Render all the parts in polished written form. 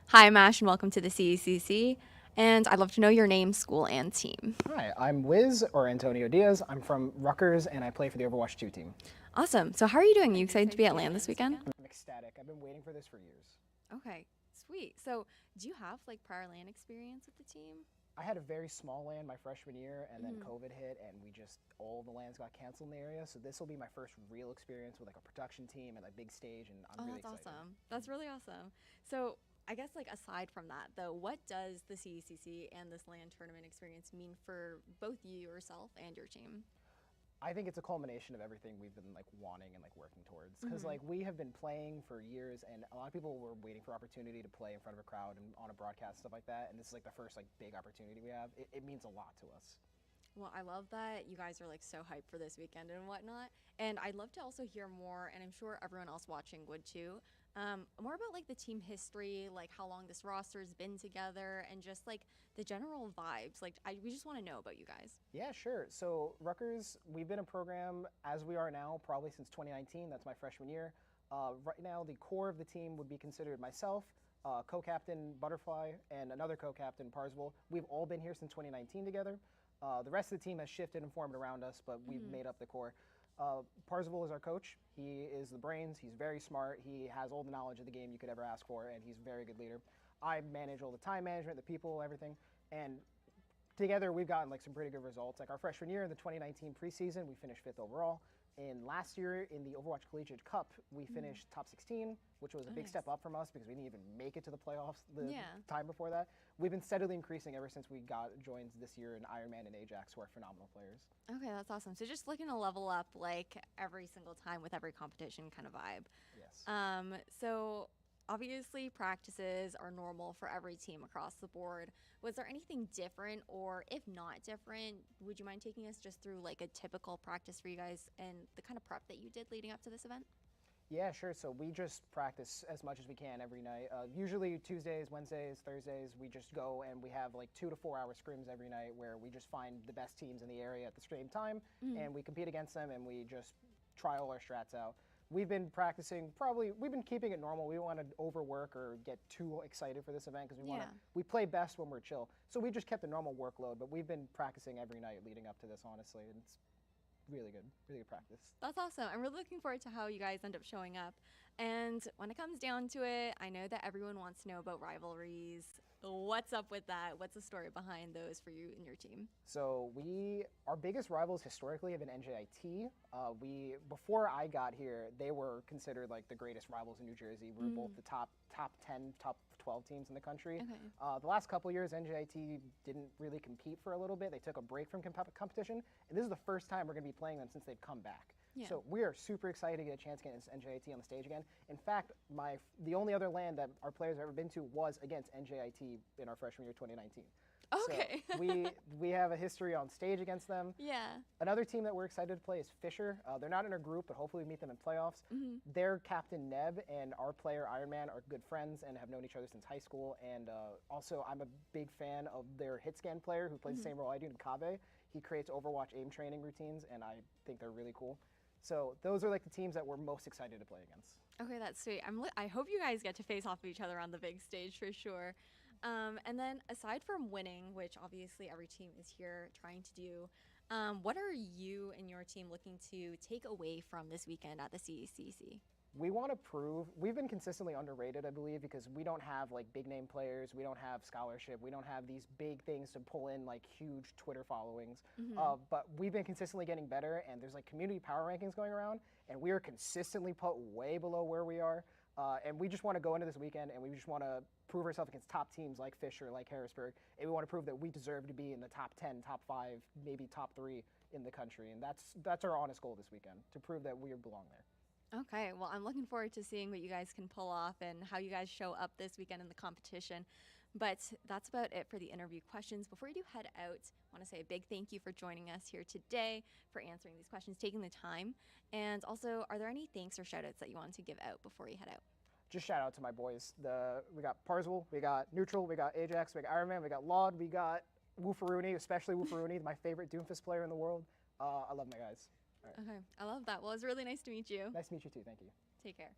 Hi, I'm Ash, and welcome to the CECC. And I'd love to know your name, school, and team. Hi, I'm Wiz, or Antonio Diaz. I'm from Rutgers, and I play for the Overwatch 2 team. Awesome. So, how are you doing? You excited to be at LAN this weekend? I'm ecstatic. I've been waiting for this for years. Okay, sweet. So, do you have like prior LAN experience with the team? I had a very small LAN my freshman year, and then Mhm. COVID hit, and all the LANs got canceled in the area. So this will be my first real experience with like a production team and a big stage, and I'm Oh, really that's excited. awesome. That's really awesome. So, I guess like aside from that, though, what does the CECC and this LAN tournament experience mean for both you yourself and your team? I think it's a culmination of everything we've been like wanting and like working towards. Because Mhm. like we have been playing for years, and a lot of people were waiting for opportunity to play in front of a crowd and on a broadcast stuff like that. And this is like the first like big opportunity we have. It means a lot to us. Well, I love that you guys are like so hyped for this weekend and whatnot. And I'd love to also hear more, and I'm sure everyone else watching would too. More about like the team history, like how long this roster's been together, and just like the general vibes. We just want to know about you guys. Yeah, sure. So Rutgers, we've been a program as we are now probably since 2019. That's my freshman year. Right now, the core of the team would be considered myself, co-captain Butterfly, and another co-captain Parsville. We've all been here since 2019 together. The rest of the team has shifted and formed around us, but we've Mm-hmm. made up the core. Parsville is our coach. He is the brains. He's very smart. He has all the knowledge of the game you could ever ask for, and he's a very good leader. I manage all the time management, the people, everything. And together we've gotten like some pretty good results. Like our freshman year in the 2019 preseason, we finished fifth overall. And last year in the Overwatch Collegiate Cup, we Mm-hmm. finished top 16, which was a Oh, big nice. step up from us because we didn't even make it to the playoffs the Yeah. time before that. We've been steadily increasing ever since we got joins this year in Ironman and Ajax, who are phenomenal players. Okay, that's awesome. So just looking to level up like every single time with every competition kind of vibe. Yes. So obviously practices are normal for every team across the board. Was there anything different, or if not different, would you mind taking us just through like a typical practice for you guys and the kind of prep that you did leading up to this event? Yeah, sure. So we just practice as much as we can every night. Usually Tuesdays, Wednesdays, Thursdays, we just go and we have like 2 to 4 hour scrims every night where we just find the best teams in the area at the same time Mm-hmm. and we compete against them and we just try all our strats out. We've been practicing probably, we've been keeping it normal. We don't want to overwork or get too excited for this event because Yeah. we play best when we're chill. So we just kept a normal workload, but we've been practicing every night leading up to this, honestly. And it's really good practice. That's awesome. I'm really looking forward to how you guys end up showing up. And when it comes down to it, I know that everyone wants to know about rivalries. What's up with that? What's the story behind those for you and your team? So our biggest rivals historically have been NJIT. Before I got here, they were considered like the greatest rivals in New Jersey. We were both Mm. the top 10, top 12 teams in the country. Okay. The last couple years, NJIT didn't really compete for a little bit. They took a break from competition, and this is the first time we're going to be playing them since they've come back. Yeah. So we are super excited to get a chance against NJIT on the stage again. In fact, the only other LAN that our players have ever been to was against NJIT in our freshman year 2019. So Okay. we have a history on stage against them. Yeah. Another team that we're excited to play is Fisher. They're not in our group, but hopefully we meet them in playoffs. Hmm. Their captain Neb and our player Ironman are good friends and have known each other since high school. And also, I'm a big fan of their hit scan player who plays the Hmm. same role I do, Kabe. He creates Overwatch aim training routines, and I think they're really cool. So those are like the teams that we're most excited to play against. Okay, that's sweet. I hope you guys get to face off of each other on the big stage for sure. And then aside from winning, which obviously every team is here trying to do, what are you and your team looking to take away from this weekend at the CECC? We want to prove we've been consistently underrated, I believe, because we don't have like big name players, we don't have scholarship, we don't have these big things to pull in like huge Twitter followings. Hmm. But we've been consistently getting better, and there's like community power rankings going around, and we are consistently put way below where we are. And we just want to go into this weekend, and we just want to prove ourselves against top teams like Fisher, like Harrisburg, and we want to prove that we deserve to be in the top 10, top 5, maybe top 3 in the country, and that's our honest goal this weekend, to prove that we belong there. Okay, well, I'm looking forward to seeing what you guys can pull off and how you guys show up this weekend in the competition. But that's about it for the interview questions. Before you do head out, I want to say a big thank you for joining us here today, for answering these questions, taking the time. And also, are there any thanks or shout outs that you want to give out before you head out? Just shout out to my boys. We got Parsville, we got Neutral, we got Ajax, we got Ironman, we got Laud, we got Woofaruni, especially Woofaruni, my favorite Doomfist player in the world. I love my guys. All right. Okay, I love that. Well, it's really nice to meet you. Nice to meet you too. Thank you. Take care.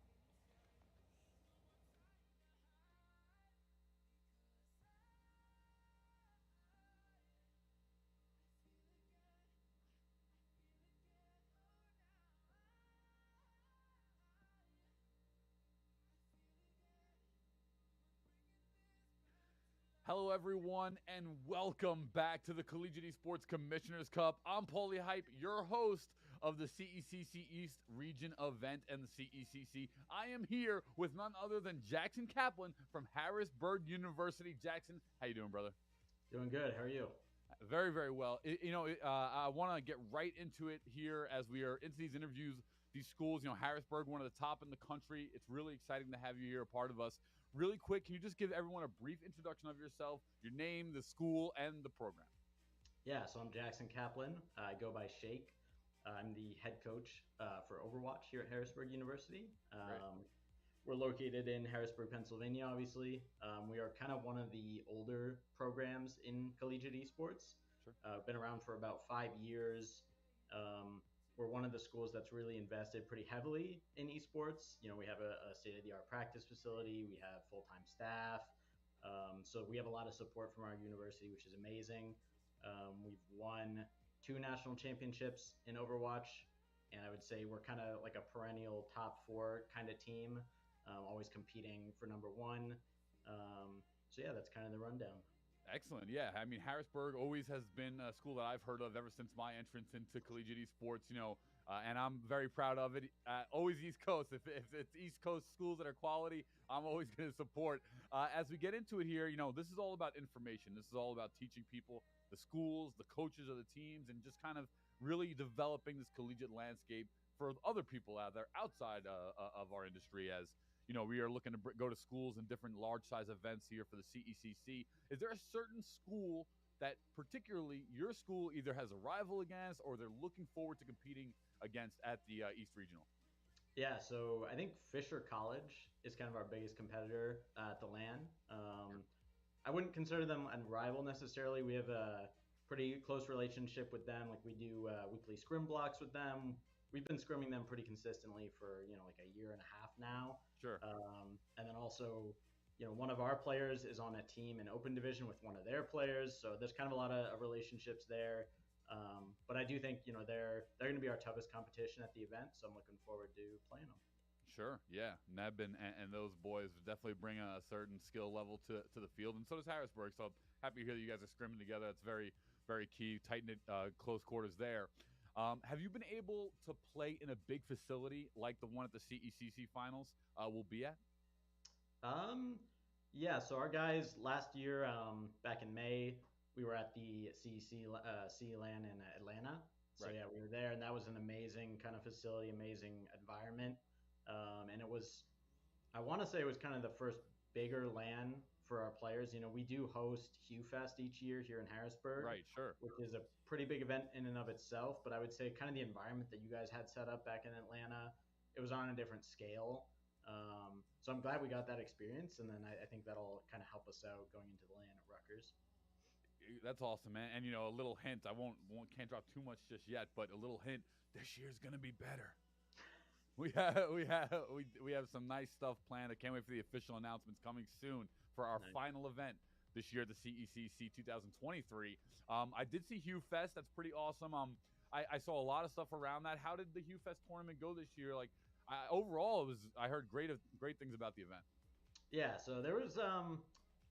Hello, everyone, and welcome back to the Collegiate Esports Commissioners Cup. I'm Paulie Hype, your host of the CECC East Region event and the CECC. I am here with none other than Jackson Kaplan from Harrisburg University. Jackson, how you doing, brother? Doing good. How are you? Very, very well. I want to get right into it here as we are into these interviews. These schools, Harrisburg, one of the top in the country. It's really exciting to have you here, a part of us. Really quick, can you just give everyone a brief introduction of yourself, your name, the school, and the program? Yeah, so I'm Jackson Kaplan. I go by Shake. I'm the head coach for Overwatch here at Harrisburg University. We're located in Harrisburg, Pennsylvania, obviously. We are kind of one of the older programs in collegiate esports. Sure. Been around for about 5 years. We're one of the schools that's really invested pretty heavily in esports. We have a state-of-the-art practice facility. We have full-time staff. So we have a lot of support from our university, which is amazing. We've won 2 national championships in Overwatch, and I would say we're kind of like a perennial top 4 kind of team, always competing for number 1. So yeah, that's kind of the rundown. Excellent. Yeah, I mean, Harrisburg always has been a school that I've heard of ever since my entrance into collegiate esports, and I'm very proud of it. Always East Coast. If it's East Coast schools that are quality, I'm always going to support. As we get into it here, this is all about information. This is all about teaching people, the schools, the coaches of the teams, and just kind of really developing this collegiate landscape for other people out there outside of our industry. As we are looking to go to schools and different large size events here for the CECC. Is there a certain school that particularly your school either has a rival against or they're looking forward to competing against at the East Regional? Yeah, so I think Fisher College is kind of our biggest competitor at the LAN. I wouldn't consider them a rival necessarily. We have a pretty close relationship with them. Like we do weekly scrim blocks with them. We've been scrimming them pretty consistently for like a year and a half now. Sure. And then also, one of our players is on a team in Open Division with one of their players, so there's kind of a lot of relationships there. But I do think they're going to be our toughest competition at the event, so I'm looking forward to playing them. Sure, yeah. Neb and those boys definitely bring a certain skill level to the field, and so does Harrisburg. So I'm happy to hear that you guys are scrimming together. That's very, very key, tight-knit, close quarters there. Have you been able to play in a big facility like the one at the CECC Finals will be at? Yeah, so our guys last year, back in May, we were at the CECC LAN in Atlanta. So Right. yeah, we were there, and that was an amazing kind of facility, amazing environment. And it was, I want to say it was kind of the first bigger LAN for our players. We do host Hugh Fest each year here in Harrisburg. Right, sure. Which is a pretty big event in and of itself, but I would say kind of the environment that you guys had set up back in Atlanta, it was on a different scale. So I'm glad we got that experience, and then I think that'll kind of help us out going into the LAN at Rutgers. That's awesome, man. And a little hint. I can't drop too much just yet, but a little hint. This year's gonna be better. We have some nice stuff planned. I can't wait for the official announcements coming soon for our final event this year, the CECC 2023. I did see Hugh Fest. That's pretty awesome. I saw a lot of stuff around that. How did the Hugh Fest tournament go this year? Like, overall, I heard great things about the event. Yeah, so there was a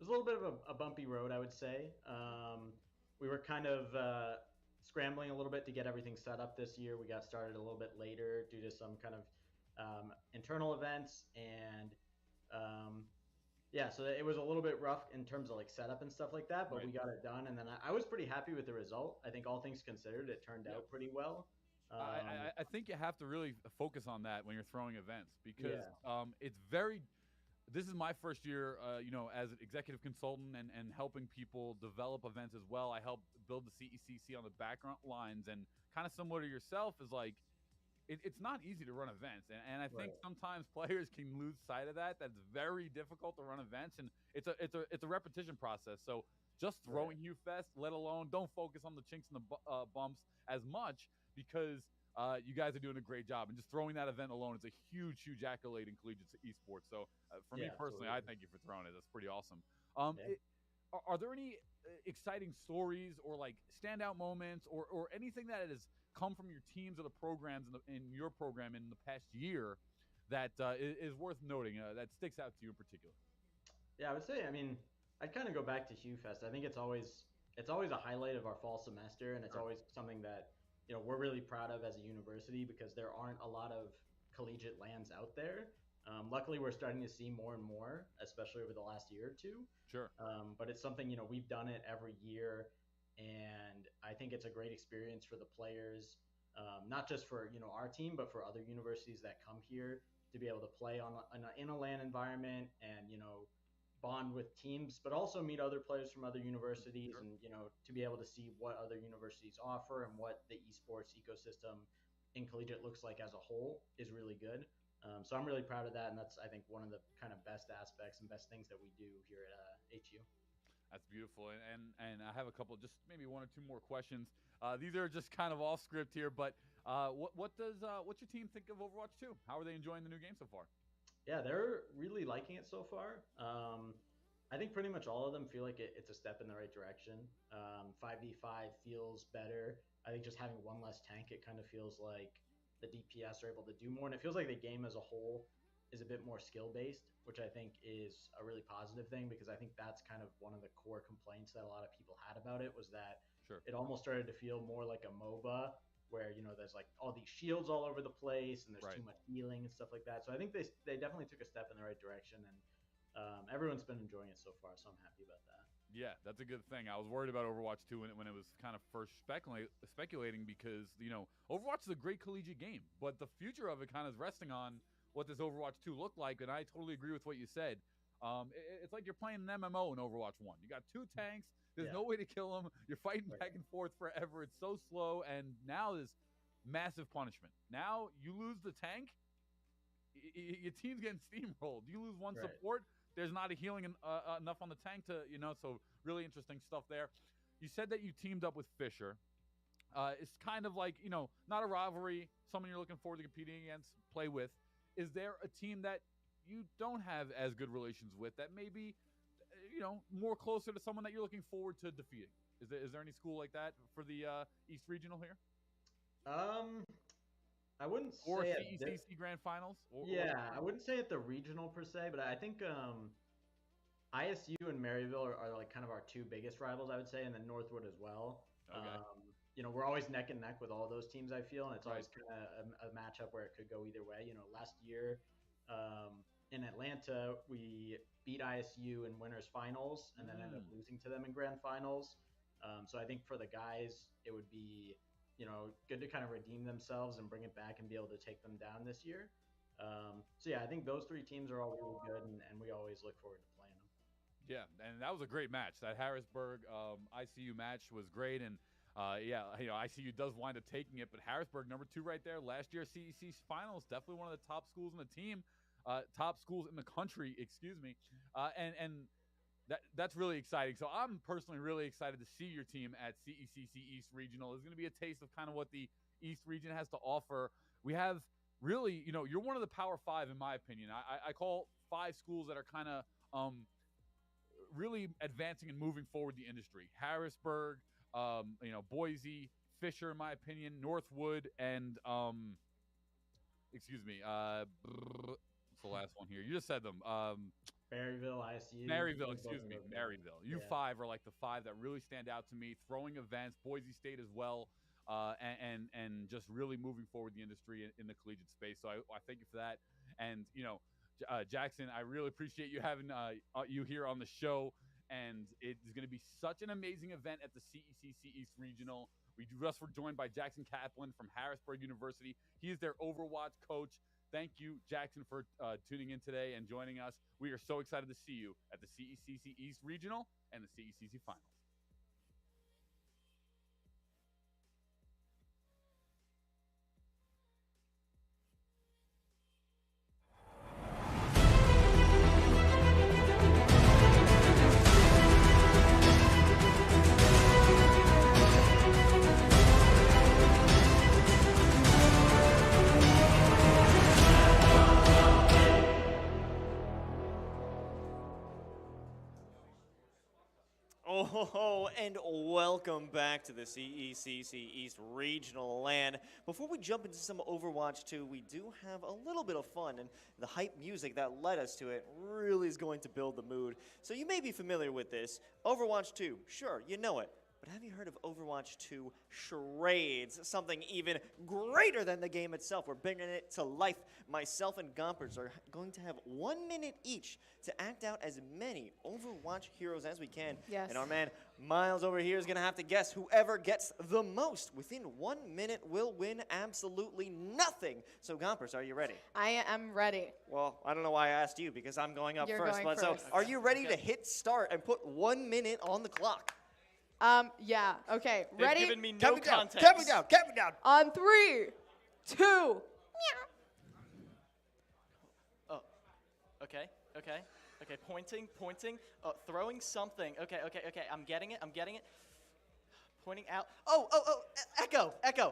little bit of a bumpy road, I would say. We were kind of scrambling a little bit to get everything set up this year. We got started a little bit later due to some kind of internal events, and yeah, so it was a little bit rough in terms of like setup and stuff like that, but Right. We got it done, and then I was pretty happy with the result. I think all things considered, it turned out pretty well. I think you have to really focus on that when you're throwing events because it's very. This is my first year, as an executive consultant and helping people develop events as well. I help build the CECC on the background lines, and kind of similar to yourself is like, it's not easy to run events, and I think sometimes players can lose sight of that. That's very difficult to run events, and it's a repetition process. So just throwing Hugh Fest, let alone don't focus on the chinks and the bumps as much because you guys are doing a great job. And just throwing that event alone is a huge accolade in collegiate esports. So for me personally, I thank you for throwing it. That's pretty awesome. Are there any exciting stories or like standout moments or anything that has come from your teams or the programs in your program in the past year that is worth noting that sticks out to you in particular? Yeah, I would say, I mean, I'd kind of go back to Hugh Fest. I think it's always a highlight of our fall semester, and it's always something that we're really proud of as a university because there aren't a lot of collegiate lands out there. Luckily, we're starting to see more and more, especially over the last year or two. Sure. But it's something we've done it every year, and I think it's a great experience for the players, not just for our team, but for other universities that come here to be able to play in a LAN environment and bond with teams, but also meet other players from other universities, Sure. and to be able to see what other universities offer and what the esports ecosystem in collegiate looks like as a whole is really good. So I'm really proud of that, and that's I think one of the kind of best aspects and best things that we do here at HU. That's beautiful, and I have a couple, just maybe one or two more questions. These are just kind of off script here, but what's your team think of Overwatch 2? How are they enjoying the new game so far? Yeah, they're really liking it so far. I think pretty much all of them feel like it's a step in the right direction. 5v5 feels better. I think just having one less tank, it kind of feels like the DPS are able to do more, and it feels like the game as a whole is a bit more skill based, which I think is a really positive thing because I think that's kind of one of the core complaints that a lot of people had about it was that Sure. it almost started to feel more like a MOBA where there's like all these shields all over the place and there's Right. too much healing and stuff like that. So I think they definitely took a step in the right direction, and everyone's been enjoying it so far. So I'm happy about that. Yeah, that's a good thing. I was worried about Overwatch 2 when it was kind of first speculating because, Overwatch is a great collegiate game, but the future of it kind of is resting on what does Overwatch 2 look like, and I totally agree with what you said. It's like you're playing an MMO in Overwatch 1. You got two tanks. There's no way to kill them. You're fighting back and forth forever. It's so slow, and now there's massive punishment. Now you lose the tank, your team's getting steamrolled. You lose one support, there's not a healing enough on the tank to, so really interesting stuff there. You said that you teamed up with Fisher. It's kind of like, not a rivalry, someone you're looking forward to competing against, play with. Is there a team that you don't have as good relations with that maybe, more closer to someone that you're looking forward to defeating? Is there any school like that for the East Regional here? I wouldn't or say CECC Grand Finals. I wouldn't say at the regional per se, but I think ISU and Maryville are like kind of our two biggest rivals, I would say, and then Northwood as well. Okay. We're always neck and neck with all those teams, I feel, and it's always kind of a matchup where it could go either way. Last year in Atlanta, we beat ISU in winners finals and then ended up losing to them in grand finals. So I think for the guys, it would be good to kind of redeem themselves and bring it back and be able to take them down this year. So yeah, I think those three teams are all really good, and we always look forward to playing them. Yeah, and that was a great match. That Harrisburg ICU match was great, and ICU does wind up taking it, but Harrisburg, number 2 right there. Last year, CEC Finals, definitely one of the top schools in the team, top schools in the country, excuse me, and that's really exciting. So I'm personally really excited to see your team at CECC East Regional. It's going to be a taste of kind of what the East region has to offer. We have really, you're one of the Power 5 in my opinion. I call 5 schools that are kind of really advancing and moving forward the industry. Harrisburg, Boise, Fisher, in my opinion, Northwood, and excuse me, what's the last one here? You just said them. Maryville, ISU. Maryville, excuse me, Maryville. You 5 are like the 5 that really stand out to me. Throwing events, Boise State as well, and just really moving forward the industry in the collegiate space. So I thank you for that. And Jackson, I really appreciate you having you here on the show. And it's going to be such an amazing event at the CECC East Regional. We just were joined by Jackson Kaplan from Harrisburg University. He is their Overwatch coach. Thank you, Jackson, for tuning in today and joining us. We are so excited to see you at the CECC East Regional and the CECC Finals. Oh, and welcome back to the CECC East Regional LAN. Before we jump into some Overwatch 2, we do have a little bit of fun, and the hype music that led us to it really is going to build the mood. So you may be familiar with this. Overwatch 2, sure, you know it. But have you heard of Overwatch 2 Charades? Something even greater than the game itself. We're bringing it to life. Myself and Gompers are going to have 1 minute each to act out as many Overwatch heroes as we can. Yes. And our man Miles over here is going to have to guess whoever gets the most within 1 minute will win absolutely nothing. So Gompers, are you ready? I am ready. Well, I don't know why I asked you because I'm going up You're first. going But first. So are you ready to hit start and put 1 minute on the clock? Yeah, okay. They've Ready? given me no context. Count me down, count me down. On 3, 2. Oh, okay. Pointing. Throwing something. Okay. I'm getting it. Pointing out. Oh, echo. Okay.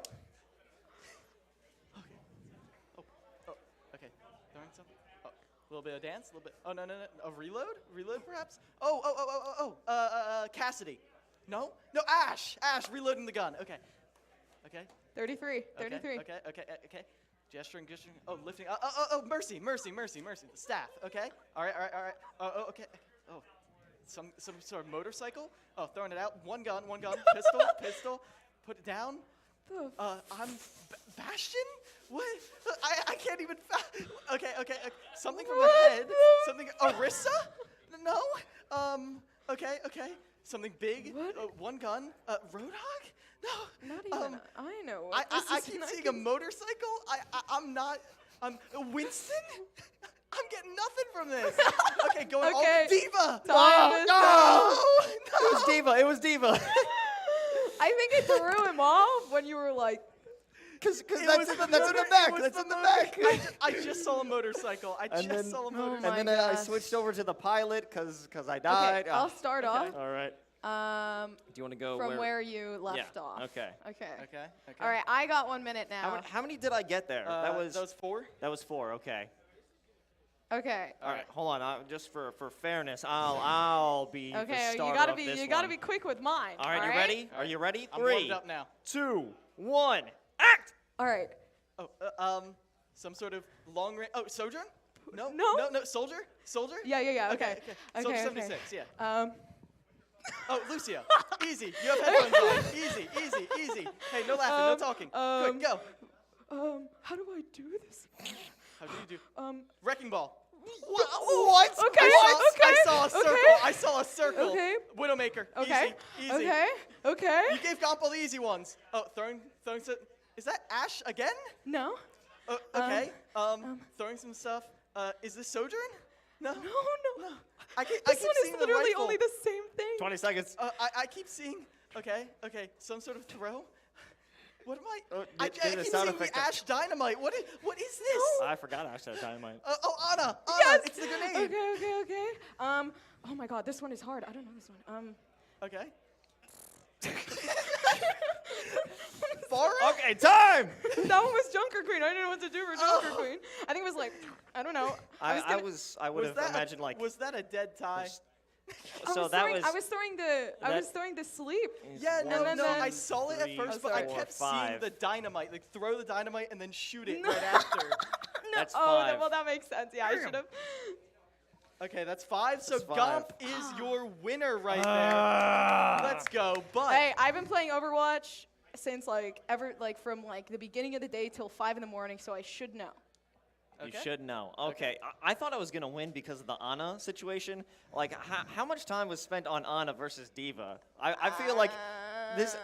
Oh, okay. Throwing something. Oh, a little bit of dance. A little bit. Oh, no. A reload perhaps. Cassidy. No, Ash, reloading the gun. Okay. 33. Okay. Gesturing. Oh, lifting. Oh, mercy. The staff. Okay. All right. Okay. Oh, some sort of motorcycle. Oh, throwing it out. One gun. Pistol. Put it down. I'm Bastion. What? I can't even. Okay. Something from the head. Something. Orisa? No. Okay. Something big. What? One gun. Roadhog? No. Not even I know. I keep seeing a motorcycle. I'm not. Winston? I'm getting nothing from this. Okay, going Okay. on. Diva! Time is No! It was Diva. I think it threw him off when you were like, Because It that's was in the motor- back. it was That's the in the motor- back. I just saw a motorcycle. I And just then- saw a Oh motorcycle. my And then I gosh. switched over to the pilot because I died. okay, I'll start off. All right. Do you want to go From where you left off. Okay. Okay. Okay. All right, I got 1 minute now. How many did I get there? that was 4. 4. Okay. Okay. All right. Hold on. Just for fairness, I'll be the Okay, starter you gotta of be this you gotta one. be quick with mine. All right. You ready? Are you ready? I'm 3, warmed up now. 2, 1, act. All right. Oh, some sort of long range. Oh, Sojourn? No. No. Soldier? Yeah. Okay. Soldier Okay. 76. Yeah. Um. Oh, Lucio. Easy. You have headphones on. Easy. Hey, no laughing, no talking. Quick, go. How do I do this? How do you do? Wrecking ball. What? Okay. I saw a circle. Okay. I saw a circle. Okay. Widowmaker. Okay. Easy. Okay. You gave Gomp all the easy ones. Oh, throwing some. Is that Ash again? No. Okay. Throwing some stuff. Is this Sojourn? No. No. I keep This seeing one is the literally rifle. only the same thing. 20 seconds. I keep seeing. Okay. Some sort of throw. What am I? Oh, I do the keep sound seeing the effect. Ash Dynamite. What is this? I forgot I actually had dynamite. Anna. Yes. It's the grenade. Okay. Oh my God, this one is hard. I don't know this one. Okay. Farah? Okay, time. That one was Junker Queen. I didn't know what to do for Junker Queen. I think it was like, I don't know. I would have imagined like. Was that a dead tie? So I was throwing the sleep. Yeah, And then I saw it at first, but I sorry. kept 4, seeing 5. the dynamite, like throw the dynamite and then shoot it No. right after. That's Oh, 5. well, that makes sense. Yeah, I should have. Okay, that's 5. So That's 5. Gomp is your winner right there. Let's go. But Hey, I've been playing Overwatch since from the beginning of the day till 5 in the morning, so I should know. You Okay. should know. Okay, I thought I was gonna win because of the Ana situation. Like, how much time was spent on Ana versus Diva? I feel like this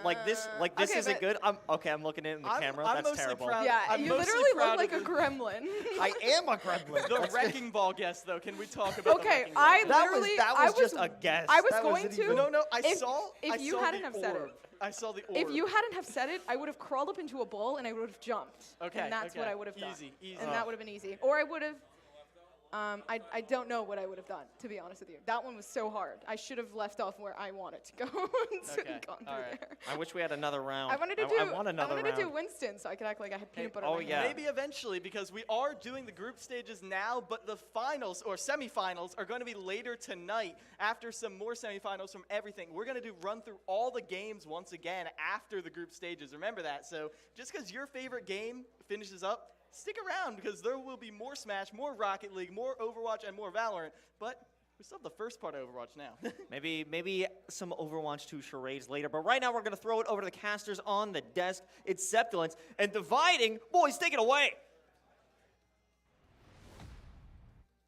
Okay, isn't but- good. I'm looking in the camera. I'm That's mostly terrible. proud. Yeah, I'm you mostly literally proud look like of a gremlin. I am a gremlin. the wrecking ball guess, though. Can we talk about the Okay, wrecking ball? I guess? literally- that I was just was- a guess. I was That going wasn't to- even- No, I If- saw. if I you saw hadn't the have said it. orb. I saw the orb. If you hadn't have said it, I would have crawled up into a ball and I would have jumped. Okay, And that's what okay. I would have done. Easy. And that would have been easy. Or I would have. I don't know what I would have done, to be honest with you. That one was so hard. I should have left off where I wanted to go and Okay, gone through all right. there. I wish we had another round. I wanted to do Winston, so I could act like I had peanut butter. Oh, in my yeah. hand. Maybe eventually, because we are doing the group stages now, but the finals or semifinals are going to be later tonight after some more semifinals from everything. We're going to run through all the games once again after the group stages. Remember that. So just because your favorite game finishes up, stick around because there will be more Smash, more Rocket League, more Overwatch, and more Valorant. But we still have the first part of Overwatch now. Maybe some Overwatch 2 charades later. But right now we're going to throw it over to the casters on the desk. It's Septilence. And dividing, boys, take it away.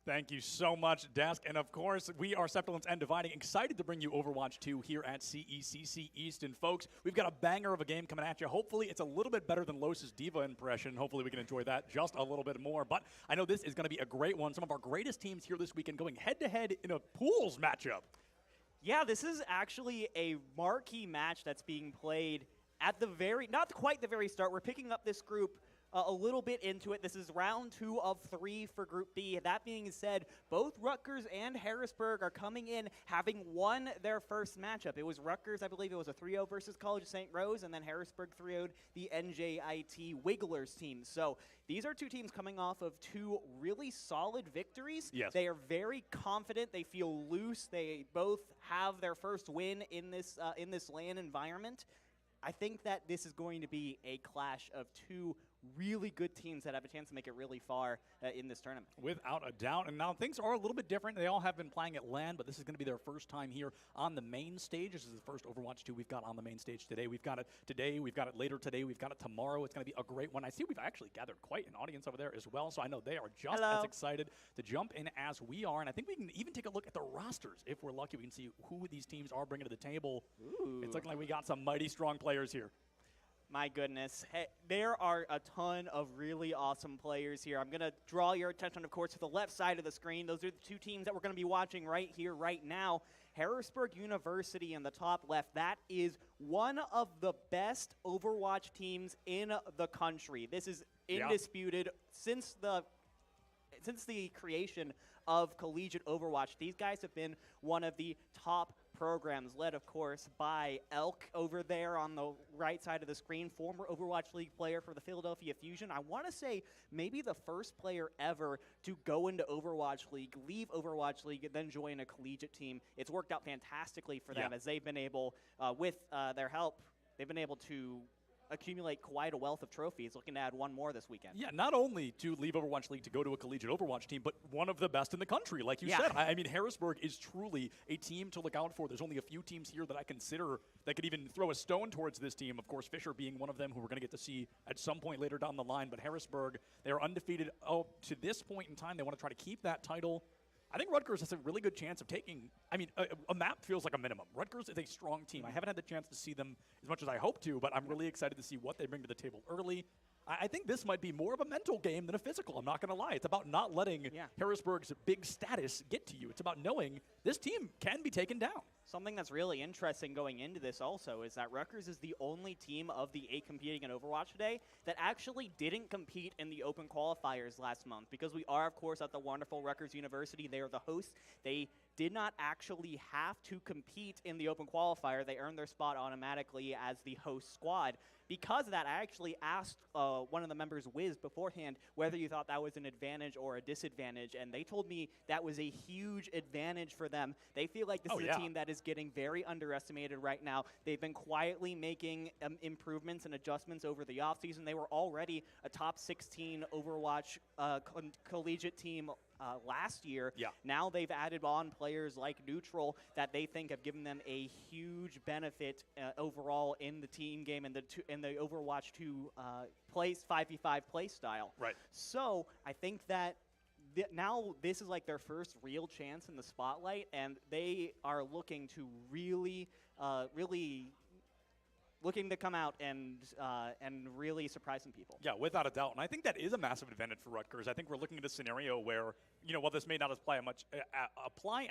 Thank you so much, Desk. And of course, we are Septilence and Dividing, excited to bring you Overwatch 2 here at CECC East. And folks, we've got a banger of a game coming at you. Hopefully, it's a little bit better than Los's Diva impression. Hopefully, we can enjoy that just a little bit more. But I know this is going to be a great one. Some of our greatest teams here this weekend going head-to-head in a pools matchup. Yeah, this is actually a marquee match that's being played at the not quite the very start. We're picking up this group a little bit into it. This is round 2 of 3 for Group B. That being said, both Rutgers and Harrisburg are coming in having won their first matchup. It was Rutgers, I believe it was a 3-0 versus College of St. Rose, and then Harrisburg 3-0'd the NJIT Wigglers team. So these are two teams coming off of 2 really solid victories. Yes. They are very confident. They feel loose. They both have their first win in this LAN environment. I think that this is going to be a clash of 2 really good teams that have a chance to make it really far in this tournament. Without a doubt. And now things are a little bit different. They all have been playing at LAN, but this is going to be their first time here on the main stage. This is the first Overwatch 2 we've got on the main stage today. We've got it today. We've got it later today. We've got it tomorrow. It's going to be a great one. I see we've actually gathered quite an audience over there as well, so I know they are just as excited to jump in as we are. And I think we can even take a look at the rosters. If we're lucky, we can see who these teams are bringing to the table. Ooh. It's looking like we got some mighty strong players here. My goodness. Hey, there are a ton of really awesome players here. I'm going to draw your attention, of course, to the left side of the screen. Those are the 2 teams that we're going to be watching right here, right now. Harrisburg University in the top left. That is one of the best Overwatch teams in the country. This is indisputed. Since the creation of collegiate Overwatch, these guys have been one of the top programs, led, of course, by Elk over there on the right side of the screen, former Overwatch League player for the Philadelphia Fusion. I want to say maybe the first player ever to go into Overwatch League, leave Overwatch League, and then join a collegiate team. It's worked out fantastically for them as they've been able, with their help, they've been able to accumulate quite a wealth of trophies, looking to add one more this weekend. Yeah, not only to leave Overwatch League to go to a collegiate Overwatch team, but one of the best in the country, like you said. I mean, Harrisburg is truly a team to look out for. There's only a few teams here that I consider that could even throw a stone towards this team. Of course, Fisher being one of them who we're going to get to see at some point later down the line. But Harrisburg, they are undefeated. Oh, to this point in time, they want to try to keep that title. I think Rutgers has a really good chance of taking, I mean, a map feels like a minimum. Rutgers is a strong team. I haven't had the chance to see them as much as I hope to, but I'm really excited to see what they bring to the table early. I think this might be more of a mental game than a physical. I'm not going to lie. It's about not letting Harrisburg's big status get to you. It's about knowing this team can be taken down. Something that's really interesting going into this also is that Rutgers is the only team of the 8 competing in Overwatch today that actually didn't compete in the open qualifiers last month, because we are, of course, at the wonderful Rutgers University. They are the hosts. They did not actually have to compete in the open qualifier. They earned their spot automatically as the host squad. Because of that, I actually asked one of the members, Wiz, beforehand whether you thought that was an advantage or a disadvantage, and they told me that was a huge advantage for them. They feel like this is a team that is getting very underestimated right now. They've been quietly making improvements and adjustments over the offseason. They were already a top 16 Overwatch collegiate team last year. Now they've added on players like Neutral that they think have given them a huge benefit overall in the team game and in the Overwatch 2 plays 5v5 play style. Right. So I think that now this is like their first real chance in the spotlight, and they are looking to really looking to come out and really surprise some people. Yeah, without a doubt. And I think that is a massive advantage for Rutgers. I think we're looking at a scenario where, you know, while this may not apply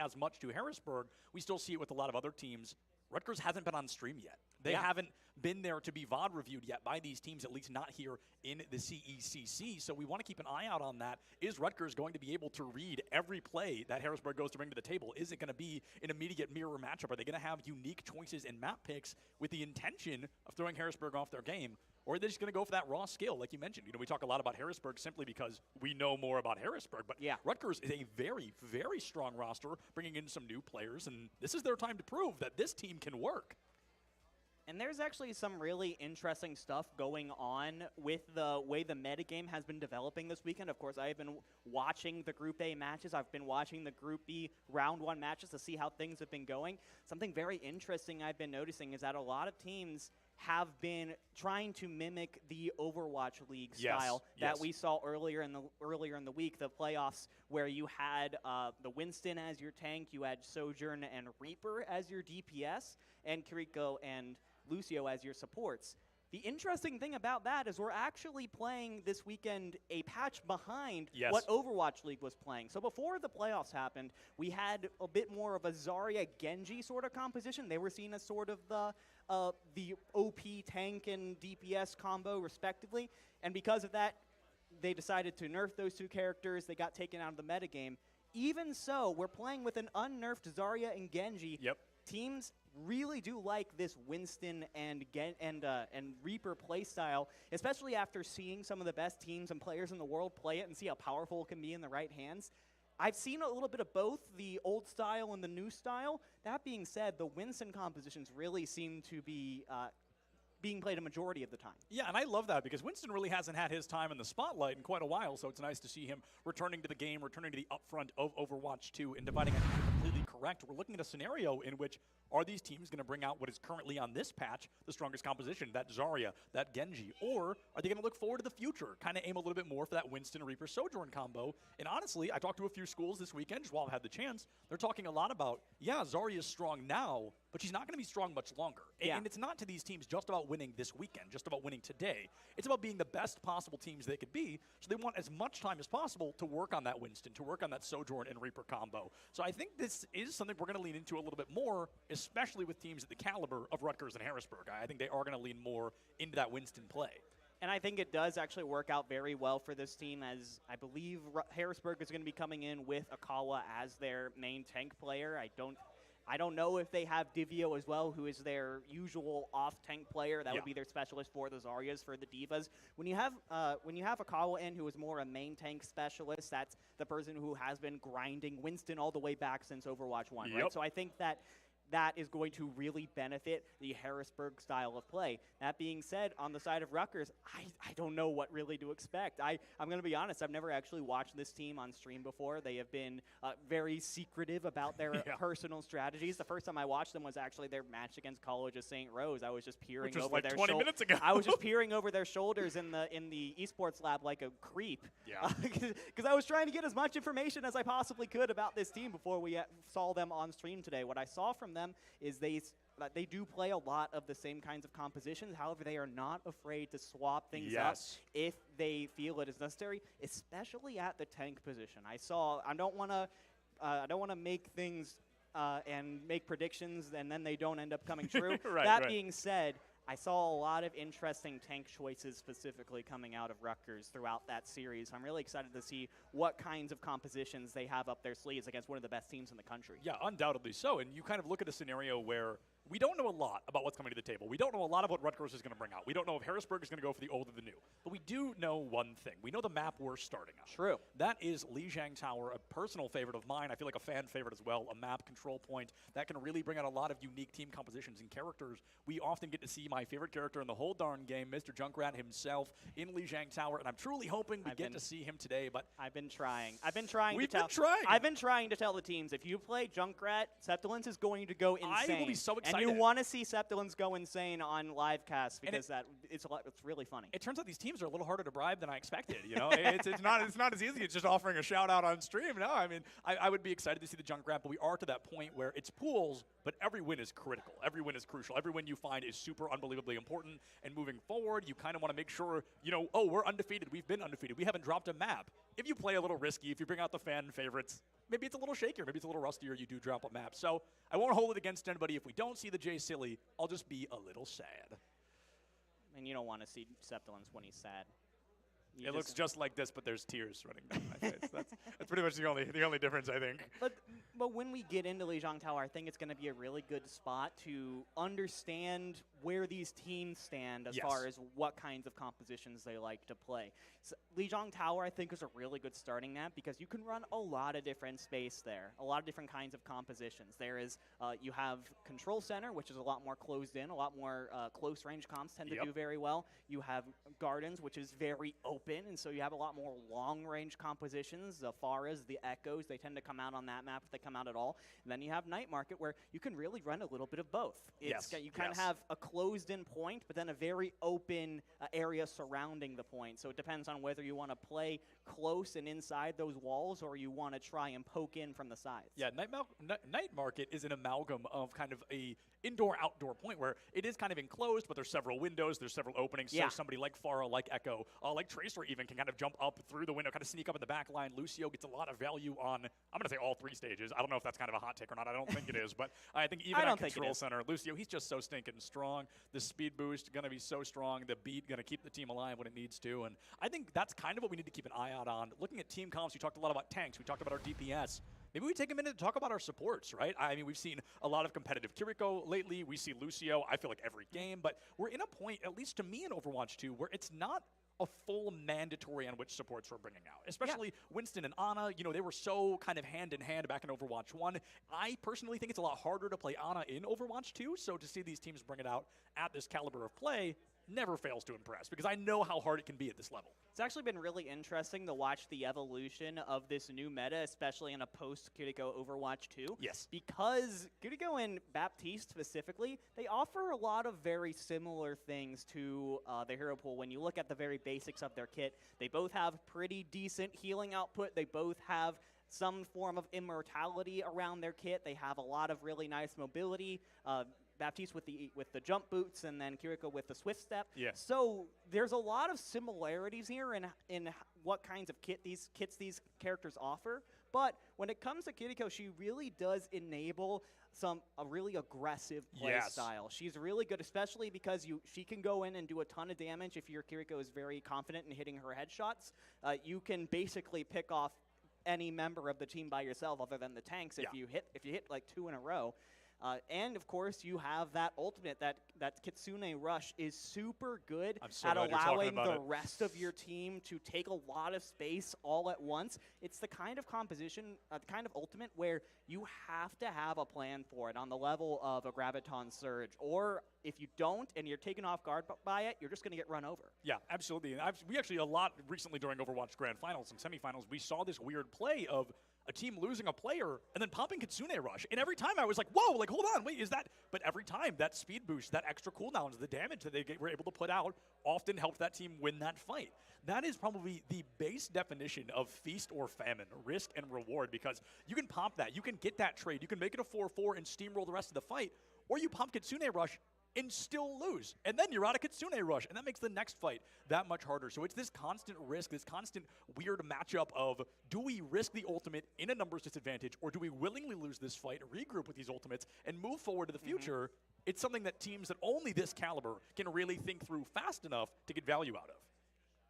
as much to Harrisburg, we still see it with a lot of other teams. Rutgers hasn't been on stream yet. They haven't been there to be VOD reviewed yet by these teams, at least not here in the CECC. So we want to keep an eye out on that. Is Rutgers going to be able to read every play that Harrisburg goes to bring to the table? Is it going to be an immediate mirror matchup? Are they going to have unique choices and map picks with the intention of throwing Harrisburg off their game? Or are they just going to go for that raw skill, like you mentioned? We talk a lot about Harrisburg simply because we know more about Harrisburg. But Rutgers is a very, very strong roster, bringing in some new players. And this is their time to prove that this team can work. And there's actually some really interesting stuff going on with the way the metagame has been developing this weekend. Of course, I have been watching the Group A matches. I've been watching the Group B Round 1 matches to see how things have been going. Something very interesting I've been noticing is that a lot of teams have been trying to mimic the Overwatch League style that we saw earlier in the week, the playoffs, where you had the Winston as your tank, you had Sojourn and Reaper as your DPS, and Kiriko and Lucio as your supports. The interesting thing about that is we're actually playing this weekend a patch behind what Overwatch League was playing. So before the playoffs happened, we had a bit more of a Zarya-Genji sort of composition. They were seen as sort of the OP tank and DPS combo, respectively. And because of that, they decided to nerf those two characters. They got taken out of the metagame. Even so, we're playing with an unnerfed Zarya and Genji. Teams really do like this Winston and Reaper playstyle, especially after seeing some of the best teams and players in the world play it and see how powerful it can be in the right hands. I've seen a little bit of both, the old style and the new style. That being said, the Winston compositions really seem to be being played a majority of the time. Yeah, and I love that because Winston really hasn't had his time in the spotlight in quite a while, so it's nice to see him returning to the game, returning to the upfront of Overwatch 2 and dividing it completely correct. We're looking at a scenario in which are these teams going to bring out what is currently on this patch, the strongest composition, that Zarya, that Genji, or are they going to look forward to the future, kind of aim a little bit more for that Winston Reaper Sojourn combo? And honestly, I talked to a few schools this weekend just while I've had the chance. They're talking a lot about, Zarya is strong now, but she's not going to be strong much longer. And it's not to these teams just about winning this weekend, just about winning today. It's about being the best possible teams they could be, so they want as much time as possible to work on that Winston, to work on that Sojourn and Reaper combo. So I think this is something we're going to lean into a little bit more, especially with teams at the caliber of Rutgers and Harrisburg. I think they are going to lean more into that Winston play. And I think it does actually work out very well for this team, as I believe Harrisburg is going to be coming in with Akawa as their main tank player. I don't know if they have Divio as well, who is their usual off-tank player. That would be their specialist for the Zaryas, for the Divas. When you have Akawa in, who is more a main tank specialist, that's the person who has been grinding Winston all the way back since Overwatch 1, right? So I think that is going to really benefit the Harrisburg style of play. That being said, on the side of Rutgers, I don't know what really to expect. I'm going to be honest, I've never actually watched this team on stream before. They have been very secretive about their personal strategies. The first time I watched them was actually their match against College of St. Rose. I was just peering over their 20 minutes ago. I was just peering over their shoulders in the esports lab like a creep. Because I was trying to get as much information as I possibly could about this team before we saw them on stream today. What I saw from them is they do play a lot of the same kinds of compositions. However, they are not afraid to swap things up if they feel it is necessary, especially at the tank position. I don't want to make things and make predictions and then they don't end up coming true. That being said, I saw a lot of interesting tank choices specifically coming out of Rutgers throughout that series. I'm really excited to see what kinds of compositions they have up their sleeves against one of the best teams in the country. Yeah, undoubtedly so. And you kind of look at a scenario where we don't know a lot about what's coming to the table. We don't know a lot of what Rutgers is going to bring out. We don't know if Harrisburg is going to go for the old or the new. But we do know one thing. We know the map we're starting on. True. That is Lijiang Tower, a personal favorite of mine. I feel like a fan favorite as well, a map control point that can really bring out a lot of unique team compositions and characters. We often get to see my favorite character in the whole darn game, Mr. Junkrat himself, in Lijiang Tower, and I'm truly hoping we get to see him today. But I've been trying. I've been trying to tell the teams, if you play Junkrat, Septilence is going to go insane. I will be so excited. And you want to see Septilence go insane on livecast because it's really funny. It turns out these teams are a little harder to bribe than I expected. You know, it's not as easy as just offering a shout out on stream. No, I mean I would be excited to see the Junkrat, but we are to that point where it's pools, but every win is critical. Every win is crucial. Every win you find is super unbelievably important. And moving forward, you kind of want to make sure, we're undefeated. We've been undefeated. We haven't dropped a map. If you play a little risky, if you bring out the fan favorites, maybe it's a little shakier, maybe it's a little rustier, you do drop a map. So I won't hold it against anybody. If we don't see the J Silly, I'll just be a little sad. And you don't want to see Septilins when he's sad. It looks just like this, but there's tears running down my face. That's pretty much the only difference, I think. But when we get into Lijiang Tower, I think it's going to be a really good spot to understand where these teams stand as far as what kinds of compositions they like to play. So Lijiang Tower, I think, is a really good starting map because you can run a lot of different space there, a lot of different kinds of compositions. There is, you have Control Center, which is a lot more closed in, a lot more close-range comps tend to do very well. You have Gardens, which is very open, and so you have a lot more long-range compositions. As far as the Echoes, they tend to come out on that map if they come out at all. And then you have Night Market, where you can really run a little bit of both. You kind of have a closed-in point, but then a very open area surrounding the point. So it depends on whether you want to play close and inside those walls or you want to try and poke in from the sides. Yeah, Night Market is an amalgam of kind of a indoor-outdoor point where it is kind of enclosed, but there's several windows, there's several openings, so somebody like Pharah, like Echo, like Tracer even can kind of jump up through the window, kind of sneak up in the back line. Lucio gets a lot of value on, I'm going to say all 3 stages. I don't know if that's kind of a hot take or not. I don't think it is, but I think even on Control Center, Lucio, he's just so stinking strong. The speed boost going to be so strong. The beat going to keep the team alive when it needs to, and I think that's kind of what we need to keep an eye out on. Looking at team comps, we talked a lot about tanks. We talked about our DPS. Maybe we take a minute to talk about our supports, right? I mean, we've seen a lot of competitive Kiriko lately. We see Lucio, I feel like, every game. But we're in a point, at least to me in Overwatch 2, where it's not a full mandatory on which supports we're bringing out. Especially Winston and Ana, you know, they were so kind of hand-in-hand back in Overwatch 1. I personally think it's a lot harder to play Ana in Overwatch 2, so to see these teams bring it out at this caliber of play never fails to impress, because I know how hard it can be at this level. It's actually been really interesting to watch the evolution of this new meta, especially in a post-Kiriko Overwatch 2. Yes. Because Kiriko and Baptiste specifically, they offer a lot of very similar things to the hero pool. When you look at the very basics of their kit, they both have pretty decent healing output. They both have some form of immortality around their kit. They have a lot of really nice mobility. Baptiste with the jump boots, and then Kiriko with the swift step. Yes. So there's a lot of similarities here in what kinds of kits these characters offer. But when it comes to Kiriko, she really does enable a really aggressive play style. She's really good, especially because she can go in and do a ton of damage if your Kiriko is very confident in hitting her headshots. You can basically pick off any member of the team by yourself, other than the tanks, if you hit like 2 in a row. And of course, you have that ultimate, that Kitsune Rush is super good at allowing the rest of your team to take a lot of space all at once. It's the kind of composition, the kind of ultimate where you have to have a plan for it on the level of a Graviton Surge. Or if you don't and you're taken off guard by it, you're just going to get run over. Yeah, absolutely. And we actually, a lot recently during Overwatch Grand Finals and Semifinals, we saw this weird play of a team losing a player and then popping Kitsune Rush. And every time I was like, whoa, like, hold on, wait, is that? But every time that speed boost, that extra cooldowns, the damage that they were able to put out often helped that team win that fight. That is probably the base definition of feast or famine, risk and reward, because you can pop that, you can get that trade, you can make it a 4-4 and steamroll the rest of the fight, or you pop Kitsune Rush and still lose. And then you're out of Kitsune Rush, and that makes the next fight that much harder. So it's this constant risk, this constant weird matchup of, do we risk the ultimate in a numbers disadvantage, or do we willingly lose this fight, regroup with these ultimates, and move forward to the future? It's something that teams that only this caliber can really think through fast enough to get value out of.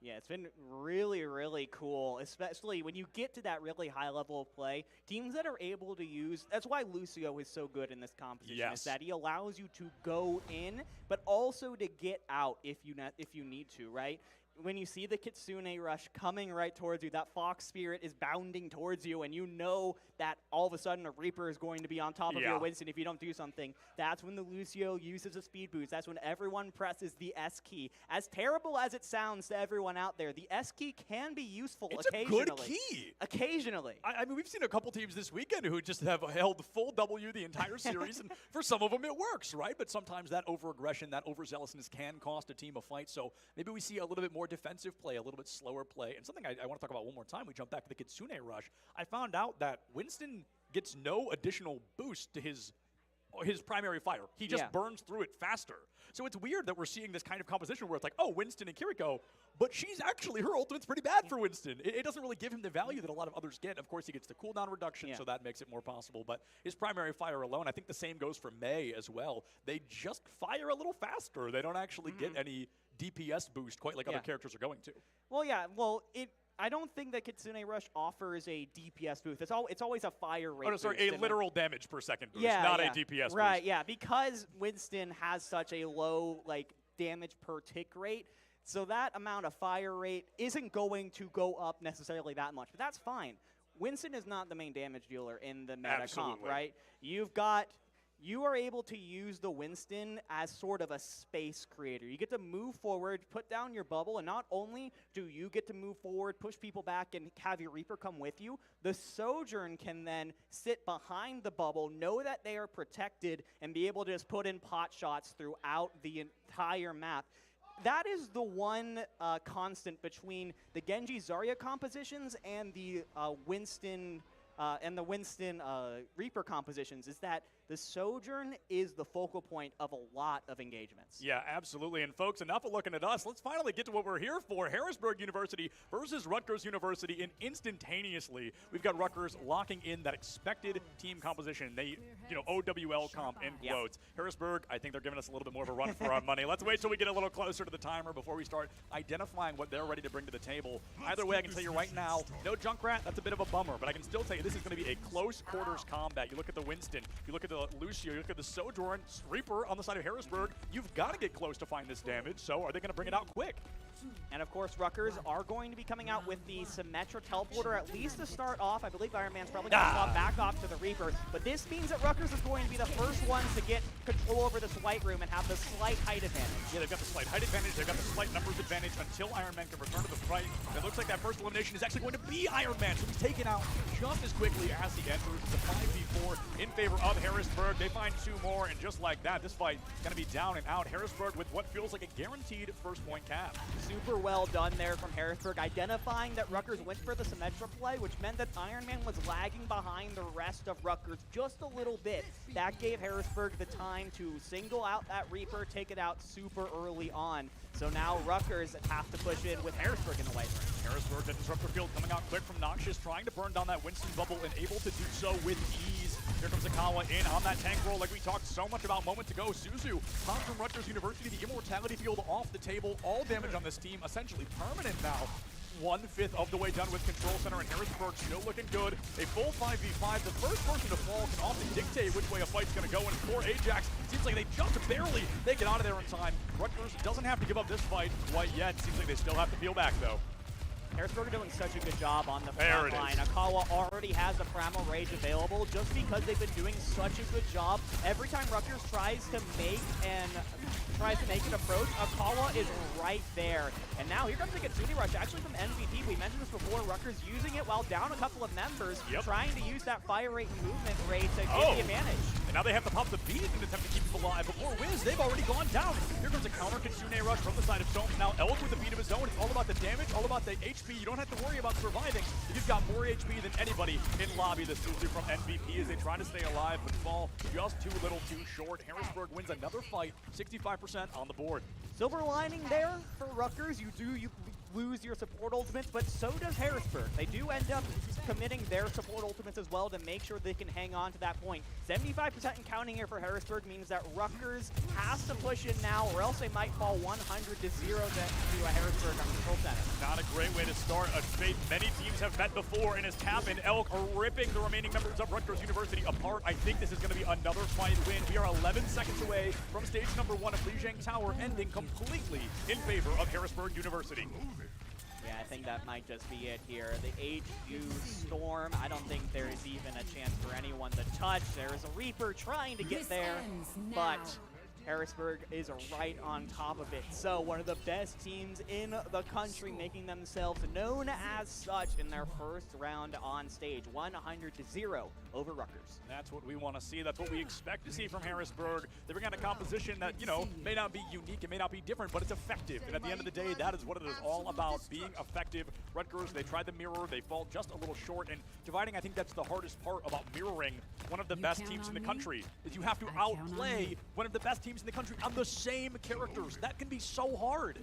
Yeah, it's been really, really cool, especially when you get to that really high level of play. Teams that are able to use, that's why Lucio is so good in this competition, is that he allows you to go in, but also to get out if you need to, right? When you see the Kitsune Rush coming right towards you, that Fox Spirit is bounding towards you, and you know that all of a sudden a Reaper is going to be on top of your Winston if you don't do something. That's when the Lucio uses a speed boost. That's when everyone presses the S key. As terrible as it sounds to everyone out there, the S key can be useful occasionally. It's a good key. Occasionally. I mean, we've seen a couple teams this weekend who just have held full W the entire series, and for some of them it works, right? But sometimes that over-aggression, that overzealousness can cost a team a fight, so maybe we see a little bit more defensive play, a little bit slower play. And something I want to talk about one more time, we jump back to the Kitsune Rush. I found out that Winston gets no additional boost to his his primary fire. He just Yeah. burns through it faster. So it's weird that we're seeing this kind of composition where it's like, oh, Winston and Kiriko, but she's actually, her ultimate's pretty bad for Winston. It doesn't really give him the value that a lot of others get. Of course, he gets the cooldown reduction, so that makes it more possible. But his primary fire alone, I think the same goes for Mei as well. They just fire a little faster. They don't actually get any DPS boost quite like other characters are going to. Well, I don't think that Kitsune Rush offers a DPS boost. It's always a fire rate. Oh, no, sorry, boost a literal damage per second boost, yeah, not yeah. a DPS boost. Right, yeah, because Winston has such a low damage per tick rate, so that amount of fire rate isn't going to go up necessarily that much. But that's fine. Winston is not the main damage dealer in the meta comp, right? You are able to use the Winston as sort of a space creator. You get to move forward, put down your bubble, and not only do you get to move forward, push people back, and have your Reaper come with you, the Sojourn can then sit behind the bubble, know that they are protected, and be able to just put in pot shots throughout the entire map. That is the one constant between the Genji Zarya compositions and the Winston Reaper compositions, is that the Sojourn is the focal point of a lot of engagements. Yeah, absolutely. And folks, enough of looking at us. Let's finally get to what we're here for. Harrisburg University versus Rutgers University, and instantaneously, we've got Rutgers locking in that expected team composition. They, OWL comp in quotes. Harrisburg, I think they're giving us a little bit more of a run for our money. Let's wait till we get a little closer to the timer before we start identifying what they're ready to bring to the table. Either way, I can tell you right now, no Junkrat, that's a bit of a bummer, but I can still tell you this is going to be a close quarters combat. You look at the Winston, you look at the Lucio, you look at the Sojourn, Reaper on the side of Harrisburg. You've got to get close to find this damage, so are they going to bring it out quick? And of course, Rutgers are going to be coming out with the Symmetra teleporter, at least to start off. I believe Iron Man's probably going to swap back off to the Reaper, but this means that Rutgers is going to be the first ones to get control over this white room and have the slight height advantage. Yeah, they've got the slight height advantage, they've got the slight numbers advantage until Iron Man can return to the fight. It looks like that first elimination is actually going to be Iron Man, so he's taken out just as quickly as he enters. It's a 5v4 in favor of Harrisburg. They find two more, and just like that, this fight going to be down and out. Harrisburg with what feels like a guaranteed first point cap. Super well done there from Harrisburg, identifying that Rutgers went for the Symmetra play, which meant that Iron Man was lagging behind the rest of Rutgers just a little bit. That gave Harrisburg the time to single out that Reaper, take it out super early on. So now Rutgers have to push in with Harrisburg in the white room. Harrisburg, the disruptor field coming out quick from Noxious, trying to burn down that Winston bubble and able to do so with ease. Here comes Akawa in on that tank roll like we talked so much about moments ago. Suzu pops from Rutgers University, the immortality field off the table. All damage on this team essentially permanent now. 1/5 of the way done with Control Center, and Harrisburg still looking good. A full 5v5. The first person to fall can often dictate which way a fight's going to go, and for Ajax, it seems like they just barely make it out of there in time. Rutgers doesn't have to give up this fight quite yet. Seems like they still have to peel back, though. Harrisburg are doing such a good job on the front line. Akawa already has a Primal Rage available just because they've been doing such a good job. Every time Rutgers tries to make an approach, Akawa is right there. And now here comes the Kitsune Rush, actually from MVP. We mentioned this before, Rutgers using it while down a couple of members, trying to use that fire rate and movement rate to get the advantage. And now they have to pop the beat in an attempt to keep them alive. Before Wiz, they've already gone down. Here comes a counter Kitsune Rush from the side of Stone. Now Elk with the beat of his own. It's all about the damage, all about the HP. You don't have to worry about surviving. You've got more HP than anybody in lobby. The Suzu from MVP as they try to stay alive, but fall just too little too short. Harrisburg wins another fight, 65% on the board. Silver lining there for Rutgers. You lose your support ultimates, but so does Harrisburg. They do end up committing their support ultimates as well to make sure they can hang on to that point. 75% and counting here for Harrisburg means that Rutgers has to push in now, or else they might fall 100-0 to Harrisburg on Control Center. Not a great way to start a debate many teams have met before, and as Cap and Elk are ripping the remaining members of Rutgers University apart, I think this is going to be another fight win. We are 11 seconds away from stage number 1 of Lijiang Tower ending completely in favor of Harrisburg University. Yeah, I think that might just be it here. The HU Storm, I don't think there is even a chance for anyone to touch. There is a Reaper trying to get there, but Harrisburg is right on top of it. So one of the best teams in the country, making themselves known as such in their first round on stage. 100-0 over Rutgers. That's what we want to see. That's what we expect to see from Harrisburg. They bring out a composition that, you know, may not be unique, it may not be different, but it's effective. And at the end of the day, that is what it is all about, being effective. Rutgers, they tried the mirror, they fall just a little short. And dividing, I think that's the hardest part about mirroring one of the best teams in the country, is you have to outplay one of the best teams in the country on the same characters. That can be so hard.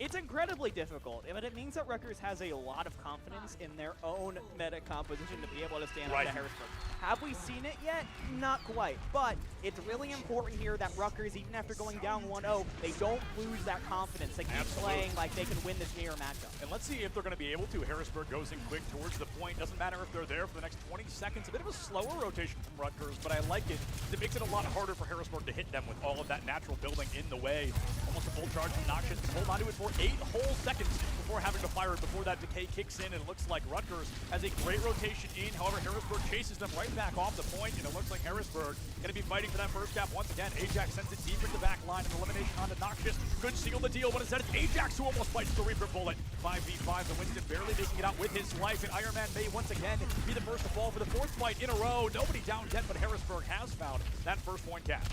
It's incredibly difficult, but it means that Rutgers has a lot of confidence in their own meta composition to be able to stand up to Harrisburg. Have we seen it yet? Not quite, but it's really important here that Rutgers, even after going down 1-0, they don't lose that confidence. They keep playing like they can win this mirror matchup. And let's see if they're going to be able to. Harrisburg goes in quick towards the point. Doesn't matter if they're there for the next 20 seconds. A bit of a slower rotation from Rutgers, but I like it. It makes it a lot harder for Harrisburg to hit them with all of that natural building in the way. Almost a full charge from Noxious. Hold on to it for 8 whole seconds before having to fire it, before that decay kicks in. And it looks like Rutgers has a great rotation in. However, Harrisburg chases them right back off the point, and it looks like Harrisburg going to be fighting for that first cap once again. Ajax sends it deep into the back line, and elimination onto Noxious. Could seal the deal, but instead it's Ajax who almost fights the Reaper bullet. 5v5, the Winston barely making it out with his life, and Iron Man may once again be the first to fall for the 4th fight in a row. Nobody down yet, but Harrisburg has found that first point cap.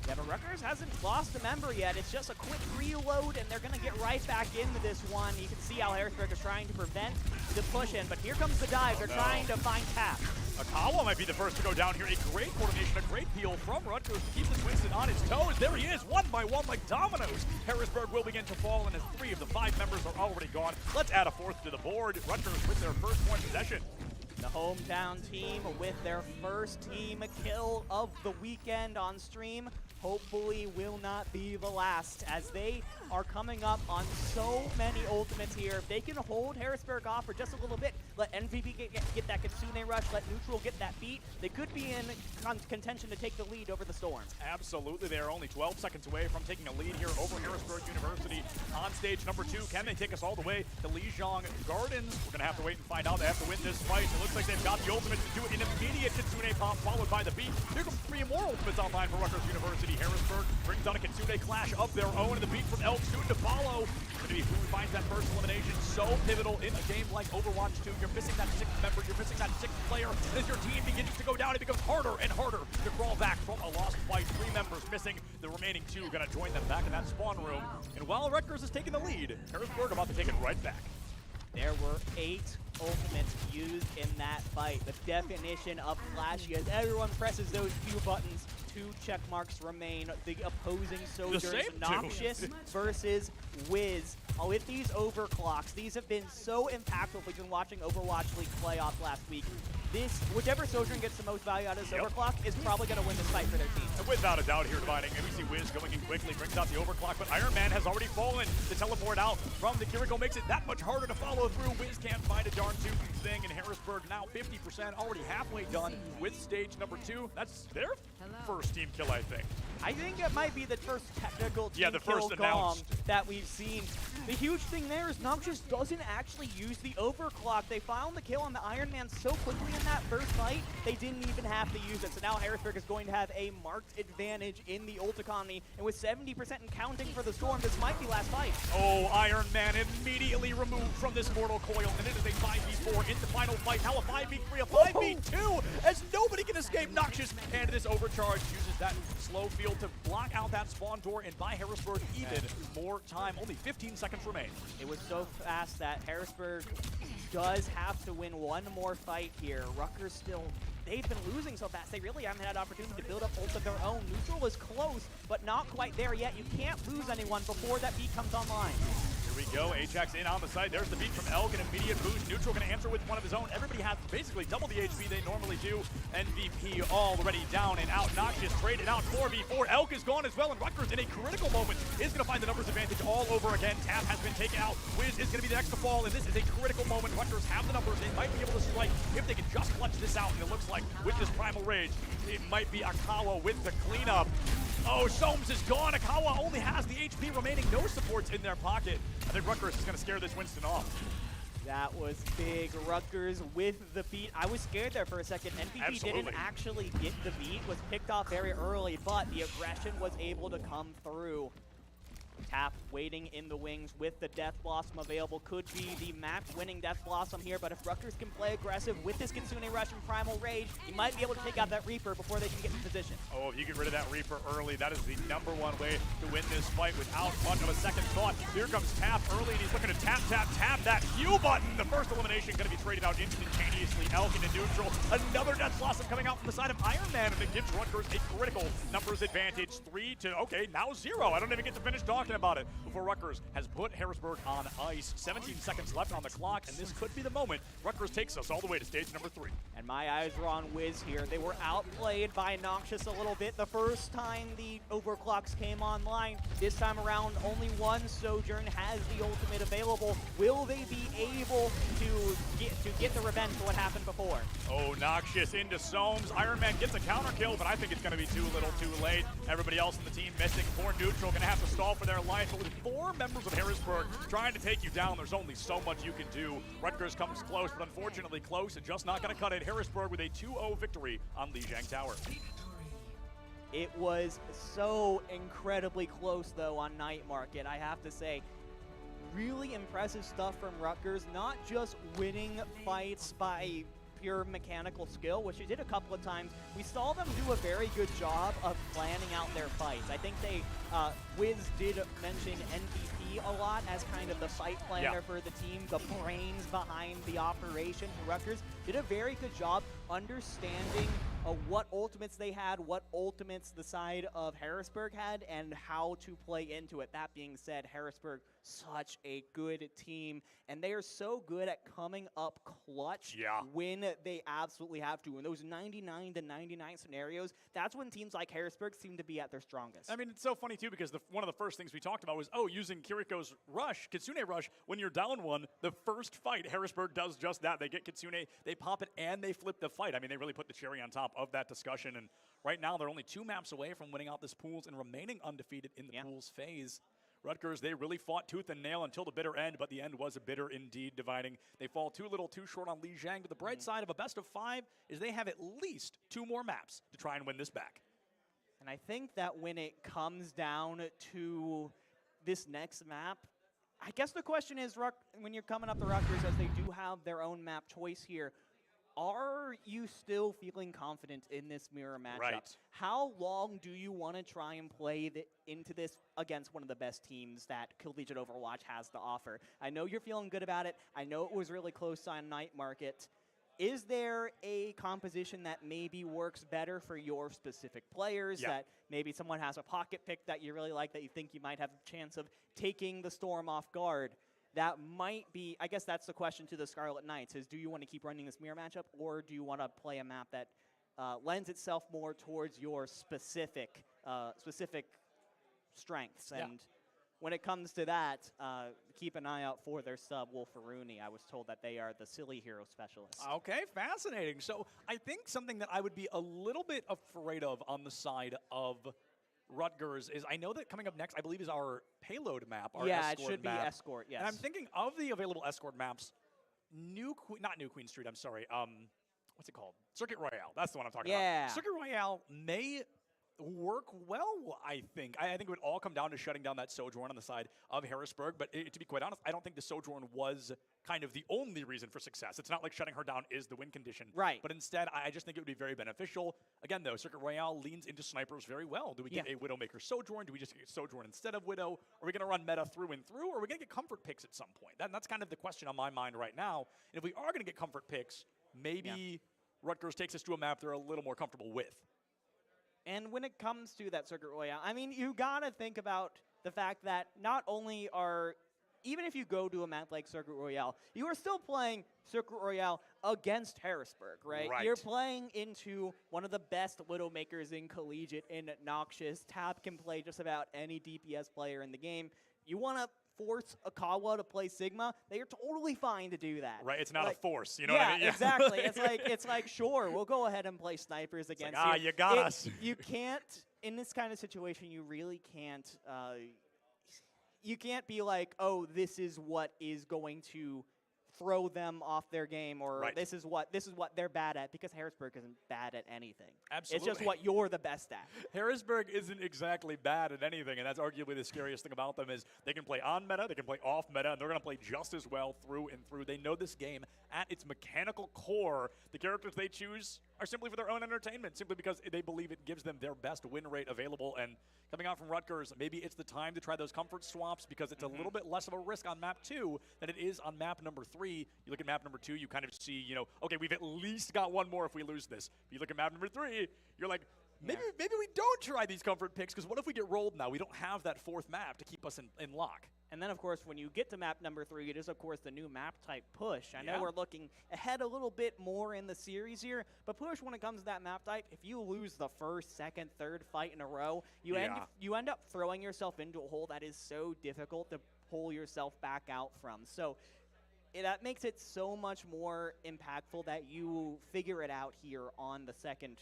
Yeah, but Rutgers hasn't lost a member yet. It's just a quick reload, and they're going to get right back into this one. You can see how Harrisburg is trying to prevent the push-in, but here comes the dive. They're trying to find Cap. Akawa might be the first to go down here. A great coordination, a great peel from Rutgers to keep this Winston on his toes. There he is, one by one like dominoes. Harrisburg will begin to fall, and as 3 of the 5 members are already gone, let's add a 4th to the board. Rutgers with their first point possession. The hometown team with their first team kill of the weekend on stream. Hopefully will not be the last, as they are coming up on so many ultimates here. If they can hold Harrisburg off for just a little bit, let NVP get that Kitsune rush, let Neutral get that beat, they could be in contention to take the lead over the Storm. Absolutely, they are only 12 seconds away from taking a lead here over Harrisburg University. On stage number 2, can they take us all the way to Lijiang Gardens? We're gonna have to wait and find out. They have to win this fight. It looks like they've got the ultimate to do an immediate Kitsune pop, followed by the beat. Here come 3 more ultimates online for Rutgers University. Harrisburg brings on a Kitsune clash of their own, and the beat from Elk soon to follow. Going to be who finds that first elimination. So pivotal in a game like Overwatch 2. You're missing that 6th member, you're missing that 6th player. And as your team begins to go down, it becomes harder and harder to crawl back from a lost fight. 3 members missing, the remaining 2 going to join them back in that spawn room. And while Rutgers is taking the lead, Harrisburg about to take it right back. There were 8 ultimates used in that fight. The definition of flashy as everyone presses those few buttons. 2 check marks remain. The opposing Sojourners, Noxious versus Wiz. With these overclocks, these have been so impactful if we've been watching Overwatch League playoffs last week. Whichever Sojourn gets the most value out of this overclock is probably going to win this fight for their team. And without a doubt here, dividing, and we see Wiz going in quickly, brings out the overclock, but Iron Man has already fallen. The teleport out from the Kiriko makes it that much harder to follow through. Wiz can't find a darn tootin' thing, and Harrisburg now 50%, already halfway done with stage number 2. That's their first team kill, I think. I think it might be the first technical team the first kill announced that we've seen. The huge thing there is Noxious doesn't actually use the overclock. They found the kill on the Iron Man so quickly in that first fight, they didn't even have to use it. So now Harrisburg is going to have a marked advantage in the ult economy. And with 70% and counting for the Storm, this might be last fight. Oh, Iron Man immediately removed from this mortal coil, and it is a 5v4 in the final fight. Now a 5v3, a 5v2, as nobody can escape Noxious. And this overcharge uses that slow field to block out that spawn door and buy Harrisburg even more time. Only 15 seconds remain. It was so fast that Harrisburg does have to win one more fight here. Rutgers still, they've been losing so fast. They really haven't had an opportunity to build up ult of their own. Neutral is close, but not quite there yet. You can't lose anyone before that beat comes online. Here we go, Ajax in on the side. There's the beat from Elk, an immediate boost. Neutral going to answer with one of his own. Everybody has basically double the HP they normally do. MVP already down and out. Noxious traded out 4v4. Elk is gone as well, and Rutgers in a critical moment is going to find the numbers advantage all over again. Tap has been taken out. Wiz is going to be the next to fall, and this is a critical moment. Rutgers have the numbers. They might be able to strike if they can just clutch this out, and it looks like with this Primal Rage, it might be Akawa with the cleanup. Oh, Soames is gone. Akawa only has the HP remaining. No supports in their pocket. I think Rutgers is going to scare this Winston off. That was big. Rutgers with the beat. I was scared there for a second. MVP didn't actually get the beat, was picked off very early, but the aggression was able to come through. Tap waiting in the wings with the Death Blossom available. Could be the match-winning Death Blossom here, but if Rutgers can play aggressive with this Kitsune Rush and Primal Rage, he might be able to take out that Reaper before they can get in position. Oh, if you get rid of that Reaper early, that is the #1 way to win this fight without much of a second thought. Here comes Tap early, and he's looking to tap that Q button. The first elimination going to be traded out instantaneously. Elk into neutral. Another Death Blossom coming out from the side of Iron Man, and it gives Rutgers a critical numbers advantage. 3 to, okay, now 0. I don't even get to finish talking about it before Rutgers has put Harrisburg on ice. 17 seconds left on the clock, and this could be the moment Rutgers takes us all the way to stage number 3. And my eyes were on Wiz here. They were outplayed by Noxious a little bit the first time the overclocks came online. This time around, only one Sojourn has the ultimate available. Will they be able to get the revenge for what happened before? Oh, Noxious into Soames. Iron Man gets a counter kill, but I think it's going to be too little too late. Everybody else in the team missing. 4 neutral, going to have to stall for their life. But with 4 members of Harrisburg trying to take you down, there's only so much you can do. Rutgers comes close, but unfortunately close and just not going to cut it. Harrisburg with a 2-0 victory on Lijiang Tower. It was so incredibly close, though, on Night Market, I have to say. Really impressive stuff from Rutgers, not just winning fights by pure mechanical skill, which they did a couple of times. We saw them do a very good job of planning out their fights. I think they, Wiz did mention MVP a lot as kind of the fight planner for the team, the brains behind the operation. Rutgers did a very good job understanding what ultimates they had, what ultimates the side of Harrisburg had, and how to play into it. That being said, Harrisburg, such a good team, and they are so good at coming up clutch when they absolutely have to. In those 99 to 99 scenarios, that's when teams like Harrisburg seem to be at their strongest. I mean, it's so funny, too, because one of the first things we talked about was, using Kiriko's Rush, Kitsune Rush, when you're down 1, the first fight, Harrisburg does just that. They get Kitsune, they pop it, and they flip the fight. I mean, they really put the cherry on top of that discussion, and right now they're only 2 maps away from winning out this pools and remaining undefeated in the pools phase. Rutgers, they really fought tooth and nail until the bitter end, but the end was a bitter indeed, dividing. They fall too little, too short on Lijiang, but the bright side of a best of 5 is they have at least 2 more maps to try and win this back. And I think that when it comes down to this next map, I guess the question is, when you're coming up the Rutgers, as they do have their own map choice here, are you still feeling confident in this mirror matchup? Right. How long do you want to try and play into this against one of the best teams that Collegiate Overwatch has to offer? I know you're feeling good about it. I know it was really close on Night Market. Is there a composition that maybe works better for your specific players, that maybe someone has a pocket pick that you really like, that you think you might have a chance of taking the Storm off guard? That might be, I guess that's the question to the Scarlet Knights, is do you want to keep running this mirror matchup, or do you want to play a map that lends itself more towards your specific strengths? And when it comes to that, keep an eye out for their sub, Wolferuni. I was told that they are the silly hero specialist. Okay, fascinating. So I think something that I would be a little bit afraid of on the side of Rutgers is, I know that coming up next, I believe, is our payload map, our escort it should map. be escort, yes. And I'm thinking of the available escort maps, not New Queen Street, I'm sorry, what's it called? Circuit Royale, that's the one I'm talking about. Circuit Royale may work well, I think. I think it would all come down to shutting down that Sojourn on the side of Harrisburg, but to be quite honest, I don't think the Sojourn was kind of the only reason for success. It's not like shutting her down is the win condition. Right. But instead, I just think it would be very beneficial. Again, though, Circuit Royale leans into snipers very well. Do we get a Widowmaker Sojourn? Do we just get Sojourn instead of Widow? Are we going to run meta through and through, or are we going to get comfort picks at some point? That's kind of the question on my mind right now. And if we are going to get comfort picks, maybe Rutgers takes us to a map they're a little more comfortable with. And when it comes to that Circuit Royale, I mean, you gotta think about the fact that not only even if you go to a map like Circuit Royale, you are still playing Circuit Royale against Harrisburg, right? You're playing into one of the best Widowmakers in Collegiate in Noxious. Tab can play just about any DPS player in the game. You want to force Akawa to play Sigma, they are totally fine to do that. Right, it's not a force, you know what I mean? Yeah, exactly. It's like, sure, we'll go ahead and play snipers against you. You got us. You can't, in this kind of situation, you really can't, you can't be like, oh, this is what is going to throw them off their game, or Right. this is what they're bad at, because Harrisburg isn't bad at anything. Absolutely. It's just what you're the best at. Harrisburg isn't exactly bad at anything, and that's arguably the scariest thing about them is they can play on meta, they can play off meta, and they're going to play just as well through and through. They know this game at its mechanical core. The characters they choose are simply for their own entertainment, simply because they believe it gives them their best win rate available. And coming out from Rutgers, maybe it's the time to try those comfort swaps, because it's a little bit less of a risk on map 2 than it is on map number 3. You look at map number 2, you kind of see, okay, we've at least got one more if we lose this. But you look at map number 3, you're like, maybe we don't try these comfort picks, because what if we get rolled now? We don't have that 4th map to keep us in lock. And then, of course, when you get to map number 3, it is, of course, the new map type Push. I know Yeah. we're looking ahead a little bit more in the series here, but Push, when it comes to that map type, if you lose the first, second, third fight in a row, you end up throwing yourself into a hole that is so difficult to pull yourself back out from. So that makes it so much more impactful that you figure it out here on the second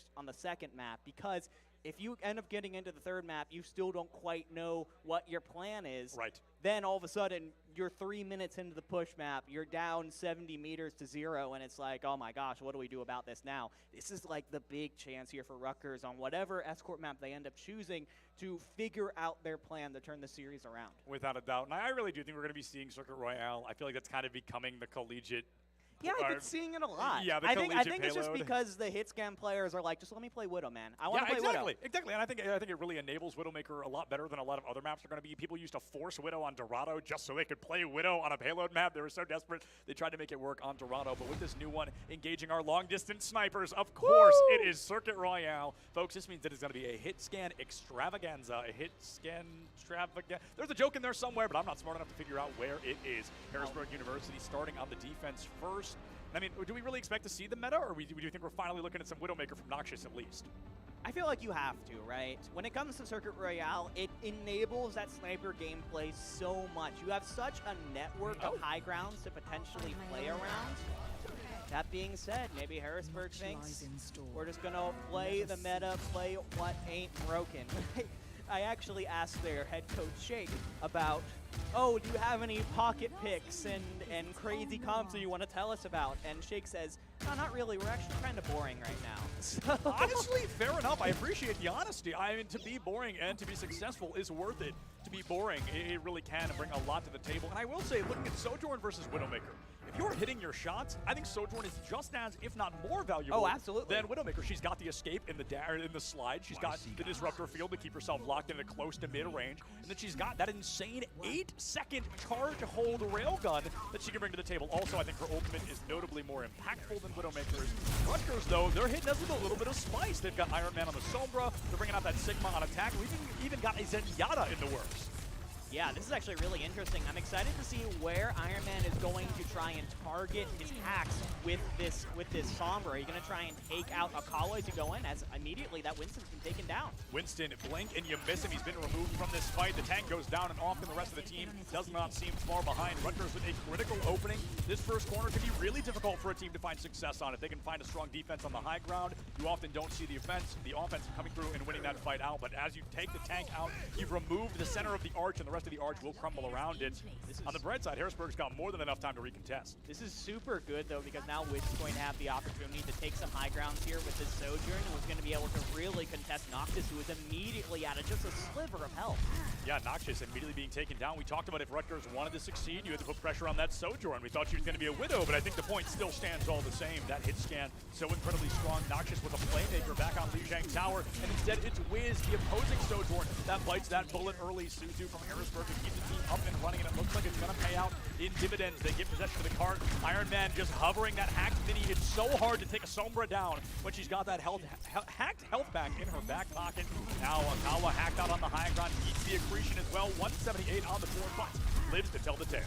map, because if you end up getting into the 3rd map, you still don't quite know what your plan is. Right. Then all of a sudden, you're 3 minutes into the push map, you're down 70 meters to 0, and it's like, oh my gosh, what do we do about this now? This is like the big chance here for Rutgers on whatever escort map they end up choosing to figure out their plan to turn the series around. Without a doubt. And I really do think we're going to be seeing Circuit Royale. I feel like that's kind of becoming the collegiate. Yeah, I've been seeing it a lot. Yeah, the I think collegiate it's just payload. because the hit scan players are like, just let me play Widow, man. I want to play Widow. Exactly. And I think it really enables Widowmaker a lot better than a lot of other maps are going to be. People used to force Widow on Dorado just so they could play Widow on a payload map. They were so desperate. They tried to make it work on Dorado. But with this new one, engaging our long-distance snipers, of course, it is Circuit Royale. Folks, this means that it's going to be a hit scan extravaganza. A hit scan extravaganza. There's a joke in there somewhere, but I'm not smart enough to figure out where it is. Harrisburg University starting on the defense first. I mean, do we really expect to see the meta, or do you think we're finally looking at some Widowmaker from Noxious at least? I feel like you have to, right? When it comes to Circuit Royale, it enables that sniper gameplay so much. You have such a network of high grounds to potentially play around. That being said, maybe Harrisburg thinks we're just going to play the meta, play what ain't broken. I actually asked their head coach, Shake, about, do you have any pocket picks and crazy comps that you want to tell us about? And Shake says, no, not really. We're actually kind of boring right now. So honestly, fair enough. I appreciate the honesty. I mean, to be boring and to be successful is worth it. To be boring, it really can bring a lot to the table. And I will say, looking at Sojourn versus Widowmaker, if you're hitting your shots, I think Sojourn is just as, if not more valuable than Widowmaker. She's got the escape in the slide. She's got the disruptor field to keep herself locked in a close to mid-range. And then she's got that insane 8-second charge hold railgun that she can bring to the table. Also, I think her ultimate is notably more impactful than Widowmaker's. Rutgers, though, they're hitting us with a little bit of spice. They've got Iron Man on the Sombra. They're bringing out that Sigma on attack. We've even got a Zenyatta in the works. Yeah, this is actually really interesting. I'm excited to see where Iron Man is going to try and target his hacks with this Sombra. Are you going to try and take out Akawa as you go in? As immediately that Winston's been taken down. Winston, blink and you miss him. He's been removed from this fight. The tank goes down, and often the rest of the team does not seem far behind. Rutgers with a critical opening. This first corner can be really difficult for a team to find success on. If they can find a strong defense on the high ground, you often don't see the offense coming through and winning that fight out. But as you take the tank out, you've removed the center of the arch, and the rest of the arch will crumble around it. On the bright side, Harrisburg's got more than enough time to recontest. This is super good, though, because now Witch is going to have the opportunity to take some high grounds here with this Sojourn, and was going to be able to really contest Noctis, who was immediately at just a sliver of health. Yeah, Noxious immediately being taken down. We talked about if Rutgers wanted to succeed, you had to put pressure on that Sojourn. We thought she was going to be a Widow, but I think the point still stands all the same. That hit scan, so incredibly strong. Noxious with a Playmaker back on Lijiang Tower, and instead it's Wiz, the opposing Sojourn, that bites that bullet early. Suzu from Harrisburg to keep the team up and running, and it looks like it's going to pay out in dividends. They get possession of the card. Iron Man just hovering that hacked mini. It's so hard to take a Sombra down when she's got that hacked health back in her back pocket. Now Akawa hacked out on the high ground, keeps the accretion as well. 178 on the board, but lives to tell the tale.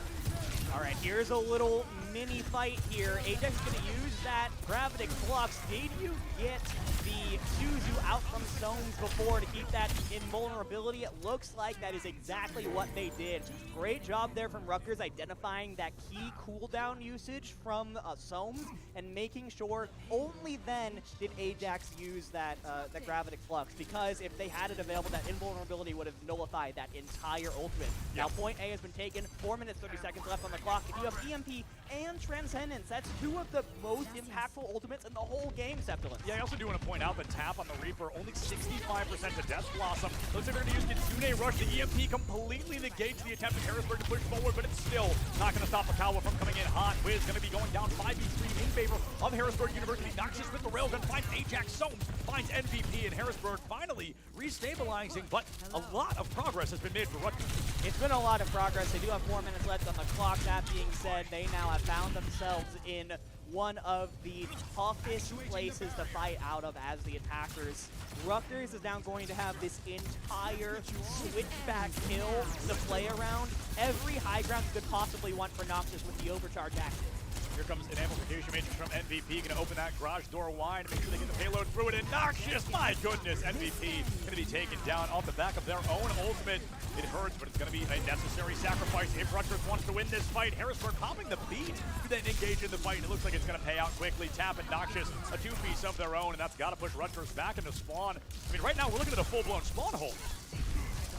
All right, here's a little mini fight here. Ajax is going to use that Gravitic Flux. Did you get the Suzu out from Stones before to keep that invulnerability? It looks like that is exactly what they did. Great job there from Rutgers identifying that key cooldown usage from Soames and making sure only then did Ajax use that Gravitic Flux, because if they had it available, that invulnerability would have nullified that entire ultimate. Now point A has been taken, 4 minutes 30 seconds left on the clock. If you have EMP and Transcendence, that's two of the most impactful ultimates in the whole game, Septilence. Yeah, I also do want to point out that Tap on the Reaper, only 65% to Death Blossom. Looks like they're going to use Kitsune Rush. The EMP completely negates the attempt of Harrisburg to push forward, but it's still not going to stop Akawa from coming in hot. Wiz going to be going down 5v3 in favor of Harrisburg University. Noxious with the railgun finds Ajax. Soames finds MVP, and Harrisburg finally restabilizing, but a lot of progress has been made for Rutgers. It's been a lot of progress. They do have 4 minutes left on the clock. That being said, they now have found themselves in one of the toughest places to fight out of as the attackers. Rutgers is now going to have this entire switchback hill to play around. Every high ground you could possibly want for Noxious with the overcharge active. Here comes an amplification matrix from MVP, going to open that garage door wide, make sure they get the payload through it, and Noxious, my goodness, MVP going to be taken down off the back of their own ultimate. It hurts, but it's going to be a necessary sacrifice if Rutgers wants to win this fight. Harrisburg popping the beat to then engage in the fight, and it looks like it's going to pay out quickly. Tap and Noxious, a two-piece of their own, and that's got to push Rutgers back into spawn. I mean, right now we're looking at a full-blown spawn hole.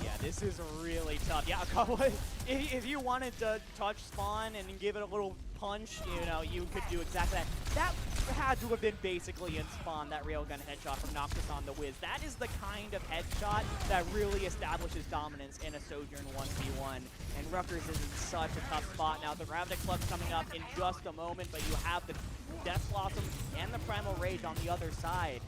Yeah, this is really tough. Yeah, if you wanted to touch spawn and give it a little punch, you know, you could do exactly that. That had to have been basically in spawn, that railgun headshot from Noxious on the Wiz. That is the kind of headshot that really establishes dominance in a Sojourn 1v1. And Rutgers is in such a tough spot now. The Ravnik Clutch coming up in just a moment, but you have the Death Blossom and the Primal Rage on the other side.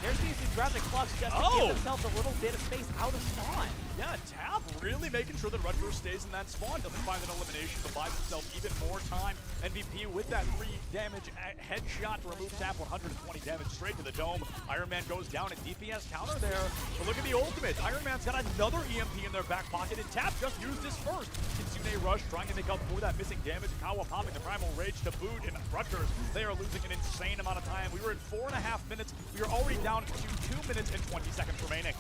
There's these Ravnik Clutch just to give themselves a little bit of space out of spawn. Yeah, Tap really making sure that Rutgers stays in that spawn, doesn't find an elimination, but buys himself even more time. MVP with that 3 damage headshot to remove Tap, 120 damage straight to the dome. Iron Man goes down, and DPS counter there. But look at the ultimate. Iron Man's got another EMP in their back pocket, and Tap just used his first. Kitsune Rush trying to make up for that missing damage. Kawa popping the Primal Rage to boot, and Rutgers, they are losing an insane amount of time. We were at 4.5 minutes. We are already down to 2 minutes and 20 seconds remaining.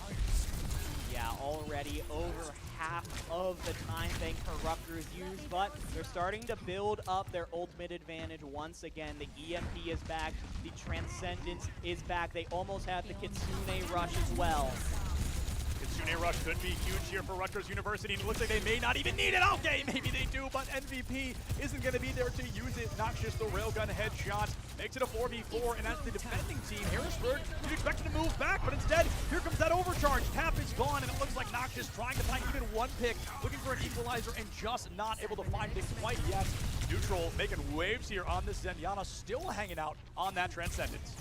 Yeah, already over half of the time bank for Rutgers used, but they're starting to build up their ultimate advantage once again. The EMP is back, the Transcendence is back. They almost have the Kitsune Rush as well. Kitsune Rush could be huge here for Rutgers University, and it looks like they may not even need it. Okay, maybe they do, but MVP isn't going to be there to use it. Noxious, the railgun headshot, makes it a 4v4, and as the defending team, Harrisburg, you'd expect it to move back, but instead, here comes that overcharge. Tap is gone, and it looks like Noxious trying to find even one pick, looking for an equalizer, and just not able to find it quite yet. Neutral making waves here on this Zenyatta, still hanging out on that Transcendence.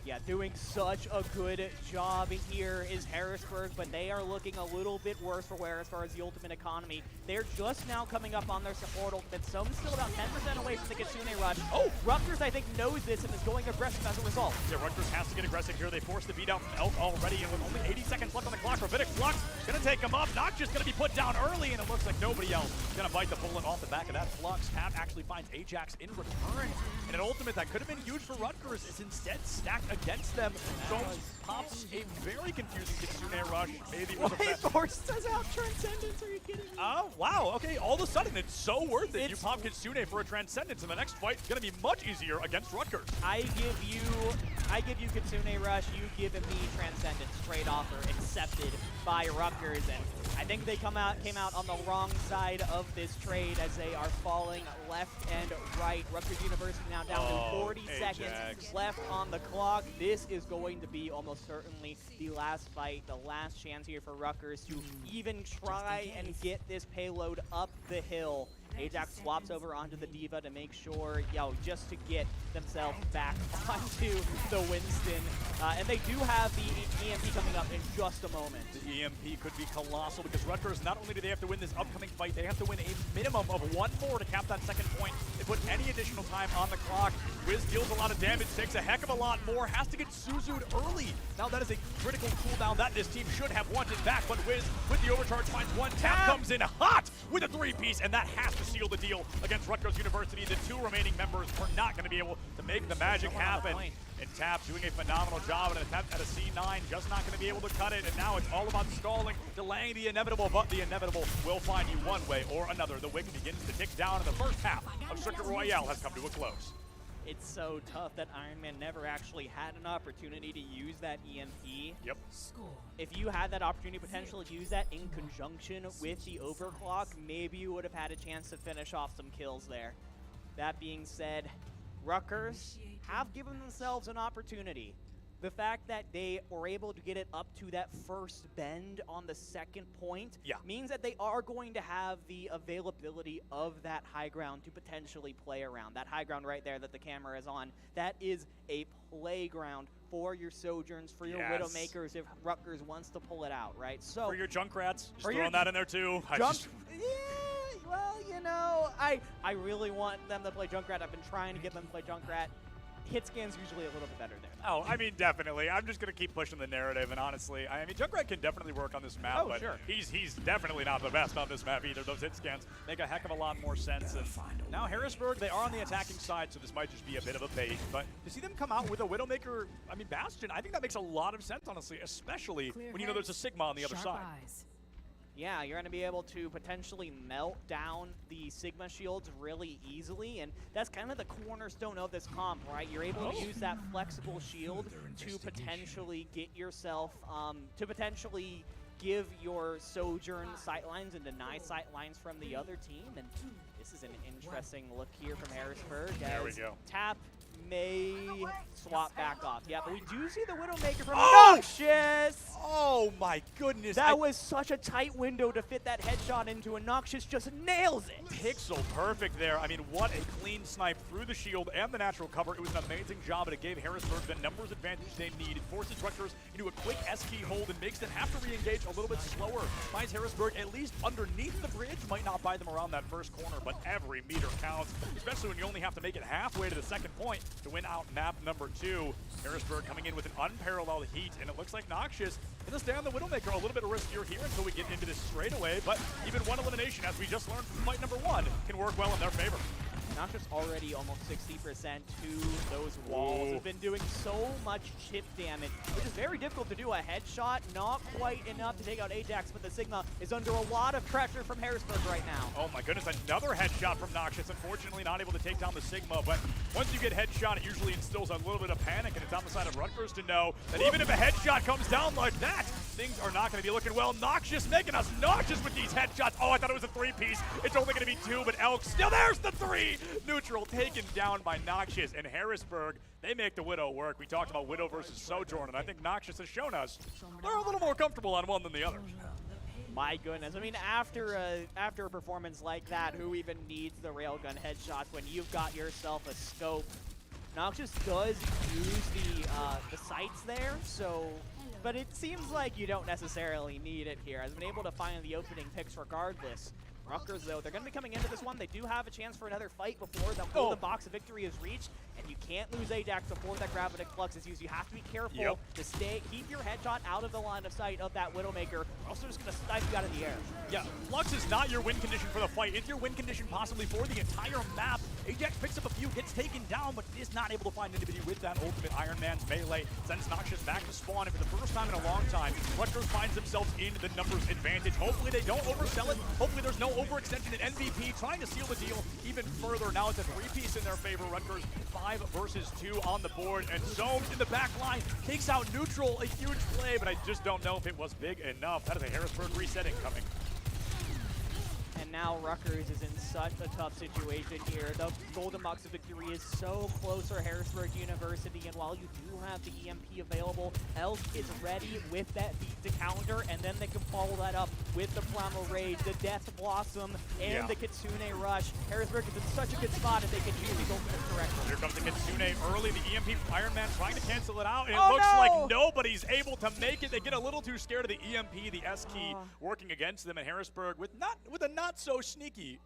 Yeah, doing such a good job here is Harrisburg, but they are looking a little bit worse for wear as far as the ultimate economy. They're just now coming up on their support ultimate. Some's still about 10% away from the Kitsune Rush. Oh, Rutgers, I think, knows this and is going aggressive as a result. Yeah, Rutgers has to get aggressive here. They forced the beat out from Elk already, and with only 80 seconds left on the clock, Rabbinic Flux going to take him up. Not just going to be put down early, and it looks like nobody else is going to bite the bullet off the back of that Flux. Tap actually finds Ajax in return, and an ultimate that could have been huge for Rutgers is instead stacked against them. Soames pops a very confusing Kitsune Rush. Maybe it was Wait, forced us out Transcendence, are you kidding me? Oh, wow, okay, all of a sudden it's so worth it. You pop Kitsune for a Transcendence, and the next fight is going to be much easier against Rutgers. I give you Kitsune Rush, you give me Transcendence. Trade offer accepted by Rutgers, and I think they came out on the wrong side of this trade as they are falling left and right. Rutgers University now down to 40 seconds left on the clock. This is going to be almost certainly the last fight, the last chance here for Rutgers to even try and get this payload up the hill. Ajax swaps over onto the Diva to make sure, just to get themselves back onto the Winston. And they do have the EMP coming up in just a moment. The EMP could be colossal because Rutgers, not only do they have to win this upcoming fight, they have to win a minimum of 1 more to cap that second point. They put any additional time on the clock. Wiz deals a lot of damage, takes a heck of a lot more, has to get Suzu'd early. Now that is a critical cooldown that this team should have wanted back, but Wiz with the overcharge finds one. Tap comes in hot with a 3-piece, and that has to seal the deal against Rutgers University. The 2 remaining members were not going to be able to make the magic happen. And Tap doing a phenomenal job in an attempt at a C9, just not going to be able to cut it. And now it's all about stalling, delaying the inevitable, but the inevitable will find you one way or another. The wick begins to tick down, and the first half of Circuit Royale has come to a close. It's so tough that Iron Man never actually had an opportunity to use that EMP. Yep. If you had that opportunity to potentially use that in conjunction with the overclock, maybe you would have had a chance to finish off some kills there. That being said, Rutgers have given themselves an opportunity. The fact that they were able to get it up to that first bend on the second point means that they are going to have the availability of that high ground to potentially play around. That high ground right there that the camera is on, that is a playground for your Sojourns, for your Widowmakers if Rutgers wants to pull it out, right? So for your Junkrats, just throwing that in there too. Well, you know, I really want them to play Junkrat. I've been trying to get them to play Junkrat. Hit scan's usually a little bit better there. Oh, I mean, definitely. I'm just going to keep pushing the narrative, and honestly, I mean, Junkrat can definitely work on this map, but he's definitely not the best on this map either. Those hit scans make a heck of a lot more sense. And now Harrisburg, they are on the attacking side, so this might just be a bit of a bait. But to see them come out with a Widowmaker, I mean, Bastion, I think that makes a lot of sense, honestly, especially when you know there's a Sigma on the other side. Yeah, you're going to be able to potentially melt down the Sigma shields really easily, and that's kind of the cornerstone of this comp, right? You're able to use that flexible shield to potentially get yourself, to potentially give your Sojourn sightlines and deny sightlines from the other team, and this is an interesting look here from Harrisburg. There we go. Tap may swap back off. Yeah, but we do see the Widowmaker from Noxious! Oh my goodness. That was such a tight window to fit that headshot into, and Noxious just nails it. Pixel perfect there. I mean, what a clean snipe through the shield and the natural cover. It was an amazing job, and it gave Harrisburg the numbers advantage they need. It forces Rutgers into a quick S-key hold and makes them have to re-engage a little bit slower. Finds Harrisburg at least underneath the bridge. Might not buy them around that first corner, but every meter counts, especially when you only have to make it halfway to the second point to win out map number 2. Harrisburg coming in with an unparalleled heat, and it looks like Noxious going to stay on the Widowmaker. A little bit riskier here until we get into this straightaway, but even one elimination, as we just learned from fight number 1, can work well in their favor. Noxious already almost 60% to those walls. Has been doing so much chip damage, which is very difficult to do. A headshot, not quite enough to take out Ajax, but the Sigma is under a lot of pressure from Harrisburg right now. Oh my goodness, another headshot from Noxious. Unfortunately not able to take down the Sigma, but once you get headshot, it usually instills a little bit of panic, and it's on the side of Rutgers to know that even if a headshot comes down like that, things are not going to be looking well. Noxious making us nauseous with these headshots. Oh, I thought it was a 3-piece. It's only going to be 2, but Elk still, there's the 3! Neutral taken down by Noxious, and Harrisburg, they make the Widow work. We talked about Widow versus Sojourn, and I think Noxious has shown us they're a little more comfortable on one than the other. My goodness. I mean, after a performance like that, who even needs the railgun headshots when you've got yourself a scope? Noxious does use the sights there, so... But it seems like you don't necessarily need it here. I've been able to find the opening picks regardless. Rutgers, though, they're going to be coming into this one. They do have a chance for another fight before the golden box of victory is reached, and you can't lose Ajax before that gravitic flux is used. You have to be careful to keep your headshot out of the line of sight of that Widowmaker, or else they're just going to snipe you out of the air. Yeah, Flux is not your win condition for the fight. It's your win condition possibly for the entire map. Ajax picks up a few, gets taken down, but is not able to find anybody with that ultimate Iron Man's melee. Sends Noxious back to spawn, and for the first time in a long time, Rutgers finds themselves in the numbers advantage. Hopefully they don't oversell it. Hopefully there's no overextension at MVP, trying to seal the deal even further. Now it's a 3-piece in their favor. Rutgers 5 versus 2 on the board, and Zomes in the back line takes out Neutral. A huge play, but I just don't know if it was big enough. That is a Harrisburg resetting coming. And now Rutgers is in such a tough situation here. The golden box of victory is so close for Harrisburg University, and while you do have the EMP available, Elk is ready with that beat to counter, and then they can follow that up with the Primal Rage, the Death Blossom, and the Kitsune Rush. Harrisburg is in such a good spot if they can use these ultimates correctly. Here comes the Kitsune early, the EMP from Iron Man trying to cancel it out, and it looks like nobody's able to make it. They get a little too scared of the EMP, the S-key working against them, and Harrisburg with a not so sneaky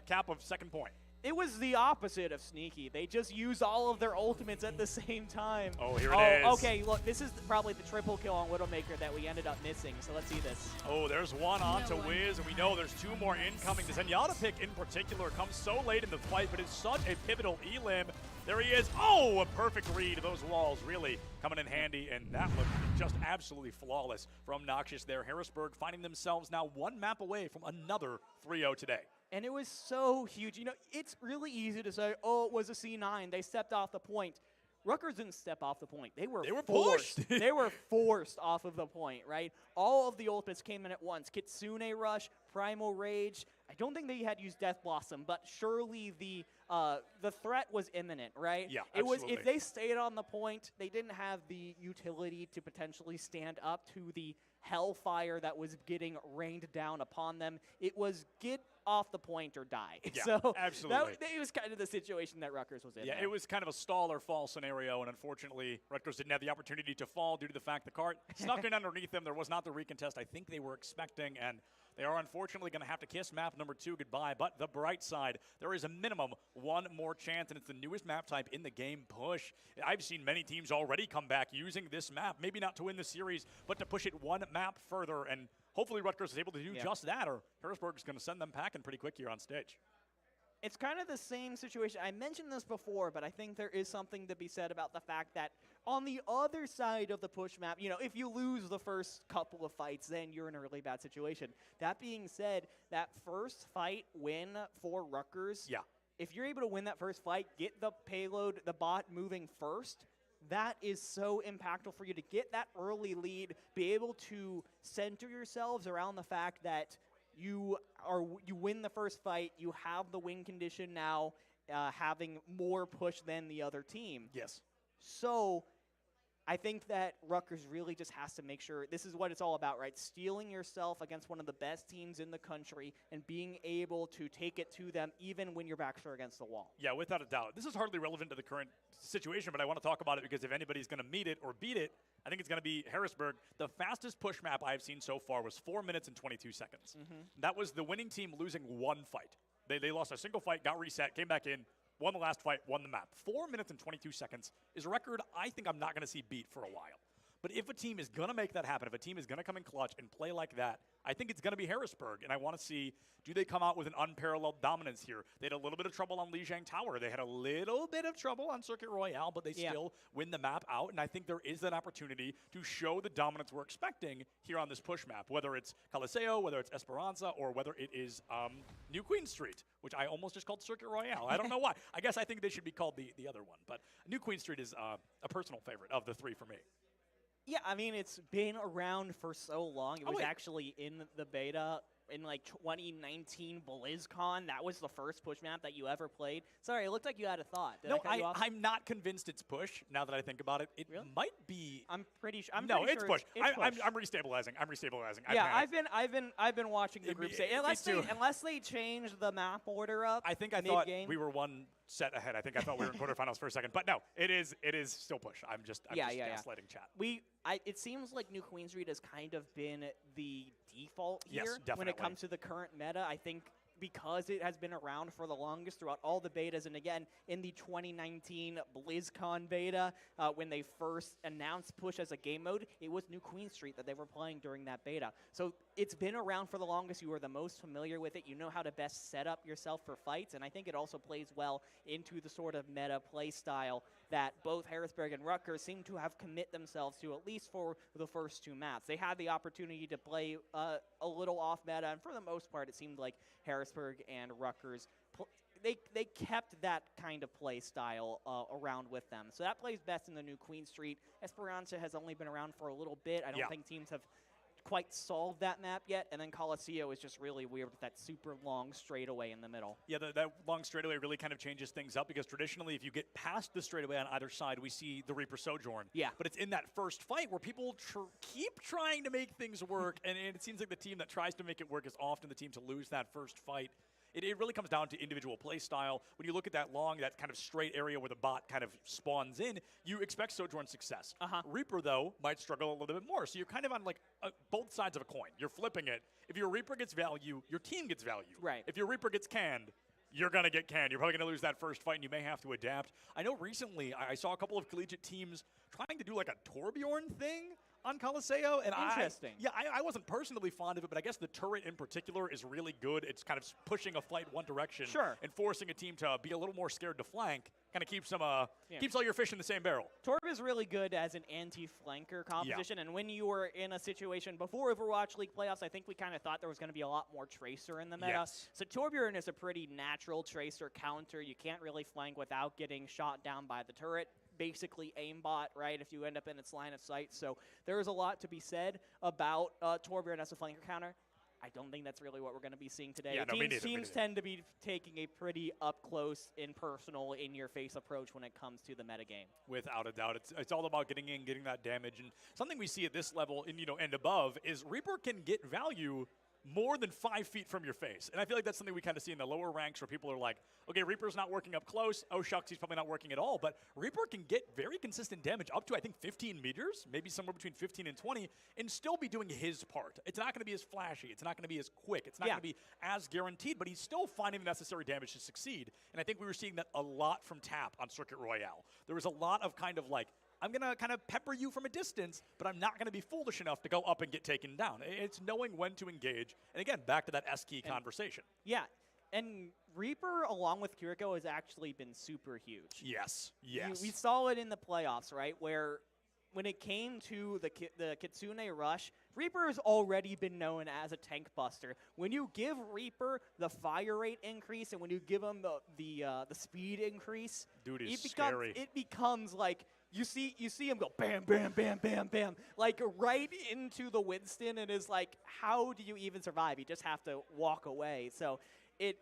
cap of second point. It was the opposite of sneaky. They just used all of their ultimates at the same time. Oh, here it is. Okay, look, this is probably the triple kill on Widowmaker that we ended up missing, so let's see this. Oh, there's one on to Wiz, and we know there's 2 more incoming. The Zenyatta pick in particular comes so late in the fight, but it's such a pivotal elim. There he is. Oh, a perfect read. Those walls really coming in handy, and that looked just absolutely flawless from Noxious there. Harrisburg finding themselves now 1 map away from another 3-0 today. And it was so huge. You know, it's really easy to say, oh, it was a C9. They stepped off the point. Rutgers didn't step off the point. They were forced. pushed. They were forced off of the point, right? All of the ultimates came in at once. Kitsune Rush, Primal Rage. I don't think they had used Death Blossom, but surely the threat was imminent, right? Yeah, it was. absolutely. If they stayed on the point, they didn't have the utility to potentially stand up to the hellfire that was getting rained down upon them. It was get off the point or die. Yeah, so absolutely. It was kind of the situation that Rutgers was in. Yeah, there. it was kind of a stall or fall scenario, and unfortunately, Rutgers didn't have the opportunity to fall due to the fact the cart snuck in underneath them. There was not the recontest I think they were expecting, and they are unfortunately going to have to kiss map number 2 goodbye. But the bright side, there is a minimum one more chance, and it's the newest map type in the game, Push. I've seen many teams already come back using this map, maybe not to win the series, but to push it one map further, and hopefully Rutgers is able to do just that, or Harrisburg is going to send them packing pretty quick here on stage. It's kind of the same situation. I mentioned this before, but I think there is something to be said about the fact that on the other side of the push map, you know, if you lose the first couple of fights, then you're in a really bad situation. That being said, that first fight win for Rutgers, if you're able to win that first fight, get the payload, the bot moving first, that is so impactful for you to get that early lead, be able to center yourselves around the fact that you win the first fight, you have the win condition now, having more push than the other team. Yes. So I think that Rutgers really just has to make sure, this is what it's all about, right? Stealing yourself against one of the best teams in the country and being able to take it to them even when your backs are against the wall. Yeah, without a doubt. This is hardly relevant to the current situation, but I want to talk about it because if anybody's going to meet it or beat it, I think it's going to be Harrisburg. The fastest push map I've seen so far was 4 minutes and 22 seconds. That was the winning team losing one fight. They lost a single fight, got reset, came back in, won the last fight, won the map. 4 minutes and 22 seconds is a record I think I'm not going to see beat for a while. But if a team is going to make that happen, if a team is going to come in clutch and play like that, I think it's going to be Harrisburg. And I want to see, do they come out with an unparalleled dominance here? They had a little bit of trouble on Lijiang Tower. They had a little bit of trouble on Circuit Royale, but they still win the map out. And I think there is that opportunity to show the dominance we're expecting here on this push map, whether it's Coliseo, whether it's Esperanza, or whether it is New Queen Street, which I almost just called Circuit Royale. I don't know why. I guess I think they should be called the other one. But New Queen Street is a personal favorite of the three for me. Yeah, I mean, it's been around for so long. It was actually in the beta in like 2019 BlizzCon. That was the first push map that you ever played. Sorry, it looked like you had a thought. Did No, I cut you off? I'm not convinced it's push. Now that I think about it, it Really? might be. I'm pretty sure. It's push. It's push. I'm restabilizing. I'm restabilizing. Yeah, I panicked. I've been watching the group stage. too. Unless they change the map order up. I think I thought mid-game. we were one set ahead. I think I thought we were in quarterfinals for a second, but no, it is still push. I'm just gaslighting chat. It seems like New Queen Street has kind of been the default Yes, here when definitely. it comes to the current meta. I think because it has been around for the longest throughout all the betas, and again, in the 2019 BlizzCon beta, when they first announced push as a game mode, it was New Queen Street that they were playing during that beta. So it's been around for the longest. You are the most familiar with it. You know how to best set up yourself for fights, and I think it also plays well into the sort of meta play style that both Harrisburg and Rutgers seem to have commit themselves to, at least for the first two maps. They had the opportunity to play a little off meta, and for the most part, it seemed like Harrisburg and Rutgers, they kept that kind of play style around with them. So that plays best in the New Queen Street. Esperanza has only been around for a little bit. I don't think teams have quite solved that map yet, and then Coliseo is just really weird with that super long straightaway in the middle. Yeah, that long straightaway really kind of changes things up because traditionally if you get past the straightaway on either side, we see the Reaper Sojourn. Yeah. But it's in that first fight where people keep trying to make things work, and it seems like the team that tries to make it work is often the team to lose that first fight. It really comes down to individual play style. When you look at that kind of straight area where the bot kind of spawns in, you expect Sojourn success. Reaper, though, might struggle a little bit more. So you're kind of on like both sides of a coin. You're flipping it. If your Reaper gets value, your team gets value. Right. If your Reaper gets canned, you're going to get canned. You're probably going to lose that first fight, and you may have to adapt. I know recently I saw a couple of collegiate teams trying to do like a Torbjorn thing on Coliseo, and Interesting. I wasn't personally fond of it, but I guess the turret in particular is really good. It's kind of pushing a fight one direction Sure. and forcing a team to be a little more scared to flank, kind of keeps all your fish in the same barrel. Torb is really good as an anti-flanker composition, and when you were in a situation before Overwatch League playoffs, I think we kind of thought there was going to be a lot more Tracer in the meta. Yes. So Torbjorn is a pretty natural Tracer counter. You can't really flank without getting shot down by the turret. Basically aimbot, right, if you end up in its line of sight. So there is a lot to be said about Torbjorn as a flanker counter. I don't think that's really what we're going to be seeing today. Yeah, no, me neither, Teams tend to be taking a pretty up-close, impersonal, in-your-face approach when it comes to the metagame. Without a doubt. It's all about getting in, getting that damage. And something we see at this level and above is Reaper can get value more than 5 feet from your face. And I feel like that's something we kind of see in the lower ranks where people are like, okay, Reaper's not working up close. Oh, shucks, he's probably not working at all. But Reaper can get very consistent damage up to, I think, 15 meters, maybe somewhere between 15 and 20, and still be doing his part. It's not going to be as flashy. It's not going to be as quick. It's not going to be as guaranteed, but he's still finding the necessary damage to succeed. And I think we were seeing that a lot from Tap on Circuit Royale. There was a lot of kind of like, I'm going to kind of pepper you from a distance, but I'm not going to be foolish enough to go up and get taken down. It's knowing when to engage. And again, back to that S-key conversation. Yeah, and Reaper, along with Kiriko, has actually been super huge. Yes. We saw it in the playoffs, right, where when it came to the Kitsune Rush, Reaper has already been known as a tank buster. When you give Reaper the fire rate increase and when you give him the speed increase, dude, is scary. It becomes like you see him go bam, bam, bam, bam, bam, like right into the Winston, and is like, how do you even survive? You just have to walk away. So it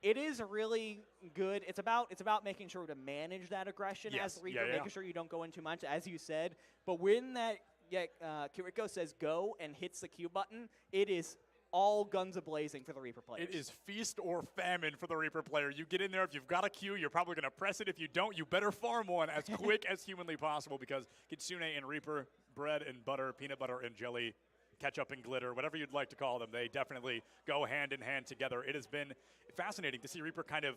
is really good. It's about making sure to manage that aggression as Reaper, making sure you don't go in too much, as you said. But when that Kiriko says go and hits the Q button, it is all guns a-blazing for the Reaper players. It is feast or famine for the Reaper player. You get in there, if you've got a Q, you're probably going to press it. If you don't, you better farm one as quick as humanly possible, because Kitsune and Reaper, bread and butter, peanut butter and jelly, ketchup and glitter, whatever you'd like to call them, they definitely go hand in hand together. It has been fascinating to see Reaper kind of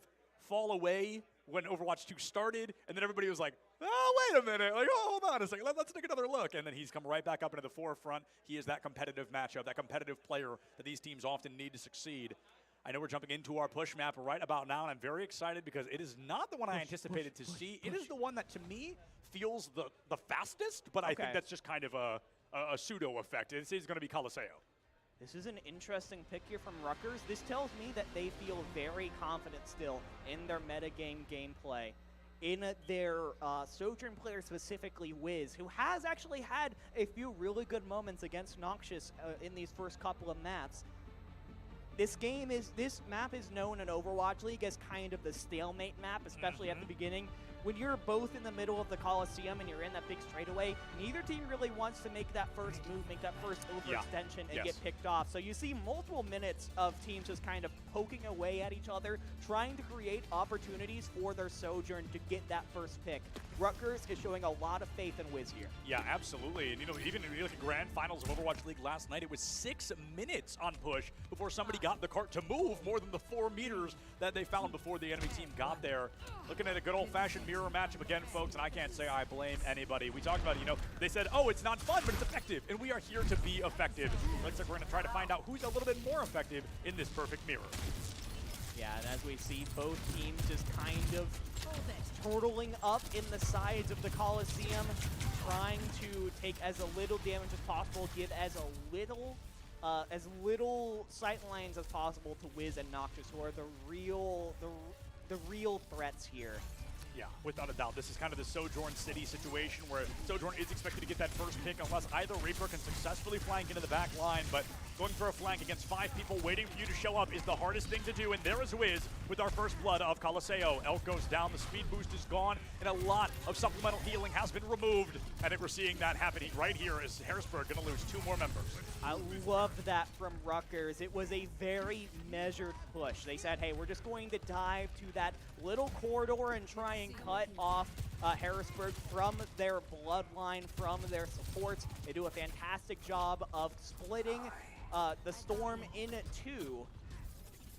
fall away when Overwatch 2 started, and then everybody was like, oh, wait a minute, like, oh, hold on a second, let's take another look. And then he's come right back up into the forefront. He is that competitive matchup, that competitive player that these teams often need to succeed. I know we're jumping into our push map right about now, and I'm very excited because it is not the one I anticipated to see. It is the one that, to me, feels the fastest, but I think that's just kind of a pseudo effect. It's going to be Coliseum. This is an interesting pick here from Rutgers. This tells me that they feel very confident still in their metagame gameplay. In their Sojourn player, specifically Wiz, who has actually had a few really good moments against Noxious in these first couple of maps. This map is known in Overwatch League as kind of the stalemate map, especially at the beginning. When you're both in the middle of the Coliseum and you're in that big straightaway, neither team really wants to make that first move, make that first overextension and get picked off. So you see multiple minutes of teams just kind of poking away at each other, trying to create opportunities for their Sojourn to get that first pick. Rutgers is showing a lot of faith in Wiz here. Yeah, absolutely. And, even if you look at Grand Finals of Overwatch League last night, it was 6 minutes on push before somebody got the cart to move more than the 4 meters that they found before the enemy team got there. Looking at a good old-fashioned mirror matchup again, folks, and I can't say I blame anybody. We talked about it, they said, oh, it's not fun, but it's effective, and we are here to be effective. Looks like we're going to try to find out who's a little bit more effective in this perfect mirror. Yeah, and as we see, both teams just kind of turtling up in the sides of the Coliseum, trying to take as little damage as possible, give as little sight lines as possible to Wiz and Noxious, who are the real threats here. Yeah, without a doubt. This is kind of the Sojourn City situation where Sojourn is expected to get that first pick unless either Reaper can successfully flank into the back line, but going for a flank against 5 people waiting for you to show up is the hardest thing to do, and there is Wiz with our first blood of Coliseum. Elk goes down, the speed boost is gone, and a lot of supplemental healing has been removed. I think we're seeing that happening right here as Harrisburg going to lose 2 more members. I love that from Rutgers. It was a very measured push. They said, hey, we're just going to dive to that little corridor and try and cut off Harrisburg from their bloodline, from their supports. They do a fantastic job of splitting the Storm in 2,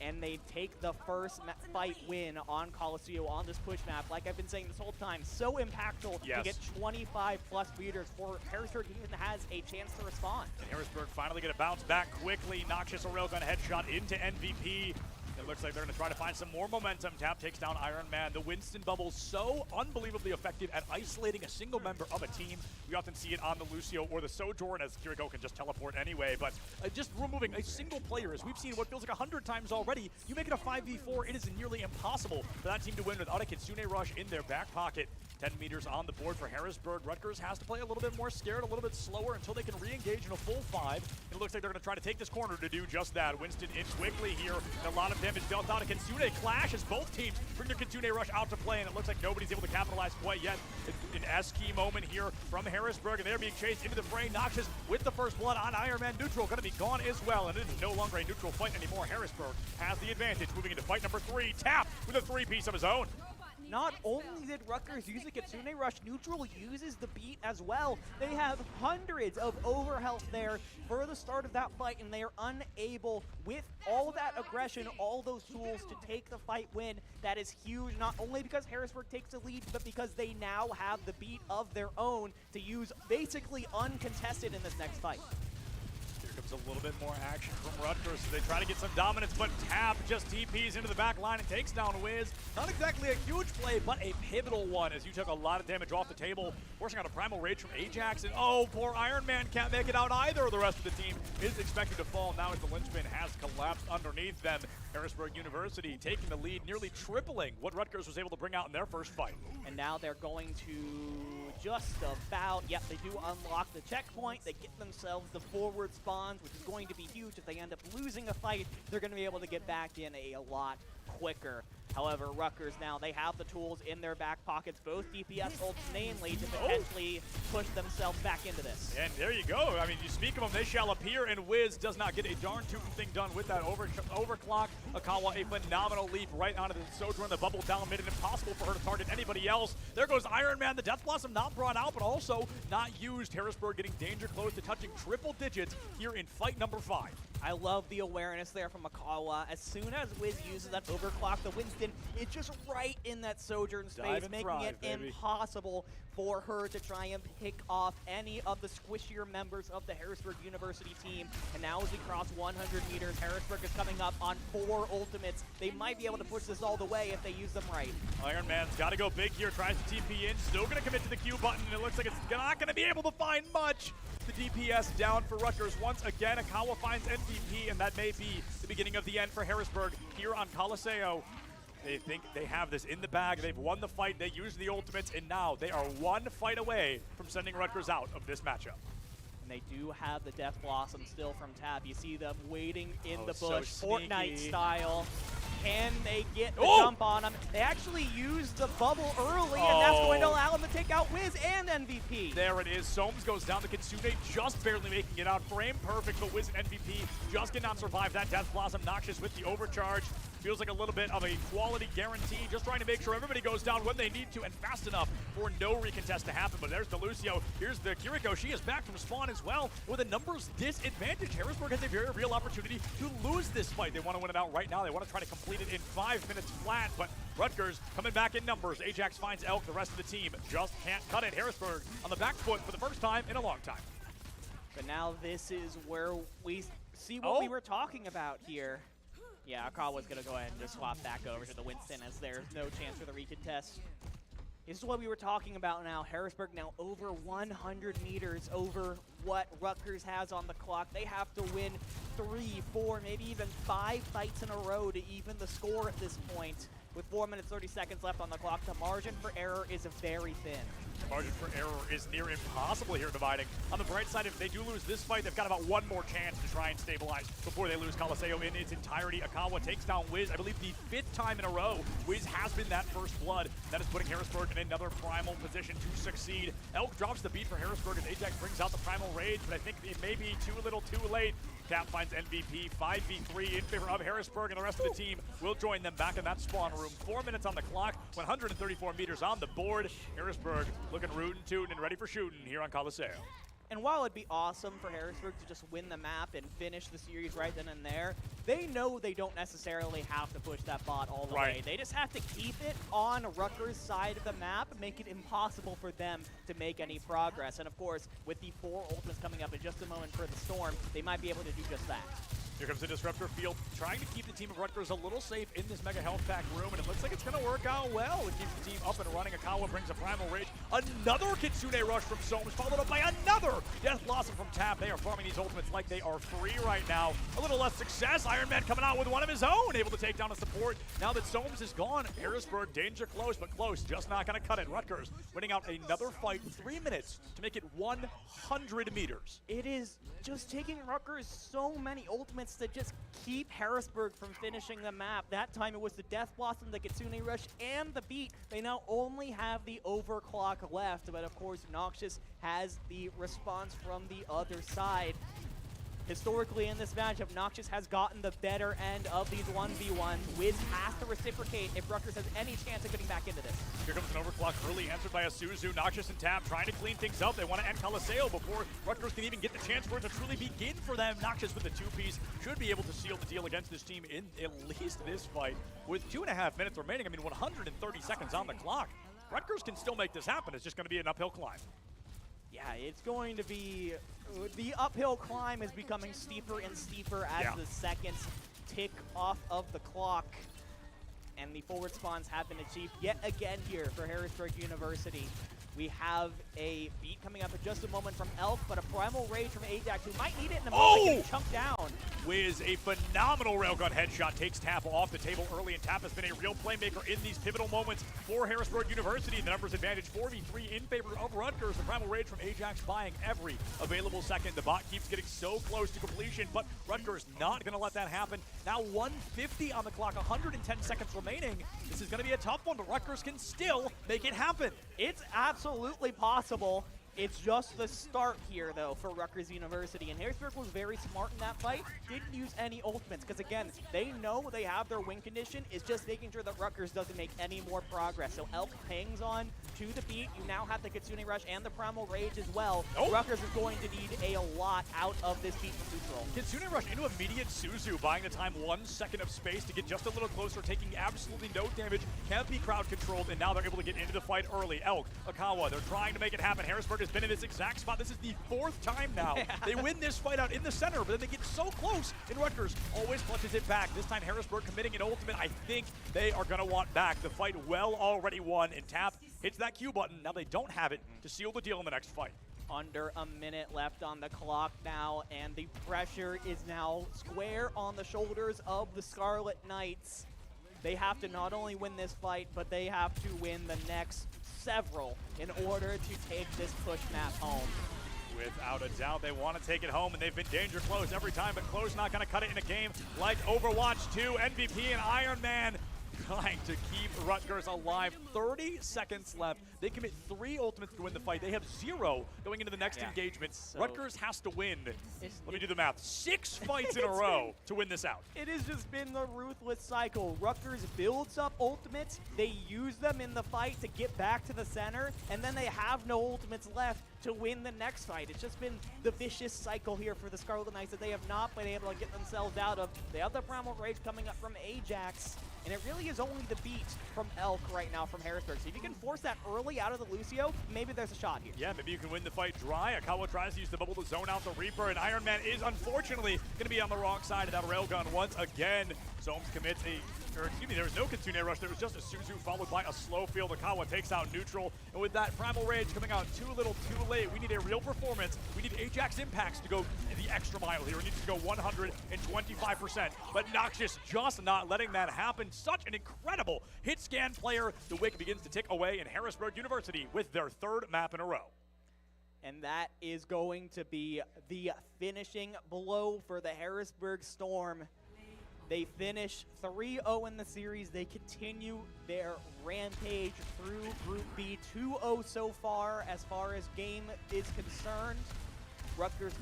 and they take the first fight win on Coliseum on this push map. Like I've been saying this whole time, so impactful to get 25 plus meters for Harrisburg even has a chance to respond. And Harrisburg finally going to bounce back quickly. Noxious a railgun headshot into MVP. It looks like they're going to try to find some more momentum. Tap takes down Iron Man. The Winston bubble so unbelievably effective at isolating a single member of a team. We often see it on the Lucio or the Sojourn, as Kiriko can just teleport anyway. But just removing a single player, as we've seen what feels like 100 times already, you make it a 5v4, it is nearly impossible for that team to win without a Kitsune Rush in their back pocket. 10 meters on the board for Harrisburg. Rutgers has to play a little bit more scared, a little bit slower until they can re-engage in a full 5. It looks like they're going to try to take this corner to do just that. Winston in quickly here. A lot of damage dealt out. A Kitsune clash as both teams bring their Kitsune Rush out to play, and it looks like nobody's able to capitalize quite yet. An S-key moment here from Harrisburg, and they're being chased into the fray. Noxious with the first blood on Iron Man. Neutral going to be gone as well, and it is no longer a neutral fight anymore. Harrisburg has the advantage, moving into fight number 3. Tap with a 3-piece of his own. Not only did Rutgers use a Kitsune Rush, Neutral uses the beat as well. They have hundreds of overhealth there for the start of that fight, and they are unable, with all that aggression, all those tools, to take the fight win. That is huge, not only because Harrisburg takes the lead, but because they now have the beat of their own to use basically uncontested in this next fight. A little bit more action from Rutgers, so they try to get some dominance, but Tap just TPs into the back line and takes down Wiz. Not exactly a huge play, but a pivotal one, as you took a lot of damage off the table, forcing out a Primal Rage from Ajax, and oh, poor Iron Man can't make it out either. The rest of the team is expected to fall now as the linchpin has collapsed underneath them. Harrisburg University taking the lead, nearly tripling what Rutgers was able to bring out in their first fight. And now they're going to just about, yep, they do unlock the checkpoint. They get themselves the forward spawns, which is going to be huge. If they end up losing a fight, they're going to be able to get back in a lot quicker. However, Rutgers now, they have the tools in their back pockets, both DPS ults mainly, to potentially push themselves back into this. And there you go. I mean, you speak of them, they shall appear, and Wiz does not get a darn tootin' thing done with that overclock. Akawa, a phenomenal leap right onto the Sojourn. The bubble down made it impossible for her to target anybody else. There goes Iron Man. The Death Blossom not brought out, but also not used. Harrisburg getting danger close to touching triple digits here in fight number 5. I love the awareness there from Akawa. As soon as Wiz uses that overclock, the Winston is just right in that Sojourn space, making it impossible for her to try and pick off any of the squishier members of the Harrisburg University team. And now as we cross 100 meters, Harrisburg is coming up on 4 ultimates. They might be able to push this all the way if they use them right. Iron Man's got to go big here, tries to TP in, still going to commit to the Q button, and it looks like it's not going to be able to find much. The DPS down for Rutgers once again. Akawa finds MVP, and that may be the beginning of the end for Harrisburg here on Coliseo. They think they have this in the bag. They've won the fight. They used the ultimates, and now they are one fight away from sending Rutgers out of this matchup. And they do have the Death Blossom still from Tap. You see them waiting in the so bush, Fortnite style. Can they get the Oh! jump on him? They actually used the bubble early, and that's going to allow him to take out Wiz and MVP. There it is. Soames goes down to Kitsune, just barely making it out. Frame perfect, but Wiz and MVP just cannot survive that Death Blossom. Noxious with the overcharge. Feels like a little bit of a quality guarantee, just trying to make sure everybody goes down when they need to and fast enough for no recontest to happen. But there's the Lucio. Here's the Kiriko. She is back from spawn as well with a numbers disadvantage. Harrisburg has a very real opportunity to lose this fight. They want to win it out right now. They want to try to complete it in 5 minutes flat, but Rutgers coming back in numbers. Ajax finds Elk. The rest of the team just can't cut it. Harrisburg on the back foot for the first time in a long time. But now this is where we see what we were talking about here. Yeah, Akawa's going to go ahead and just swap back over to the Winston as there's no chance for the recontest. This is what we were talking about now. Harrisburg now over 100 meters over what Rutgers has on the clock. They have to win 3, 4, maybe even 5 fights in a row to even the score at this point. With 4 minutes, 30 seconds left on the clock, the margin for error is very thin. The margin for error is near impossible here dividing. On the bright side, if they do lose this fight, they've got about one more chance to try and stabilize before they lose Coliseo in its entirety. Akawa takes down Wiz, I believe the 5th time in a row. Wiz has been that first blood. That is putting Harrisburg in another primal position to succeed. Elk drops the beat for Harrisburg as Ajax brings out the primal rage, but I think it may be too little too late. Cap finds MVP, 5v3 in favor of Harrisburg, and the rest of the team will join them back in that spawn room. 4 minutes on the clock, 134 meters on the board. Harrisburg looking rootin' tootin' and ready for shooting here on Coliseo. And while it'd be awesome for Harrisburg to just win the map and finish the series right then and there, they know they don't necessarily have to push that bot all the way. They just have to keep it on Rutgers' side of the map, make it impossible for them to make any progress. And of course, with the 4 ultimates coming up in just a moment for the Storm, they might be able to do just that. Here comes the Disruptor Field, trying to keep the team of Rutgers a little safe in this Mega Health Pack room, and it looks like it's going to work out well. It keeps the team up and running. Akawa brings a Primal Rage. Another Kitsune Rush from Somes, followed up by another Death Blossom from Tap. They are farming these ultimates like they are free right now. A little less success. Iron Man coming out with one of his own, able to take down a support. Now that Somes is gone, Harrisburg, danger close, but close. Just not going to cut it. Rutgers winning out another fight, 3 minutes to make it 100 meters. It is just taking Rutgers so many ultimates to just keep Harrisburg from finishing the map. That time it was the Death Blossom, the Kitsune Rush, and the Beat. They now only have the Overclock left, but of course Noxious has the response from the other side. Historically in this matchup, Noxious has gotten the better end of these 1v1s. Wiz has to reciprocate if Rutgers has any chance of getting back into this. Here comes an Overclock early, answered by a Suzu. Noxious and Tap trying to clean things up. They want to end Coliseo before Rutgers can even get the chance for it to truly begin for them. Noxious with the 2-piece should be able to seal the deal against this team in at least this fight. With 2.5 minutes remaining, 130 seconds on the clock. Rutgers can still make this happen. It's just going to be an uphill climb. Yeah, it's going to be... The uphill climb is becoming steeper and steeper as the seconds tick off of the clock. And the forward spawns have been achieved yet again here for Harrisburg University. We have a beat coming up in just a moment from Elk, but a Primal Rage from Ajax, who might need it in the moment, getting chunked down. Wiz, a phenomenal railgun headshot, takes Tap off the table early, and Tap has been a real playmaker in these pivotal moments for Harrisburg University. The numbers advantage 4v3 in favor of Rutgers. The Primal Rage from Ajax buying every available second. The bot keeps getting so close to completion, but Rutgers not going to let that happen. Now 150 on the clock, 110 seconds remaining. This is going to be a tough one, but Rutgers can still make it happen. It's absolutely possible. It's just the start here, though, for Rutgers University. And Harrisburg was very smart in that fight. Didn't use any ultimates, because, again, they know they have their win condition. It's just making sure that Rutgers doesn't make any more progress. So Elk hangs on to the beat. You now have the Kitsune Rush and the Primal Rage as well. Rutgers is going to need a lot out of this beat from neutral. Kitsune Rush into immediate Suzu, buying the time 1 second of space to get just a little closer, taking absolutely no damage. Can't be crowd controlled, and now they're able to get into the fight early. Elk, Akawa, they're trying to make it happen. Harrisburg has been in this exact spot. This is the 4th time now. They win this fight out in the center, but then they get so close, and Rutgers always clutches it back. This time Harrisburg committing an ultimate. I think they are going to want back. The fight well already won, and Tap hits that Q button. Now they don't have it to seal the deal in the next fight. Under a minute left on the clock now, and the pressure is now square on the shoulders of the Scarlet Knights. They have to not only win this fight, but they have to win the next several in order to take this push map home. Without a doubt, they want to take it home, and they've been danger close every time, but close not going to cut it in a game like Overwatch 2. MVP and Iron Man trying to keep Rutgers alive. 30 seconds left. They commit 3 ultimates to win the fight. They have 0 going into the next engagement. So Rutgers has to win. Let me do the math. 6 fights in a row to win this out. It has just been the ruthless cycle. Rutgers builds up ultimates. They use them in the fight to get back to the center, and then they have no ultimates left to win the next fight. It's just been the vicious cycle here for the Scarlet Knights that they have not been able to get themselves out of. They have the Primal Rage coming up from Ajax, and it really is only the beat from Elk right now from Harrisburg. So if you can force that early out of the Lucio, maybe there's a shot here. Yeah, maybe you can win the fight dry. Akawa tries to use the bubble to zone out the Reaper, and Iron Man is unfortunately going to be on the wrong side of that railgun once again. Somes commits there was no Kitsune Rush, there was just a Suzu followed by a slow field. Akawa takes out neutral, and with that Primal Rage coming out too little, too late, we need a real performance. We need Ajax Impacts to go the extra mile here. We need to go 125%, but Noxious just not letting that happen. Such an incredible hit scan player. The wick begins to tick away in Harrisburg University with their 3rd map in a row. And that is going to be the finishing blow for the Harrisburg Storm. They finish 3-0 in the series. They continue their rampage through Group B, 2-0 so far as game is concerned. Rutgers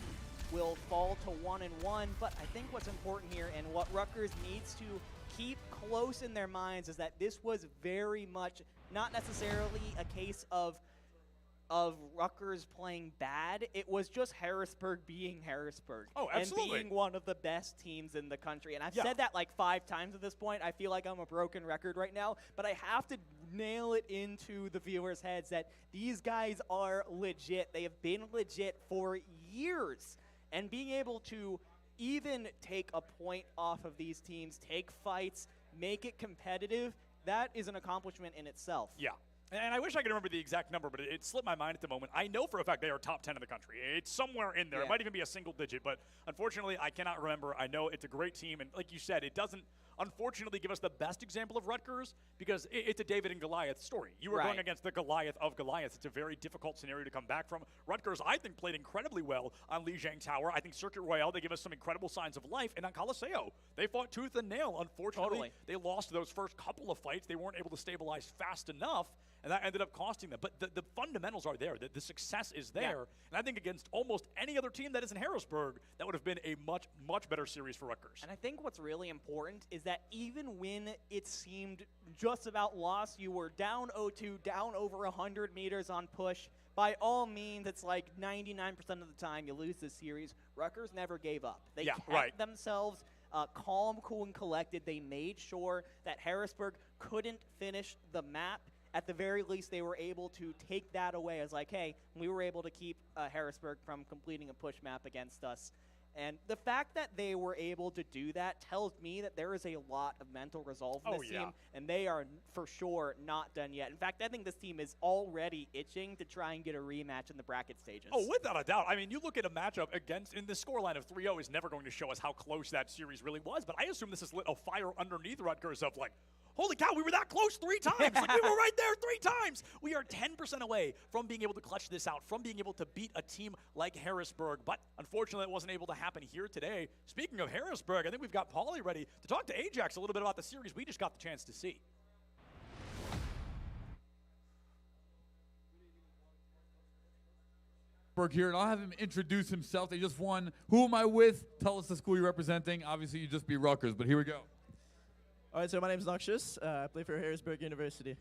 will fall to 1-1, but I think what's important here and what Rutgers needs to keep close in their minds is that this was very much not necessarily a case of Rutgers playing bad. It was just Harrisburg being Harrisburg. Oh, absolutely. And being one of the best teams in the country. And I've said that like 5 times at this point. I feel like I'm a broken record right now, but I have to nail it into the viewers' heads that these guys are legit. They have been legit for years. And being able to even take a point off of these teams, take fights, make it competitive, that is an accomplishment in itself. Yeah. And I wish I could remember the exact number, but it slipped my mind at the moment. I know for a fact they are top 10 in the country. It's somewhere in there. It might even be a single digit, but unfortunately, I cannot remember. I know it's a great team, and like you said, it doesn't unfortunately give us the best example of Rutgers because it's a David and Goliath story. You were going against the Goliath of Goliath. It's a very difficult scenario to come back from. Rutgers, I think, played incredibly well on Lijiang Tower. I think Circuit Royale, they give us some incredible signs of life. And on Coliseo, they fought tooth and nail. Unfortunately, they lost those first couple of fights. They weren't able to stabilize fast enough, and that ended up costing them. But the fundamentals are there. The success is there. And I think against almost any other team that is in Harrisburg, that would have been a much, much better series for Rutgers. And I think what's really important is that even when it seemed just about lost, you were down 0-2, down over 100 meters on push. By all means, it's like 99% of the time you lose this series. Rutgers never gave up. They kept themselves calm, cool, and collected. They made sure that Harrisburg couldn't finish the map. At the very least, they were able to take that away as like, hey, we were able to keep Harrisburg from completing a push map against us. And the fact that they were able to do that tells me that there is a lot of mental resolve in this team, and they are for sure not done yet. In fact, I think this team is already itching to try and get a rematch in the bracket stages. Oh, without a doubt. I mean, you look at a matchup against, in the scoreline of 3-0 is never going to show us how close that series really was, but I assume this has lit a fire underneath Rutgers of like, holy cow, we were that close 3 times. Like, we were right there 3 times. We are 10% away from being able to clutch this out, from being able to beat a team like Harrisburg. But unfortunately, it wasn't able to happen here today. Speaking of Harrisburg, I think we've got Paulie ready to talk to Ajax a little bit about the series we just got the chance to see. Here, and I'll have him introduce himself. They just won. Who am I with? Tell us the school you're representing. Obviously, you just beat Rutgers, but here we go. All right, so my name is Noxious. I play for Harrisburg University.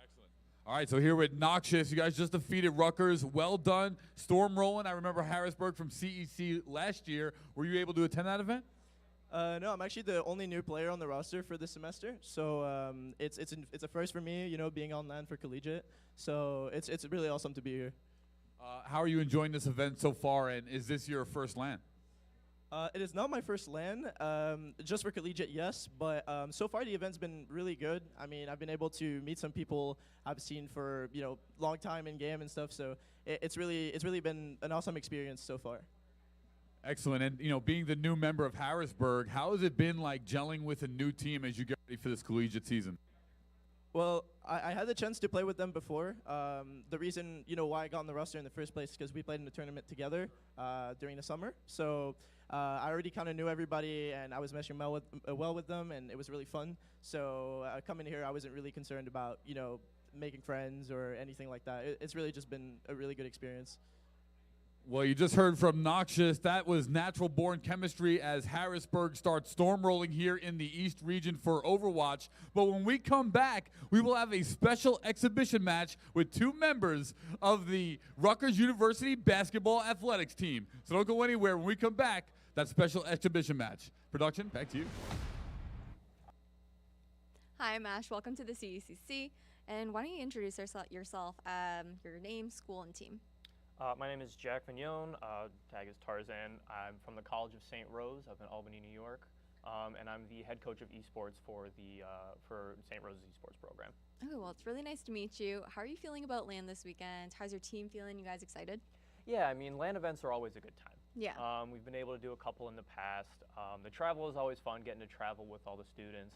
Excellent. All right, so here with Noxious, you guys just defeated Rutgers. Well done. Storm rolling. I remember Harrisburg from CEC last year. Were you able to attend that event? No, I'm actually the only new player on the roster for this semester. So it's a first for me, you know, being on LAN for collegiate. So it's really awesome to be here. How are you enjoying this event so far, and is this your first LAN? It is not my first LAN, just for collegiate, yes, but so far the event's been really good. I mean, I've been able to meet some people I've seen for, you know, long time in game and stuff, so it's really been an awesome experience so far. Excellent, and you know, being the new member of Harrisburg, how has it been like gelling with a new team as you get ready for this collegiate season? Well, I had the chance to play with them before. The reason, you know, why I got on the roster in the first place is because we played in the tournament together during the summer. So I already kind of knew everybody, and I was meshing well with them, and it was really fun. So coming here, I wasn't really concerned about, you know, making friends or anything like that. It's really just been a really good experience. Well, you just heard from Noxious. That was natural-born chemistry as Harrisburg starts storm rolling here in the East region for Overwatch. But when we come back, we will have a special exhibition match with 2 members of the Rutgers University basketball athletics team. So don't go anywhere. When we come back, that special exhibition match. Production, back to you. Hi, I'm Ash. Welcome to the CECC. And why don't you introduce yourself, your name, school, and team? My name is Jack Vignon, tag is Tarzan. I'm from the College of St. Rose up in Albany, New York, and I'm the head coach of esports for St. Rose's esports program. Oh, well, it's really nice to meet you. How are you feeling about LAN this weekend? How's your team feeling? You guys excited? Yeah, I mean, LAN events are always a good time. Yeah. We've been able to do a couple in the past. The travel is always fun, getting to travel with all the students.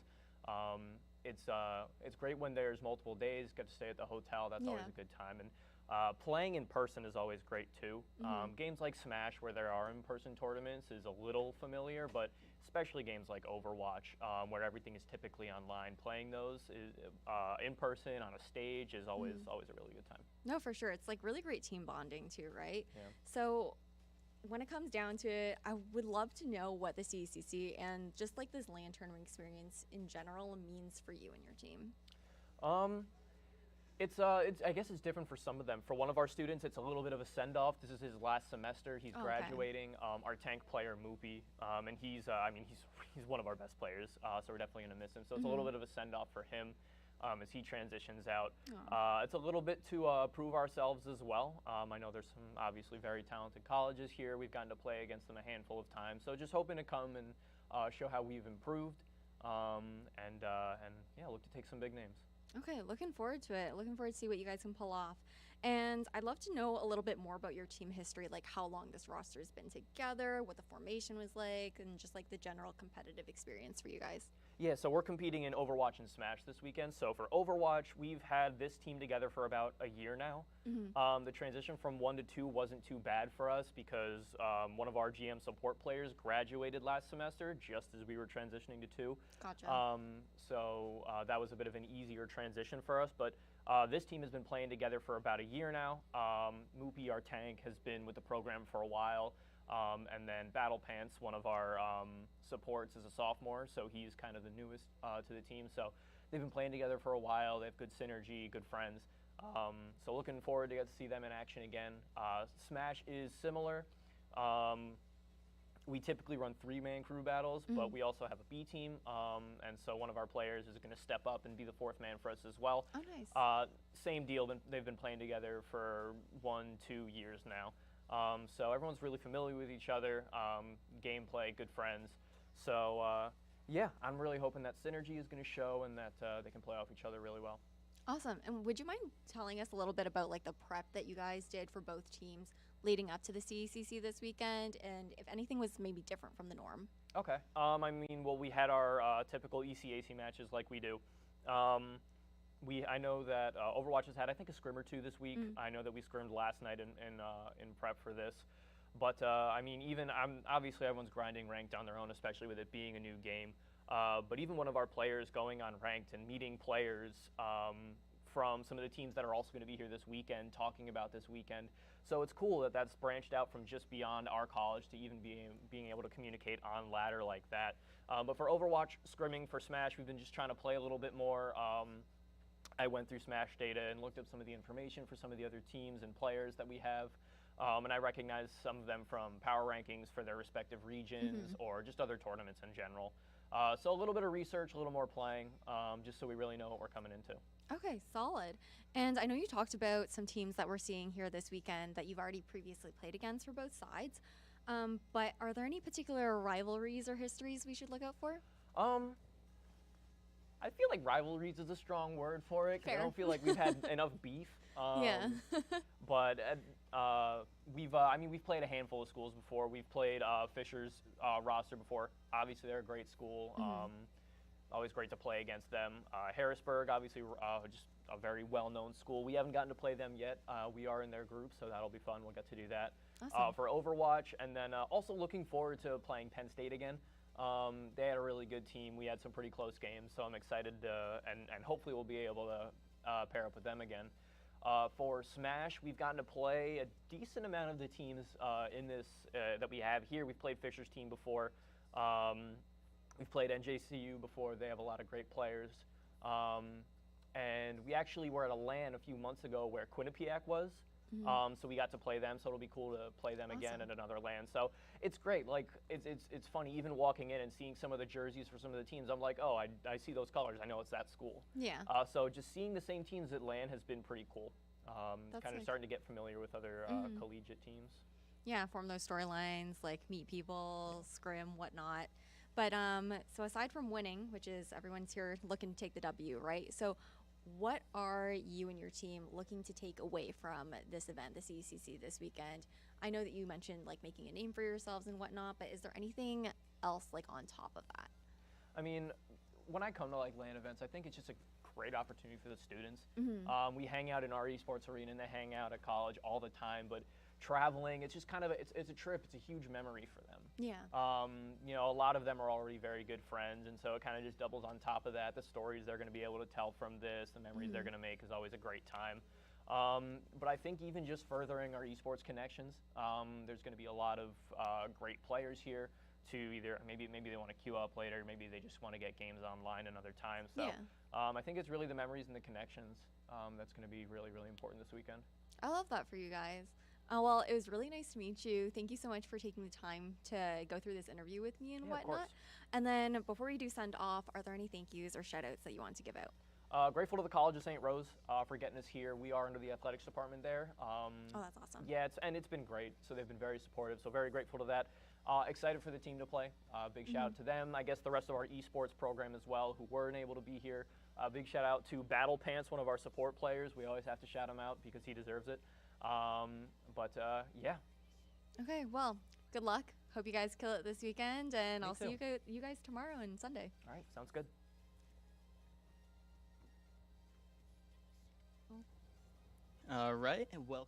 It's great when there's multiple days, get to stay at the hotel. That's always a good time. And playing in person is always great too. Games like Smash, where there are in-person tournaments, is a little familiar, but especially games like Overwatch, where everything is typically online. Playing those in person on a stage is always a really good time. No, for sure. It's like really great team bonding too, right? Yeah. So when it comes down to it, I would love to know what the CECC and just like this LAN tournament experience in general means for you and your team. I guess it's different for some of them. For one of our students, it's a little bit of a send-off. This is his last semester. He's graduating. Our tank player, Moopy, and he's one of our best players, so we're definitely going to miss him. So it's a little bit of a send-off for him. as he transitions out. It's a little bit to prove ourselves as well. I know there's some obviously very talented colleges here. We've gotten to play against them a handful of times, so just hoping to come and show how we've improved, and yeah, look to take some big names. Okay, looking forward to it. Looking forward to see what you guys can pull off. And I'd love to know a little bit more about your team history, like how long this roster's been together, what the formation was like, and just like the general competitive experience for you guys. Yeah, so we're competing in Overwatch and Smash this weekend. So for Overwatch, we've had this team together for about a year now. The transition from 1 to 2 wasn't too bad for us because one of our GM support players graduated last semester just as we were transitioning to 2. Gotcha. So that was a bit of an easier transition for us. But this team has been playing together for about a year now. Moopy, our tank, has been with the program for a while. And then Battle Pants, one of our supports, is a sophomore, so he's kind of the newest to the team. So they've been playing together for a while. They have good synergy, good friends. So looking forward to get to see them in action again. Smash is similar. We typically run 3-man crew battles, but we also have a B team, and so one of our players is going to step up and be the 4th man for us as well. Oh, nice. Same deal. They've been playing together for 1-2 years now. So everyone's really familiar with each other, gameplay, good friends. So yeah, I'm really hoping that synergy is going to show and that they can play off each other really well. Awesome. And would you mind telling us a little bit about like the prep that you guys did for both teams leading up to the CECC this weekend, and if anything was maybe different from the norm? Okay. I mean, well, we had our typical ECAC matches like we do. I know that Overwatch has had, I think, a scrim or 2 this week. I know that we scrimmed last night in prep for this. But, I mean, obviously everyone's grinding ranked on their own, especially with it being a new game. But even one of our players going on ranked and meeting players from some of the teams that are also going to be here this weekend, talking about this weekend. So it's cool that that's branched out from just beyond our college to even being able to communicate on ladder like that. But for Overwatch scrimming for Smash, we've been just trying to play a little bit more. I went through Smash data and looked up some of the information for some of the other teams and players that we have. And I recognized some of them from power rankings for their respective regions or just other tournaments in general. So a little bit of research, a little more playing, just so we really know what we're coming into. Okay, solid. And I know you talked about some teams that we're seeing here this weekend that you've already previously played against for both sides. But are there any particular rivalries or histories we should look out for? I feel like rivalries is a strong word for it, because I don't feel like we've had enough beef. Yeah. But we've played a handful of schools before. We've played Fisher's roster before. Obviously, they're a great school. Always great to play against them. Harrisburg, obviously, just a very well-known school. We haven't gotten to play them yet. We are in their group, so that'll be fun. We'll get to do that. Awesome. For Overwatch, and then also looking forward to playing Penn State again. They had a really good team. We had some pretty close games, so I'm excited to, and hopefully we'll be able to pair up with them again. For Smash, we've gotten to play a decent amount of the teams in this that we have here. We've played Fisher's team before. We've played NJCU before. They have a lot of great players. And we actually were at a LAN a few months ago where Quinnipiac was. So we got to play them, so it'll be cool to play them again at another LAN. So it's great. Like it's funny, even walking in and seeing some of the jerseys for some of the teams, I'm like, oh, I see those colors. I know it's that school. Yeah. So just seeing the same teams at LAN has been pretty cool. That's kind of nice. starting to get familiar with other collegiate teams. Yeah, form those storylines, like meet people, scrim, whatnot. But so aside from winning, which is everyone's here looking to take the W, right? So what are you and your team looking to take away from this event, the CECC this weekend? I know that you mentioned like making a name for yourselves and whatnot, but is there anything else like on top of that? I mean, when I come to like LAN events, I think it's just a great opportunity for the students. We hang out in our esports arena and they hang out at college all the time, but traveling, it's just kind of it's a trip. It's a huge memory for them. Yeah. You know, a lot of them are already very good friends, and so it kind of just doubles on top of that. The stories they're going to be able to tell from this, the memories they're going to make is always a great time. But I think even just furthering our esports connections, there's going to be a lot of great players here to either maybe they want to queue up later, maybe they just want to get games online another time. So I think it's really the memories and the connections that's going to be really, really important this weekend. I love that for you guys. Well, it was really nice to meet you. Thank you so much for taking the time to go through this interview with me and whatnot. And then before we do send off, are there any thank yous or shout outs that you want to give out? Grateful to the College of St. Rose for getting us here. We are under the athletics department there. Oh, that's awesome. Yeah, it's been great. So they've been very supportive. So very grateful to that. Excited for the team to play. Big shout out to them. I guess the rest of our esports program as well, who weren't able to be here. Big shout out to Battle Pants, one of our support players. We always have to shout him out because he deserves it. Yeah. Okay, well, good luck. Hope you guys kill it this weekend, and Me I'll too. see you guys tomorrow and Sunday. All right, sounds good. All right, well.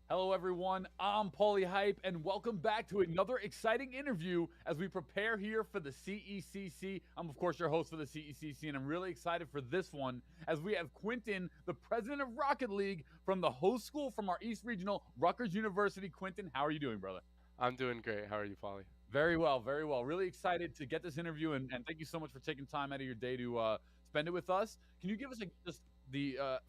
Hello, everyone. I'm Paulie Hype, and welcome back to another exciting interview as we prepare here for the CECC. I'm, of course, your host for the CECC, and I'm really excited for this one as we have Quinton, the president of Rocket League, from the host school from our East Regional, Rutgers University. Quinton, how are you doing, brother? I'm doing great. How are you, Paulie? Very well, very well. Really excited to get this interview, and thank you so much for taking time out of your day to spend it with us. Can you give us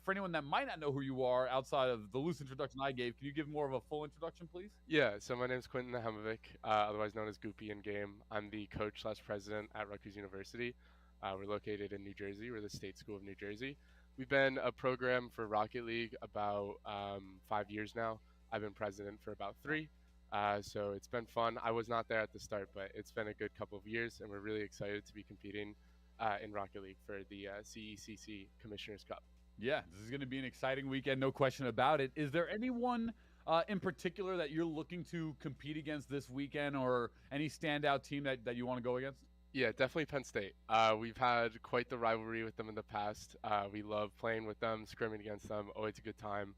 for anyone that might not know who you are outside of the loose introduction I gave, can you give more of a full introduction, please? Yeah, so my name is Quinton Nahemovic, otherwise known as Goopy in game. I'm the coach/president at Rutgers University. We're located in New Jersey. We're the state school of New Jersey. We've been a program for Rocket League about 5 years now. I've been president for about 3. So it's been fun. I was not there at the start, but it's been a good couple of years, and we're really excited to be competing in Rocket League for the CECC Commissioner's Cup. Yeah, this is going to be an exciting weekend, no question about it. Is there anyone in particular that you're looking to compete against this weekend, or any standout team that you want to go against? Yeah, definitely Penn State. We've had quite the rivalry with them in the past. We love playing with them, scrimming against them. Always a good time.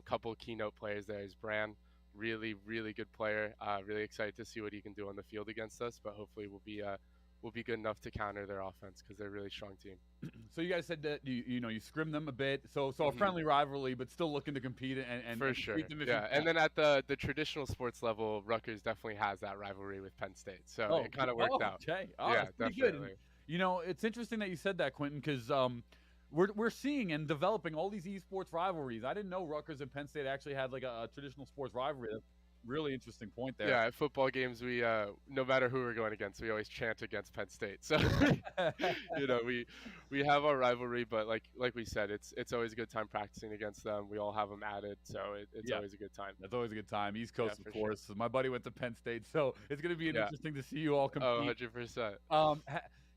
Couple keynote players there is Bran. Really, really good player. Really excited to see what he can do on the field against us, but hopefully we'll be good enough to counter their offense because they're a really strong team. So you guys said that you scrim them a bit, so a friendly rivalry, but still looking to compete and for and sure. beat them if Yeah, you and then at the traditional sports level, Rutgers definitely has that rivalry with Penn State, so it kind of worked out. Okay, yeah, that's pretty definitely. Good. It's interesting that you said that, Quinton, because we're seeing and developing all these esports rivalries. I didn't know Rutgers and Penn State actually had like a traditional sports rivalry. That's really interesting point there. Yeah, at football games, we no matter who we're going against, we always chant against Penn State. So we have our rivalry, but like we said, it's always a good time practicing against them. We all have them added, so it's always a good time. That's always a good time. East Coast, Yeah, of for course. My buddy went to Penn State, so it's going to be interesting to see you all compete. 100%.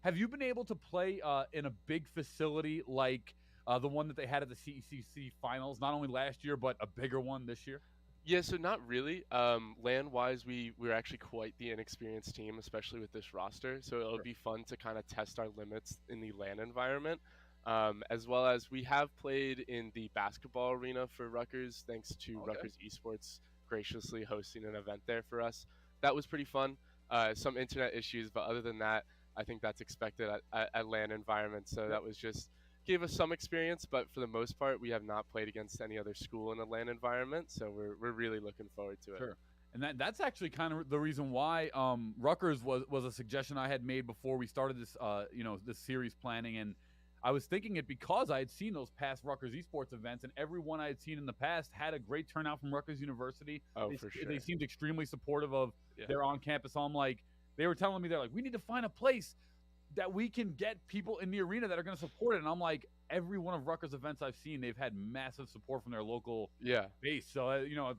Have you been able to play in a big facility like the one that they had at the CECC Finals, not only last year, but a bigger one this year? Yeah, so not really. Land-wise, we're actually quite the inexperienced team, especially with this roster. So it'll be fun to kind of test our limits in the LAN environment, as well as we have played in the basketball arena for Rutgers, thanks to Rutgers Esports graciously hosting an event there for us. That was pretty fun. Some internet issues, but other than that, I think that's expected at LAN environments. So that was just gave us some experience, but for the most part, we have not played against any other school in a LAN environment, so we're really looking forward to it. Sure. And that's actually kind of the reason why Rutgers was a suggestion I had made before we started this this series planning, and I was thinking it because I had seen those past Rutgers esports events, and everyone I had seen in the past had a great turnout from Rutgers University. For sure. They seemed extremely supportive of their on-campus. So I'm like, they were telling me, they're like, we need to find a place that we can get people in the arena that are going to support it. And I'm like, every one of Rutgers events I've seen, they've had massive support from their local base. So,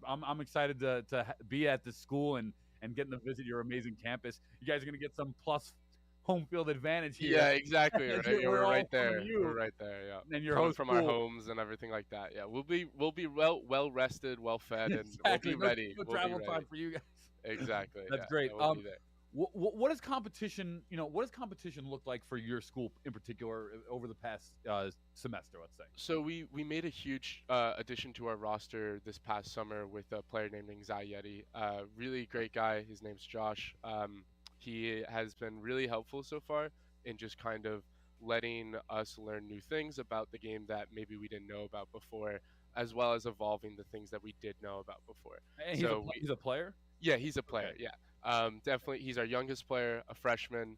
I'm excited to be at this school and getting to visit your amazing campus. You guys are going to get some plus home field advantage here. Yeah, exactly. Right. We're right there. We're right there. Yeah. And you're from our homes and everything like that. Yeah. We'll be well rested, well fed, and exactly. we'll be ready. No travel time for you guys. Exactly. That's great. We'll be there. What does competition, what does competition look like for your school in particular over the past semester, let's say? So we made a huge addition to our roster this past summer with a player named Yeti. Really great guy. His name's Josh. He has been really helpful so far in just kind of letting us learn new things about the game that maybe we didn't know about before, as well as evolving the things that we did know about before. And he's a player? Yeah, he's a player, yeah. Definitely, he's our youngest player, a freshman.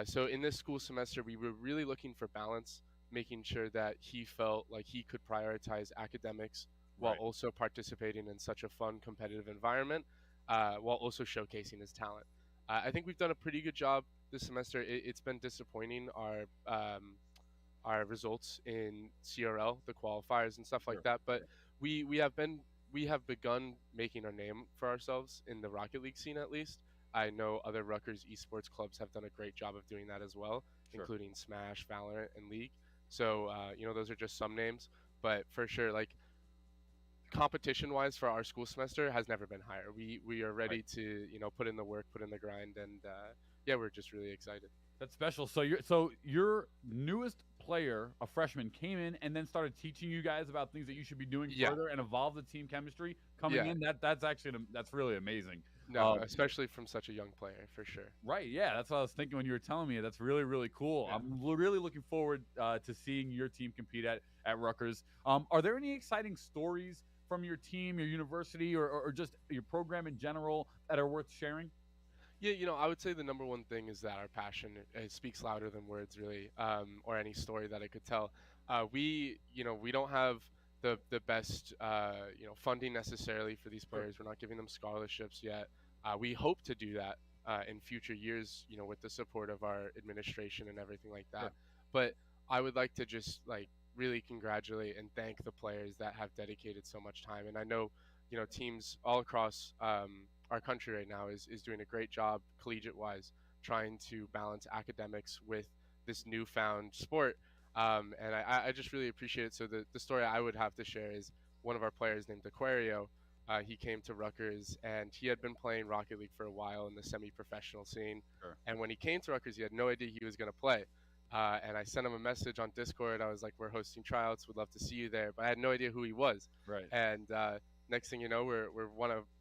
So in this school semester, we were really looking for balance, making sure that he felt like he could prioritize academics while also participating in such a fun, competitive environment, while also showcasing his talent. I think we've done a pretty good job this semester. It's been disappointing. our results in CRL, the qualifiers and stuff like that. But we we have begun making our name for ourselves in the Rocket League scene at least. I know other Rutgers esports clubs have done a great job of doing that as well, including Smash, Valorant, and League. So those are just some names, but for sure, like competition-wise for our school semester has never been higher. We are ready to put in the work, put in the grind, and yeah, we're just really excited. That's special. So your newest player, a freshman, came in and then started teaching you guys about things that you should be doing further and evolve the team chemistry coming in. That's really amazing. No, especially from such a young player, for sure. Right. Yeah, that's what I was thinking when you were telling me. That's really, really cool. Yeah. I'm really looking forward to seeing your team compete at Rutgers. Are there any exciting stories from your team, your university, or just your program in general that are worth sharing? Yeah, I would say the number one thing is that our passion speaks louder than words, really, or any story that I could tell. We don't have the best, funding necessarily for these players. We're not giving them scholarships yet. We hope to do that in future years, with the support of our administration and everything like that. But I would like to just really congratulate and thank the players that have dedicated so much time. And I know, teams all across our country right now is doing a great job collegiate wise, trying to balance academics with this newfound sport. And I just really appreciate it. So the story I would have to share is one of our players named Aquario. He came to Rutgers and he had been playing Rocket League for a while in the semi-professional scene. And when he came to Rutgers, he had no idea he was going to play. And I sent him a message on Discord. I was like, we're hosting tryouts. Would love to see you there. But I had no idea who he was. Right. And next thing you know,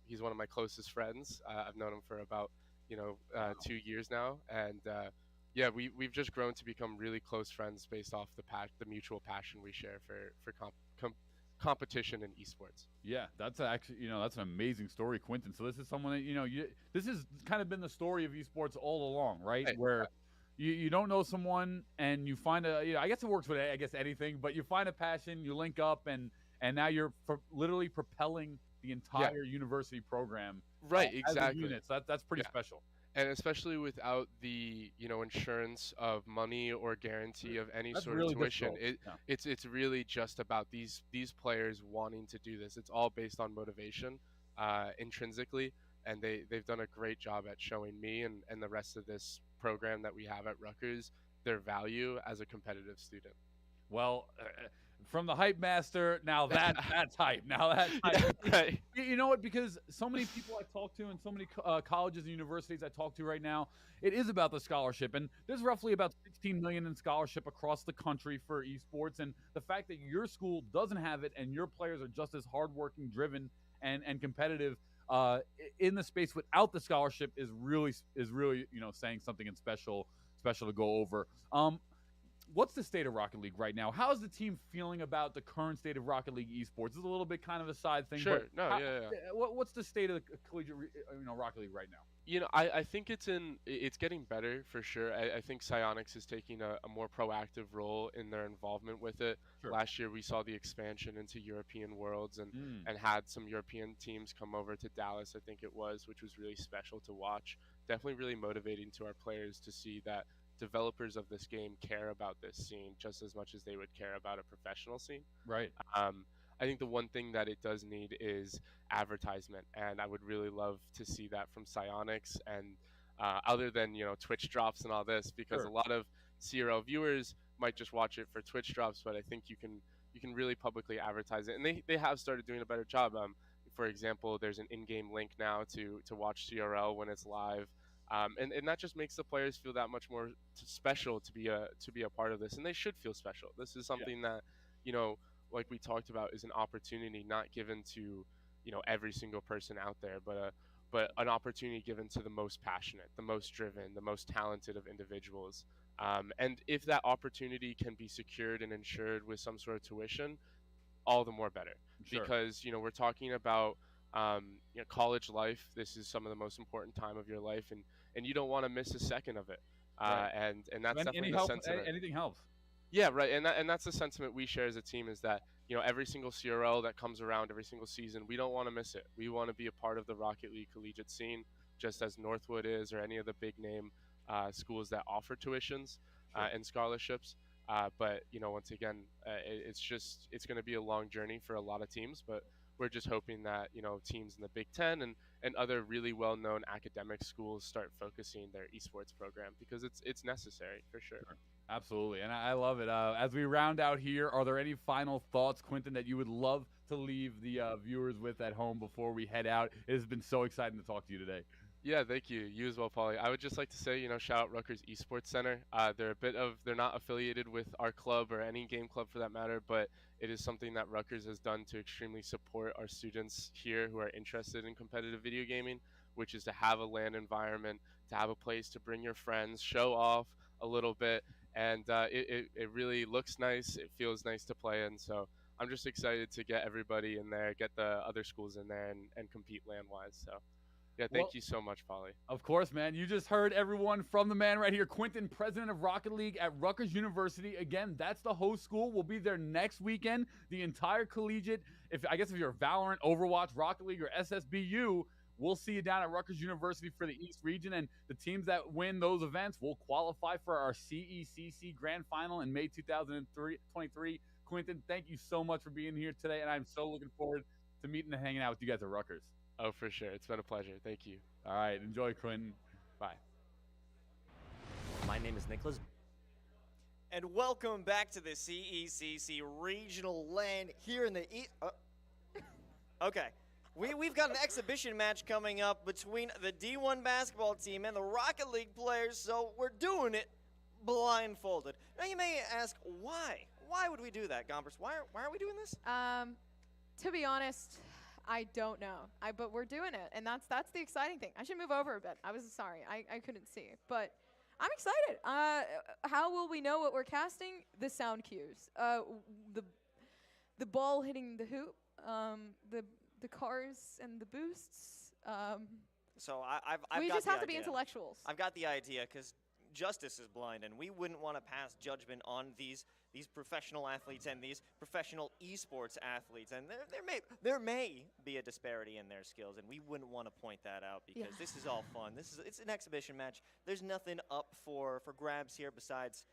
he's one of my closest friends. I've known him for about 2 years now, and yeah, we've just grown to become really close friends based off the mutual passion we share for competition in esports. Yeah, that's actually that's an amazing story, Quentin. So this is someone that this has kind of been the story of esports all along, right? Where you don't know someone and you find I guess it works with anything, but you find a passion, you link up, and now you're literally propelling the entire university program. Right, exactly. Unit. So that's pretty special. And especially without the insurance of money or guarantee of any sort really of tuition, it's really just about these players wanting to do this. It's all based on motivation, intrinsically, and they've done a great job at showing me and the rest of this program that we have at Rutgers their value as a competitive student. Well, from the hype master, now that's hype. Now that's hype. Right. You know what? Because so many people I talk to and so many colleges and universities I talk to right now, it is about the scholarship. And there's roughly about 16 million in scholarship across the country for esports. And the fact that your school doesn't have it and your players are just as hardworking, driven, and competitive in the space without the scholarship is really saying something special to go over. What's the state of Rocket League right now? How is the team feeling about the current state of Rocket League esports? It's a little bit kind of a side thing. Sure. But what's the state of the collegiate Rocket League right now? I think it's getting better for sure. I think Psyonix is taking a more proactive role in their involvement with it. Sure. Last year we saw the expansion into European worlds and had some European teams come over to Dallas, I think it was, which was really special to watch. Definitely really motivating to our players to see that developers of this game care about this scene just as much as they would care about a professional scene. Right. I think the one thing that it does need is advertisement, and I would really love to see that from Psyonix and other than Twitch drops and all this, because a lot of CRL viewers might just watch it for Twitch drops, but I think you can really publicly advertise it, and they have started doing a better job. For example, there's an in-game link now to watch CRL when it's live. And that just makes the players feel that much more special to be a part of this, and they should feel special. This is something that, like we talked about, is an opportunity not given to, every single person out there, but an opportunity given to the most passionate, the most driven, the most talented of individuals. And if that opportunity can be secured and ensured with some sort of tuition, all the more better. Sure. Because we're talking about college life. This is some of the most important time of your life, and you don't want to miss a second of it. Right. And that's definitely the sentiment. Anything helps. Yeah, right. And that's the sentiment we share as a team, is that every single CRL that comes around every single season, we don't want to miss it. We want to be a part of the Rocket League collegiate scene, just as Northwood is, or any of the big name schools that offer tuitions and scholarships. But once again, it's going to be a long journey for a lot of teams. But we're just hoping that teams in the Big Ten and other really well-known academic schools start focusing their esports program because it's necessary for sure. Absolutely, and I love it. As we round out here, are there any final thoughts, Quentin, that you would love to leave the viewers with at home before we head out? It has been so exciting to talk to you today. Yeah, thank you. You as well, Paulie. I would just like to say, shout out Rutgers Esports Center. They're not affiliated with our club or any game club for that matter, but it is something that Rutgers has done to extremely support our students here who are interested in competitive video gaming, which is to have a LAN environment, to have a place to bring your friends, show off a little bit, and it really looks nice. It feels nice to play in, so I'm just excited to get everybody in there, get the other schools in there, and compete LAN-wise, so. Yeah, thank you so much, Paulie. Of course, man. You just heard everyone from the man right here, Quentin, president of Rocket League at Rutgers University. Again, that's the host school. We'll be there next weekend. The entire collegiate, if you're Valorant, Overwatch, Rocket League, or SSBU, we'll see you down at Rutgers University for the East region. And the teams that win those events will qualify for our CECC Grand Final in May 2023. Quentin, thank you so much for being here today. And I'm so looking forward to meeting and hanging out with you guys at Rutgers. Oh, for sure. It's been a pleasure. Thank you. All right. Enjoy, Quentin. Bye. My name is Nicholas. And welcome back to the CECC Regional LAN here in the East. Okay. We've got an exhibition match coming up between the D1 basketball team and the Rocket League players, so we're doing it blindfolded. Now, you may ask, why? Why would we do that, Gompers? Why are we doing this? To be honest, I don't know. But we're doing it, and that's the exciting thing. I should move over a bit. I was sorry. I couldn't see. But I'm excited. How will we know what we're casting? The sound cues. The ball hitting the hoop. The cars and the boosts. So I've we got just the have to be idea. intellectuals. I've got the idea because justice is blind, and we wouldn't want to pass judgment on these professional athletes and these professional esports athletes, and there may be a disparity in their skills, and we wouldn't want to point that out because this is all fun. It's an exhibition match. There's nothing up for grabs here besides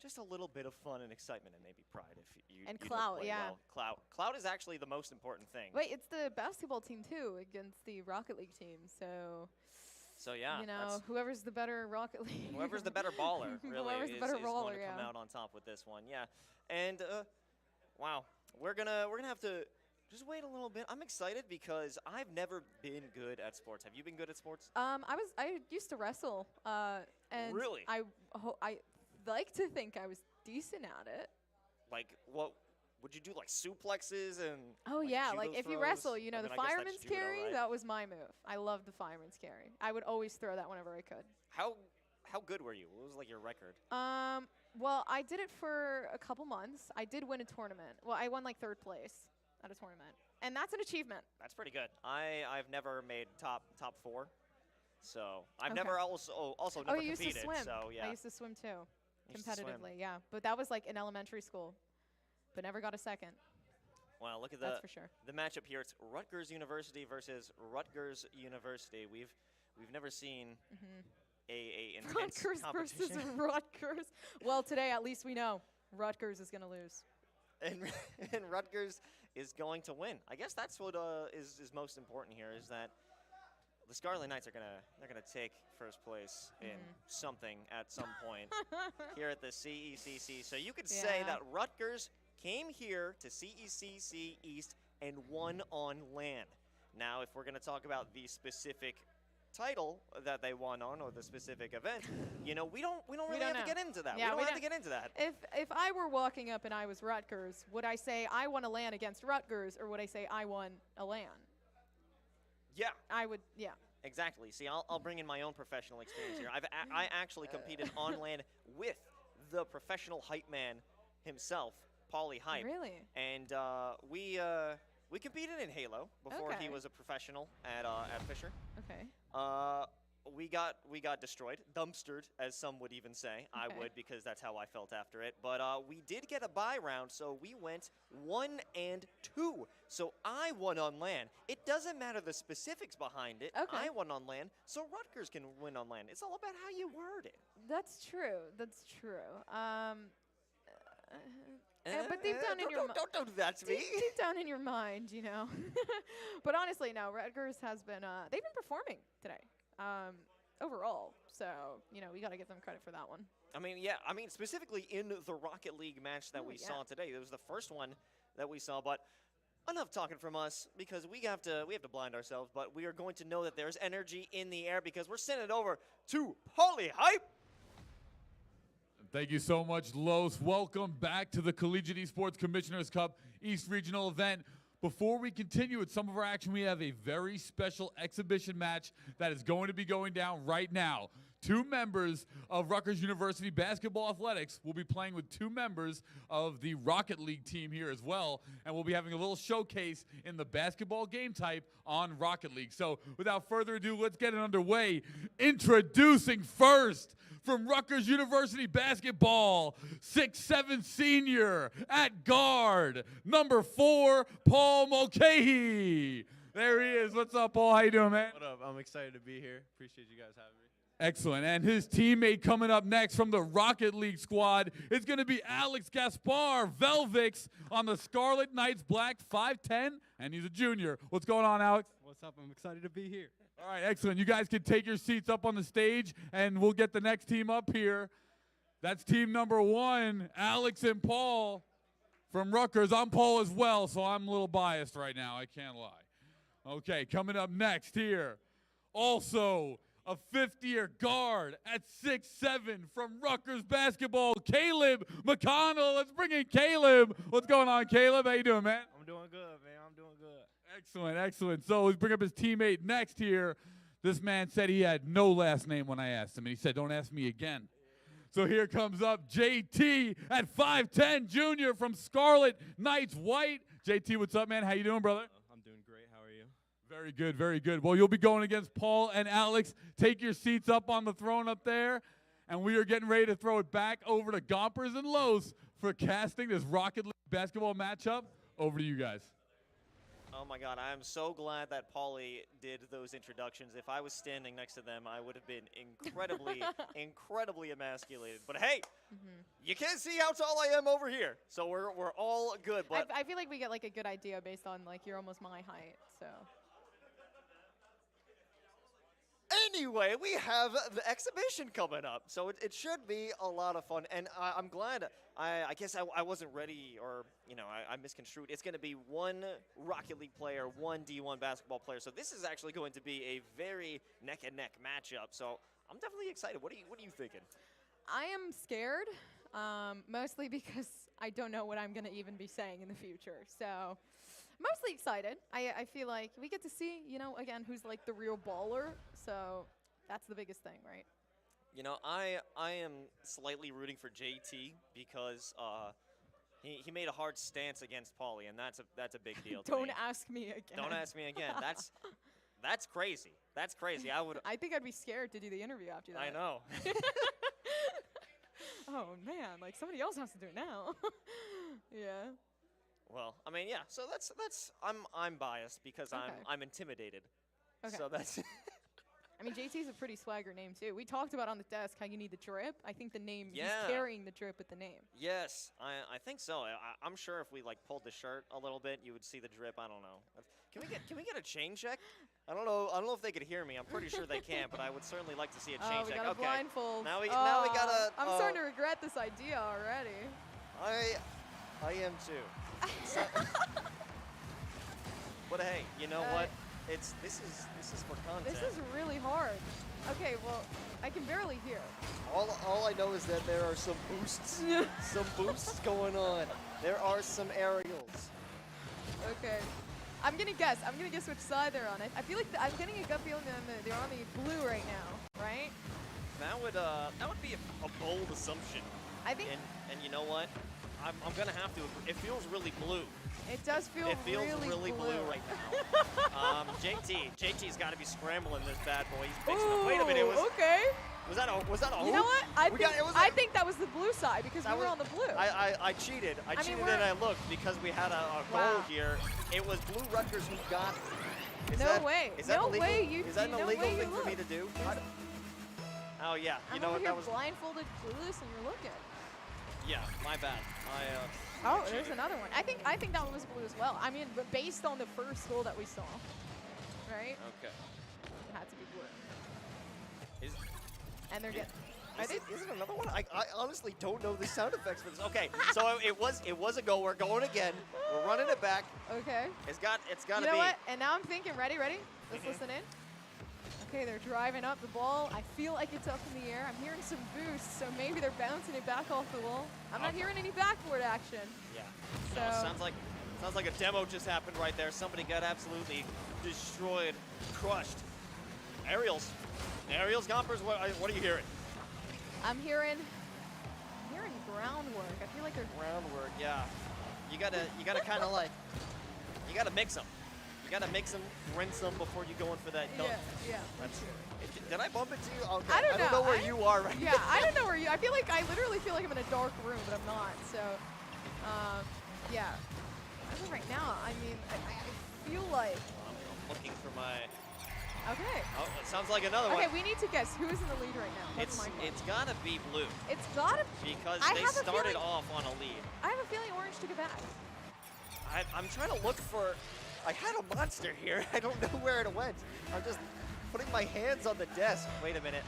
just a little bit of fun and excitement and maybe pride if you And you don't clout, play yeah. well. Clout is actually the most important thing. Wait, it's the basketball team too against the Rocket League team. So yeah, whoever's the better Rocket League. Whoever's the better baller really whoever's the better is baller, going to come out on top with this one. Yeah, and wow, we're gonna have to just wait a little bit. I'm excited because I've never been good at sports. Have you been good at sports? I used to wrestle. And Really? I like to think I was decent at it. Like what? Would you do like suplexes and? Oh like, yeah, judo like if you throws? wrestle, I the mean, I guess that's fireman's judo, carry, right? that was my move. I loved the fireman's carry. I would always throw that whenever I could. How good were you? What was like your record? Well, I did it for a couple months. I did win a tournament. Well, I won like 3rd place at a tournament, and that's an achievement. That's pretty good. I've never made top 4, so I've Okay. never also never you used competed. to swim. So yeah, I used to swim too, Used to swim. competitively. Yeah, but that was like in elementary school, but never got a second. Wow, look at That's for sure. the matchup here. It's Rutgers University versus Rutgers University. We've never seen a intense Rutgers versus competition. Rutgers. Well, today at least we know Rutgers is going to lose. and Rutgers is going to win. I guess that's what is most important here is that the Scarlet Knights are gonna take first place in something at some point here at the CECC. So you could say that Rutgers came here to CECC East and won on LAN. Now, if we're gonna talk about the specific title that they won on or the specific event, we don't really have to get into that. Yeah, we don't have to get into that. If I were walking up and I was Rutgers, would I say I won a LAN against Rutgers, or would I say I won a LAN? Yeah. I would, yeah. Exactly. See, I'll bring in my own professional experience here. I actually competed on LAN with the professional hype man himself, Paulie Hype. Really? And we competed in Halo before he was a professional at Fisher. Okay. We got destroyed, dumpstered, as some would even say. I would, because that's how I felt after it. But we did get a bye round, so we went 1-2. So I won on LAN. It doesn't matter the specifics behind it. Okay. I won on LAN, so Rutgers can win on LAN. It's all about how you word it. That's true. That's true. But deep down in your don't do that to me. Deep down in your mind, you know. But honestly, no. Rutgers has been they've been performing today, overall. So you know we got to give them credit for that one. I mean, yeah. I mean, specifically in the Rocket League match that we saw today, it was the first one that we saw. But enough talking from us because we have to blind ourselves. But we are going to know that there's energy in the air because we're sending it over to Poly Hype. Thank you so much, Los. Welcome back to the Collegiate Esports Commissioners Cup East Regional event. Before we continue with some of our action, we have a very special exhibition match that is going to be going down right now. 2 members of Rutgers University Basketball Athletics will be playing with 2 members of the Rocket League team here as well, and we'll be having a little showcase in the basketball game type on Rocket League. So without further ado, let's get it underway. Introducing first, from Rutgers University Basketball, 6'7" senior at guard, number 4, Paul Mulcahy. There he is. What's up, Paul? How you doing, man? What up? I'm excited to be here. Appreciate you guys having me. Excellent. And his teammate coming up next from the Rocket League squad is going to be Alex Gaspar Velvix on the Scarlet Knights Black 5'10", and he's a junior. What's going on, Alex? What's up? I'm excited to be here. All right, excellent. You guys can take your seats up on the stage, and we'll get the next team up here. That's team number 1, Alex and Paul from Rutgers. I'm Paul as well, so I'm a little biased right now. I can't lie. Okay, coming up next here, also a 5th-year guard at 6'7" from Rutgers basketball, Caleb McConnell. Let's bring in Caleb. What's going on, Caleb? How you doing, man? I'm doing good, man. I'm doing good. Excellent, excellent. So let's bring up his teammate next here. This man said he had no last name when I asked him, and he said, don't ask me again. So here comes up JT at 5'10", junior from Scarlet Knights White. JT, what's up, man? How you doing, brother? I'm doing great. How are you? Very good, very good. Well, you'll be going against Paul and Alex. Take your seats up on the throne up there, and we are getting ready to throw it back over to Gompers and Los for casting this Rocket League basketball matchup. Over to you guys. Oh my God, I am so glad that Pauly did those introductions. If I was standing next to them, I would have been incredibly, incredibly emasculated. But hey, you can't see how tall I am over here, so we're all good. But I feel like we get like a good idea based on like you're almost my height, so. anyway, we have the exhibition coming up, so it should be a lot of fun. And I'm glad. I guess I wasn't ready, or I misconstrued. It's going to be one Rocket League player, one D1 basketball player. So this is actually going to be a very neck-and-neck matchup. So I'm definitely excited. What are you thinking? I am scared, mostly because I don't know what I'm going to even be saying in the future. So mostly excited. I feel like we get to see, again, who's like the real baller. So that's the biggest thing, right? I am slightly rooting for JT because he made a hard stance against Pauly, and that's a big deal. Don't ask me again. Don't ask me again. That's crazy. That's crazy. I think I'd be scared to do the interview after that. I know. Oh man, like somebody else has to do it now. Yeah. Well, I mean, yeah. So that's I'm biased because I'm intimidated. Okay. So that's. I mean, JT's a pretty swagger name too. We talked about on the desk how you need the drip. I think the name, Yeah. he's carrying the drip with the name. Yes, I think so. I'm sure if we pulled the shirt a little bit, you would see the drip. I don't know. Can we get a chain check? I don't know if they could hear me. I'm pretty sure they can, but I would certainly like to see a chain we check. got a Okay. blindfold. Now we gotta. I'm starting to regret this idea already. I am too. But hey, you know what? This is for content. This is really hard. Okay, well, I can barely hear. All I know is that there are some boosts, going on. There are some aerials. Okay. I'm gonna guess which side they're on. I feel like I'm getting a gut feeling they're on the blue right now, right? That would be a bold assumption. I think. And you know what? I'm gonna have to agree. It feels really blue. It does feel. It feels really blue right now. JT's got to be scrambling this bad boy. He's fixing it. Wait a minute. Okay. Was that a hoop? You know what? I think that was the blue side because we were on the blue. I cheated. I cheated and I looked because we had a goal here. It was Blue Rutgers who got it. No way. Is that illegal? Is that an no illegal way thing for me to do? Oh yeah. You know what? You're That was blindfolded, clueless, and you're looking. Yeah, my bad. Oh, there's another one. I think that one was blue as well. I mean, but based on the first goal that we saw, right? Okay. It had to be blue. Is, And they're getting. is it another one? I honestly don't know the sound effects for this. Okay, so it was a goal. We're going again. We're running it back. Okay. It's got to You know be. what? And now I'm thinking, ready? Let's listen in. Okay, they're driving up the ball. I feel like it's up in the air. I'm hearing some boosts, so maybe they're bouncing it back off the wall. I'm not hearing any backboard action. Yeah. So No, sounds like a demo just happened right there. Somebody got absolutely destroyed, crushed. Aerials, Gompers. What are you hearing? I'm hearing groundwork. I feel like they're Groundwork. Yeah. You gotta kind of like, you gotta mix them. You gotta mix them, rinse them before you go in for that dunk. Yeah. Did I bump into you? Okay. I don't know where you are right now. Yeah, I don't know where you. I literally feel like I'm in a dark room, but I'm not. So, yeah. As of right now, I mean, I feel like. I'm looking for my. Okay. Oh, it sounds like another one. Okay, we need to guess who is in the lead right now. That's my question. It's gotta be blue. It's gotta. Because I they have a started feeling- off on a lead. I have a feeling orange took it back. I'm trying to look for. I had a monster here. I don't know where it went. I'm just putting my hands on the desk. Wait a minute.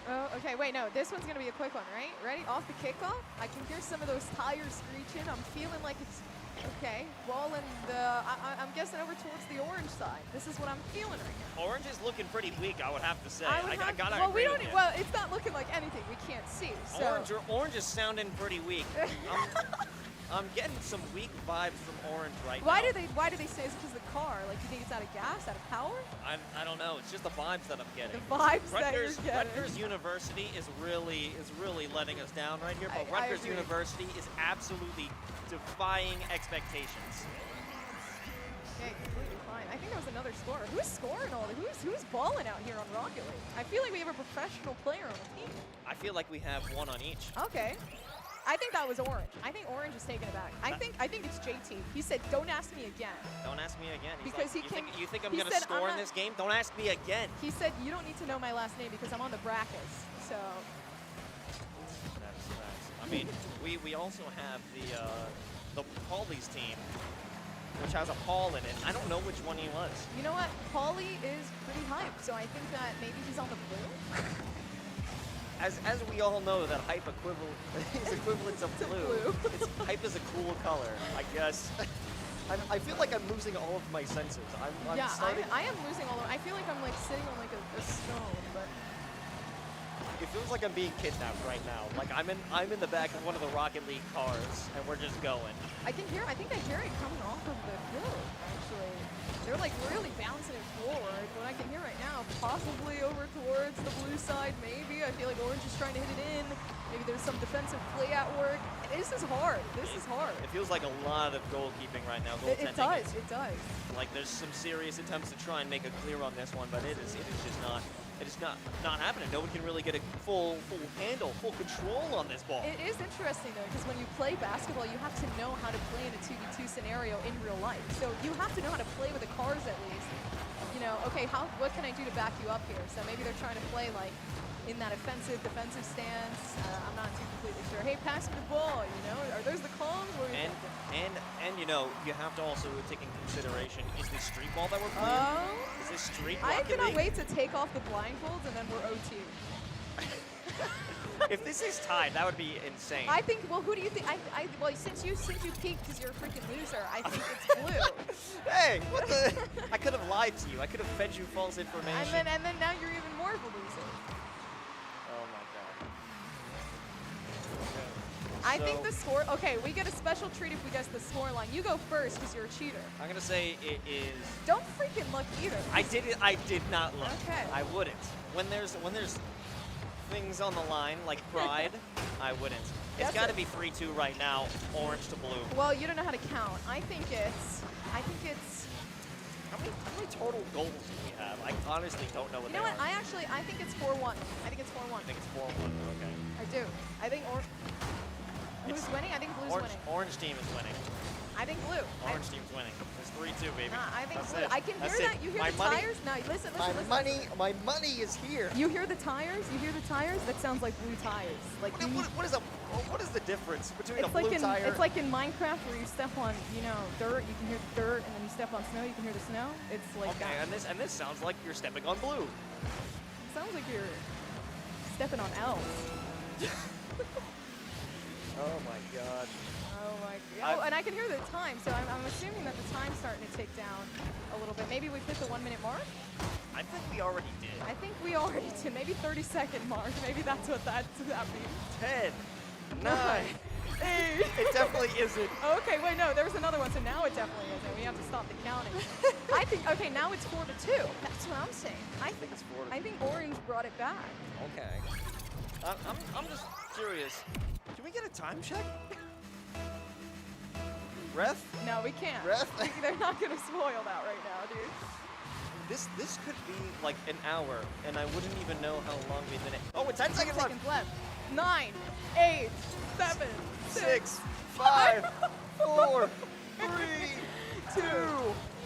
Oh, okay. Wait, no. This one's gonna be a quick one, right? Ready? Off the kickoff. I can hear some of those tires screeching. I'm feeling like it's okay. Ball in the. I'm guessing over towards the orange side. This is what I'm feeling right now. Orange is looking pretty weak, I would have to say. I gotta well, we agree don't. with you. Well, it's not looking like anything. We can't see. So. Orange is sounding pretty weak. I'm getting some weak vibes from Orange right now. Why do they say it's because of the car? Like, you think it's out of gas, out of power? I don't know. It's just the vibes that I'm getting. The vibes that you're getting. Rutgers University is really letting us down right here. But I Rutgers agree. University is absolutely defying expectations. Okay, completely fine. I think that was another scorer. Who's scoring all this? Who's balling out here on Rocket League? I feel like we have a professional player on the team. I feel like we have one on each. Okay. I think that was Orange. I think Orange is taking it back. I think it's JT. He said, "Don't ask me again." Don't ask me again. He's Because like, he can. You think I'm he gonna said, score "I'm in not-" this game? Don't ask me again. He said, "You don't need to know my last name because I'm on the brackets." So. That's. I mean, we also have the Pauly's team, which has a Paul in it. I don't know which one he was. You know what? Pauly is pretty hyped, so I think that maybe he's on the blue. As we all know, that hype is equivalent to blue. Hype is a cool color, I guess. I feel like I'm losing all of my senses. I'm yeah, starting. I am losing all of. I feel like I'm like sitting on like a stone, but. It feels like I'm being kidnapped right now. Like I'm in the back of one of the Rocket League cars, and we're just going. I think I hear it coming off of the hill. Actually, they're like really bouncing it forward. What I can hear right now, possibly over towards the blue side. Maybe I feel like Orange is trying to hit it in. Maybe there's some defensive play at work. This is hard. This is hard. It feels like a lot of goalkeeping right now. It does. It does. Like there's some serious attempts to try and make it clear on this one, but it is just not. It is not happening. No one can really get a full handle, full control on this ball. It is interesting though, because when you play basketball, you have to know how to play in a 2v2 scenario in real life. So you have to know how to play with the cars at least. You know, okay, what can I do to back you up here? So maybe they're trying to play like in that offensive, defensive stance. I'm not too completely sure. Hey, pass me the ball. You know, are those the calls? And you know, you have to also take in consideration: is this street ball that we're playing? Is this street? I cannot wait to take off the blindfolds and then we're OT. If this is tied, that would be insane. I think. Well, who do you think? Well, since you peaked because you're a freaking loser, I think it's blue. Hey, what the? I could have lied to you. I could have fed you false information. And then now you're even more of a loser. Oh my god. I think the score. Okay, we get a special treat if we guess the score line. You go first because you're a cheater. I'm gonna say it is. Don't freaking look either. I did not look. Okay. I wouldn't. When there's things on the line like pride, I wouldn't. It's got to be 3-2 right now, orange to blue. Well, you don't know how to count. I think it's. How many total goals do we have? I honestly don't know what You know they what? are. I think it's 4-1. I think it's 4-1. I think it's 4-1. Okay. I do. I think Who's winning? I think blue's winning. Orange team is winning. I think blue. Orange team's winning. It's 3-2, baby. Nah, I think That's blue. it. I can That's hear it. that. You hear My the money, tires? No, listen. My money is here. You hear the tires? You hear the tires? That sounds like blue tires. Like what is a What is the difference between It's a blue like tire? it's like in Minecraft where you step on, dirt, you can hear the dirt, and then you step on snow, you can hear the snow. It's like okay, that. and this sounds like you're stepping on blue. It sounds like you're stepping on elves. Oh my god. Oh my god. Oh, and I can hear the time, so I'm assuming that the time's starting to tick down a little bit. Maybe we've hit the 1 minute mark? I think we already did. I think we already did. Maybe 30-second mark. Maybe that's what that means. 10, 9, 8. It definitely isn't. Okay, wait, no, there was another one, so now it definitely isn't. We have to stop the counting. I think, okay, now it's 4-2. That's what I'm saying. I think it's 4-2. I think Orange brought it back. Okay. I'm just curious. Can we get a time check? Ref? No, we can't. Ref? They're not going to spoil that right now, dude. This could be like an hour, and I wouldn't even know how long we've been. Oh, it's 10 seconds left. 9, 8, 7, 6, 5, 4, 3, 2, 1.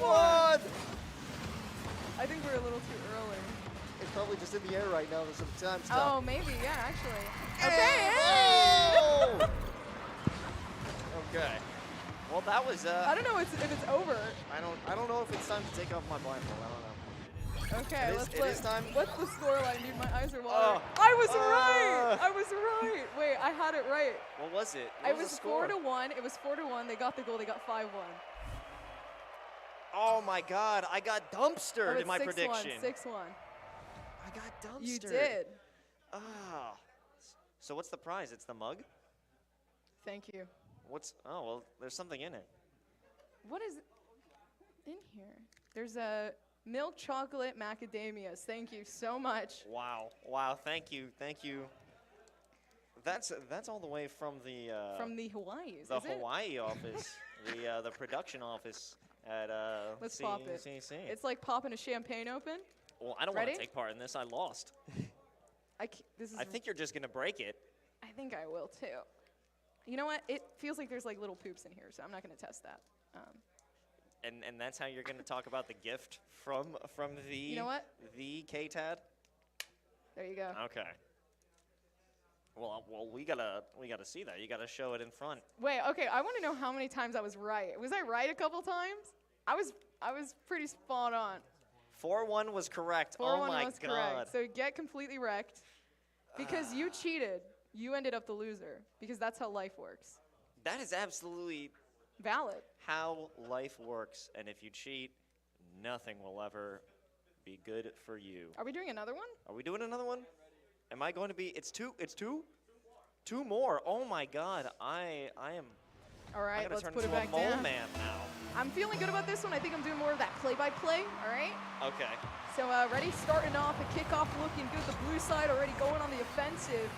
I think we're a little too early. It's probably just in the air right now. There's some time Oh, stuff. maybe, yeah, actually. Okay. Okay. Oh! Okay. Well, that was. I don't know if it's over. I don't know if it's time to take off my blindfold. I don't know. Okay, It is time. What's the scoreline, dude? My eyes are watering. I was right. I was right. Wait, I had it right. What was it? It was 4-1. It was 4-1. They got the goal. They got 5-1. Oh my God! I got dumpstered in my 6-1, prediction. 6-1. I got dumpstered. You did. Ah. So what's the prize? It's the mug. Thank you. Oh well, there's something in it. What is in here? There's a milk chocolate macadamias. Thank you so much. Wow. Wow. Thank you. Thank you. That's all the way from the Hawaii's. the is it? Hawaii office, the production office at Let's pop it. CECC. It's like popping a champagne open. Well, I don't want Ready? to take part in this. I lost. This is I think you're just gonna break it. I think I will too. You know what? It feels like there's like little poops in here, so I'm not going to test that. And that's how you're gonna talk about the gift from the You know what? the KTAD. There you go. Okay. Well, we gotta see that. You gotta show it in front. Wait, okay. I want to know how many times I was right. Was I right a couple times? I was pretty spot on. 4-1 was correct. 4-1 Oh my was God. correct. So get completely wrecked because you cheated. You ended up the loser because that's how life works. That is absolutely valid. How life works, and if you cheat, nothing will ever be good for you. Are we doing another one? Are we doing another one? Am I going to be? It's two. Two more. Oh my God. I am. All right, let's turn put it into back a mole down. man now. I'm feeling good about this one. I think I'm doing more of that play-by-play. All right. Okay. So ready, starting off, the kickoff looking good. The blue side already going on the offensive,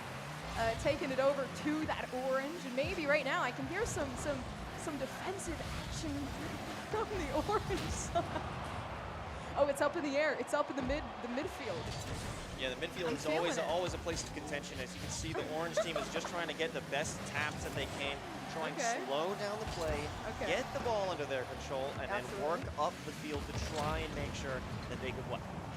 taking it over to that orange, and maybe right now I can hear some defensive action from the orange side. Oh, it's up in the air. It's up in the midfield. Yeah, the midfield I'm is feeling it. always a place of contention. As you can see, the orange team is just trying to get the best taps that they can, trying to slow down the play, get the ball under their control, and then work up the field to try and make sure that they could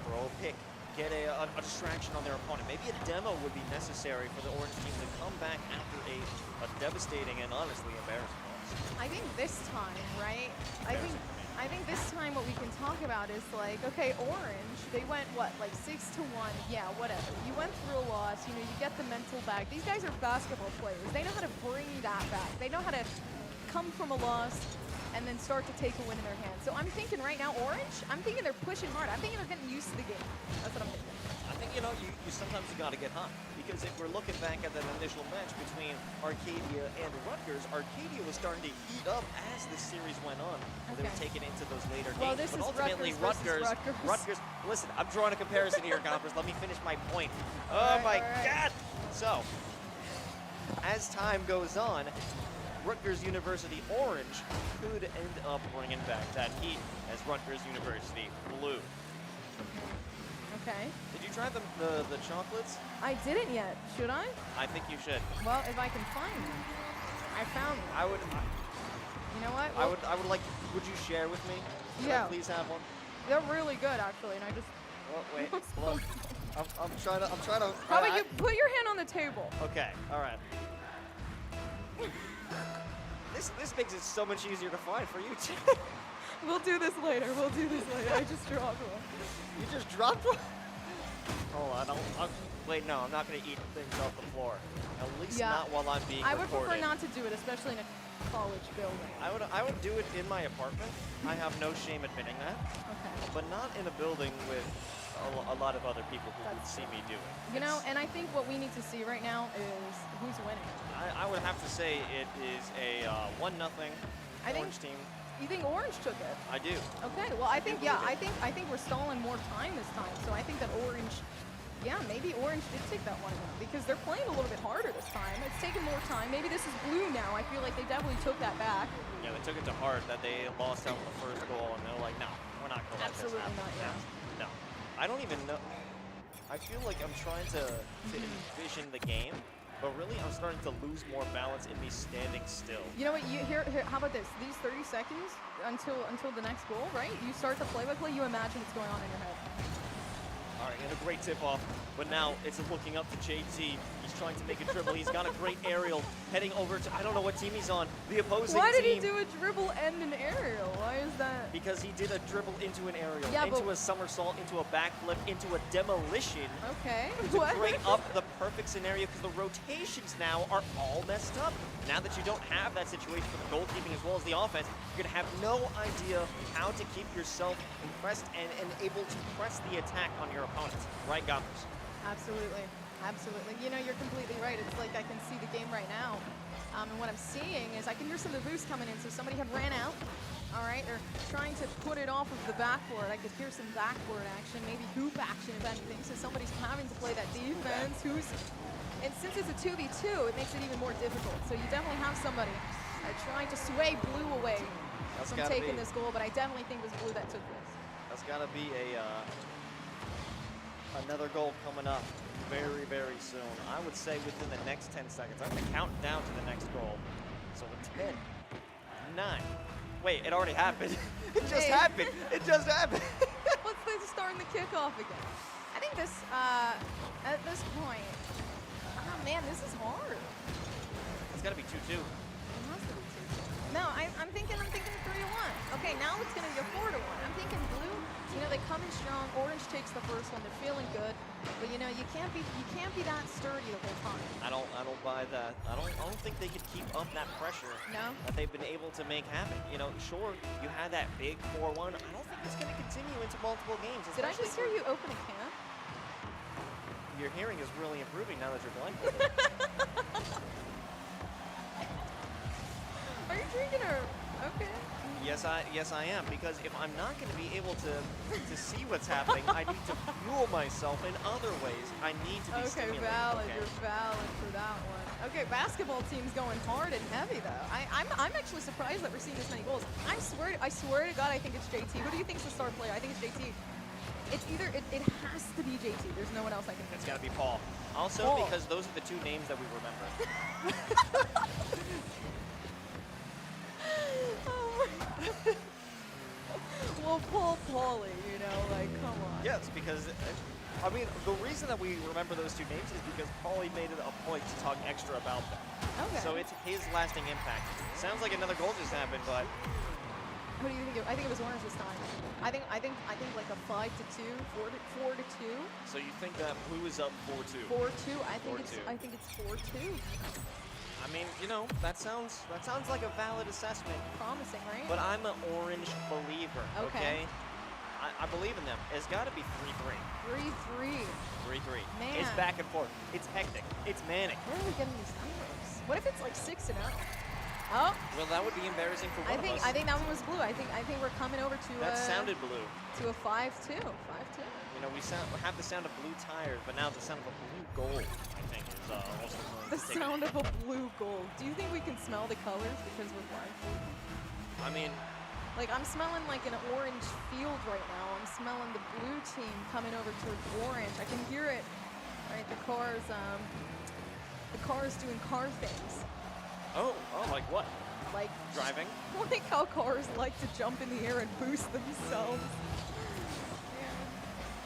throw a pick, get a distraction on their opponent. Maybe a demo would be necessary for the orange team to come back after a devastating and honestly embarrassing loss. I think this time, right? I think this time what we can talk about is like, okay, orange, they went what, like 6-1? Yeah, whatever. You went through a loss, you get the mental back. These guys are basketball players. They know how to bring that back. They know how to come from a loss and then start to take a win in their hands. So I'm thinking right now, orange, I'm thinking they're pushing hard. I'm thinking they're getting used to the game. That's what I'm thinking. I think, you sometimes you got to get hot. Because if we're looking back at that initial match between Arcadia and Rutgers, Arcadia was starting to heat up as the series went on. They were taking into those later Well, games. this But is ultimately, Rutgers. Listen, I'm drawing a comparison here, Gompers. Let me finish my point. All my right. God! So, as time goes on, Rutgers University Orange could end up bringing back that heat as Rutgers University Blue. Okay. Did you try the chocolates? I didn't yet. Should I? I think you should. Well, if I can find them. I found them. I would. You know what? I would like. Would you share with me? Can Yeah. I please have one. They're really good, actually, and I just. Oh, wait. Hold on. I'm trying to. How about you put your hand on the table? Okay. All right. This makes it so much easier to find for you too. We'll do this later. I just dropped one. You just dropped one? Hold on, wait, no, I'm not gonna eat things off the floor. At least not while I'm being I would prefer recorded. not to do it, especially in a college building. I would do it in my apartment. I have no shame admitting that. Okay. But not in a building with a lot of other people who would see me do it. You know, and I think what we need to see right now is who's winning. I would have to say it is a 1-0 Orange team. You think Orange took it? I do. Okay. Well, I think I think we're stalling more time this time. So I think that Orange. Yeah, maybe Orange did take that one out because they're playing a little bit harder this time. It's taking more time. Maybe this is Blue now. I feel like they definitely took that back. Yeah, they took it to heart that they lost out on the first goal, and they're like, no, we're not going to let this happen. Absolutely not, yeah. No. I don't even know. I feel like I'm trying to envision the game, but really I'm starting to lose more balance in me standing still. You know what? Here, how about this? These 30 seconds until the next goal, right? You start the play-by-play, you imagine what's going on in your head. All right, and a great tip-off, but now it's looking up to JT. He's trying to make a dribble. He's got a great aerial heading over to, I don't know what team he's on, the opposing team. Why did he do a dribble and an aerial? Why is that? Because he did a dribble into an aerial, Yeah, into a somersault, into a backflip, into a demolition. Okay. To bring up the perfect scenario because the rotations now are all messed up. Now that you don't have that situation for the goalkeeping as well as the offense, you're going to have no idea how to keep yourself impressed and able to press the attack on your opponents. Right, Gompers? Absolutely. Absolutely. You know, you're completely right. It's like I can see the game right now. And what I'm seeing is I can hear some of the boost coming in. So somebody had ran out. All right. They're trying to put it off of the backboard. I could hear some backboard action, maybe hoop action if anything. So somebody's having to play that defense. And since it's a 2v2, it makes it even more difficult. So you definitely have somebody trying to sway Blue away from taking this goal. But I definitely think it was Blue that took this. That's got to be another goal coming up very, very soon. I would say within the next 10 seconds. I'm going to count down to the next goal. So 10, 9. Wait, it already happened. It just happened. It just happened. Let's start the kickoff again. I think this, at this point, oh man, this is hard. It's got to be 2-2. It has to be 2-2. No, I'm thinking 3-1. Okay, now it's going to be a 4-1. I'm thinking Blue, you know, they come in strong. Orange takes the first one. They're feeling good. But you know, you can't be that sturdy the whole time. I don't buy that. I don't think they could keep up that pressure that they've been able to make happen. You know, sure, you had that big 4-1. I don't think it's going to continue into multiple games. Did I just hear you open a can? Your hearing is really improving now that you're blindfolded. Are you drinking or okay? Yes, I am. Because if I'm not going to be able to see what's happening, I need to fuel myself in other ways. I need to be stimulated. Valid. You're valid for that one. Okay, basketball team's going hard and heavy though. I'm actually surprised that we're seeing this many goals. I swear to God, I think it's JT. Who do you think is the star player? I think it's JT. It's either it has to be JT. There's no one else I can think. It's got to be Paul. Also, because those are the two names that we remember. Well, Paulie, you know, like, come on. Yes, because, I mean, the reason that we remember those two names is because Paulie made it a point to talk extra about them. Okay. So it's his lasting impact. Sounds like another goal just happened, but... Who do you think? I think it was Orange this time. I think like a 5-2, 4-2. So you think that Blue is up 4-2? 4-2. I think it's 4-2. I mean, you know, that sounds like a valid assessment. Promising, right? But I'm an Orange believer. Okay. I believe in them. It's got to be 3-3. 3-3. 3-3. Man. It's back and forth. It's hectic. It's manic. Where are we getting these numbers? What if it's like 6-0? Oh. Well, that would be embarrassing for one of us. I think that one was Blue. I think we're coming over to that sounded Blue. To a 5-2. 5-2. You know, we have the sound of Blue tires, but now the sound of a Blue goal, I think, is also the sound of a Blue goal. Do you think we can smell the colors because we're blindfolded? I mean, like I'm smelling like an orange field right now. I'm smelling the Blue team coming over towards Orange. I can hear it. Right, the cars doing car things. Oh, like what? Like driving? Like how cars like to jump in the air and boost themselves.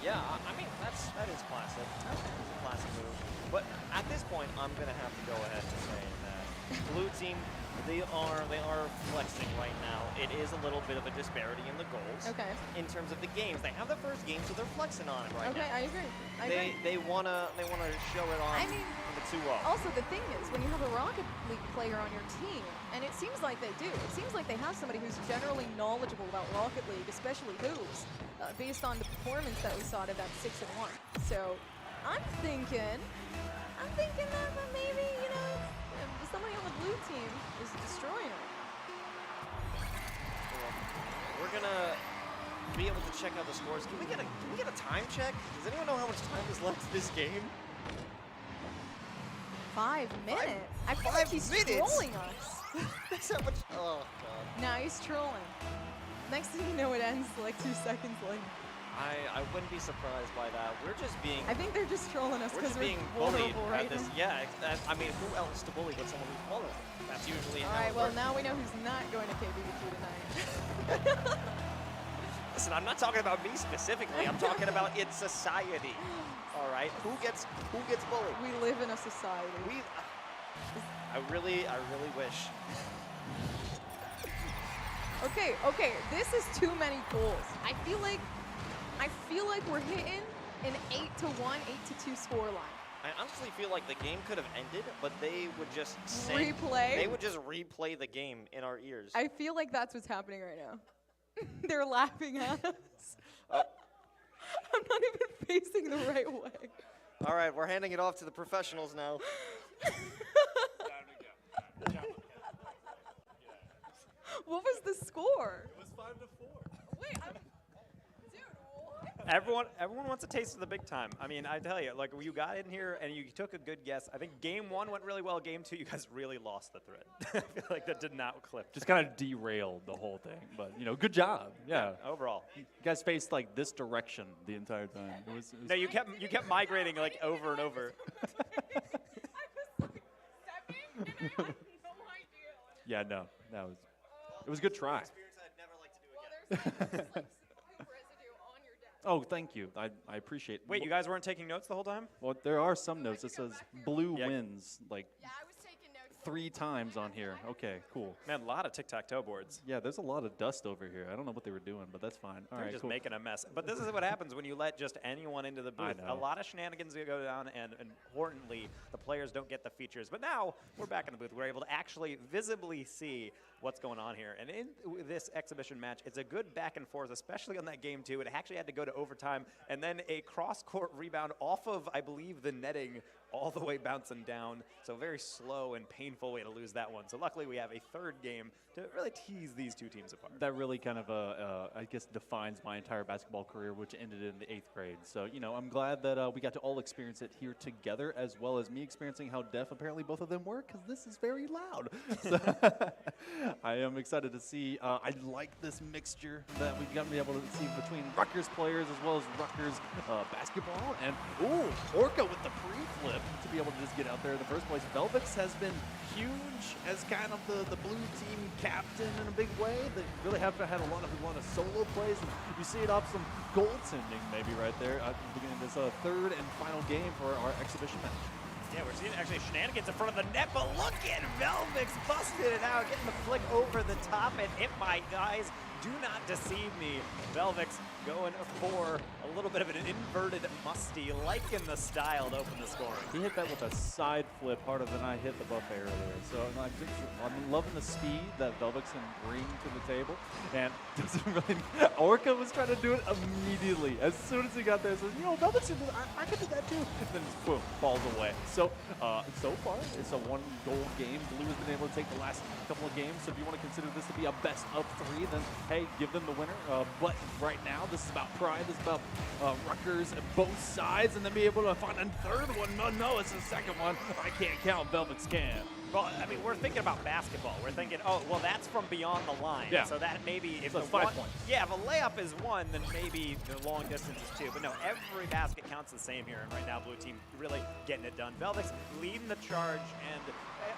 Yeah, I mean, that is classic. Okay. It's a classic move. But at this point, I'm going to have to go ahead and say that Blue team, they are flexing right now. It is a little bit of a disparity in the goals. Okay. In terms of the games, they have the first game, so they're flexing on it right Okay, now. I agree. I agree. They wanna show it on. I mean, the 2-0. Also, the thing is, when you have a Rocket League player on your team, and it seems like they do, it seems like they have somebody who's generally knowledgeable about Rocket League, especially hoops, based on the performance that we saw at that 6-1. So, I'm thinking that maybe, somebody on the blue team is destroying it. We're gonna be able to check out the scores. Can we get a time check? Does anyone know how much time is left in this game? 5 minutes? I feel like he's trolling us. That's how much. Oh god. No, he's trolling. Next thing you know, it ends like 2 seconds later. I wouldn't be surprised by that. We're just being. I think they're just trolling us We're because just we're being bullied vulnerable at right this. now. Yeah, I mean, who else to bully but someone who's vulnerable? That's usually All how right, it well, works. now we know who's not going to KBBQ tonight. Listen, I'm not talking about me specifically. I'm talking about in society. All right, who gets bullied? We live in a society. I really wish. Okay, this is too many goals. I feel like we're hitting an 8-1, 8-2 score line. I honestly feel like the game could have ended, but they would just Replay? They would just replay the game in our ears. I feel like that's what's happening right now. They're laughing at us. I'm not even facing the right way. All right, we're handing it off to the professionals now. What was the score? It was 5-4. Wait, dude, what? Everyone wants a taste of the big time. I mean, I tell you, like, you got in here and you took a good guess. I think game 1 went really well. Game 2, you guys really lost the thread. I feel like that did not clip. Just kind of derailed the whole thing, but good job. Yeah. Overall, You guys faced like this direction the entire time. It was no, you kept migrating like over and over. Yeah, no, it was a good try. Oh, thank you. I appreciate it. Wait, you guys weren't taking notes the whole time? Well, there are some notes. It says blue Yeah. wins like Yeah, I was taking notes. 3 times on here. Okay, cool. Man, a lot of tic-tac-toe boards. Yeah, there's a lot of dust over here. I don't know what they were doing, but that's fine. All They're right, just cool. making a mess. But this is what happens when you let just anyone into the I booth. A know. lot of shenanigans go down, and importantly, the players don't get the features. But now we're back in the booth. We're able to actually visibly see what's going on here. And in this exhibition match, it's a good back and forth, especially on that game 2. It actually had to go to overtime, and then a cross-court rebound off of, I believe, the netting, all the way bouncing down. So a very slow and painful way to lose that one. So luckily we have a third game to really tease these two teams apart. That really kind of, I guess, defines my entire basketball career, which ended in the 8th grade. So, I'm glad that we got to all experience it here together, as well as me experiencing how deaf apparently both of them were, because this is very loud. So I am excited to see. I like this mixture that we've got to be able to see between Rutgers players as well as Rutgers basketball. And, Orca with the pre-flip to be able to just get out there in the first place. Velvix has been huge as kind of the blue team captain in a big way. They really have had a lot of solo plays, and you see it off some goaltending maybe right there at the beginning of this third and final game for our exhibition match. Yeah, we're seeing actually shenanigans in front of the net, but look at Velvix busted it out, getting the flick over the top, and my guys, do not deceive me. Velvix going for a little bit of an inverted musty, liking the style to open the scoring. He hit that with a side flip harder than I hit the buffet earlier. So I'm loving the speed that Velvix can bring to the table. And doesn't really. Orca was trying to do it immediately. As soon as he got there, he says, Velvix can do that. I can do that too. And then just boom, falls away. So far, it's a 1-goal game. Blue has been able to take the last couple of games. So if you want to consider this to be a best of 3, then hey, give them the winner. But right now, this is about pride. This is about Rutgers at both sides, and then be able to find a third one. No, it's the second one. I can't count. Velvix can. Well, I mean, we're thinking about basketball. We're thinking, that's from beyond the line. Yeah. So that maybe if So the it's 5 one, points. yeah, if a layup is 1, then maybe the long distance is 2. But no, every basket counts the same here. And right now, blue team really getting it done. Velvix leading the charge, and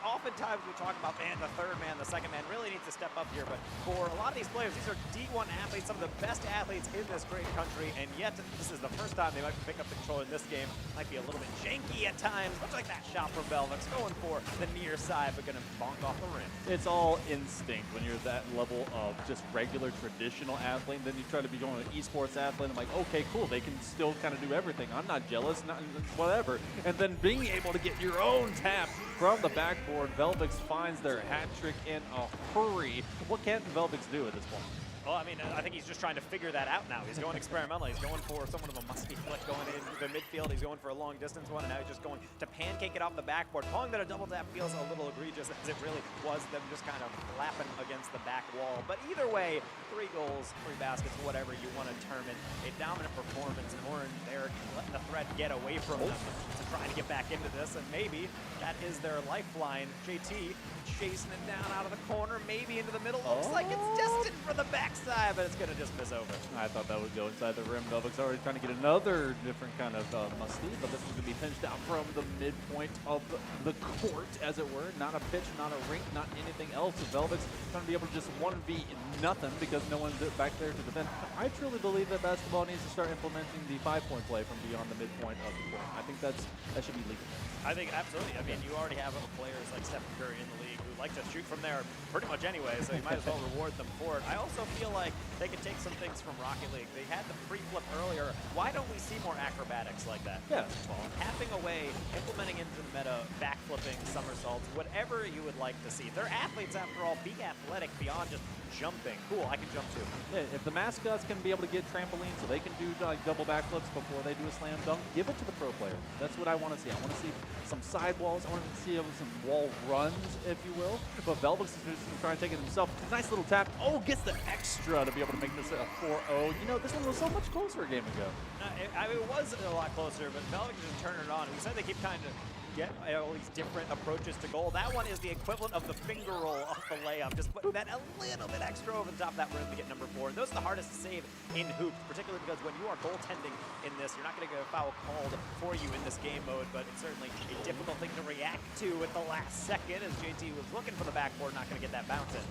oftentimes we talk about, man, the third man, the second man really needs to step up here. But for a lot of these players, these are D1 athletes, some of the best athletes in this great country. And yet, this is the first time they might pick up the control in this game. Might be a little bit janky at times, much like that shot from Velvex, going for the near side, but going to bonk off the rim. It's all instinct when you're that level of just regular traditional athlete. Then you try to be going an esports athlete. I'm like, okay, cool. They can still kind of do everything. I'm not jealous, not whatever. And then being able to get your own tap from the backboard, Velvex finds their hat trick in a hurry. What can Velvex do at this point? Well, I mean, I think he's just trying to figure that out now. He's going experimental. He's going for somewhat of a musky flick going into the midfield. He's going for a long distance one, and now he's just going to pancake it off the backboard. Calling that a double tap feels a little egregious, as it really was them just kind of flapping against the back wall. But either way, 3 goals, 3 baskets, whatever you want to term it. A dominant performance, and Orange there letting the threat get away from them to try to get back into this, and maybe that is their lifeline. JT chasing it down out of the corner, maybe into the middle. Looks like it's destined for the backside, but it's going to just miss over. I thought that would go inside the rim. Velvex already trying to get another different kind of musty, but this one's going to be pinched out from the midpoint of the court, as it were. Not a pitch, not a rink, not anything else. So Velvex trying to be able to just 1v nothing because no one's back there to defend. I truly believe that basketball needs to start implementing the 5-point play from beyond the midpoint of the court. I think that should be legal. I think absolutely. I mean, you already have players like Stephen Curry in the league who like to shoot from there pretty much anyway, so you might as well reward them for it. I also feel like they could take some things from Rocket League. They had the free flip earlier. Why don't we see more acrobatics like that? Yeah. Well, tapping away, implementing into the meta, backflipping, somersaults, whatever you would like to see. They're athletes, after all. Be athletic beyond just jumping. Cool, I can jump too. Yeah, if the mascots can be able to get trampolines so they can do like double backflips before they do a slam dunk, give it to the pro player. That's what I want to see. I want to see some sidewalls. I want to see some wall runs, if you will. But Velvex is just trying to take it himself. Nice little tap. Oh, gets the extra to be able to make this a 4-0. You know, this one was so much closer a game ago. I mean, it was a lot closer, but Velvex just turned it on. We said they keep trying to get all these different approaches to goal. That one is the equivalent of the finger roll off the layup. Just putting that a little bit extra over the top of that rim to get number 4. And those are the hardest to save in hoops, particularly because when you are goaltending in this, you're not going to get a foul called for you in this game mode, but it's certainly a difficult thing to react to at the last second as JT was looking for the backboard, not going to get that bounce in.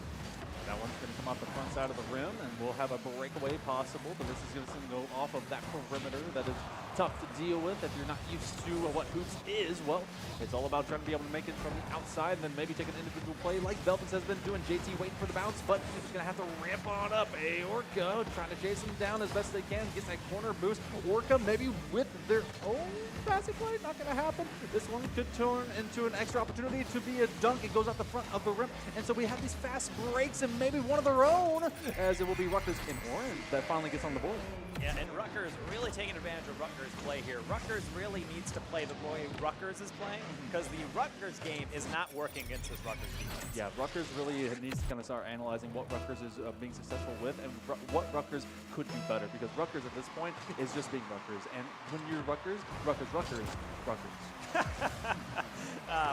That one's going to come off the front side of the rim, and we'll have a breakaway possible, but this is going to go off of that perimeter that is tough to deal with if you're not used to what hoops is. Well, it's all about trying to be able to make it from the outside and then maybe take an individual play like Velvex has been doing. JT waiting for the bounce, but he's going to have to ramp on up. Orca trying to chase him down as best they can, gets that corner boost. Orca maybe with their own basket play, not going to happen. This one could turn into an extra opportunity to be a dunk. It goes out the front of the rim, and so we have these fast breaks and maybe one of their own, as it will be Rutgers in orange that finally gets on the board. Yeah, and Rutgers really taking advantage of Rutgers' play here. Rutgers really needs to play the way Rutgers is playing, because the Rutgers game is not working against this Rutgers defense. Yeah, Rutgers really needs to kind of start analyzing what Rutgers is being successful with and what Rutgers could do better, because Rutgers at this point is just being Rutgers. And when you're Rutgers.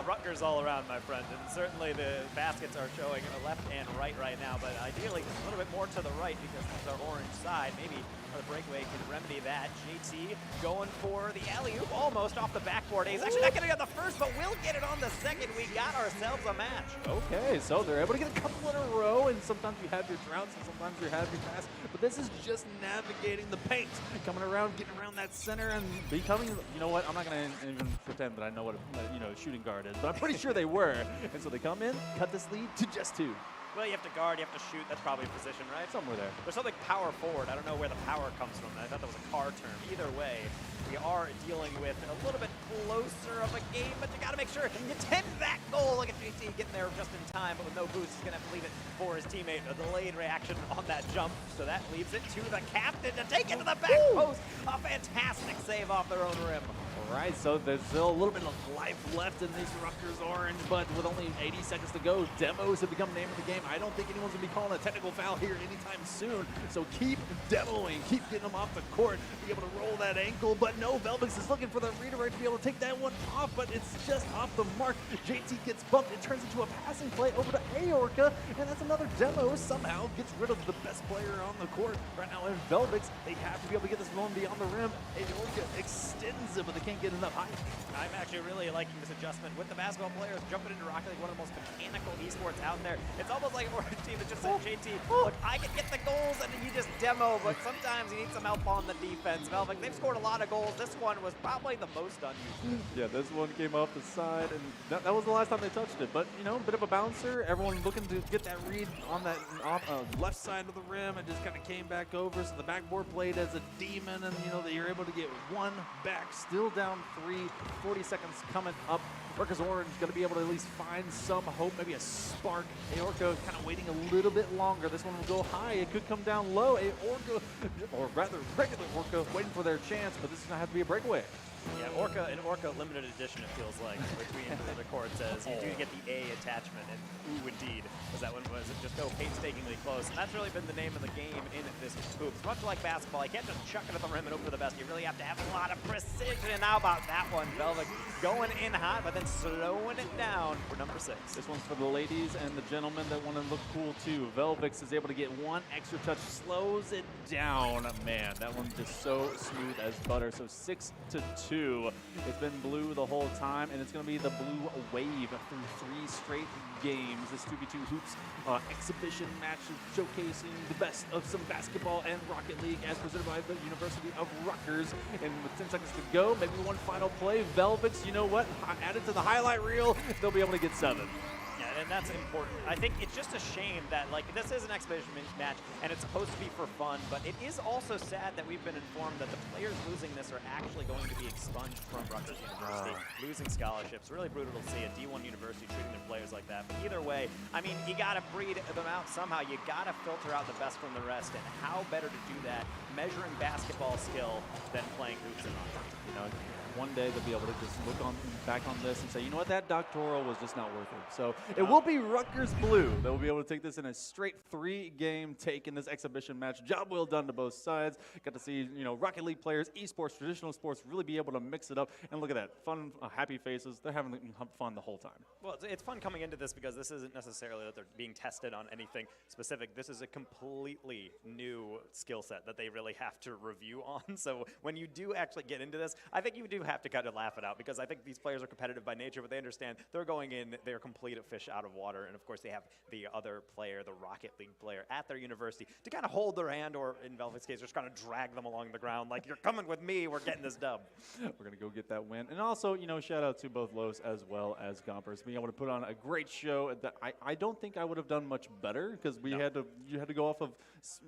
Rutgers all around, my friend, and certainly the baskets are showing left and right now, but ideally a little bit more to the right because that's our orange side. Maybe the breakaway can remedy that. JT going for the alley-oop almost off the backboard. He's actually not going to get the first, but we'll get it on the second. We got ourselves a match. Okay, so they're able to get a couple in a row, and sometimes you have your droughts and sometimes you have your pass, but this is just navigating the paint, coming around, getting around that center, and becoming, you know what, I'm not going to even pretend that I know what a shooting guard is, but I'm pretty sure they were. And so they come in, cut this lead to just 2. Well, you have to guard, you have to shoot. That's probably a position, right? Somewhere there. There's something power forward. I don't know where the power comes from. I thought that was a car term. Either way, we are dealing with a little bit closer of a game, but you got to make sure you tend that goal. Look at JT getting there just in time, but with no boost, he's going to have to leave it for his teammate. A delayed reaction on that jump, so that leaves it to the captain to take it to the back post. A fantastic save off their own rim. All right, so there's still a little bit of life left in these Rutgers orange, but with only 80 seconds to go, demos have become the name of the game. I don't think anyone's going to be calling a technical foul here anytime soon, so keep demoing, keep getting them off the court, be able to roll that ankle, but no, Velvex is looking for the redirect to be able to take that one off, but it's just off the mark. JT gets bumped, it turns into a passing play over to Aorca, and that's another demo, somehow gets rid of the best player on the court right now in Velvex. They have to be able to get this one beyond the rim. Aorca extends it, but they can't can't get enough hype. I'm actually really liking this adjustment with the basketball players jumping into Rocket League, one of the most mechanical esports out there. It's almost like a team that just said, JT, look, I can get the goals and then you just demo, but sometimes you need some help on the defense. Velvet, they've scored a lot of goals. This one was probably the most unused. Yeah, this one came off the side, and that was the last time they touched it. But, you know, a bit of a bouncer. Everyone looking to get that read on that left side of the rim and just kind of came back over. So the backboard played as a demon, and, you know, you're able to get one back, still down 3, 40 seconds coming up. Rutgers Orange going to be able to at least find some hope, maybe a spark. Aorca kind of waiting a little bit longer. This one will go high. It could come down low. Aorca, or rather regular Orca, waiting for their chance, but this is going to have to be a breakaway. Yeah, an Orca limited edition, it feels like, between the court says you do get the A attachment, and ooh, indeed, was that one was it just go painstakingly close, and that's really been the name of the game in this hoops. Much like basketball, you can't just chuck it at the rim and hope for the best. You really have to have a lot of precision. And now about that one, Velvet going in hot, but then slowing it down for number 6. This one's for the ladies and the gentlemen that want to look cool too. Velvix is able to get one extra touch, slows it down. Man, that one's just so smooth as butter. So 6-2. It's been blue the whole time, and it's going to be the blue wave through 3 straight games. This 2v2 hoops exhibition match showcasing the best of some basketball and Rocket League as presented by the University of Rutgers. And with 10 seconds to go, maybe one final play. Velvix, you know what? Add it to the highlight reel. They'll be able to get 7. And that's important. I think it's just a shame that, like, this is an exhibition match, and it's supposed to be for fun, but it is also sad that we've been informed that the players losing this are actually going to be expunged from Rutgers University, losing scholarships. Really brutal to see a D1 university treating their players like that. But either way, I mean, you got to breed them out somehow. You got to filter out the best from the rest, and how better to do that measuring basketball skill than playing hoops and rock. You know, one day they'll be able to just look back on this and say, you know what, that doctoral was just not worth it. So it will be Rutgers Blue that will be able to take this in a straight 3-game take in this exhibition match. Job well done to both sides. Got to see, you know, Rocket League players, esports, traditional sports really be able to mix it up. And look at that, fun, happy faces. They're having fun the whole time. Well, it's fun coming into this because this isn't necessarily that they're being tested on anything specific. This is a completely new skill set that they really have to review on. So when you do actually get into this, I think you do have to kind of laugh it out because I think these players are competitive by nature, but they understand they're going in, they're complete fish out of water. And of course, they have the other player, the Rocket League player at their university to kind of hold their hand, or in Velvet's case, just kind of drag them along the ground like, you're coming with me, we're getting this dub. We're going to go get that win. And also, you know, shout out to both Los as well as Gompers being able to put on a great show that I don't think I would have done much better because you had to go off of,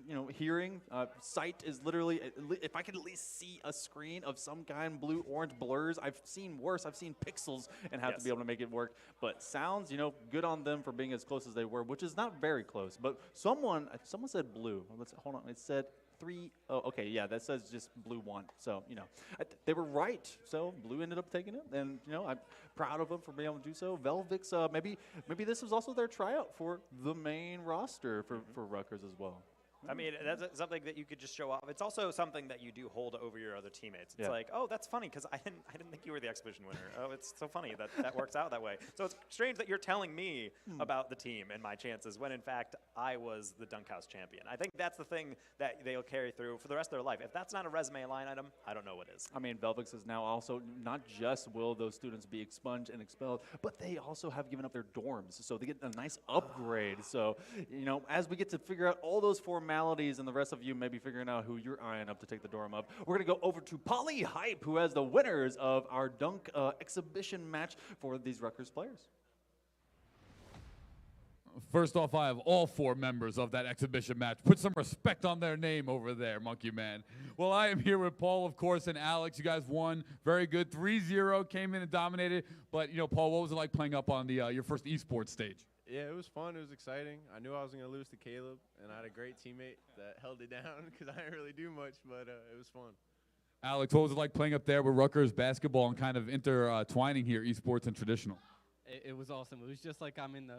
you know, hearing. Sight is literally, if I could at least see a screen of some kind, blue, orange blurs. I've seen worse. I've seen pixels and have to be able to make it work. But sounds, you know, good on them for being as close as they were, which is not very close. But someone said blue. Hold on. It said 3. Oh, okay. Yeah, that says just blue 1. So, you know, they were right. So blue ended up taking it. And, you know, I'm proud of them for being able to do so. Velvix, maybe this was also their tryout for the main roster for Rutgers as well. I mean, that's something that you could just show off. It's also something that you do hold over your other teammates. It's like, oh, that's funny because I didn't think you were the exhibition winner. Oh, it's so funny that works out that way. So it's strange that you're telling me about the team and my chances when in fact I was the Dunk House champion. I think that's the thing that they'll carry through for the rest of their life. If that's not a resume line item, I don't know what is. I mean, Velvix is now also not just will those students be expunged and expelled, but they also have given up their dorms, so they get a nice upgrade. So, you know, as we get to figure out all those formalities and the rest of you maybe figuring out who you're eyeing up to take the dorm up, we're going to go over to Poly Hype, who has the winners of our dunk exhibition match for these Rutgers players. First off, I have all 4 members of that exhibition match. Put some respect on their name over there, Monkey Man. Well, I am here with Paul, of course, and Alex. You guys won. Very good. 3-0, came in and dominated. But, you know, Paul, what was it like playing up on the your first esports stage? Yeah, it was fun. It was exciting. I knew I was going to lose to Caleb, and I had a great teammate that held it down because I didn't really do much, but it was fun. Alex, what was it like playing up there with Rutgers basketball and kind of intertwining here esports and traditional? It was awesome. It was just like I'm in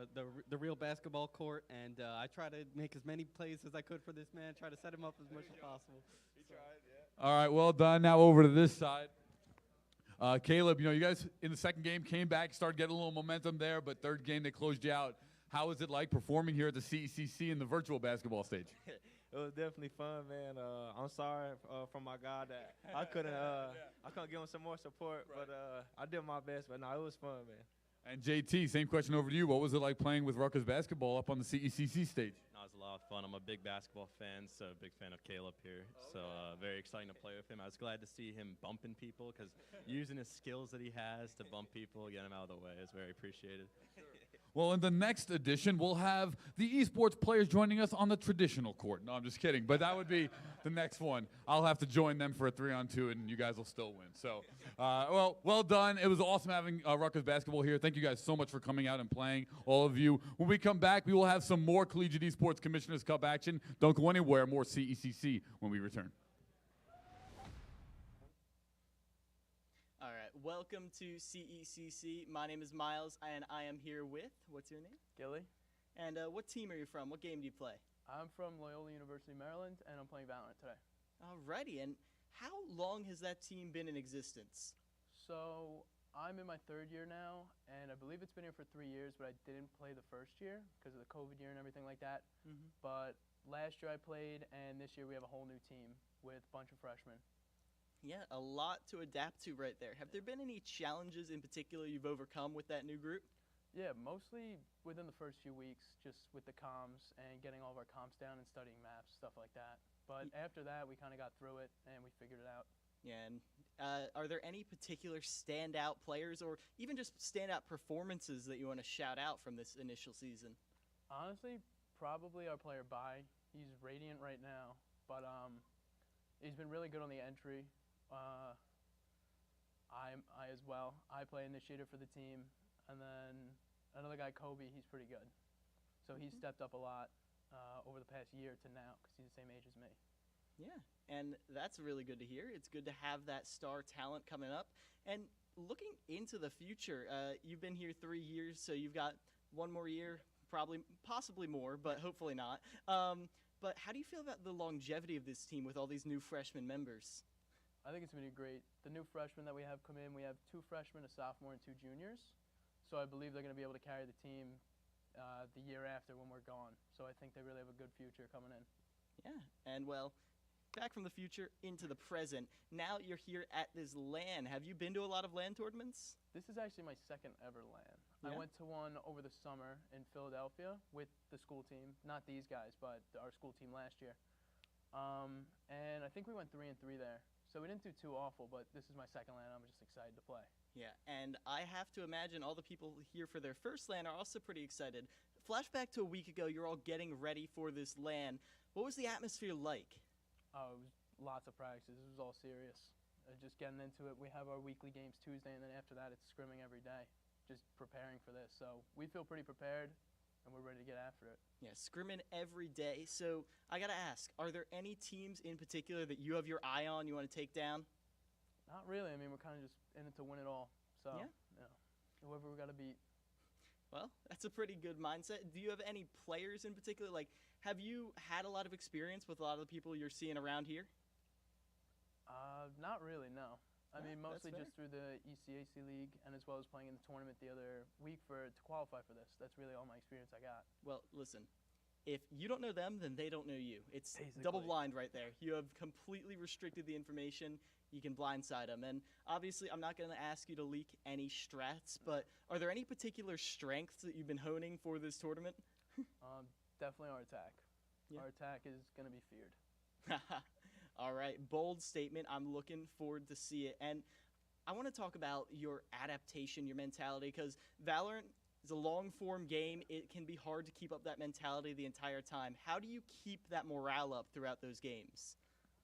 the real basketball court, and I try to make as many plays as I could for this man, try to set him up as much as possible. He tried, yeah. All right, well done. Now over to this side. Caleb, you know, you guys in the second game came back, started getting a little momentum there, but third game they closed you out. How was it like performing here at the CECC in the virtual basketball stage? It was definitely fun, man. I'm sorry for my guy that I couldn't give him some more support, but I did my best. But no, it was fun, man. And JT, same question over to you. What was it like playing with Rutgers basketball up on the CECC stage? No, it was a lot of fun. I'm a big basketball fan, so big fan of Caleb here. So very exciting to play with him. I was glad to see him bumping people because using his skills that he has to bump people, get him out of the way is very appreciated. Well, in the next edition, we'll have the esports players joining us on the traditional court. No, I'm just kidding, but that would be the next one. I'll have to join them for a 3-on-2, and you guys will still win. So, well done. It was awesome having Rutgers basketball here. Thank you guys so much for coming out and playing, all of you. When we come back, we will have some more Collegiate Esports Commissioners Cup action. Don't go anywhere. More CECC when we return. All right, welcome to CECC. My name is Miles, and I am here with, what's your name? Gilly. And what team are you from? What game do you play? I'm from Loyola University, Maryland, and I'm playing Valorant today. Alrighty, and how long has that team been in existence? So I'm in my 3rd year now, and I believe it's been here for 3 years, but I didn't play the first year because of the COVID year and everything like that. But last year I played, and this year we have a whole new team with a bunch of freshmen. Yeah, a lot to adapt to right there. Have there been any challenges in particular you've overcome with that new group? Yeah, mostly within the first few weeks, just with the comms and getting all of our comms down and studying maps, stuff like that. But after that, we kind of got through it and we figured it out. Yeah, and are there any particular standout players or even just standout performances that you want to shout out from this initial season? Honestly, probably our player Bai. He's radiant right now, but he's been really good on the entry. I as well. I play initiator for the team, and then another guy, Kobe, he's pretty good. So he's stepped up a lot over the past year to now because he's the same age as me. Yeah, and that's really good to hear. It's good to have that star talent coming up. And looking into the future, you've been here 3 years, so you've got 1 more year, possibly more, but hopefully not. But how do you feel about the longevity of this team with all these new freshman members? I think it's going to be great. The new freshmen that we have come in, we have 2 freshmen, a sophomore, and 2 juniors. So I believe they're going to be able to carry the team the year after when we're gone. So I think they really have a good future coming in. Yeah, and well, back from the future into the present. Now you're here at this LAN. Have you been to a lot of LAN tournaments? This is actually my 2nd ever LAN. Yeah? I went to one over the summer in Philadelphia with the school team. Not these guys, but our school team last year. And I think we went 3-3 there. So we didn't do too awful, but this is my 2nd LAN. I'm just excited to play. Yeah, and I have to imagine all the people here for their first LAN are also pretty excited. Flashback to a week ago, you're all getting ready for this LAN. What was the atmosphere like? Oh, it was lots of practices. It was all serious. Just getting into it. We have our weekly games Tuesday, and then after that, it's scrimming every day. Just preparing for this. So we feel pretty prepared, and we're ready to get after it. Yeah, scrimming every day. So I got to ask, are there any teams in particular that you have your eye on, you want to take down? Not really. I mean, we're kind of just in it to win it all. So, yeah. Whoever we got to beat. Well, that's a pretty good mindset. Do you have any players in particular? Like, have you had a lot of experience with a lot of the people you're seeing around here? Not really, no. I mean, that's mostly fair. just through the ECAC League and as well as playing in the tournament the other week to qualify for this. That's really all my experience I got. Well, listen, if you don't know them, then they don't know you. It's Basically. double blind right there. You have completely restricted the information. You can blindside them. And obviously, I'm not going to ask you to leak any strats, but are there any particular strengths that you've been honing for this tournament? Definitely our attack. Yeah. Our attack is going to be feared. All right, bold statement. I'm looking forward to see it. And I want to talk about your adaptation, your mentality, because Valorant is a long-form game. It can be hard to keep up that mentality the entire time. How do you keep that morale up throughout those games?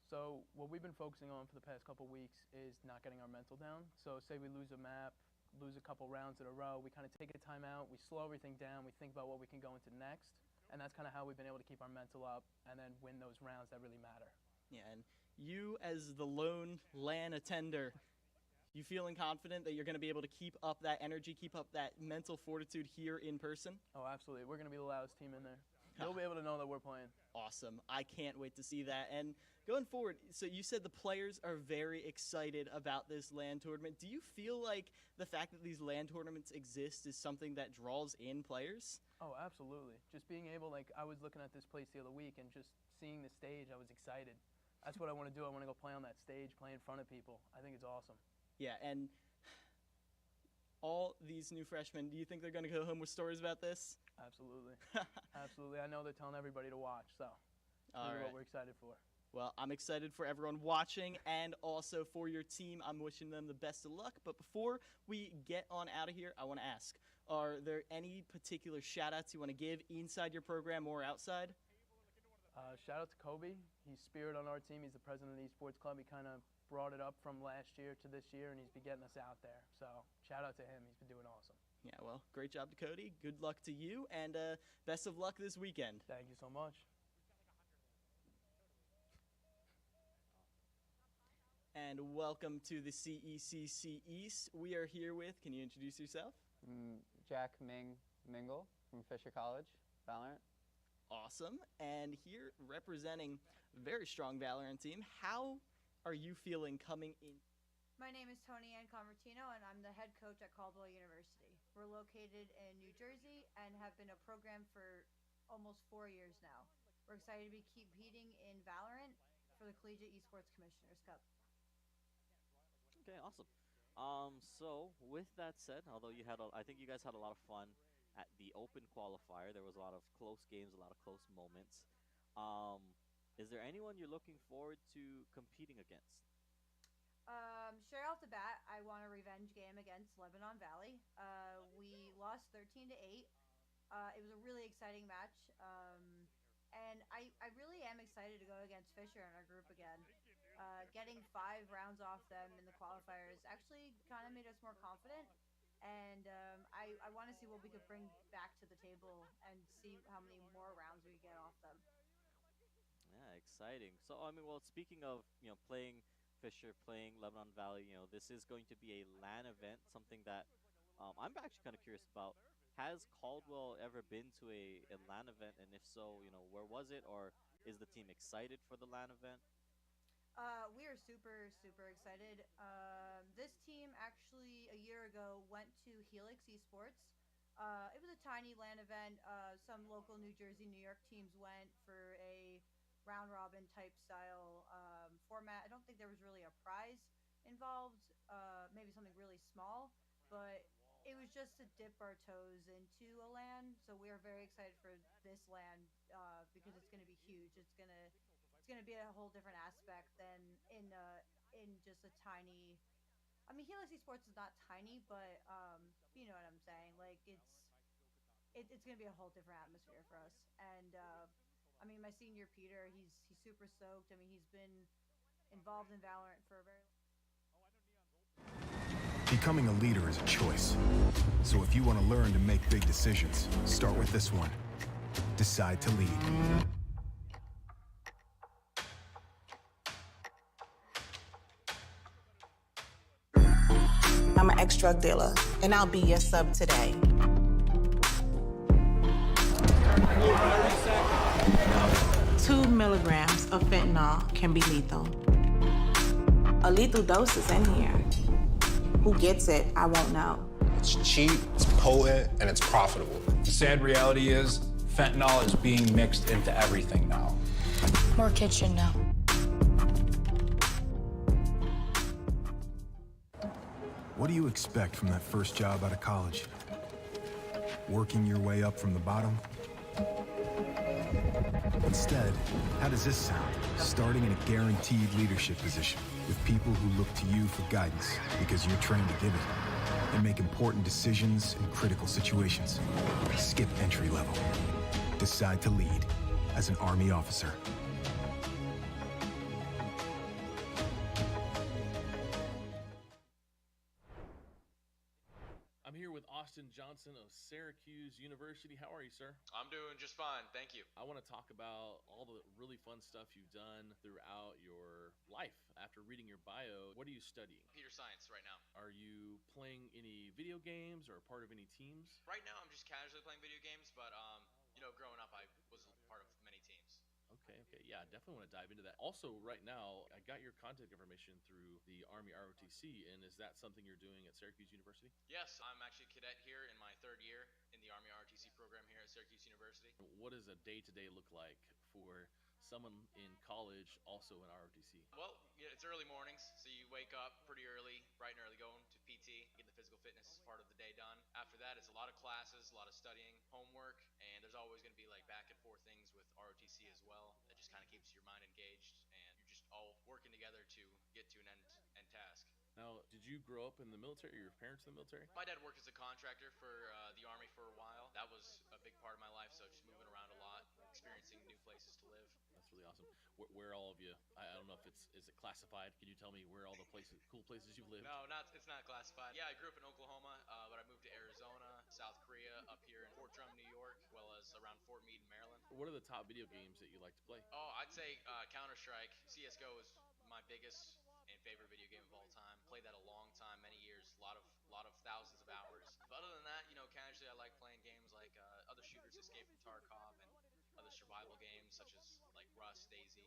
So what we've been focusing on for the past couple weeks is not getting our mental down. So say we lose a map, lose a couple rounds in a row, we kind of take a timeout, we slow everything down, we think about what we can go into next, and that's kind of how we've been able to keep our mental up and then win those rounds that really matter. Yeah, and you as the lone LAN attender, you feeling confident that you're going to be able to keep up that energy, keep up that mental fortitude here in person? Oh, absolutely. We're going to be the loudest team in there. You'll be able to know that we're playing. Awesome. I can't wait to see that. And going forward, so you said the players are very excited about this LAN tournament. Do you feel like the fact that these LAN tournaments exist is something that draws in players? Oh, absolutely. Just being able, like, I was looking at this place the other week and just seeing the stage, I was excited. That's what I want to do. I want to go play on that stage, play in front of people. I think it's awesome. Yeah, and all these new freshmen, do you think they're going to go home with stories about this? Absolutely. Absolutely. I know they're telling everybody to watch, so All this is right. what we're excited for. Well, I'm excited for everyone watching and also for your team. I'm wishing them the best of luck. But before we get on out of here, I want to ask, are there any particular shout-outs you want to give inside your program or outside? Shout out to Kobe. He's spirit on our team. He's the president of the esports club. He kind of brought it up from last year to this year, and he's been getting us out there. So shout out to him. He's been doing awesome. Yeah, well, great job to Cody. Good luck to you, and best of luck this weekend. Thank you so much. And welcome to the CECC East. We are here with, can you introduce yourself? Jack Mingle from Fisher College, Valorant. Awesome. And here representing a very strong Valorant team, how are you feeling coming in? My name is Tony Ann Convertino, and I'm the head coach at Caldwell University. We're located in New Jersey and have been a program for almost 4 years now. We're excited to be competing in Valorant for the Collegiate Esports Commissioners Cup. Okay, awesome. So with that said, although I think you guys had a lot of fun at the open qualifier. There was a lot of close games, a lot of close moments. Is there anyone you're looking forward to competing against? Straight off the bat, I want a revenge game against Lebanon Valley. We lost 13-8. It was a really exciting match, and I really am excited to go against Fisher in our group again. Getting 5 rounds off them in the qualifiers actually kind of made us more confident, and I want to see what we could bring back to the table and see how many more rounds we get off them. Yeah, exciting. So, I mean, well, speaking of, playing Fisher, playing Lebanon Valley, this is going to be a LAN event, something that I'm actually kind of curious about. Has Caldwell ever been to a LAN event, and if so, where was it, or is the team excited for the LAN event? We are super, super excited. This team actually a year ago went to Helix Esports. It was a tiny LAN event. Some local New Jersey, New York teams went for a round robin type style format. I don't think there was really a prize involved, maybe something really small, but it was just to dip our toes into a LAN. So we are very excited for this LAN because it's going to be huge. It's going to be a whole different aspect than in just a tiny. I mean, Helix Esports is not tiny, but you know what I'm saying. Like it's going to be a whole different atmosphere for us. And I mean, my senior Peter, he's super stoked. I mean, he's been involved in Valorant for a very long time. Becoming a leader is a choice. So if you want to learn to make big decisions, start with this one. Decide to lead. I'm an ex-drug dealer, and I'll be your sub today. 2 milligrams of fentanyl can be lethal. A lethal dose is in here. Who gets it, I won't know. It's cheap, it's potent, and it's profitable. The sad reality is, fentanyl is being mixed into everything now. More kitchen now. What do you expect from that first job out of college? Working your way up from the bottom? Instead, how does this sound? Starting in a guaranteed leadership position with people who look to you for guidance because you're trained to give it and make important decisions in critical situations. Skip entry level. Decide to lead as an Army officer. I'm here with Austin Johnson of Syracuse University. How are you, sir? I'm doing just fine, thank you. I want to talk about all the really fun stuff you've done throughout your life. After reading your bio, what are you studying? Computer science right now. Are you playing any video games or a part of any teams? Right now, I'm just casually playing video games, but growing up, I was part of many teams. Okay, yeah, definitely want to dive into that. Also, right now, I got your contact information through the Army ROTC, and is that something you're doing at Syracuse University? Yes, I'm actually a cadet here in my 3rd year in the Army ROTC program here at Syracuse University. What does a day-to-day look like for someone in college also in ROTC? Well, it's early mornings, so you wake up pretty early, bright and early, going to PT, get the physical fitness part of the day done. After that, it's a lot of classes, a lot of studying, homework, and there's always going to be like back and forth things with ROTC as well. That just kind of keeps your mind engaged, and you're just all working together to get to an end task. Now, did you grow up in the military? Or your parents in the military? My dad worked as a contractor for the Army for a while. That was a big part of my life, so just moving around a lot, experiencing new places to live. That's really awesome. Where all of you? I don't know if is it classified. Can you tell me where all the cool places you've lived? No, it's not classified. Yeah, I grew up in Oklahoma, but I moved to Arizona, South Korea, up here in Fort Drum, New York, as well as around Fort Meade, Maryland. What are the top video games that you like to play? Oh, I'd say Counter-Strike. CS:GO is my biggest and favorite video game of all time. Played that a long time, many years, a lot of thousands of hours. But other than that, casually I like playing games like other shooters, Escape from Tarkov, and other survival games such as like Rust, DayZ.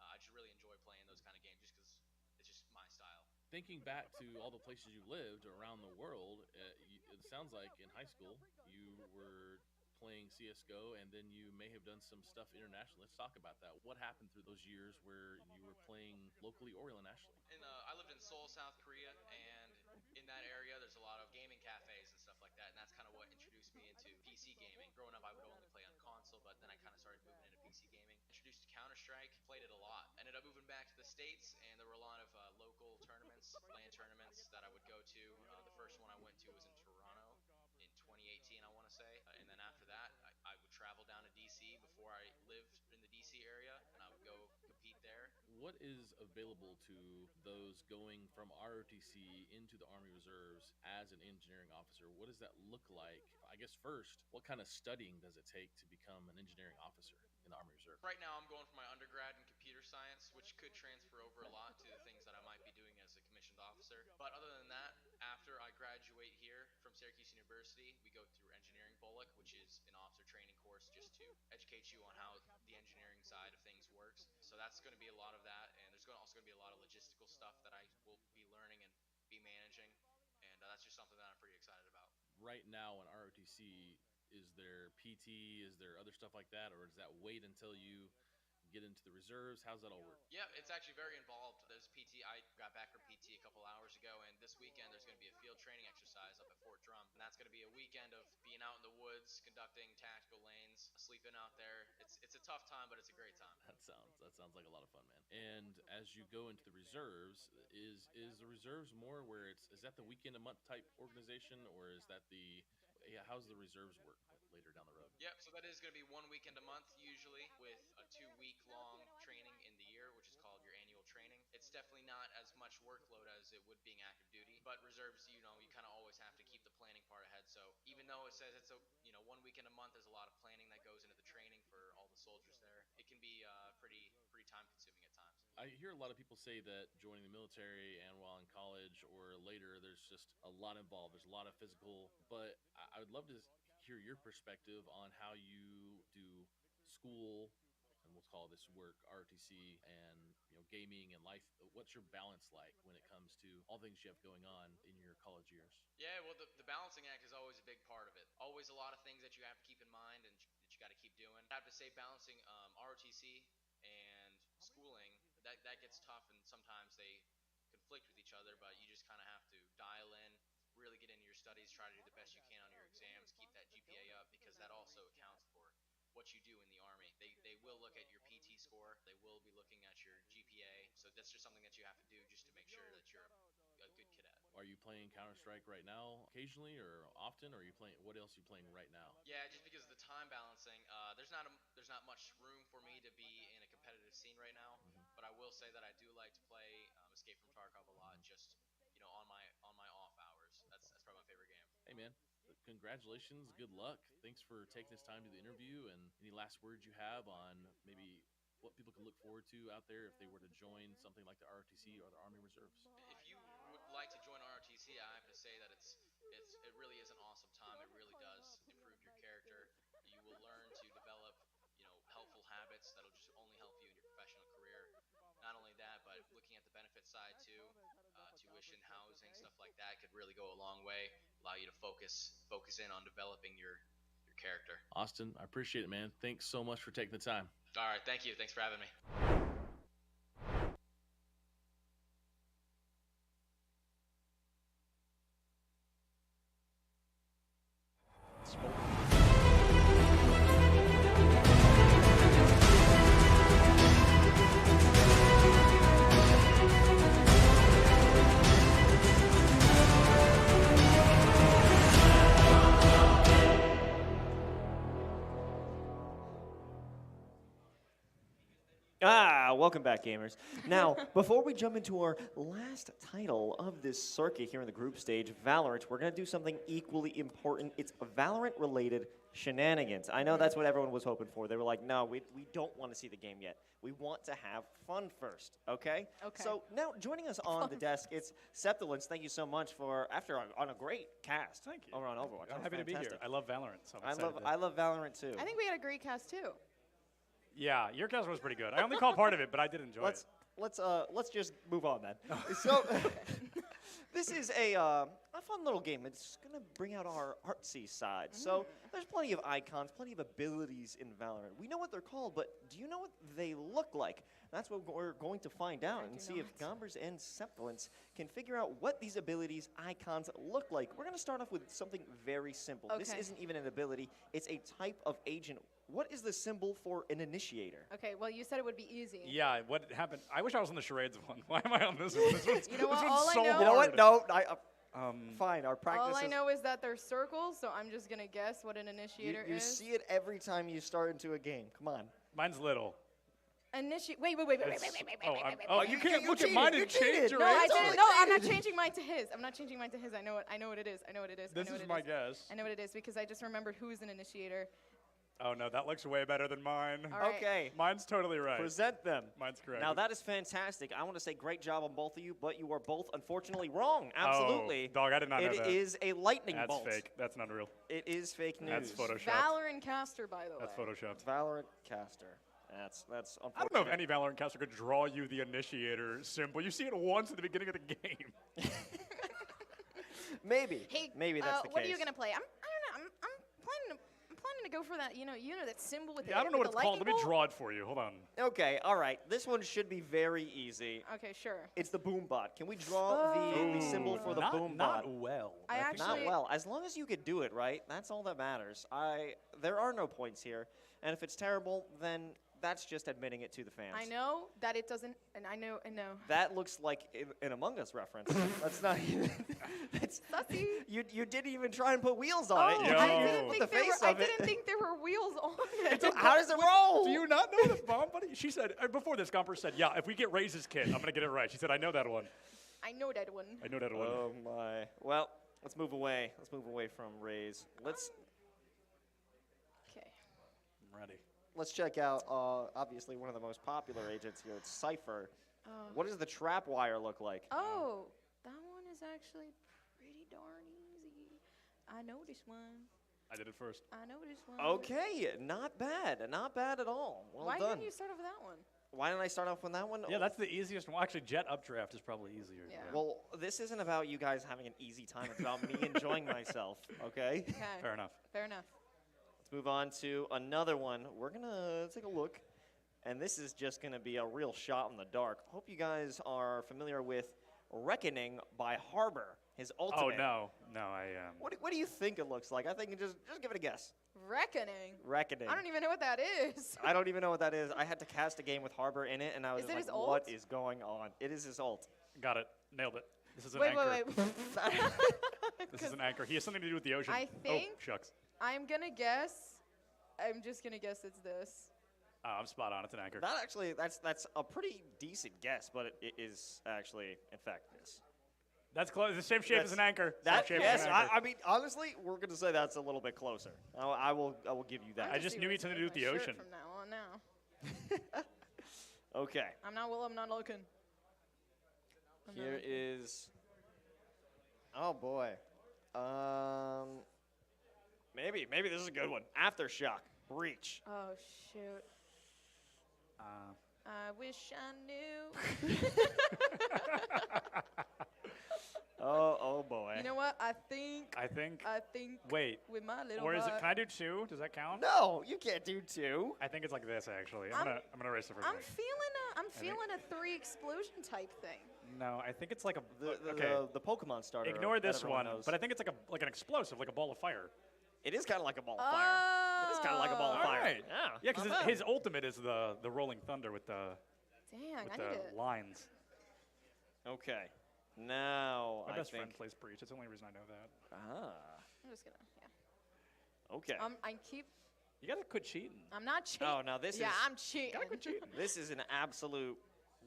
I just really enjoy playing those kind of games just because it's just my style. Thinking back to all the places you lived around the world, it sounds like in high school you were playing CS:GO, and then you may have done some stuff internationally. Let's talk about that. What happened through those years where you were playing locally or internationally? And I lived in Seoul, South Korea, and in that area there's a lot of gaming cafes and stuff like that, and that's kind of what introduced me into PC gaming. Growing up, I would only play on console, but then I kind of started moving into PC gaming. Introduced to Counter-Strike, played it a lot. Ended up moving back to the States, and there were a lot of local tournaments, LAN tournaments that I would go to. The first one I went to was in Toronto in 2018, I want to say. And then after that, I would travel down to DC before I lived in the DC area, and I would go compete there. What is available to those going from ROTC into the Army Reserves as an engineering officer? What does that look like? I guess first, what kind of studying does it take to become an engineering officer in the Army Reserve? Right now, I'm going for my undergrad in computer science, which could transfer over a lot to the things that I might be doing as a commissioned officer. But other than that, after I graduate here from Syracuse University, we go through Engineering Bullock, which is an officer training course just to educate you on how the engineering side of things works. So that's going to be a lot of that, and there's also going to be a lot of logistical stuff that I will be learning and be managing, and that's just something that I'm pretty excited about. Right now in ROTC, is there PT? Is there other stuff like that, or does that wait until you get into the reserves? How's that all work? Yeah, it's actually very involved. There's PT. I got back from PT a couple hours ago, and this weekend there's going to be a field training exercise up at Fort Drum. And that's going to be a weekend of being out in the woods, conducting tactical lanes, sleeping out there. It's a tough time, but it's a great time. That sounds like a lot of fun, man. And as you go into the reserves, is the reserves more where is that the weekend a month type organization, or is that how's the reserves work later down the road? Yep, so that is going to be 1 weekend a month usually, with a 2-week-long training in the year, which is called your annual training. It's definitely not as much workload as it would being active duty, but reserves, you kind of always have to keep the planning part ahead. So even though it says it's 1 weekend a month, there's a lot of planning that goes into the training for all the soldiers there. It can be pretty time consuming at times. I hear a lot of people say that joining the military and while in college or later, there's just a lot involved. There's a lot of physical, but I would love to hear your perspective on how you do school, and we'll call this work, ROTC, and gaming and life. What's your balance like when it comes to all things you have going on in your college years? Yeah, well, the balancing act is always a big part of it. Always a lot of things that you have to keep in mind and that you got to keep doing. I have to say balancing ROTC and schooling, that gets tough, and sometimes they conflict with each other, but you just kind of have to dial in, really get into your studies, try to do the best you can on your exams, keep that GPA up, because that also accounts for what you do in the Army. They will look at your PT score, they will be looking at your GPA, so that's just something that you have to do just to make sure that you're a good cadet. Are you playing Counter-Strike right now occasionally or often, or are you playing, what else are you playing right now? Yeah, just because of the time balancing, there's not much room for me to be in a competitive scene right now, but I will say that I do like to play Escape from Tarkov a lot, just on my off hours. That's probably my favorite game. Hey man, congratulations, good luck. Thanks for taking this time to the interview, and any last words you have on maybe what people can look forward to out there if they were to join something like the ROTC or the Army Reserves? If you would like to join ROTC, I have to say that it really is an awesome time. It really does improve your character. You will learn to side too. Tuition, housing, stuff like that could really go a long way. Allow you to focus in on developing your character. Austin, I appreciate it, man. Thanks so much for taking the time. All right, thank you. Thanks for having me. Welcome back, gamers. Now, before we jump into our last title of this circuit here in the group stage, Valorant, we're going to do something equally important. It's Valorant-related shenanigans. I know that's what everyone was hoping for. They were like, no, we don't want to see the game yet. We want to have fun first, okay? Okay. So now, joining us on the desk, it's Septilence. Thank you so much for, on a great cast. Thank you. Over on Overwatch. I'm happy to be here. I love Valorant. So I love Valorant, too. I think we had a great cast, too. Yeah, your cast was pretty good. I only caught part of it, but I did enjoy it. Let's just move on then. So this is a fun little game. It's gonna bring out our artsy side. So there's plenty of icons, plenty of abilities in Valorant. We know what they're called, but do you know what they look like? That's what we're going to find out and see if Gombers and Septilence can figure out what these abilities, icons look like. We're gonna start off with something very simple. This isn't even an ability, it's a type of agent. What is the symbol for an initiator? Okay, well, you said it would be easy. Yeah, what happened? I wish I was on the charades one. Why am I on this one? This one's, You know what? This one's All I so know- hard. You know what? No, fine. Our practice All I is. know is that they're circles, so I'm just going to guess what an initiator You is. see it every time you start into a game. Come on. Mine's little. Wait. You can't look at mine and change your No, I answer. didn't. No, I'm not changing mine to his. I'm not changing mine to his. I know what it is. This is my guess. I know what it is because I just remembered who's an initiator. Oh, no, that looks way better than mine. All right. Okay. Mine's totally right. Present them. Mine's correct. Now, that is fantastic. I want to say great job on both of you, but you are both unfortunately wrong. Absolutely. Oh, dog, I did not know that. It is a lightning That's bolt. That's fake. That's not real. It is fake news. That's photoshopped. Valorant caster, by the way. That's photoshopped. Valorant caster. That's unfortunate. I don't know if any Valorant caster could draw you the initiator symbol. You see it once at the beginning of the game. Maybe. Hey, maybe that's the case. what are you gonna play? I don't know. I'm planning to go for that. You know that symbol with the. I don't know what with it's the called. Let me lightning draw it for you. Hold on. Okay, all right. This one should be very easy. bolt? Okay, sure. It's the boom bot. Can we draw the symbol for the boom bot? Not well. Not well. As long as you could do it right, that's all that matters. There are no points here, and if it's terrible, then that's just admitting it to the fans. I know that it doesn't, and I know. That looks like an Among Us reference. That's not even. That's, you didn't even try and put wheels on it. You I didn't think there were wheels on it. How does it roll? Do you not know the bomb, buddy? She said before this, Gomper said, "Yeah, if we get Ray's kit, I'm gonna get it right." She said, "I know that one." I know that one. I know that one. Oh my. Well, let's move away. Let's move away from Ray's. Let's. Okay. I'm ready. Let's check out, obviously, one of the most popular agents here. It's Cypher. What does the trap wire look like? Oh, that one is actually pretty darn easy. I know this one. I did it first. I know this one. Okay, not bad. Not bad at all. Well Why done. didn't you start off with that one? Why didn't I start off with that one? Yeah, that's the easiest one. Actually, Jet Updraft is probably easier. Yeah. Well, this isn't about you guys having an easy time. It's about me enjoying myself, okay? Okay. Fair enough. Fair enough. Let's move on to another one. We're going to take a look, and this is just going to be a real shot in the dark. Hope you guys are familiar with Reckoning by Harbor, his ultimate. Oh, no, I What do you think it looks like? I think just give it a guess. Reckoning. Reckoning. I don't even know what that is. I don't even know what that is. I had to cast a game with Harbor in it, and I was Is it like, his ult? what is going on? It is his ult. Got it. Nailed it. This is an Wait. anchor. This is an anchor. He has something to do with the ocean. I think. Oh, shucks. I'm gonna guess. I'm just gonna guess it's this. I'm spot on. It's an anchor. That actually, that's a pretty decent guess, but it is actually, in fact, this. That's close. The same shape as an anchor. That, Same shape yes, as an anchor. I mean, honestly, we're going to say that's a little bit closer. I will give you that. I just knew he had something to do with the ocean. From now on now. Okay. I'm not looking. Here is. Oh boy. Maybe this is a good one. Aftershock. Breach. Oh shoot. I wish I knew. Oh boy. You know what? I think. Wait. With my little. Or is it? heart- Can I do 2? Does that count? No, you can't do 2. I think it's like this actually. I'm gonna erase the first I'm one. feeling a 3 explosion type thing. No, I think it's like a. The Pokemon starter. Ignore that this everyone one, knows. but I think it's like an explosive, like a ball of fire. It is kind of like a ball of fire. It is kind of like a ball of fire. Right. Yeah. Yeah, because his ultimate is the Rolling Thunder with the Dang, with I the need it. lines. Okay. Now My I best think. friend plays Breach. That's the only reason I know that. I'm just gonna. Yeah. Okay. I keep. You gotta quit cheating. I'm not cheating. Oh, now this is. Yeah, I'm cheating. Gotta quit cheating. This is an absolute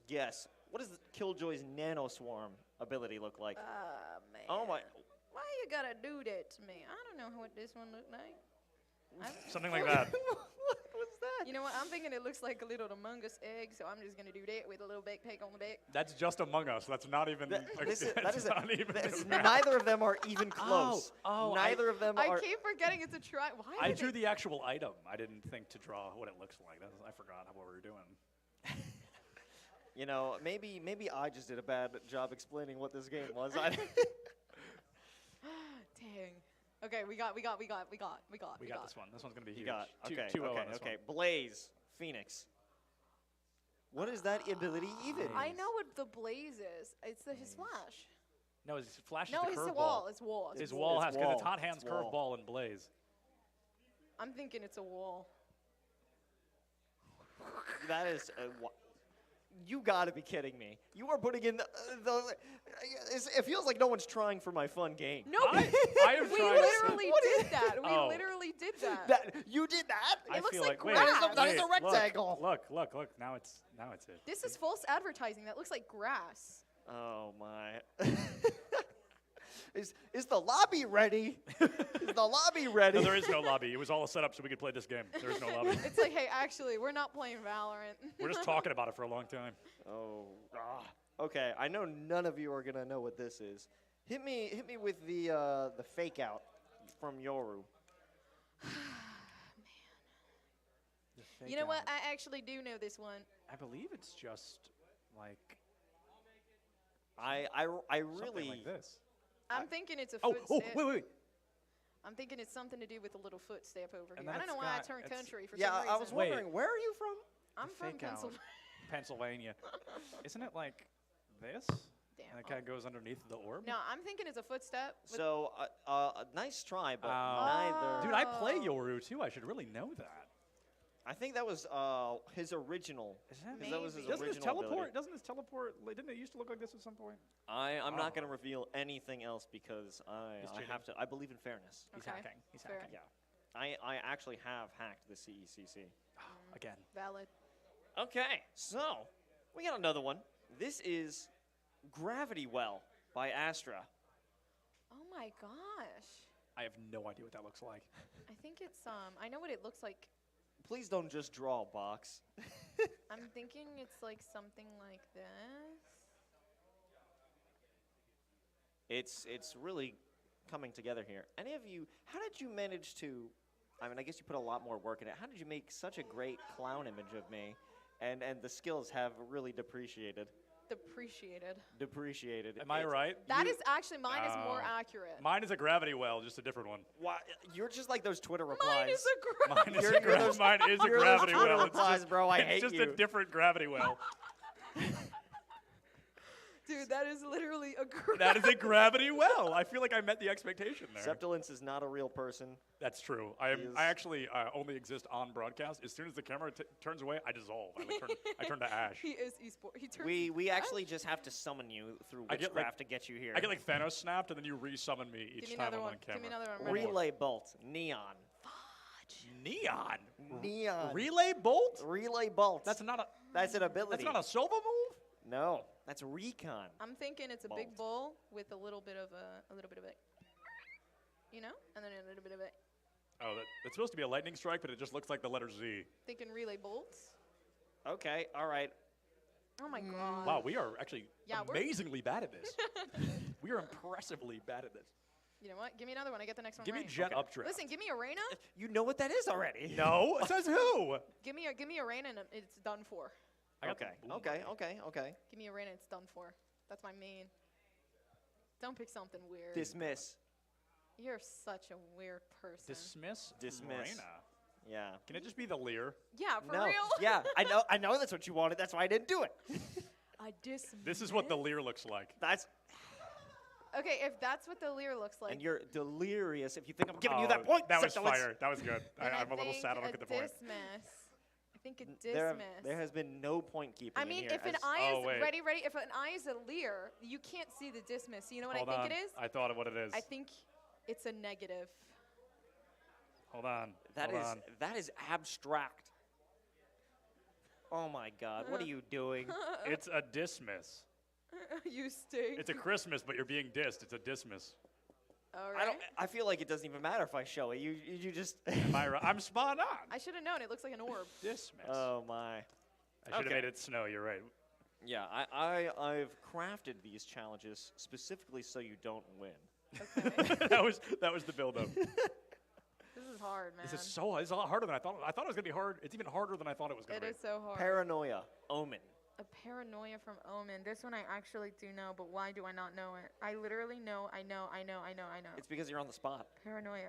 guess. What does Killjoy's Nano Swarm ability look like? Man. Oh my. Why you gotta do that to me? I don't know what this one look like. Something like that. What's that? You know what? I'm thinking it looks like a little Among Us egg, so I'm just gonna do that with a little backpack on the back. That's just Among Us. That's not even. Neither of them are even close. Neither of them I are. keep forgetting it's a try. Why? I did drew it- the actual item. I didn't think to draw what it looks like. I forgot what we were doing. You know, maybe I just did a bad job explaining what this game was. Dang. Okay, we got We got this one. This one's gonna be huge. You got. Two- Okay. 2-0 okay. on this Okay. one. Blaze, Phoenix. What is that ability even? I know what the blaze is. It's his flash. No, his flash No, is it's the the curveball. wall. It's wall. It's His wall. wall has because it's hot It's hands wall. curveball and Blaze. I'm thinking it's a wall. That is. You gotta be kidding me. You are putting in the it feels like no one's trying for my fun game. No, I am we trying literally did that. We Oh. literally did that. You did that? I It looks feel like wait, grass. That is a wait, rectangle. Look. Now it's it. This is false advertising. That looks like grass. Oh my. Is the lobby ready? Is the lobby ready? No, there is no lobby. It was all set up so we could play this game. There is no lobby. It's like, hey, actually, we're not playing Valorant. We're just talking about it for a long time. Oh. Okay, I know none of you are gonna know what this is. Hit me with the fake out from Yoru. You know what? I actually do know this one. I believe it's just like I something really like this. I'm thinking it's a Oh, footstep. wait. I'm thinking it's something to do with a little footstep over And here. then I don't know it's why I got- turned it's- country for Yeah, some reason. I was wondering, where are you from? I'm from Fake out. Pennsylvania. Pennsylvania. Isn't it like this? Damn. And it kind of goes underneath the orb. No, I'm thinking it's a footstep. with- So, nice try, but Oh. neither. Dude, I play Yoru too. I should really know that. I think that was his original. Isn't That was his Doesn't original this teleport? ability. Doesn't this teleport? Didn't it used to look like this at some point? I'm Oh. not going to reveal anything else because He's I cheating. have to. I believe in fairness. He's Okay, hacking. He's fair. hacking. Yeah, I actually have hacked the CECC. Again. Valid. Okay, so we got another one. This is Gravity Well by Astra. Oh my gosh. I have no idea what that looks like. I think it's I know what it looks like. Please don't just draw a box. I'm thinking it's like something like this. It's really coming together here. Any of you? How did you manage to? I mean, I guess you put a lot more work in it. How did you make such a great clown image of me? And the skills have really depreciated. Depreciated. Am I right? That is actually mine is more Oh. accurate. Mine is a gravity well, just a different one. Why? You're just like those Twitter replies. Mine is a Mine is You're a, those- mine is a you're those gravity Twitter well. It's replies, just, bro. I it's hate just you. a different gravity well. Dude, that is literally a That is a gravity well. I feel like I met the expectation there. Septilence is not a real person. That's true. I actually only exist on broadcast. As soon as the camera turns away, I dissolve. I turn to ash. He is esport. He turns. We actually just have to summon you through I get, witchcraft like- to get you here. I get like Thanos snapped, and then you resummon me Give each me time another I'm one. on camera. Give me another one. Relay bolt, neon. Neon. Neon. Relay bolt. Relay bolt. That's not a. That's an ability. That's not a Sova move. No, that's recon. I'm thinking it's a big bowl with a little bit of it. You know, and then a little bit of it. Oh, that's supposed to be a lightning strike, but it just looks like the letter Z. Thinking relay bolts. Okay, all right. Oh my god. Wow, we are actually Yeah, we're- amazingly bad at this. We are impressively bad at this. You know what? Give me another one. I get the next one Give me right. jet updraft. Listen, give me Arena. You know what that is already. No, it says who? Give me Arena, and it's done for. Okay. Give me Arena, it's done for. That's my main. Don't pick something weird. Dismiss. You're such a weird person. Dismiss. Dismiss. Yeah. Can it just be the Lear? Yeah, for No. real? Yeah, I know that's what you wanted. That's why I didn't do it. I dismiss. This is what the Lear looks like. That's Okay, if that's what the Lear looks like. and you're delirious if you think I'm giving you that point. That was Septilence. fire. That was good. then I'm a little think sad I don't get the point. Dismiss. I think a There dismiss. has been no point keeping. I in mean, here if an as- eye Oh, is wait. ready, if an eye is a Lear, you can't see the dismiss. You know what Hold I think on. it is? I thought of what it is. I think it's a negative. Hold on. That is abstract. Oh my God! What are you doing? It's a dismiss. You stink. It's a Christmas, but you're being dissed. It's a dismiss. All I don't. right. I feel like it doesn't even matter if I show it. You just. Am I right? I'm spot on. I should have known. It looks like an orb. Dismiss. Oh my. I should have made it snow. You're right. Yeah, I've crafted these challenges specifically so you don't win. that was the build-up. This is hard, man. This is a lot harder than I thought. I thought it was gonna be hard. It's even harder than I thought it was gonna be. It is so hard. Paranoia. Omen. A paranoia from Omen. This one I actually do know, but why do I not know it? I literally know. I know. It's because you're on the spot. Paranoia.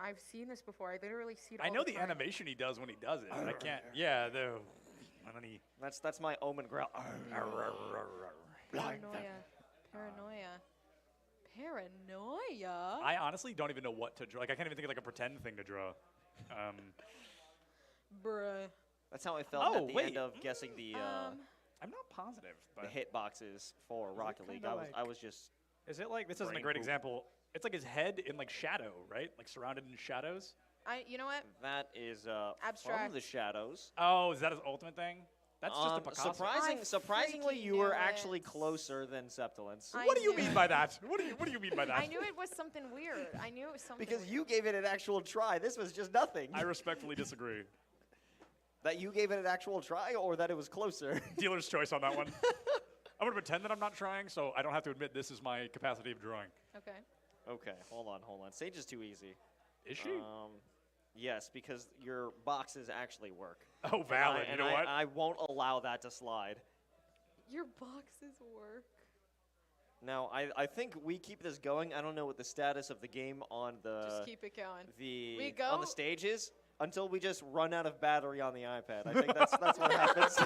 I've seen this before. I literally see it. I all know the the time. animation he does when he does it. But I can't. Yeah, and then he. That's my Omen growl. Paranoia. I honestly don't even know what to draw. Like I can't even think of like a pretend thing to draw. Bruh. That's how I felt at the end of guessing the. I'm not positive, but the hitboxes for Rocket League. I was just. Is it like this isn't a brain great poop. example? It's like his head in like shadow, right? Like surrounded in shadows. You know what? That is Abstract. from the shadows. Oh, is that his ultimate thing? That's just a Picasso. Surprisingly, freaking you were knew actually it. closer than Septilence. I What do you knew mean it. by that? What do you mean by that? I knew it was something weird. I knew it was something Because weird. you gave it an actual try. This was just nothing. I respectfully disagree. That you gave it an actual try, or that it was closer. Dealer's choice on that one. I'm gonna pretend that I'm not trying, so I don't have to admit this is my capacity of drawing. Okay. Okay, hold on. Sage is too easy. Is she? Yes, because your boxes actually work. Oh, valid. And you know what? I won't allow that to slide. Your boxes work. Now, I think we keep this going. I don't know what the status of the game on the Just keep it going. the We on go? the stage is until we just run out of battery on the iPad. I think that's what happens.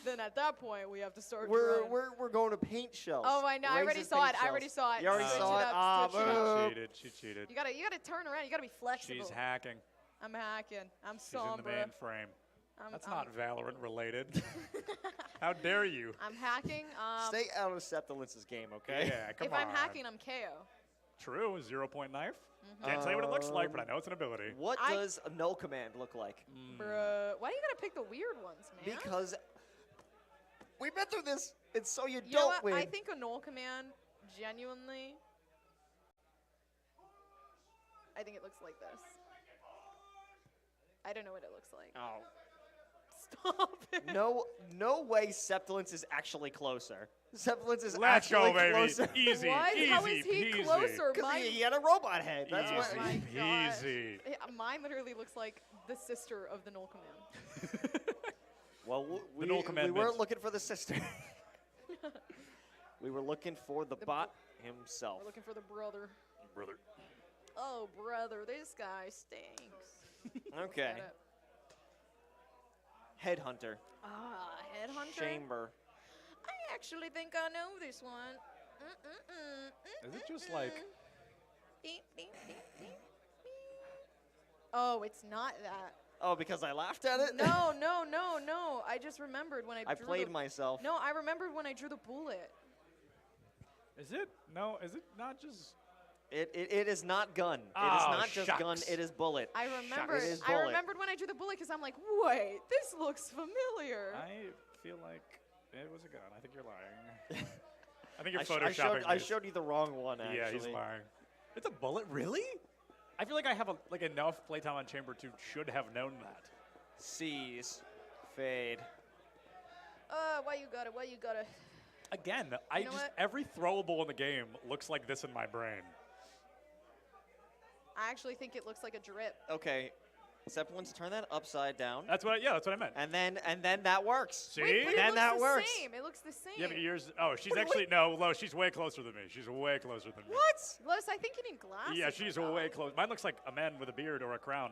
Then at that point, we have to start We're drawing. we're going to paint shells. Oh, I know. I already Raises saw paint it. I already shells. saw it. You already Switch saw it it. up, Ah, switch it up. She cheated. You gotta turn around. You gotta be flexible. She's hacking. I'm hacking. I'm She's in the sombra. mainframe. I'm- That's I'm- not Valorant related. How dare you? I'm hacking. Stay out of Septilence's game, okay? Yeah, come if on. I'm hacking, I'm KO. True, 0-point knife. Can't tell you what it looks like, but I know it's an ability. What does a null command look like? Bruh. Why do you gotta pick the weird ones, man? Because we've been through this. It's so you You know don't what? win. I think a null command, genuinely, I think it looks like this. I don't know what it looks like. Oh. Stop it. No way Septilence is actually closer. Septilence is Let's actually go, baby. closer. Easy, What? easy, How is he peasy. closer? Because Mine, he had a robot head. That's what. Oh my gosh. Easy. Yeah, mine literally looks like the sister of the null command. Well, we null commandment. weren't looking for the sister. We were looking for the bot himself. We're looking for the brother. Brother. Oh, brother, this guy stinks. Okay. Got it. Headhunter. Ah, headhunter. Chamber. I actually think I know this one. Is it just like? Beep, beep, beep, beep, beep. Oh, it's not that. Oh, because I laughed at it? No. I just remembered when I drew played the, myself. No, I remembered when I drew the bullet. Is it? No, is it not just? It is not gun. It is Oh, not just gun. shucks. It is bullet. I remembered. It is I bullet. remembered when I drew the bullet because I'm like, wait, this looks familiar. I feel like it was a gun. I think you're lying. I think you're I photoshopping. I showed you the wrong one, actually. Yeah, he's lying. It's a bullet, really? I feel like I have enough playtime on Chamber 2 should have known that. Seize. Fade. Why you got it? Why you got it? Again, You know what? every throwable in the game looks like this in my brain. I actually think it looks like a drip. Okay. Except once turn that upside down. That's what I meant. And then that works. See? Wait, but then it looks that the works. same. It looks the same. Yeah, but yours. Oh, she's actually no. Lo, she's way closer than me. She's way closer than me. What? Los, I think you need glasses. Yeah, she's way close. Mine looks like a man with a beard or a crown.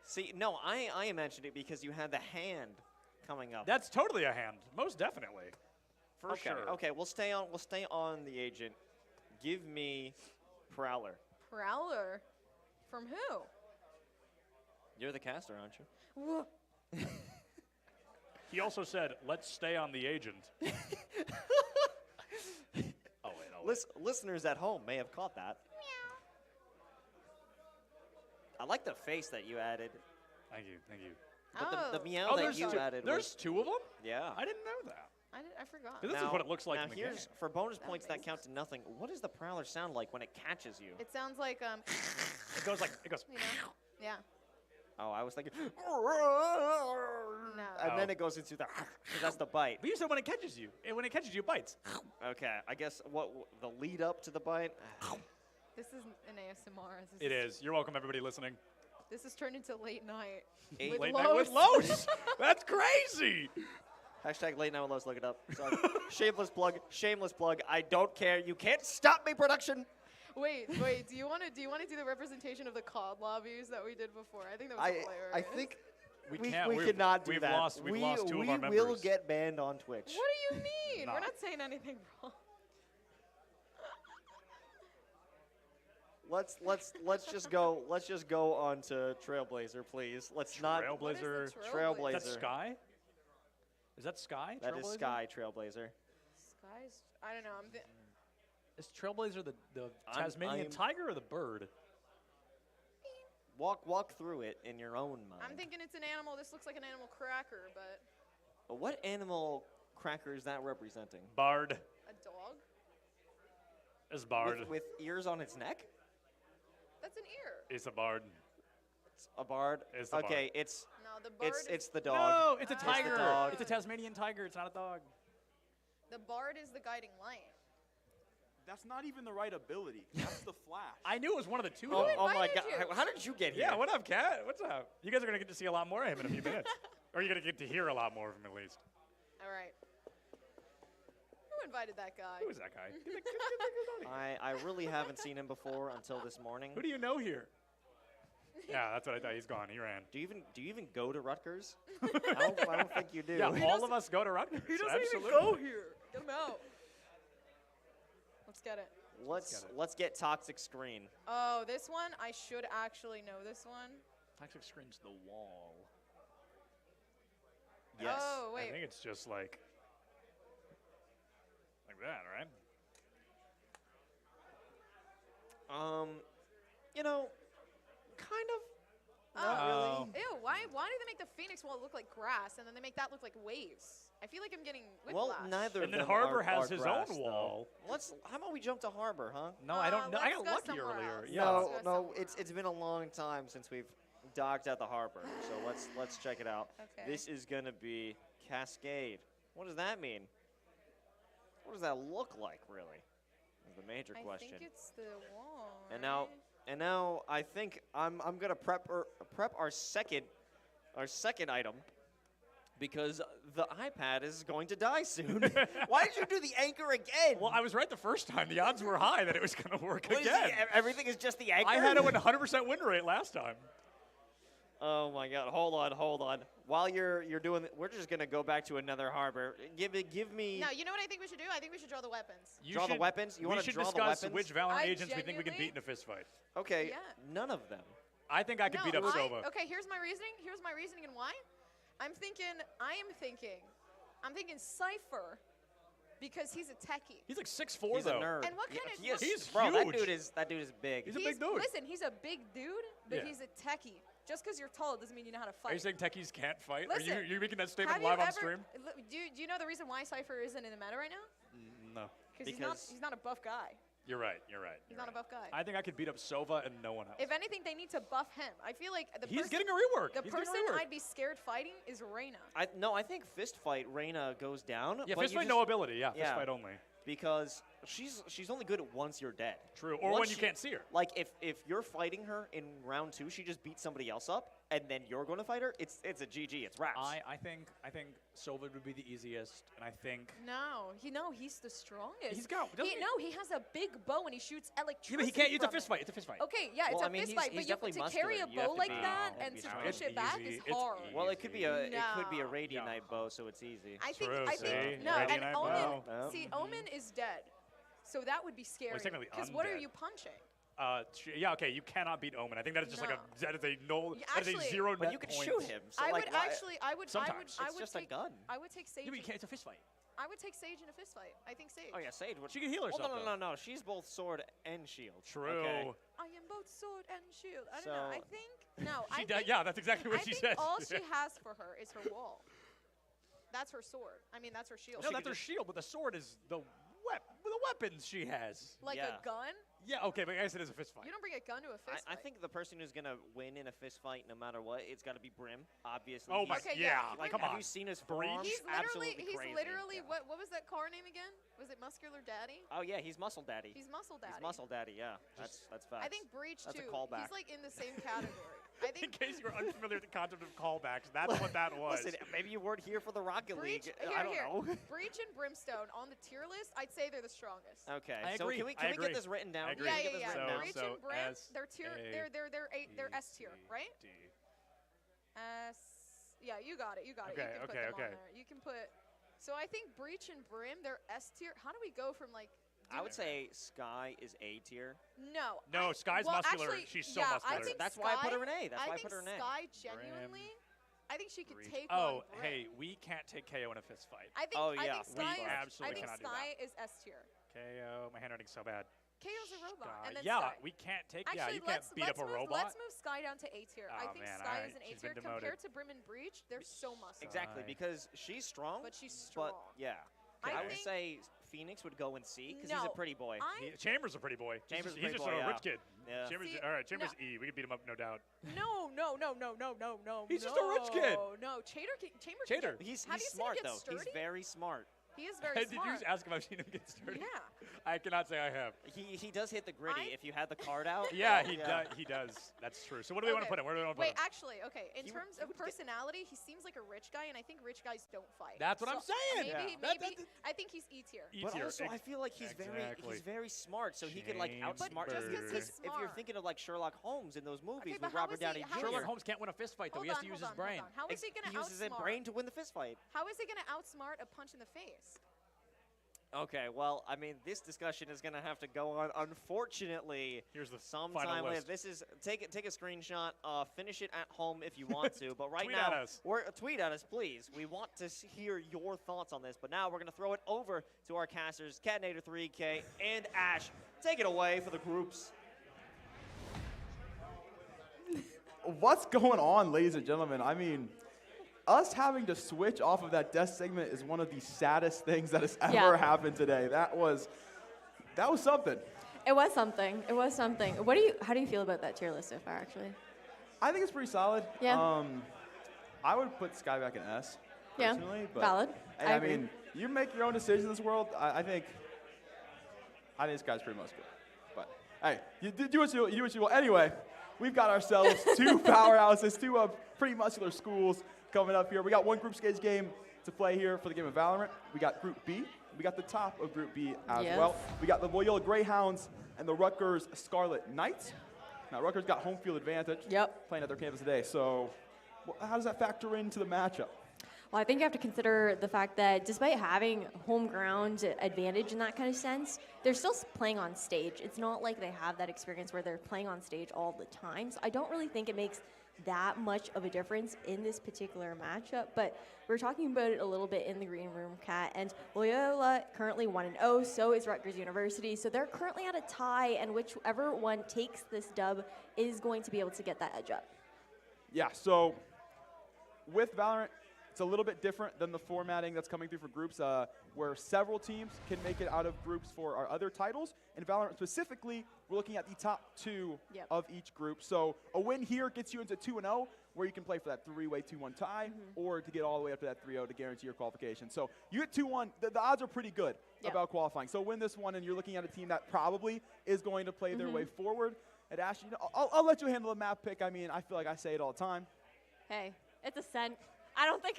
See, no, I mentioned it because you had the hand coming up. That's totally a hand, most definitely, for sure. Okay, we'll stay on the agent. Give me Prowler. Prowler? From who? You're the caster, aren't you? Whoa. He also said, "Let's stay on the agent." Listeners at home may have caught that. I like the face that you added. Thank you. But the meow that you added. There's two of them? Yeah. I didn't know that. I forgot. This is what it looks like now in the here's, game. for bonus points that count to nothing, what does the Prowler sound like when it catches you? It sounds like It goes. You know? Yeah. Oh, I was thinking. No. And then it goes into the. That's the bite. But you said when it catches you. When it catches you, it bites. Okay, I guess what the lead up to the bite. This is an ASMR. It is. You're welcome, everybody listening. This has turned into late night. Late night with Los. That's crazy. Hashtag late night with Los. Look it up. Sorry. Shameless plug. Shameless plug. I don't care. You can't stop me, production. Wait. Do you want to do the representation of the COD lobbies that we did before? I think that was hilarious. I think we cannot do that. We've lost two of our members. We will get banned on Twitch. What do you mean? We're not saying anything wrong. Let's just go on to Trailblazer, please. Let's not Trailblazer. Trailblazer. Is that Sky? Is that Sky? That is Sky Trailblazer. Sky's. I don't know. Is Trailblazer the Tasmanian tiger or the bird? Walk through it in your own mind. I'm thinking it's an animal. This looks like an animal cracker, but. What animal cracker is that representing? Bard. A dog? It's Bard. With ears on its neck? That's an ear. It's a Bard. It's a Bard? It's the okay, Bard. it's no, the Bard it's the dog. No, it's a tiger. It's the dog. It's a Tasmanian tiger. It's not a dog. The Bard is the guiding light. That's not even the right ability. That's the Flash. I knew it was one of the two. Oh though. my God! How did you get here? Yeah, what up, Kat? What's up? You guys are gonna get to see a lot more of him in a few minutes, or you're gonna get to hear a lot more of him at least. All right. Who invited that guy? Who is that guy? I really haven't seen him before until this morning. Who do you know here? Yeah, that's what I thought. He's gone. He ran. Do you even go to Rutgers? I don't think you do. Yeah, all of us go to Rutgers. He doesn't Absolutely. even go here. Get him out. Let's get it. Let's get Toxic Screen. Oh, this one? I should actually know this one. Toxic Screen's the wall. Yes. Oh, wait. I think it's just like that, right? You know, kind of. Not really. Ew, why do they make the Phoenix wall look like grass and then they make that look like waves? I feel like I'm getting whiplash. Well, neither of And then them Harbor are has his grass, own though. wall. How about we jump to Harbor, huh? No, I don't know. I let's got go lucky somewhere earlier. else. Yeah. Let's go No, somewhere it's been a long time since we've docked at the Harbor. So let's check it out. Okay. This is gonna be Cascade. What does that mean? What does that look like, really? Is the major question. I think it's the wall. And now I think I'm gonna prep our second item because the iPad is going to die soon. Why did you do the anchor again? Well, I was right the first time. The odds were high that it was going to work again. Everything is just the anchor. I had a 100% win rate last time. Oh my God! Hold on. While you're doing, we're just gonna go back to another Harbor. Give me. No, you know what I think we should do? I think we should draw the weapons. Draw the weapons? You we want to should draw the discuss weapons? which Valorant I agents we think we can beat in a fist fight. Okay, Yeah. none of them. I think I could beat up Sova. Okay, here's my reasoning. And why. I'm thinking Cypher because he's a techie. He's like 6'4", He's though. a nerd. And what kind of? He's bro, huge. that dude is big. He's a big dude. Listen, he's a big dude, but Yeah. he's a techie. Just because you're tall doesn't mean you know how to fight. Are you saying techies can't fight? Listen, Are you making that have statement you live on ever- stream? Do you know the reason why Cypher isn't in the meta right now? No. Because he's not a buff guy. You're right. He's not a buff guy. I think I could beat up Sova and no one else. If anything, they need to buff him. I feel like He's getting a rework. The He's getting a person rework. I'd be scared fighting is Reyna. I think fist fight Reyna goes down. Yeah, but fist you fight just- no ability. Yeah, fist fight only. Because she's only good once you're dead. True, or Once when you can't see her. Like if you're fighting her in round 2, she just beats somebody else up. and then you're going to fight her, it's a GG. It's wraps. I think Sylvan would be the easiest, and I think. He's the strongest. He's got. He has a big bow and he shoots electricity. Yeah, but he can't use a from fist it. fight. It's a fist fight. Okay, yeah, it's a fist fight, but to carry a bow like that and to push it back is hard. Well, it could be a Radiant bow, so it's easy. I think no, and Omen. See, Omen is dead, so that would be scary. Because what are you punching? Okay, you cannot beat Omen. I think that is just that is a null. Yeah, that is a zero. But you could shoot him. So I would Sometimes. I would take, a gun. I would take Sage. Yeah, but you can't. It's a fist fight. I would take Sage in a fist fight. I think Sage. Oh yeah, Sage. She can heal herself. No. She's both sword and shield. True. Okay. I am both sword and shield. I don't know. I think That's exactly what she said. All she has for her is her wall. That's her sword. I mean, that's her shield. No, that's her shield, but the sword is the weapons she has. Like a gun? Yeah, okay, but I guess it is a fist fight. You don't bring a gun to a fist I fight. think the person who's gonna win in a fist fight, no matter what, it's got to be Brim. Obviously. Oh my, Like, come on. Have you seen his forearms? He's Absolutely crazy. literally what was that car name again? Was it Muscular Daddy? Oh yeah, he's Muscle Daddy. He's Muscle Daddy. He's Muscle Daddy. Yeah, that's facts. I think Breach that's too. a callback. He's like in the same category. I think in case you were unfamiliar with the concept of callbacks, that's what that was. Listen, maybe you weren't here for the Rocket Breach, League. I don't know. Breach and Brimstone on the tier list, I'd say they're the strongest. Okay, I so agree. can we get this written down? Yeah. Breach and Brim, they're tier. They're S tier, right? S. Yeah, you got it. You got it. You can put them on there. You can put. So I think Breach and Brim, they're S tier. How do we go from like? I would say Sky is A tier. No. Sky's muscular. Actually, She's so muscular. That's why I put her in A. That's why I put her in A. Sky genuinely. I think she could take on Brim. Hey, we can't take KO in a fist fight. I think. I think Sky. We absolutely cannot do that. Sky is S tier. KO. My handwriting's so bad. KO's a robot. Sky. And then yeah, Sky. we can't take. Actually, you can't beat up a robot. Let's move Sky down to A tier. I think Sky is an A tier compared to Brim and Breach. They're so muscular. Exactly, because she's strong. But she's strong. Yeah. I would say Phoenix would go in C because he's a pretty boy. Chambers a pretty boy. Chambers he's just a rich kid. Yeah. Chambers, all right, Chambers E. We can beat him up, no doubt. No. He's just a rich kid. No, Chambers. Chater. He's smart though. He's very smart. He is very smart. Did you ask if I've seen him get sturdy? Yeah. I cannot say I have. He does hit the gritty if you had the card out. Yeah, he does. That's true. So what do we want to put him? Where do we want to put him? Wait, actually, okay. In terms of personality, he seems like a rich guy, and I think rich guys don't fight. That's what I'm saying. Maybe I think he's E tier. But also, I feel like he's very smart, so he could like outsmart you. If you're thinking of like Sherlock Holmes in those movies with Robert Downey Jr. Sherlock Holmes can't win a fist fight though. He has to use his brain. How is he going to outsmart? He uses his brain to win the fist fight. How is he going to outsmart a punch in the face? Okay, well, I mean, this discussion is going to have to go on. Unfortunately, here's the sometime final later. list. This is take a screenshot, finish it at home if you want to. But right tweet now, at us. Tweet at us, please. We want to hear your thoughts on this. But now we're going to throw it over to our casters, Catnator 3K and Ash. Take it away for the groups. What's going on, ladies and gentlemen? I mean, us having to switch off of that death segment is one of the saddest things that has ever happened today. That was something. It was something. It was something. How do you feel about that tier list so far, actually? I think it's pretty solid. Yeah. I would put Sky back in S. Yeah. Personally, but valid. I mean, you make your own decisions in this world. I think this guy's pretty muscular. But hey, you do what you will. Anyway, we've got ourselves two powerhouses, two pretty muscular schools coming up here. We got one group stage game to play here for the game of Valorant. We got Group B. We got the top of Group B as well. We got the Loyola Greyhounds and the Rutgers Scarlet Knights. Now, Rutgers got home field advantage playing at their campus today. So how does that factor into the matchup? Well, I think you have to consider the fact that despite having home ground advantage in that kind of sense, they're still playing on stage. It's not like they have that experience where they're playing on stage all the time. So I don't really think it makes that much of a difference in this particular matchup, but we're talking about it a little bit in the green room, Kat, and Loyola currently 1-0, so is Rutgers University, so they're currently at a tie, and whichever one takes this dub is going to be able to get that edge up. Yeah, so with Valorant, it's a little bit different than the formatting that's coming through for groups, where several teams can make it out of groups for our other titles. In Valorant specifically, we're looking at the top two of each group. So a win here gets you into 2-0, where you can play for that three-way 2-1 tie or to get all the way up to that 3-0 to guarantee your qualification. So you get 2-1, the odds are pretty good about qualifying. So win this one, and you're looking at a team that probably is going to play their way forward. And Ashley, I'll let you handle the map pick. I mean, I feel like I say it all the time. Hey, it's Ascent. I don't think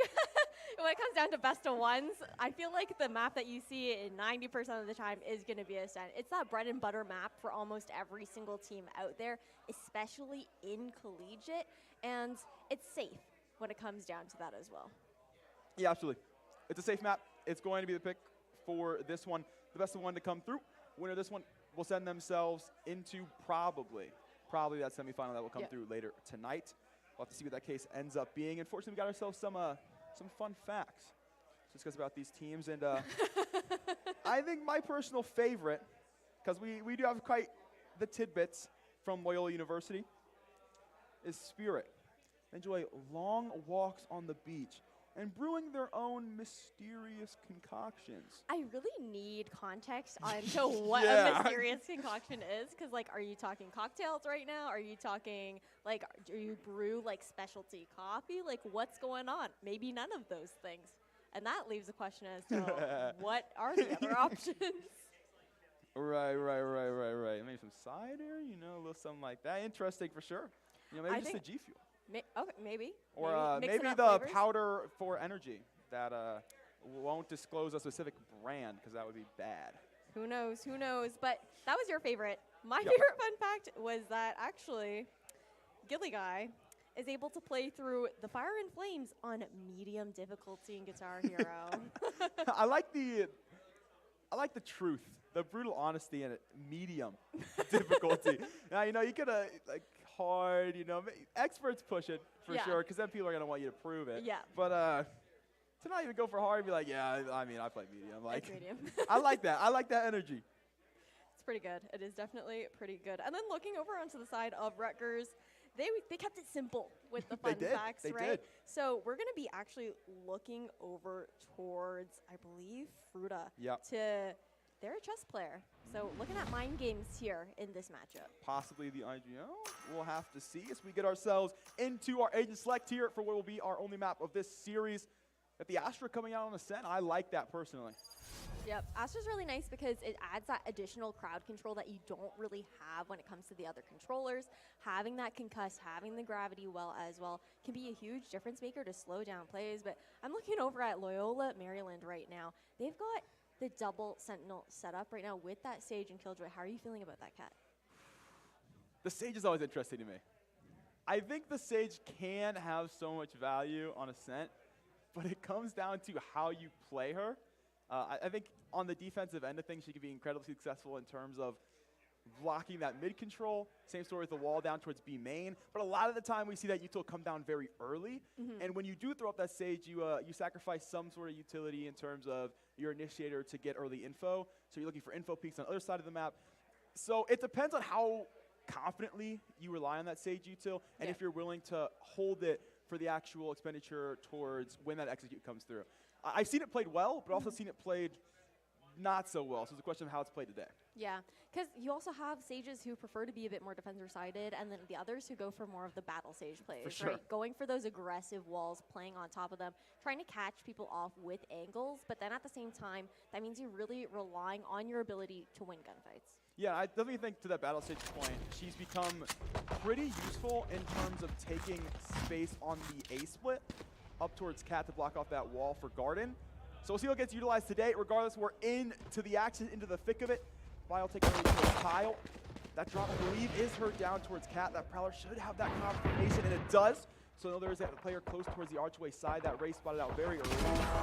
when it comes down to best of ones, I feel like the map that you see in 90% of the time is going to be Ascent. It's that bread and butter map for almost every single team out there, especially in collegiate, and it's safe when it comes down to that as well. Yeah, absolutely. It's a safe map. It's going to be the pick for this one. The best of one to come through. Winner of this one will send themselves into probably that semifinal that will come through later tonight. We'll have to see what that case ends up being. Unfortunately, we got ourselves some fun facts to discuss about these teams. And I think my personal favorite, because we do have quite the tidbits from Loyola University, is Spirit. They enjoy long walks on the beach and brewing their own mysterious concoctions. I really need context onto what a mysterious concoction is, because, like, are you talking cocktails right now? Are you talking, like, do you brew, like, specialty coffee? Like, what's going on? Maybe none of those things. And that leaves a question as to what are the other options? Right. Maybe some cider, a little something like that. Interesting for sure. Maybe just a G Fuel. Okay, maybe. Or maybe the flavors. powder for energy that won't disclose a specific brand because that would be bad. Who knows? But that was your favorite. My favorite fun fact was that actually Gilly Guy is able to play through the Fire and Flames on medium difficulty in Guitar Hero. I like the truth, the brutal honesty in it. Medium difficulty. Now, you could hard, experts push it for sure, because then people are gonna want you to prove it. Yeah. But to not even go for hard, be like, I play medium. Like, it's medium. I like that. I like that energy. It's pretty good. It is definitely pretty good. And then looking over onto the side of Rutgers, they kept it simple with the fun facts, right? Did. So we're gonna be actually looking over towards, I believe, Fruta. Yep. They're a chess player. So looking at mind games here in this matchup. Possibly the IGO. We'll have to see as we get ourselves into our agent select here for what will be our only map of this series. At the Astra coming out on Ascent, I like that personally. Yep, Astra's really nice because it adds that additional crowd control that you don't really have when it comes to the other controllers. Having that concuss, having the gravity as well, can be a huge difference maker to slow down plays. But I'm looking over at Loyola Maryland right now. They've got the double Sentinel setup right now with that Sage and Killjoy. How are you feeling about that, Kat? The Sage is always interesting to me. I think the Sage can have so much value on Ascent, but it comes down to how you play her. I think on the defensive end of things, she can be incredibly successful in terms of blocking that mid control. Same story with the wall down towards B main. But a lot of the time, we see that util come down very early. And when you do throw up that Sage, you sacrifice some sort of utility in terms of your initiator to get early info. So you're looking for info peaks on the other side of the map. So it depends on how confidently you rely on that Sage util, and if you're willing to hold it for the actual expenditure towards when that execute comes through. I've seen it played well, but also seen it played not so well. So it's a question of how it's played today. Yeah, because you also have Sages who prefer to be a bit more defender-sided, and then the others who go for more of the battle Sage plays, For sure. right? Going for those aggressive walls, playing on top of them, trying to catch people off with angles, but then at the same time, that means you're really relying on your ability to win gunfights. Yeah, I definitely think to that battle stage point, she's become pretty useful in terms of taking space on the A-split up towards Cat to block off that wall for Garden. So we'll see what gets utilized today. Regardless, we're into the action, into the thick of it. Vile taking early towards Kyle. That drop, I believe, is her down towards Cat. That Prowler should have that confirmation, and it does. So there's a player close towards the archway side. That Ray spotted out very early.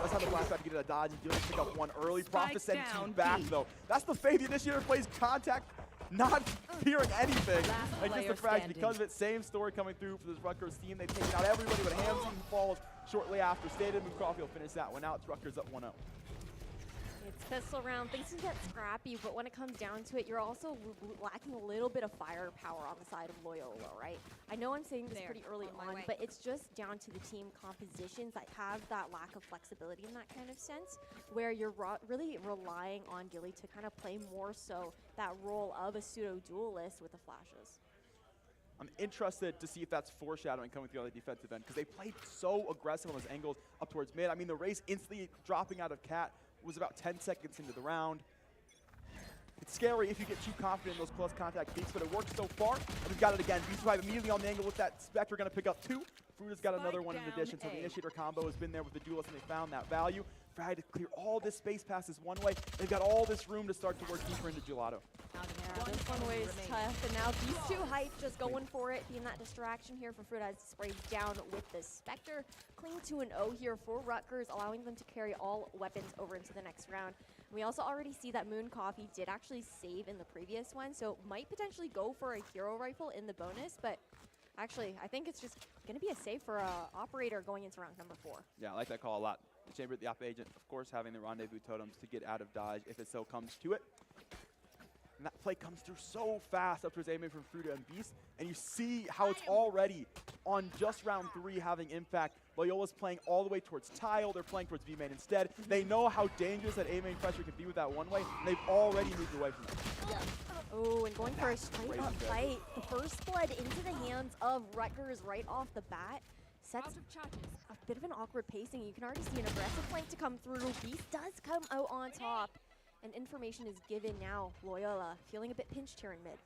Let's have the blast back to get a dodge and just pick up one early. Prophet send two back, though. That's the fade. The initiator plays contact, not fearing anything. Like just the frags because of it. Same story coming through for this Rutgers team. They've taken out everybody, but Hamzine falls shortly after. Stated and Caulfield finish that one out. It's Rutgers up 1-0. It's pistol round. Things can get scrappy, but when it comes down to it, you're also lacking a little bit of firepower on the side of Loyola, right? I know I'm saying this pretty early on, but it's just down to the team compositions that have that lack of flexibility in that kind of sense, where you're really relying on Gilly to kind of play more so that role of a pseudo-duelist with the flashes. I'm interested to see if that's foreshadowing coming through on the defensive end, because they played so aggressive on those angles up towards mid. I mean, the race instantly dropping out of Cat was about 10 seconds into the round. It's scary if you get too confident in those close contact peaks, but it works so far. And we've got it again. B5 immediately on the angle with that Spectre, going to pick up 2. Fruta's got another one in addition, so the Initiator combo has been there with the Duelist, and they found that value. Frag to clear all this space past this one way. They've got all this room to start to work deeper into Gelato. Yeah, this one way is tough, and now these two Hype just going for it, being that distraction here for Fruta as he sprays down with the Spectre. Cling to an O here for Rutgers, allowing them to carry all weapons over into the next round. We also already see that Moon Coffee did actually save in the previous one, so might potentially go for a hero rifle in the bonus, but actually, I think it's just going to be a save for Operator going into round number 4. Yeah, I like that call a lot. The Chamber, the Op Agent, of course, having the Rendezvous Totems to get out of dodge if it so comes to it. And that play comes through so fast up towards aiming from Fruta and Beast, and you see how it's already on just round 3 having impact. Loyola's playing all the way towards Tile. They're playing towards B-main instead. They know how dangerous that A-main pressure can be with that one way, and they've already moved away from it. Oh, and going for a straight up fight. The first blood into the hands of Rutgers right off the bat sets a bit of an awkward pacing. You can already see an aggressive flank to come through. Beast does come out on top, and information is given now. Loyola feeling a bit pinched here in mid.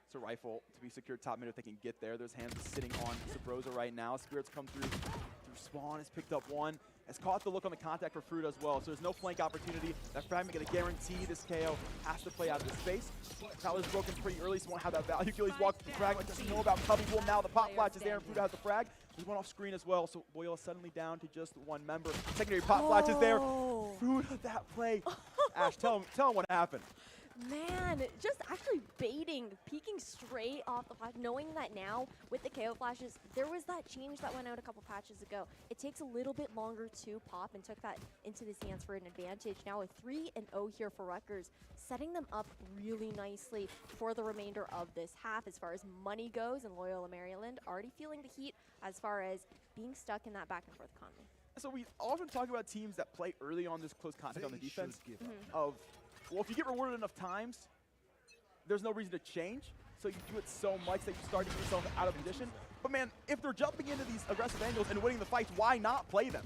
It's a rifle to be secured top mid if they can get there. There's hands sitting on Sabrosa right now. Spirits come through Spawn, has picked up 1. Has caught the look on the contact for Fruta as well, so there's no flank opportunity. That fragment going to guarantee this KO has to play out of the space. Tower's broken pretty early, so won't have that value. Achilles walks the fragment, doesn't know about Cubby. Well, now the pop flash is there, and Fruta has the frag. He went off screen as well, so Loyola suddenly down to just 1 member. Secondary pop flash is there. Fruta, that play. Ash, tell him what happened. Man, just actually baiting, peeking straight off the flash, knowing that now with the KO flashes, there was that change that went out a couple patches ago. It takes a little bit longer to pop, and took that into his hands for an advantage. Now a 3-0 here for Rutgers, setting them up really nicely for the remainder of this half as far as money goes, and Loyola Maryland already feeling the heat as far as being stuck in that back and forth economy. So we often talk about teams that play early on this close contact on the defense of, well, if you get rewarded enough times, there's no reason to change. So you do it so much that you start to get yourself out of position. But man, if they're jumping into these aggressive angles and winning the fights, why not play them?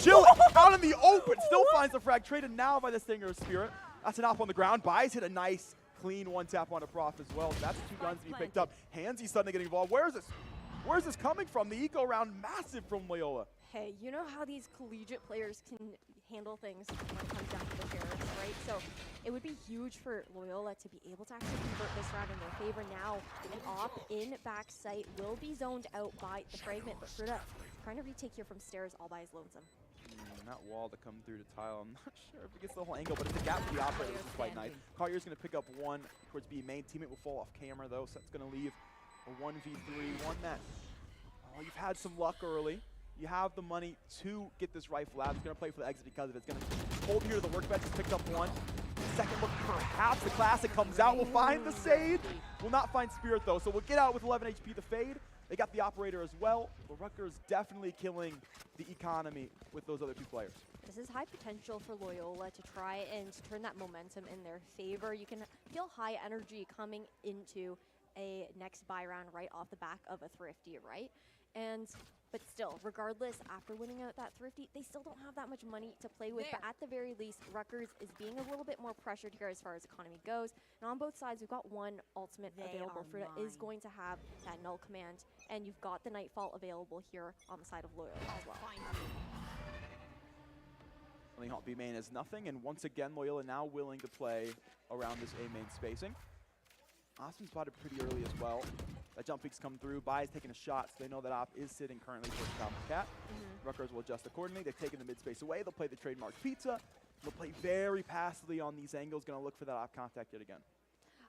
Chill out in the open, still finds the frag, traded now by the Stinger of Spirit. That's an op on the ground. Buys hit a nice, clean 1-tap on a Prof as well. That's 2 guns to be picked up. Handsy suddenly getting involved. Where's this coming from? The eco round massive from Loyola. Hey, you know how these collegiate players can handle things when it comes down to the Sheriffs, right? So it would be huge for Loyola to be able to actually convert this round in their favor. Now an op in backside will be zoned out by the fragment, but Fruta trying to retake here from stairs all by his lonesome. That wall to come through to Tile, I'm not sure if it gets the whole angle, but it's a gap for the Operator, which is quite nice. Collier's going to pick up 1 towards B main. Teammate will fall off camera though, so that's going to leave a 1v3, one that, oh, you've had some luck early. You have the money to get this rifle out. It's going to play for the exit because of it. It's going to hold here to the workbench. It's picked up 1. Second look, perhaps the Classic comes out. We'll find the Sage. Will not find Spirit though, so we'll get out with 11 HP. The Fade. They got the Operator as well. But Rutgers definitely killing the economy with those other 2 players. This is high potential for Loyola to try and turn that momentum in their favor. You can feel high energy coming into a next buy round right off the back of a Thrifty, right? But still, regardless, after winning out that Thrifty, they still don't have that much money to play with. But at the very least, Rutgers is being a little bit more pressured here as far as economy goes. And on both sides, we've got 1 ultimate available. Fruta is going to have that null command. And you've got the Nightfall available here on the side of Loyola as well. Only Hot B main is nothing. And once again, Loyola now willing to play around this A main spacing. Austin spotted pretty early as well. That jump peek's come through. Bai's taking a shot, so they know that op is sitting currently towards the top of the Cat. Rutgers will adjust accordingly. They've taken the mid-space away. They'll play the trademark pizza. They'll play very passively on these angles. Going to look for that op contact yet again.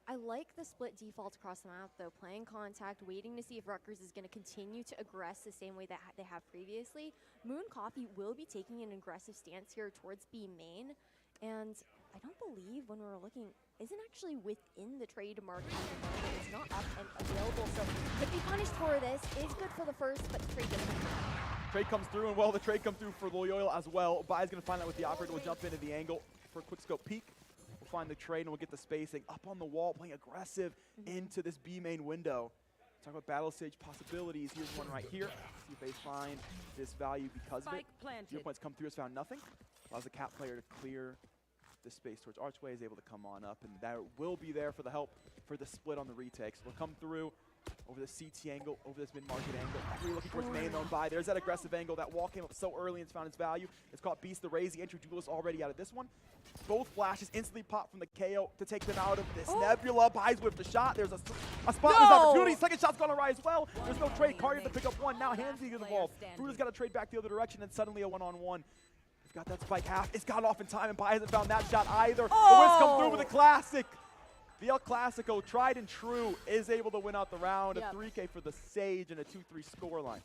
I like the split default across the map, though. Playing contact, waiting to see if Rutgers is going to continue to aggress the same way that they have previously. Moon Coffee will be taking an aggressive stance here towards B main. And I don't believe when we were looking, isn't actually within the trademark at the moment. It's not up and available, so could be punished for this. Is good for the first, but the trade doesn't come through. Trade comes through, and well, the trade comes through for Loyola as well. Bai's going to find out with the Operator. Will jump into the angle for a quick scope peek. We'll find the trade, and we'll get the spacing up on the wall, playing aggressive into this B main window. Talk about battle stage possibilities. Here's one right here. See if they find this value because of it. 0 points come through, has found nothing. Allows the cap player to clear the space towards Archway, is able to come on up, and that will be there for the help for the split on the retakes. We'll come through over the CT angle, over this mid-market angle. Three looking towards main though, and by. There's that aggressive angle. That wall came up so early and it's found its value. It's caught Beast the Raze. The entry duelist already out of this one. Both flashes instantly pop from the KO to take them out of this. Nebula buys with the shot. There's a spotless opportunity. Second shot's gonna rise as well. There's no trade. Cardi to pick up one. Now Hansi gets involved. Fruita's got to trade back the other direction, and suddenly a one-on-one. He's got that spike half. It's got off in time, and Bai hasn't found that shot either. The Wiz come through with a classic. The El Clasico, tried and true, is able to win out the round. A 3K for the Sage and a 2-3 scoreline.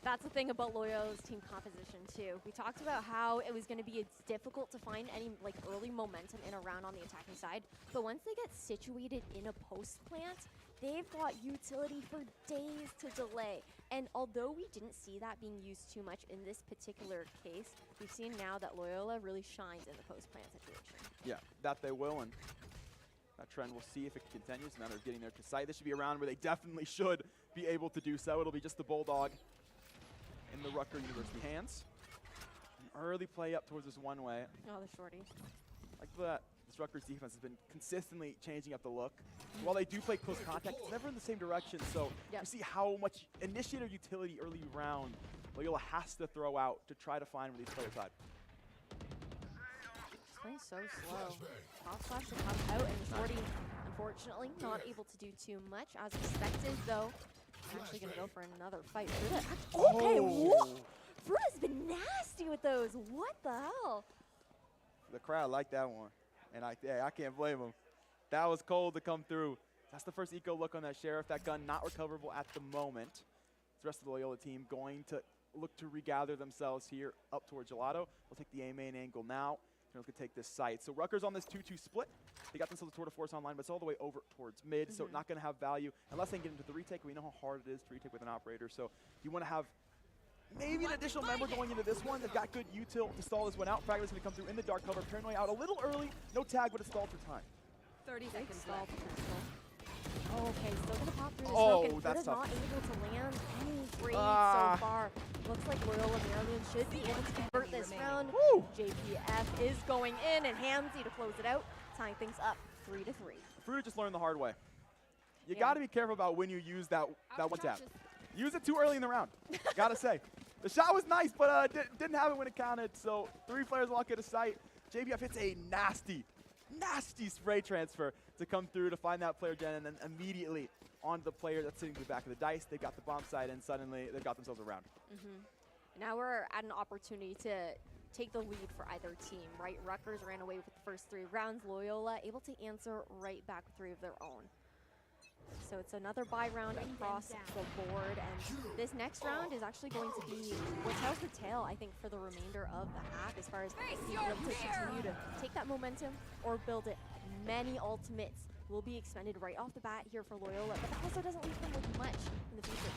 That's the thing about Loyola's team composition too. We talked about how it was going to be difficult to find any early momentum in a round on the attacking side, but once they get situated in a post plant, they've got utility for days to delay. And although we didn't see that being used too much in this particular case, we've seen now that Loyola really shines in the post plant situation. Yeah, that they will, and that trend, we'll see if it continues. It's a matter of getting there to sight. This should be a round where they definitely should be able to do so. It'll be just the Bulldog in the Rutgers University hands. An early play up towards this one way. Oh, the shorty. Like that, this Rutgers defense has been consistently changing up the look. While they do play close contact, it's never in the same direction. So you see how much initiator utility early round Loyola has to throw out to try to find where these players hide. It's playing so slow. Top flash to come out, and the shorty, unfortunately, not able to do too much as expected, though. Actually going to go for another fight. Fruita, okay, what? Fruta's been nasty with those. What the hell? The crowd liked that one, and I can't blame them. That was cold to come through. That's the first eco look on that Sheriff. That gun not recoverable at the moment. The rest of the Loyola team going to look to regather themselves here up towards Gelato. We'll take the A main angle now. Could take this site. So Rutgers on this 2-2 split. They got themselves a tour de force online, but it's all the way over towards mid, so not going to have value unless they can get into the retake. We know how hard it is to retake with an operator, so you want to have maybe an additional member going into this one. They've got good util to stall this one out. Fragment's going to come through in the dark cover. Paranoia out a little early. No tag, but it's stalled for time. 30 seconds stall potential. Okay, still going to pop through the smoke, and Fruta's not able to land any trades so far. Looks like Loyola Maryland should be able to convert this round. Woo! JPF is going in, and Hamzy to close it out, tying things up 3-3. Fruita just learned the hard way. You got to be careful about when you use that one tap. Use it too early in the round, got to say. The shot was nice, but didn't have it when it counted, so 3 players walk into sight. JPF hits a nasty spray transfer to come through to find that player gen, and then immediately onto the player that's sitting to the back of the dice. They've got the bomb side, and suddenly they've got themselves a round. Now we're at an opportunity to take the lead for either team, right? Rutgers ran away with the first 3 rounds. Loyola able to answer right back with 3 of their own. So it's another bye round across the board, and this next round is actually going to be what tells the tale, I think, for the remainder of the half, as far as being able to continue to take that momentum or build it. Many ultimates will be expended right off the bat here for Loyola, but that also doesn't leave them with much in the future.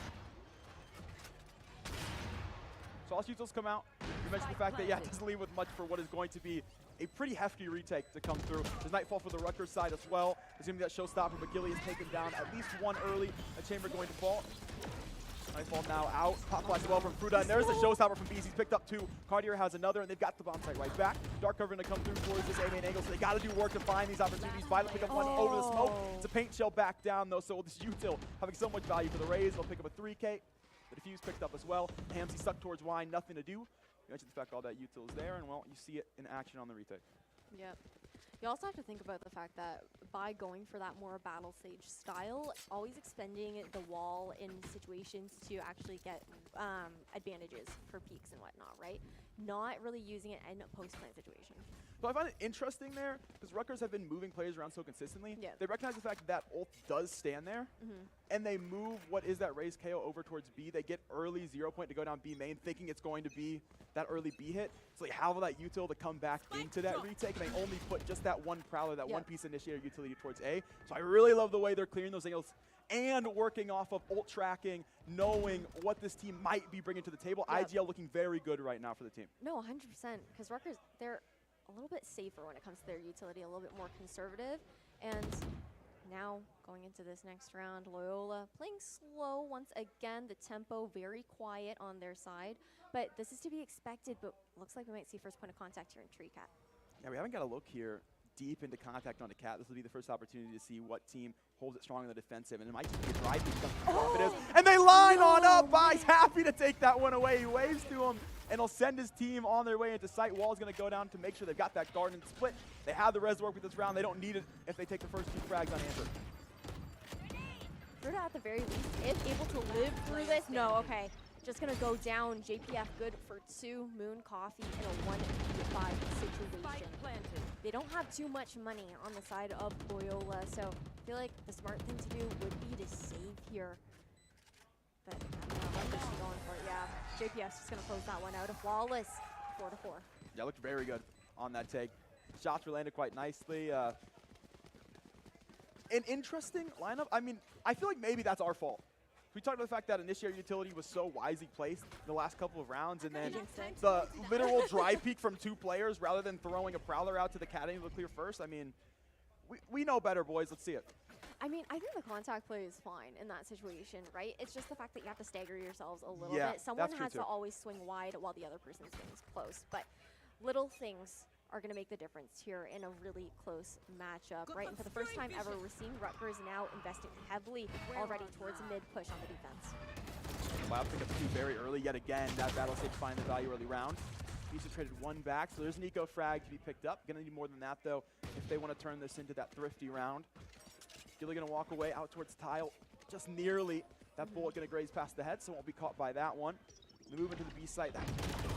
So all utils come out. You mentioned the fact that, it doesn't leave with much for what is going to be a pretty hefty retake to come through. There's Nightfall for the Rutgers side as well. There's going to be that showstopper, but Gilly is taken down at least one early. A chamber going to fall. Nightfall now out. Pop flash well from Fruita, and there's the showstopper from Beast. He's picked up 2. Cartier has another, and they've got the bomb site right back. Dark cover going to come through towards this A main angle, so they got to do work to find these opportunities. Violet pick up one over the smoke. It's a paint shell back down, though, so this util having so much value for the Rays. They'll pick up a 3K. The defuse picked up as well. Hamzy stuck towards wine, nothing to do. You mentioned the fact all that util is there, and well, you see it in action on the retake. Yep. You also have to think about the fact that by going for that more battle stage style, always expending the wall in situations to actually get advantages for peaks and whatnot, right? Not really using it in a post-plant situation. So I find it interesting there, because Rutgers have been moving players around so consistently. They recognize the fact that ult does stand there, and they move what is that raised KO over towards B. They get early 0 point to go down B main, thinking it's going to be that early B hit. So they have all that util to come back into that retake, and they only put just that one prowler, that one piece initiator utility towards A. So I really love the way they're clearing those angles and working off of ult tracking, knowing what this team might be bringing to the table. IGL looking very good right now for the team. No, 100%, because Rutgers, they're a little bit safer when it comes to their utility, a little bit more conservative, and now going into this next round, Loyola playing slow once again. The tempo very quiet on their side, but this is to be expected. But looks like we might see first point of contact here in Tree Cat. Yeah, we haven't got a look here deep into contact on the Cat. This will be the first opportunity to see what team holds it strong in the defensive, and it might just be a drive confidence. And they line on up. Bai's happy to take that one away. He waves to him, and he'll send his team on their way into sight. Wall's going to go down to make sure they've got that guard and split. They have the res to work with this round. They don't need it if they take the first 2 frags unanswered. Fruta at the very least, if able to live through this. No, okay. Just going to go down. JPF good for 2. Moon Coffee in a 1v5 situation. They don't have too much money on the side of Loyola, so I feel like the smart thing to do would be to save here. But I don't know, what is she going for? Yeah, JPF's just going to close that one out. A flawless 4-4. Yeah, looked very good on that take. Shots were landed quite nicely. An interesting lineup. I mean, I feel like maybe that's our fault. We talked about the fact that Initiator Utility was so wisely placed the last couple of rounds, and then the literal drive peek from 2 players rather than throwing a Prowler out to the Cat to clear first. I mean, we know better, boys. Let's see it. I mean, I think the contact play is fine in that situation, right? It's just the fact that you have to stagger yourselves a little bit. Someone has to always swing wide while the other person swings close. But little things are going to make the difference here in a really close matchup, right? And for the first time ever, we're seeing Rutgers now investing heavily already towards a mid-push on the defense. Wow, pick up 2 very early yet again. That battle stage find the value early round. Beast has traded 1 back, so there's an eco frag to be picked up. Gonna need more than that, though, if they want to turn this into that thrifty round. Gilly gonna walk away out towards tile, just nearly. That bullet gonna graze past the head, so won't be caught by that one. We move into the B site. That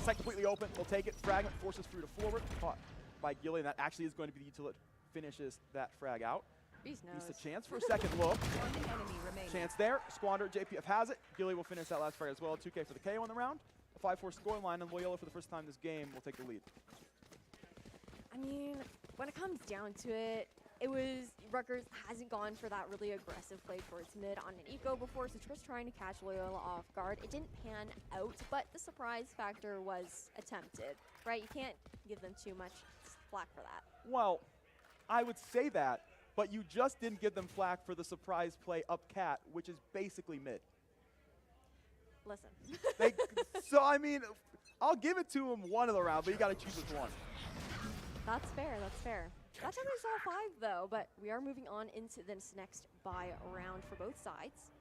site completely open. We'll take it. Fragment forces Fruta forward. Caught by Gilly, and that actually is going to be the utility. Finishes that frag out. Beast a chance for a second look. Chance there. Squander. JPF has it. Gilly will finish that last frag as well. 2K for the KO in the round. A 5-4 score line, and Loyola for the first time this game will take the lead. I mean, when it comes down to it, it was Rutgers hasn't gone for that really aggressive play towards mid on an eco before, so just trying to catch Loyola off guard. It didn't pan out, but the surprise factor was attempted, right? You can't give them too much flack for that. Well, I would say that, but you just didn't give them flack for the surprise play up Cat, which is basically mid. Listen. So, I mean, I'll give it to him one of the round, but you got to choose which one. That's fair, that's fair. That's how we saw 5, though, but we are moving on into this next buy round for both sides.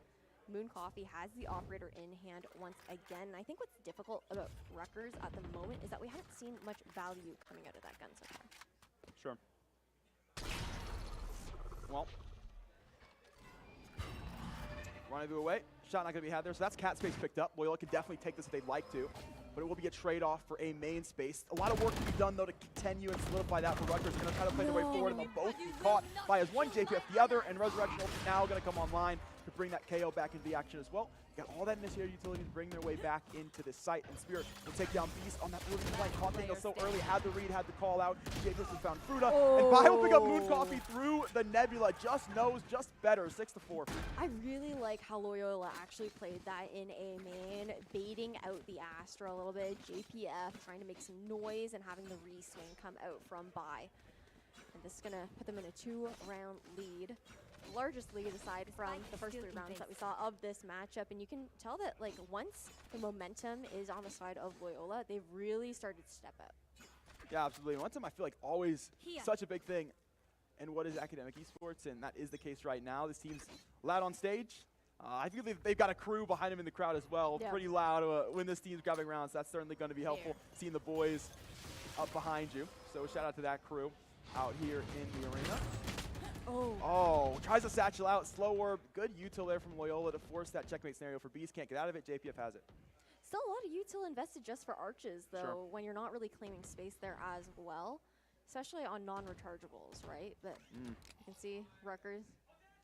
Moon Coffee has the operator in hand once again. I think what's difficult about Rutgers at the moment is that we haven't seen much value coming out of that gun so far. Sure. Well, rendezvous away. Shot not going to be had there, so that's Cat space picked up. Loyola can definitely take this if they'd like to, but it will be a trade-off for a main space. A lot of work to be done, though, to continue and solidify that for Rutgers. They're going to try to play their way forward, and they'll both be caught by as one JPF the other, and Resurrection now going to come online to bring that KO back into the action as well. Got all that Initiator utility to bring their way back into this site, and Spirit will take down Beast on that moving flank. Caught Mango so early, had the read, had the call out. JPF has found Fruta, and Bai will pick up Moon Coffee through the Nebula. Just knows, just better, 6-4. I really like how Loyola actually played that in a main, baiting out the Astra a little bit. JPF trying to make some noise and having the re-swing come out from Bai. And this is going to put them in a 2-round lead. Largest lead aside from the first 3 rounds that we saw of this matchup, and you can tell that like once the momentum is on the side of Loyola, they've really started to step up. Yeah, absolutely. Momentum, I feel like always such a big thing in what is academic esports, and that is the case right now. This team's loud on stage. I think they've got a crew behind them in the crowd as well, pretty loud when this team's grabbing rounds. That's certainly going to be helpful, seeing the boys up behind you. So shout out to that crew out here in the arena. Oh, tries to satchel out. Slow orb. Good util there from Loyola to force that checkmate scenario for Beast. Can't get out of it. JPF has it. Still a lot of util invested just for arches, though, when you're not really claiming space there as well, especially on non-rechargeables, right? But you can see Rutgers,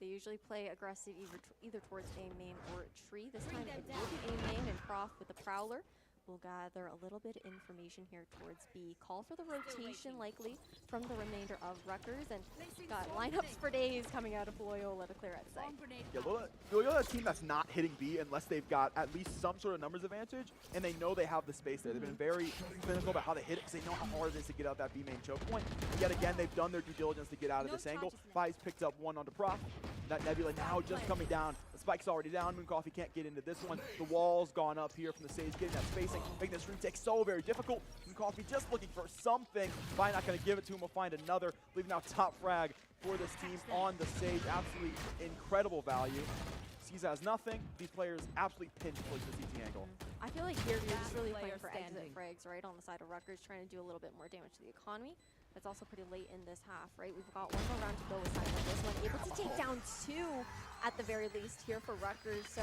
they usually play aggressive either towards A main or tree. This time it will be A main and Croft with the Prowler. We'll gather a little bit of information here towards B. Call for the rotation likely from the remainder of Rutgers, and got lineups for days coming out of Loyola to clear at site. Yeah, Loyola is a team that's not hitting B unless they've got at least some sort of numbers advantage, and they know they have the space there. They've been very clinical about how they hit it because they know how hard it is to get out that B main choke point. And yet again, they've done their due diligence to get out of this angle. Fi's picked up one onto Prof. That Nebula now just coming down. The spike's already down. Moon Coffee can't get into this one. The wall's gone up here from the Sage, getting that spacing, making this retake so very difficult. Moon Coffee just looking for something. Fi not going to give it to him. We'll find another. Leaving now top frag for this team on the Sage. Absolutely incredible value. CECC has nothing. These players absolutely pinched towards the CT angle. I feel like here you're just really playing for exit frags, right, on the side of Rutgers, trying to do a little bit more damage to the economy. It's also pretty late in this half, right? We've got one more round to go with side of this one. Able to take down 2 at the very least here for Rutgers. So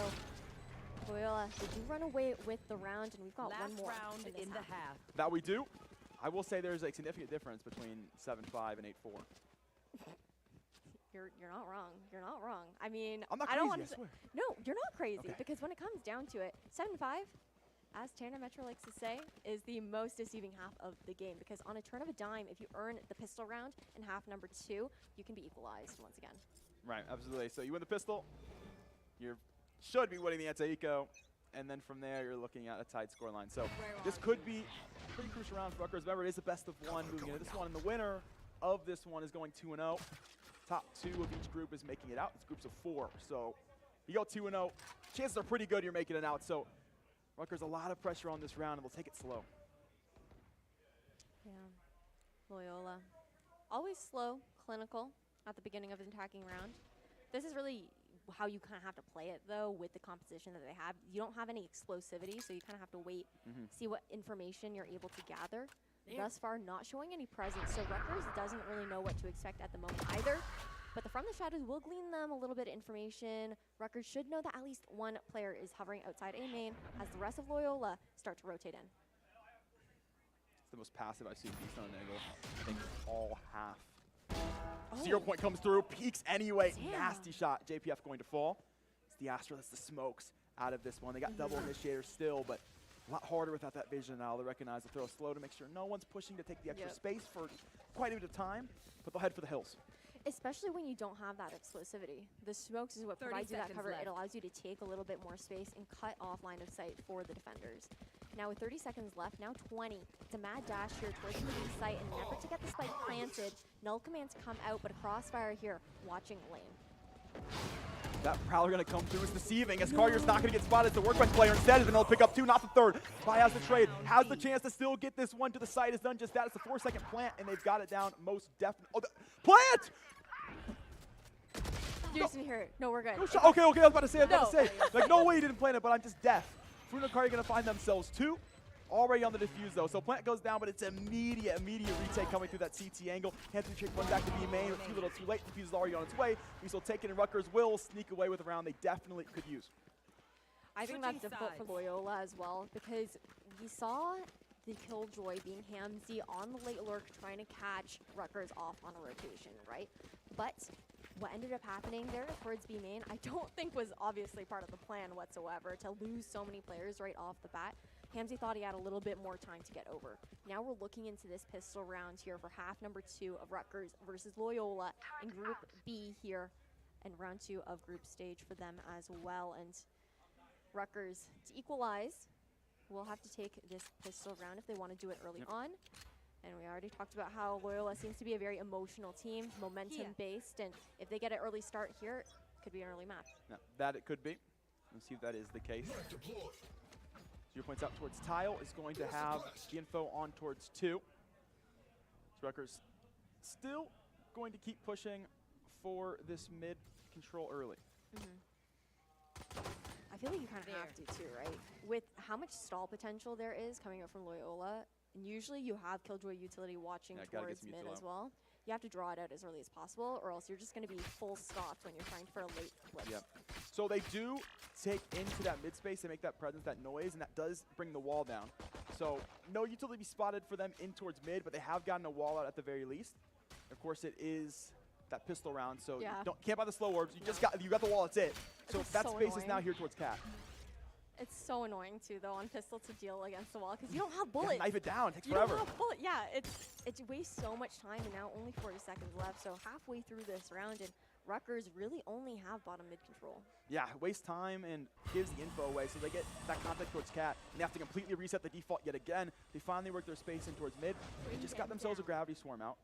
Loyola, they do run away with the round, and we've got one more round in the half. That we do. I will say there's a significant difference between 7-5 and 8-4. You're not wrong. You're not wrong. I mean, I'm not I don't crazy, want to. I swear. No, you're not crazy, Okay. because when it comes down to it, 7-5, as Tanner Metro likes to say, is the most deceiving half of the game, because on a turn of a dime, if you earn the pistol round in half number 2, you can be equalized once again. Right, absolutely. So you win the pistol, you should be winning the anti-eco, and then from there you're looking at a tight scoreline. So this could be a pretty crucial round for Rutgers. Remember, it is the best of 1 moving into this one, and the winner of this one is going 2-0. Top 2 of each group is making it out. It's groups of 4. So you go 2-0, chances are pretty good you're making it out. So Rutgers, a lot of pressure on this round, and they'll take it slow. Yeah, Loyola. Always slow, clinical at the beginning of an attacking round. This is really how you kind of have to play it, though, with the composition that they have. You don't have any explosivity, so you kind of have to wait, see what information you're able to gather. Thus far, not showing any presence, so Rutgers doesn't really know what to expect at the moment either. But the From the Shadows will glean them a little bit of information. Rutgers should know that at least one player is hovering outside A main as the rest of Loyola start to rotate in. It's the most passive I've seen Beast on an angle, I think, all half. 0 point comes through, peaks anyway. Damn. Nasty shot. JPF going to fall. It's the Astra that's the smokes out of this one. They got double initiator still, but a lot harder without that vision now. They recognize the throw slow to make sure no one's pushing to take the extra space for quite a bit of time, but they'll head for the hills. Especially when you don't have that explosivity. The smokes is what provides you that cover. It allows you to take a little bit more space and cut off line of sight for the defenders. Now with 30 seconds left, now 20. It's a mad dash here towards the B site in an effort to get the spike planted. Null commands come out, but a crossfire here watching lane. That Prowler going to come through is deceiving as Carrier's not going to get spotted. It's the Workbench player instead, and they'll pick up 2, not the 3rd. Fi has the trade, has the chance to still get this one to the site. It's done just that. It's a 4-second plant, and they've got it down most definitely. Oh, plant! You just didn't hear it. No, we're good. No, okay, I was about to say, like, no way you didn't plant it, but I'm just deaf. Fruno and Carrier going to find themselves 2. Already on the defuse, though. So plant goes down, but it's immediate retake coming through that CT angle. Hands trick one back to B main. A little too late. Defuse is already on its way. We still take it, and Rutgers will sneak away with a round they definitely could use. I think that's difficult for Loyola as well, because we saw the Killjoy being Hamzy on the late lurk trying to catch Rutgers off on a rotation, right? But what ended up happening there towards B main, I don't think was obviously part of the plan whatsoever to lose so many players right off the bat. Hamzy thought he had a little bit more time to get over. Now we're looking into this pistol round here for half number 2 of Rutgers versus Loyola in Group B here, and round 2 of group stage for them as well. And Rutgers, to equalize, will have to take this pistol round if they want to do it early on. And we already talked about how Loyola seems to be a very emotional team, momentum-based, and if they get an early start here, it could be an early map. Now, that it could be. Let's see if that is the case. 0 points out towards Tile is going to have the info on towards 2. Rutgers still going to keep pushing for this mid control early. I feel like you kind of have to too, right? With how much stall potential there is coming up from Loyola, and usually you have Killjoy utility watching towards mid as well. You have to draw it out as early as possible, or else you're just going to be full stopped when you're trying for a late flip. Yep. So they do take into that mid space and make that presence, that noise, and that does bring the wall down. So no utility spotted for them in towards mid, but they have gotten a wall out at the very least. Of course, it is that pistol round, so you can't buy the slow orbs. You just got the wall. That's it. So that space is now here towards Cat. It's so annoying too, though, on pistol to deal against the wall because you don't have bullets. Knife it down. It takes you forever. Don't have bullet. Yeah, it wastes so much time, and now only 40 seconds left. So halfway through this round, and Rutgers really only have bottom mid control. Yeah, waste time and gives the info away, so they get that contact towards Cat, and they have to completely reset the default yet again. They finally work their space in towards mid. They just got themselves a gravity swarm out.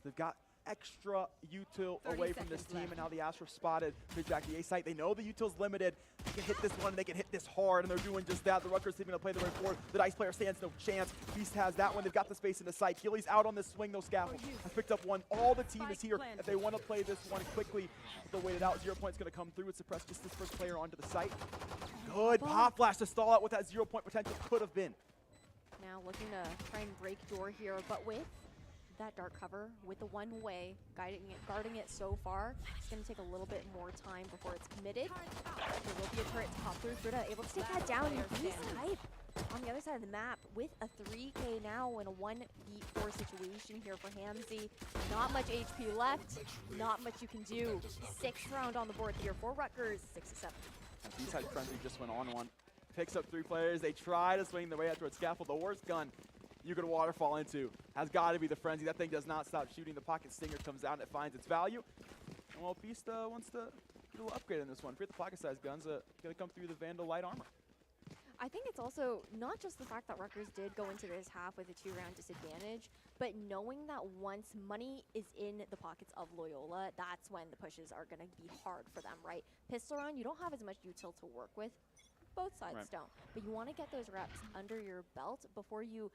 So they've got extra util away from this team, and now the Astra spotted to jack the A site. They know the util's limited. They can hit this one, and they can hit this hard, and they're doing just that. The Rutgers team going to play the way forward. The Dice player stands no chance. Beast has that one. They've got the space in the site. Keely's out on this swing, no scaffold. Has picked up one. All the team is here. If they want to play this one quickly, they'll wait it out. 0 point's going to come through. It's suppressed just this first player onto the site. Good pop flash to stall out what that 0 point potential could have been. Now looking to try and break door here, but with that dark cover, with the one way, guarding it so far, it's going to take a little bit more time before it's committed. There will be a turret to pop through. Fruta able to take that down, and Beast Type on the other side of the map with a 3K now in a 1v4 situation here for Hamzy. Not much HP left, not much you can do. 6th round on the board here for Rutgers, 6-7. Beast Type Frenzy just went on one. Picks up 3 players. They try to swing their way out towards scaffold. The worst gun you could waterfall into has got to be the Frenzy. That thing does not stop shooting. The pocket stinger comes out and it finds its value. And well, Beast wants to get a little upgrade in this one. Forget the pocket size guns. Going to come through the Vandal light armor. I think it's also not just the fact that Rutgers did go into this half with a 2-round disadvantage, but knowing that once money is in the pockets of Loyola, that's when the pushes are going to be hard for them, right? Pistol round, you don't have as much util to work with. Both sides don't. But you want to get those reps under your belt before you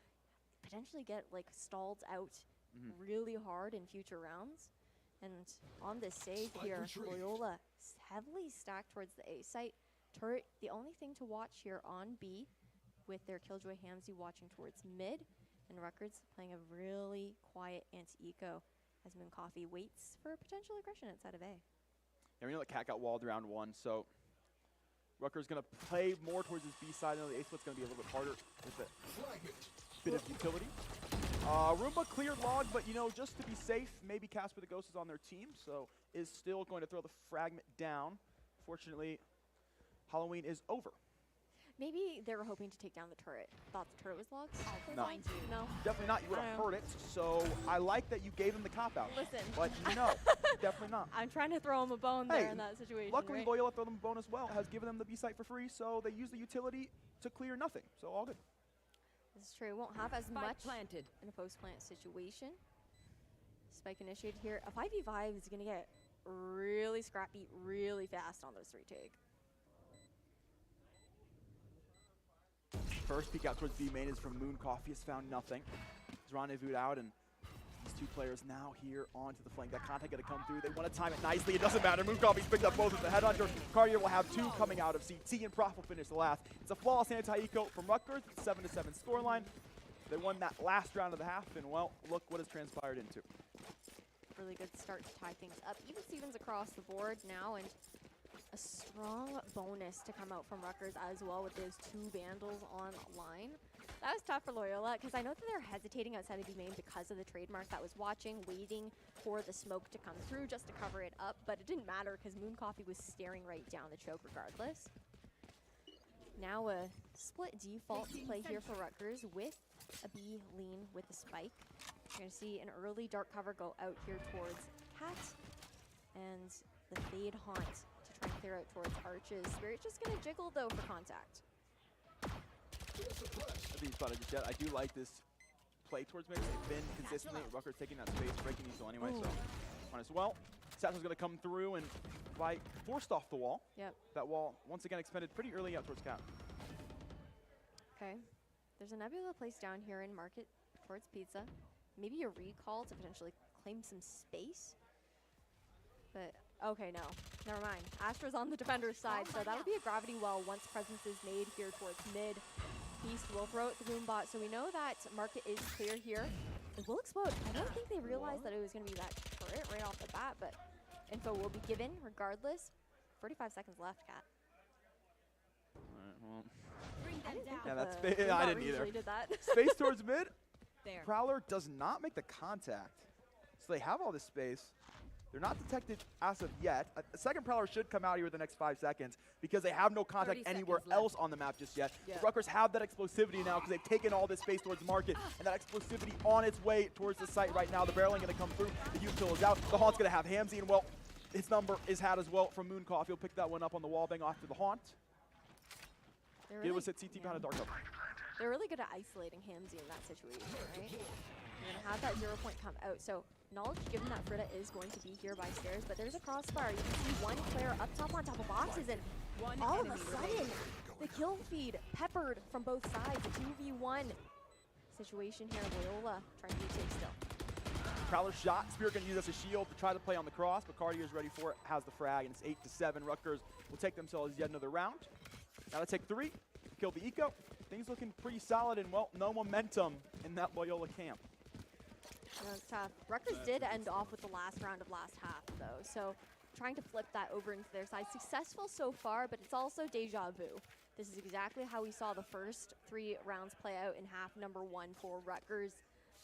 potentially get like stalled out really hard in future rounds. And on this save here, Loyola heavily stacked towards the A site. Turret, the only thing to watch here on B with their Killjoy Hamzy watching towards mid, and Rutgers playing a really quiet anti-eco as Moon Coffee waits for potential aggression outside of A. Yeah, we know that Cat got walled round 1, so Rutgers going to play more towards his B side. I know the A split's going to be a little bit harder with a bit of utility. Roomba cleared log, but you know, just to be safe, maybe Casper the Ghost is on their team, so is still going to throw the fragment down. Fortunately, Halloween is over. Maybe they were hoping to take down the turret. Thought the turret was logged? No. No. Definitely not. You would have heard it. So I like that you gave him the cop-out. Listen. But no, definitely not. I'm trying to throw him a bone there in that situation. Luckily, right? Loyola throw them a bone as well. Has given them the B site for free, so they use the utility to clear nothing. So all good. This is true. Won't have as much in a post-plant situation. Spike initiated here. A 5v5 is going to get really scrappy really fast on those 3 take. First peek out towards B main is from Moon Coffee. Has found nothing. He's rendezvoused out, and these 2 players now here onto the flank. That contact going to come through. They want to time it nicely. It doesn't matter. Moon Coffee's picked up both of the Headhunter. Cartier will have 2 coming out of CT, and Prof will finish the last. It's a flawless anti-eco from Rutgers. It's 7-7 scoreline. They won that last round of the half, and well, look what has transpired into. Really good start to tie things up. Even Stevens across the board now, and a strong bonus to come out from Rutgers as well with those 2 Vandals online. That was tough for Loyola because I know that they're hesitating outside of B main because of the trademark that was watching, waiting for the smoke to come through just to cover it up, but it didn't matter because Moon Coffee was staring right down the choke regardless. Now a split default play here for Rutgers with a B lean with the spike. You're going to see an early dark cover go out here towards Cat and the fade haunt to try and clear out towards Arches. Spirit's just going to jiggle though for contact. I think spotted just yet. I do like this play towards mid. They've been consistently. Rutgers taking that space, breaking these anyway, so might as well. Satchel's going to come through and forced off the wall. Yep. That wall, once again, expended pretty early out towards Cat. Okay. There's a Nebula placed down here in Market towards Pizza. Maybe a recall to potentially claim some space. But, okay, no. Never mind. Astra's on the defender's side, so that'll be a gravity well once presence is made here towards mid. Beast will throw it to Boombot, so we know that Market is clear here. It will explode. I don't think they realized that it was going to be that turret right off the bat, but info will be given regardless. 45 seconds left, Cat. Alright, well. Yeah, that's big. I didn't either. Did that. Space towards mid. There. Prowler does not make the contact. So they have all this space. They're not detected as of yet. A second Prowler should come out here in the next 5 seconds because they have no contact anywhere else on the map just yet. Yeah. The Rutgers have that explosivity now because they've taken all this space towards market, and that explosivity on its way towards the site right now. The barreling going to come through. The util is out. The Haunt's going to have Hamzy, and well, his number is had as well from Mooncoff. He'll pick that one up on the wall, bang off to the Haunt. It was at CT behind a dark cover. They're really good at isolating Hamzy in that situation, right? You're going to have that 0 point come out. So knowledge given that Frida is going to be here by stairs, but there's a crossfire. You can see one player up top on top of boxes, and all of a sudden, the kill feed peppered from both sides. A 2v1 situation here. Loyola trying to retake still. Prowler shot. Spirit going to use as a shield to try to play on the cross, but Cartier is ready for it, has the frag, and it's 8-7. Rutgers will take themselves yet another round. Now to take 3, kill the eco. Things looking pretty solid, and well, no momentum in that Loyola camp. That was tough. Rutgers did end off with the last round of last half, though, so trying to flip that over into their side. Successful so far, but it's also deja vu. This is exactly how we saw the first 3 rounds play out in half number 1 for Rutgers.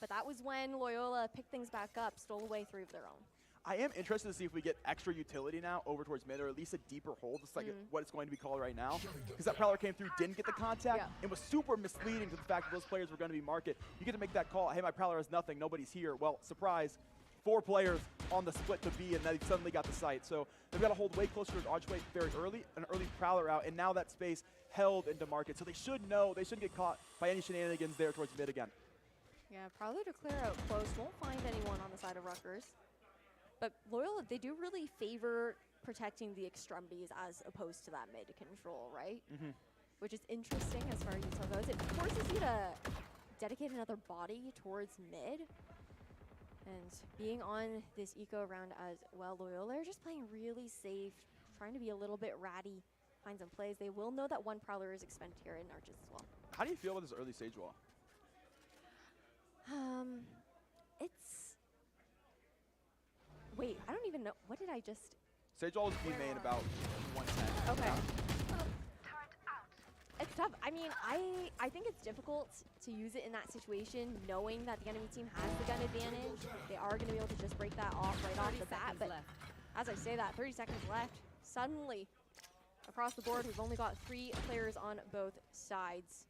But that was when Loyola picked things back up, stole away 3 of their own. I am interested to see if we get extra utility now over towards mid, or at least a deeper hold. It's like what it's going to be called right now. Because that Prowler came through, didn't get the contact, and was super misleading to the fact that those players were going to be market. You get to make that call, hey, my Prowler has nothing, nobody's here. Well, surprise, 4 players on the split to B, and then he suddenly got the site. So they've got to hold way closer to Archway very early, an early Prowler out, and now that space held into market. So they should know, they shouldn't get caught by any shenanigans there towards mid again. Yeah, Prowler to clear out close, won't find anyone on the side of Rutgers. But Loyola, they do really favor protecting the extremities as opposed to that mid control, right? Which is interesting as far as util goes. It forces you to dedicate another body towards mid. And being on this eco round as well, Loyola are just playing really safe, trying to be a little bit ratty, find some plays. They will know that 1 Prowler is expended here in Arches as well. How do you feel about this early stage wall? It's... Wait, I don't even know. What did I just... Sage wall is B main about 110. Okay. It's tough. I mean, I think it's difficult to use it in that situation, knowing that the enemy team has the gun advantage. They are going to be able to just break that off right off the bat. But as I say that, 30 seconds left. Suddenly, across the board, we've only got 3 players on both sides.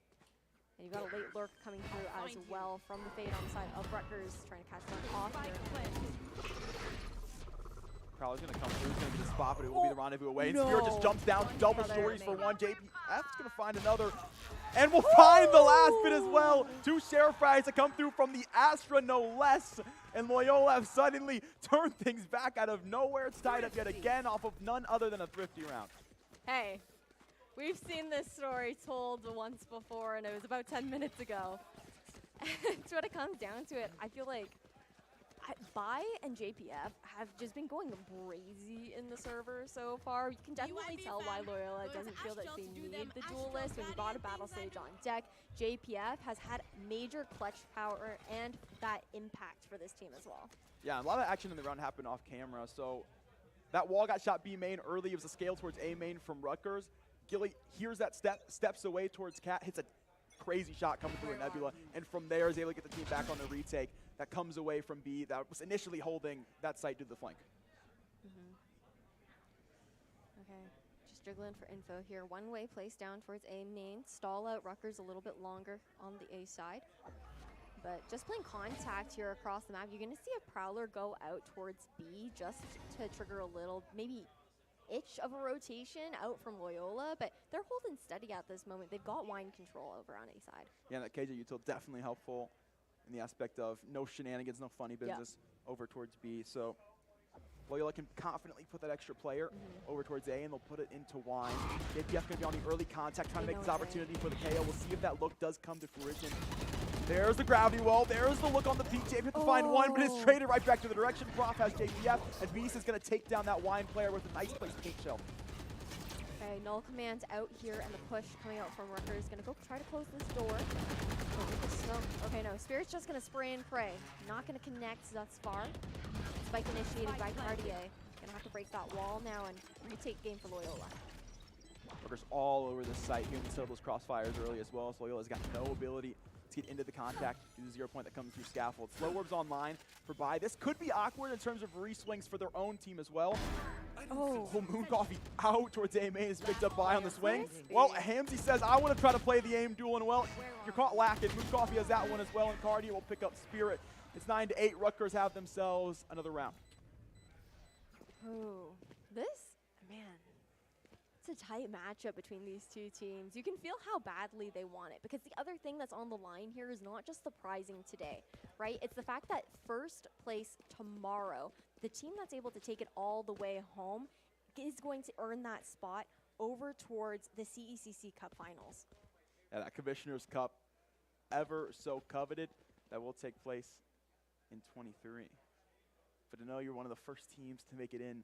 And you've got a late lurk coming through as well from the fade on the side of Rutgers, trying to catch them off here. Prowler's going to come through. He's going to get a spot, but it will be the rendezvous away. And Spirit just jumps down. Double stories for 1. JPF's going to find another. And we'll find the last bit as well. 2 sheriff frags that come through from the Astra, no less. And Loyola have suddenly turned things back out of nowhere. It's tied up yet again off of none other than a thrifty round. Hey, we've seen this story told once before, and it was about 10 minutes ago. It's what it comes down to it. I feel like Bai and JPF have just been going crazy in the server so far. You can definitely tell why Loyola doesn't feel that they need the duelist. When you got a battle stage on deck, JPF has had major clutch power and that impact for this team as well. Yeah, a lot of action in the round happened off camera. So that wall got shot B main early. It was a scale towards A main from Rutgers. Gilly hears that steps away towards Cat, hits a crazy shot coming through a Nebula, and from there is able to get the team back on the retake. That comes away from B that was initially holding that site to the flank. Okay, just dribbling for info here. 1-way place down towards A main. Stall out Rutgers a little bit longer on the A side. But just playing contact here across the map, you're going to see a Prowler go out towards B just to trigger a little, maybe itch of a rotation out from Loyola, but they're holding steady at this moment. They've got wine control over on A side. Yeah, and that KJ util definitely helpful in the aspect of no shenanigans, no funny business over towards B. So Loyola can confidently put that extra player over towards A, and they'll put it into wine. JPF going to be on the early contact, trying to make this opportunity for the KO. We'll see if that look does come to fruition. There's the gravity wall. There's the look on the peak. JPF to find 1, but it's traded right back to the direction. Prof has JPF, and Beast is going to take down that wine player with a nice placed pink shell. Okay, null commands out here, and the push coming out from Rutgers is going to go try to close this door. Okay, no, Spirit's just going to spray and pray. Not going to connect thus far. Spike initiated by Cartier. Going to have to break that wall now and retake game for Loyola. Rutgers all over this site. Here to set those crossfires early as well, so Loyola's got no ability to to get into the contact, do the 0 point that comes through scaffold. Slow orbs online for Bai. This could be awkward in terms of re-swings for their own team as well. Oh, Moon Coffee out towards A main is picked up by on the swing. Well, Hamzy says, I want to try to play the aim duel, and well, you're caught lacking. Moon Coffee has that one as well, and Cardia will pick up Spirit. It's 9-8. Rutgers have themselves another round. Oh, this, man, it's a tight matchup between these two teams. You can feel how badly they want it, because the other thing that's on the line here is not just the prizing today, right? It's the fact that first place tomorrow, the team that's able to take it all the way home is going to earn that spot over towards the CECC Cup Finals. Yeah, that Commissioner's Cup, ever so coveted, that will take place in 23. But to know you're one of the first teams to make it in,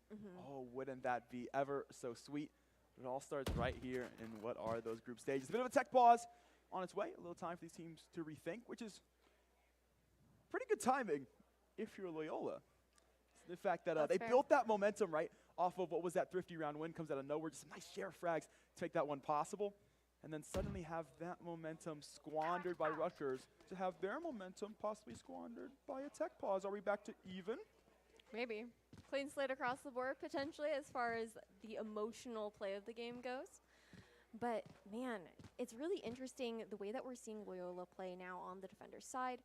oh, wouldn't that be ever so sweet? It all starts right here in what are those group stages. A bit of a tech pause on its way. A little time for these teams to rethink, which is pretty good timing if you're Loyola. The fact that they built that momentum, right, off of what was that Thrifty round win, comes out of nowhere, just a nice share of frags to make that one possible, and then suddenly have that momentum squandered by Rutgers to have their momentum possibly squandered by a tech pause. Are we back to even? Maybe. Clean slate across the board, potentially, as far as the emotional play of the game goes. But, man, it's really interesting the way that we're seeing Loyola play now on the defender's side.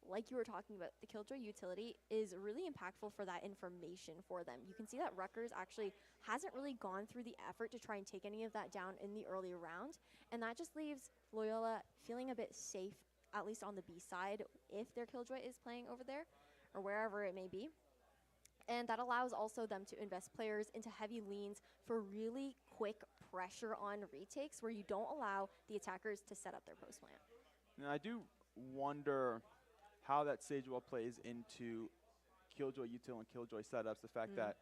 Like you were talking about, the Killjoy utility is really impactful for that information for them. You can see that Rutgers actually hasn't really gone through the effort to try and take any of that down in the early round, and that just leaves Loyola feeling a bit safe, at least on the B side, if their Killjoy is playing over there, or wherever it may be. And that allows also them to invest players into heavy leans for really quick pressure on retakes where you don't allow the attackers to set up their post plant. Now, I do wonder how that Sage Wall plays into Killjoy util and Killjoy setups. The fact that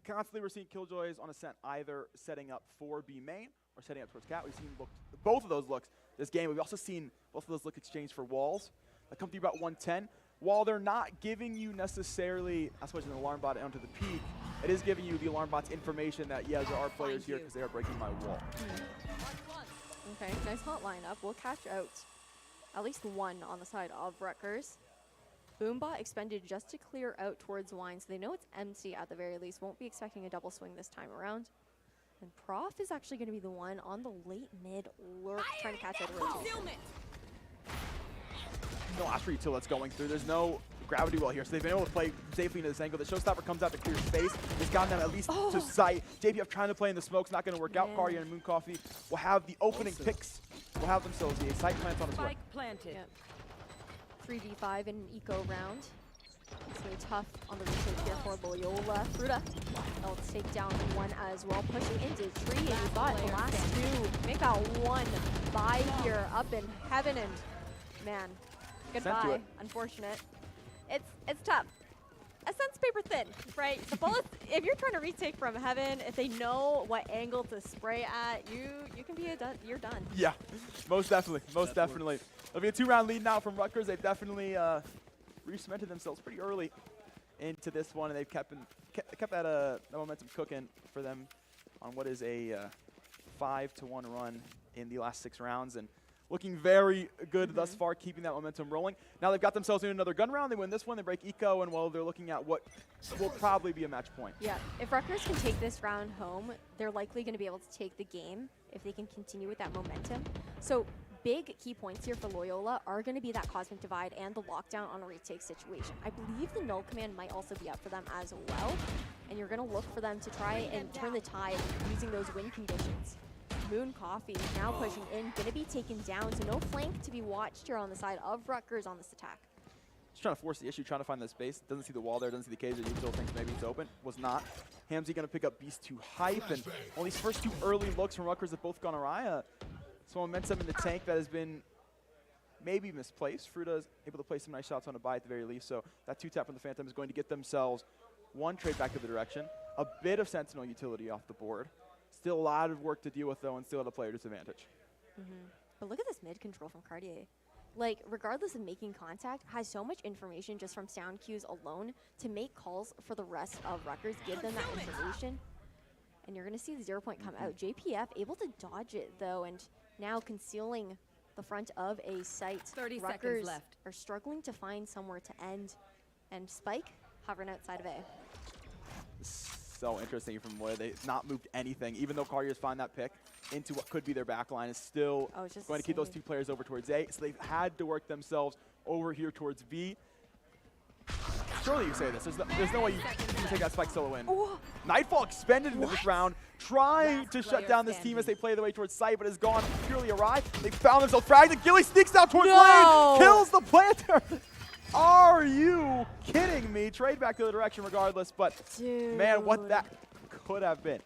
constantly we're seeing Killjoys on ascent either setting up for B main or setting up towards Cat. We've seen both of those looks this game. We've also seen both of those look exchanged for walls that come through about 110. While they're not giving you necessarily as much as an alarm bot onto the peak, it is giving you the alarm bot's information that, yeah, there are players here because they are breaking my wall. Okay, nice hot lineup. We'll catch out at least one on the side of Rutgers. Boombot expended just to clear out towards Wine, so they know it's empty at the very least. Won't be expecting a double swing this time around. And Prof is actually going to be the one on the late mid lurk trying to catch out a rotation. No Astro util that's going through. There's no gravity well here, so they've been able to play safely into this angle. The Showstopper comes out to clear space. It's gotten them at least to sight. JPF trying to play in the smoke's not going to work out. Cardia and Moon Coffee will have the opening picks. Will have themselves the site plant on its way. Planted. Yep. 3v5 in an eco round. It's going to be tough on the retake here for Loyola. Fruta, they'll take down one as well. Pushing into tree, and you thought the last two. Make that one by here up in heaven, and man, goodbye. Unfortunate. It's tough. Ascent's paper thin, right? The bullets, if you're trying to retake from heaven, if they know what angle to spray at, you can be you're done. Yeah, most definitely, most definitely. It'll be a 2-round lead now from Rutgers. They've definitely re-cemented themselves pretty early into this one, and they've kept that momentum cooking for them on what is a 5-1 run in the last 6 rounds, and looking very good thus far, keeping that momentum rolling. Now they've got themselves in another gun round. They win this one, they break eco, and well, they're looking at what will probably be a match point. Yeah, if Rutgers can take this round home, they're likely going to be able to take the game if they can continue with that momentum. So big key points here for Loyola are going to be that Cosmic Divide and the lockdown on a retake situation. I believe the null command might also be up for them as well, and you're going to look for them to try and turn the tide using those win conditions. Moon Coffee now pushing in, going to be taken down, so no flank to be watched here on the side of Rutgers on this attack. Just trying to force the issue, trying to find the space. Doesn't see the wall there, doesn't see the cage, that you still thinks maybe it's open. Was not. Hamzy going to pick up Beast 2 Hype, and all these first 2 early looks from Rutgers have both gone awry. Some momentum in the tank that has been maybe misplaced. Fruta is able to play some nice shots on a buy at the very least, so that 2-tap from the Phantom is going to get themselves one trade back to the direction. A bit of Sentinel utility off the board. Still a lot of work to deal with, though, and still at a player disadvantage. But look at this mid control from Cartier. Like, regardless of making contact, has so much information just from sound cues alone to make calls for the rest of Rutgers, give them that information. And you're going to see the 0 point come out. JPF able to dodge it, though, and now concealing the front of a site. 30 Rutgers seconds left. are struggling to find somewhere to end, and Spike hovering outside of A. So interesting from where they've not moved anything, even though Carriers find that pick into what could be their back line, is still going to keep those two players over towards A. So they've had to work themselves over here towards B. Surely you say this. There's no way you can take that Spike solo in. Nightfall expended into this round, trying to shut down this team as they play their way towards site, but has gone purely awry. They found themselves fragged. Gilly sneaks out towards lane, kills the planter. Are you kidding me? Trade back to the direction regardless, but man, what that could have been.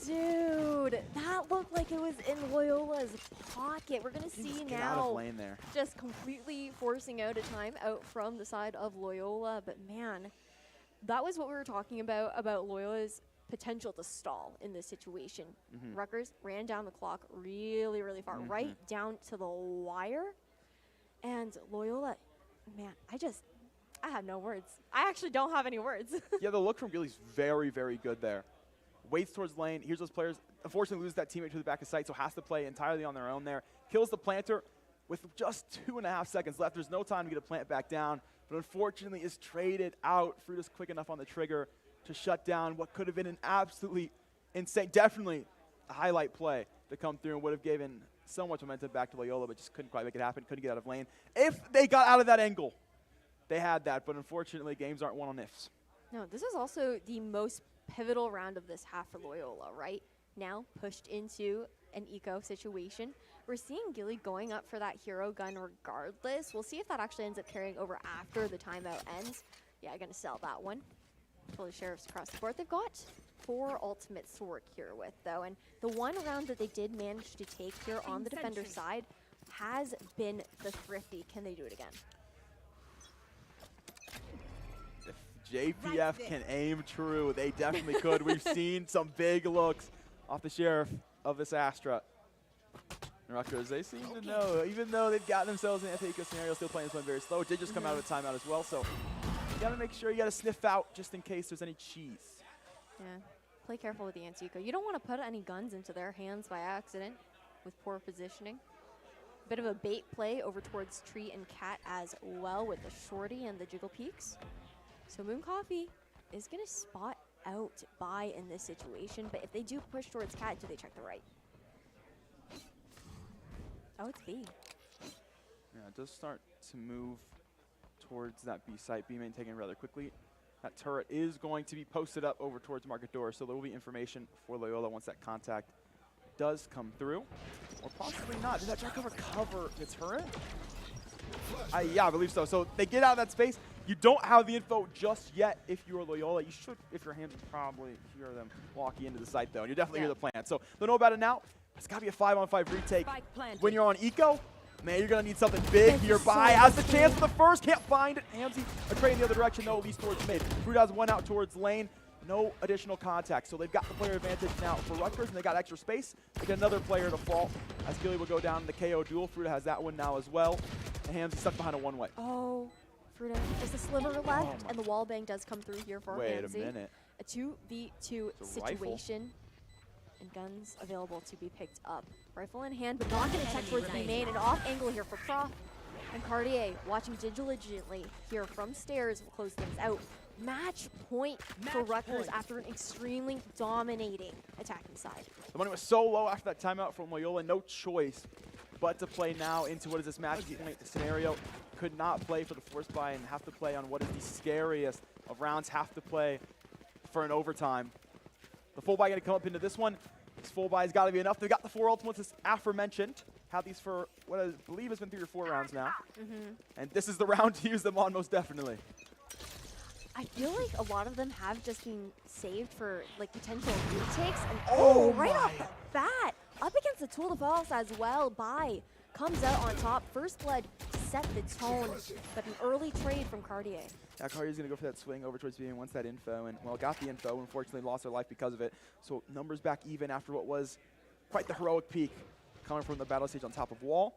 Dude, that looked like it was in Loyola's pocket. We're going to see get out of now lane there. just completely forcing out a timeout from the side of Loyola. But man, that was what we were talking about Loyola's potential to stall in this situation. Rutgers ran down the clock really, really far, right down to the wire. And Loyola, man, I have no words. I actually don't have any words. Yeah, the look from Gilly's very, very good there. Waits towards lane. Here's those players. Unfortunately, lose that teammate to the back of sight, so has to play entirely on their own there. Kills the planter with just 2.5 seconds left. There's no time to get a plant back down, but unfortunately is traded out. Fruita's quick enough on the trigger to shut down what could have been an absolutely insane, definitely a highlight play to come through and would have given so much momentum back to Loyola, but just couldn't quite make it happen, couldn't get out of lane. If they got out of that angle, they had that, but unfortunately, games aren't won on ifs. No, this is also the most pivotal round of this half for Loyola, right? Now pushed into an eco situation. We're seeing Gilly going up for that hero gun regardless. We'll see if that actually ends up carrying over after the timeout ends. Yeah, gonna sell that one. Fully sheriffs across the board. They've got 4 ultimates to work here with, though, and the one round that they did manage to take here on the defender side has been the thrifty. Can they do it again? JPF can aim true. They definitely could. We've seen some big looks off the sheriff of this Astra. And Rutgers, they seem to know, even though they've gotten themselves in an anti-eco scenario, still playing this one very slow. It did just come out of a timeout as well, so you gotta make sure you gotta sniff out just in case there's any cheese. Yeah, play careful with the anti-eco. You don't want to put any guns into their hands by accident with poor positioning. Bit of a bait play over towards Tree and Cat as well with the shorty and the jiggle peaks. So Moon Coffee is going to spot out Bai in this situation, but if they do push towards Cat, do they check the right? Oh, it's B. Yeah, it does start to move towards that B site. B main taken rather quickly. That turret is going to be posted up over towards Market Door, so there will be information for Loyola once that contact does come through. Or possibly not. Did that Jack cover the turret? Yeah, I believe so. So they get out of that space. You don't have the info just yet if you're Loyola. You should, if your hands probably hear them walking into the site, though. And you definitely hear the plan. So they'll know about it now. It's got to be a 5-on-5 retake. When you're on eco, man, you're going to need something big here. Bai has the chance for the first. Can't find it. Hamzy a trade in the other direction, though, at least towards mid. Fruit has one out towards lane. No additional contact. So they've got the player advantage now for Rutgers, and they got extra space. They get another player to fall as Gilly will go down in the KO duel. Fruta has that one now as well. And Hamzy stuck behind a one-way. Oh, Fruta, just a sliver left, and the wall bang does come through here for Wait Hamzy. a minute. A 2v2 situation. And guns available to be picked up. Rifle in hand, but not going to check towards B main. An off angle here for Prof. And Cartier watching diligently here from stairs will close things out. Match point for Rutgers after an extremely dominating attacking side. The money was so low after that timeout from Loyola, no choice but to play now into what is this match point scenario. Could not play for the force buy and have to play on what is the scariest of rounds, have to play for an overtime. The full buy going to come up into this one. This full buy has got to be enough. They've got the 4 ultimates as aforementioned. Had these for what I believe has been 3 or 4 rounds now. And this is the round to use them on most definitely. I feel like a lot of them have just been saved for like potential retakes. And right off the bat, up against the Tool de Force as well. Bai comes out on top. First blood to set the tone, but an early trade from Cartier. Yeah, Cartier's going to go for that swing over towards B and wants that info, and well, got the info, unfortunately lost their life because of it. So numbers back even after what was quite the heroic peak coming from the battle stage on top of wall.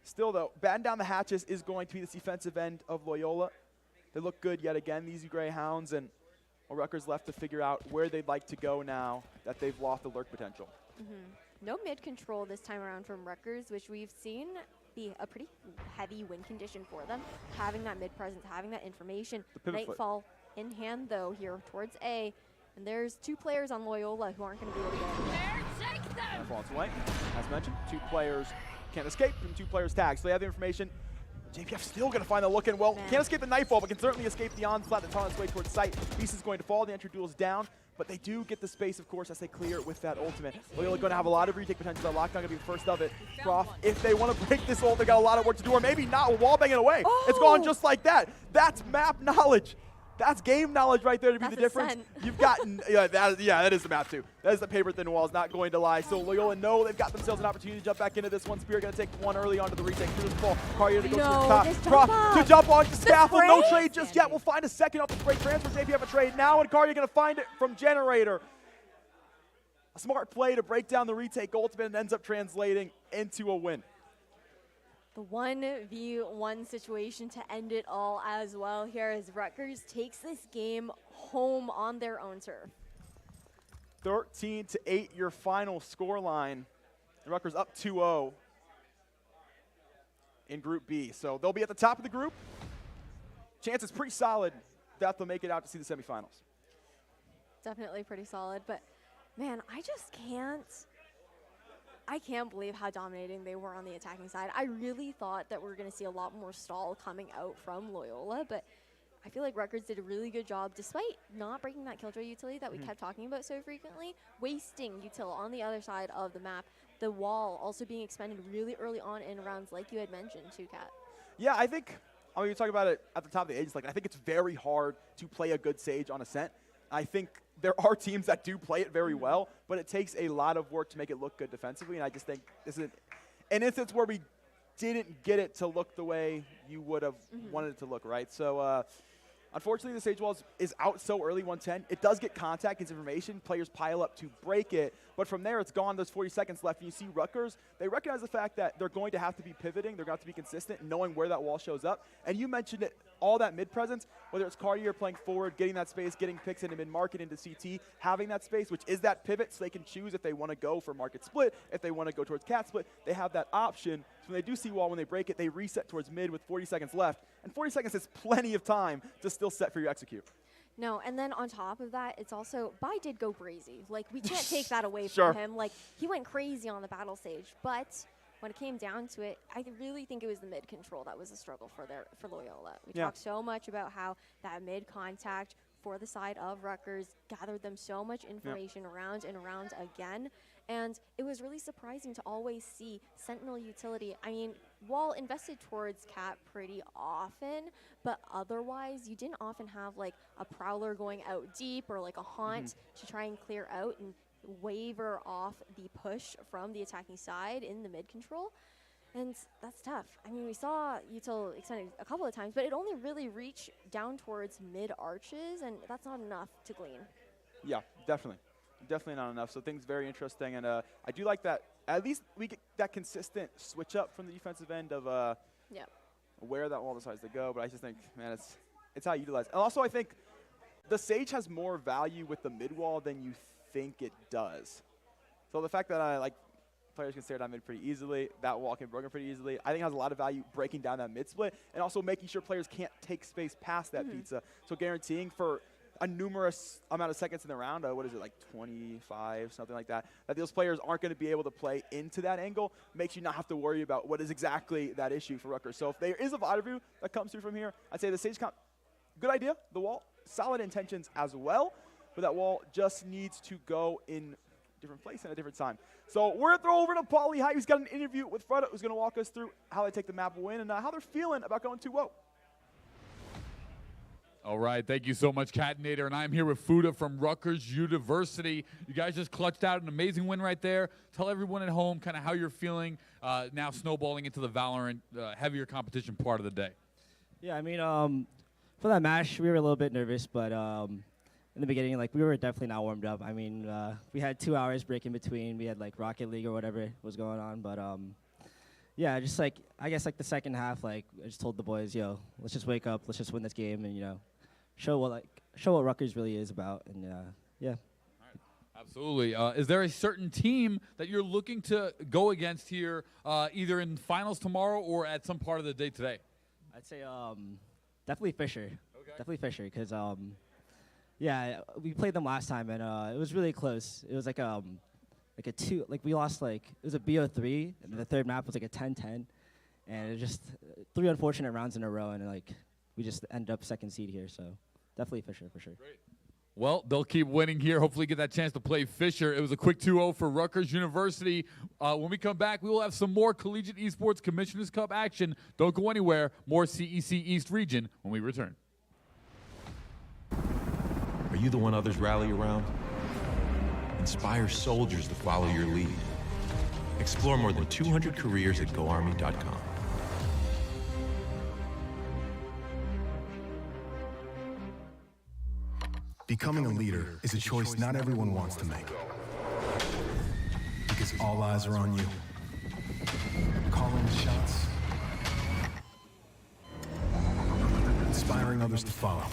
Still though, batten down the hatches is going to be this defensive end of Loyola. They look good yet again, these Greyhounds, and Well, Rutgers left to figure out where they'd like to go now that they've lost the lurk potential. No mid-control this time around from Rutgers, which we've seen be a pretty heavy win condition for them. Having that mid-presence, having that information. Nightfall in hand, though, here towards A. And there's 2 players on Loyola who aren't going to be able to get it. Nightfall on its way. As mentioned, 2 players can't escape and 2 players tagged. So they have the information. JPF still going to find the look in. Well, can't escape the Nightfall, but can certainly escape the onslaught that's on its way towards site. Beast is going to fall. The entry duel is down. But they do get the space, of course, as they clear with that ultimate. Loyola going to have a lot of retake potential. That lockdown going to be the first of it. Prof, if they want to break this ult, they got a lot of work to do, or maybe not. With wall banging away. It's gone just like that. That's map knowledge. That's game knowledge right there to be the difference. You've gotten, that is the map too. That is the paper thin walls, not going to lie. So Loyola know they've got themselves an opportunity to jump back into this one. Spirit going to take one early onto the retake. Through the fall. Carrier to go to the top. Prof to jump on the scaffold. No trade just yet. We'll find a second off the break transfer. JPF a trade now, and Carrier going to find it from Generator. A smart play to break down the retake ultimate and ends up translating into a win. The 1v1 situation to end it all as well here as Rutgers takes this game home on their own turf. 13-8 your final scoreline. Rutgers up 2-0 in Group B. So they'll be at the top of the group. Chance is pretty solid that they'll make it out to see the semifinals. Definitely pretty solid, but man, I can't believe how dominating they were on the attacking side. I really thought that we were going to see a lot more stall coming out from Loyola, but I feel like Rutgers did a really good job, despite not breaking that killjoy utility that we kept talking about so frequently, wasting util on the other side of the map. The wall also being expended really early on in rounds, like you had mentioned too, Kat. Yeah, I think, you talk about it at the top of the age, like I think it's very hard to play a good Sage on Ascent. I think there are teams that do play it very well, but it takes a lot of work to make it look good defensively, and I just think this is an instance where we didn't get it to look the way you would have wanted it to look, right? So unfortunately, the Sage Wall is out so early, 110. It does get contact, gets information. Players pile up to break it. But from there, it's gone. There's 40 seconds left. And you see Rutgers, they recognize the fact that they're going to have to be pivoting. They're going to have to be consistent, knowing where that wall shows up. And you mentioned it, all that mid-presence, whether it's Cartier playing forward, getting that space, getting picks into mid-market, into CT, having that space, which is that pivot, so they can choose if they want to go for market split, if they want to go towards cat split. They have that option. So when they do see wall, when they break it, they reset towards mid with 40 seconds left. And 40 seconds is plenty of time to still set for your execute. No, and then on top of that, it's also, Bai did go crazy. Like, we can't take that away from him. Like, he went crazy on the battle stage. But when it came down to it, I really think it was the mid-control that was a struggle for Loyola. We talked so much about how that mid-contact for the side of Rutgers gathered them so much information around and around again. And it was really surprising to always see Sentinel utility. I mean, Wall invested towards Cat pretty often, but otherwise you didn't often have like a Prowler going out deep or like a Haunt to try and clear out and waver off the push from the attacking side in the mid-control. And that's tough. I mean, we saw util extended a couple of times, but it only really reached down towards mid-arches, and that's not enough to glean. Yeah, definitely. Definitely not enough. So things very interesting, and I do like that. At least we get that consistent switch up from the defensive end of where that wall decides to go. But I just think, man, it's how you utilize. And also, I think the Sage has more value with the mid wall than you think it does. So the fact that players can stare down mid pretty easily, that wall can be broken pretty easily, I think it has a lot of value breaking down that mid split, and also making sure players can't take space past that pizza. So guaranteeing for a numerous amount of seconds in the round, what is it, like 25, something like that, that those players aren't going to be able to play into that angle, makes you not have to worry about what is exactly that issue for Rutgers. So if there is a Vider view that comes through from here, I'd say the Sage comp, good idea. The wall, solid intentions as well, but that wall just needs to go in a different place at a different time. So we're going to throw over to Paulie High, who's got an interview with Freda, who's going to walk us through how they take the map win and how they're feeling about going 2-0. All right, thank you so much, Catinator, and I'm here with Fuda from Rutgers University. You guys just clutched out an amazing win right there. Tell everyone at home kind of how you're feeling now snowballing into the Valorant heavier competition part of the day. Yeah, I mean, for that match, we were a little bit nervous, but in the beginning, like, we were definitely not warmed up. I mean, we had 2 hours break in between. We had, like, Rocket League or whatever was going on, but yeah, just, like, I guess, like, the second half, like, I just told the boys, yo, let's just wake up, let's just win this game, and, you know, show what, like, show what Rutgers really is about, and yeah. Absolutely. Is there a certain team that you're looking to go against here, either in finals tomorrow or at some part of the day today? I'd say definitely Fisher. Okay. Definitely Fisher, because yeah, we played them last time, and it was really close. It was like a 2, like we lost it was a BO3, and the third map was like a 10-10, and it was just 3 unfortunate rounds in a row, and we just ended up second seed here. So definitely Fisher for sure. Great. Well, they'll keep winning here. Hopefully get that chance to play Fisher. It was a quick 2-0 for Rutgers University. When we come back, we will have some more Collegiate Esports Commissioners Cup action. Don't go anywhere. More CEC East region when we return. Are you the one others rally around? Inspire soldiers to follow your lead. Explore more than 200 careers at GoArmy.com. Becoming a leader is a choice not everyone wants to make. Because all eyes are on you. Calling the shots. Inspiring others to follow.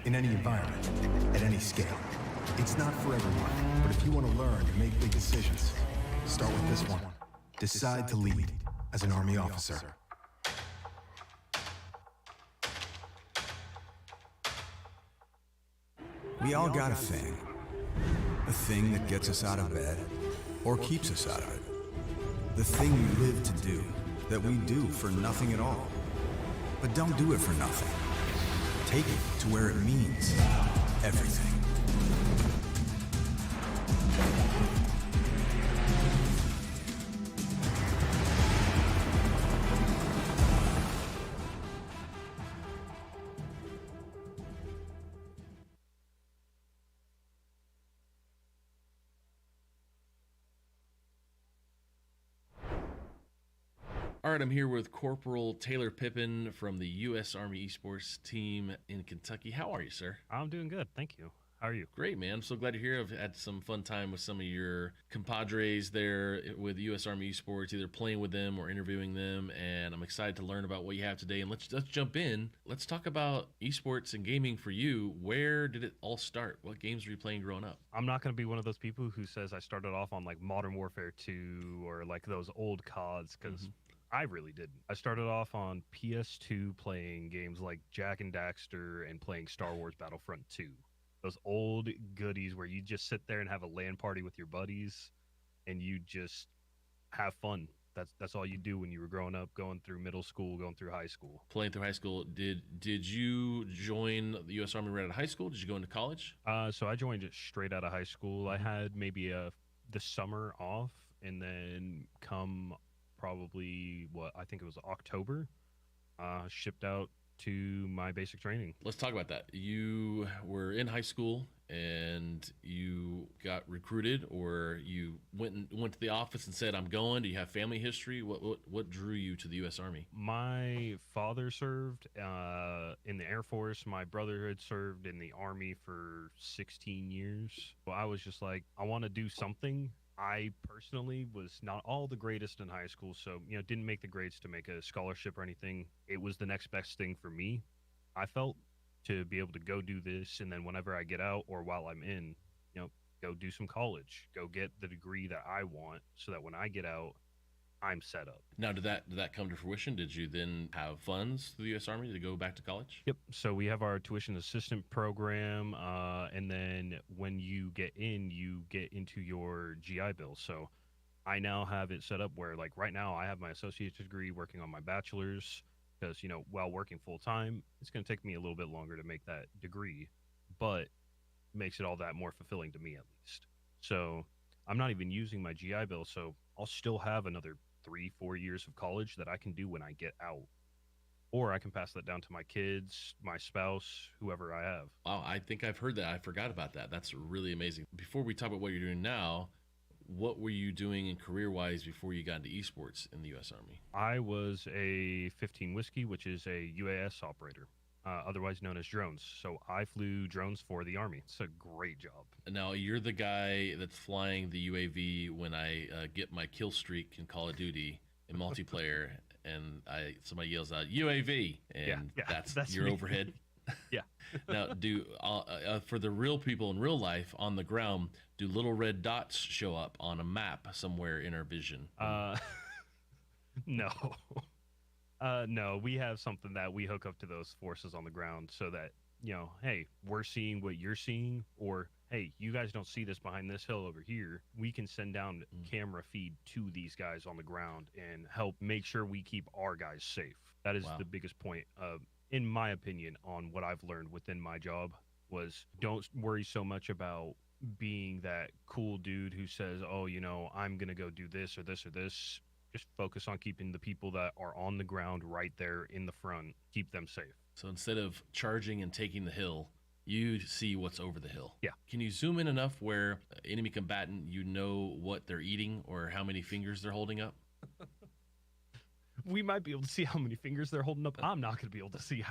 In any environment, at any scale. It's not for everyone, but if you want to learn and make big decisions, start with this one. Decide to lead as an Army officer. We all got a thing. A thing that gets us out of bed or keeps us out of it. The thing we live to do, that we do for nothing at all. But don't do it for nothing. Take it to where it means everything. All right, I'm here with Corporal Taylor Pippin from the U.S. Army Esports team in Kentucky. How are you, sir? I'm doing good, thank you. How are you? Great, man. I'm so glad you're here. I've had some fun time with some of your compadres there with U.S. Army Esports, either playing with them or interviewing them, and I'm excited to learn about what you have today. And let's jump in. Let's talk about esports and gaming for you. Where did it all start? What games were you playing growing up? I'm not going to be one of those people who says I started off on like Modern Warfare 2 or like those old CODs, because I really didn't. I started off on PS2 playing games like Jak and Daxter and playing Star Wars Battlefront 2. Those old goodies where you just sit there and have a LAN party with your buddies and you just have fun. That's all you do when you were growing up, going through middle school, going through high school. Playing through high school. Did you join the U.S. Army right out of high school? Did you go into college? So I joined it straight out of high school. I had maybe the summer off, and then come probably I think it was October, shipped out to my basic training. Let's talk about that. You were in high school and you got recruited, or you went to the office and said, "I'm going." Do you have family history? What drew you to the U.S. Army? My father served in the Air Force. My brother had served in the Army for 16 years. Well, I was just like, I want to do something. I personally was not all the greatest in high school, so didn't make the grades to make a scholarship or anything. It was the next best thing for me, I felt, to be able to go do this, and then whenever I get out or while I'm in, go do some college, go get the degree that I want, so that when I get out, I'm set up. Now, did that come to fruition? Did you then have funds through the U.S. Army to go back to college? Yep. So we have our tuition assistant program, and then when you get into your GI Bill. So I now have it set up where, like, right now I have my associate's degree, working on my bachelor's, because while working full time, it's going to take me a little bit longer to make that degree, but makes it all that more fulfilling to me, at least. So I'm not even using my GI Bill, so I'll still have another 3-4 years of college that I can do when I get out, or I can pass that down to my kids, my spouse, whoever I have. Wow, I think I've heard that. I forgot about that. That's really amazing. Before we talk about what you're doing now, what were you doing in career-wise before you got into esports in the U.S. Army? I was a 15 Whiskey, which is a UAS operator, otherwise known as drones. So I flew drones for the Army. It's a great job. Now, you're the guy that's flying the UAV when I get my kill streak in Call of Duty in multiplayer, and somebody yells out, UAV, and that's your me. overhead. Yeah. Now, for the real people in real life on the ground, do little red dots show up on a map somewhere in our vision? No. No, we have something that we hook up to those forces on the ground so that, hey, we're seeing what you're seeing, or hey, you guys don't see this behind this hill over here. We can send down camera feed to these guys on the ground and help make sure we keep our guys safe. That is the biggest point, in my opinion, on what I've learned within my job was don't worry so much about being that cool dude who says, oh, I'm going to go do this or this or this. Just focus on keeping the people that are on the ground right there in the front, keep them safe. So instead of charging and taking the hill, you see what's over the hill. Yeah. Can you zoom in enough where enemy combatant, what they're eating or how many fingers they're holding up? We might be able to see how many fingers they're holding up. I'm not going to be able to see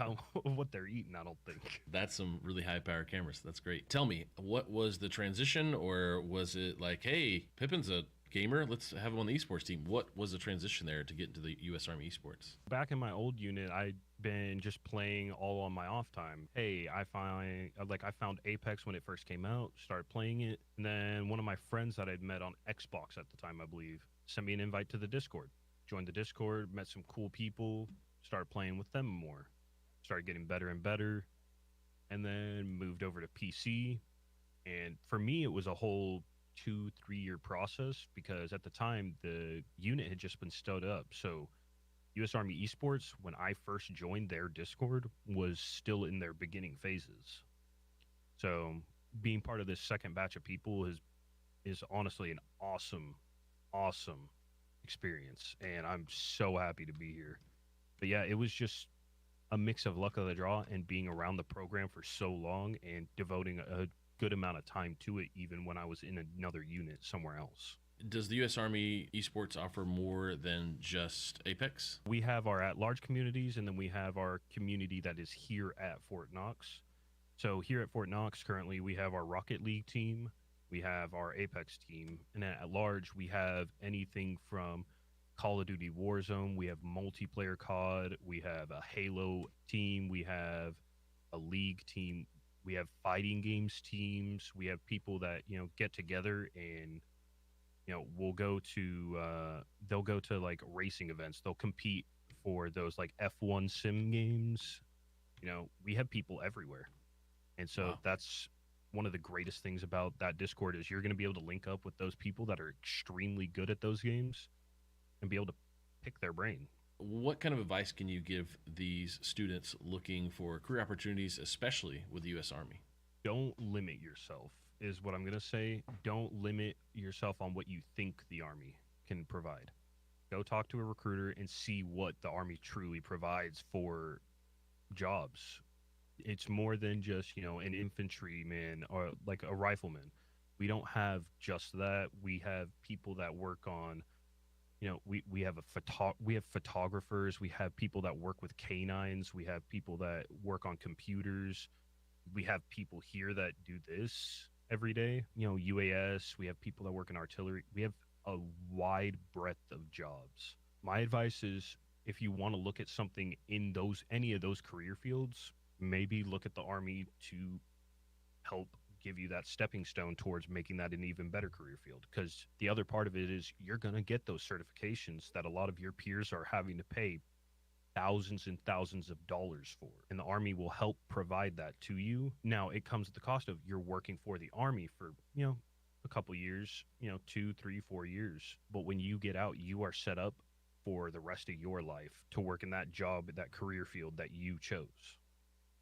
what they're eating, I don't think. That's some really high-power cameras. That's great. Tell me, what was the transition, or was it like, hey, Pippin's a gamer, let's have him on the esports team? What was the transition there to get into the U.S. Army esports? Back in my old unit, I'd been just playing all on my off time. Hey, I found Apex when it first came out, started playing it, and then one of my friends that I'd met on Xbox at the time, I believe, sent me an invite to the Discord. Joined the Discord, met some cool people, started playing with them more, started getting better and better, and then moved over to PC. And for me, it was a whole 2-3 year process because at the time the unit had just been stood up. So U.S. Army Esports, when I first joined their Discord, was still in their beginning phases. So being part of this second batch of people is honestly an awesome experience, and I'm so happy to be here. But yeah, it was just a mix of luck of the draw and being around the program for so long and devoting a good amount of time to it, even when I was in another unit somewhere else. Does the U.S. Army Esports offer more than just Apex? We have our at-large communities, and then we have our community that is here at Fort Knox. So here at Fort Knox, currently, we have our Rocket League team, we have our Apex team, and then at large, we have anything from Call of Duty Warzone, we have multiplayer COD, we have a Halo team, we have a League team, we have fighting games teams, we have people that, get together and, we'll go to, they'll go to like racing events, they'll compete for those like F1 sim games. We have people everywhere. And so that's one of the greatest things about that Discord is you're going to be able to link up with those people that are extremely good at those games and be able to pick their brain. What kind of advice can you give these students looking for career opportunities, especially with the U.S. Army? Don't limit yourself is what I'm going to say. Don't limit yourself on what you think the Army can provide. Go talk to a recruiter and see what the Army truly provides for jobs. It's more than just, an infantryman or like a rifleman. We don't have just that. We have people that work on, we have photographers, we have people that work with canines, we have people that work on computers. We have people here that do this every day, UAS, we have people that work in artillery. We have a wide breadth of jobs. My advice is if you want to look at something in any of those career fields, maybe look at the Army to help give you that stepping stone towards making that an even better career field. Because the other part of it is you're going to get those certifications that a lot of your peers are having to pay thousands and thousands of dollars for. And the Army will help provide that to you. Now, it comes at the cost of you're working for the Army for, a couple years, 2, 3, 4 years. But when you get out, you are set up for the rest of your life to work in that job, that career field that you chose.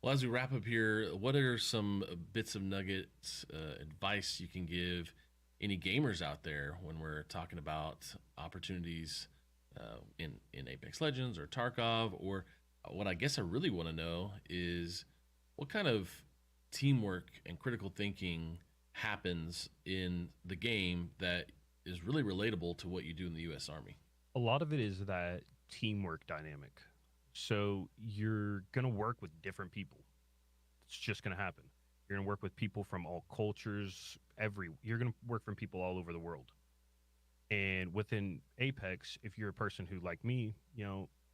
Well, as we wrap up here, what are some bits of nuggets, advice you can give any gamers out there when we're talking about opportunities in Apex Legends or Tarkov? Or what I guess I really want to know is what kind of teamwork and critical thinking happens in the game that is really relatable to what you do in the U.S. Army? A lot of it is that teamwork dynamic. So you're going to work with different people. It's just going to happen. You're going to work with people from all cultures, you're going to work from people all over the world. And within Apex, if you're a person who, like me,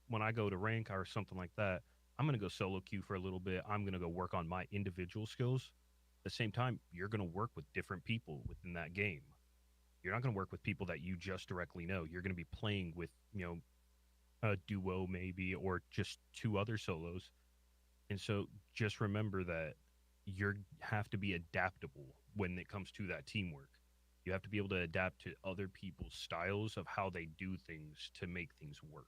when I go to rank or something like that, I'm going to go solo queue for a little bit. I'm going to go work on my individual skills. At the same time, you're going to work with different people within that game. You're not going to work with people that you just directly know. You're going to be playing with, a duo maybe, or just 2 other solos. And so just remember that you have to be adaptable when it comes to that teamwork. You have to be able to adapt to other people's styles of how they do things to make things work.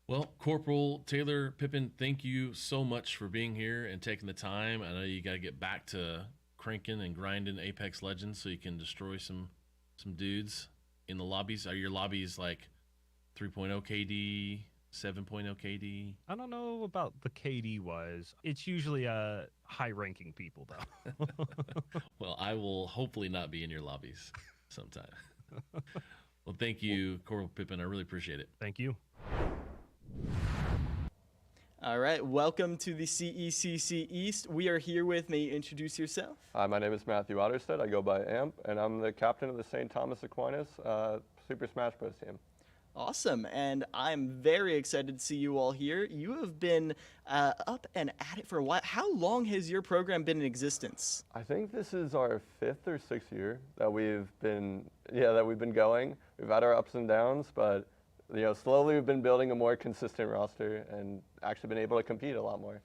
Well, Corporal Taylor Pippin, thank you so much for being here and taking the time. I know you got to get back to cranking and grinding Apex Legends so you can destroy some dudes in the lobbies. Are your lobbies like 3.0 KD, 7.0 KD? I don't know about the KD wise. It's usually high-ranking people, though. Well, I will hopefully not be in your lobbies sometime. Well, thank you, Corporal Pippin. I really appreciate it. Thank you. All right, welcome to the CECC East. We are here with, may you introduce yourself? Hi, my name is Matthew Otterstedt. I go by AMP, and I'm the captain of the St. Thomas Aquinas Super Smash Bros. Team. Awesome, and I'm very excited to see you all here. You have been up and at it for a while. How long has your program been in existence? I think this is our 5th or 6th year that we've been going. We've had our ups and downs, but slowly we've been building a more consistent roster and actually been able to compete a lot more.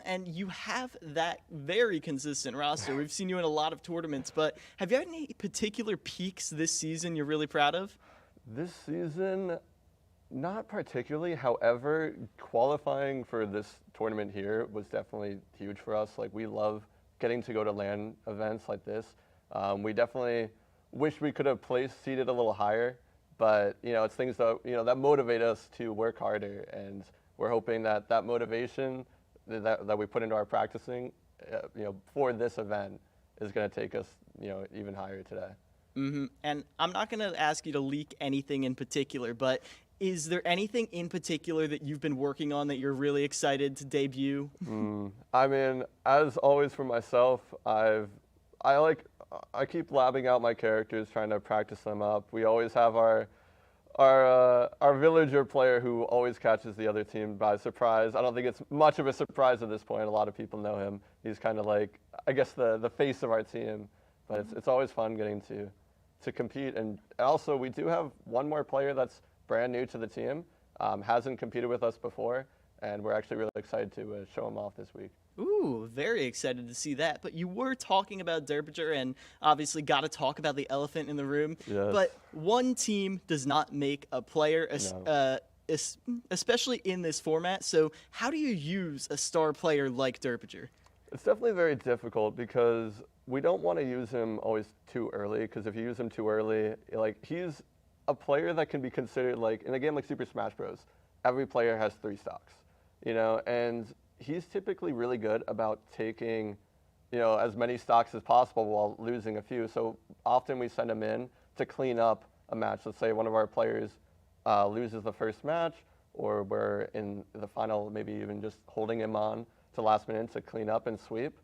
And you have that very consistent roster. We've seen you in a lot of tournaments, but have you had any particular peaks this season you're really proud of? This season, not particularly. However, qualifying for this tournament here was definitely huge for us. Like, we love getting to go to LAN events like this. We definitely wish we could have seated a little higher, but it's things that that motivate us to work harder, and we're hoping that motivation that we put into our practicing, for this event is going to take us, even higher today. And I'm not going to ask you to leak anything in particular, but is there anything in particular that you've been working on that you're really excited to debut? I mean, as always for myself, I keep labbing out my characters, trying to practice them up. We always have our villager player who always catches the other team by surprise. I don't think it's much of a surprise at this point. A lot of people know him. He's kind of like, I guess, the face of our team. But it's always fun getting to compete. And also, we do have one more player that's brand new to the team, hasn't competed with us before, and we're actually really excited to show him off this week. Ooh, very excited to see that. But you were talking about Derpager, and obviously got to talk about the elephant in the room. Yes. But one team does not make a player, No. Especially in this format. So how do you use a star player like Derpager? It's definitely very difficult because we don't want to use him always too early, because if you use him too early, like, he's a player that can be considered, like, in a game like Super Smash Bros., every player has 3 stocks, and he's typically really good about taking, as many stocks as possible while losing a few. So often we send him in to clean up a match. Let's say one of our players loses the first match, or we're in the final, maybe even just holding him on to last minute to clean up and sweep.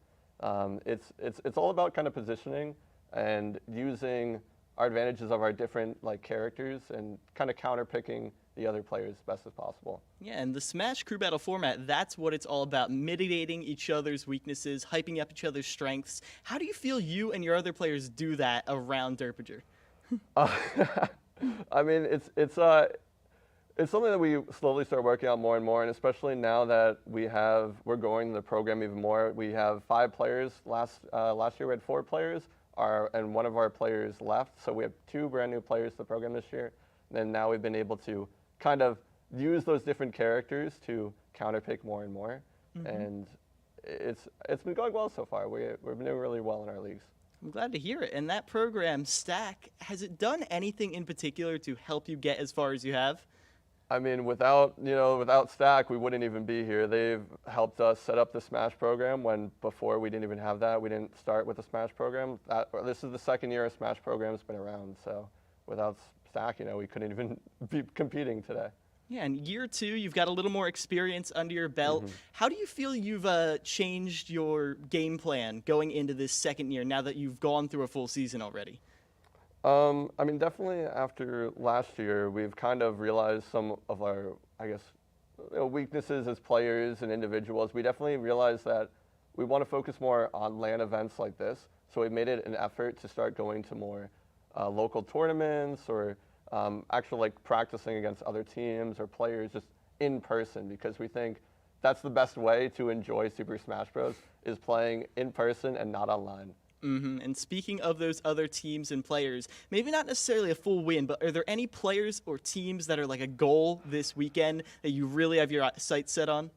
It's all about kind of positioning and using our advantages of our different characters and kind of counterpicking the other players as best as possible. Yeah, and the Smash Crew Battle format, that's what it's all about, mitigating each other's weaknesses, hyping up each other's strengths. How do you feel you and your other players do that around Derpager? I mean, it's something that we slowly start working on more and more, and especially now that we're growing the program even more. We have 5 players. Last year we had 4 players, and one of our players left, so we have 2 brand new players to the program this year. And now we've been able to kind of use those different characters to counterpick more and more, and it's been going well so far. We've been doing really well in our leagues. I'm glad to hear it. And that program, Stack, has it done anything in particular to help you get as far as you have? I mean, without Stack, we wouldn't even be here. They've helped us set up the Smash program when before we didn't even have that. We didn't start with the Smash program. This is the 2nd year a Smash program's been around. So without Stack, we couldn't even be competing today. Yeah, and year 2, you've got a little more experience under your belt. How do you feel you've changed your game plan going into this 2nd year now that you've gone through a full season already? I mean, definitely after last year, we've kind of realized some of our, I guess, weaknesses as players and individuals, we definitely realized that we want to focus more on LAN events like this. So we made it an effort to start going to more local tournaments or actual like practicing against other teams or players just in person, because we think that's the best way to enjoy Super Smash Bros. Is playing in person and not online. And speaking of those other teams and players, maybe not necessarily a full win, but are there any players or teams that are like a goal this weekend that you really have your sights set on?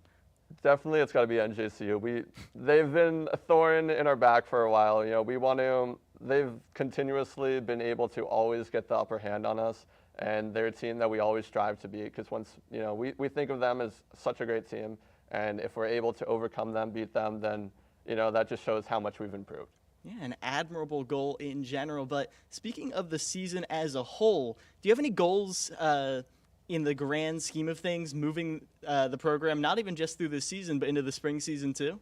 Definitely, it's got to be NJCU. They've been a thorn in our back for a while. You know, we want to. They've continuously been able to always get the upper hand on us, and they're a team that we always strive to beat. Because once we think of them as such a great team, and if we're able to overcome them, beat them, then that just shows how much we've improved. Yeah, an admirable goal in general. But speaking of the season as a whole, do you have any goals in the grand scheme of things, moving the program, not even just through the season, but into the spring season too?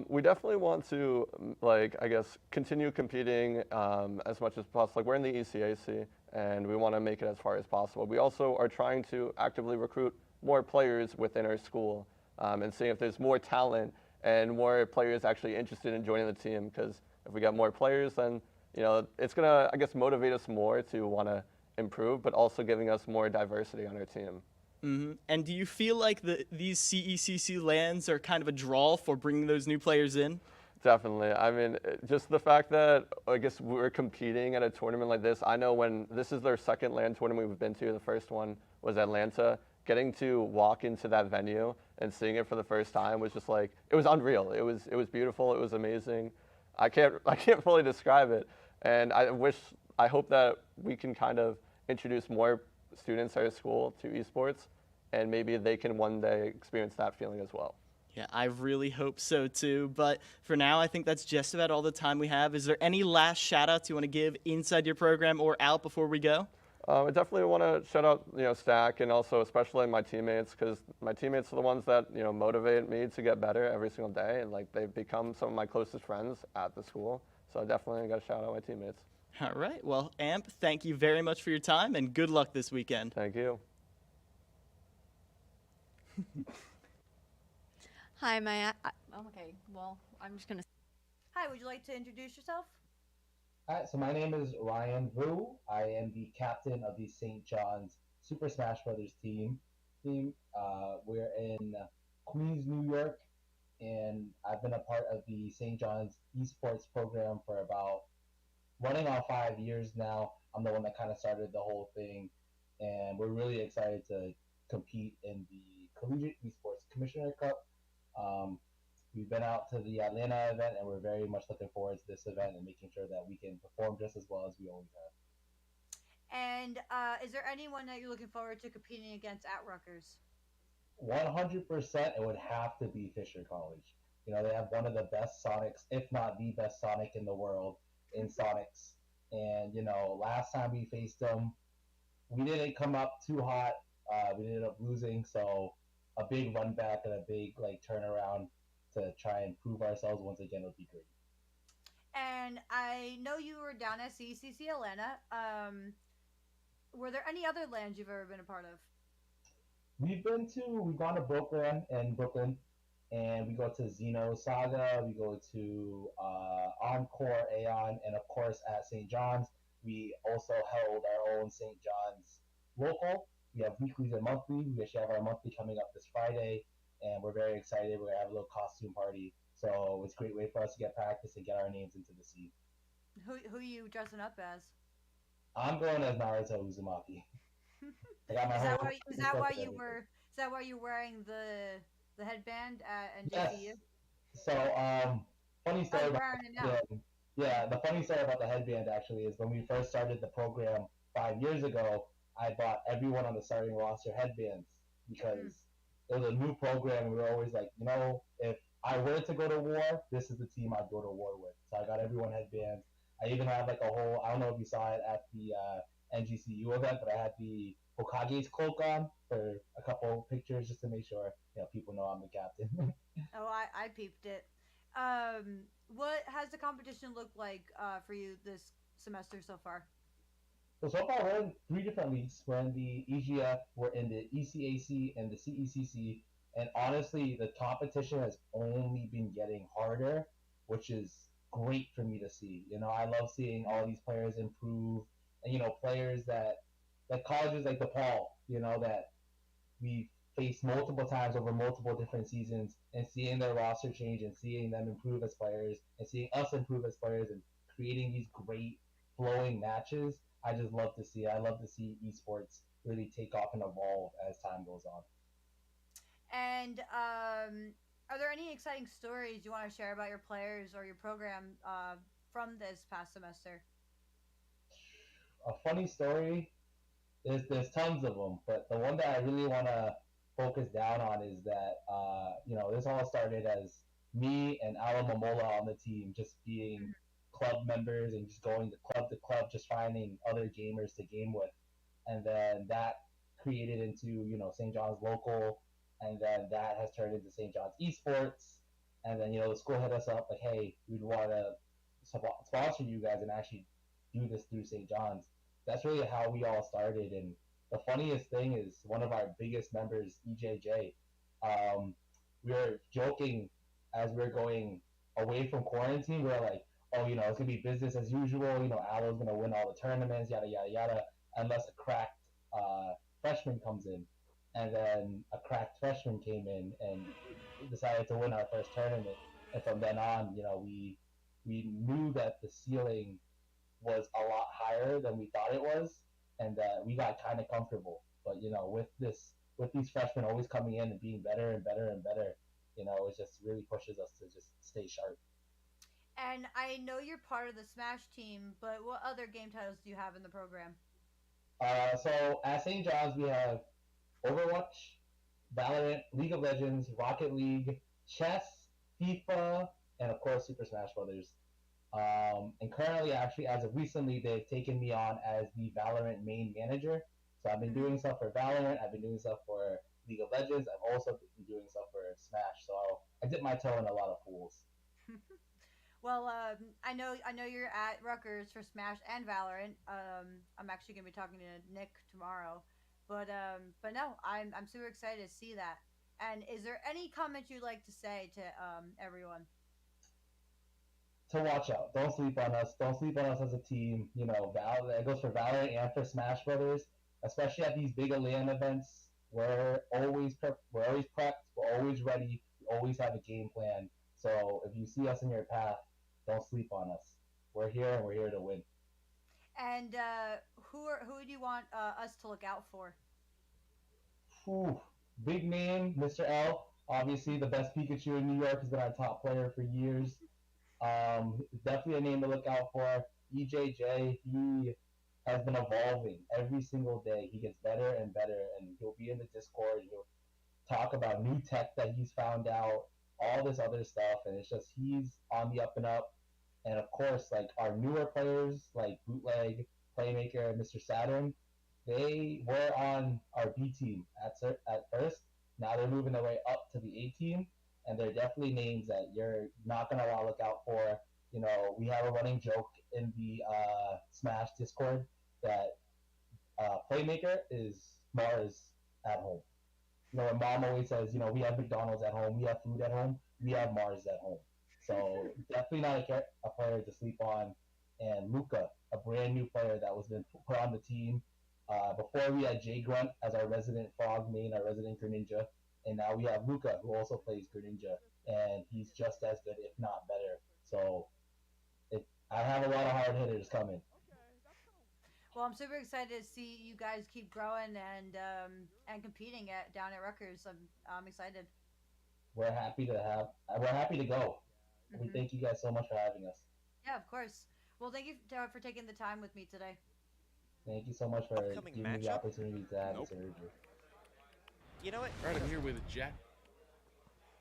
We definitely want to, continue competing as much as possible. Like, we're in the ECAC, and we want to make it as far as possible. We also are trying to actively recruit more players within our school and seeing if there's more talent and more players actually interested in joining the team. Because if we get more players, then it's gonna, motivate us more to want to improve, but also giving us more diversity on our team. And do you feel like these CECC lands are kind of a draw for bringing those new players in? Definitely. I mean, just the fact that we're competing at a tournament like this. I know when this is their second LAN tournament we've been to. The first one was Atlanta. Getting to walk into that venue and seeing it for the first time was just like, it was unreal. It was beautiful. It was amazing. I can't fully describe it. And I hope that we can kind of introduce more students at our school to esports, and maybe they can one day experience that feeling as well. Yeah, I really hope so too. But for now, I think that's just about all the time we have. Is there any last shout outs you want to give inside your program or out before we go? I definitely want to shout out, Stack, and also especially my teammates, because my teammates are the ones that, motivate me to get better every single day, and they've become some of my closest friends at the school. So I definitely got to shout out my teammates. All right. Well, Amp, thank you very much for your time, and good luck this weekend. Thank you. Hi, okay, well, I'm just going to... Hi, would you like to introduce yourself? Hi, so my name is Ryan Vu. I am the captain of the St. John's Super Smash Brothers team. We're in Queens, New York, and I've been a part of the St. John's esports program for about running on 5 years now. I'm the one that kind of started the whole thing, and we're really excited to compete in the Collegiate Esports Commissioner Cup. We've been out to the Atlanta event, and we're very much looking forward to this event and making sure that we can perform just as well as we always have. And is there anyone that you're looking forward to competing against at Rutgers? 100%, it would have to be Fisher College. They have one of the best Sonics, if not the best Sonic in the world in Sonics. And, last time we faced them, we didn't come up too hot. We ended up losing, so a big run back and a big turnaround to try and prove ourselves once again would be great. And I know you were down at CECC Atlanta. Were there any other lands you've ever been a part of? We've gone to Brooklyn and Brooklyn, and we go to Xeno Saga, we go to Encore, Aeon, and of course at St. John's, we also held our own St. John's local. We have weeklies and monthly. We actually have our monthly coming up this Friday, and we're very excited. We're going to have a little costume party, so it's a great way for us to get practice and get our names into the scene. Who are you dressing up as? I'm going as Naruto Uzumaki. Is that why you were wearing the headband at NJCU? Yes. So, funny story. The funny story about the headband actually is when we first started the program 5 years ago, I bought everyone on the starting roster headbands because it was a new program. And we were always like, if I were to go to war, this is the team I'd go to war with. So I got everyone headbands. I even have I don't know if you saw it at the NGCU event, but I had the Hokage's cloak on for a couple pictures just to make sure people know I'm the captain. Oh, I peeped it. What has the competition looked like for you this semester so far? So far, we're in 3 different leagues. We're in the EGF, we're in the ECAC, and the CECC. And honestly, the competition has only been getting harder, which is great for me to see. I love seeing all these players improve, and players that colleges like DePaul, that we faced multiple times over multiple different seasons, and seeing their roster change and seeing them improve as players and seeing us improve as players and creating these great flowing matches. I just love to see it. I love to see esports really take off and evolve as time goes on. And are there any exciting stories you want to share about your players or your program from this past semester? A funny story, there's tons of them, but the one that I really want to focus down on is that this all started as me and Alan Momola on the team just being club members and just going to club, just finding other gamers to game with, and then that created into St. John's local, and then that has turned into St. John's esports, and then the school hit us up like, hey, we'd want to sponsor you guys and actually do this through St. John's. That's really how we all started. And the funniest thing is one of our biggest members, EJJ, we were joking as we were going away from quarantine. We were like, oh, it's going to be business as usual. Alo's going to win all the tournaments, yada, yada, yada, unless a cracked freshman comes in. And then a cracked freshman came in and decided to win our first tournament. And from then on, we knew that the ceiling was a lot higher than we thought it was, and we got kind of comfortable. But with these freshmen always coming in and being better and better and better, it just really pushes us to just stay sharp. And I know you're part of the Smash team, but what other game titles do you have in the program? So at St. John's, we have Overwatch, Valorant, League of Legends, Rocket League, chess, FIFA, and of course Super Smash Brothers. And currently, actually, as of recently, they've taken me on as the Valorant main manager. So I've been doing stuff for Valorant. I've been doing stuff for League of Legends. I've also been doing stuff for Smash. So I dip my toe in a lot of pools. Well, I know you're at Rutgers for Smash and Valorant. I'm actually gonna be talking to Nick tomorrow, but no, I'm super excited to see that. And is there any comment you'd like to say to everyone? To watch out. Don't sleep on us. Don't sleep on us as a team. It goes for Valorant and for Smash Brothers, especially at these big LAN events. We're always prepped. We're always ready. We always have a game plan. So if you see us in your path, don't sleep on us. We're here and we're here to win. And who do you want us to look out for? Big name, Mr. L. Obviously, the best Pikachu in New York has been our top player for years. Definitely a name to look out for. EJJ, he has been evolving every single day. He gets better and better, and he'll be in the Discord. He'll talk about new tech that he's found out, all this other stuff, and it's just he's on the up and up. And of course, like our newer players, like Bootleg, Playmaker, and Mr. Saturn, they were on our B team at first. Now they're moving their way up to the A team, and they're definitely names that you're not going to want to look out for. We have a running joke in the Smash Discord that Playmaker is Mars at home. My mom always says, we have McDonald's at home, we have food at home, we have Mars at home. So definitely not a player to sleep on. And Luca, a brand new player that was been put on the team. Before we had Jay Grunt as our resident Frog main, our resident Greninja, and now we have Luca, who also plays Greninja, and he's just as good, if not better. So I have a lot of hard hitters coming. Well, I'm super excited to see you guys keep growing and competing down at Rutgers. I'm excited. We're happy to go. We thank you guys so much for having us. Yeah, of course. Well, thank you for taking the time with me today. Thank you so much for giving me the opportunity to have this interview. You know what? All right, I'm here with Jack.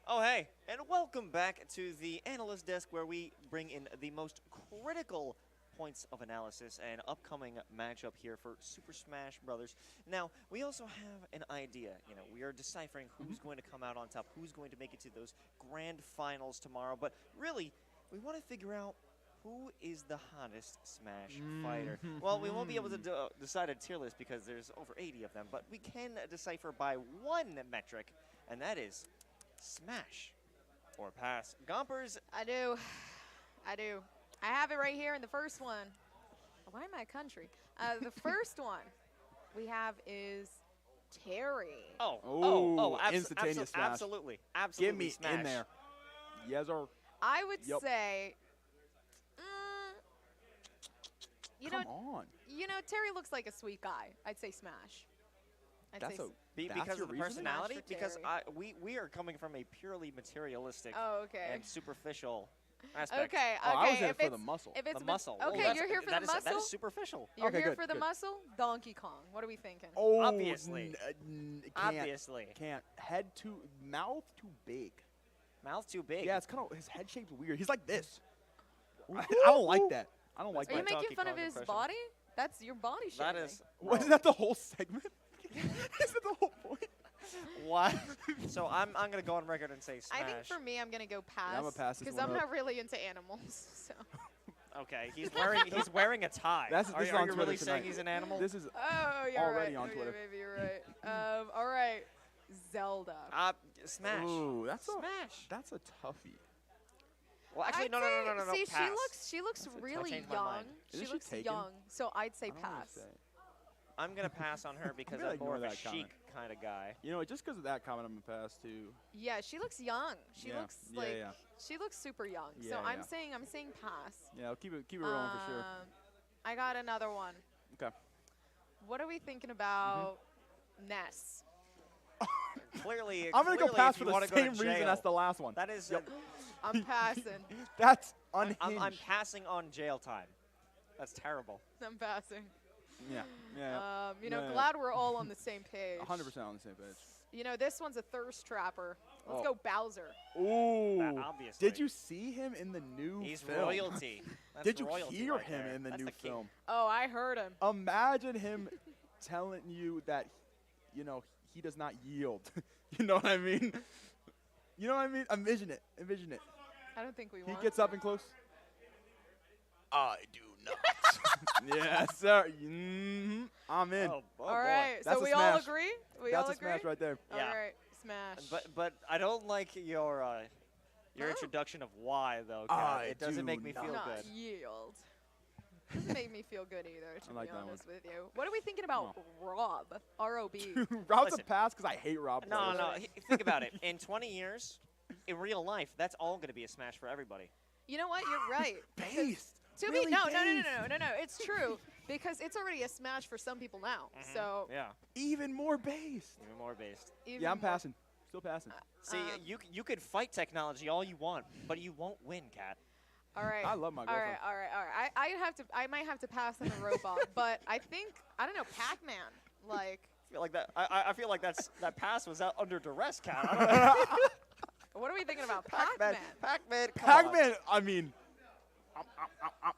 Oh, hey, and welcome back to the analyst desk, where we bring in the most critical points of analysis and upcoming matchup here for Super Smash Brothers. Now, we also have an idea. We are deciphering who's going to come out on top, who's going to make it to those grand finals tomorrow. But really, we want to figure out who is the hottest Smash fighter? Well, we won't be able to decide a tier list because there's over 80 of them, but we can decipher by one metric, and that is Smash or pass. Gompers. I do. I have it right here in the first one. Why am I a country? The first one we have is Terry. Instantaneous smash. Absolutely. Give me Smash. in there. Yes, sir. I would say, Come on. Terry looks like a sweet guy. I'd say Smash. Because of the personality? Smash for Because Terry. we are coming from a purely materialistic and superficial aspect. Okay. I was here for the muscle. If it's the muscle. Okay, you're here for the muscle? That is superficial. You're here for the muscle? Donkey Kong. What are we thinking? Oh, obviously. Obviously. Can't. Mouth too big. Mouth too big? Yeah, it's kind of, his head shape's weird. He's like this. I don't like that. I don't like that. Are you making fun of his body? That's your body shape. That is. Wasn't that the whole segment? Is that the whole point? What? So I'm gonna go on record and say Smash. I think for me, I'm gonna go pass. Yeah, I'm gonna pass this because one I'm up. not really into animals. So. Okay, he's wearing a tie. This are is you on really Twitter saying tonight. he's an animal? This is Oh, you're already right. on Twitter. Yeah, maybe you're right. All right, Zelda. Smash. Ooh, Smash. That's a toughie. Well, actually, I'd no. say, See, Pass. she looks really changed my young. mind. She Isn't looks she taken? young, so I'd say pass. I'm gonna pass on her because gonna I'm more of a ignore that comment. chic kind of guy. You know, just because of that comment, I'm gonna pass too. Yeah, she looks young. She Yeah. looks Yeah, like yeah. she looks super young. Yeah, so I'm yeah. saying pass. Yeah, I'll keep it rolling for sure. I got another one. Okay. What are we thinking about Ness? Clearly, I'm gonna go pass if for you the wanna go same to reason jail, as the last one. That is. I'm passing. That's unhinged. I'm passing on jail time. That's terrible. I'm passing. Yeah. Glad we're all on the same page. 100% on the same page. You know, this one's a thirst trapper. Let's Oh. go Bowser. Ooh. Obviously. Did you see him in the new He's film? royalty. That's Did you royalty hear right him there. in the That's new the king. film? Oh, I heard him. Imagine him telling you that, he does not yield. You know what I mean? You know what I mean? Envision it. I don't think we He want gets to. up and close. I do not. Yes, sir. I'm in. Oh, All right, That's so a we all smash. agree? That's a smash right there. Yeah. All right, smash. But I don't like your introduction of why though. Kat. It doesn't make me feel not good. yield. Doesn't make me feel good either, to I like be that one. honest with you. What are we thinking about Rob? R-O-B. Rob's Listen. a pass because I hate Rob. No, players. think about it. In 20 years, in real life, that's all going to be a smash for everybody. You know what? You're right. Based. To Really be no. It's true because it's already a smash for some people now. So Yeah. Even more based. Even more based. even Yeah, I'm more- passing. Still passing. See, you could fight technology all you want, but you won't win, Kat. All right. I love my All girlfriend. right. I might have to pass on the robot, but I think I don't know Pac-Man. Like, I feel like that. I feel like that pass was out under duress, Kat. I don't know. what are we thinking about Pac-Man? Pac-Man. Come on. Pac-Man. I mean,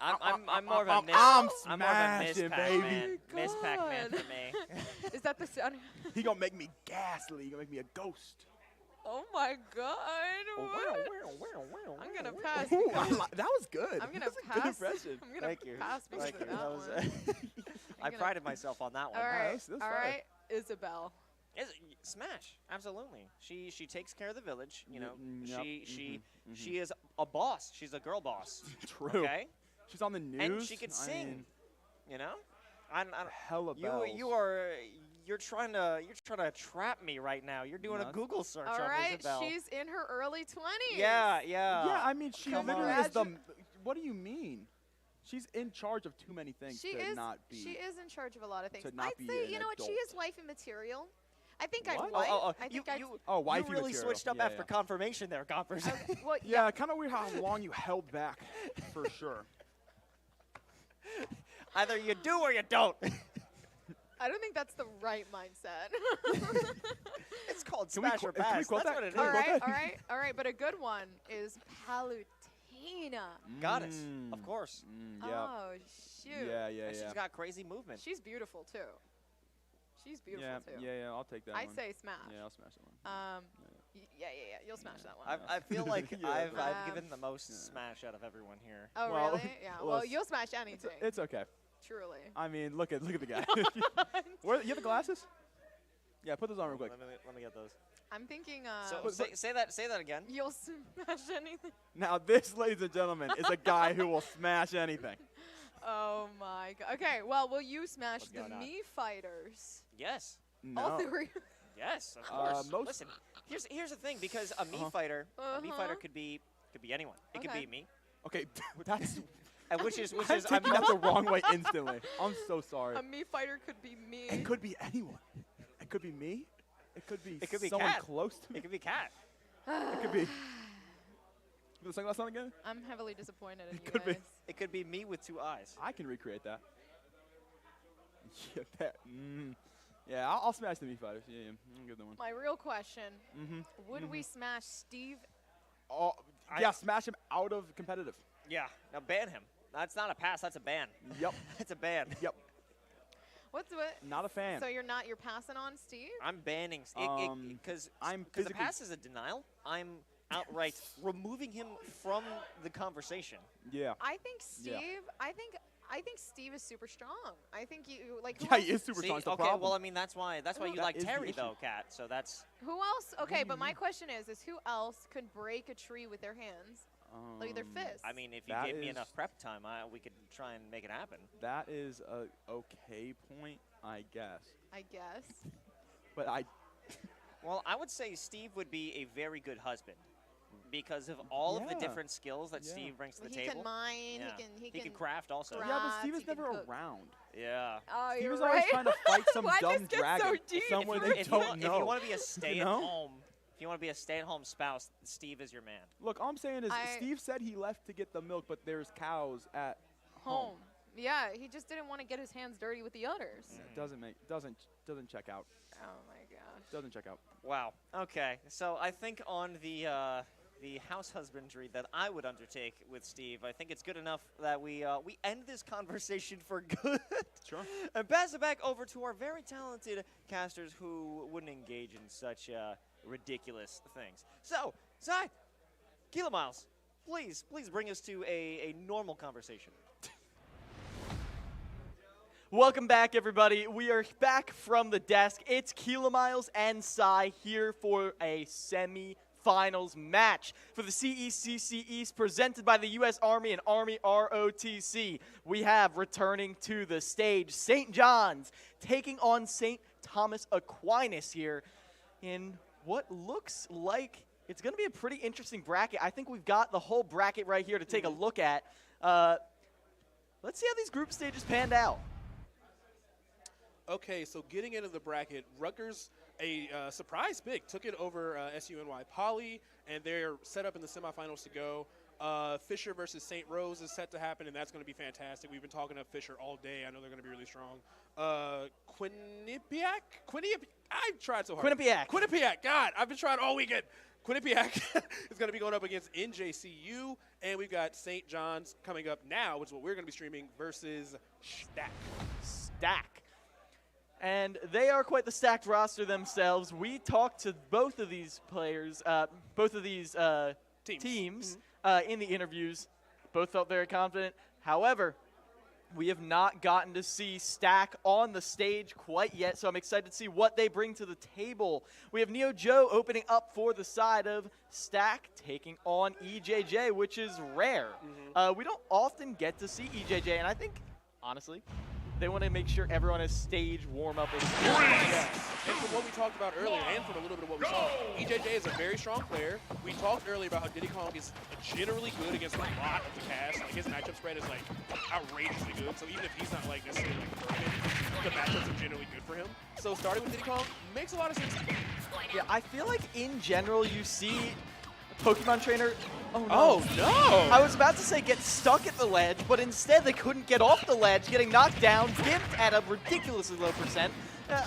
I'm more of a miss. I'm I'm more of a miss smashing, Pac-Man. baby. Miss Pac-Man God. for me. Is that the sound? He gonna make me ghastly. He gonna make me a ghost. Oh my God! What? I'm gonna pass. Ooh, because- that was good. I'm gonna That's a pass. good impression. I'm gonna Thank you. pass because Thank of you. that That was, one. I prided myself on that one. All right. that's All fine. right. Isabel. Smash, absolutely. She takes care of the village. You know, Yep. she is a boss. She's a girl boss. True. Okay. She's on the news. And she can I sing. mean, You know. I'm hella bells. You're trying to trap me right now. You're doing a Nuts. Google search All on right. Isabel. She's in her early 20s. Yeah. Yeah, I mean, she Come literally on. is the. What do you mean? She's in charge of too many things She to is. not be. She is in charge of a lot of things. to not I'd be say, an you know what? She adult. is wifey material. I think What? I'd wife. I you, think I'd. you, Oh, wifey you really material. switched up Yeah, after yeah. confirmation there, Gompers. Well, Yeah, kind of weird how long you held back, for sure. Either you do or you don't. I don't think that's the right mindset. It's called Can we smash qu- or can we pass. quote That's that? what it is. Can we quote that? all right. But a good one is Palutena. Goddess, of course. Yeah. Oh shoot. Yeah. And she's got crazy movement. She's beautiful too. She's beautiful Yeah, too. yeah. I'll take that I'd one. say smash. Yeah, I'll smash that one. Yeah. You'll smash that one. I feel like Yeah. I've given the most smash out of everyone here. Oh, Well, really? Yeah. Well, you'll smash anything. It's okay. Truly. I mean, look at the guy. You have the glasses? Yeah, put those on real quick. Let me get those. I'm thinking. So say that again. You'll smash anything. Now this, ladies and gentlemen, is a guy who will smash anything. Oh my god. Okay. Well, will you smash What's the going on? me fighters? Yes. All No. three. Yes, of course. Listen, here's the thing, because a me Uh-huh. fighter, could be anyone. It could be me. Okay, that's which is I'm I'm taking that the wrong way instantly. I'm so sorry. A me fighter could be me. It could be anyone. It could be me. It could be It could be someone Kat. close to me. It could be Kat. It could be. Put the sunglasses on again? I'm heavily disappointed in you could be. guys. It could be me with 2 eyes. I can recreate that. Yeah, I'll smash the meat fighters. Yeah, I'll give them one. My real question: Would we Mhm. smash Steve? Oh, yeah, smash him out of competitive. Yeah. Now ban him. That's not a pass. That's a ban. Yep. That's a ban. Yep. What's what? Not a fan. So you're passing on Steve? I'm banning because I'm the physically- pass is a denial. I'm outright removing him from the conversation. Yeah. I think Yeah. Steve. I think Steve is super strong. I think you like. Who Yeah, else? he is super strong. It's the Okay, problem. well, I mean that's why you That like is the Terry issue. though, Kat. So that's Who else? Okay, but my question is who else could break a tree with their hands, like their fists? I mean, if you That gave me is- enough prep time, we could try and make it happen. That is a okay point, I guess. I guess. But Well, I would say Steve would be a very good husband because of all of the Yeah. different skills that Steve brings to the He table. can mine. Yeah. He can can craft also. yeah, but Steve he is can never cook. around. Yeah. Oh, Steve you're is right. always trying to fight some Why'd dumb this get dragon so deep? somewhere If they If don't you know. want to be a You know? stay-at-home spouse, Steve is your man. Look, all I'm saying is I- Steve said he left to get the milk, but there's cows at home. Yeah, he just didn't want to get his hands dirty with the others. It doesn't check out. Oh my gosh. Doesn't check out. Wow. Okay. So I think on the house husbandry that I would undertake with Steve, I think it's good enough that we end this conversation for good. Sure. And pass it back over to our very talented casters who wouldn't engage in such ridiculous things. So, Zai, Kilo Miles, please bring us to a normal conversation. Welcome back, everybody. We are back from the desk. It's Kilo Miles and Sai here for a semi-finals match for the CECC East presented by the U.S. Army and Army ROTC. We have returning to the stage St. John's taking on St. Thomas Aquinas here in what looks like it's going to be a pretty interesting bracket. I think we've got the whole bracket right here to take a look at. Let's see how these group stages panned out. Okay, so getting into the bracket, Rutgers, a surprise pick, took it over SUNY Poly, and they're set up in the semifinals to go. Fisher versus St. Rose is set to happen, and that's going to be fantastic. We've been talking to Fisher all day. I know they're going to be really strong. Quinnipiac? I've tried so hard. Quinnipiac. God, I've been trying all weekend. Quinnipiac is going to be going up against NJCU, and we've got St. John's coming up now, which is what we're going to be streaming, versus Stack. And they are quite the stacked roster themselves. We talked to both of these players, both of these teams in the interviews. Both felt very confident. However, we have not gotten to see Stack on the stage quite yet, so I'm excited to see what they bring to the table. We have Neo Joe opening up for the side of Stack, taking on EJJ, which is rare. We don't often get to see EJJ, and I think, honestly, they want to make sure everyone has stage warm-up experience. Yeah. And from what we talked about earlier, and from a little bit of what we saw, EJJ is a very strong player. We talked earlier about how Diddy Kong is generally good against a lot of the cast. Like his matchup spread is like outrageously good. So even if he's not like necessarily like perfect, the matchups are generally good for him. So starting with Diddy Kong makes a lot of sense. Yeah, I feel like in general you see Pokemon trainer. Oh no! I was about to say get stuck at the ledge, but instead they couldn't get off the ledge, getting knocked down, gimped at a ridiculously low percent.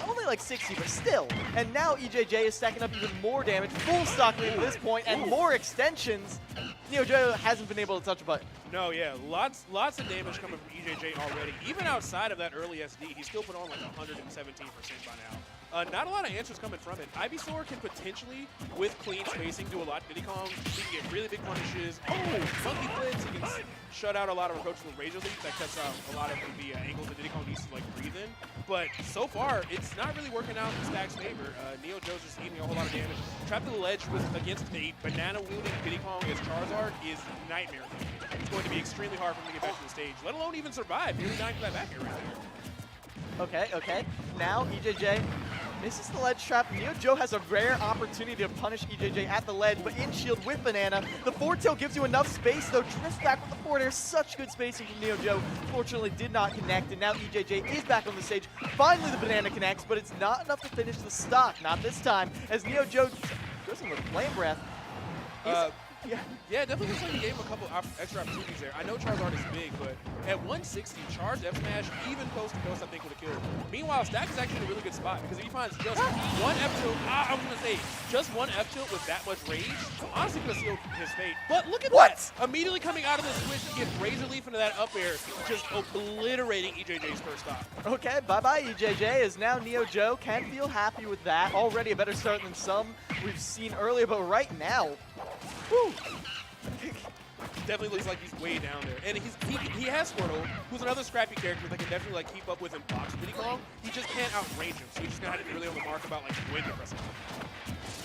Only like 60, but still. And now EJJ is stacking up even more damage, full stock lead at this point, and more extensions. Neo Joe hasn't been able to touch a button. No, yeah, lots of damage coming from EJJ already. Even outside of that early SD, he's still put on like 117% by now. Not a lot of answers coming from it. Ivysaur can potentially, with clean spacing, do a lot to Diddy Kong. He can get really big punishes. Oh, Monkey Blitz. He can shut out a lot of approaches with Razor Leaf. That cuts out a lot of the angles that Diddy Kong needs to like breathe in. But so far, it's not really working out in Stack's favor. Neo Joe's just eating a whole lot of damage. Trapped to the ledge against a banana wielding Diddy Kong as Charizard is nightmare. It's going to be extremely hard for him to get back to the stage, let alone even survive. Nearly dying for that back air right there. Okay. Now EJJ misses the ledge trap. Neo Joe has a rare opportunity to punish EJJ at the ledge, but in shield with Banana. The forward tilt gives you enough space, though. Drifts back with the forward air. Such good spacing from Neo Joe. Fortunately, did not connect, and now EJJ is back on the stage. Finally, the Banana connects, but it's not enough to finish the stock. Not this time, as Neo Joe goes in with Flame Breath. Yeah, definitely looks like he gave him a couple extra opportunities there. I know Charizard is big, but at 160, charge F smash, even coast to coast, I think would have killed. Meanwhile, Stack is actually in a really good spot because if he finds just one F tilt, I'm gonna say just one F tilt with that much rage, honestly could have sealed his fate. But look at that! Immediately coming out of the switch to get Razor Leaf into that up air, just obliterating EJJ's first stop. Okay, bye-bye EJJ, as now Neo Joe can feel happy with that. Already a better start than some we've seen earlier, but right now, whew. Definitely looks like he's way down there. And he has Squirtle, who's another scrappy character that can definitely like keep up with and box Diddy Kong. He just can't outrange him, so he's just gonna have to be really on the mark about like when to press him.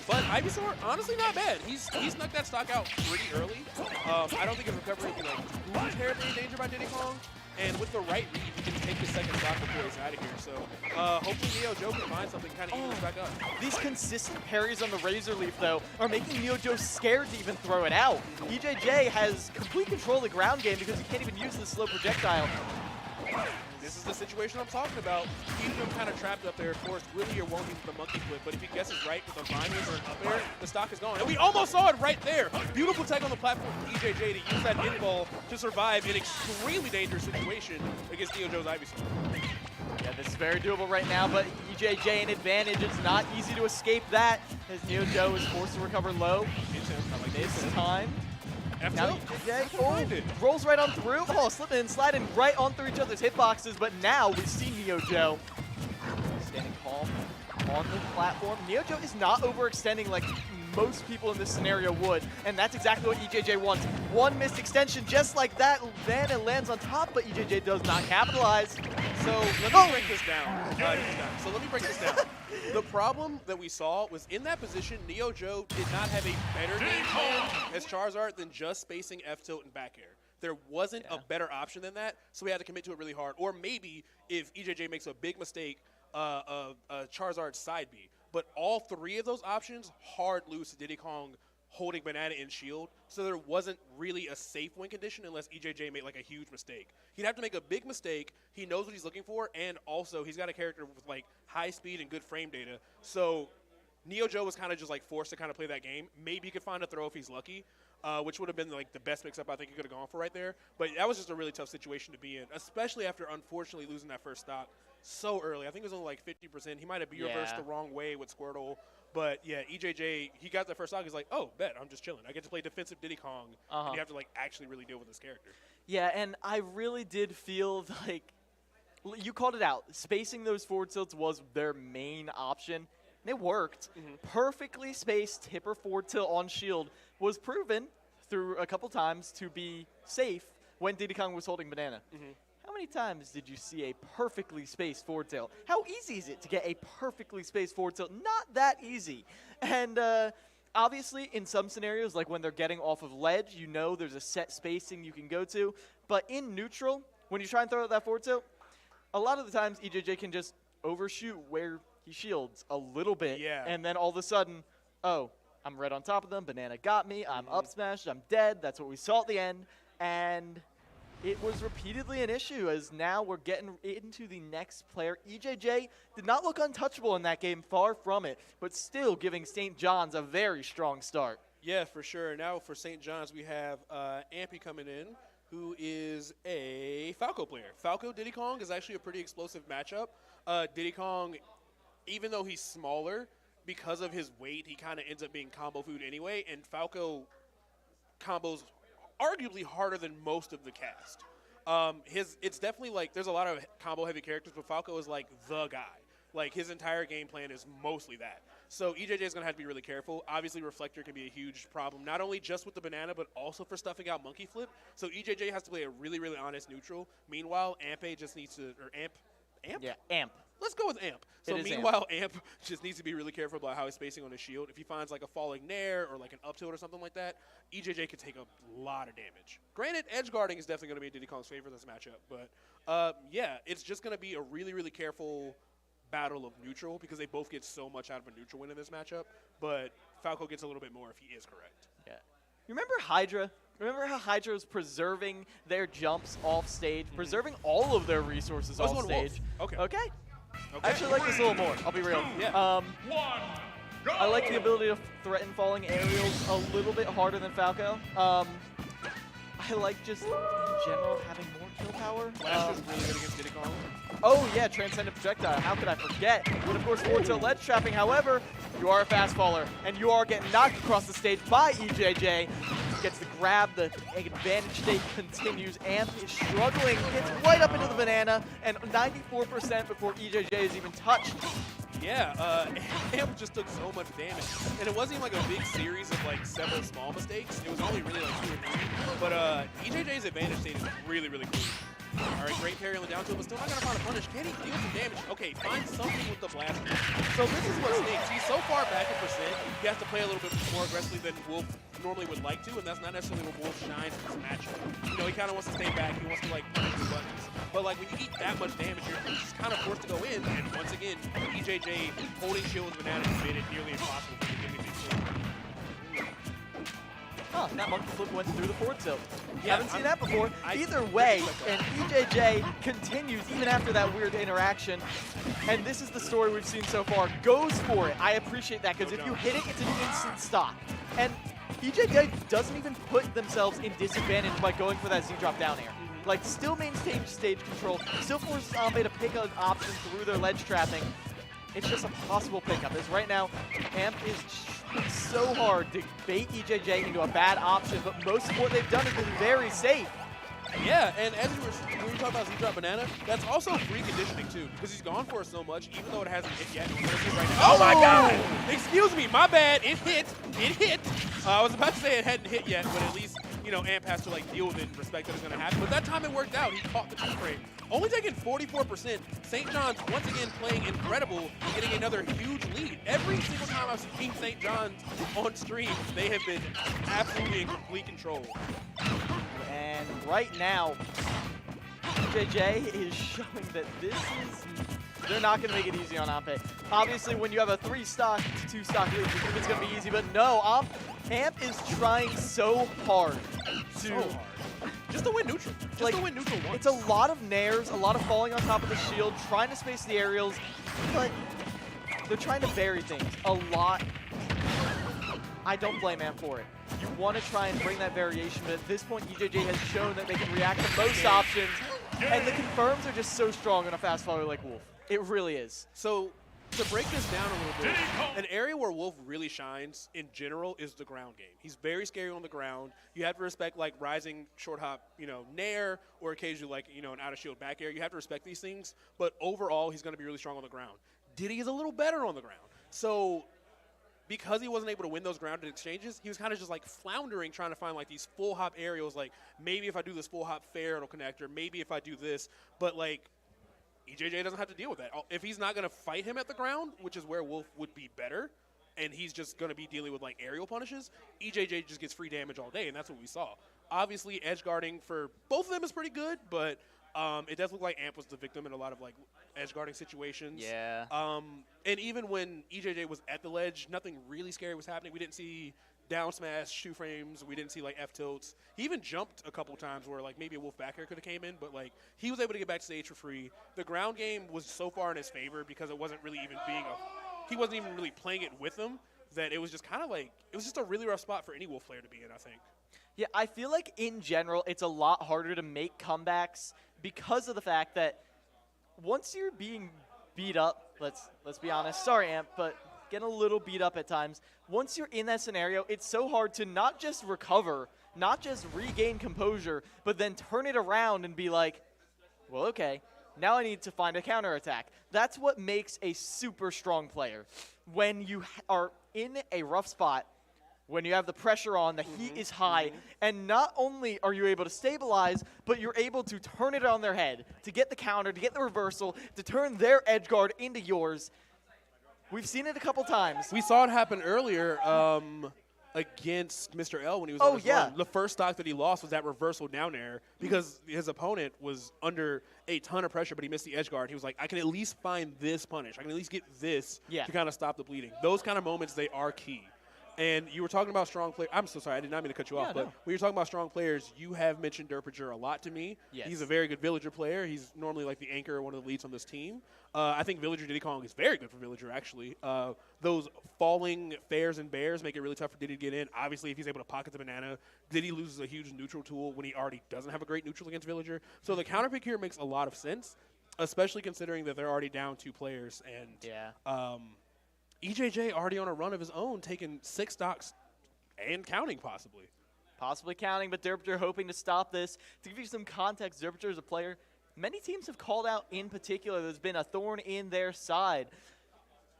But Ivysaur, honestly not bad. He's snuck that stock out pretty early. I don't think his recovery will be like too terribly endangered by Diddy Kong. And with the right read, he can take his second stock before he's out of here. So hopefully Neo Joe can find something kind of even this back up. These consistent parries on the Razor Leaf, though, are making Neo Joe scared to even throw it out. EJJ has complete control of the ground game because he can't even use the slow projectile. This is the situation I'm talking about. Keeping him kind of trapped up there. Of course, really you're won't with the monkey flip, but if he guesses right with a vine whip or an up air, the stock is gone. And we almost saw it right there. Beautiful tech on the platform from EJJ to use that in ball to survive an extremely dangerous situation against Neo Joe's Ivysaur. Yeah, this is very doable right now, but EJJ an advantage. It's not easy to escape that, as Neo Joe is forced to recover low. This time. Now EJJ rolls right on through. Oh, slipping and sliding right on through each other's hitboxes, but now we see Neo Joe standing calm on the platform. Neo Joe is not overextending like most people in this scenario would, and that's exactly what EJJ wants. One missed extension just like that, then it lands on top, but EJJ does not capitalize. So let me break this down. So let me break this down. The problem that we saw was in that position, Neo Joe did not have a better game plan as Charizard than just spacing F tilt and back air. There wasn't a better option than that, so we had to commit to it really hard. Or maybe if EJJ makes a big mistake, Charizard side B. But all three of those options hard lose to Diddy Kong holding Banana in shield, so there wasn't really a safe win condition unless EJJ made like a huge mistake. He'd have to make a big mistake. He knows what he's looking for, and also he's got a character with like high speed and good frame data. So Neo Joe was kind of just like forced to kind of play that game. Maybe he could find a throw if he's lucky, which would have been like the best mix-up I think he could have gone for right there. But that was just a really tough situation to be in, especially after unfortunately losing that first stock so early. I think it was only like 50%. He might have reversed the wrong way with Squirtle. But yeah, EJJ, he got that first stock. He's like, oh, bet, I'm just chilling. I get to play defensive Diddy Kong, and you have to like actually really deal with this character. Yeah, and I really did feel like, you called it out, spacing those forward tilts was their main option, and it worked. Perfectly spaced hipper forward tilt on shield was proven through a couple times to be safe when Diddy Kong was holding Banana. How many times did you see a perfectly spaced forward tilt? How easy is it to get a perfectly spaced forward tilt? Not that easy. And obviously, in some scenarios, like when they're getting off of ledge, you know there's a set spacing you can go to. But in neutral, when you try and throw out that forward tilt, a lot of the times EJJ can just overshoot where he shields a little bit. And then all of a sudden, oh, I'm right on top of them. Banana got me. I'm up smashed. I'm dead. That's what we saw at the end. And it was repeatedly an issue, as now we're getting into the next player. EJJ did not look untouchable in that game, far from it, but still giving St. John's a very strong start. Yeah, for sure. Now for St. John's, we have Ampy coming in, who is a Falco player. Falco Diddy Kong is actually a pretty explosive matchup. Diddy Kong, even though he's smaller, because of his weight, he kind of ends up being combo food anyway, and Falco combos arguably harder than most of the cast. It's definitely like there's a lot of combo heavy characters, but Falco is like the guy. Like, his entire game plan is mostly that. So EJJ is going to have to be really careful. Obviously, Reflector can be a huge problem, not only just with the banana, but also for stuffing out Monkey Flip. So EJJ has to play a really, really honest neutral. Meanwhile, Amp just needs to, or Amp? Yeah, Amp. Let's go with Amp. So meanwhile, Amp just needs to be really careful about how he's spacing on his shield. If he finds like a falling nair or like an up tilt or something like that, EJJ could take a lot of damage. Granted, edge guarding is definitely going to be Diddy Kong's favor in this matchup, but yeah, it's just going to be a really, really careful battle of neutral because they both get so much out of a neutral win in this matchup, but Falco gets a little bit more if he is correct. Yeah. You remember Hydra? Remember how Hydra was preserving their jumps off stage, preserving all of their resources off stage? Okay. Okay. I actually like this a little more, I'll be real. Yeah. I like the ability to threaten falling aerials a little bit harder than Falco. I like just, in general, having more kill power. Flash is really good against Diddy Kong. Oh, yeah, Transcendent Projectile. How could I forget? And, of course, forward tilt ledge trapping. However, you are a fast faller, and you are getting knocked across the stage by EJJ. Gets the grab. The advantage state continues. Amp is struggling. Gets right up into the banana, and 94% before EJJ is even touched. Yeah, Amp just took so much damage. And it wasn't even like a big series of like several small mistakes. It was only really like 2 or 3. But EJJ's advantage state is really, really clean. All right, great parry on the down tilt, but still not going to find a punish. Can he deal some damage? Okay, find something with the blaster. So this is what stinks. He's so far back in percent, he has to play a little bit more aggressively than Wolf normally would like to, and that's not necessarily what Wolf shines in this matchup. You know, he kind of wants to stay back. He wants to, like, punch the buttons. But, like, when you eat that much damage, you're just kind of forced to go in, and once again, EJJ holding shield with banana has made it nearly impossible for him to give me these kills. Oh, that monkey flip went through the forward tilt. Yeah, Haven't seen that before. Either way, and EJJ continues even after that weird interaction. And this is the story we've seen so far. Goes for it. I appreciate that because if you hit it, it's an instant stock. And EJJ doesn't even put themselves in disadvantage by going for that Z drop down air. Like, still maintain stage control, still forces Ambe to pick an option through their ledge trapping. It's just a possible pickup. As right now, Amp is trying so hard to bait EJJ into a bad option, but most of what they've done has been very safe. Yeah, and as when you talk about Z-Drop Banana, that's also free conditioning too, because he's gone for it so much, even though it hasn't hit yet. Right now. Oh my God! Excuse me, my bad. It hit. It hit. I was about to say it hadn't hit yet, but at least, you know, Amp has to like deal with it and respect that it's going to happen. But that time it worked out. He caught the two-frame. Only taking 44%. St. John's once again playing incredible, getting another huge lead. Every single time I've seen St. John's on stream, they have been absolutely in complete control. And right now, JJ is showing that they're not going to make it easy on Ampe. Obviously, when you have a 3-stock to 2-stock lead, you think it's going to be easy, but no, Amp is trying so hard just to win neutral. Just to win neutral once. It's a lot of nairs, a lot of falling on top of the shield, trying to space the aerials, but they're trying to vary things a lot. I don't blame Amp for it. You want to try and bring that variation, but at this point, EJJ has shown that they can react to most options, and the confirms are just so strong on a fast follower like Wolf. It really is. So, to break this down a little bit, an area where Wolf really shines in general is the ground game. He's very scary on the ground. You have to respect like rising short hop, you know, nair, or occasionally like, you know, an out of shield back air. You have to respect these things, but overall, he's going to be really strong on the ground. Diddy is a little better on the ground. So, because he wasn't able to win those grounded exchanges, he was kind of just like floundering, trying to find like these full hop aerials. Like maybe if I do this full hop fair, it'll connect, or maybe if I do this. But like EJJ doesn't have to deal with that. If he's not going to fight him at the ground, which is where Wolf would be better, and he's just going to be dealing with like aerial punishes, EJJ just gets free damage all day, and that's what we saw. Obviously, edge guarding for both of them is pretty good, but it does look like Amp was the victim in a lot of like edge guarding situations. Yeah. And even when EJJ was at the ledge, nothing really scary was happening. We didn't see down smash, shoe frames. We didn't see like F tilts. He even jumped a couple times where like maybe a Wolf back air could have came in, but like he was able to get back to stage for free. The ground game was so far in his favor because it wasn't really even he wasn't even really playing it with them, that it was just kind of like, it was just a really rough spot for any Wolf player to be in, I think. Yeah, I feel like in general, it's a lot harder to make comebacks because of the fact that once you're being beat up, let's be honest, sorry Amp, but getting a little beat up at times, once you're in that scenario, it's so hard to not just recover, not just regain composure, but then turn it around and be like, well, okay, Now I need to find a counterattack. That's what makes a super strong player. When you are in a rough spot, when you have the pressure on, the heat is high, and not only are you able to stabilize, but you're able to turn it on their head, to get the counter, to get the reversal, to turn their edge guard into yours. We've seen it a couple times. We saw it happen earlier against Mr. L when he was on his run. The first stock that he lost was that reversal down air because his opponent was under a ton of pressure, but he missed the edge guard. He was like, I can at least find this punish. I can at least get this to kind of stop the bleeding. Those kind of moments, they are key. And you were talking about strong players. I'm so sorry. I did not mean to cut you off. But when you're talking about strong players, you have mentioned Derpinger a lot to me. Yes. He's a very good Villager player. He's normally like the anchor or one of the leads on this team. I think Villager Diddy Kong is very good for Villager, actually. Those falling fairs and bears make it really tough for Diddy to get in. Obviously, if he's able to pocket the banana, Diddy loses a huge neutral tool when he already doesn't have a great neutral against Villager. So the counter pick here makes a lot of sense, especially considering that they're already down 2 players. And EJJ already on a run of his own, taking 6 stocks and counting possibly. Possibly counting, but Derpinger hoping to stop this. To give you some context, Derpinger is a player many teams have called out in particular. There's been a thorn in their side.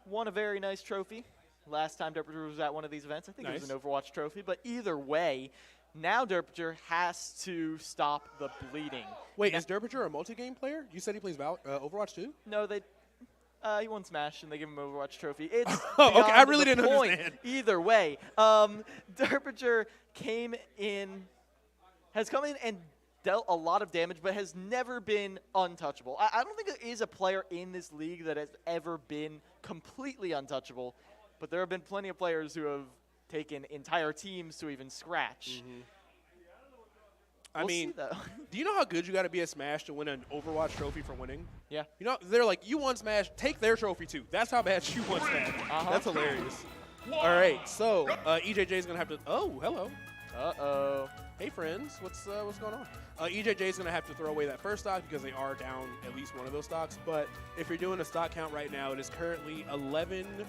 Won a very nice trophy last time Derpinger was at one of these events. I think it was an Overwatch trophy, but either way, now Derpinger has to stop the bleeding. Wait, is Derpinger a multi-game player? You said he plays Overwatch too? No, he won Smash, and they give him an Overwatch trophy. It's okay, I really didn't point. understand. Either way, Derpinger has come in and dealt a lot of damage, but has never been untouchable. I don't think there is a player in this league that has ever been completely untouchable, but there have been plenty of players who have taken entire teams to even scratch. I mean, do you know how good you got to be at Smash to win an Overwatch trophy for winning? Yeah. You know, they're like, you won Smash, take their trophy too. That's how bad you won Smash. That's hilarious. All right, so EJJ is going to have to – oh, hello. Uh-oh. Hey, friends. What's going on? EJJ is going to have to throw away that first stock because they are down at least one of those stocks. But if you're doing a stock count right now, it is currently 11-6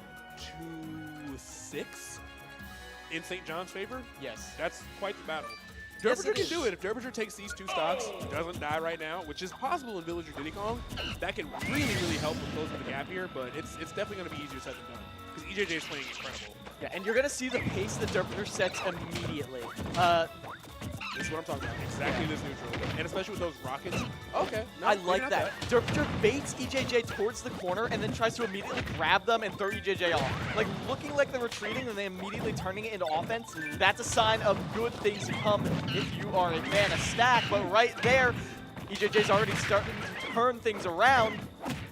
in St. John's favor. Yes. That's quite the battle. Derpinger can do it. If Derpinger takes these 2 stocks, doesn't die right now, which is possible in Villager Diddy Kong, that can really, really help with closing the gap here, but it's definitely going to be easier said than done because EJJ is playing incredible. Yeah, and you're going to see the pace that Derpinger sets immediately. This is what I'm talking about. Exactly this neutral. And especially with those rockets. Okay. No, I like that. Derpinger baits EJJ towards the corner and then tries to immediately grab them and throw EJJ off. Like, looking like they're retreating and then immediately turning it into offense, that's a sign of good things to come if you are a fan of stack. But right there, EJJ's already starting to turn things around.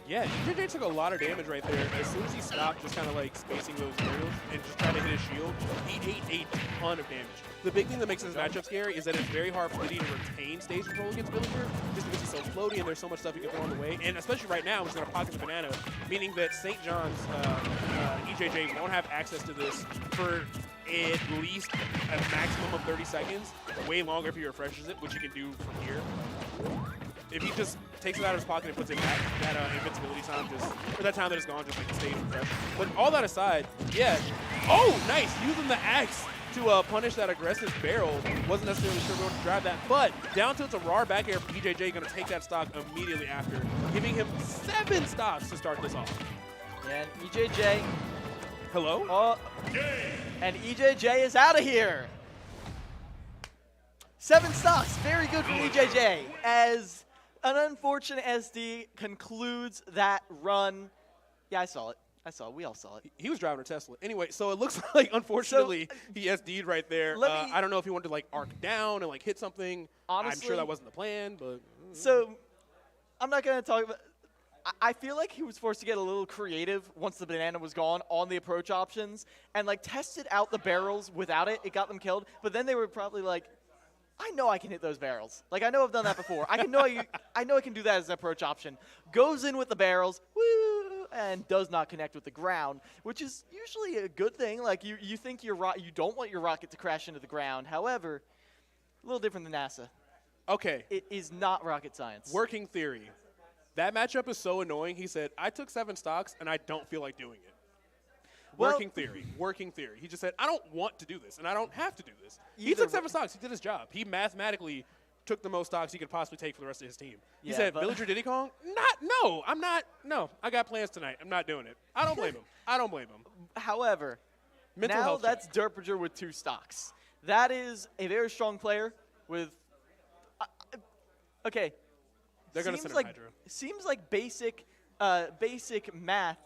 Yeah, EJJ took a lot of damage right there. As soon as he stopped just kind of like spacing those aerials and just trying to hit his shield, he ate a ton of damage. The big thing that makes this matchup scary is that it's very hard for Diddy to retain stage control against Villager just because he's so floaty and there's so much stuff he can throw on the way. And especially right now, he's going to pocket the banana, meaning that St. John's EJJ won't have access to this for at least a maximum of 30 seconds, way longer if he refreshes it, which you can do from here. If he just takes it out of his pocket and puts it back, that invincibility time or that time that it's gone, just like stays refreshed. But all that aside, yeah. Oh, nice. Using the axe to punish that aggressive barrel. Wasn't necessarily sure where to drive that, but down tilt's a raw back air for EJJ, going to take that stock immediately after, giving him 7 stocks to start this off. And EJJ. Hello? And EJJ is out of here. 7 stocks. Very good from EJJ as an unfortunate SD concludes that run. Yeah, I saw it. We all saw it. He was driving a Tesla. Anyway, so it looks like, unfortunately, he SD'd right there. I don't know if he wanted to, like, arc down and, like, hit something. Honestly, I'm sure that wasn't the plan, but. So, I'm not going to talk about. I feel like he was forced to get a little creative once the banana was gone on the approach options and, like, tested out the barrels without it. It got them killed. But then they were probably like, I know I can hit those barrels. Like, I know I've done that before. I know I can do that as an approach option. Goes in with the barrels, woo, and does not connect with the ground, which is usually a good thing. Like, you think you don't want your rocket to crash into the ground. However, a little different than NASA. Okay. It is not rocket science. Working theory. That matchup is so annoying. He said, I took 7 stocks, and I don't feel like doing it. Working theory. He just said, I don't want to do this, and I don't have to do this. He took 7 stocks. He did his job. He mathematically took the most stocks he could possibly take for the rest of his team. He Yeah, said, but- Villager Diddy Kong? No, I got plans tonight. I'm not doing it. I don't blame him. However, Mental now health that's Derpinger with 2 stocks. That is a very strong player with. Okay. They're gonna Seems send him like Hydro. seems like basic math,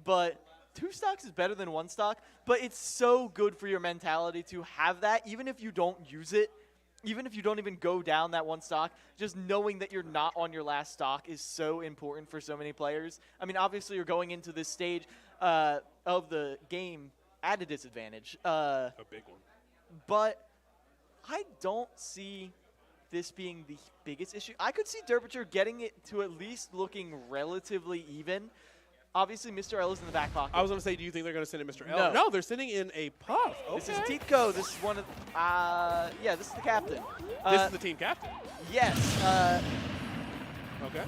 but 2 stocks is better than 1 stock. But it's so good for your mentality to have that, even if you don't use it. Even if you don't even go down that 1 stock, just knowing that you're not on your last stock is so important for so many players. I mean, obviously, you're going into this stage of the game at a disadvantage. A big one. But I don't see this being the biggest issue. I could see Derpinger getting it to at least looking relatively even. Obviously, Mr. L is in the back pocket. I was going to say, do you think they're going to send in Mr. L? No. No, they're sending in a Puff. Okay. This is Tico. This is one of, yeah, this is the captain. This is the team captain. Yes. Okay.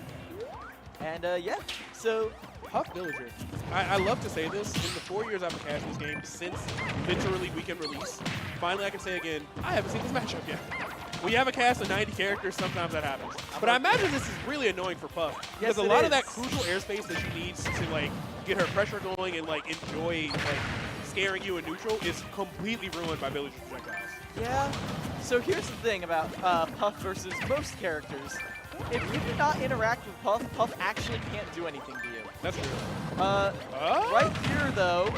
And yeah, so Puff Villager. I love to say this. In the 4 years I've been casting this game, since literally weekend release, finally I can say again, I haven't seen this matchup yet. When you have a cast of 90 characters, sometimes that happens. But I imagine this is really annoying for Puff. Yes, Because a lot of that crucial airspace that she needs to like get her pressure going and like enjoy like scaring you in neutral is completely ruined by Villager projectiles. Yeah. So here's the thing about Puff versus most characters. If you do not interact with Puff, Puff actually can't do anything to you. That's true. Right here, though,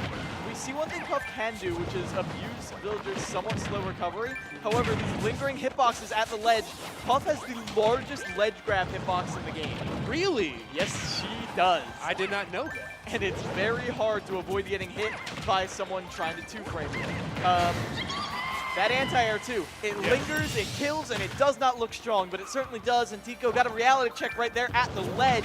we see one thing Puff can do, which is abuse Villager's somewhat slow recovery. However, these lingering hitboxes at the ledge, Puff has the largest ledge grab hitbox in the game. Really? Yes, she does. I did not know that. And it's very hard to avoid getting hit by someone trying to 2-frame you. That anti-air too. It lingers, it kills, and it does not look strong, but it certainly does. And Tico got a reality check right there at the ledge.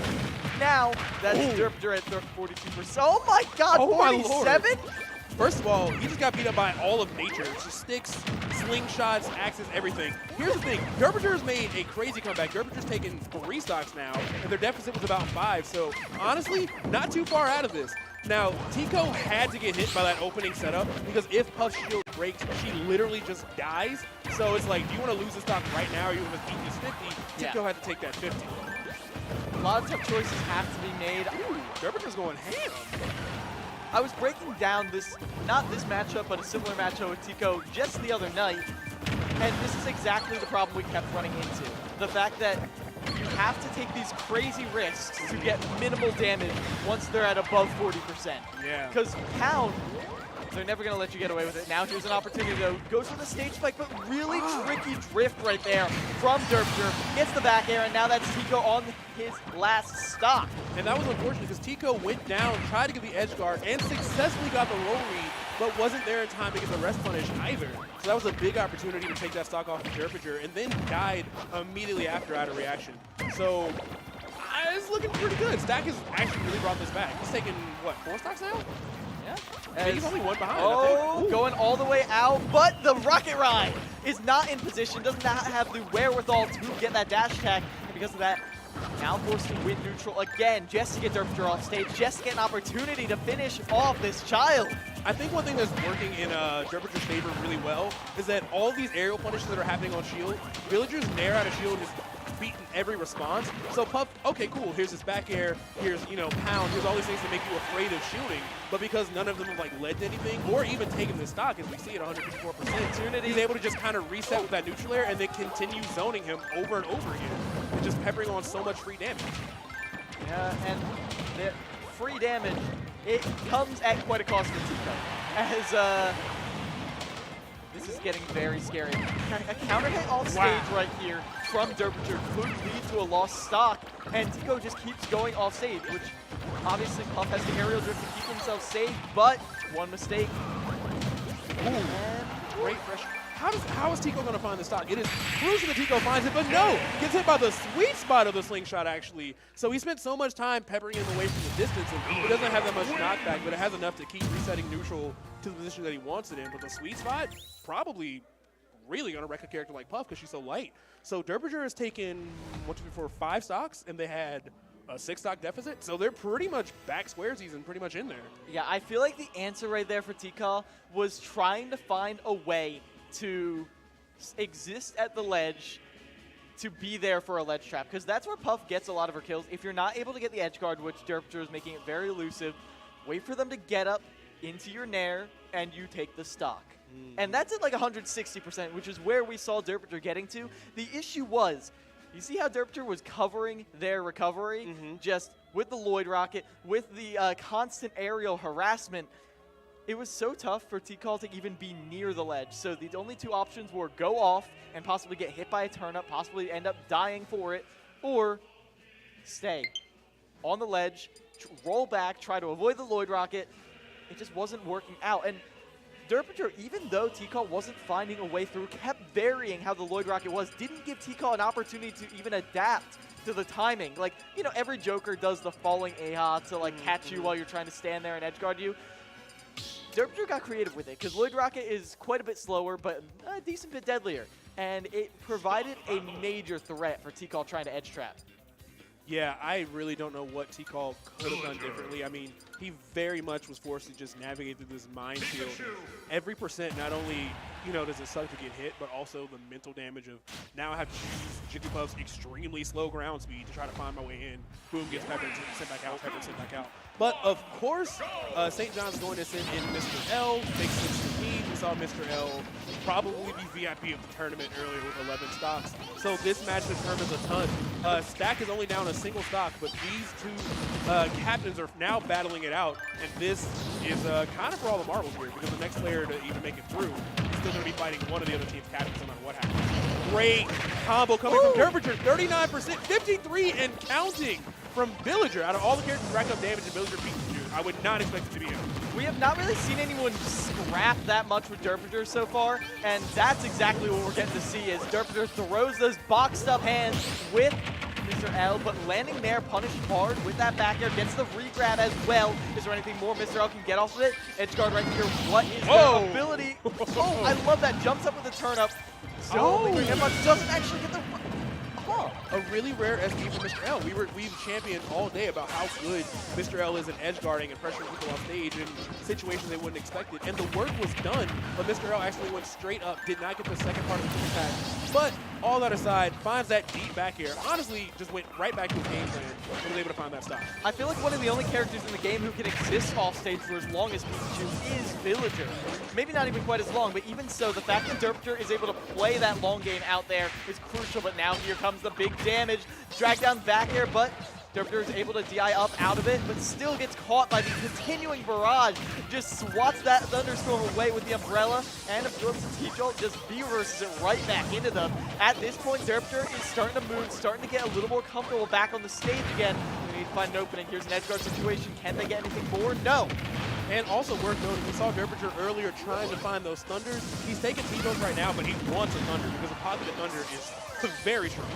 Now, that's Derpinger at 42%. Oh my god, Oh 47? my lord. First of all, he just got beat up by all of nature. Just sticks, slingshots, axes, everything. Here's the thing. Derbinger's made a crazy comeback. Derbinger's taken 3 stocks now, and their deficit was about 5. So, honestly, not too far out of this. Now, Tico had to get hit by that opening setup because if Puff's shield breaks, she literally just dies. So it's like, do you want to lose the stock right now or you want to beat this 50? Tico had to take that 50. A lot of tough choices have to be made. Ooh, Derbinger's going ham. I was breaking down this, not this matchup, but a similar matchup with Tico just the other night, and this is exactly the problem we kept running into. The fact that you have to take these crazy risks to get minimal damage once they're at above 40%. Yeah. Because Pound, they're never going to let you get away with it. Now here's an opportunity to go for the stage spike, but really tricky drift right there from Derpinger. Gets the back air, and now that's Tico on his last stock. And that was unfortunate because Tico went down, tried to get the edge guard, and successfully got the roll read, but wasn't there in time to get the rest punish either. So that was a big opportunity to take that stock off of Derpinger, and then died immediately after out of reaction. So it's looking pretty good. Stack has actually really brought this back. He's taken, what, 4 stocks now? Yeah. I think he's only 1 behind. Oh, going all the way out, but the Rocket Ride is not in position, does not have the wherewithal to get that dash attack, and because of that, now forced to win neutral again, just to get Derpinger off stage, just to get an opportunity to finish off this child. I think one thing that's working in Derbinger's favor really well is that all these aerial punishes that are happening on shield, Villager's nair out of shield is beaten every response. So Puff, okay, cool, here's this back air, here's, you know, pound, here's all these things to make you afraid of shielding, but because none of them have, like, led to anything, or even taken the stock, as we see at 154%, he's able to just kind of reset with that neutral air and then continue zoning him over and over again, and just peppering on so much free damage. Yeah, and the free damage, it comes at quite a cost for Tico, as, this is getting very scary. A counter hit off stage right here from Derpinger could lead to a lost stock, and Tico just keeps going off stage, which obviously Puff has the aerial drift to keep himself safe, but one mistake. Ooh, great pressure. How is Tico going to find the stock? It is crucial that Tico finds it, but no! Gets hit by the sweet spot of the slingshot, actually. So he spent so much time peppering him away from the distance, and it doesn't have that much knockback, but it has enough to keep resetting neutral to the position that he wants it in. But the sweet spot, probably really going to wreck a character like Puff because she's so light. So Derpinger has taken 1, 2, 3, 4, 5 stocks, and they had a 6 stock deficit. So they're pretty much back squaresies and pretty much in there. Yeah, I feel like the answer right there for Tico was trying to find a way to exist at the ledge to be there for a ledge trap, because that's where Puff gets a lot of her kills. If you're not able to get the edge guard, which Derpter is making it very elusive, wait for them to get up into your nair, and you take the stock. And that's at like 160%, which is where we saw Derpter getting to. The issue was, you see how Derpter was covering their recovery? Just with the Lloyd Rocket, with the constant aerial harassment. It was so tough for T-Call to even be near the ledge. So the only two options were go off and possibly get hit by a turnip, possibly end up dying for it, or stay on the ledge, roll back, try to avoid the Lloyd Rocket. It just wasn't working out. And Derpter, even though T-Call wasn't finding a way through, kept varying how the Lloyd Rocket was, didn't give T-Call an opportunity to even adapt to the timing. Like, you know, every Joker does the falling AHA to, like, catch you while you're trying to stand there and edge guard you. Derpter got creative with it, because Lloyd Rocket is quite a bit slower, but a decent bit deadlier. And it provided a major threat for T-Call trying to edge trap. Yeah, I really don't know what T-Call could have done differently. I mean, he very much was forced to just navigate through this minefield. Every percent, not only, you know, does it suck to get hit, but also the mental damage of now I have to use Jigglypuff's extremely slow ground speed to try to find my way in. Boom, gets peppered, sent back out, peppered, sent back out. But, of course, St. John's going to send in Mr. L, takes some speed. We saw Mr. L probably be VIP of the tournament earlier with 11 stocks. So this match determines a ton. Stack is only down a single stock, but these two captains are now battling it out. And this is kind of for all the marbles here, because the next player to even make it through is still going to be fighting one of the other team's captains no matter what happens. Great combo coming from Derpter, 39%, 53 and counting from Villager. Out of all the characters rack up damage, and Villager beats you. I would not expect it to be him. We have not really seen anyone scrap that much with Derpter so far, and that's exactly what we're getting to see is Derpter throws those boxed up hands with Mr. L, but landing there, punished hard with that back air, gets the regrab as well. Is there anything more Mr. L can get off of it? Edge guard right here. What is their ability? Oh, I love that. Jumps up with a turn up. So but doesn't actually get the... A really rare SD for Mr. L. We've championed all day about how good Mr. L is in edge guarding and pressuring people off stage in situations they wouldn't expect it. And the work was done, but Mr. L actually went straight up, did not get the second part of the attack. But all that aside, finds that deep back air. Honestly, just went right back to his game plan and was able to find that stop. I feel like one of the only characters in the game who can exist off stage for as long as Pikachu is Villager. Maybe not even quite as long, but even so, the fact that Derpter is able to play that long game out there is crucial. But now here comes the big damage. Drag down back air, but Derpter is able to DI up out of it, but still gets caught by the continuing barrage. Just swats that Thunderstorm away with the umbrella, and absorbs the T-Jolt, just V-verses it right back into them. At this point, Derpter is starting to move, starting to get a little more comfortable back on the stage again. We need to find an opening. Here's an edge guard situation. Can they get anything more? No. And also worth noting, we saw Derpter earlier trying to find those Thunders. He's taking T-Jolt right now, but he wants a Thunder because a positive Thunder is very strong.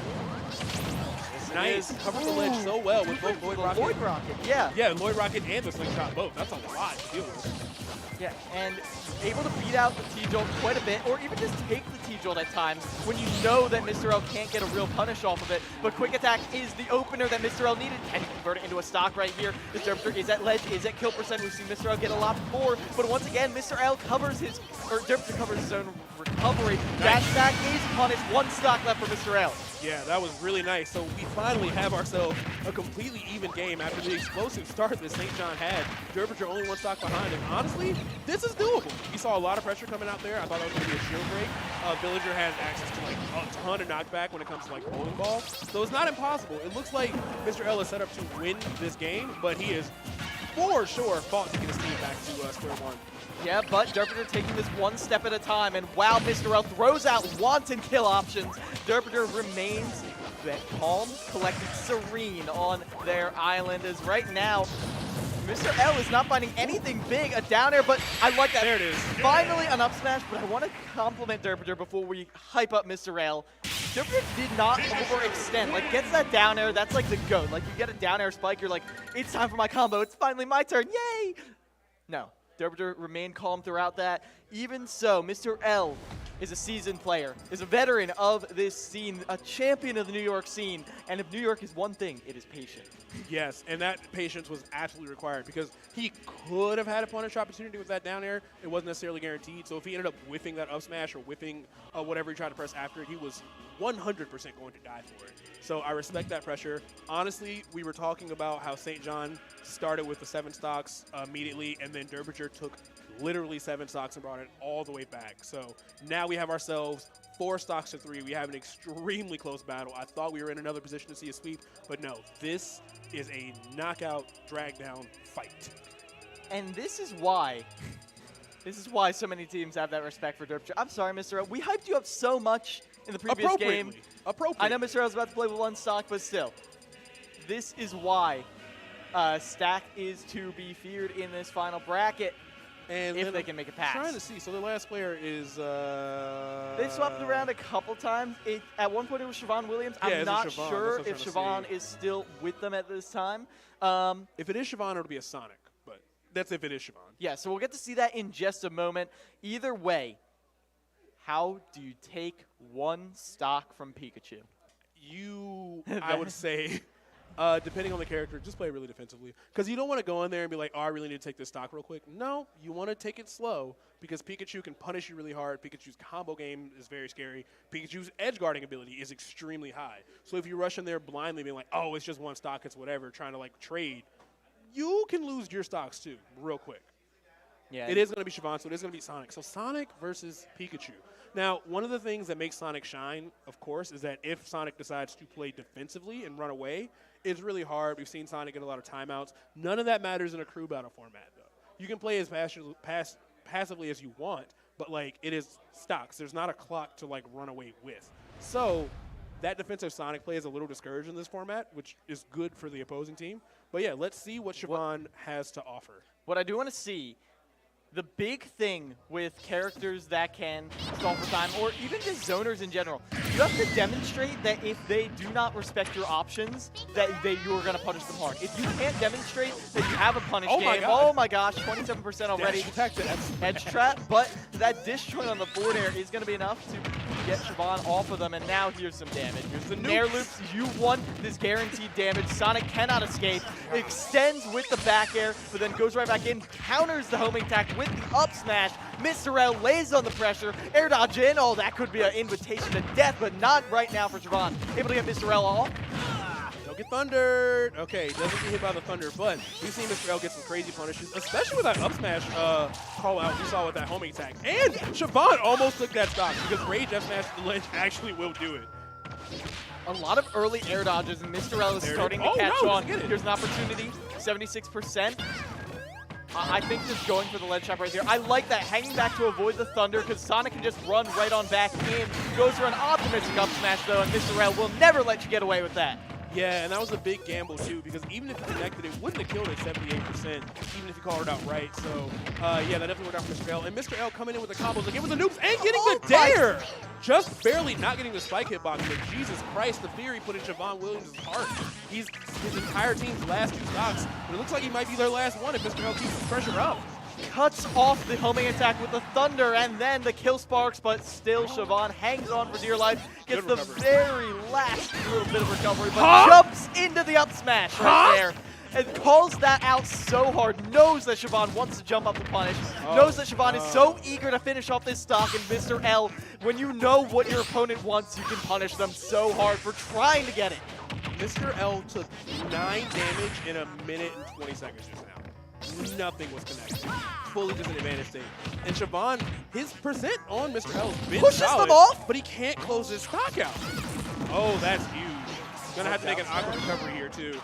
Nice. Covered the ledge so well with both Lloyd Rocket. Lloyd Rocket, yeah. Yeah, Lloyd Rocket and the Slingshot both. That's a lot to deal with. Yeah, and able to beat out the T-Jolt quite a bit, or even just take the T-Jolt at times when you know that Mr. L can't get a real punish off of it. But Quick Attack is the opener that Mr. L needed. Can he convert it into a stock right here? The Derpter is at ledge, is at kill percent. We've seen Mr. L get a lot more, but once again, Mr. L covers his, or Derpter covers his own recovery. Dash back is punished. One stock left for Mr. L. Yeah, that was really nice. So we finally have ourselves a completely even game after the explosive start that St. John had. Derpter only one stock behind him. Honestly, this is doable. We saw a lot of pressure coming out there. I thought that was going to be a shield break. Villager has access to like a ton of knockback when it comes to like bowling ball. So it's not impossible. It looks like Mr. L is set up to win this game, but he is for sure fought to get his team back to square one. Yeah, but Derpter taking this one step at a time, and wow, Mr. L throws out wanton kill options. Derpter remains calm, collected, serene on their island, as right now, Mr. L is not finding anything big, a down air, but I like that. There it is. Finally an up smash, but I want to compliment Derpter before we hype up Mr. L. Derpter did not overextend. Like, gets that down air, that's like the GOAT. Like, you get a down air spike, you're like, it's time for my combo, it's finally my turn, yay! No. Derpter remained calm throughout that. Even so, Mr. L is a seasoned player, is a veteran of this scene, a champion of the New York scene. And if New York is one thing, it is patient. Yes, and that patience was absolutely required because he could have had a punish opportunity with that down air. It wasn't necessarily guaranteed. So if he ended up whiffing that up smash or whiffing whatever he tried to press after it, he was 100% going to die for it. So I respect that pressure. Honestly, we were talking about how St. John started with the 7 stocks immediately, and then Derbyshire took literally 7 stocks and brought it all the way back. So now we have ourselves 4 stocks to 3. We have an extremely close battle. I thought we were in another position to see a sweep, but no, this is a knockout, drag down fight. And this is why so many teams have that respect for Derbyshire. I'm sorry, Mr. O. We hyped you up so much in the previous game. I know Mr. O's about to play with 1 stock, but still. This is why Stack is to be feared in this final bracket. And if they can make it pass. Trying to see. So the last player is. They swapped around a couple times. At one point it was Siobhan Williams. Yeah, I'm not Siobhan. sure if Siobhan is still with them at this time. If it is Siobhan, it'll be a Sonic, but that's if it is Siobhan. Yeah, so we'll get to see that in just a moment. Either way, how do you take 1 stock from Pikachu? I would say. Depending on the character, just play really defensively. Because you don't want to go in there and be like, oh, I really need to take this stock real quick. No, you want to take it slow because Pikachu can punish you really hard. Pikachu's combo game is very scary. Pikachu's edge guarding ability is extremely high. So if you rush in there blindly being like, oh, it's just 1 stock, it's whatever, trying to like trade, you can lose your stocks too real quick. Yeah. It is going to be Siobhan, so it is going to be Sonic. So Sonic versus Pikachu. Now, one of the things that makes Sonic shine, of course, is that if Sonic decides to play defensively and run away, it's really hard. We've seen Sonic get a lot of timeouts. None of that matters in a crew battle format, though. You can play as passively as you want, but, like, it is stocks. There's not a clock to, like, run away with. So that defensive Sonic play is a little discouraged in this format, which is good for the opposing team. But, yeah, let's see what Siobhan has to offer. What I do want to see, the big thing with characters that can stall for time, or even just zoners in general, you have to demonstrate that if they do not respect your options, that you're going to punish them hard. If you can't demonstrate that you have a punish game, oh my gosh, 27% already. Edge trap, but that disjoint on the forward air is going to be enough to get Siobhan off of them, and now here's some damage. Here's the Nair loops. You want this guaranteed damage. Sonic cannot escape. Extends with the back air, but then goes right back in, counters the homing attack with the up smash. Mr. L lays on the pressure. Air dodge in. Oh, that could be an invitation to death, but not right now for Siobhan. Able to get Mr. L off. Don't get thundered. Okay, doesn't get hit by the thunder, but we've seen Mr. L get some crazy punishes, especially with that up smash call out we saw with that homing attack. And Siobhan almost took that stock because Rage F smash the ledge actually will do it. A lot of early air dodges, and Mr. L is starting to catch on. Here's an opportunity, 76%. I think just going for the ledge trap right here. I like that, hanging back to avoid the thunder because Sonic can just run right on back in. Goes for an optimistic up smash though, and Mr. L will never let you get away with that. Yeah, and that was a big gamble too because even if it connected, it wouldn't have killed at 78%, even if you called it out right. So, yeah, that definitely worked out for Mr. L. And Mr. L coming in with the combos, like it was the noobs and getting the dare! Just barely not getting the spike hitbox, but Jesus Christ, the fear he put in Siobhan Williams' heart. He's his entire team's last 2 stocks, but it looks like he might be their last one if Mr. L keeps the pressure up. Cuts off the homing attack with the thunder and then the kill sparks, but still Siobhan hangs on for dear life, gets the very last little bit of recovery, but jumps into the up smash right there. And calls that out so hard, knows that Siobhan wants to jump up to punish, knows that Siobhan is so eager to finish off this stock, and Mr. L, when you know what your opponent wants, you can punish them so hard for trying to get it. Mr. L took 9 damage in 1 minute and 20 seconds just now. Nothing was connected. Fully just an advantage state. And Siobhan, his percent on Mr. L has been pushes solid, them off, but he can't close his stock out. Oh, that's huge. Gonna have to make an awkward recovery here too.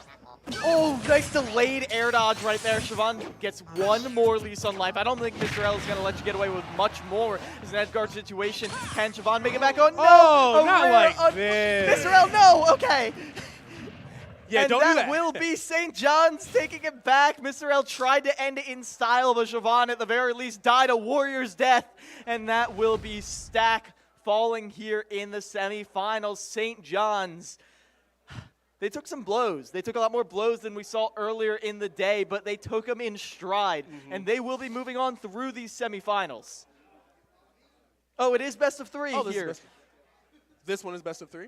Oh, nice delayed air dodge right there. Siobhan gets 1 more lease on life. I don't think Mr. L is going to let you get away with much more. It's an edge guard situation. Can Siobhan make it back? Oh, no! Oh, not like this. Mr. L, no! Okay. Yeah, and don't do that. will be St. John's taking it back. Mr. L tried to end it in style, but Siobhan at the very least died a warrior's death. And that will be Stack falling here in the semifinals. St. John's. They took some blows. They took a lot more blows than we saw earlier in the day, but they took them in stride, and they will be moving on through these semifinals. Oh, it is best of 3 Oh, here. This one is best of 3?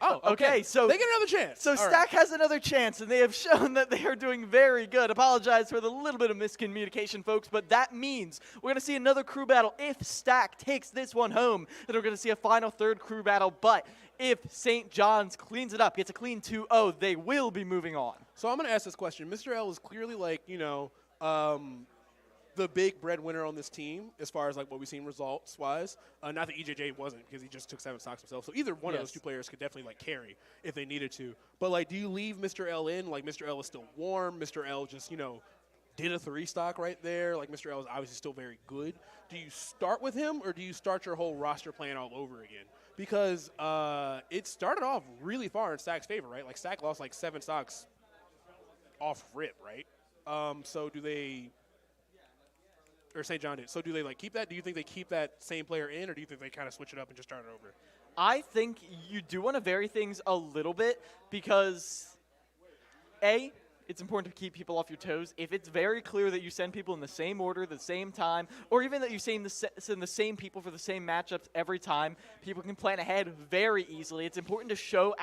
Oh, okay. So they get another chance. So All right. Stack has another chance, and they have shown that they are doing very good. Apologize for the little bit of miscommunication, folks, but that means we're going to see another crew battle. If Stack takes this one home, then we're going to see a final third crew battle. But if St. John's cleans it up, gets a clean 2-0, they will be moving on. So I'm going to ask this question. Mr. L is clearly like, the big breadwinner on this team as far as like what we've seen results-wise. Not that EJJ wasn't, because he just took 7 stocks himself. So either one of those two players could definitely like carry if they needed to. But like, do you leave Mr. L in? Like Mr. L is still warm. Mr. L just did a 3 stock right there. Like Mr. L is obviously still very good. Do you start with him, or do you start your whole roster plan all over again? Because it started off really far in Stack's favor, right? Like Stack lost like 7 stocks off rip, right? So do they? Or St. John did. So do they like keep that? Do you think they keep that same player in, or do you think they kind of switch it up and just start it over? I think you do want to vary things a little bit because, A, it's important to keep people off your toes. If it's very clear that you send people in the same order, the same time, or even that you send the same people for the same matchups every time, people can plan ahead very easily. It's important to show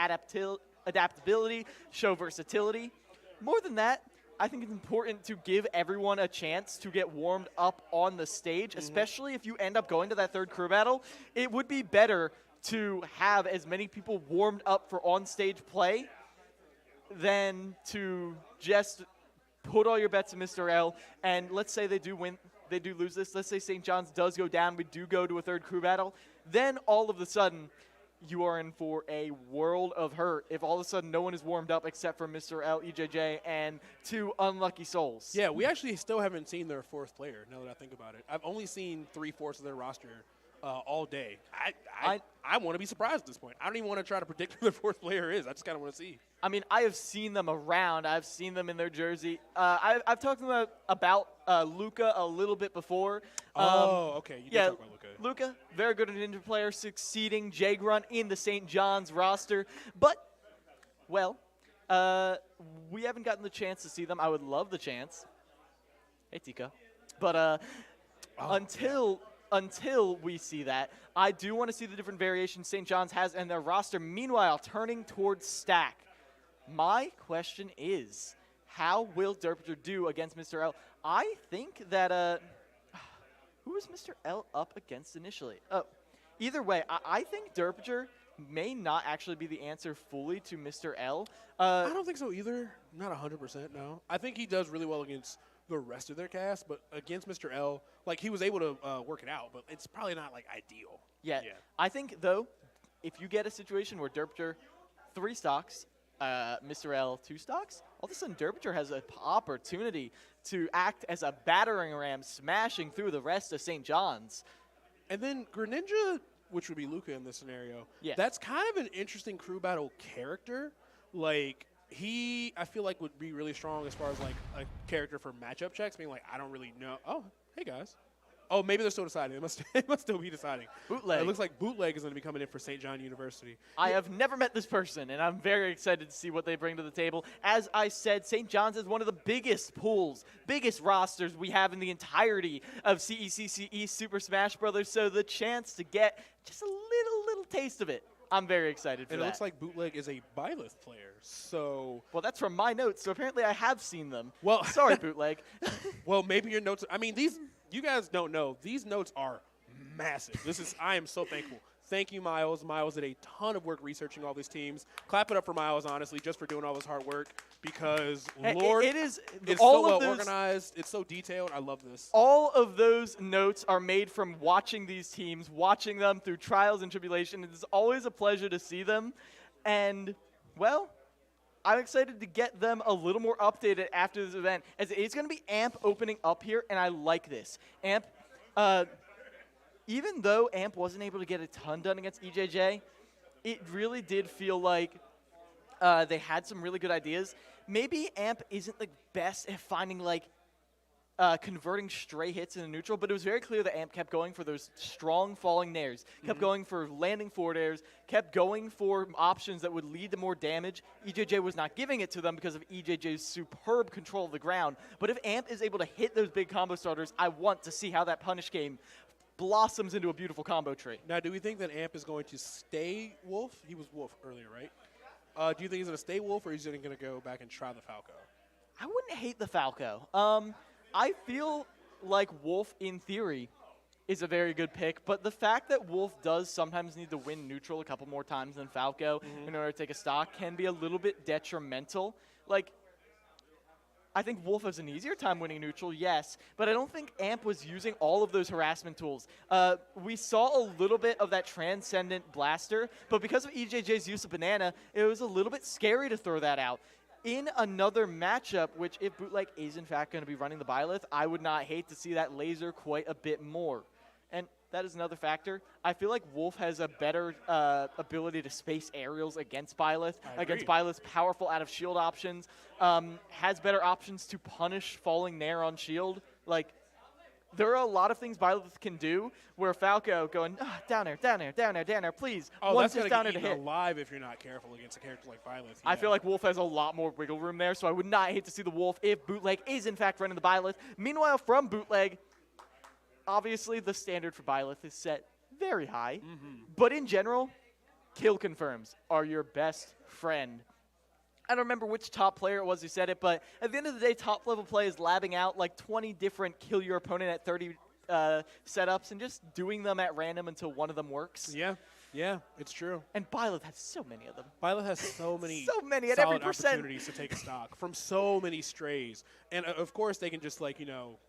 adaptability, show versatility. More than that, I think it's important to give everyone a chance to get warmed up on the stage, especially if you end up going to that third crew battle. It would be better to have as many people warmed up for on-stage play than to just put all your bets in Mr. L. And let's say they do win, they do lose this. Let's say St. John's does go down. We do go to a third crew battle. Then all of a sudden, you are in for a world of hurt if all of a sudden no one is warmed up except for Mr. L, EJJ, and 2 unlucky souls. Yeah, we actually still haven't seen their 4th player, now that I think about it. I've only seen 3/4 of their roster all day. I want to be surprised at this point. I don't even want to try to predict who their 4th player is. I just kind of want to see. I mean, I have seen them around. I've seen them in their jersey. I've talked to them about Luca a little bit before. Okay. You did talk about Luca. Luca, very good ninja player, succeeding Jay Grunt in the St. John's roster. But, well, we haven't gotten the chance to see them. I would love the chance. Hey, Tico. But until we see that, I do want to see the different variations St. John's has in their roster. Meanwhile, turning towards Stack. My question is, how will Derpiter do against Mr. L? I think that, who was Mr. L up against initially? Oh, either way, I think Derpiter may not actually be the answer fully to Mr. L. I don't think so either. Not 100%, no. I think he does really well against the rest of their cast, but against Mr. L, like, he was able to work it out, but it's probably not, like, ideal. Yeah. I think, though, if you get a situation where Derpiter 3 stocks, Mr. L 2 stocks, all of a sudden Derpiter has an opportunity to act as a battering ram, smashing through the rest of St. John's. And then Greninja, which would be Luca in this scenario, that's kind of an interesting crew battle character. Like, he, I feel like, would be really strong as far as, like, a character for matchup checks, being like, I don't really know. Oh, hey, guys. Oh, maybe they're still deciding. It must still be deciding. Bootleg. It looks like Bootleg is going to be coming in for St. John University. I have never met this person, and I'm very excited to see what they bring to the table. As I said, St. John's is one of the biggest pools, biggest rosters we have in the entirety of CECC Super Smash Brothers, so the chance to get just a little taste of it, I'm very excited for and that. It looks like Bootleg is a Byleth player, so... Well, that's from my notes, so apparently I have seen them. Well, sorry, Bootleg. Well, maybe your notes... I mean, these... You guys don't know. These notes are massive. I am so thankful. Thank you, Miles. Miles did a ton of work researching all these teams. Clap it up for Miles, honestly, just for doing all this hard work, because, Lord, it's so well organized. It's so detailed. I love this. All of those notes are made from watching these teams, watching them through trials and tribulation. It is always a pleasure to see them. And, well, I'm excited to get them a little more updated after this event, as it's going to be AMP opening up here, and I like this. AMP, even though AMP wasn't able to get a ton done against EJJ, it really did feel like they had some really good ideas. Maybe AMP isn't the best at finding, like, converting stray hits into neutral, but it was very clear that AMP kept going for those strong falling nairs, kept going for landing forward airs, kept going for options that would lead to more damage. EJJ was not giving it to them because of EJJ's superb control of the ground, but if AMP is able to hit those big combo starters, I want to see how that punish game blossoms into a beautiful combo tree. Now, do we think that Amp is going to stay Wolf? He was Wolf earlier, right? Do you think he's going to stay Wolf, or is he going to go back and try the Falco? I wouldn't hate the Falco. I feel like Wolf, in theory, is a very good pick, but the fact that Wolf does sometimes need to win neutral a couple more times than Falco in order to take a stock can be a little bit detrimental. Like, I think Wolf has an easier time winning neutral, yes, but I don't think Amp was using all of those harassment tools. We saw a little bit of that Transcendent Blaster, but because of EJJ's use of Banana, it was a little bit scary to throw that out. In another matchup, which if Bootleg is in fact going to be running the Byleth, I would not hate to see that laser quite a bit more. And that is another factor. I feel like Wolf has a better ability to space aerials against Byleth, against Byleth's powerful out of shield options, has better options to punish falling Nair on shield. Like, there are a lot of things Byleth can do where Falco going, down air, down air, down air, down air, please. Oh, that's going to down get air to eaten hit. alive if you're not careful against a character like Byleth. I feel like Wolf has a lot more wiggle room there, so I would not hate to see the Wolf if Bootleg is in fact running the Byleth. Meanwhile, from Bootleg, obviously the standard for Byleth is set very high, but in general, kill confirms are your best friend. I don't remember which top player it was who said it, but at the end of the day, top level play is labbing out like 20 different kill your opponent at 30 setups and just doing them at random until one of them works. Yeah, it's true. And Byleth has so many of them. Byleth has so many at every solid percent opportunities to take a stock from so many strays. And of course, they can just like,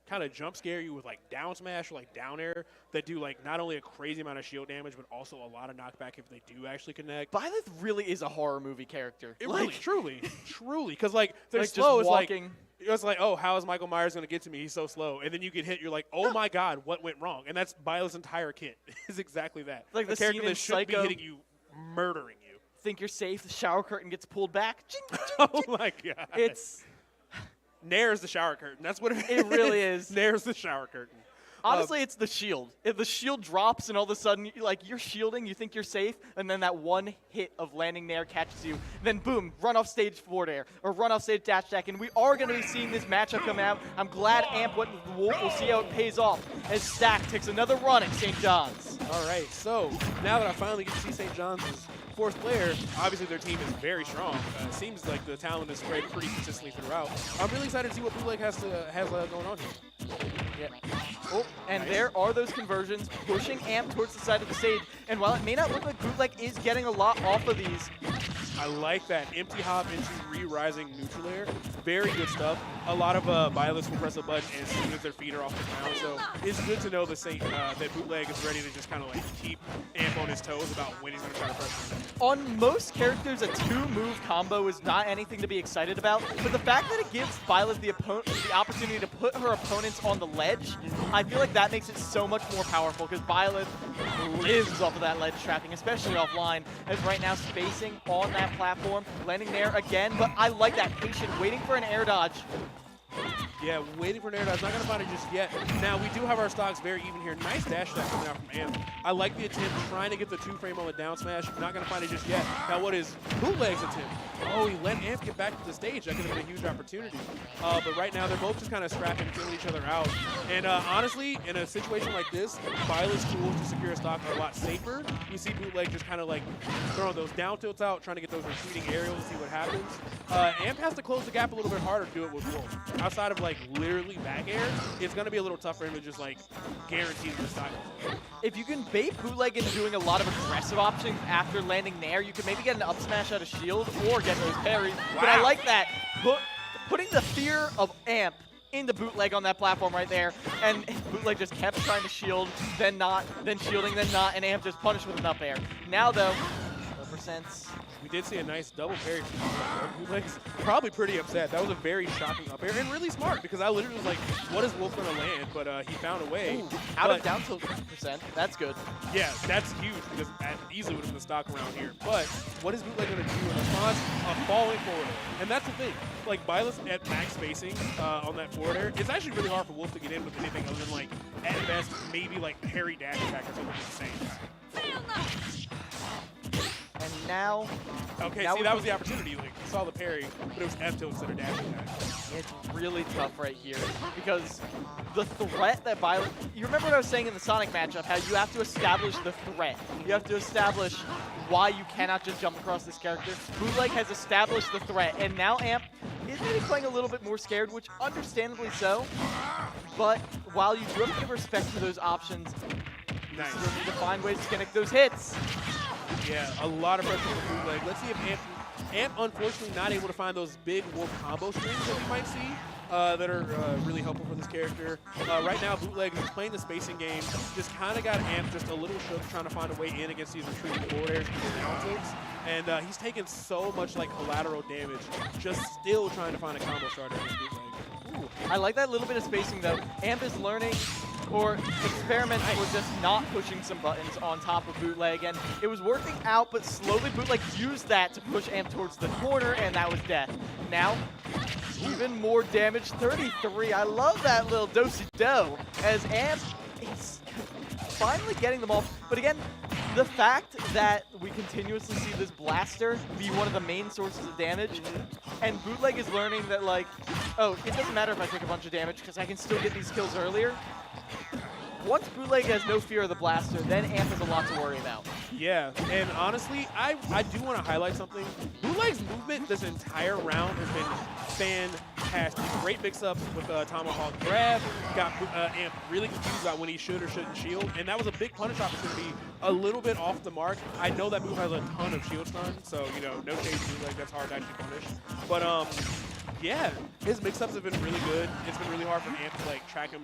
kind of jump scare you with like down smash or like down air that do like not only a crazy amount of shield damage, but also a lot of knockback if they do actually connect. Byleth really is a horror movie character. It really, truly. Because like they're like slow. just walking. It's like, oh, how is Michael Myers going to get to me? He's so slow. And then you get hit. You're like, oh my God, what went wrong? And that's Byleth's entire kit. Is exactly that. Like a the character scene in that should Psycho, be hitting you, murdering you. Think you're safe. The shower curtain gets pulled back. Oh my God. It's Nair's the shower curtain. That's what it really is. Nair's the shower curtain. Honestly, it's the shield. If the shield drops and all of a sudden, you're shielding, you think you're safe, and then that one hit of landing Nair catches you, then boom, run off stage forward air, or run off stage dash attack, and we are going to be seeing this matchup come out. I'm glad Amp went with the Wolf. We'll see how it pays off as Stack takes another run at St. John's. All right, so now that I finally get to see St. John's fourth player, obviously their team is very strong. It seems like the talent is spread pretty consistently throughout. I'm really excited to see what Bootleg has going on here. Yeah. Oh, and there are those conversions pushing Amp towards the side of the stage. And while it may not look like Bootleg is getting a lot off of these, I like that. Empty hop into re-rising neutral air. Very good stuff. A lot of Byleths will press a button as soon as their feet are off the ground. So it's good to know that Bootleg is ready to just kind of like keep Amp on his toes about when he's going to try to press him. On most characters, a two-move combo is not anything to be excited about. But the fact that it gives Byleth the opportunity to put her opponents on the ledge, I feel like that makes it so much more powerful because Byleth lives off of that ledge trapping, especially offline, as right now spacing on that platform, landing there again, but I like that patient, waiting for an air dodge. Yeah, waiting for an air dodge. Not going to find it just yet. Now, we do have our stocks very even here. Nice dash attack coming out from Amp. I like the attempt, trying to get the two-frame on the down smash. Not going to find it just yet. Now, what is Bootleg's attempt? Oh, he let Amp get back to the stage. That could have been a huge opportunity. But right now, they're both just kind of scrapping, killing each other out. And honestly, in a situation like this, Byleth's tools to secure a stock are a lot safer. You see Bootleg just kind of like throwing those down tilts out, trying to get those retreating aerials to see what happens. Amp has to close the gap a little bit harder to do it with Wolf. Outside of like literally back air, it's going to be a little tough for him to just like guarantee the stock. If you can bait Bootleg into doing a lot of aggressive options after landing Nair, you could maybe get an up smash out of shield or get those parries. Wow. But I like that. Putting the fear of Amp into Bootleg on that platform right there, and Bootleg just kept trying to shield, then not, then shielding, then not, and Amp just punished with an up air. Now though, percents. We did see a nice double parry from Bootleg's probably pretty upset. That was a very shocking up air and really smart because I literally was like, what is Wolf going to land? But he found a way. Ooh, out of down tilt percent. That's good. Yeah, that's huge because that easily would have been the stock around here. But what is Bootleg going to do in response? Falling forward. And that's the thing. Like, Byleth at max spacing on that forward air, it's actually really hard for Wolf to get in with anything other than, like, at best, maybe, like, parry dash attack or something at the same time. And now. Okay, now see, that was the opportunity. Like, you saw the parry, but it was F tilt instead of dash attack. It's really tough right here because the threat that Violet. You remember what I was saying in the Sonic matchup? How you have to establish the threat. You have to establish why you cannot just jump across this character. Bootleg has established the threat, and now Amp is maybe playing a little bit more scared, which understandably so. But while you do have to give respect to those options, you still need to find ways to connect those hits. Yeah, a lot of pressure from Bootleg. Let's see if Amp unfortunately not able to find those big wolf combo strings that we might see that are really helpful for this character. Right now, Bootleg is playing the spacing game. Just kind of got Amp just a little shook trying to find a way in against these retreating forward airs and down tilts. And he's taken so much like collateral damage, just still trying to find a combo starter against Bootleg. Ooh, I like that little bit of spacing though. Amp is learning or experimenting with just not pushing some buttons on top of Bootleg, and it was working out, but slowly Bootleg used that to push Amp towards the corner, and that was death. Now, even more damage, 33. I love that little do-si-do, as Amp is finally getting them off. But again, the fact that we continuously see this blaster be one of the main sources of damage, and Bootleg is learning that, like, oh, it doesn't matter if I take a bunch of damage because I can still get these kills earlier. Once Bootleg has no fear of the blaster, then Amp has a lot to worry about. Yeah, and honestly, I do want to highlight something. Bootleg's movement this entire round has been fantastic. Great mix-ups with Tomahawk grab, got Amp really confused about when he should or shouldn't shield, and that was a big punish opportunity, a little bit off the mark. I know that move has a ton of shield stun, so, you know, no shade to Bootleg, that's hard to actually punish. But, yeah, his mix-ups have been really good. It's been really hard for Amp to, like, track him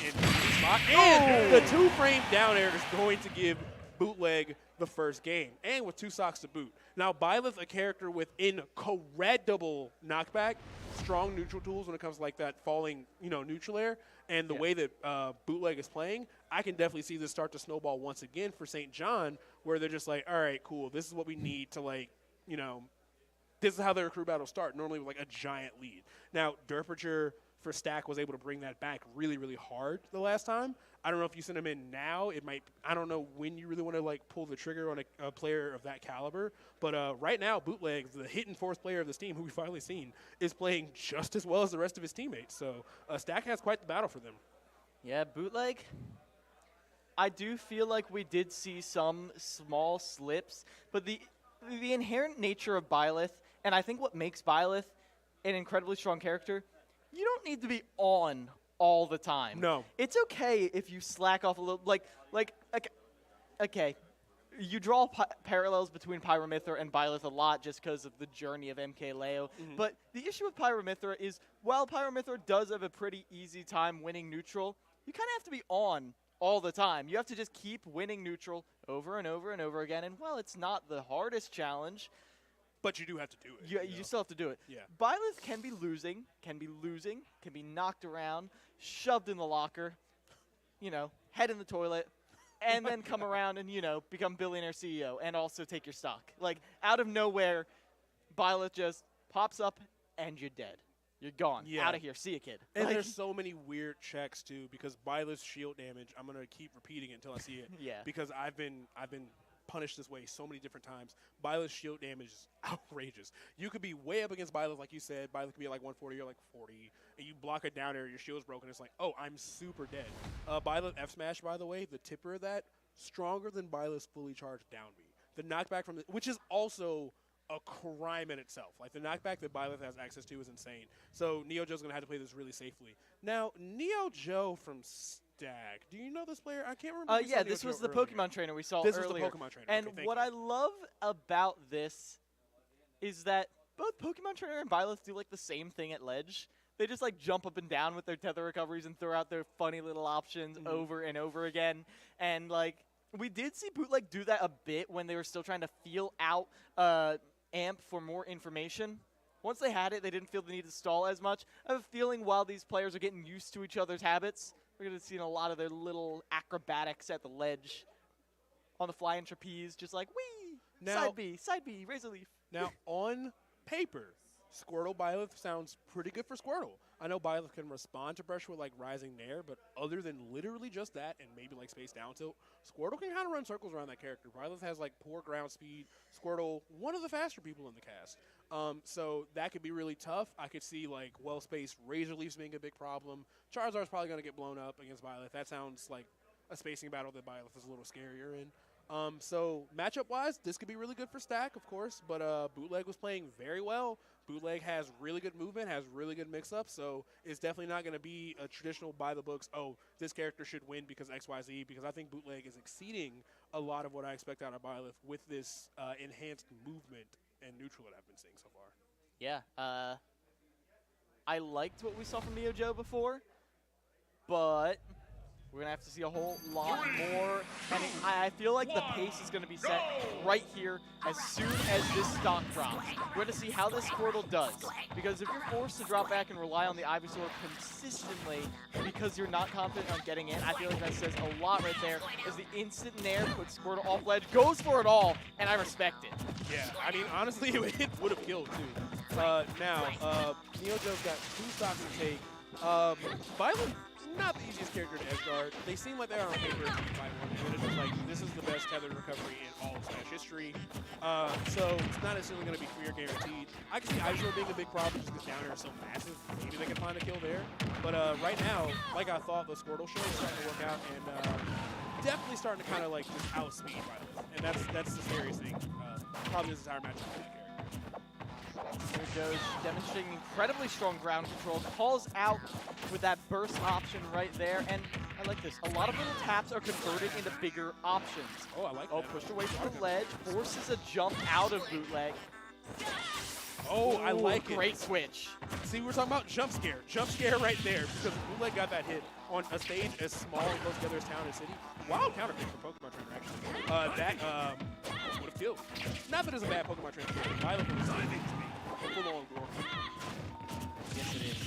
in the spot. And the 2-frame down air is going to give Bootleg the first game, and with 2 stocks to boot. Now, Byleth, a character with incredible knockback, strong neutral tools when it comes to, like, that falling, you know, neutral air, and the way that Bootleg is playing, I can definitely see this start to snowball once again for St. John, where they're just like, all right, cool, this is what we need to, like, you know, this is how their crew battles start, normally with like a giant lead. Now, Derpature for Stack was able to bring that back really, really hard the last time. I don't know if you send him in now. It might, I don't know when you really want to like pull the trigger on a player of that caliber. But right now, Bootleg, the hidden fourth player of this team, who we've finally seen, is playing just as well as the rest of his teammates. So Stack has quite the battle for them. Yeah, Bootleg, I do feel like we did see some small slips, but the inherent nature of Byleth, and I think what makes Byleth an incredibly strong character, you don't need to be on all the time. No. It's okay if you slack off a little. Okay, you draw parallels between Pyramithra and Byleth a lot just because of the journey of MK Leo. But the issue with Pyramithra is, while Pyramithra does have a pretty easy time winning neutral, you kind of have to be on all the time. You have to just keep winning neutral over and over and over again. And while it's not the hardest challenge, but you do have to do it. You still have to do it. Yeah. Byleth can be losing, can be knocked around, shoved in the locker, you know, head in the toilet, and then come around and, you know, become billionaire CEO and also take your stock. Like, out of nowhere, Byleth just pops up and you're dead. You're gone. Yeah. Out of here. See ya, kid. And Like, there's so many weird checks too, because Byleth's shield damage, I'm gonna keep repeating it until I see it. Yeah. Because I've been punished this way so many different times. Byleth's shield damage is outrageous. You could be way up against Byleth, like you said. Byleth could be at like 140 or like 40, and you block it down there, your shield's broken. It's like, oh, I'm super dead. Byleth F smash, by the way, the tipper of that, stronger than Byleth's fully charged down B. The knockback from which is also a crime in itself. Like, the knockback that Byleth has access to is insane. So Neo Joe's gonna have to play this really safely. Now, Neo Joe from Stack. Do you know this player? I can't remember. yeah, this was the Pokemon trainer we saw This earlier. was the Pokemon trainer. And Okay, what I love about this is that both Pokemon trainer and Byleth do like the same thing at ledge. They just like jump up and down with their tether recoveries and throw out their funny little options over and over again. And like, we did see Bootleg do that a bit when they were still trying to feel out Amp for more information. Once they had it, they didn't feel the need to stall as much. I have a feeling while these players are getting used to each other's habits, we're going to see a lot of their little acrobatics at the ledge. On the flying trapeze, just like, whee! Now, side B, raise a leaf. Now, on paper, Squirtle Byleth sounds pretty good for Squirtle. I know Byleth can respond to pressure with like rising Nair, but other than literally just that and maybe like space down tilt, Squirtle can kind of run circles around that character. Byleth has like poor ground speed. Squirtle, one of the faster people in the cast. So that could be really tough. I could see like well-spaced Razor Leafs being a big problem. Charizard's probably going to get blown up against Byleth. That sounds like a spacing battle that Byleth is a little scarier in. So matchup-wise, this could be really good for Stack, of course, but Bootleg was playing very well. Bootleg has really good movement, has really good mix-up, so it's definitely not going to be a traditional by-the-books, oh, this character should win because XYZ, because I think Bootleg is exceeding a lot of what I expect out of Byleth with this enhanced movement and neutral that I've been seeing so far. Yeah, I liked what we saw from Neo Joe before, but we're going to have to see a whole lot more. And I feel like the pace is going to be set right here as soon as this stock drops. We're going to see how this Squirtle does. Because if you're forced to drop back and rely on the Ivysaur consistently because you're not confident on getting in, I feel like that says a lot right there as the instant Nair puts Squirtle off ledge, goes for it all, and I respect it. Yeah, I mean, honestly, it would have killed, too. Now, Neo Joe's got 2 stocks to take. Violet, not the easiest character to edge guard. They seem like they are on paper by one. It's just like, this is the best tethered recovery in all of Smash history. So it's not necessarily going to be free or guaranteed. I can see Ivysaur being a big problem just because down air is so massive. Maybe they can find a kill there. But right now, like I thought, the Squirtle show is starting to work out and definitely starting to kind of like just outspeed Violet. And that's the scariest thing. Probably this entire matchup for that character. Here goes, demonstrating incredibly strong ground control, calls out with that burst option right there, and I like this. A lot of little taps are converted into bigger options. Oh, I like that. Pushed away from the ledge, forces a jump out of Bootleg. Oh, I like it. Great switch. See, we were talking about jump scare. Jump scare right there because Bootleg got that hit on a stage as small and close together as Town and City. Wild counter pick for Pokemon Trainer, actually. That would have killed. Not that it's a bad Pokemon Trainer pick. Violet would have full on gore. Yes, it is.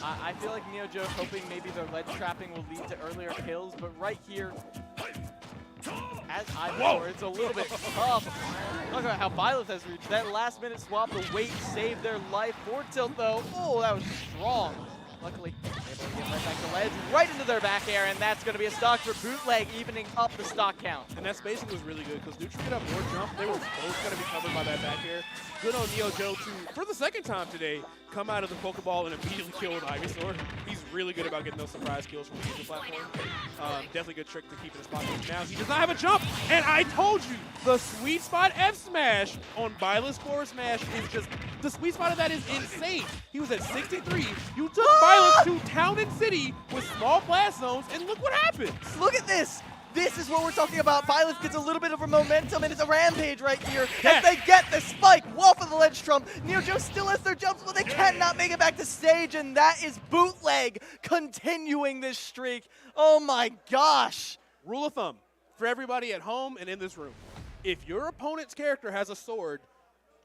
I feel like Neo Joe hoping maybe their ledge trapping will lead to earlier kills, but right here, as Ivysaur, it's a little bit tough. Talk about how Byleth has reached that last minute swap. The weight saved their life. Forward tilt though, oh, that was strong. Luckily, able to get right back to ledge, right into their back air, and that's going to be a stock for Bootleg, evening up the stock count. And that spacing was really good because Neutral get up more jump. They were both going to be covered by that back air. Good on Neo Joe to, for the second time today, come out of the Pokeball and immediately kill with Ivysaur. He's really good about getting those surprise kills from the user platform. Definitely good trick to keep in his pocket. Now he does not have a jump, and I told you, the sweet spot F smash on Byleth's forward smash is just, the sweet spot of that is insane. He was at 63. You took Byleth to Town and City with small blast zones, and look what happens. Look at this. This is what we're talking about. Byleth gets a little bit of a momentum, and it's a rampage right here. As they get the spike off of the ledge trump. Neo Joe still has their jumps, but they cannot make it back to stage, and that is Bootleg continuing this streak. Oh my gosh. Rule of thumb for everybody at home and in this room. If your opponent's character has a sword,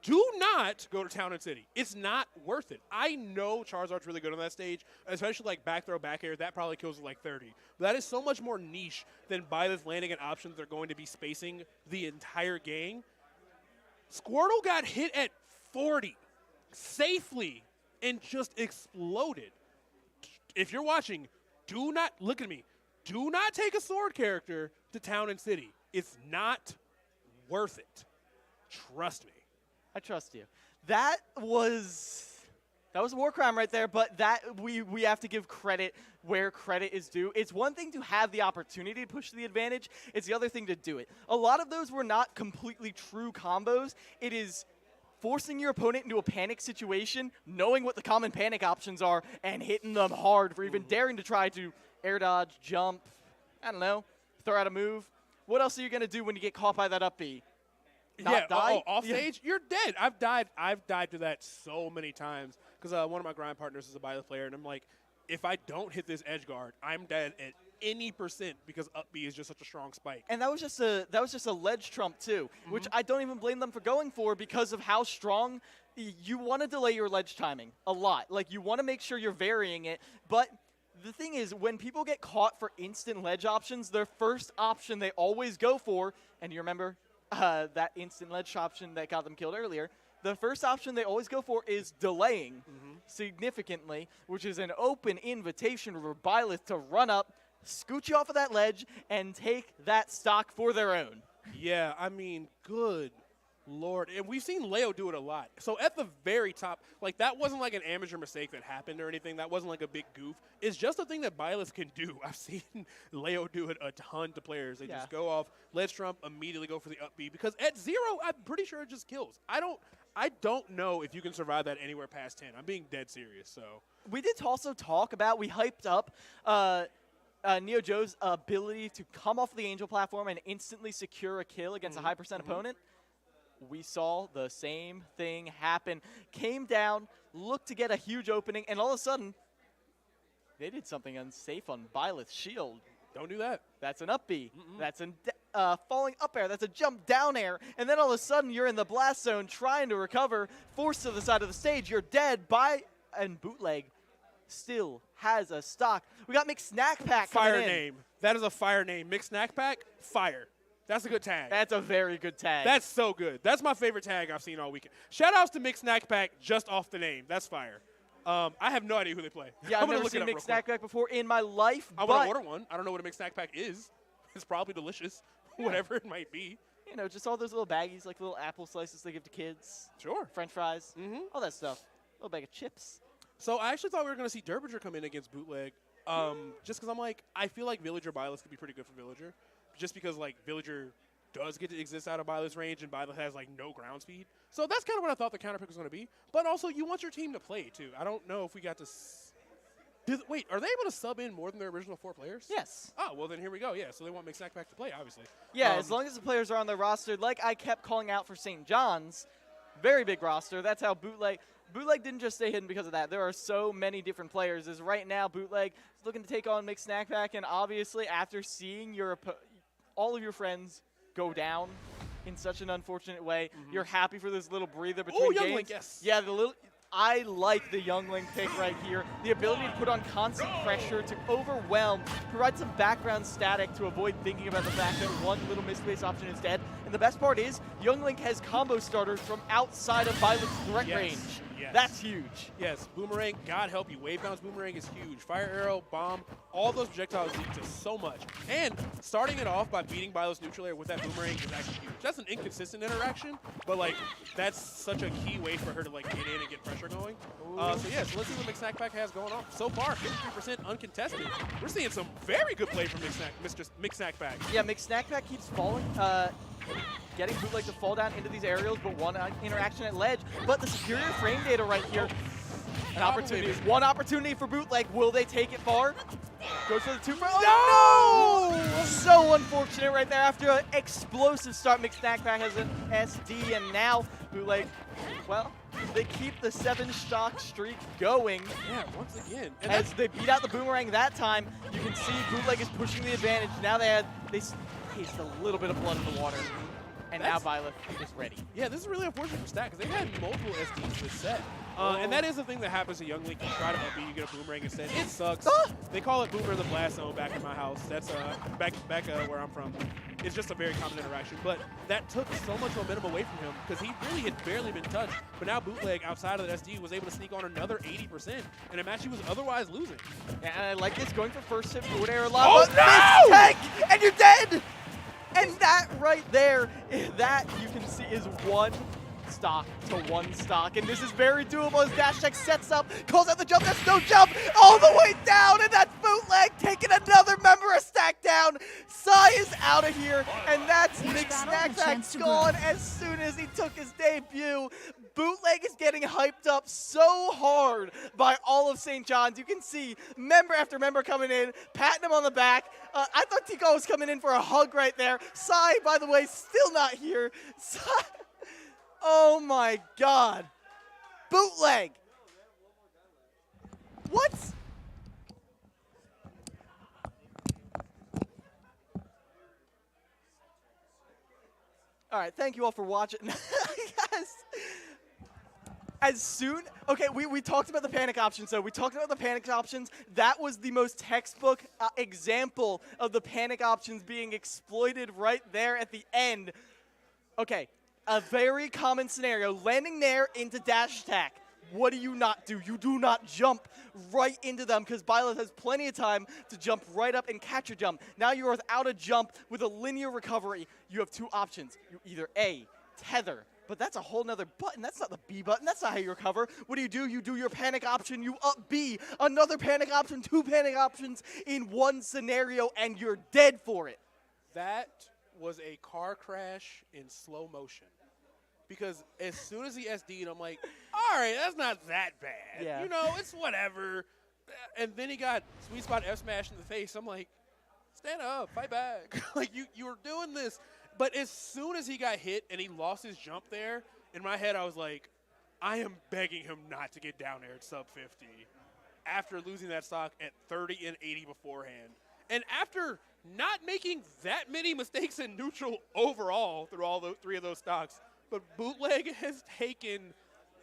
do not go to Town and City. It's not worth it. I know Charizard's really good on that stage, especially like back throw, back air. That probably kills at like 30. But that is so much more niche than Byleth landing in options that are going to be spacing the entire game. Squirtle got hit at 40 safely and just exploded. If you're watching, do not, look at me, do not take a sword character to Town and City. It's not worth it. Trust me. I trust you. That was a war crime right there, but that we have to give credit where credit is due. It's one thing to have the opportunity to push the advantage. It's the other thing to do it. A lot of those were not completely true combos. It is forcing your opponent into a panic situation, knowing what the common panic options are, and hitting them hard for even daring to try to air dodge, jump, I don't know, throw out a move. What else are you going to do when you get caught by that up B? Off stage, you're dead. I've died to that so many times because one of my grind partners is a Byleth player, and I'm like, if I don't hit this edge guard, I'm dead at any percent because up B is just such a strong spike. And that was just a ledge trump too, which I don't even blame them for going for because of how strong. You want to delay your ledge timing a lot. Like you want to make sure you're varying it, but the thing is, when people get caught for instant ledge options, their first option they always go for, and you remember that instant ledge option that got them killed earlier, the first option they always go for is delaying significantly, which is an open invitation for Byleth to run up, scoot you off of that ledge, and take that stock for their own. Yeah, I mean, good Lord. And we've seen Leo do it a lot. So at the very top, like that wasn't like an amateur mistake that happened or anything. That wasn't like a big goof. It's just a thing that Byleth can do. I've seen Leo do it a ton to players. They just go off, ledge trump, immediately go for the up B. Because at 0, I'm pretty sure it just kills. I don't know if you can survive that anywhere past 10. I'm being dead serious. So we did also talk about, we hyped up Neo Joe's ability to come off the Angel platform and instantly secure a kill against a high percent opponent. We saw the same thing happen. Came down, looked to get a huge opening, and all of a sudden, they did something unsafe on Byleth's shield. Don't do that. That's an up B. That's a falling up air. That's a jump down air. And then all of a sudden, you're in the blast zone trying to recover, forced to the side of the stage. You're dead. And Bootleg still has a stock. We got Mixed Snack Pack fire coming in. name. That is a fire name. Mixed Snack Pack, fire. That's a good tag. That's a very good tag. That's so good. That's my favorite tag I've seen all weekend. Shout outs to Mixed Snack Pack just off the name. That's fire. I have no idea who they play. Yeah, I'm I've gonna never look it seen up Mixed real Snack Pack before in my life. I want to order one. I don't know what a Mixed Snack Pack is. It's probably delicious, whatever it might be. You know, just all those little baggies, like little apple slices they give to kids. Sure. French fries, all that stuff. A little bag of chips. So I actually thought we were going to see Derbinger come in against Bootleg, just because I'm like, I feel like Villager Byleth could be pretty good for Villager, just because like Villager does get to exist out of Byleth's range, and Byleth has like no ground speed. So that's kind of what I thought the counter pick was going to be. But also, you want your team to play too. I don't know if we got to. Wait, are they able to sub in more than their original 4 players? Yes. Oh, well then here we go. Yeah, so they want Mixed Snack Pack to play, obviously. Yeah, as long as the players are on their roster, like I kept calling out for St. John's, very big roster. That's how Bootleg didn't just stay hidden because of that. There are so many different players. As right now, Bootleg is looking to take on Mixed Snack Pack, and obviously after seeing all of your friends go down in such an unfortunate way, you're happy for this little breather between games. Youngling, yes. Yeah, I like the Youngling pick right here. The ability to put on constant pressure, to overwhelm, provide some background static to avoid thinking about the fact that one little misspace option is dead. And the best part is, Youngling has combo starters from outside of Byleth's threat range. Yes. That's huge. Yes, Boomerang, God help you. Wave bounce Boomerang is huge. Fire Arrow, Bomb, all those projectiles lead to so much. And starting it off by beating Byleth's neutral air with that Boomerang is actually huge. That's an inconsistent interaction, but like that's such a key way for her to like get in and get pressure going. So yeah, so let's see what Mixed Snack Pack has going on. So far, 53% uncontested. We're seeing some very good play from Mixed Snack Pack. Yeah, Mixed Snack Pack keeps falling. Getting Bootleg to fall down into these aerials, but one interaction at ledge. But the superior frame data right here. An opportunity. One opportunity for Bootleg. Will they take it far? Goes for the 2 for. Oh, no! So unfortunate right there. After an explosive start, Mixed Snack Pack has an SD, and now Bootleg, well, they keep the 7-stock streak going. Yeah, once again. And as they beat out the Boomerang that time, you can see Bootleg is pushing the advantage. Now they taste a little bit of blood in the water. And now Byleth is ready. Yeah, this is really unfortunate for Stat because they've had multiple SDs this set. And that is the thing that happens to Young Link. You try to up B, you get a Boomerang instead. It sucks. They call it Boomer the Blast Zone back in my house. That's back where I'm from. It's just a very common interaction. But that took so much momentum away from him because he really had barely been touched. But now Bootleg, outside of the SD, was able to sneak on another 80% in a match he was otherwise losing. Yeah, and I like this, going for first hit forward air Oh, no! Tank, and you're dead! And that right there, that you can see is 1 stock to 1 stock. And this is very doable as Dashtech sets up, calls out the jump, that's no jump, all the way down, and that's Bootleg taking another member of stack down. Sai is out of here, and that's Mixed Snack Pack gone as soon as he took his debut. Bootleg is getting hyped up so hard by all of St. John's. You can see member after member coming in, patting him on the back. I thought Tico was coming in for a hug right there. Sai, by the way, still not here. Sai, oh my God. Bootleg. What? All right, thank you all for watching. Yes. Okay, we talked about the panic options, though. We talked about the panic options. That was the most textbook example of the panic options being exploited right there at the end. Okay, A very common scenario. Landing there into dash attack. What do you not do? You do not jump right into them because Byleth has plenty of time to jump right up and catch a jump. Now you are without a jump with a linear recovery. You have two options. You either A, tether, but that's a whole nother button. That's not the B button. That's not how you recover. What do? You do your panic option. You up B, another panic option, two panic options in one scenario, and you're dead for it. That was a car crash in slow motion. Because as soon as he SD'd, I'm like, all right, that's not that bad. Yeah. You know, it's whatever. And then he got sweet spot F smash in the face. I'm like, stand up, fight back. Like, you were doing this. But as soon as he got hit and he lost his jump there, in my head I was like, I am begging him not to get down there at sub 50 after losing that stock at 30 and 80 beforehand. And after not making that many mistakes in neutral overall through all the three of those stocks, but Bootleg has taken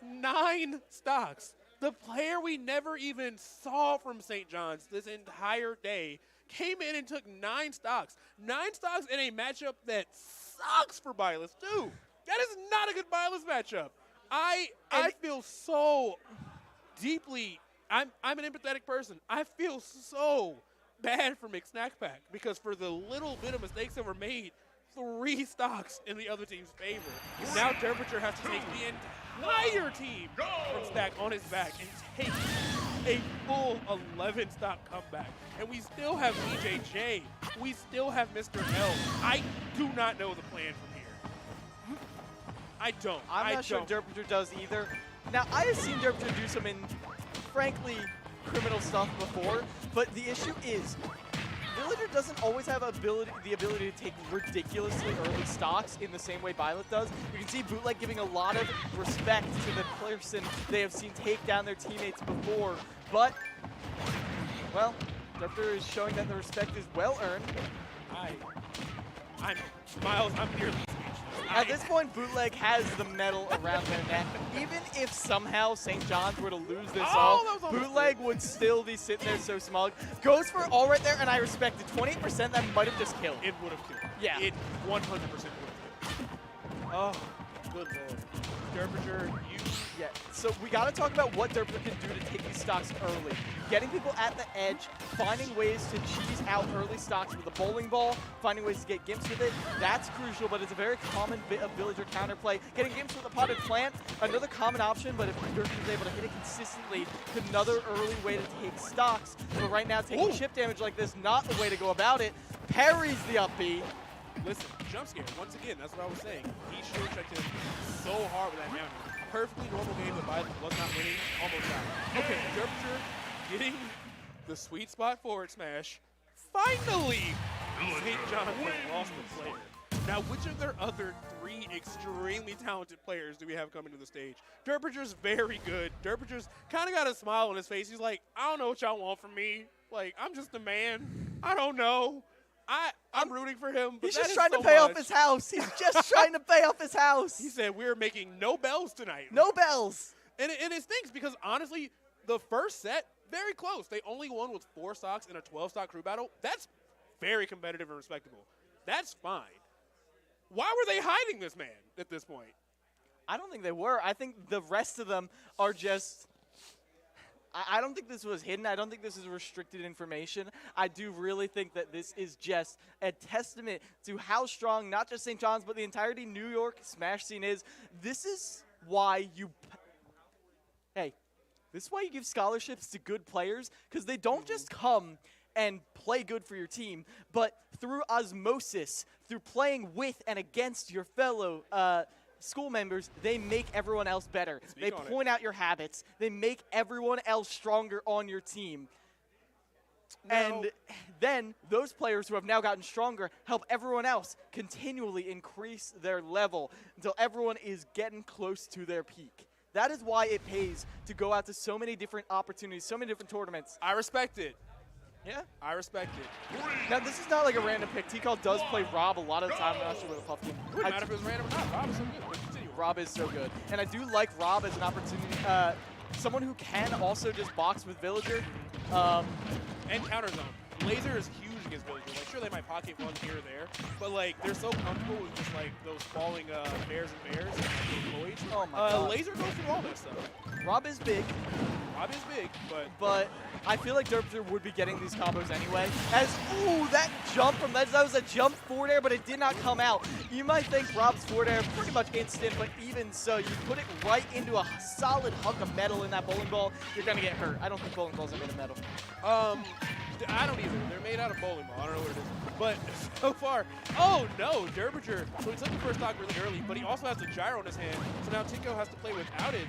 9 stocks. The player we never even saw from St. John's this entire day came in and took 9 stocks. 9 stocks in a matchup that sucks for Byleth, too. That is not a good Byleth matchup. I feel so deeply, I'm an empathetic person. I feel so bad for McSnackPack because for the little bit of mistakes that were made, 3 stocks in the other team's favor. Now Derpinger has to take the entire team from Stack on his back and take a full 11 stock comeback. And we still have EJJ. We still have Mr. L. I do not know the plan from here. I don't. I'm not sure Derpinger does either. Now, I have seen Derpinger do some, frankly, criminal stuff before, but the issue is Villager doesn't always have the ability to take ridiculously early stocks in the same way Byleth does. You can see Bootleg giving a lot of respect to the person they have seen take down their teammates before, but, well, Derpinger is showing that the respect is well earned. Miles, I'm nearly speechless. At this point, Bootleg has the medal around their neck. Even if somehow St. John's were to lose this all, Bootleg would still be sitting there so smug. Goes for it all right there, and I respect it. 28%, that might have just killed. It would have killed. Yeah. It 100% would have killed. Oh, good lord. Derpinger, Yeah, so we got to talk about what Derpinger can do to take these stocks early. Getting people at the edge, finding ways to cheese out early stocks with a bowling ball, finding ways to get gimps with it, that's crucial, but it's a very common bit of Villager counterplay. Getting gimps with a potted plant, another common option, but if Derpinger's able to hit it consistently, it's another early way to take stocks. But right now, taking chip damage like this, not the way to go about it. Parries the up B. Listen, jump scare, once again, that's what I was saying. He should checked him so hard with that down. Perfectly normal game that Byleth was not winning, almost got. Okay, Derpinger getting the sweet spot forward smash. Finally, St. John's has lost the player. Now, which of their other 3 extremely talented players do we have coming to the stage? Derpinger's very good. Derpinger's kind of got a smile on his face. He's like, I don't know what y'all want from me. Like, I'm just a man. I don't know. I'm rooting for him, but he's just trying to pay off his house. He's just trying to pay off his house. He said, we're making no bells tonight. No bells. And it stinks because, honestly, the first set, very close. They only won with 4 stocks in a 12-stock crew battle. That's very competitive and respectable. That's fine. Why were they hiding this man at this point? I don't think they were. I think the rest of them are just... I don't think this was hidden. I don't think this is restricted information. I do really think that this is just a testament to how strong not just St. John's, but the entirety New York Smash scene is. This is why you... Hey, this is why you give scholarships to good players, because they don't just come and play good for your team, but through osmosis, through playing with and against your fellow school members, they make everyone else better. They point out your habits. They make everyone else stronger on your team. And then those players who have now gotten stronger help everyone else continually increase their level until everyone is getting close to their peak. That is why it pays to go out to so many different opportunities, so many different tournaments. I respect it. Yeah? I respect it. Now, this is not like a random pick. T-Call does play Rob a lot of the time. I'm not sure what the Puff team. It wouldn't matter if it was random or not. Rob is so good. Let's continue. Rob is so good. And I do like Rob as an opportunity. Someone who can also just box with Villager. And counter zone. Laser is huge against Villager. Like, sure, they might pocket one here or there, but like they're so comfortable with just like those falling bears and bears and Lloyds. Oh my God. Laser goes through all that stuff. Rob is big. Rob is big, but I feel like Derpster would be getting these combos anyway. As, ooh, that jump from that was a jump forward air, but it did not come out. You might think Rob's forward air pretty much instant, but even so, you put it right into a solid hunk of metal in that bowling ball, you're gonna get hurt. I don't think bowling balls are made of metal. I don't either. They're made out of bowling ball. I don't know what it is. But so far, oh no, Derbinger. So he took the first stock really early, but he also has the gyro in his hand. So now Tinko has to play without it.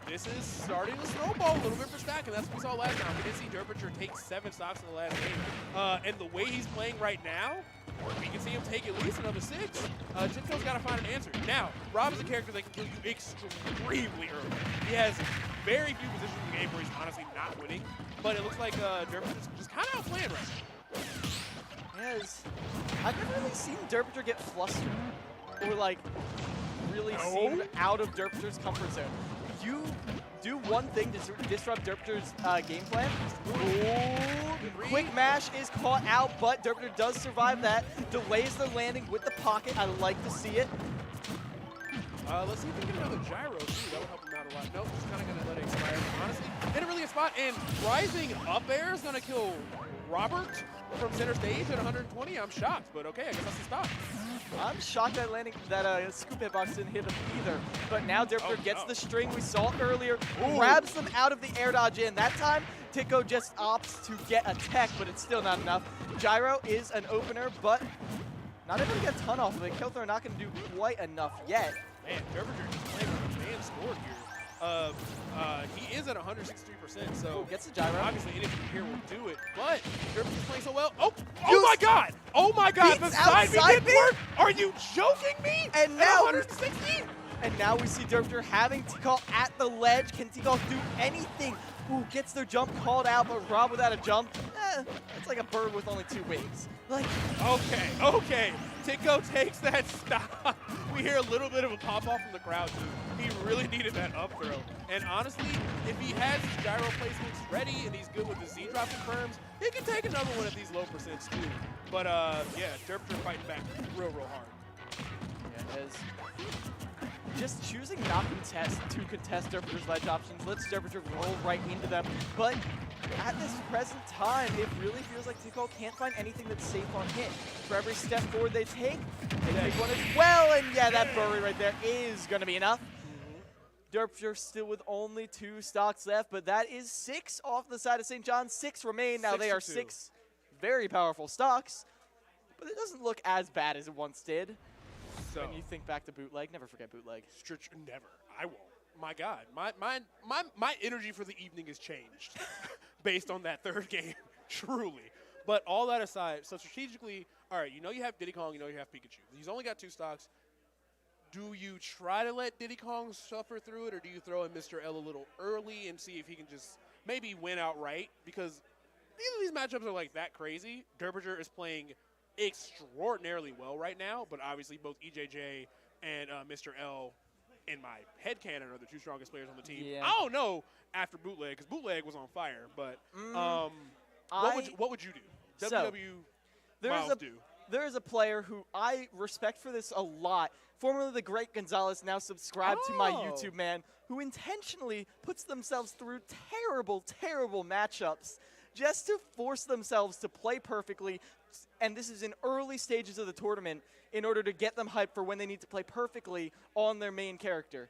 This is starting to snowball a little bit for Stack, and that's what we saw last time. We did see Derbinger take 7 stocks in the last game. And the way he's playing right now, we can see him take at least another 6. Tinko's got to find an answer. Now, Rob is a character that can kill you extremely early. He has very few positions in the game where he's honestly not winning, but it looks like Derbinger's just kind of outplaying right now. Yes. I've never really seen Derbinger get flustered or like really seem out of Derbinger's comfort zone. You do one thing to disrupt Derbinger's game plan. Ooh, quick mash is caught out, but Derbinger does survive that. Delays the landing with the pocket. I like to see it. Let's see if we can get another gyro too. That would help him out a lot. Nope, just kind of going to let it expire. Honestly, in a really good spot. And rising up air is going to kill Robert from center stage at 120. I'm shocked, but okay, I guess that's the stop. I'm shocked that landing that scoop hitbox didn't hit him either. But now Derbinger gets the string we saw earlier, grabs them out of the air dodge in. That time, Tinko just opts to get a tech, but it's still not enough. Gyro is an opener, but not able to get a ton off of it. Killthrow not going to do quite enough yet. Man, Derbinger just playing with a man scored here. He is at 163%, so gets the gyro. Obviously, anything here will do it, but Derbinger playing so well. Oh my God! Oh my God! The side B didn't work. Are you joking me? And now 160. And now we see Derbinger having T-Call at the ledge. Can T-Call do anything? Ooh, gets their jump called out, but Rob without a jump, it's like a bird with only 2 wings. Like, okay. Tinko takes that stop. We hear a little bit of a pop-off from the crowd, too. He really needed that up throw. And honestly, if he has his gyro placements ready and he's good with the Z-drop confirms, he can take another one at these low percents, too. But, yeah, Derbinger fighting back real hard. Yeah, it is. Just choosing not to contest Derbinger's ledge options lets Derbinger roll right into them. But at this present time, it really feels like Tinko can't find anything that's safe on hit. For every step forward they take one as well. And yeah, that bury right there is going to be enough. Derbinger still with only 2 stocks left, but that is 6 off the side of St. John's. 6 remain. Now they are 6 very powerful stocks, but it doesn't look as bad as it once did. So when you think back to bootleg, never forget bootleg. Never. I won't. My God. My energy for the evening has changed based on that 3rd game, truly. But all that aside, so strategically, all right, you know you have Diddy Kong, you know you have Pikachu. He's only got 2 stocks. Do you try to let Diddy Kong suffer through it, or do you throw in Mr. L a little early and see if he can just maybe win outright? Because neither of these matchups are like that crazy. Derbinger is playing extraordinarily well right now, but obviously both EJJ and Mr. L, in my headcanon, are the 2 strongest players on the team. Yeah. I don't know after Bootleg, because Bootleg was on fire, but what would you do? There is a player who I respect for this a lot, formerly the Great Gonzalez, now subscribed to my YouTube man, who intentionally puts themselves through terrible matchups just to force themselves to play perfectly, and this is in early stages of the tournament, in order to get them hyped for when they need to play perfectly on their main character.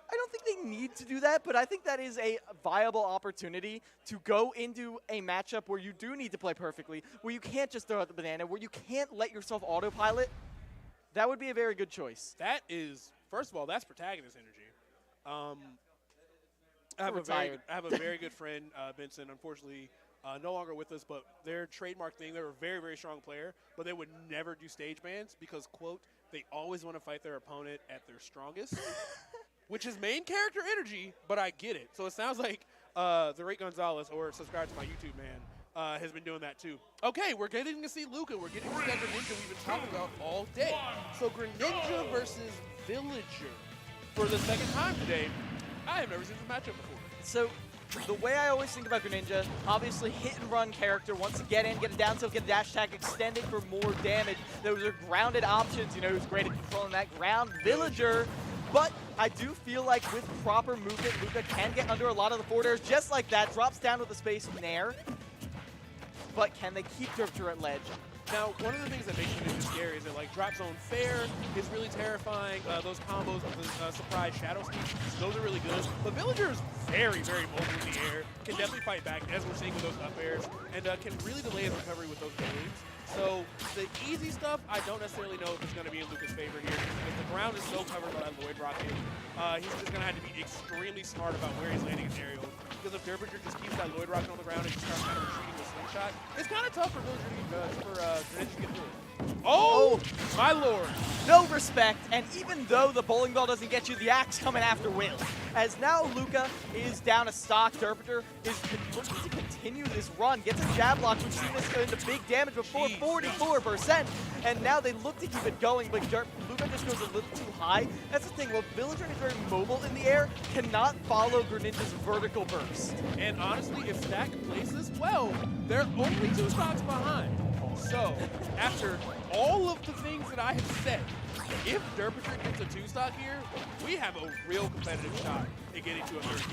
I don't think they need to do that, but I think that is a viable opportunity to go into a matchup where you do need to play perfectly, where you can't just throw out the banana, where you can't let yourself autopilot. That would be a very good choice. That is, first of all, that's protagonist energy. I have a very good friend, Benson, unfortunately, no longer with us, but their trademark thing, they're a very strong player, but they would never do stage bans because, quote, they always want to fight their opponent at their strongest, which is main character energy, but I get it. So it sounds like the Great Gonzalez, or subscribe to my YouTube man, has been doing that too. Okay, we're getting to see Luca. We're getting to see that Greninja we've been talking about all day. So Greninja versus Villager for the 2nd time today. I have never seen this matchup before. So the way I always think about Greninja, obviously hit and run character, wants to get in, get a down tilt, get a dash attack, extend it for more damage. Those are grounded options, you know, who's great at controlling that ground villager. But I do feel like with proper movement, Luca can get under a lot of the forward airs just like that, drops down with the space nair. But can they keep Derpter at ledge? Now, one of the things that makes Greninja scary is that, like, drop zone fair is really terrifying. Those combos with the surprise shadow sneak, those are really good. But Villager is very, very mobile in the air, can definitely fight back, as we're seeing with those up airs, and can really delay his recovery with those waves. So the easy stuff, I don't necessarily know if it's going to be in Luca's favor here, because the ground is so covered by that Lloyd Rocket. He's just going to have to be extremely smart about where he's landing his aerials. Because if Derpter just keeps that Lloyd Rocket on the ground and just starts kind of retreating with slingshot, it's kind of tough for Greninja to get through it. Oh, my lord. No respect, and even though the bowling ball doesn't get you, the axe coming after Will. As now Luca is down a stock, Derpter is looking to continue this run, gets a jab lock. We've seen this go into big damage before, 44%, and now they look to keep it going, but Luca just goes a little too high. That's the thing, while Villager is very mobile in the air, cannot follow Greninja's vertical burst. And honestly, if Stack plays this well, they're only 2 stocks behind. So, after all of the things that I have said, if Derpter gets a 2-stock here, we have a real competitive shot at getting to a 30.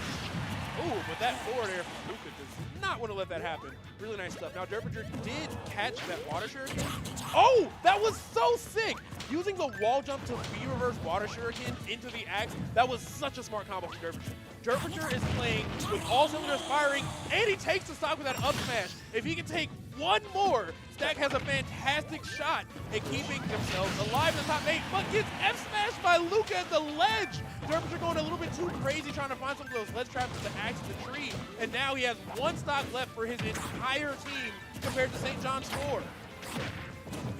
Ooh, but that forward air from Luca does not want to let that happen. Really nice stuff. Now, Derpter did catch that water shuriken. Oh, that was so sick! Using the wall jump to B-reverse water shuriken into the axe, that was such a smart combo from Derpter. Derpter is playing with all cylinders firing, and he takes the stock with that up smash. If he can take one more, Stack has a fantastic shot at keeping themselves alive in the top 8, but gets F-smashed by Luca at the ledge. Derpter going a little bit too crazy trying to find some of those ledge traps with the axe and the tree, and now he has 1 stock left for his entire team compared to St. John's 4.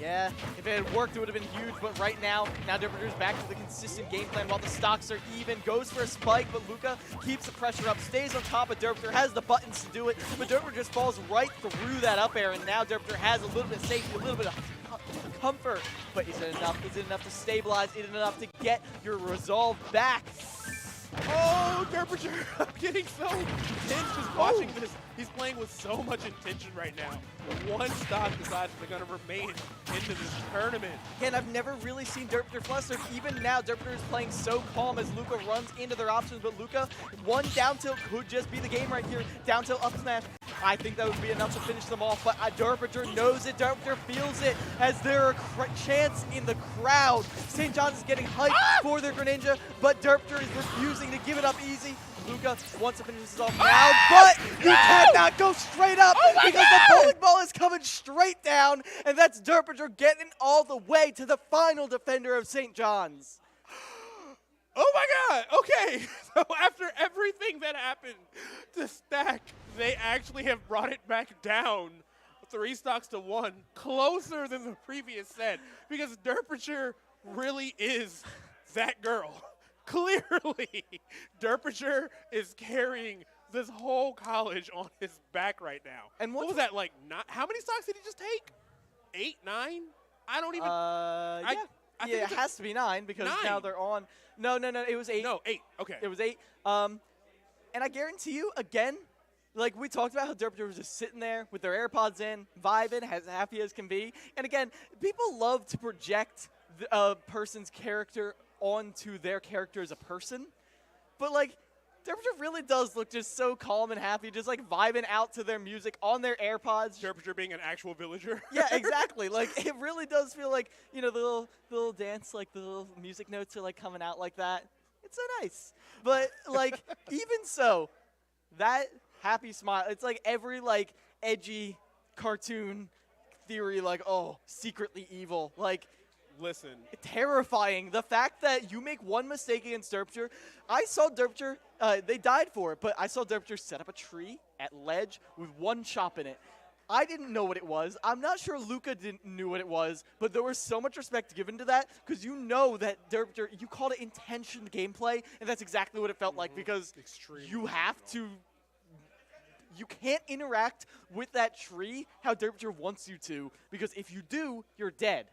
Yeah, if it had worked, it would have been huge, but right now Derpter's back to the consistent game plan while the stocks are even, goes for a spike, but Luca keeps the pressure up, stays on top of Derpter, has the buttons to do it, but Derpter just falls right through that up air, and now Derpter has a little bit of safety, a little bit of comfort, but is it enough? Is it enough to stabilize? Is it enough to get your resolve back? Oh, Derpter getting so tense just watching this. He's playing with so much intention right now. 1 stock decides they're going to remain into this tournament. Again, I've never really seen Derpter flustered. Even now, Derpter is playing so calm as Luca runs into their options, but Luca, 1 down tilt could just be the game right here. Down tilt, up smash. I think that would be enough to finish them off, but Derpter knows it. Derpter feels it as there are chants in the crowd. St. John's is getting hyped for their Greninja, but Derpter is refusing to give it up easy. Luca wants to finish this off now, but he cannot go straight up because the bowling ball is coming straight down, and that's Derpter getting all the way to the final defender of St. John's. Oh my god, okay. So after everything that happened to Stack, they actually have brought it back down 3 stocks to 1, closer than the previous set, because Derpter really is that girl. Clearly, Derpter is carrying this whole college on his back right now. And what was that, like, how many stocks did he just take? 8, 9? I don't even... I think it has to be 9 because 9. now they're on. No, it was 8. No, 8. Okay. It was 8. And I guarantee you, again, like we talked about how Derpter was just sitting there with their AirPods in, vibing, as happy as can be. And again, people love to project a person's character onto their character as a person. But, like, Derpter really does look just so calm and happy, just, like, vibing out to their music on their AirPods. Derpter being an actual villager. Yeah, exactly. Like, it really does feel like, you know, the little dance, like, the little music notes are, like, coming out like that. It's so nice. But, like, even so, that happy smile, it's like every, like, edgy cartoon theory, like, oh, secretly evil. Like, listen. Terrifying. The fact that you make 1 mistake against Derpter. I saw Derpter, they died for it, but I saw Derpter set up a tree at ledge with 1 chop in it. I didn't know what it was. I'm not sure Luca knew what it was, but there was so much respect given to that because you know that Derpter, you called it intentioned gameplay, and that's exactly what it felt like because you have to, you can't interact with that tree how Derpter wants you to because if you do, you're dead.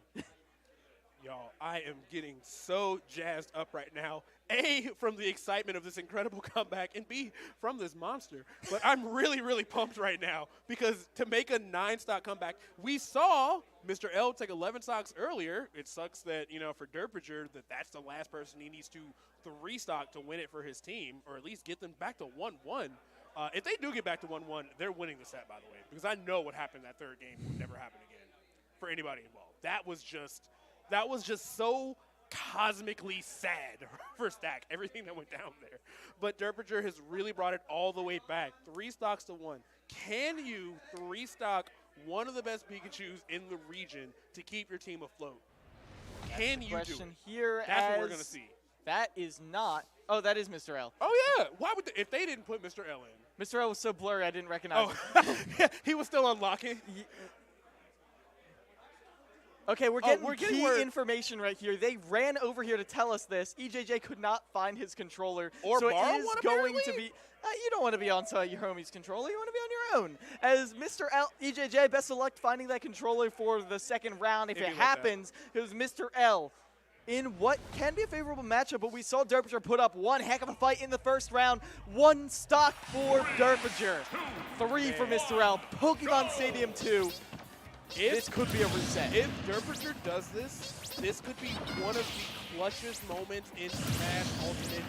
Y'all, I am getting so jazzed up right now. A, from the excitement of this incredible comeback, and B, from this monster. But I'm really, really pumped right now because to make a 9-stock comeback, we saw Mr. L take 11 stocks earlier. It sucks that, for Derpinger, that's the last person he needs to 3-stock to win it for his team, or at least get them back to 1-1. If they do get back to 1-1, they're winning the set, by the way, because I know what happened in that third game would never happen again for anybody involved. That was just so cosmically sad for Stack, everything that went down there. But Derpinger has really brought it all the way back. 3 stocks to 1. Can you 3-stock one of the best Pikachus in the region to keep your team afloat? Can you do it? Here That's what we're going to see. That is not. Oh, that is Mr. L. Oh, yeah. Why would if they didn't put Mr. L in? Mr. L was so blurry I didn't recognize him. He was still unlocking. Okay, we're getting key information right here. They ran over here to tell us this. EJJ could not find his controller. Or so borrow it is one, going to be. You don't want to be on your homie's controller. You want to be on your own. As Mr. L, EJJ, best of luck finding that controller for the second round. If it happens, it was Mr. L in what can be a favorable matchup, but we saw Derpinger put up one heck of a fight in the first round. 1 stock for Derpinger. 3 for Mr. L. Pokemon Stadium 2. This could be a reset. If Derpinger does this, this could be one of the clutchest moments in Smash Ultimate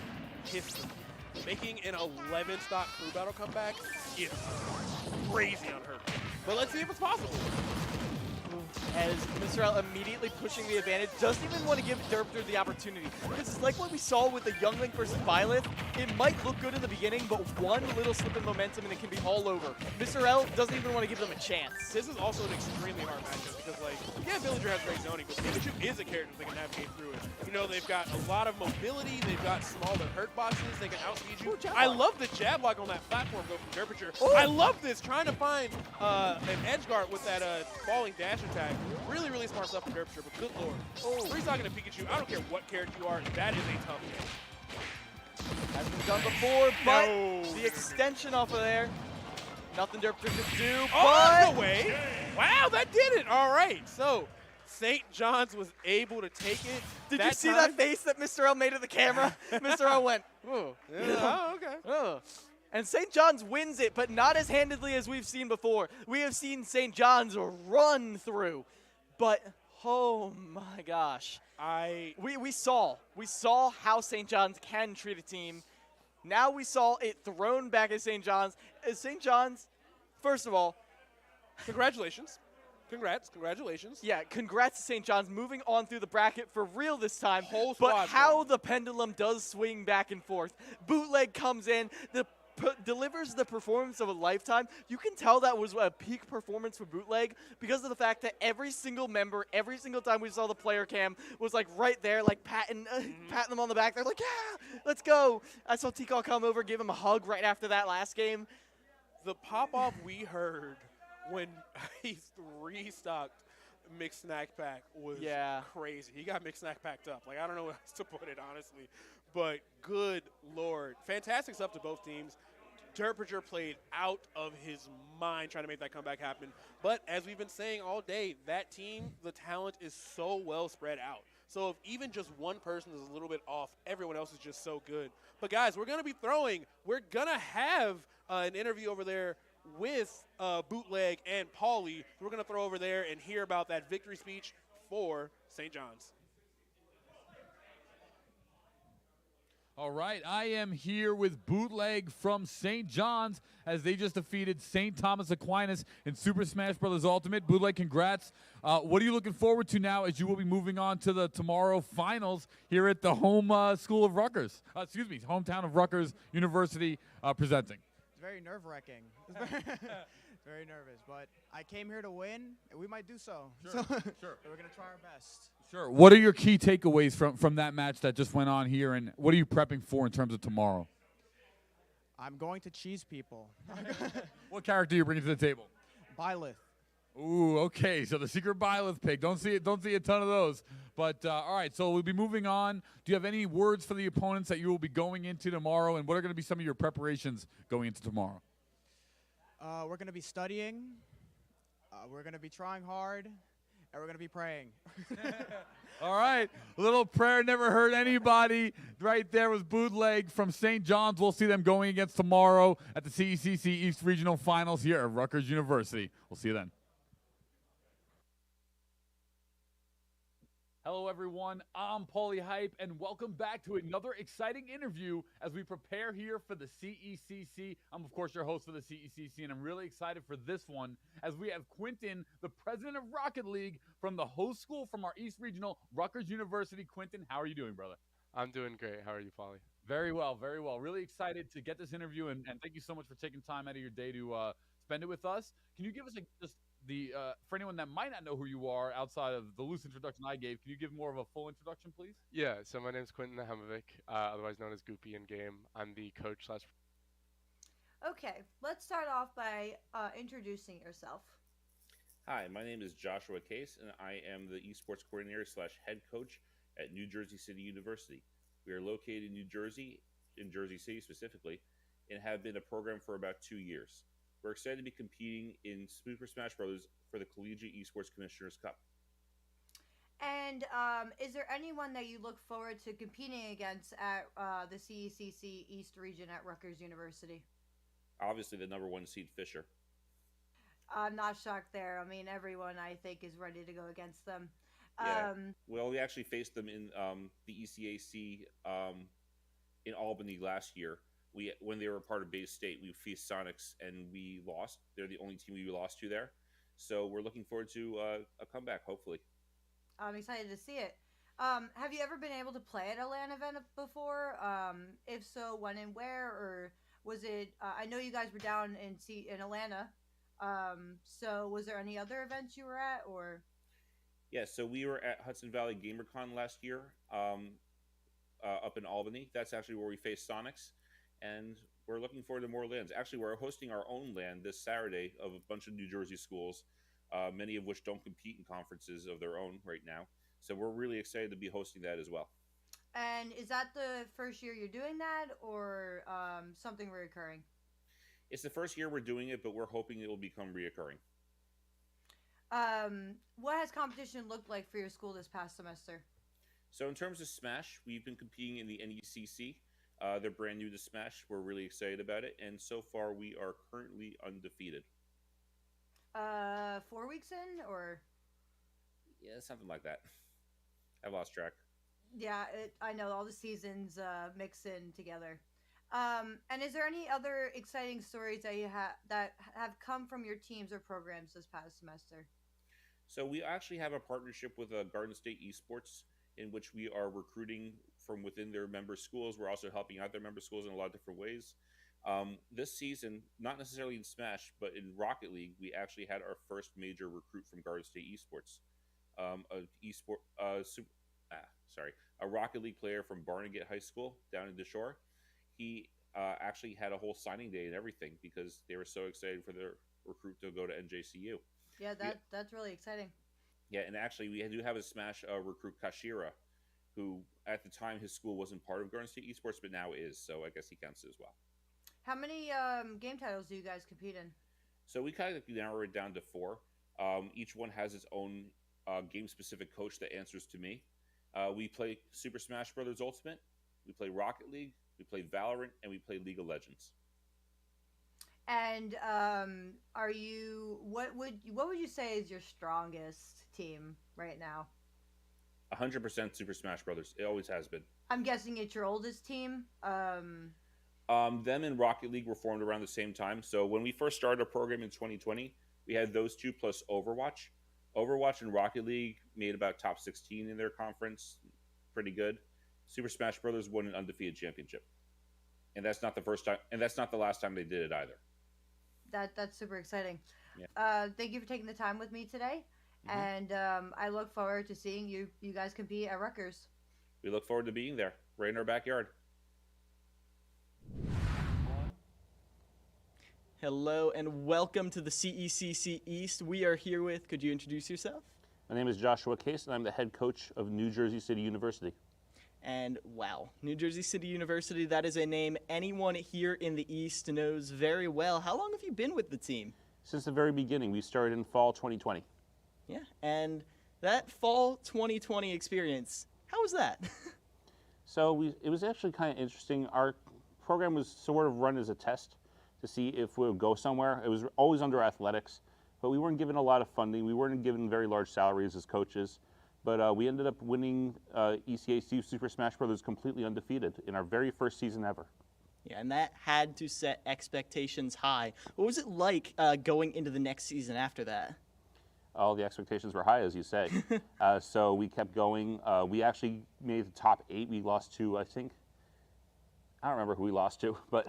history. Making an 11-stock crew battle comeback is crazy unheard of. But let's see if it's possible. As Mr. L immediately pushing the advantage, doesn't even want to give Derpinger the opportunity. Because it's like what we saw with the Youngling versus Byleth. It might look good in the beginning, but one little slip in momentum and it can be all over. Mr. L doesn't even want to give them a chance. This is also an extremely hard matchup because, Villager has great zoning, but Pikachu is a character that can navigate through it. They've got a lot of mobility. They've got smaller hurt boxes. They can outspeed you. I love the jab lock on that platform, though, from Derpinger. I love this, trying to find an edge guard with that falling dash attack. Really, really smart stuff from Derpinger, but good lord. 3-stocking to Pikachu, I don't care what character you are, that is a tough game. Hasn't been done before, but the extension off of there, nothing Derpinger could do, but... no way! Wow, that did it! All right, so St. John's was able to take it. Did you see that face that Mr. L made at the camera? Mr. L went, ooh. Oh, okay. Oh. And St. John's wins it, but not as handedly as we've seen before. We have seen St. John's run through, but oh my gosh. We saw how St. John's can treat a team. Now we saw it thrown back at St. John's. St. John's, first of all, congratulations. Congratulations. Yeah, congrats to St. John's moving on through the bracket for real this time. Whole but how the pendulum does swing back and forth. Bootleg comes in, delivers the performance of a lifetime. You can tell that was a peak performance for Bootleg because of the fact that every single member, every single time we saw the player cam, was right there, patting them on the back. They're like, yeah, let's go. I saw Tikal come over, give him a hug right after that last game. The pop-off we heard when he 3-stocked Mixed Snack Pack was crazy. He got Mixed Snack packed up. I don't know where else to put it, honestly. But good lord. Fantastic stuff to both teams. Derpinger played out of his mind trying to make that comeback happen. But as we've been saying all day, that team, the talent is so well spread out. So if even just one person is a little bit off, everyone else is just so good. But guys, we're going to be throwing. We're going to have an interview over there with Bootleg and Paulie. We're going to throw over there and hear about that victory speech for St. John's. All right, I am here with Bootleg from St. John's as they just defeated St. Thomas Aquinas in Super Smash Bros. Ultimate. Bootleg, congrats. What are you looking forward to now as you will be moving on to the tomorrow finals here at the home school of Rutgers? Hometown of Rutgers University presenting. It's very nerve-wracking. Very nervous, but I came here to win, and we might do so. Sure. We're going to try our best. Sure. What are your key takeaways from that match that just went on here, and what are you prepping for in terms of tomorrow? I'm going to cheese people. What character are you bringing to the table? Byleth. Ooh, okay. So the secret Byleth pick. Don't see a ton of those. But all right. So we'll be moving on. Do you have any words for the opponents that you will be going into tomorrow, and what are going to be some of your preparations going into tomorrow? We're going to be studying. We're going to be trying hard, and we're going to be praying. All right. A little prayer never hurt anybody. Right there was Bootleg from St. John's. We'll see them going against tomorrow at the CECC East Regional Finals here at Rutgers University. We'll see you then. Hello, everyone. I'm Paulie Hype, and welcome back to another exciting interview as we prepare here for the CECC. I'm, of course, your host for the CECC, and I'm really excited for this one as we have Quinton, the president of Rocket League, from the host school from our East Regional, Rutgers University. Quinton, how are you doing, brother? I'm doing great. How are you, Paulie? Very well, very well. Really excited to get this interview, and thank you so much for taking time out of your day to spend it with us. Can you give us for anyone that might not know who you are outside of the loose introduction I gave, can you give more of a full introduction, please? Yeah, so my name is Quinton Nahemovic, otherwise known as Goopy in game. I'm the coach / Okay, let's start off by introducing yourself. Hi, my name is Joshua Case, and I am the esports coordinator / head coach at New Jersey City University. We are located in New Jersey, in Jersey City specifically, and have been a program for about 2 years. We're excited to be competing in Super Smash Bros. For the Collegiate Esports Commissioners Cup. And is there anyone that you look forward to competing against at the CECC East region at Rutgers University? Obviously, the number 1 seed, Fisher. I'm not shocked there. I mean, everyone, I think, is ready to go against them. Yeah. Well, we actually faced them in the ECAC in Albany last year. When they were part of Bay State, we faced Sonics, and we lost. They're the only team we lost to there. So we're looking forward to a comeback, hopefully. I'm excited to see it. Have you ever been able to play at a LAN event before? If so, when and where? Or was it, I know you guys were down in Atlanta. So was there any other events you were at? Or? Yeah, so we were at Hudson Valley GamerCon last year up in Albany. That's actually where we faced Sonics. And we're looking forward to more LANs. Actually, we're hosting our own LAN this Saturday of a bunch of New Jersey schools, many of which don't compete in conferences of their own right now. So we're really excited to be hosting that as well. And is that the first year you're doing that, or something reoccurring? It's the first year we're doing it, but we're hoping it will become reoccurring. What has competition looked like for your school this past semester? So in terms of Smash, we've been competing in the NECC. They're brand new to Smash. We're really excited about it. And so far, we are currently undefeated. 4 weeks in, or? Yeah, something like that. I've lost track. Yeah, I know all the seasons mix in together. And is there any other exciting stories that that have come from your teams or programs this past semester? So we actually have a partnership with Garden State Esports, in which we are recruiting from within their member schools. We're also helping out their member schools in a lot of different ways. This season, not necessarily in Smash, but in Rocket League, we actually had our first major recruit from Garden State Esports. A Rocket League player from Barnegat High School down in DeShore. He actually had a whole signing day and everything because they were so excited for their recruit to go to NJCU. Yeah, that's really exciting. Yeah, and actually we do have a Smash recruit, Kashira, who at the time his school wasn't part of Garden State Esports, but now is, so I guess he counts as well. How many game titles do you guys compete in? So we kind of narrow it down to 4. Each one has its own game-specific coach that answers to me. We play Super Smash Bros. Ultimate, we play Rocket League, we play Valorant, and we play League of Legends. And what would you say is your strongest team right now? 100% Super Smash Bros. It always has been. I'm guessing it's your oldest team. Them and Rocket League were formed around the same time. So when we first started our program in 2020, we had those two plus Overwatch. Overwatch and Rocket League made about top 16 in their conference. Pretty good. Super Smash Bros. Won an undefeated championship. And that's not the first time, and that's not the last time they did it either. That's super exciting. Yeah. Thank you for taking the time with me today. Mm-hmm. And I look forward to seeing you guys compete at Rutgers. We look forward to being there, right in our backyard. Hello and welcome to the CECC East. We are here with, could you introduce yourself? My name is Joshua Case, and I'm the head coach of New Jersey City University. And wow, New Jersey City University, that is a name anyone here in the East knows very well. How long have you been with the team? Since the very beginning. We started in fall 2020. Yeah, and that fall 2020 experience, how was that? So it was actually kind of interesting. Our program was sort of run as a test to see if we would go somewhere. It was always under athletics, but we weren't given a lot of funding. We weren't given very large salaries as coaches. But we ended up winning ECAC Super Smash Brothers completely undefeated in our very first season ever. Yeah, and that had to set expectations high. What was it like going into the next season after that? All the expectations were high, as you say. So we kept going. We actually made the top 8. We lost to, I don't remember who we lost to, but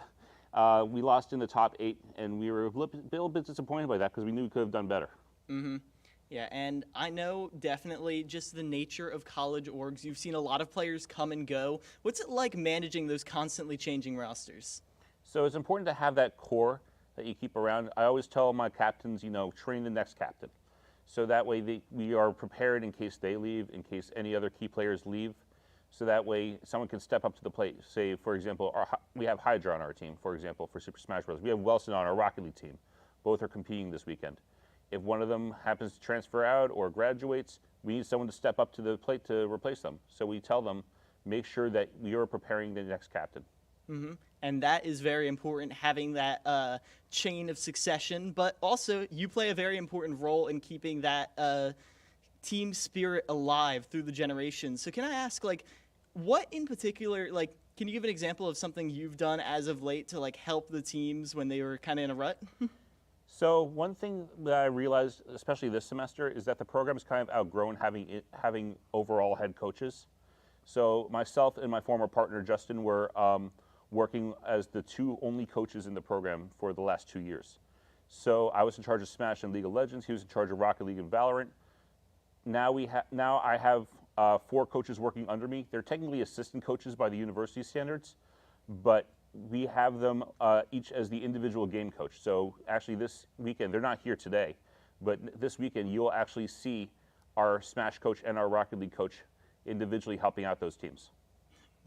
we lost in the top 8, and we were a little bit disappointed by that because we knew we could have done better. Mm-hmm. Yeah, and I know definitely just the nature of college orgs. You've seen a lot of players come and go. What's it like managing those constantly changing rosters? So it's important to have that core that you keep around. I always tell my captains, train the next captain. So that way we are prepared in case they leave, in case any other key players leave. So that way someone can step up to the plate. Say, for example, we have Hydra on our team, for example, for Super Smash Bros. We have Wilson on our Rocket League team. Both are competing this weekend. If one of them happens to transfer out or graduates, we need someone to step up to the plate to replace them. So we tell them, make sure that we are preparing the next captain. Mm-hmm. And that is very important, having that chain of succession. But also, you play a very important role in keeping that team spirit alive through the generations. So can I ask, what in particular, can you give an example of something you've done as of late to, help the teams when they were kind of in a rut? So one thing that I realized, especially this semester, is that the program's kind of outgrown having overall head coaches. So myself and my former partner, Justin, were working as the 2 only coaches in the program for the last 2 years. So I was in charge of Smash and League of Legends. He was in charge of Rocket League and Valorant. Now I have 4 coaches working under me. They're technically assistant coaches by the university standards, but we have them each as the individual game coach. So actually this weekend, they're not here today, but this weekend you'll actually see our Smash coach and our Rocket League coach individually helping out those teams.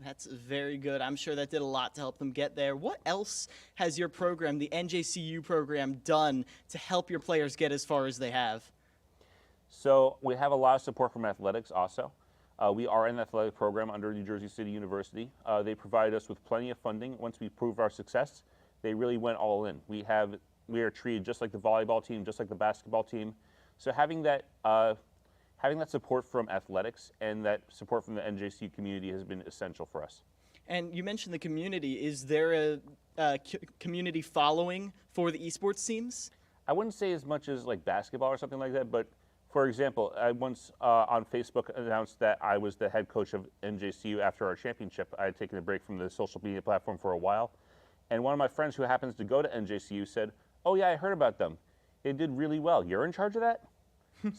That's very good. I'm sure that did a lot to help them get there. What else has your program, the NJCU program, done to help your players get as far as they have? So we have a lot of support from athletics also. We are an athletic program under New Jersey City University. They provide us with plenty of funding. Once we prove our success, they really went all in. We are treated just like the volleyball team, just like the basketball team. So having that support from athletics and that support from the NJCU community has been essential for us. And you mentioned the community. Is there a community following for the esports teams? I wouldn't say as much as like basketball or something like that, but for example, I once on Facebook announced that I was the head coach of NJCU after our championship. I had taken a break from the social media platform for a while. And one of my friends who happens to go to NJCU said, "Oh yeah, I heard about them. They did really well. You're in charge of that?"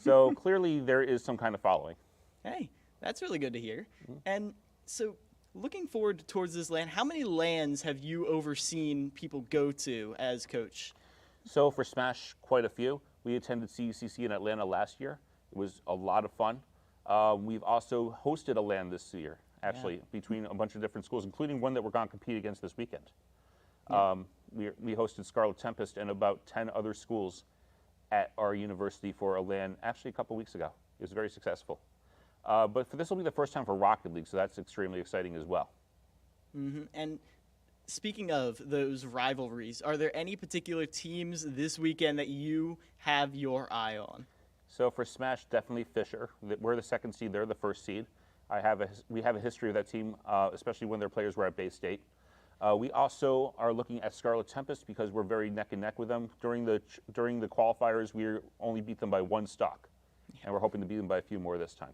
So clearly there is some kind of following. Hey, that's really good to hear. Mm-hmm. And so looking forward towards this LAN, how many LANs have you overseen people go to as coach? So for Smash, quite a few. We attended CECC in Atlanta last year. It was a lot of fun. We've also hosted a LAN this year, actually, between a bunch of different schools, including one that we're going to compete against this weekend. Yeah. We hosted Scarlet Tempest and about 10 other schools at our university for a LAN actually a couple weeks ago. It was very successful. But this will be the first time for Rocket League, so that's extremely exciting as well. Mm-hmm. And speaking of those rivalries, are there any particular teams this weekend that you have your eye on? So for Smash, definitely Fisher. We're the second seed, they're the first seed. We have a history of that team, especially when their players were at Bay State. We also are looking at Scarlet Tempest because we're very neck and neck with them. During the qualifiers, we only beat them by 1 stock, and we're hoping to beat them by a few more this time.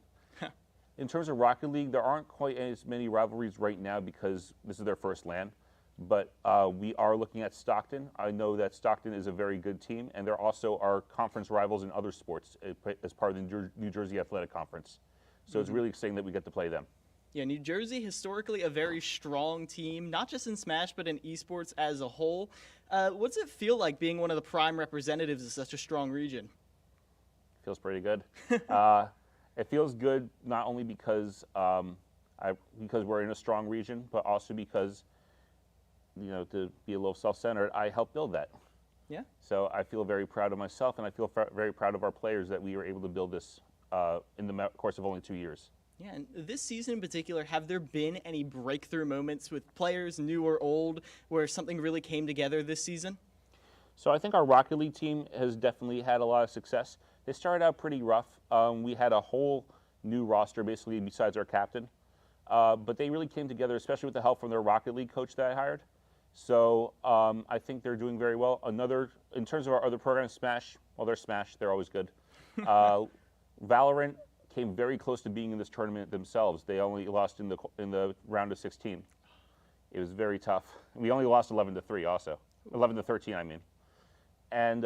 In terms of Rocket League, there aren't quite as many rivalries right now because this is their first LAN, but we are looking at Stockton. I know that Stockton is a very good team, and they're also our conference rivals in other sports as part of the New Jersey Athletic Conference. So it's really exciting that we get to play them. Yeah, New Jersey, historically a very strong team, not just in Smash, but in esports as a whole. What's it feel like being one of the prime representatives of such a strong region? Feels pretty good. It feels good not only because we're in a strong region, but also because, to be a little self-centered, I helped build that. Yeah. So I feel very proud of myself, and I feel very proud of our players that we were able to build this in the course of only 2 years. Yeah, and this season in particular, have there been any breakthrough moments with players, new or old, where something really came together this season? So I think our Rocket League team has definitely had a lot of success. They started out pretty rough. We had a whole new roster, basically, besides our captain. But they really came together, especially with the help from their Rocket League coach that I hired. So I think they're doing very well. In terms of our other programs, Smash, well, they're Smash. They're always good. Valorant came very close to being in this tournament themselves. They only lost in the round of 16. It was very tough. We only lost 11-3 also. 11-13, I mean. And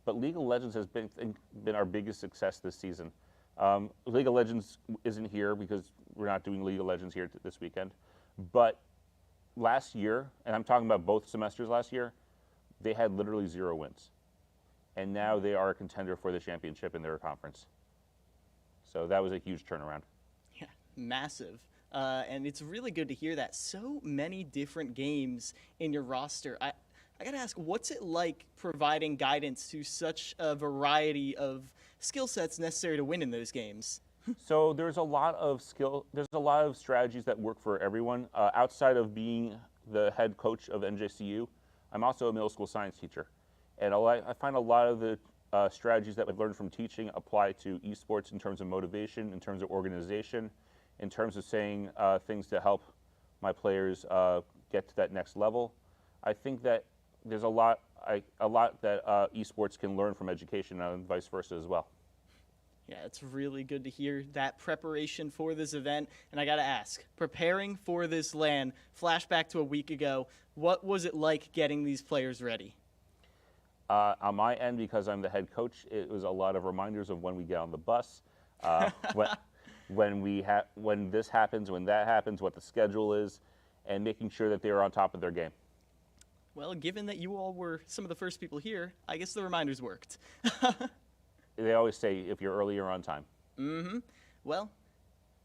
but League of Legends has been our biggest success this season. League of Legends isn't here because we're not doing League of Legends here this weekend. But last year, and I'm talking about both semesters last year, they had literally 0 wins. And now they are a contender for the championship in their conference. So that was a huge turnaround. Yeah, massive. And it's really good to hear that. So many different games in your roster. I got to ask, what's it like providing guidance to such a variety of skill sets necessary to win in those games? So there's a lot of strategies that work for everyone. Outside of being the head coach of NJCU, I'm also a middle school science teacher. And I find a lot of the strategies that I've learned from teaching apply to esports in terms of motivation, in terms of organization, in terms of saying things to help my players get to that next level. I think that there's a lot that esports can learn from education and vice versa as well. Yeah, it's really good to hear that preparation for this event. And I got to ask, preparing for this LAN, flashback to a week ago, what was it like getting these players ready? On my end, because I'm the head coach, it was a lot of reminders of when we get on the bus, when this happens, when that happens, what the schedule is, and making sure that they are on top of their game. Well, given that you all were some of the first people here, I guess the reminders worked. They always say, if you're early, you're on time. Mm-hmm. Well,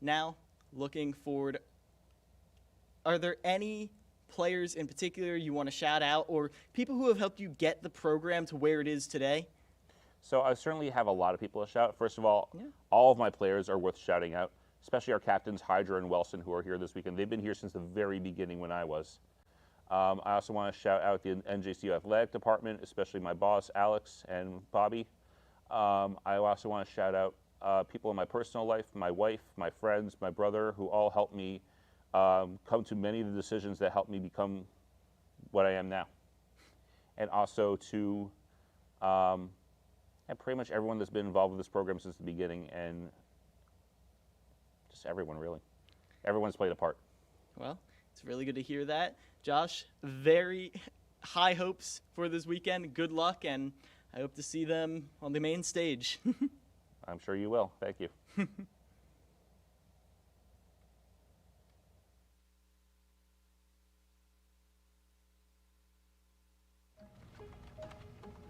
now, looking forward, are there any players in particular you want to shout out, or people who have helped you get the program to where it is today? So I certainly have a lot of people to shout. First of all, all of my players are worth shouting out, especially our captains, Hydra and Wilson, who are here this weekend. They've been here since the very beginning when I was. I also want to shout out the NJCU Athletic Department, especially my boss, Alex, and Bobby. I also want to shout out people in my personal life, my wife, my friends, my brother, who all helped me come to many of the decisions that helped me become what I am now. And also to and pretty much everyone that's been involved with this program since the beginning, and just everyone, really. Everyone's played a part. Well, it's really good to hear that. Josh, very high hopes for this weekend. Good luck, and I hope to see them on the main stage. I'm sure you will. Thank you.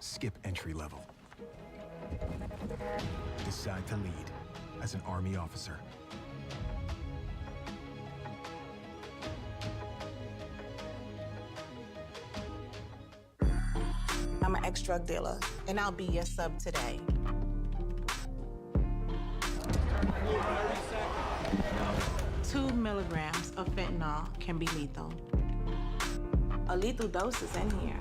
Skip entry level. Decide to lead as an Army officer. I'm an ex-drug dealer, and I'll be your sub today. Two milligrams of fentanyl can be lethal. A lethal dose is in here.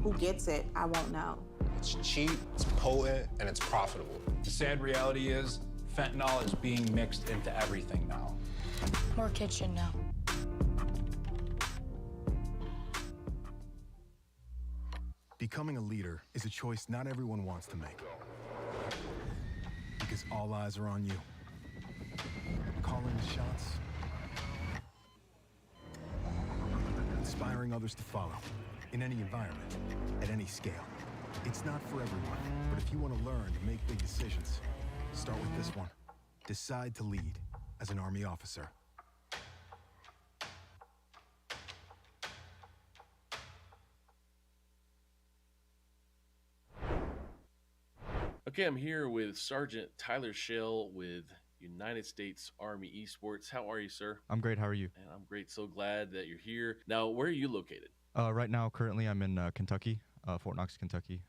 Who gets it, I won't know. It's cheap, it's potent, and it's profitable. The sad reality is, fentanyl is being mixed into everything now. More kitchen now. Becoming a leader is a choice not everyone wants to make. Because all eyes are on you. Calling the shots. Inspiring others to follow. In any environment, at any scale. It's not for everyone, but if you want to learn to make big decisions, start with this one. Decide to lead as an Army officer. Okay, I'm here with Sergeant Tyler Shell with United States Army Esports. How are you, sir? I'm great. How are you? And I'm great. So glad that you're here. Now, where are you located? Right now, currently, I'm in Kentucky, Fort Knox, Kentucky.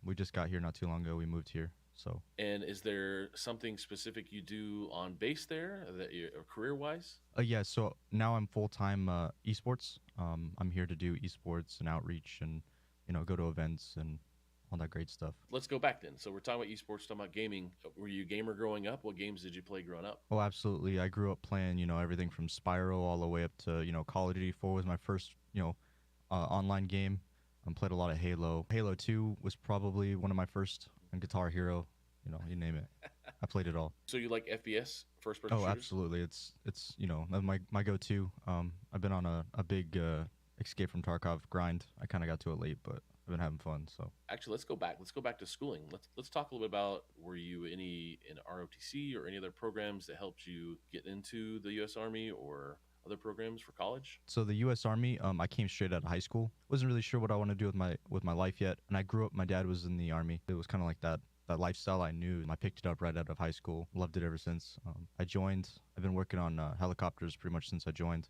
We just got here not too long ago. We moved here. So. And is there something specific you do on base there that you, career-wise? Yeah, so now I'm full-time esports. I'm here to do esports and outreach and, go to events and all that great stuff. Let's go back then. So we're talking about esports, talking about gaming. Were you a gamer growing up? What games did you play growing up? Oh, absolutely. I grew up playing, everything from Spyro all the way up to, Call of Duty 4 was my first, online game. I played a lot of Halo. Halo 2 was probably one of my first, and Guitar Hero, you name it. I played it all. So you like FPS, first-person Oh, shooters? absolutely. It's my go-to. I've been on a big Escape from Tarkov grind. I kind of got to it late, but I've been having fun. So Actually, let's go back. Let's go back to schooling. Let's talk a little bit about, were you in ROTC or any other programs that helped you get into the U.S. Army or other programs for college? So the U.S. Army, I came straight out of high school. Wasn't really sure what I want to do with my life yet. And I grew up. My dad was in the Army. It was kind of like that lifestyle I knew. I picked it up right out of high school. Loved it ever since. I joined. I've been working on helicopters pretty much since I joined.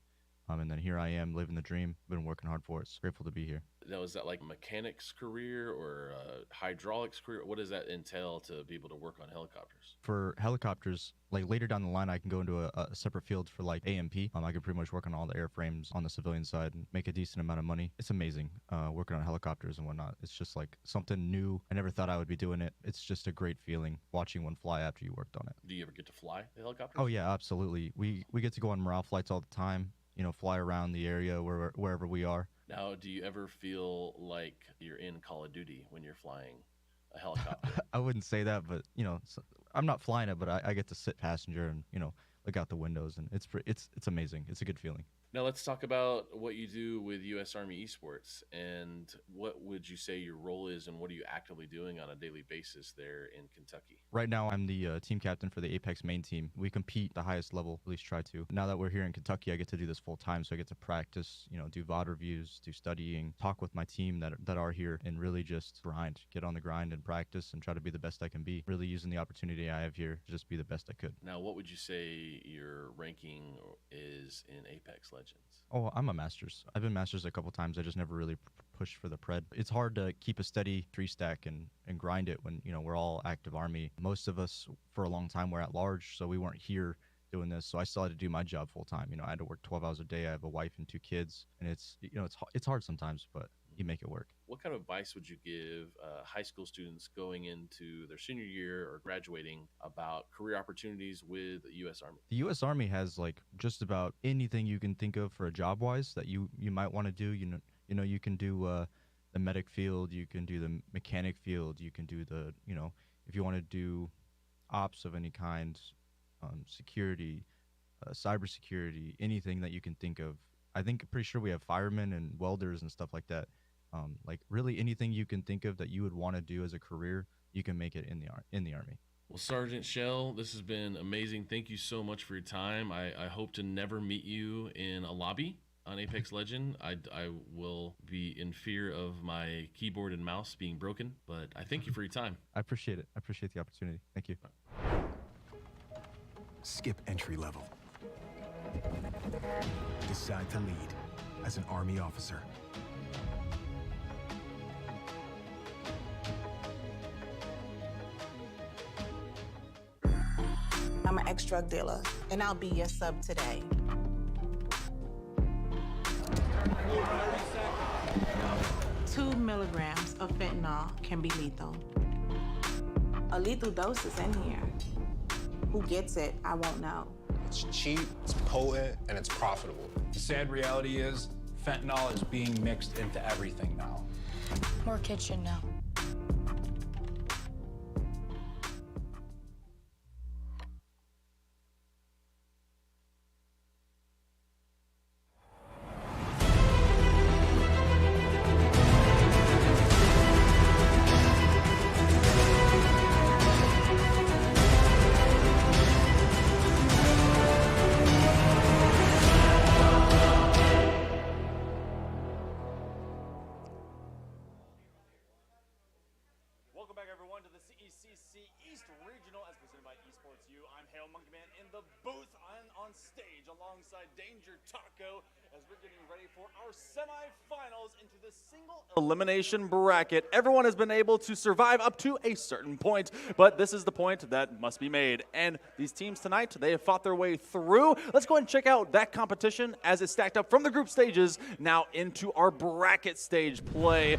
And then here I am living the dream. Been working hard for it. So grateful to be here. Now, is that like a mechanics career or a hydraulics career? What does that entail to be able to work on helicopters? For helicopters, like later down the line, I can go into a separate field for like AMP. I can pretty much work on all the airframes on the civilian side and make a decent amount of money. It's amazing working on helicopters and whatnot. It's just like something new. I never thought I would be doing it. It's just a great feeling watching one fly after you worked on it. Do you ever get to fly the helicopters? Oh yeah, absolutely. We get to go on morale flights all the time. Fly around the area wherever we are. Now, do you ever feel like you're in Call of Duty when you're flying a helicopter? I wouldn't say that, but I'm not flying it, but I get to sit passenger and look out the windows, and it's amazing. It's a good feeling. Now let's talk about what you do with U.S. Army Esports, and what would you say your role is, and what are you actively doing on a daily basis there in Kentucky? Right now, I'm the team captain for the Apex main team. We compete the highest level, at least try to. Now that we're here in Kentucky, I get to do this full time, so I get to practice, do VOD reviews, do studying, talk with my team that are here, and really just grind, get on the grind and practice and try to be the best I can be. Really using the opportunity I have here to just be the best I could. Now, what would you say your ranking is in Apex Legends? Oh, I'm a Masters. I've been Masters a couple times. I just never really pushed for the Pred. It's hard to keep a steady 3-stack and grind it when, we're all active Army. Most of us, for a long time, were at large, so we weren't here doing this. So I still had to do my job full time. I had to work 12 hours a day. I have a wife and 2 kids, and it's hard sometimes, but you make it work. What kind of advice would you give high school students going into their senior year or graduating about career opportunities with the U.S. Army? The U.S. Army has like just about anything you can think of for a job-wise that you might want to do. You can do the medic field, you can do the mechanic field, you can do the if you want to do ops of any kind, security, cybersecurity, anything that you can think of. Pretty sure we have firemen and welders and stuff like that. Like really anything you can think of that you would want to do as a career, you can make it in the Army. Well, Sergeant Shell, this has been amazing. Thank you so much for your time. I hope to never meet you in a lobby on Apex Legend. I will be in fear of my keyboard and mouse being broken, but I thank you for your time. I appreciate it. I appreciate the opportunity. Thank you. Skip entry level. Decide to lead as an Army officer. I'm an ex-drug dealer, and I'll be your sub today. Two milligrams of fentanyl can be lethal. A lethal dose is in here. Who gets it, I won't know. It's cheap, it's potent, and it's profitable. The sad reality is, fentanyl is being mixed into everything now. More kitchen now. Welcome back, everyone, to the CECC East Regional as presented by Esports U. I'm Hale Monkeyman in the booth and on stage alongside Danger Taco as we're getting ready for our semifinals into the single elimination bracket. Everyone has been able to survive up to a certain point, but this is the point that must be made. And these teams tonight, they have fought their way through. Let's go ahead and check out that competition as it's stacked up from the group stages now into our bracket stage play.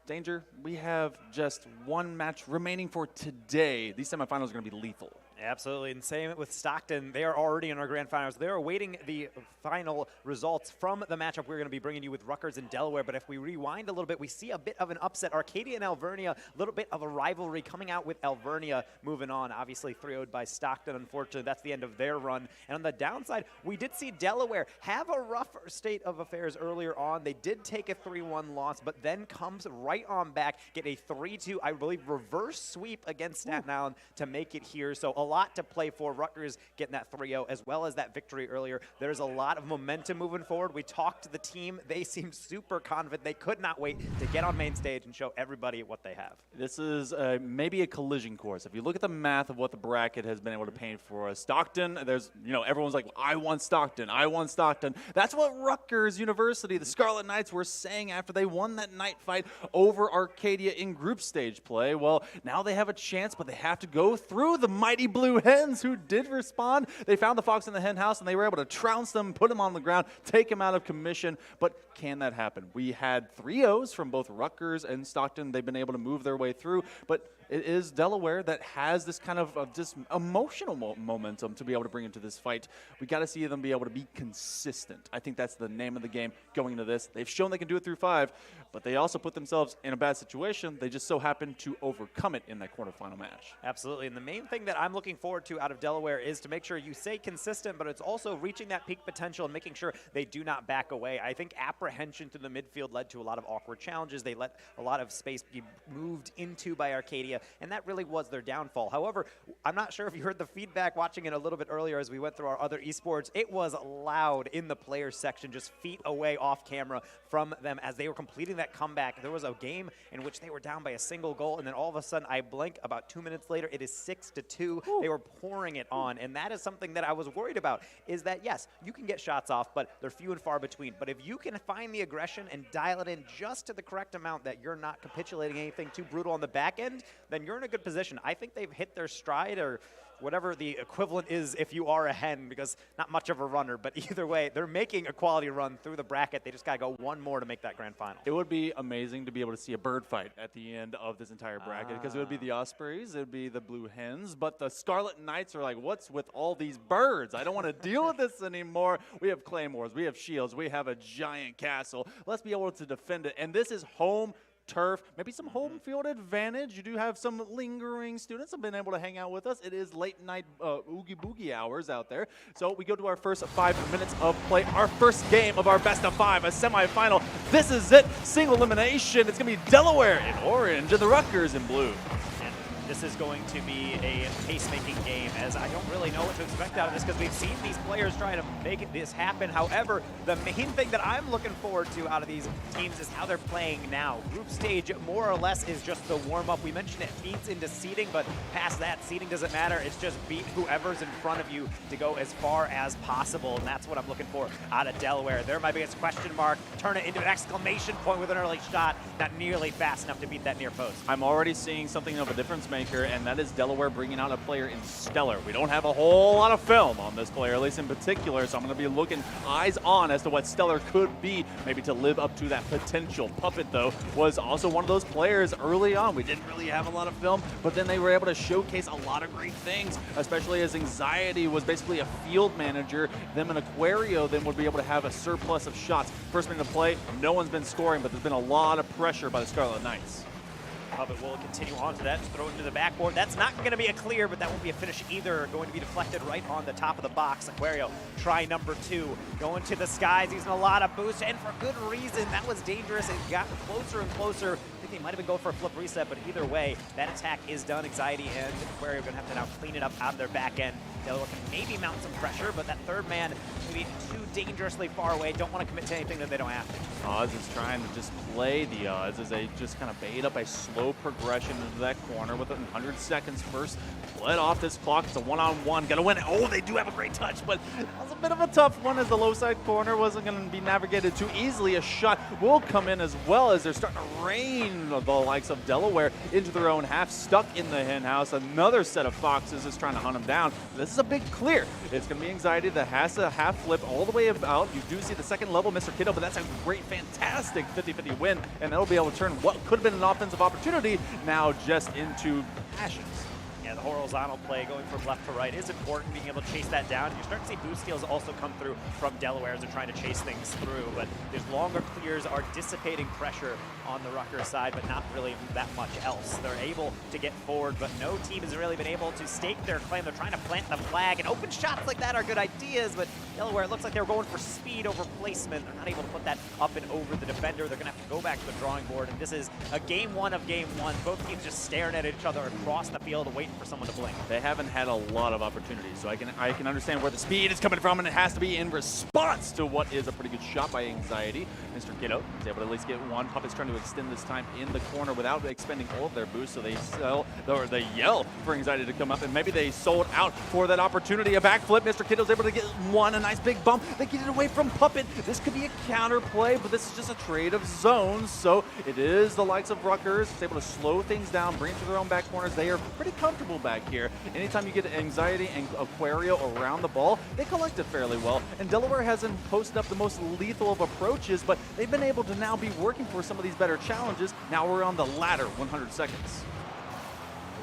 Danger, we have just one match remaining for today. These semifinals are going to be lethal. Absolutely, and same with Stockton. They are already in our grand finals. They're awaiting the final results from the matchup we're going to be bringing you with Rutgers and Delaware. But if we rewind a little bit, we see a bit of an upset. Arcadia and Alvernia, a little bit of a rivalry coming out with Alvernia moving on. Obviously 3-0'd by Stockton, unfortunately. That's the end of their run. And on the downside, we did see Delaware have a rough state of affairs earlier on. They did take a 3-1 loss, but then comes right on back, get a 3-2, I believe, reverse sweep against Staten Island to make it here. So a lot to play for. Rutgers getting that 3-0 as well as that victory earlier. There's a lot of momentum moving forward. We talked to the team. They seem super confident. They could not wait to get on main stage and show everybody what they have. This is maybe a collision course. If you look at the math of what the bracket has been able to paint for us, Stockton, there's, everyone's like, I want Stockton. I want Stockton. That's what Rutgers University, the Scarlet Knights, were saying after they won that night fight over Arcadia in group stage play. Well, now they have a chance, but they have to go through the mighty Blue Hens, who did respond. They found the fox in the hen house, and they were able to trounce them, put them on the ground, take them out of commission. But can that happen? We had 3-0s from both Rutgers and Stockton. They've been able to move their way through, but it is Delaware that has this kind of just emotional momentum to be able to bring into this fight. We got to see them be able to be consistent. I think that's the name of the game going into this. They've shown they can do it through 5, but they also put themselves in a bad situation. They just so happen to overcome it in that quarterfinal match. Absolutely, and the main thing that I'm looking forward to out of Delaware is to make sure you stay consistent, but it's also reaching that peak potential and making sure they do not back away. I think apprehension through the midfield led to a lot of awkward challenges. They let a lot of space be moved into by Arcadia, and that really was their downfall. However, I'm not sure if you heard the feedback watching it a little bit earlier as we went through our other esports. It was loud in the players section, just feet away off camera from them as they were completing that comeback. There was a game in which they were down by a single goal, and then all of a sudden, I blink, about 2 minutes later, it is 6-2. Ooh. They were pouring it on, and that is something that I was worried about, is that, yes, you can get shots off, but they're few and far between. But if you can find the aggression and dial it in just to the correct amount that you're not capitulating anything too brutal on the back end, then you're in a good position. I think they've hit their stride, or whatever the equivalent is if you are a hen, because not much of a runner, but either way, they're making a quality run through the bracket. They just got to go one more to make that grand final. It would be amazing to be able to see a bird fight at the end of this entire bracket, because it would be the Ospreys, it would be the Blue Hens, but the Scarlet Knights are like, what's with all these birds? I don't want to deal with this anymore. We have claymores, we have shields, we have a giant castle. Let's be able to defend it, and this is home turf, maybe some home field advantage. You do have some lingering students have been able to hang out with us. It is late night oogie boogie hours out there. So we go to our first 5 minutes of play, our first game of our best of 5, a semifinal. This is it, single elimination. It's gonna be Delaware in orange and the Rutgers in blue. This is going to be a pace-making game, as I don't really know what to expect out of this, because we've seen these players trying to make this happen. However, the main thing that I'm looking forward to out of these teams is how they're playing now. Group stage, more or less, is just the warm-up. We mentioned it feeds into seeding, but past that, seeding doesn't matter. It's just beat whoever's in front of you to go as far as possible, and that's what I'm looking for out of Delaware. They're my biggest question mark. Turn it into an exclamation point with an early shot, not nearly fast enough to beat that near post. I'm already seeing something of a difference maker, and that is Delaware bringing out a player in Stellar. We don't have a whole lot of film on this player, at least in particular, so I'm going to be looking eyes on as to what Stellar could be, maybe to live up to that potential. Puppet, though, was also one of those players early on. We didn't really have a lot of film, but then they were able to showcase a lot of great things, especially as Anxiety was basically a field manager. Them and Aquario then would be able to have a surplus of shots. First minute of play, no one's been scoring, but there's been a lot of pressure by the Scarlet Knights. Puppet will continue on to that, throw it into the backboard. That's not going to be a clear, but that won't be a finish either. Going to be deflected right on the top of the box. Aquario, try number 2. Going to the skies, using a lot of boost, and for good reason. That was dangerous. It got closer and closer. I think they might have been going for a flip reset, but either way, that attack is done. Anxiety and Aquario are going to have to now clean it up out of their back end. Delaware can maybe mount some pressure, but that third man maybe too dangerously far away. Don't want to commit to anything that they don't have to. Oz is trying to just play the odds as they just kind of bait up a slow slow progression into that corner with 100 seconds first. Let off this clock. It's a one-on-one. Gonna win it. Oh, they do have a great touch, but that was a bit of a tough one as the low side corner wasn't going to be navigated too easily. A shot will come in as well as they're starting to rain the likes of Delaware into their own half, stuck in the hen house. Another set of Foxes is trying to hunt them down. This is a big clear. It's going to be Anxiety that has to half flip all the way out. You do see the second level, Mr. Kiddo, but that's a great, fantastic 50-50 win, and that'll be able to turn what could have been an offensive opportunity now just into ashes. Yeah, the horizontal play going from left to right is important, being able to chase that down. You're starting to see boost steals also come through from Delaware as they're trying to chase things through, but these longer clears are dissipating pressure on the Rutgers side, but not really that much else. They're able to get forward, but no team has really been able to stake their claim. They're trying to plant the flag, and open shots like that are good ideas, but Delaware, it looks like they're going for speed over placement. They're not able to put that up and over the defender. They're going to have to go back to the drawing board, and this is a game one of game one. Both teams just staring at each other across the field, waiting for someone to blink. They haven't had a lot of opportunities, so I can understand where the speed is coming from, and it has to be in response to what is a pretty good shot by Anxiety. Mr. Kiddo is able to at least get one. Puppet's trying to extend this time in the corner without expending all of their boost, so they yell for Anxiety to come up, and maybe they sold out for that opportunity. A backflip. Mr. Kiddo's able to get one, a nice big bump. They get it away from Puppet. This could be a counter play, but this is just a trade of zones, so it is the likes of Rutgers. It's able to slow things down, bring it to their own back corners. They are pretty comfortable back here. Anytime you get Anxiety and Aquario around the ball, they collect it fairly well. And Delaware hasn't posted up the most lethal of approaches, but they've been able to now be working for some of these better challenges. Now we're on the latter 100 seconds.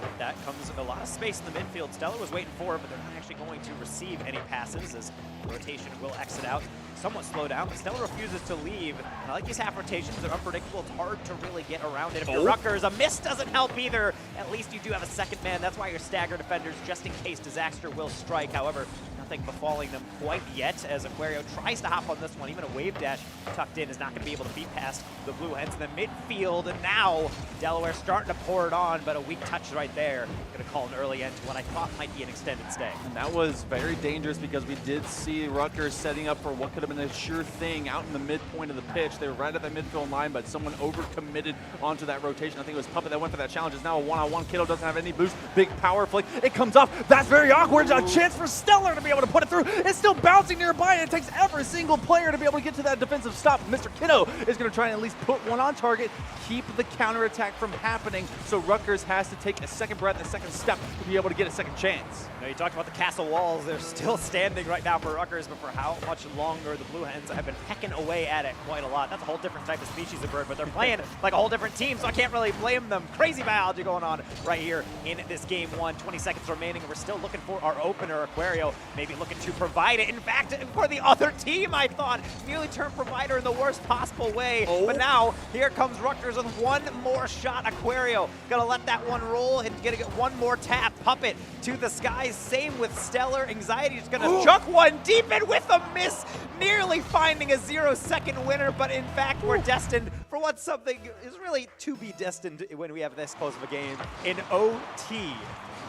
With that comes a lot of space in the midfield. Stellar was waiting for it, but they're not actually going to receive any passes as rotation will exit out. Somewhat slow down, but Stellar refuses to leave. And I like these half rotations. They're unpredictable. It's hard to really get around it. If you're Rutgers, a miss doesn't help either. At least you do have a second man. That's why you're stagger defenders, just in case disaster will strike. However, nothing befalling them quite yet as Aquario tries to hop on this one. Even a wave dash tucked in is not going to be able to beat past the Blue Hens in the midfield. And now Delaware starting to pour it on, but a weak touch right there. Going to call an early end to what I thought might be an extended stay. And that was very dangerous because we did see Rutgers setting up for what could have been a sure thing out in the midpoint of the pitch. They were right at that midfield line, but someone overcommitted onto that rotation. I think it was Puppet that went for that challenge. It's now a one-on-one. Kiddo doesn't have any boost. Big power flick. It comes off. That's very awkward. A chance for Stellar to be able to put it through. It's still bouncing nearby, and it takes every single player to be able to get to that defensive stop. Mr. Kiddo is going to try and at least put one on target, keep the counterattack from happening, so Rutgers has to take a second breath, a second step to be able to get a second chance. Now, you talked about the castle walls. They're still standing right now for Rutgers, but for how much longer the Blue Hens have been pecking away at it quite a lot. That's a whole different type of species of bird, but they're playing like a whole different team, so I can't really blame them. Crazy biology going on right here in this game one. 20 seconds remaining, and we're still looking for our opener. Aquario maybe looking to provide it. In fact, for the other team, I thought, nearly turned provider in the worst possible way. But now, here comes Rutgers with one more shot. Aquario gonna let that one roll and gonna get one more tap. Puppet to the skies. Same with Stellar. Anxiety is gonna chuck one deep and with a miss, nearly finding a 0-second winner. But in fact, we're destined for what something is really to be destined when we have this close of a game in OT.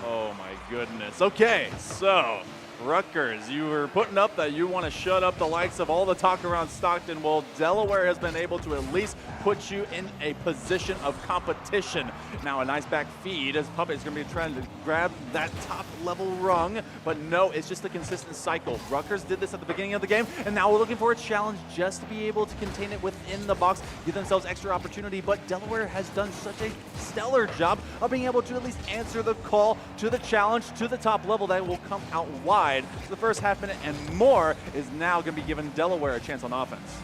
Oh my goodness. Okay, so Rutgers, you were putting up that you want to shut up the likes of all the talk around Stockton. Well, Delaware has been able to at least put you in a position of competition. Now a nice back feed as Puppet is going to be trying to grab that top level rung, but no, it's just a consistent cycle. Rutgers did this at the beginning of the game, and now we're looking for a challenge just to be able to contain it within the box, give themselves extra opportunity, but Delaware has done such a stellar job of being able to at least answer the call to the challenge to the top level that will come out wide. So the first half minute and more is now going to be giving Delaware a chance on offense.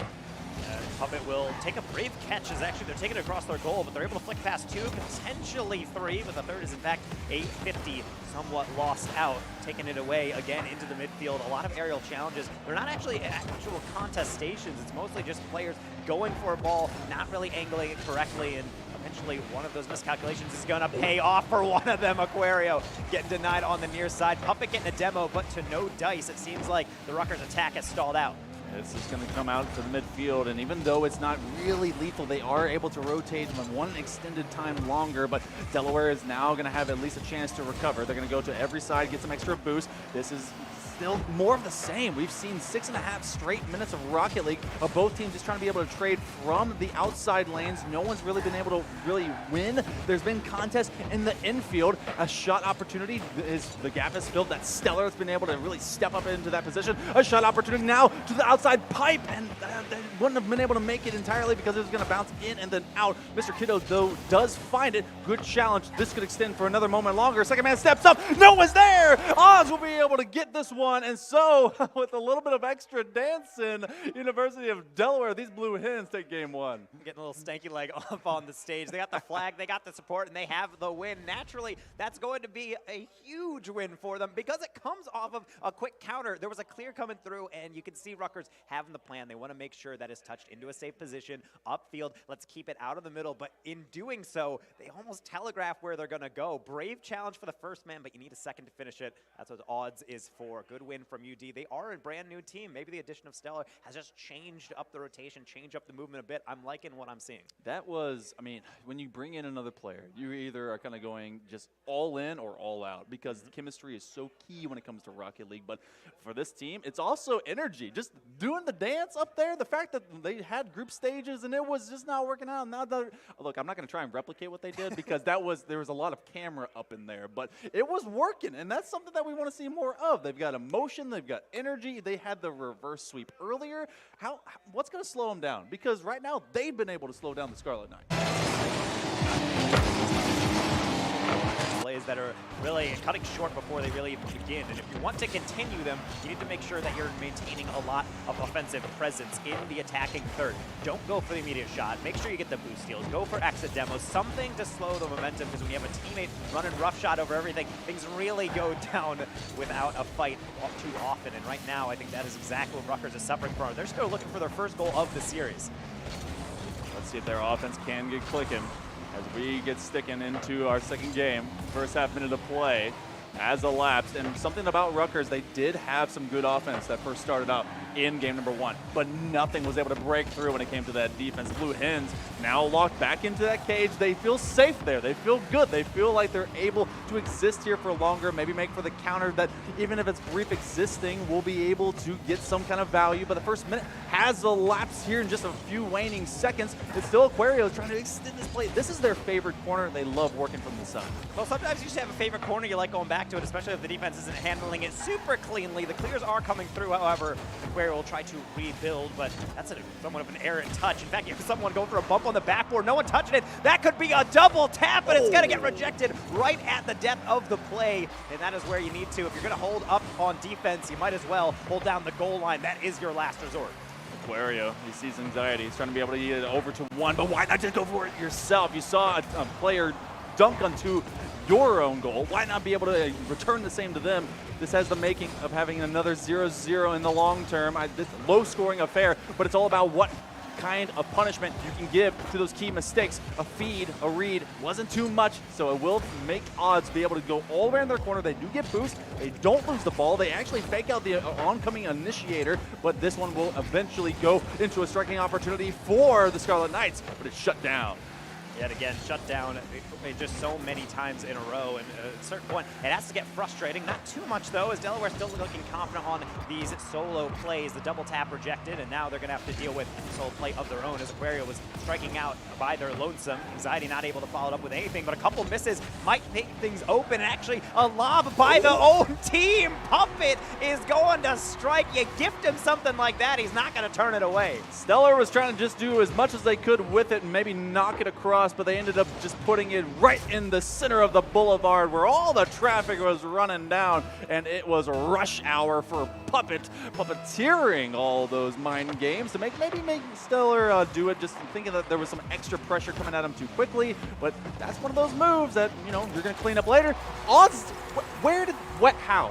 Puppet will take a brave catch as actually they're taking it across their goal, but they're able to flick past two, potentially three, but the third is in fact 850, somewhat lost out, taking it away again into the midfield. A lot of aerial challenges. They're not actually actual contest stations. It's mostly just players going for a ball, not really angling it correctly, and eventually one of those miscalculations is going to pay off for one of them. Aquario getting denied on the near side. Puppet getting a demo, but to no dice. It seems like the Rutgers attack has stalled out. This is going to come out to the midfield, and even though it's not really lethal, they are able to rotate them one extended time longer, but Delaware is now going to have at least a chance to recover. They're going to go to every side, get some extra boost. This is still more of the same. We've seen 6.5 straight minutes of Rocket League of both teams just trying to be able to trade from the outside lanes. No one's really been able to really win. There's been contests in the infield. A shot opportunity is the gap is filled. That Stellar has been able to really step up into that position. A shot opportunity now to the outside pipe, and they wouldn't have been able to make it entirely because it was going to bounce in and then out. Mr. Kiddo, though, does find it. Good challenge. This could extend for another moment longer. Second man steps up. No one's there. Oz will be able to get this one, and so with a little bit of extra dancing, University of Delaware, these Blue Hens take game one. Getting a little stanky leg up on the stage. They got the flag, they got the support, and they have the win. Naturally, that's going to be a huge win for them because it comes off of a quick counter. There was a clear coming through, and you can see Rutgers having the plan. They want to make sure that it's touched into a safe position, upfield. Let's keep it out of the middle, but in doing so, they almost telegraph where they're going to go. Brave challenge for the first man, but you need a second to finish it. That's what odds is for. Good win from UD. They are a brand new team. Maybe the addition of Stellar has just changed up the rotation, changed up the movement a bit. I'm liking what I'm seeing. That was, I mean, when you bring in another player, you either are kind of going just all in or all out because chemistry is so key when it comes to Rocket League. But for this team, it's also energy. Just doing the dance up there, the fact that they had group stages and it was just not working out. Now, look, I'm not going to try and replicate what they did because there was a lot of camera up in there, but it was working, and that's something that we want to see more of. They've got emotion, they've got energy. They had the reverse sweep earlier. What's going to slow them down? Because right now they've been able to slow down the Scarlet Knights. Plays that are really cutting short before they really even begin. And if you want to continue them, you need to make sure that you're maintaining a lot of offensive presence in the attacking third. Don't go for the immediate shot. Make sure you get the boost steals. Go for exit demos, something to slow the momentum, because when you have a teammate running roughshot over everything, things really go down without a fight too often. And right now, I think that is exactly what Rutgers is suffering from. They're still looking for their first goal of the series. Let's see if their offense can get clicking as we get sticking into our second game. First half minute of play has elapsed, and something about Rutgers, they did have some good offense that first started out in game number one, but nothing was able to break through when it came to that defense. Blue Hens now locked back into that cage. They feel safe there. They feel good. They feel like they're able to exist here for longer, maybe make for the counter that even if it's brief existing, we'll be able to get some kind of value. But the first minute has elapsed here in just a few waning seconds. It's still Aquario trying to extend this play. This is their favorite corner. They love working from the sun. Well, sometimes you just have a favorite corner you like going back to it, especially if the defense isn't handling it super cleanly. The clears are coming through, however. Aquario will try to rebuild, but that's somewhat of an errant touch. In fact, you have someone going for a bump on the backboard. No one touching it. That could be a double tap, but it's going to get rejected right at the depth of the play, and that is where you need to. If you're going to hold up on defense, you might as well hold down the goal line. That is your last resort. Aquario, he sees anxiety. He's trying to be able to get it over to one, but why not just go for it yourself? You saw a player dunk onto your own goal. Why not be able to return the same to them? This has the making of having another 0-0 in the long term. This low-scoring affair, but it's all about what kind of punishment you can give to those key mistakes. A feed, a read, wasn't too much, so it will make odds be able to go all the way in their corner. They do get boost. They don't lose the ball. They actually fake out the oncoming initiator, but this one will eventually go into a striking opportunity for the Scarlet Knights, but it's shut down. Yet again, shut down just so many times in a row, and at a certain point, it has to get frustrating. Not too much, though, as Delaware still looking confident on these solo plays. The double tap rejected, and now they're going to have to deal with a solo play of their own, as Aquario was striking out by their lonesome. Anxiety not able to follow it up with anything, but a couple misses might make things open, and actually a lob by the own team. Puppet is going to strike. You gift him something like that, he's not going to turn it away. Stellar was trying to just do as much as they could with it and maybe knock it across, but they ended up just putting it right in the center of the boulevard where all the traffic was running down, and it was rush hour for Puppet, puppeteering all those mind games to maybe make Stellar do it, just thinking that there was some extra pressure coming at him too quickly, but that's one of those moves that, you know, you're going to clean up later. Odds, how?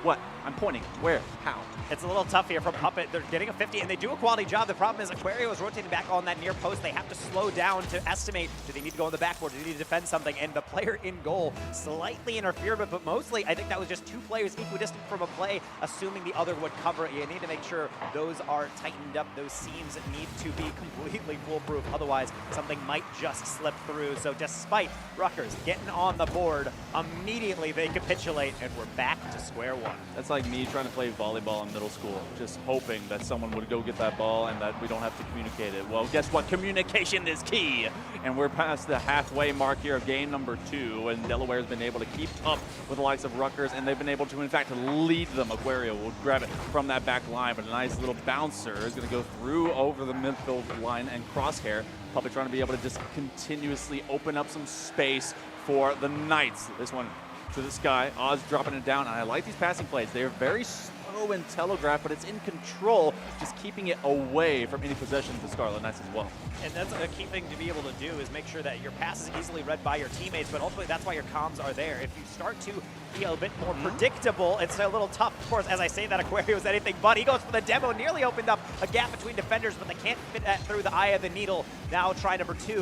What? I'm pointing. Where? How? It's a little tough here from Puppet. They're getting a 50, and they do a quality job. The problem is Aquario is rotating back on that near post. They have to slow down to estimate, do they need to go on the backboard? Do they need to defend something? And the player in goal slightly interfered, but mostly I think that was just two players equidistant from a play, assuming the other would cover it. You need to make sure those are tightened up. Those seams need to be completely foolproof. Otherwise, something might just slip through. So despite Rutgers getting on the board, immediately they capitulate, and we're back to square one. That's like me trying to play volleyball in middle school, just hoping that someone would go get that ball and that we don't have to communicate it. Well, guess what? Communication is key. And we're past the halfway mark here of game number 2, and Delaware's been able to keep up with the likes of Rutgers, and they've been able to, in fact, lead them. Aquario will grab it from that back line, but a nice little bouncer is going to go through over the midfield line, and Crosshair probably trying to be able to just continuously open up some space for the Knights. This one to the sky. Oz dropping it down, and I like these passing plays. They're very slow and telegraphed, but it's in control, just keeping it away from any possession to Scarlet Knights as well. And that's a key thing to be able to do, is make sure that your pass is easily read by your teammates, but ultimately that's why your comms are there. If you start to be a bit more predictable, it's a little tough. Of course, as I say that, Aquario is anything but. He goes for the demo, nearly opened up a gap between defenders, but they can't fit that through the eye of the needle. Now try number 2 is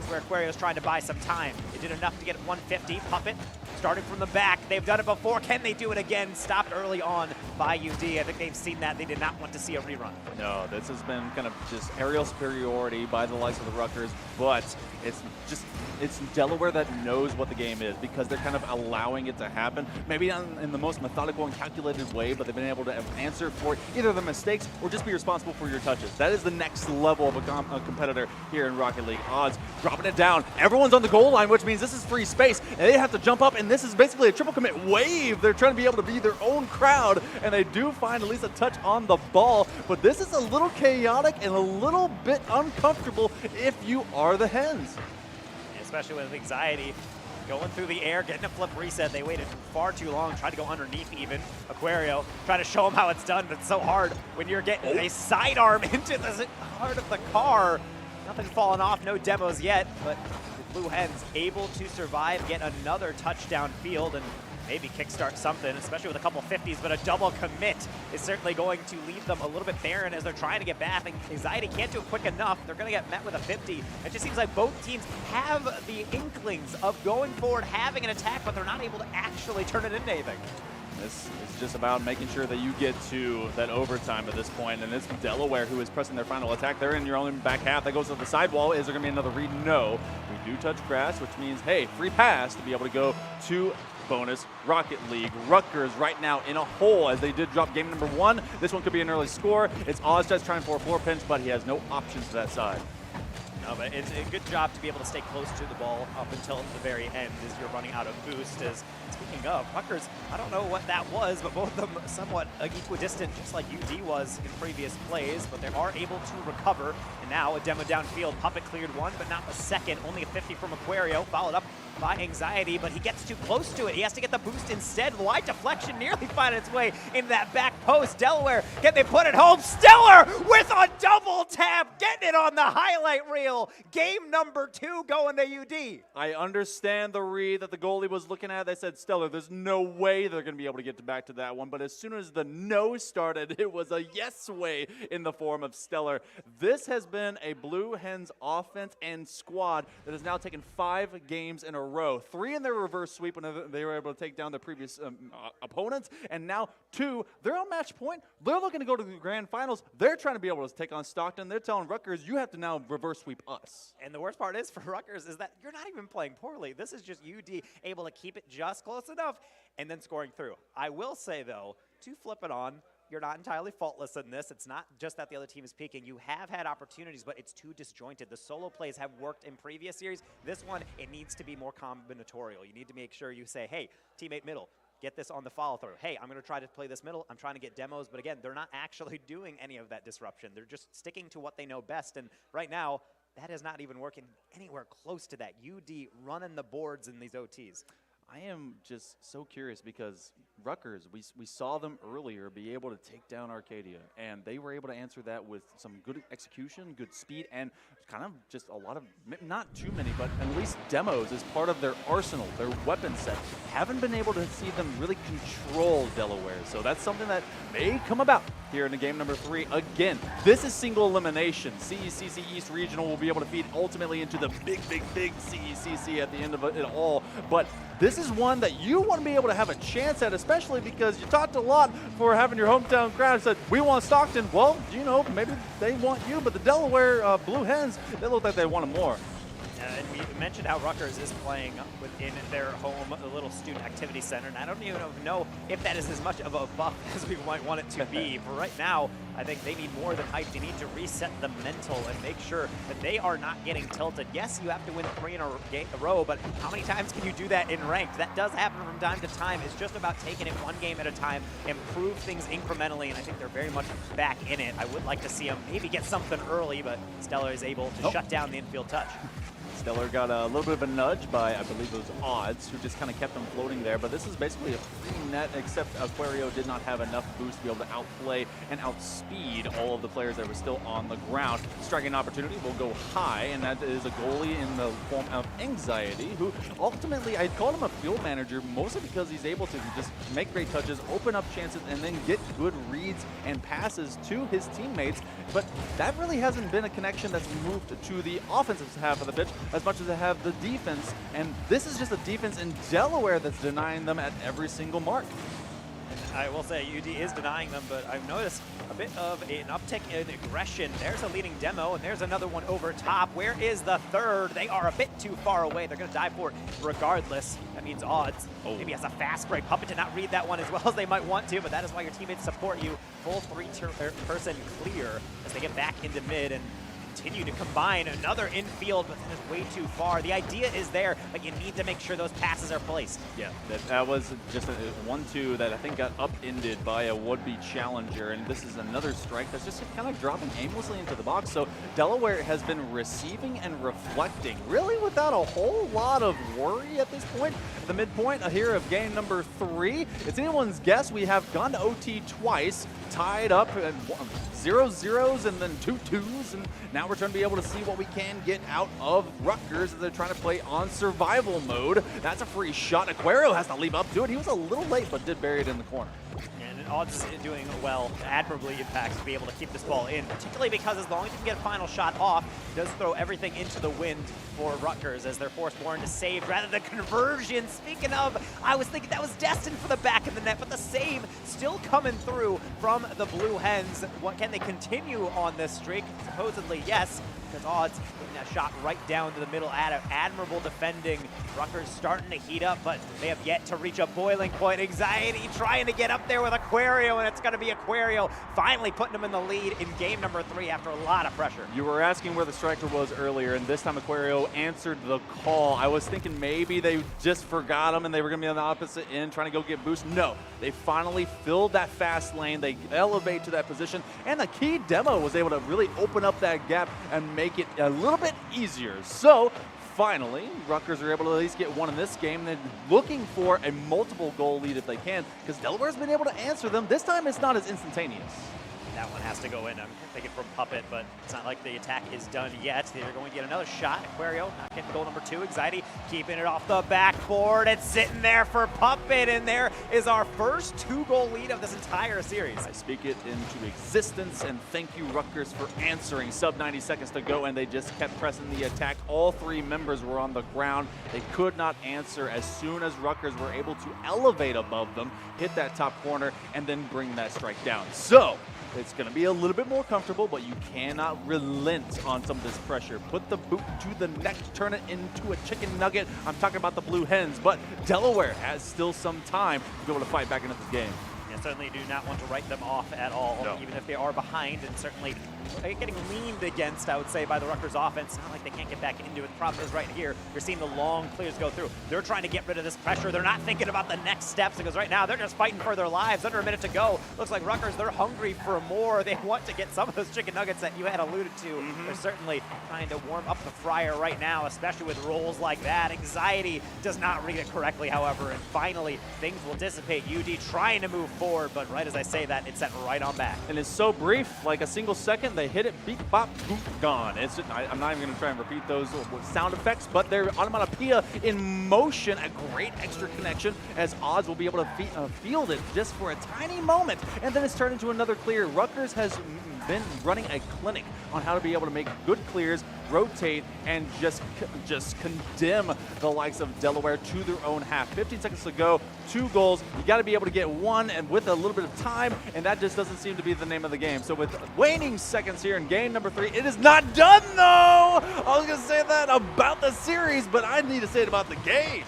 where Aquario is trying to buy some time. It did enough to get 150. Puppet starting from the back. They've done it before. Can they do it again? Stopped early on by UD. I think they've seen that. They did not want to see a rerun. No, this has been kind of just aerial superiority by the likes of the Rutgers, but it's Delaware that knows what the game is, because they're kind of allowing it to happen. Maybe not in the most methodical and calculated way, but they've been able to answer for either the mistakes or just be responsible for your touches. That is the next level of a competitor here in Rocket League. Odds dropping it down. Everyone's on the goal line, which means this is free space, and they have to jump up, and this is basically a triple commit wave. They're trying to be able to be their own crowd, and they do find at least a touch on the ball, but this is a little chaotic and a little bit uncomfortable if you are the Hens. Especially with Anxiety going through the air, getting a flip reset. They waited far too long, tried to go underneath even. Aquario trying to show him how it's done, but it's so hard when you're getting a sidearm into the heart of the car. Nothing falling off, no demos yet, but the Blue Hens able to survive, get another touchdown field, and maybe kickstart something, especially with a couple 50s, but a double commit is certainly going to leave them a little bit barren as they're trying to get back. And Anxiety can't do it quick enough. They're going to get met with a 50. It just seems like both teams have the inklings of going forward, having an attack, but they're not able to actually turn it into anything. This is just about making sure that you get to that overtime at this point, and it's Delaware who is pressing their final attack. They're in your own back half. That goes to the sidewall. Is there going to be another read? No. We do touch grass, which means, hey, free pass to be able to go to bonus Rocket League. Rutgers right now in a hole as they did drop game number 1. This one could be an early score. It's Oztest trying for a 4 pinch, but he has no options to that side. No, but it's a good job to be able to stay close to the ball up until the very end as you're running out of boost. As speaking of, Rutgers, I don't know what that was, but both of them somewhat equidistant, just like UD was in previous plays, but they are able to recover. And now a demo downfield. Puppet cleared 1, but not the second. Only a 50 from Aquario, followed up by Anxiety, but he gets too close to it. He has to get the boost instead. Wide deflection nearly finding its way into that back post. Delaware, can they put it home? Stellar with a double tap, getting it on the highlight reel. Game number 2 going to UD. I understand the read that the goalie was looking at. They said, Stellar, there's no way they're going to be able to get back to that one. But as soon as the no started, it was a yes way in the form of Stellar. This has been a Blue Hens offense and squad that has now taken 5 games in a row. 3 in their reverse sweep when they were able to take down the previous opponents, and now 2, they're on match point. They're looking to go to the grand finals. They're trying to be able to take on Stockton. They're telling Rutgers, you have to now reverse sweep us. And the worst part is for Rutgers is that you're not even playing poorly. This is just UD able to keep it just close enough and then scoring through. I will say, though, to flip it on, you're not entirely faultless in this. It's not just that the other team is peaking. You have had opportunities, but it's too disjointed. The solo plays have worked in previous series. This one, it needs to be more combinatorial. You need to make sure you say, hey, teammate middle, get this on the follow through. Hey, I'm going to try to play this middle. I'm trying to get demos. But again, they're not actually doing any of that disruption. They're just sticking to what they know best. And right now, that is not even working anywhere close to that. UD running the boards in these OTs. I am just so curious because Rutgers, we saw them earlier be able to take down Arcadia, and they were able to answer that with some good execution, good speed, and kind of just a lot of, not too many, but at least demos as part of their arsenal, their weapon set. Haven't been able to see them really control Delaware, so that's something that may come about here in the game number 3. Again, this is single elimination. CECC East Regional will be able to feed ultimately into the big CECC at the end of it all, but this is one that you want to be able to have a chance at, especially because you talked a lot for having your hometown crowd said, we want Stockton. Well, you know, maybe they want you, but the Delaware Blue Hens, they look like they want them more. And we mentioned how Rutgers is playing within their home, a little student activity center, and I don't even know if that is as much of a buff as we might want it to be. For right now, I think they need more than hype. They need to reset the mental and make sure that they are not getting tilted. Yes, you have to win 3 in a row, but how many times can you do that in ranked? That does happen from time to time. It's just about taking it one game at a time, improve things incrementally, and I think they're very much back in it. I would like to see them maybe get something early, but Stellar is able to shut down the infield touch. Stellar got a little bit of a nudge by, I believe it was Odds, who just kind of kept them floating there. But this is basically a free net, except Aquario did not have enough boost to be able to outplay and outspeed all of the players that were still on the ground. Striking opportunity will go high, and that is a goalie in the form of Anxiety, who ultimately, I called him a field manager, mostly because he's able to just make great touches, open up chances, and then get good reads and passes to his teammates. But that really hasn't been a connection that's moved to the offensive half of the pitch as much as they have the defense, and this is just a defense in Delaware that's denying them at every single mark. I will say UD is denying them, but I've noticed a bit of an uptick in aggression. There's a leading demo, and there's another one over top. Where is the third? They are a bit too far away. They're going to dive for it regardless. That means Odds maybe has a fast break. Puppet did not read that one as well as they might want to, but that is why your teammates support you. Full 3-person clear as they get back into mid and continue to combine another infield, but that is way too far. The idea is there, but you need to make sure those passes are placed. Yeah, that was just a 1-2 that I think got upended by a would-be challenger, and this is another strike that's just kind of dropping aimlessly into the box. So Delaware has been receiving and reflecting, really without a whole lot of worry at this point. At the midpoint here of game number 3, it's anyone's guess. We have gone to OT twice, tied up, and 0-0s and then 2-2s, and now we're trying to be able to see what we can get out of Rutgers as they're trying to play on survival mode. That's a free shot. Aquario has to leap up to it. He was a little late, but did bury it in the corner. And Odds is doing well, admirably in fact, to be able to keep this ball in, particularly because as long as you can get a final shot off, it does throw everything into the wind for Rutgers as they're forced more into save rather than conversion. Speaking of, I was thinking that was destined for the back of the net, but the save still coming through from the Blue Hens. What, can they continue on this streak? Supposedly, yes, because Odds putting that shot right down to the middle. Admirable defending. Rutgers starting to heat up, but they have yet to reach a boiling point. Anxiety trying to get up there with Aquario, and it's going to be Aquario finally putting them in the lead in game number 3 after a lot of pressure. You were asking where the striker was earlier, and this time Aquario answered the call. I was thinking maybe they just forgot him and they were going to be on the opposite end trying to go get boost. No, they finally filled that fast lane. They elevate to that position, and the key demo was able to really open up that gap and make it a little bit easier. So finally, Rutgers are able to at least get one in this game. They're looking for a multiple goal lead if they can, because Delaware's been able to answer them. This time it's not as instantaneous. That one has to go in. I'm thinking from Puppet, but it's not like the attack is done yet. They're going to get another shot. Aquario not getting goal number 2. Anxiety keeping it off the backboard. It's sitting there for Puppet, and there is our first 2-goal lead of this entire series. I speak it into existence, and thank you, Rutgers, for answering. Sub 90 seconds to go, and they just kept pressing the attack. All 3 members were on the ground. They could not answer as soon as Rutgers were able to elevate above them, hit that top corner, and then bring that strike down. So it's going to be a little bit more comfortable, but you cannot relent on some of this pressure. Put the boot to the neck, turn it into a chicken nugget. I'm talking about the Blue Hens, but Delaware has still some time to be able to fight back into this game. Yeah, certainly do not want to write them off at all, even if they are behind, and certainly getting leaned against, I would say, by the Rutgers offense. Not like they can't get back into it. The problem is right here, you're seeing the long clears go through. They're trying to get rid of this pressure. They're not thinking about the next steps, because right now they're just fighting for their lives. Under a minute to go. Looks like Rutgers, they're hungry for more. They want to get some of those chicken nuggets that you had alluded to. They're certainly trying to warm up the fryer right now, especially with rolls like that. Anxiety does not read it correctly, however, and finally things will dissipate. UD trying to move forward, but right as I say that, it's set right on back. And it's so brief, like a single second, they hit it, beep, bop, boop, gone. I'm not even going to try and repeat those sound effects, but they're onomatopoeia in motion, a great extra connection, as Odds will be able to field it just for a tiny moment, and then it's turned into another clear. Rutgers has been running a clinic on how to be able to make good clears rotate and just condemn the likes of Delaware to their own half. 15 seconds to go, 2 goals. You got to be able to get one and with a little bit of time, and that just doesn't seem to be the name of the game. So with waning seconds here in game number 3, it is not done though. I was going to say that about the series, but I need to say it about the game.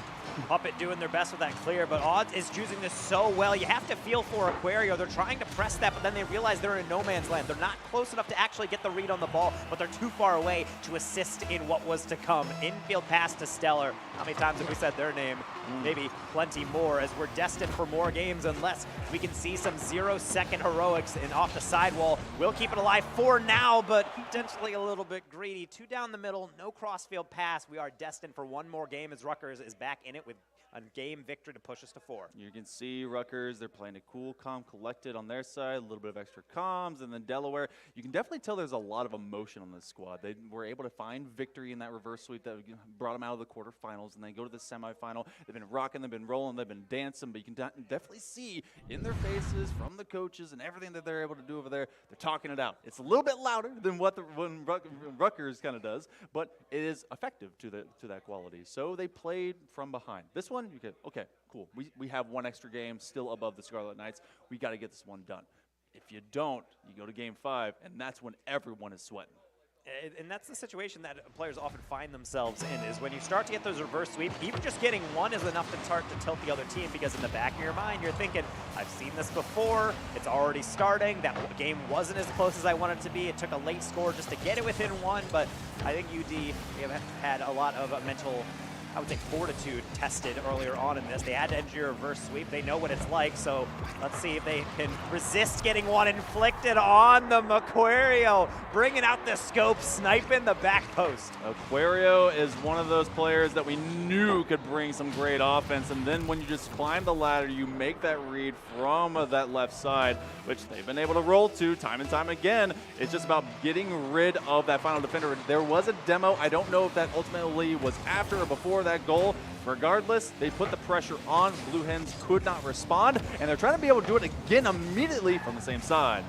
Puppet doing their best with that clear, but Odds is choosing this so well. You have to feel for Aquario. They're trying to press that, but then they realize they're in no man's land. They're not close enough to actually get the read on the ball, but they're too far away to assist in what was to come. Infield pass to Stellar. How many times have we said their name? Maybe plenty more, as we're destined for more games unless we can see some 0-second heroics and off the sidewall. We'll keep it alive for now, but potentially a little bit greedy. 2 down the middle, no crossfield pass. We are destined for one more game as Rutgers is back in it with a game victory to push us to 4. You can see Rutgers, they're playing it cool, calm, collected on their side, a little bit of extra comms, and then Delaware, you can definitely tell there's a lot of emotion on this squad. They were able to find victory in that reverse sweep that brought them out of the quarterfinals, and they go to the semifinal. They've been rocking, they've been rolling, they've been dancing, but you can definitely see in their faces from the coaches and everything that they're able to do over there, they're talking it out. It's a little bit louder than what Rutgers kind of does, but it is effective to that quality. So they played from behind. This one, you could, okay, cool. We have one extra game still above the Scarlet Knights. We got to get this one done. If you don't, you go to game 5, and that's when everyone is sweating. And that's the situation that players often find themselves in, is when you start to get those reverse sweeps, even just getting one is enough to start to tilt the other team, because in the back of your mind, you're thinking, I've seen this before, it's already starting, that game wasn't as close as I wanted it to be, it took a late score just to get it within 1, but I think UD have had a lot of mental, I would say, fortitude tested earlier on in this. They had to engineer a reverse sweep. They know what it's like, so let's see if they can resist getting one inflicted on them. Aquario bringing out the scope, sniping the back post. Aquario is one of those players that we knew could bring some great offense, and then when you just climb the ladder, you make that read from that left side, which they've been able to roll to time and time again. It's just about getting rid of that final defender. There was a demo. I don't know if that ultimately was after or before that goal. Regardless, they put the pressure on. Blue Hens could not respond, and they're trying to be able to do it again immediately from the same side.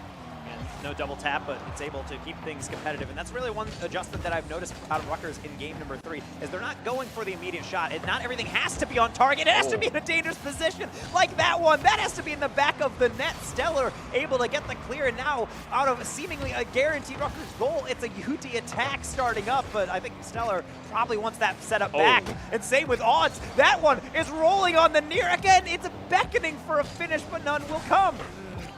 No double tap, but it's able to keep things competitive. And that's really one adjustment that I've noticed out of Rutgers in game number 3, is they're not going for the immediate shot. And not everything has to be on target. It has to be in a dangerous position, like that one. That has to be in the back of the net. Stellar able to get the clear, and now out of seemingly a guaranteed Rutgers goal, it's a UD attack starting up, but I think Stellar probably wants that set up back. And same with Odds. That one is rolling on the near. Again, it's beckoning for a finish, but none will come.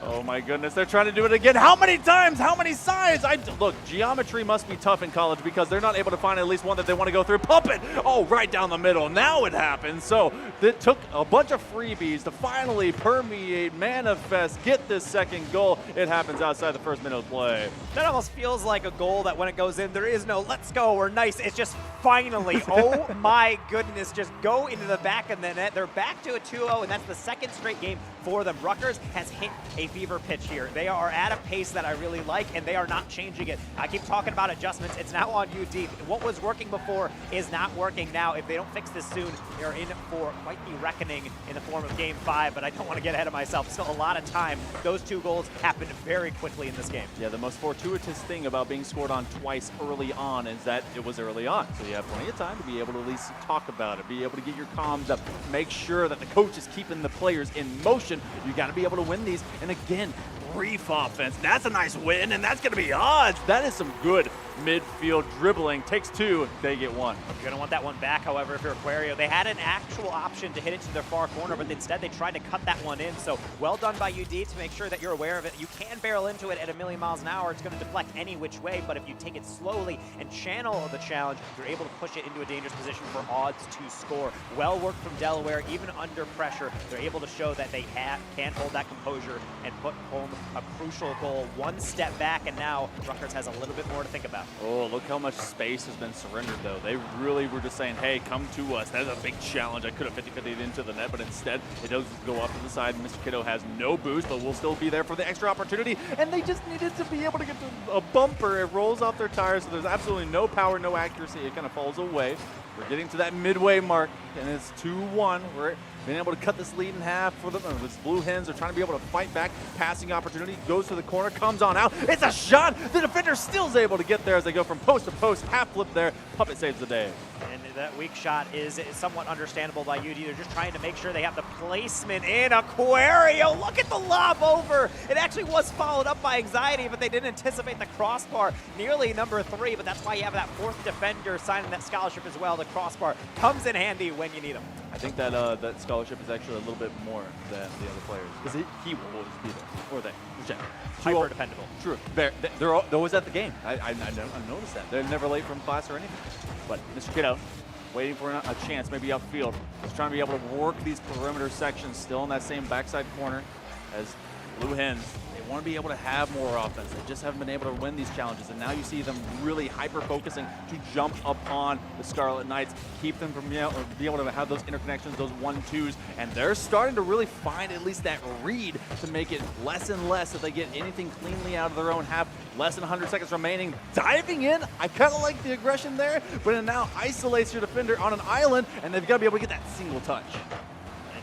Oh my goodness, they're trying to do it again. How many times? How many sides? Look, geometry must be tough in college because they're not able to find at least one that they want to go through. Pump it! Oh, right down the middle. Now it happens. So it took a bunch of freebies to finally permeate, manifest, get this second goal. It happens outside the first minute of play. That almost feels like a goal that when it goes in, there is no let's go or nice. It's just finally, oh my goodness, just go into the back of the net. They're back to a 2-0, and that's the second straight game for them. Rutgers has hit a fever pitch here. They are at a pace that I really like, and they are not changing it. I keep talking about adjustments. It's now on UD. What was working before is not working now. If they don't fix this soon, they are in for quite the reckoning in the form of Game 5, but I don't want to get ahead of myself. Still a lot of time. Those 2 goals happened very quickly in this game. Yeah, the most fortuitous thing about being scored on twice early on is that it was early on. So you have plenty of time to be able to at least talk about it, be able to get your comms up, make sure that the coach is keeping the players in motion. You got to be able to win these. And again, brief offense. That's a nice win, and that's going to be Odds. That is some good midfield dribbling. Takes 2, they get 1. You're going to want that one back, however, if you're Aquario. They had an actual option to hit it to their far corner, but instead they tried to cut that one in. So well done by UD to make sure that you're aware of it. You can barrel into it at 1,000,000 miles an hour. It's going to deflect any which way, but if you take it slowly and channel the challenge, you're able to push it into a dangerous position for Odds to score. Well worked from Delaware, even under pressure. They're able to show that they can hold that composure and put home a crucial goal. One step back, and now Rutgers has a little bit more to think about. Oh, look how much space has been surrendered, though. They really were just saying, hey, come to us. That's a big challenge. I could have 50-50'd into the net, but instead it does go off to the side. Mr. Kiddo has no boost, but will still be there for the extra opportunity, and they just needed to be able to get to a bumper. It rolls off their tires, so there's absolutely no power, no accuracy. It kind of falls away. We're getting to that midway mark, and it's 2-1. being able to cut this lead in half for them. This Blue Hens are trying to be able to fight back. Passing opportunity, goes to the corner, comes on out. It's a shot. The defender still is able to get there as they go from post to post. Half flip there. Puppet saves the day. And that weak shot is somewhat understandable by UD. They're just trying to make sure they have the placement in Aquario. Look at the lob over. It actually was followed up by Anxiety, but they didn't anticipate the crossbar. Nearly number 3, but that's why you have that 4th defender signing that scholarship as well. The crossbar comes in handy when you need them. I think that that scholarship is actually a little bit more than the other players because he will always be there, or they, whichever. Hyper dependable. True. They're always at the game. I noticed that. They're never late from class or anything. But Mr. Kiddo, waiting for a chance, maybe upfield. He's trying to be able to work these perimeter sections, still in that same backside corner as Blue Hens. They want to be able to have more offense. They just haven't been able to win these challenges, and now you see them really hyper-focusing to jump upon the Scarlet Knights, keep them from be able to have those interconnections, those 1-2s, and they're starting to really find at least that read to make it less and less if they get anything cleanly out of their own half. Less than 100 seconds remaining. Diving in, I kind of like the aggression there, but it now isolates your defender on an island, and they've got to be able to get that single touch.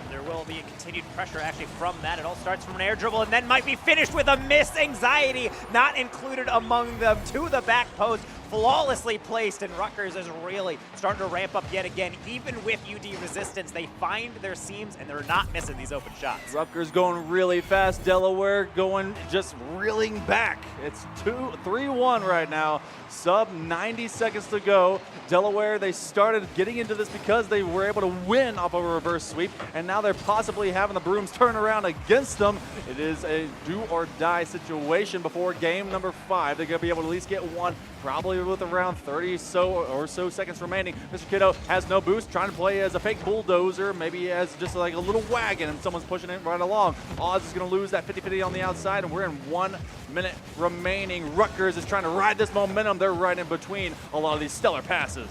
There will be a continued pressure actually from that. It all starts from an air dribble and then might be finished with a miss. Anxiety not included among them to the back post. Flawlessly placed, and Rutgers is really starting to ramp up yet again. Even with UD resistance, they find their seams and they're not missing these open shots. Rutgers going really fast. Delaware going just reeling back. It's 3-1 right now. Sub 90 seconds to go. Delaware, they started getting into this because they were able to win off of a reverse sweep, and now they're possibly having the brooms turn around against them. It is a do or die situation before game number 5. They're going to be able to at least get one, probably with around 30 or so seconds remaining. Mr. Kiddo has no boost, trying to play as a fake bulldozer, maybe as just like a little wagon and someone's pushing it right along. Oz is going to lose that 50-50 on the outside, and we're in 1 minute remaining. Rutgers is trying to ride this momentum. They're right in between a lot of these stellar passes.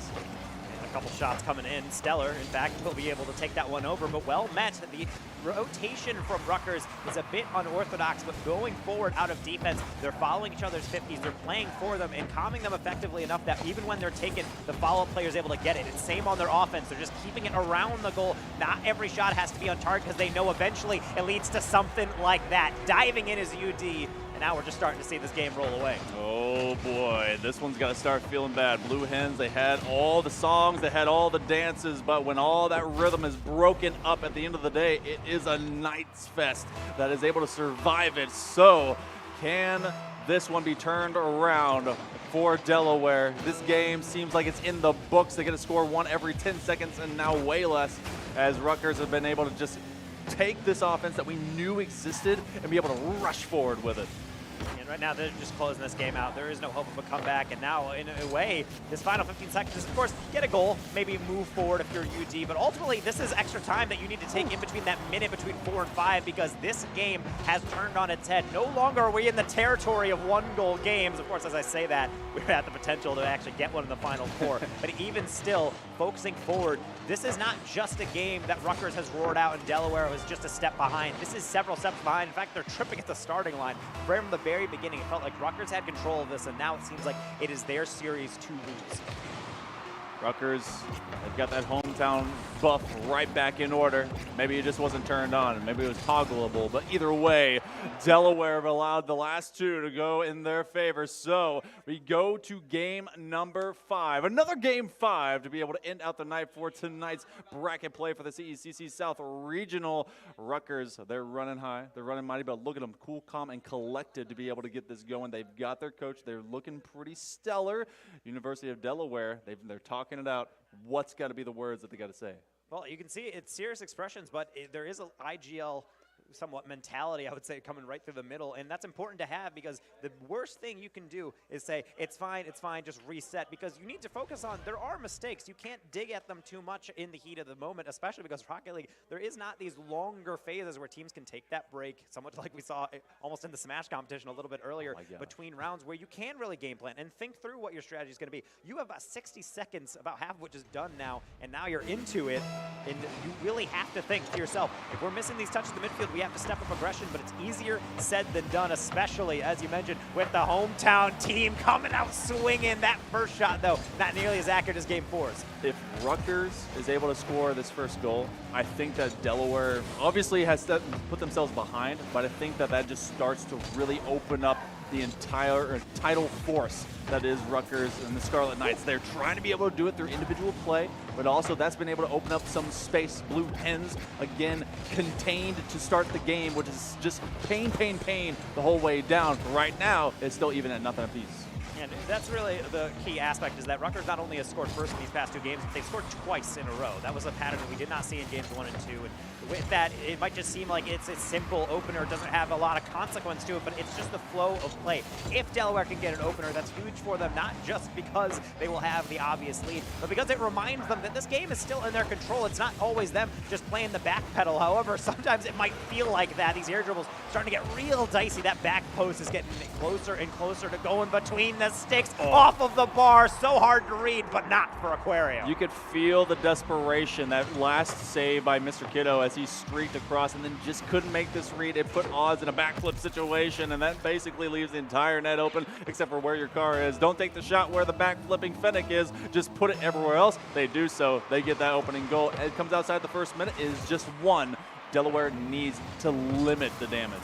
And a couple shots coming in. Stellar, in fact, will be able to take that one over, but well met. The rotation from Rutgers is a bit unorthodox, but going forward out of defense, they're following each other's 50s, they're playing for them and calming them effectively enough that even when they're taken, the follow-up player is able to get it. And same on their offense, they're just keeping it around the goal. Not every shot has to be on target because they know eventually it leads to something like that. Diving in is UD. And now we're just starting to see this game roll away. Oh boy, this one's got to start feeling bad. Blue Hens, they had all the songs, they had all the dances, but when all that rhythm is broken up at the end of the day, it is a Knights Fest that is able to survive it. So, can this one be turned around for Delaware? This game seems like it's in the books. They're going to score one every 10 seconds and now way less, as Rutgers have been able to just take this offense that we knew existed and be able to rush forward with it. And right now, they're just closing this game out. There is no hope of a comeback. And now, in a way, this final 15 seconds is, of course, get a goal, maybe move forward if you're UD. But ultimately, this is extra time that you need to take in between that minute between 4 and 5, because this game has turned on its head. No longer are we in the territory of one-goal games. Of course, as I say that, we're at the potential to actually get one in the final 4. But even still, focusing forward, this is not just a game that Rutgers has roared out and Delaware was just a step behind. This is several steps behind. In fact, they're tripping at the starting line. From the very beginning, it felt like Rutgers had control of this, and now it seems like it is their series to lose. Rutgers, they've got that hometown buff right back in order. Maybe it just wasn't turned on. Maybe it was toggleable. But either way, Delaware have allowed the last 2 to go in their favor. So we go to game number 5. Another game 5 to be able to end out the night for tonight's bracket play for the CECC South Regional. Rutgers, they're running high. They're running mighty, but look at them, cool, calm, and collected to be able to get this going. They've got their coach. They're looking pretty stellar. University of Delaware, they're talking it out. What's got to be the words that they got to say? Well, you can see it's serious expressions, but there is an IGL somewhat mentality, I would say, coming right through the middle, and that's important to have, because the worst thing you can do is say, it's fine, just reset, because you need to focus on, there are mistakes. You can't dig at them too much in the heat of the moment, especially because Rocket League, there is not these longer phases where teams can take that break, somewhat like we saw almost in the Smash competition a little bit earlier between rounds, where you can really game plan and think through what your strategy is going to be. You have about 60 seconds, about half of which is done now, and now you're into it, and you really have to think to yourself, if we're missing these touches in the midfield, we have to step up aggression, but it's easier said than done, especially, as you mentioned, with the hometown team coming out swinging. That first shot, though, not nearly as accurate as Game 4's. If Rutgers is able to score this first goal, I think that Delaware obviously has put themselves behind, but I think that that just starts to really open up the entire tidal force that is Rutgers and the Scarlet Knights. They're trying to be able to do it through individual play, but also that's been able to open up some space. Blue Hens, again, contained to start the game, which is just pain the whole way down. Right now, it's still even at nothing apiece. And that's really the key aspect, is that Rutgers not only has scored first in these past 2 games, but they've scored twice in a row. That was a pattern that we did not see in games 1 and 2. And with that, it might just seem like it's a simple opener. It doesn't have a lot of consequence to it, but it's just the flow of play. If Delaware can get an opener, that's huge for them, not just because they will have the obvious lead, but because it reminds them that this game is still in their control. It's not always them just playing the back pedal. However, sometimes it might feel like that. These air dribbles starting to get real dicey. That back post is getting closer and closer to going between the sticks, off of the bar. So hard to read, but not for Aquario. You could feel the desperation, that last save by Mr. Kiddo as he streaked across and then just couldn't make this read. It put Oz in a backflip situation, and that basically leaves the entire net open except for where your car is. Don't take the shot where the backflipping Fennec is. Just put it everywhere else. They do so. They get that opening goal. It comes outside the first minute. It is just 1. Delaware needs to limit the damage.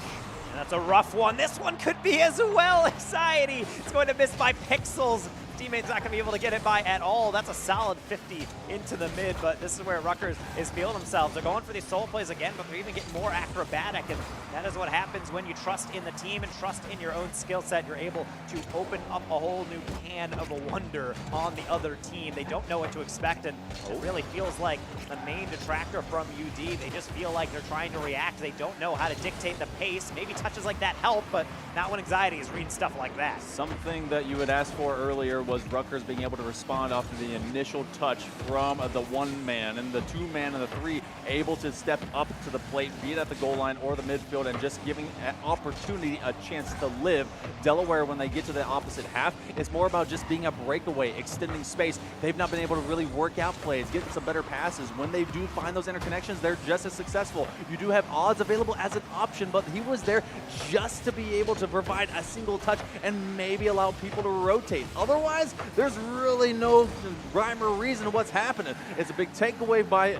And that's a rough one. This one could be as well. Anxiety. It's going to miss by pixels. Teammate's not going to be able to get it by at all. That's a solid 50 into the mid, but this is where Rutgers is feeling themselves. They're going for these solo plays again, but they're even getting more acrobatic, and that is what happens when you trust in the team and trust in your own skill set. You're able to open up a whole new can of a wonder on the other team. They don't know what to expect, and it really feels like the main detractor from UD. They just feel like they're trying to react. They don't know how to dictate the pace. Maybe touches like that help, but not when Anxiety is reading stuff like that. Something that you had asked for earlier was Rutgers being able to respond off the initial touch from the 1-man, and the 2-man and the 3 able to step up to the plate, be it at the goal line or the midfield, and just giving an opportunity a chance to live. Delaware, when they get to the opposite half, it's more about just being a breakaway, extending space. They've not been able to really work out plays, getting some better passes. When they do find those interconnections, they're just as successful. You do have Odds available as an option, but he was there just to be able to provide a single touch and maybe allow people to rotate. Otherwise, there's really no rhyme or reason what's happening. It's a big takeaway by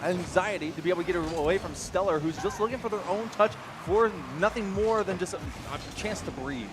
Anxiety to be able to get away from Stellar, who's just looking for their own touch for nothing more than just a chance to breathe.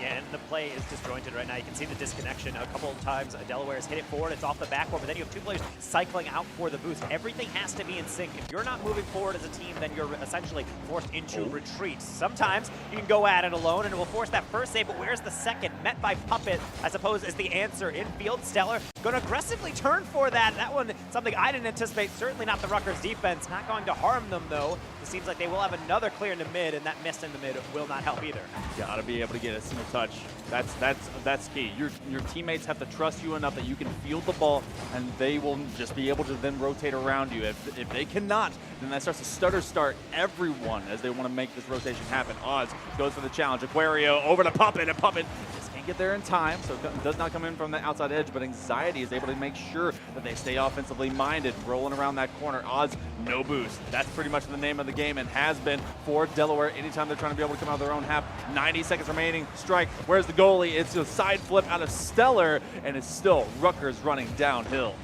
Yeah, and the play is disjointed right now. You can see the disconnection a couple of times. Delaware has hit it forward. It's off the backboard, but then you have 2 players cycling out for the boost. Everything has to be in sync. If you're not moving forward as a team, then you're essentially forced into retreat. Sometimes you can go at it alone, and it will force that first save, but where's the second? Met by Puppet, I suppose, is the answer. Infield, Stellar going to aggressively turn for that. That one, something I didn't anticipate. Certainly not the Rutgers defense. Not going to harm them, though. It seems like they will have another clear in the mid, and that miss in the mid will not help either. Gotta be able to get a single touch. That's key. Your teammates have to trust you enough that you can field the ball, and they will just be able to then rotate around you. If they cannot, then that starts to stutter start everyone as they want to make this rotation happen. Oz goes for the challenge. Aquario over to Puppet, and Puppet just can't get there in time, so it does not come in from the outside edge, but Anxiety is able to make sure that they stay offensively minded, rolling around that corner. Oz, no boost. That's pretty much the name of the game and has been for Delaware anytime they're trying to be able to come out of their own half. 90 seconds remaining. Strike. Where's the goalie? It's a side flip out of Stellar, and it's still Rutgers running downhill.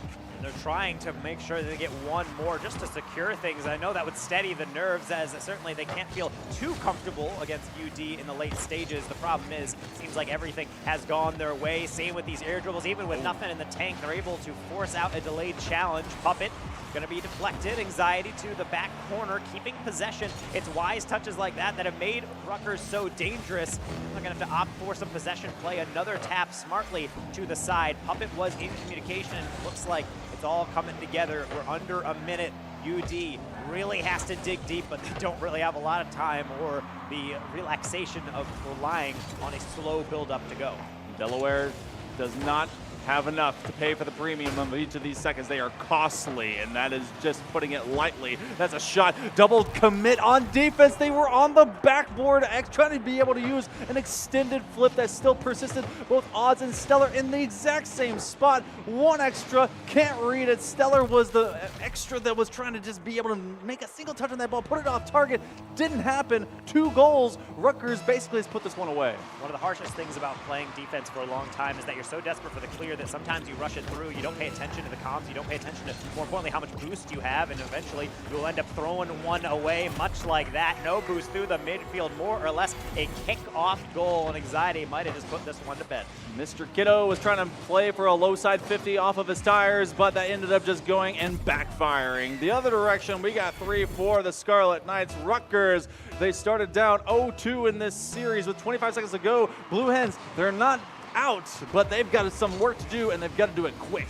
They're trying to make sure that they get one more just to secure things. I know that would steady the nerves, as certainly they can't feel too comfortable against UD in the late stages. The problem is, it seems like everything has gone their way. Same with these air dribbles. Even with nothing in the tank, they're able to force out a delayed challenge. Puppet going to be deflected. Anxiety to the back corner, keeping possession. It's wise touches like that that have made Rutgers so dangerous. They're going to have to opt for some possession play. Another tap smartly to the side. Puppet was in communication, and it looks like it's all coming together. We're under a minute. UD really has to dig deep, but they don't really have a lot of time or the relaxation of relying on a slow build-up to go. Delaware does not have enough to pay for the premium of each of these seconds. They are costly, and that is just putting it lightly. That's a shot. Double commit on defense. They were on the backboard, trying to be able to use an extended flip that still persisted. Both Odds and Stellar in the exact same spot. One extra, can't read it. Stellar was the extra that was trying to just be able to make a single touch on that ball, put it off target. Didn't happen. 2 goals. Rutgers basically has put this one away. One of the harshest things about playing defense for a long time is that you're so desperate for the clear that sometimes you rush it through, you don't pay attention to the comms, you don't pay attention to, more importantly, how much boost you have, and eventually you'll end up throwing one away, much like that. No boost through the midfield, more or less a kick-off goal, and Anxiety might have just put this one to bed. Mr. Kiddo was trying to play for a low side 50 off of his tires, but that ended up just going and backfiring. The other direction, we got 3 for the Scarlet Knights. Rutgers, they started down 0-2 in this series with 25 seconds to go. Blue Hens, they're not out, but they've got some work to do, and they've got to do it quick.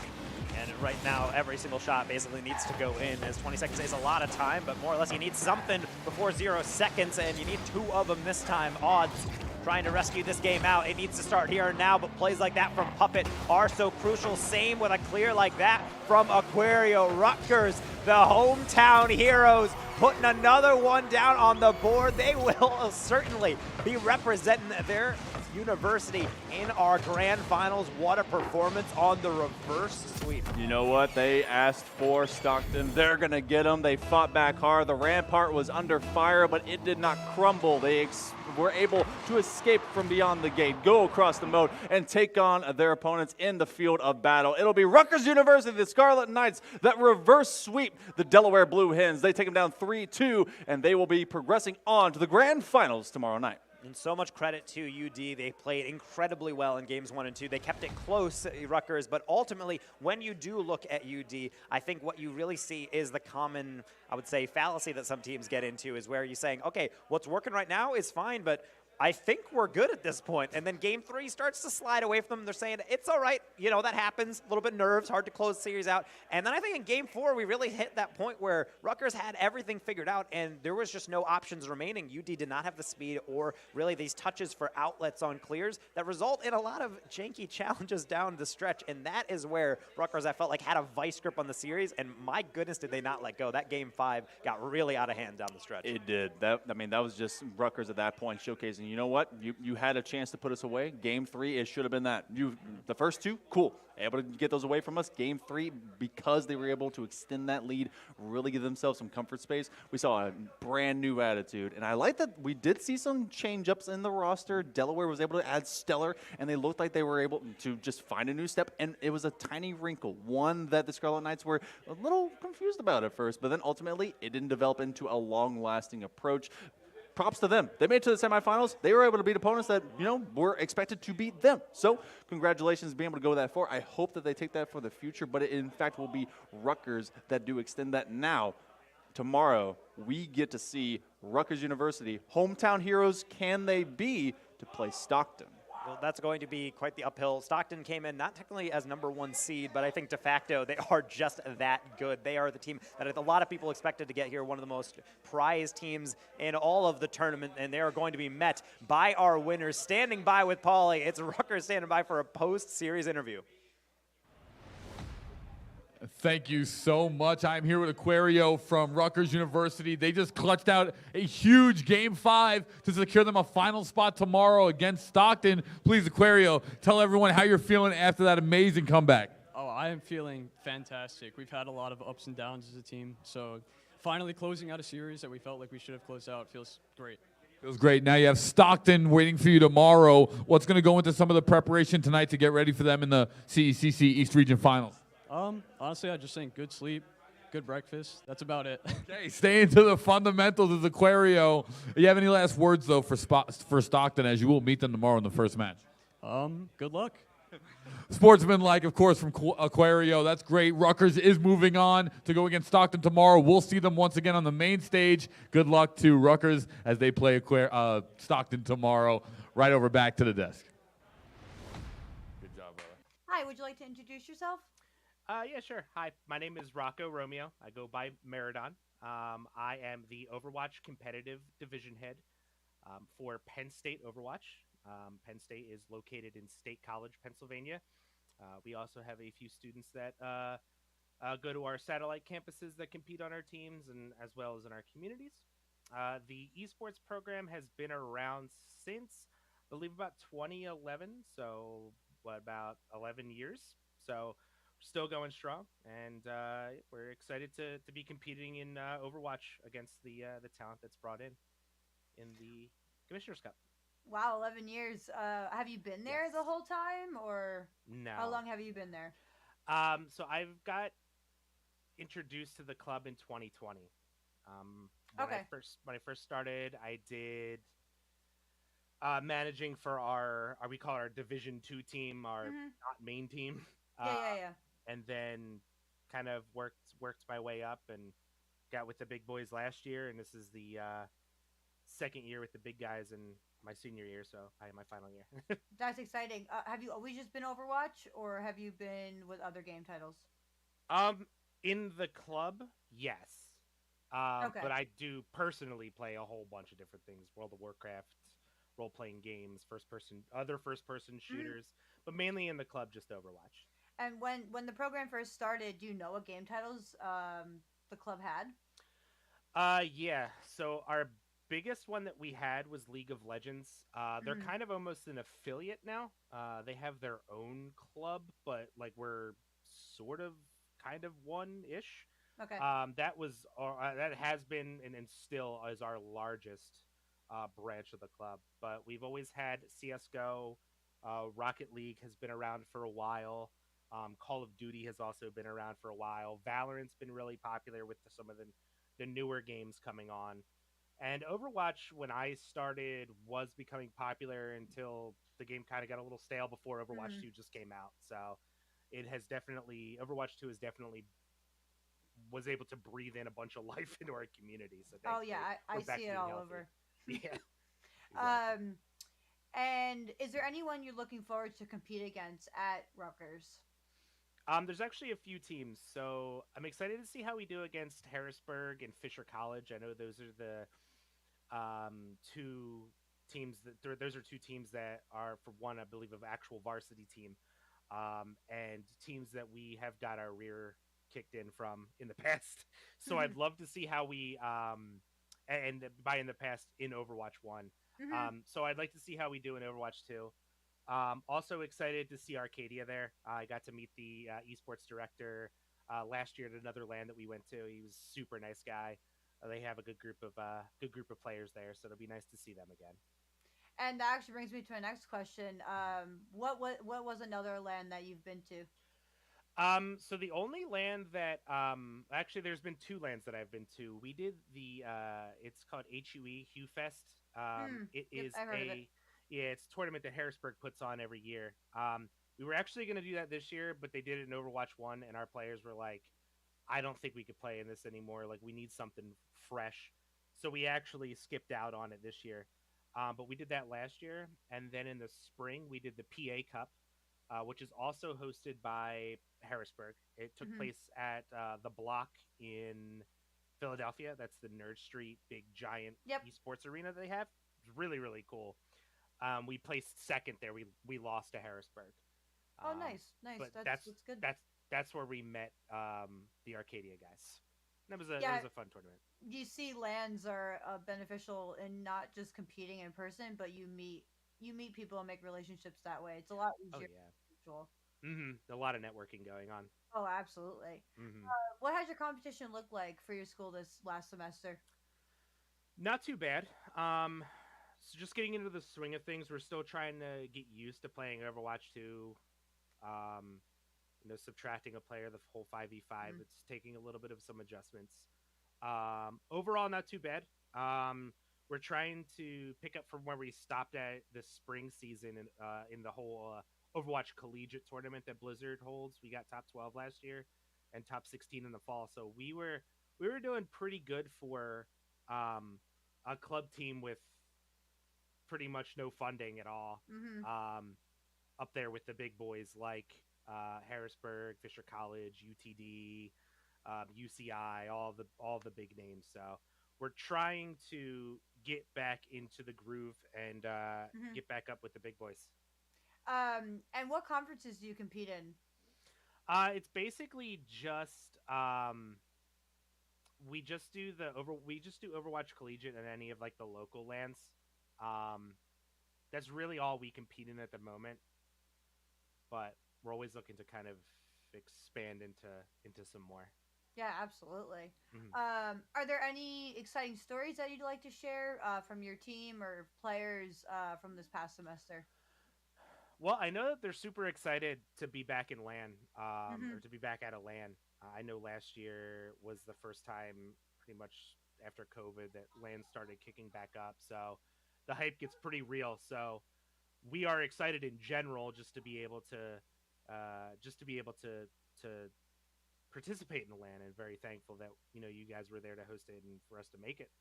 And right now, every single shot basically needs to go in, as 20 seconds is a lot of time, but more or less you need something before 0 seconds, and you need 2 of them this time. Odds trying to rescue this game out. It needs to start here and now, but plays like that from Puppet are so crucial. Same with a clear like that from Aquario. Rutgers, the hometown heroes, putting another one down on the board. They will certainly be representing their university in our grand finals. What a performance on the reverse sweep. You know what? They asked for Stockton. They're going to get them. They fought back hard. The rampart was under fire, but it did not crumble. They were able to escape from beyond the gate, go across the moat, and take on their opponents in the field of battle. It'll be Rutgers University, the Scarlet Knights, that reverse sweep the Delaware Blue Hens. They take them down 3-2, and they will be progressing on to the grand finals tomorrow night. And so much credit to UD. They played incredibly well in games 1 and 2. They kept it close, Rutgers, but ultimately, when you do look at UD, I think what you really see is the common, I would say, fallacy that some teams get into is where you're saying, okay, what's working right now is fine, but I think we're good at this point. And then game 3 starts to slide away from them. They're saying, it's all right. You know, that happens. A little bit nerves, hard to close the series out. And then I think in game 4, we really hit that point where Rutgers had everything figured out, and there was just no options remaining. UD did not have the speed or really these touches for outlets on clears that result in a lot of janky challenges down the stretch. And that is where Rutgers, I felt like, had a vice grip on the series. And my goodness, did they not let go. That game 5 got really out of hand down the stretch. It did. That was just Rutgers at that point showcasing, you know what? You had a chance to put us away. Game 3, it should have been that. The first 2, cool. Able to get those away from us. Game 3, because they were able to extend that lead, really give themselves some comfort space, we saw a brand new attitude. And I like that we did see some change-ups in the roster. Delaware was able to add Stellar, and they looked like they were able to just find a new step. And it was a tiny wrinkle, one that the Scarlet Knights were a little confused about at first, but then ultimately it didn't develop into a long-lasting approach. Props to them. They made it to the semifinals. They were able to beat opponents that, were expected to beat them. So congratulations being able to go that far. I hope that they take that for the future, but it in fact will be Rutgers that do extend that. Now, tomorrow, we get to see Rutgers University. Hometown heroes can they be to play Stockton? Well, that's going to be quite the uphill. Stockton came in not technically as #1 seed, but I think de facto they are just that good. They are the team that a lot of people expected to get here, one of the most prized teams in all of the tournament, and they are going to be met by our winners. Standing by with Paulie, it's Rutgers standing by for a post-series interview. Thank you so much. I'm here with Aquario from Rutgers University. They just clutched out a huge Game 5 to secure them a final spot tomorrow against Stockton. Please, Aquario, tell everyone how you're feeling after that amazing comeback. Oh, I am feeling fantastic. We've had a lot of ups and downs as a team, so finally closing out a series that we felt like we should have closed out feels great. Feels great. Now you have Stockton waiting for you tomorrow. What's going to go into some of the preparation tonight to get ready for them in the CECC East Region Finals? Honestly, I just think good sleep, good breakfast. That's about it. Okay, stay into the fundamentals of Aquario. You have any last words, though, for Stockton, as you will meet them tomorrow in the first match? Good luck. Sportsman-like, of course, from Aquario. That's great. Rutgers is moving on to go against Stockton tomorrow. We'll see them once again on the main stage. Good luck to Rutgers as they play Stockton tomorrow. Right over back to the desk. Good job, brother. Hi, would you like to introduce yourself? Yeah, sure. Hi, my name is Rocco Romeo. I go by Maradon. I am the Overwatch competitive division head for Penn State Overwatch. Penn State is located in State College, Pennsylvania. We also have a few students that go to our satellite campuses that compete on our teams and as well as in our communities. The esports program has been around since, I believe, about 2011. So, what, about 11 years? So, we're still going strong, and we're excited to be competing in Overwatch against the talent that's brought in the Commissioner's Cup. Wow, 11 years. Have you been there the whole time, or No. how long have you been there? So I've got introduced to the club in 2020. When Okay. I first started, I did managing for our we call it our Division 2 team, our not main team. Yeah. And then kind of worked my way up and got with the big boys last year, and this is the second year with the big guys in my senior year, so I am my final year. That's exciting. Have you always just been Overwatch, or have you been with other game titles? In the club, yes. Okay. But I do personally play a whole bunch of different things: World of Warcraft, role-playing games, other first-person shooters, but mainly in the club, just Overwatch. And when the program first started, do you know what game titles the club had? Yeah. So our biggest one that we had was League of Legends. They're kind of almost an affiliate now. They have their own club, but like we're sort of kind of one-ish. Okay. That has been and still is our largest branch of the club. But we've always had CS:GO. Rocket League has been around for a while. Call of Duty has also been around for a while. Valorant's been really popular with some of the newer games coming on. And Overwatch, when I started, was becoming popular until the game kind of got a little stale before Overwatch 2 just came out. So it has definitely, Overwatch 2 has definitely was able to breathe in a bunch of life into our community. So oh yeah, I see it all healthy. over. Yeah. Exactly. And is there anyone you're looking forward to compete against at Rutgers? There's actually a few teams, so I'm excited to see how we do against Harrisburg and Fisher College. I know those are the two teams those are two teams that are, for one, I believe, of actual varsity team, and teams that we have got our rear kicked in from in the past. So I'd love to see how we and by in the past in Overwatch 1. So I'd like to see how we do in Overwatch 2. Also excited to see Arcadia there. I got to meet the esports director last year at another LAN that we went to. He was a super nice guy. They have a good group of players there, so it'll be nice to see them again. And that actually brings me to my next question. What was another LAN that you've been to? So the only LAN that actually there's been two LANs that I've been to. We did the it's called HUE Hue Fest. It is I've heard of it. It's a tournament that Harrisburg puts on every year. We were actually going to do that this year, but they did it in Overwatch 1, and our players were like, I don't think we could play in this anymore. Like, we need something fresh. So we actually skipped out on it this year. But we did that last year. And then in the spring, we did the PA Cup, which is also hosted by Harrisburg. It took place at the Block in Philadelphia. That's the Nerd Street, big, giant esports arena that they have. It's really, really cool. We placed second there. We lost to Harrisburg. Oh, nice. But That's good. That's where we met the Arcadia guys. That was a fun tournament. You see, LANs are beneficial in not just competing in person, but you meet people and make relationships that way. It's a lot easier. Oh yeah. A lot of networking going on. Oh, absolutely. What has your competition looked like for your school this last semester? Not too bad. So just getting into the swing of things, we're still trying to get used to playing Overwatch 2. Subtracting a player, the whole 5v5. It's taking a little bit of some adjustments. Overall, not too bad. We're trying to pick up from where we stopped at the spring season in the whole Overwatch Collegiate tournament that Blizzard holds. We got top 12 last year and top 16 in the fall. So we were doing pretty good for a club team with pretty much no funding at all. Up there with the big boys like Harrisburg, Fisher College, UTD, UCI, all the big names. So we're trying to get back into the groove and get back up with the big boys. And what conferences do you compete in? It's basically just we just do Overwatch Collegiate and any of like the local lands. That's really all we compete in at the moment. But we're always looking to kind of expand into some more. Yeah, absolutely. Mhm. Are there any exciting stories that you'd like to share from your team or players from this past semester? Well, I know that they're super excited to be back in LAN, Mhm. or to be back at a LAN. I know last year was the first time, pretty much after COVID, that LAN started kicking back up. So the hype gets pretty real. So we are excited in general just to be able to participate in the LAN, and very thankful that you guys were there to host it and for us to make it.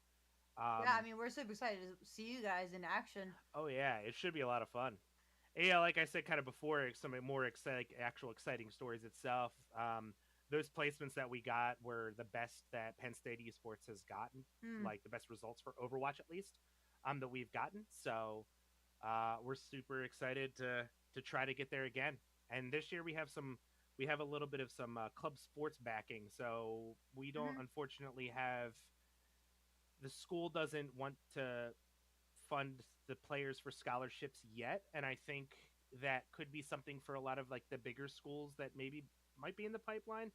Yeah, I mean, we're super excited to see you guys in action. Oh yeah, it should be a lot of fun. Yeah, like I said kind of before, some more exciting stories itself. Those placements that we got were the best that Penn State Esports has gotten, like the best results for Overwatch at least, that we've gotten. So we're super excited to try to get there again. And this year we have a little bit of some club sports backing. So we don't unfortunately have the school doesn't want to fund the players for scholarships yet, and I think that could be something for a lot of like the bigger schools that maybe might be in the pipeline.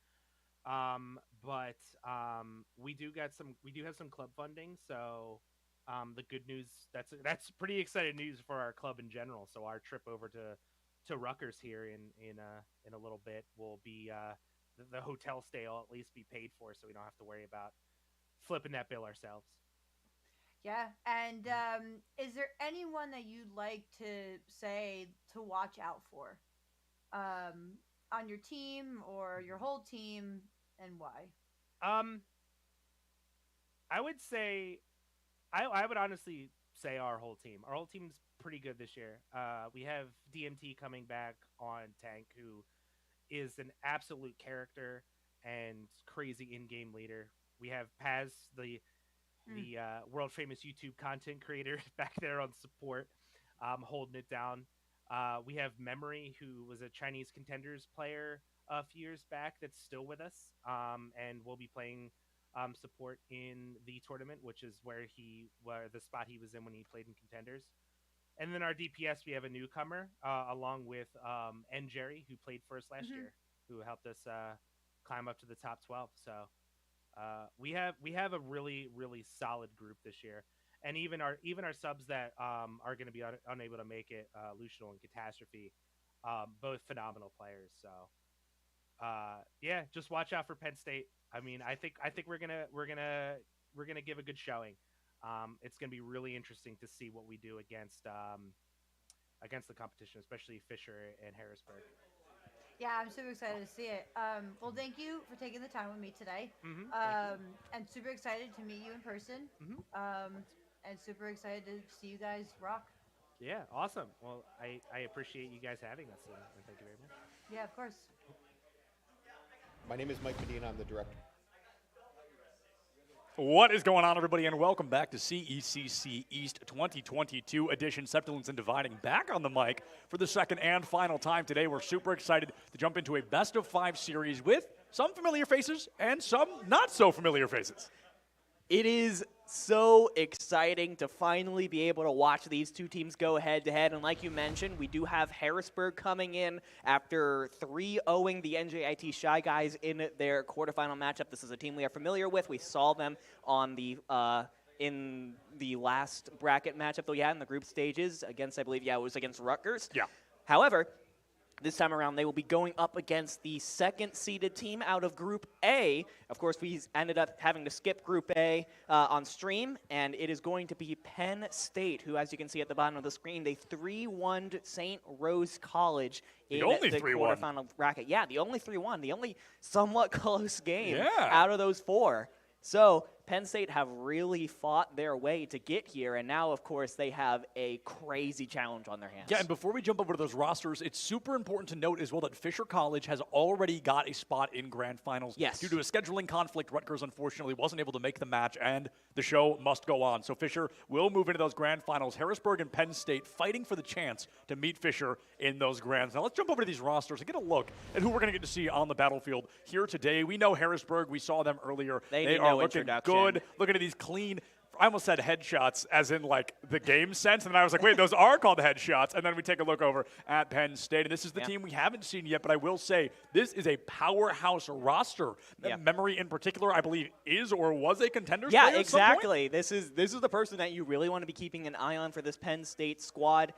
But we do have some club funding, so the good news, that's pretty exciting news for our club in general. So our trip over to Rutgers here in a little bit will be the hotel stay will at least be paid for, so we don't have to worry about flipping that bill ourselves. Yeah, and is there anyone that you'd like to say to watch out for on your team or your whole team, and why? I would say, I would honestly say our whole team. Our whole team's pretty good this year. We have DMT coming back on tank, who is an absolute character and crazy in-game leader. We have Paz, the world famous YouTube content creator, back there on support, holding it down. We have Memory, who was a Chinese Contenders player a few years back, that's still with us, and will be playing support in the tournament, which is where the spot he was in when he played in Contenders. And then our DPS, we have a newcomer, along with N Jerry, who played first last year, who helped us climb up to the top 12. So we have a really, really solid group this year, and even our subs that are going to be unable to make it, Lucianal and Catastrophe, both phenomenal players. So yeah, just watch out for Penn State. I mean, I think we're gonna give a good showing. It's gonna be really interesting to see what we do against the competition, especially Fisher and Harrisburg. Yeah, I'm super excited to see it. Well, thank you for taking the time with me today. Thank And super excited to meet you in person. And super excited to see you guys rock. Yeah, awesome. Well, I appreciate you guys having us, and thank you very much. Yeah, of course. My name is Mike Medina. I'm the director. What is going on, everybody, and welcome back to CECC East 2022 edition. Septulins and Dividing back on the mic for the second and final time today. We're super excited to jump into a best-of-5 series with some familiar faces and some not so familiar faces. It is so exciting to finally be able to watch these two teams go head-to-head. And like you mentioned, we do have Harrisburg coming in after 3-0ing the NJIT Shy Guys in their quarterfinal matchup. This is a team we are familiar with. We saw them on the in the last bracket matchup that we had in the group stages against, I believe, it was against Rutgers. Yeah. However, this time around, they will be going up against the second-seeded team out of Group A. Of course, we ended up having to skip Group A on stream, and it is going to be Penn State, who, as you can see at the bottom of the screen, they 3-1'd St. Rose College in the quarterfinal bracket. Yeah, the only 3-1, the only somewhat close game out of those four. So Penn State have really fought their way to get here, and now, of course, they have a crazy challenge on their hands. Yeah, and before we jump over to those rosters, it's super important to note as well that Fisher College has already got a spot in Grand Finals. Yes. Due to a scheduling conflict, Rutgers unfortunately wasn't able to make the match, and the show must go on. So Fisher will move into those Grand Finals. Harrisburg and Penn State fighting for the chance to meet Fisher in those Grands. Now let's jump over to these rosters and get a look at who we're going to get to see on the battlefield here today. We know Harrisburg. We saw them earlier. They are no looking introduction. good. Looking at these clean, I almost said headshots as in like the game sense, and then I was like, wait, those are called headshots. And then we take a look over at Penn State, and this is the team we haven't seen yet, but I will say this is a powerhouse roster. Memory in particular, I believe, is or was a contenders player Yeah, at some point. exactly. This is the person that you really want to be keeping an eye on for this Penn State squad.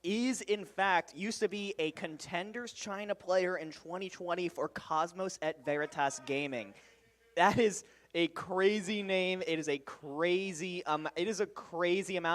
Is in fact used to be a Contenders China player in 2020 for Cosmos at Veritas Gaming. That is a crazy name. It is a crazy amount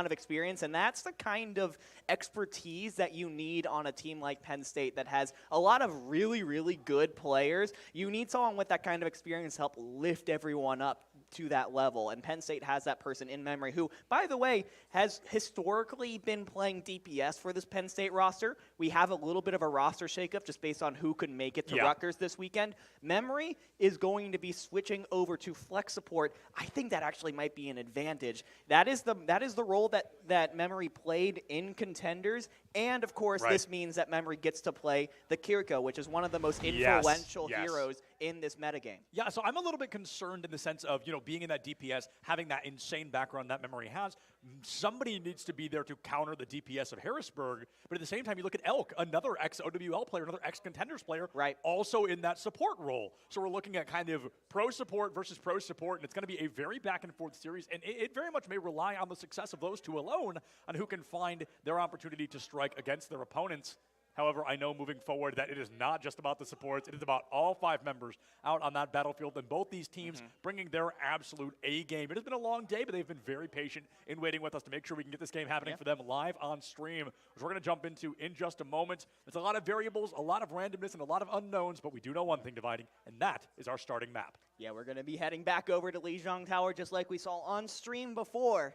of experience, and that's the kind of expertise that you need on a team like Penn State that has a lot of really, really good players. You need someone with that kind of experience to help lift everyone up to that level, and Penn State has that person in Memory who, by the way, has historically been playing DPS for this Penn State roster. We have a little bit of a roster shakeup just based on who could make it to Rutgers this weekend. Memory is going to be switching over to flex support. I think that actually might be an advantage. That is the role that Memory played in Contenders, and of course this means that Memory gets to play the Kiriko, which is one of the most influential heroes in this metagame. Yeah, so I'm a little bit concerned in the sense of, being in that DPS, having that insane background that Memory has. Somebody needs to be there to counter the DPS of Harrisburg, but at the same time, you look at Elk, another ex-OWL player, another ex-Contenders player, also in that support role. So we're looking at kind of pro support versus pro support, and it's going to be a very back-and-forth series, and it very much may rely on the success of those two alone on who can find their opportunity to strike against their opponents. However, I know moving forward that it is not just about the supports. It is about all 5 members out on that battlefield, and both these teams bringing their absolute A game. It has been a long day, but they've been very patient in waiting with us to make sure we can get this game happening for them live on stream, which we're going to jump into in just a moment. There's a lot of variables, a lot of randomness, and a lot of unknowns, but we do know one thing dividing, and that is our starting map. Yeah, we're going to be heading back over to Lijiang Tower just like we saw on stream before.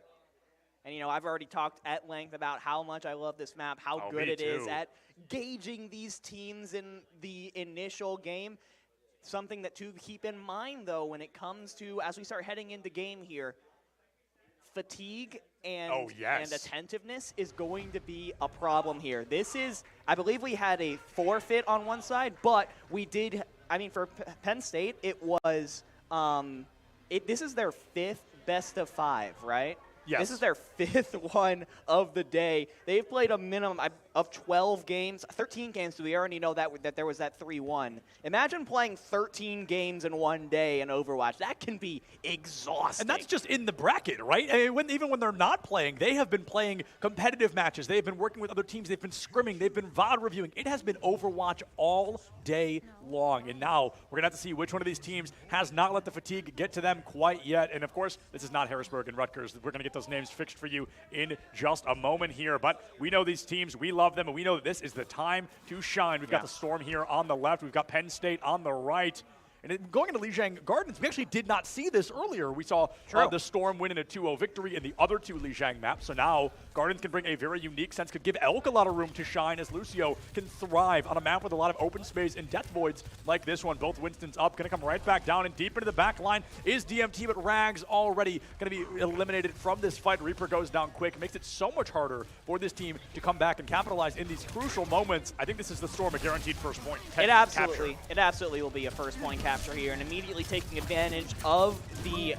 And, I've already talked at length about how much I love this map, how good it is at gauging these teams in the initial game. Something that to keep in mind, though, when it comes to, as we start heading into game here, fatigue and attentiveness is going to be a problem here. This is, I believe we had a forfeit on one side, but we did, for Penn State, it was, this is their 5th best of 5, right? Yes. This is their 5th one of the day. They've played a minimum of 12 games, 13 games. So we already know that there was that 3-1. Imagine playing 13 games in one day in Overwatch. That can be exhausting. And that's just in the bracket, right? Even when they're not playing, they have been playing competitive matches. They have been working with other teams. They've been scrimming. They've been VOD reviewing. It has been Overwatch all day long. And now we're going to have to see which one of these teams has not let the fatigue get to them quite yet. And, of course, this is not Harrisburg and Rutgers. We're going to get those names fixed for you in just a moment here. But we know these teams. We love them, and we know that this is the time to shine. We've got the Storm here on the left. We've got Penn State on the right. And going into Lijiang Gardens, we actually did not see this earlier. We saw the Storm win in a 2-0 victory in the other 2 Lijiang maps. So now Gardens can bring a very unique sense, could give Elk a lot of room to shine as Lucio can thrive on a map with a lot of open space and death voids like this one. Both Winston's up, going to come right back down and deep into the back line is DMT, but Rags already going to be eliminated from this fight. Reaper goes down quick, makes it so much harder for this team to come back and capitalize in these crucial moments. I think this is the Storm, a guaranteed first point. It absolutely will be a first point capture here, and immediately taking advantage of the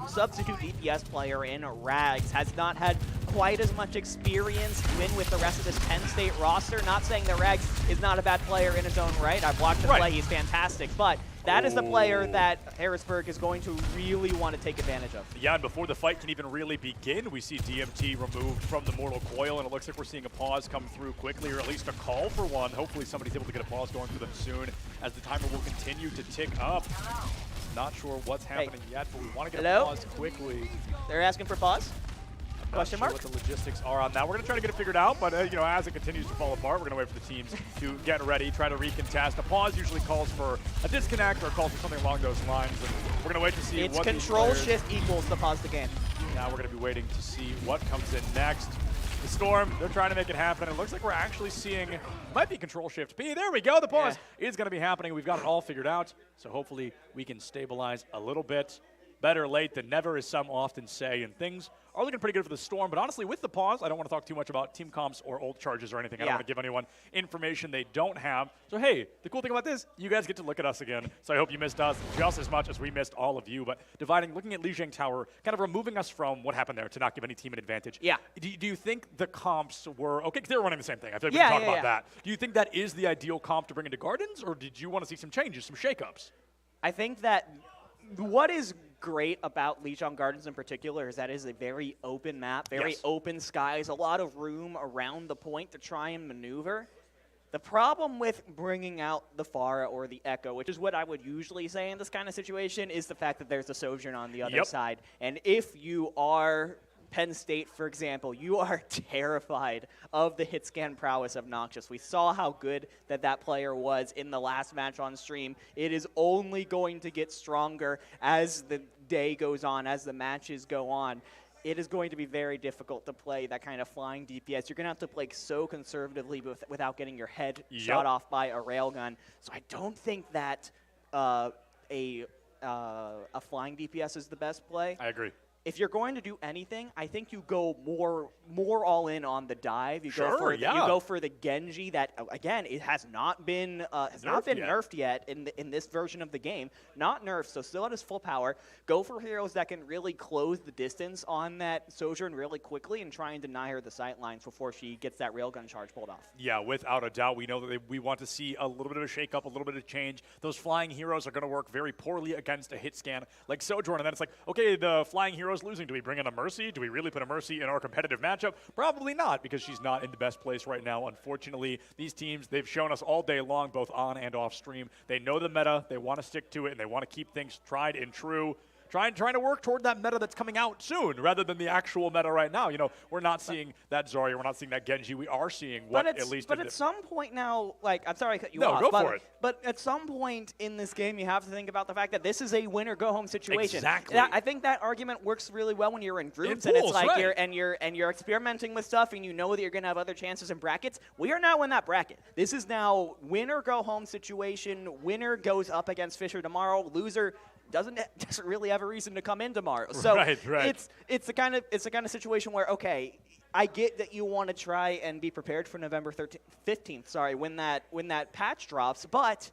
substitute DPS player in Rags. Has not had quite as much experience with the rest of this Penn State roster. Not saying that Rags is not a bad player in his own right. I've watched him play. He's fantastic. But that is the player that Harrisburg is going to really want to take advantage of. Yeah, and before the fight can even really begin, we see DMT removed from the Mortal Coil, and it looks like we're seeing a pause come through quickly, or at least a call for one. Hopefully somebody's able to get a pause going for them soon, as the timer will continue to tick up. Not sure what's happening yet, but we want to get a pause quickly. They're asking for pause? I'm Question sure mark? what the logistics are on that. We're going to try to get it figured out, but as it continues to fall apart, we're going to wait for the teams to get ready, try to recontest. A pause usually calls for a disconnect or calls for something along those lines, and we're going to wait to see It's what control shift equals to pause the game. Now we're going to be waiting to see what comes in next. The Storm, they're trying to make it happen, and it looks like we're actually seeing, might be control shift P. There we go, the pause is going to be happening. We've got it all figured out, so hopefully we can stabilize a little bit. Better late than never, as some often say, and things are looking pretty good for the Storm. But honestly, with the pause, I don't want to talk too much about team comps or old charges or anything. I don't want to give anyone information they don't have. So hey, the cool thing about this, you guys get to look at us again. So I hope you missed us just as much as we missed all of you. But looking at Lijiang Tower, kind of removing us from what happened there to not give any team an advantage. Yeah. Do you think the comps were okay? 'Cause they were running the same thing. I feel like we can talk about that. Do you think that is the ideal comp to bring into Gardens, or did you want to see some changes, some shakeups? I think that what is great about Lijiang Gardens in particular is that it is a very open map, very open skies, a lot of room around the point to try and maneuver. The problem with bringing out the Pharah or the Echo, which is what I would usually say in this kind of situation, is the fact that there's a Sojourn on the other side. And if you are Penn State, for example, you are terrified of the hit scan prowess of Noxious. We saw how good that player was in the last match on stream. It is only going to get stronger as the day goes on, as the matches go on. It is going to be very difficult to play that kind of flying DPS. You're going to have to play so conservatively without getting your head shot off by a railgun. So I don't think that a flying DPS is the best play. I agree. If you're going to do anything, I think you go more all in on the dive. You go for the Genji that again it has not been nerfed yet in this version of the game. Not nerfed, so still at its full power. Go for heroes that can really close the distance on that Sojourn really quickly and try and deny her the sight lines before she gets that railgun charge pulled off. Yeah, without a doubt, we know that we want to see a little bit of a shake-up, a little bit of change. Those flying heroes are going to work very poorly against a hit scan like Sojourn, and then it's like, okay, the flying hero's losing. Do we bring in a Mercy? Do we really put a Mercy in our competitive matchup? Probably not, because she's not in the best place right now. Unfortunately, these teams, they've shown us all day long, both on and off stream. They know the meta, they want to stick to it, and they want to keep things tried and true. Trying to work toward that meta that's coming out soon, rather than the actual meta right now. We're not seeing that Zarya, we're not seeing that Genji. We are seeing what at least. But at some point now, I'm sorry I cut you No, off. go for it. But at some point in this game, you have to think about the fact that this is a win or go home situation. Exactly. I think that argument works really well when you're in groups and it's like you're experimenting with stuff and you know that you're going to have other chances in brackets. We are now in that bracket. This is now win or go home situation. Winner goes up against Fisher tomorrow. Loser doesn't really have a reason to come in tomorrow. So it's the kind of situation where, okay, I get that you want to try and be prepared for November 15th, when that patch drops, but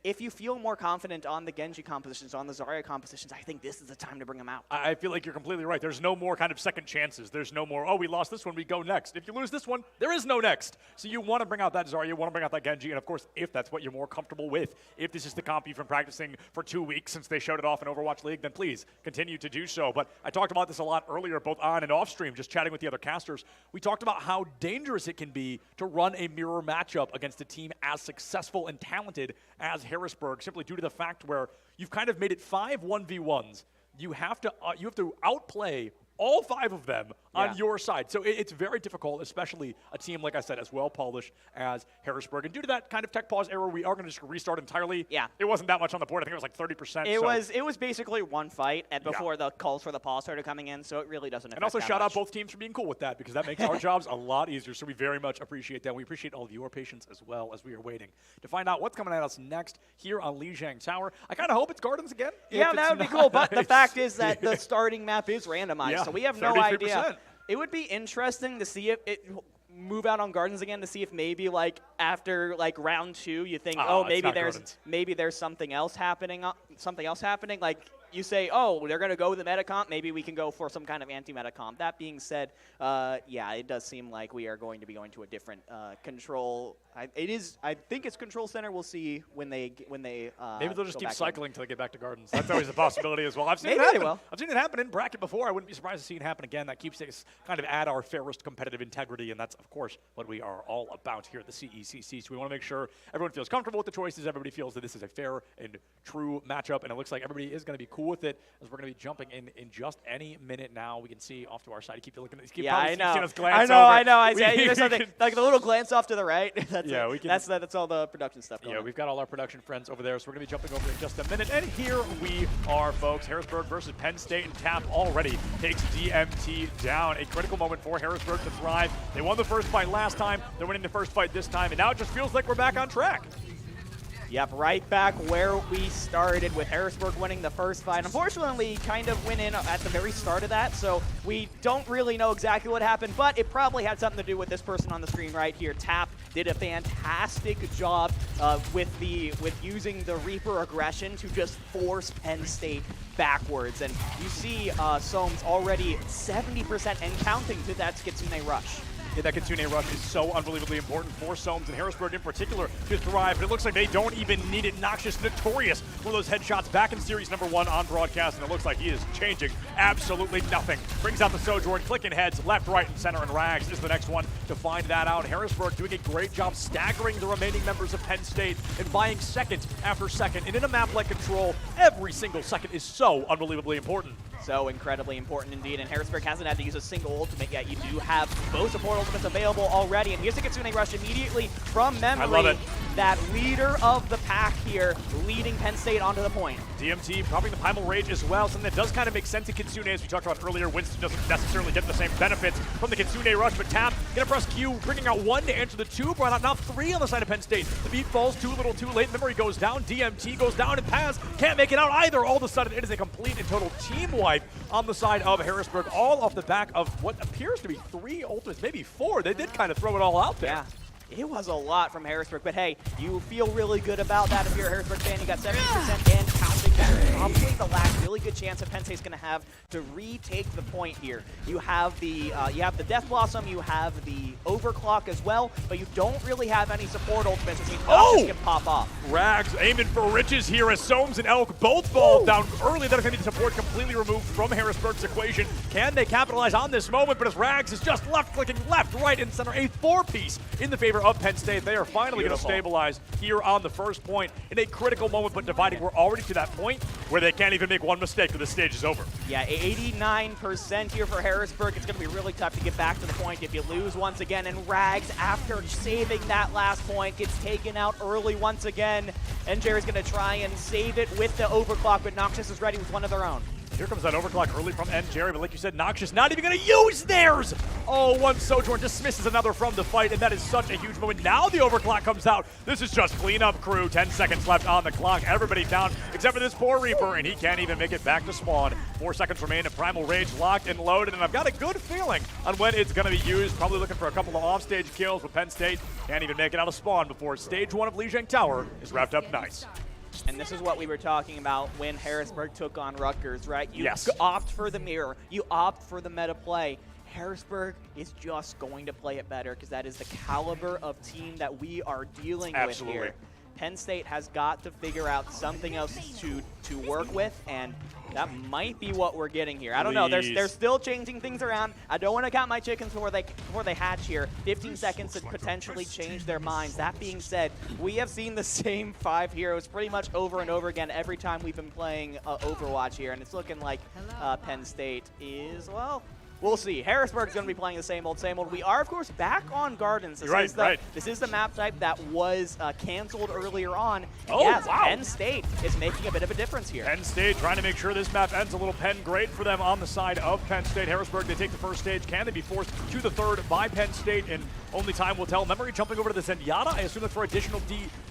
if you feel more confident on the Genji compositions, on the Zarya compositions, I think this is the time to bring them out. I feel like you're completely right. There's no more kind of second chances. There's no more, oh, we lost this one, we go next. If you lose this one, there is no next. So you want to bring out that Zarya, you want to bring out that Genji, and of course, if that's what you're more comfortable with, if this is the comp you've been practicing for 2 weeks since they showed it off in Overwatch League, then please continue to do so. But I talked about this a lot earlier, both on and off stream, just chatting with the other casters. We talked about how dangerous it can be to run a mirror matchup against a team as successful and talented as Harrisburg, simply due to the fact where you've kind of made it 5 1v1s. You have to outplay all 5 of them on your side. So it's very difficult, especially a team, like I said, as well-polished as Harrisburg. And due to that kind of tech pause error, we are going to just restart entirely. Yeah. It wasn't that much on the board. I think it was like 30%. It was basically one fight before the calls for the pause started coming in, so it really doesn't affect And also that shout much. out both teams for being cool with that, because that makes our jobs a lot easier. So we very much appreciate that. We appreciate all of your patience as well as we are waiting to find out what's coming at us next here on Lijiang Tower. I kind of hope it's Gardens again. Yeah, that would be cool, but the fact is that the starting map is randomized, so we have no 33%. idea. It would be interesting to see if it move out on Gardens again, to see if maybe after round 2 you think, maybe there's something else happening. Like you say, oh, they're going to go with the meta comp, maybe we can go for some kind of anti-meta comp. That being said, it does seem like we are going to be going to a different control. I think it's control center. We'll see when they maybe they'll just keep cycling until they get back to Gardens. That's always a possibility as well. I've seen it happen in bracket before. I wouldn't be surprised to see it happen again. That keeps us kind of at our fairest competitive integrity, and that's, of course, what we are all about here at the CECC. So we want to make sure everyone feels comfortable with the choices. Everybody feels that this is a fair and true matchup, and it looks like everybody is going to be cool cool with it, as we're going to be jumping in just any minute now. We can see off to our side. You keep looking. Yeah, I know. Seeing us glance I over. know. There's something, like the little glance off to the right. That's all the production stuff going on. We've got all our production friends over there, so we're going to be jumping over in just a minute. And here we are, folks. Harrisburg versus Penn State, and Tap already takes DMT down. A critical moment for Harrisburg to thrive. They won the first fight last time. They're winning the first fight this time, and now it just feels like we're back on track. Yep, right back where we started with Harrisburg winning the first fight. Unfortunately, kind of went in at the very start of that, so we don't really know exactly what happened, but it probably had something to do with this person on the screen right here. Tap did a fantastic job with using the Reaper aggression to just force Penn State backwards. And you see Soames already 70% and counting to that Kitsune rush. Yeah, that Kitsune rush is so unbelievably important for Soames and Harrisburg in particular to thrive, but it looks like they don't even need it. Noxious, notorious for those headshots back in Series number 1 on broadcast, and it looks like he is changing absolutely nothing. Brings out the Sojourn, clicking heads left, right, and center, and Rags is the next one to find that out. Harrisburg doing a great job staggering the remaining members of Penn State and buying second after second. And in a map like Control, every single second is so unbelievably important. So incredibly important indeed, and Harrisburg hasn't had to use a single ultimate yet. You do have both support ultimates available already, and here's the Kitsune rush immediately from memory. I love it. That leader of the pack here, leading Penn State onto the point. DMT popping the Primal Rage as well, something that does kind of make sense in Kitsune, as we talked about earlier. Winston doesn't necessarily get the same benefits from the Kitsune rush, but Tap gonna press Q, bringing out 1 to answer the 2, brought out now 3 on the side of Penn State. The beat falls too little too late, memory goes down, DMT goes down, and Paz can't make it out either. All of a sudden, it is a complete and total team wipe on the side of Harrisburg, all off the back of what appears to be 3 ultimates, maybe 4. They did kind of throw it all out there. Yeah. It was a lot from Harrisburg, but hey, you feel really good about that if you're a Harrisburg fan. You got 70% and counting. That's probably the last really good chance that Penn State's going to have to retake the point here. You have the Death Blossom, you have the Overclock as well, but you don't really have any support ultimates, which means Noxious can pop off. Rags aiming for riches here as Soames and Elk both fall down early. That is going to be support completely removed from Harrisburg's equation. Can they capitalize on this moment? But as Rags is just left-clicking left, right, and center, a 4-piece in the favor of Penn State. They are finally going to stabilize here on the first point in a critical moment, but dividing. We're already to that point where they can't even make one mistake or the stage is over. Yeah, 89% here for Harrisburg. It's going to be really tough to get back to the point if you lose once again. And Rags, after saving that last point, gets taken out early once again. And Jerry's going to try and save it with the Overclock, but Noxious is ready with one of their own. Here comes that Overclock early from N. Jerry, but like you said, Noxious not even going to use theirs! Oh, one Sojourn dismisses another from the fight, and that is such a huge moment. Now the Overclock comes out. This is just cleanup crew. 10 seconds left on the clock. Everybody down except for this poor Reaper, and he can't even make it back to spawn. 4 seconds remain, and Primal Rage locked and loaded, and I've got a good feeling on when it's going to be used. Probably looking for a couple of offstage kills, but Penn State can't even make it out of spawn before stage 1 of Lijiang Tower is wrapped up nice. And this is what we were talking about when Harrisburg took on Rutgers, right? You opt for the mirror. You opt for the meta play. Harrisburg is just going to play it better because that is the caliber of team that we are dealing with here. Penn State has got to figure out something else to work with, and that might be what we're getting here. I don't know. They're still changing things around. I don't want to count my chickens before they hatch here. 15 seconds to potentially change their minds. That being said, we have seen the same 5 heroes pretty much over and over again every time we've been playing Overwatch here, and it's looking like Penn State is, well, we'll see. Harrisburg's going to be playing the same old, same old. We are, of course, back on Gardens. This is the map type that was canceled earlier on. Penn State is making a bit of a difference here. Penn State trying to make sure this map ends a little Penn great for them on the side of Penn State. Harrisburg, they take the first stage. Can they be forced to the third by Penn State? And only time will tell. Memory jumping over to the Zenyatta. I assume that for additional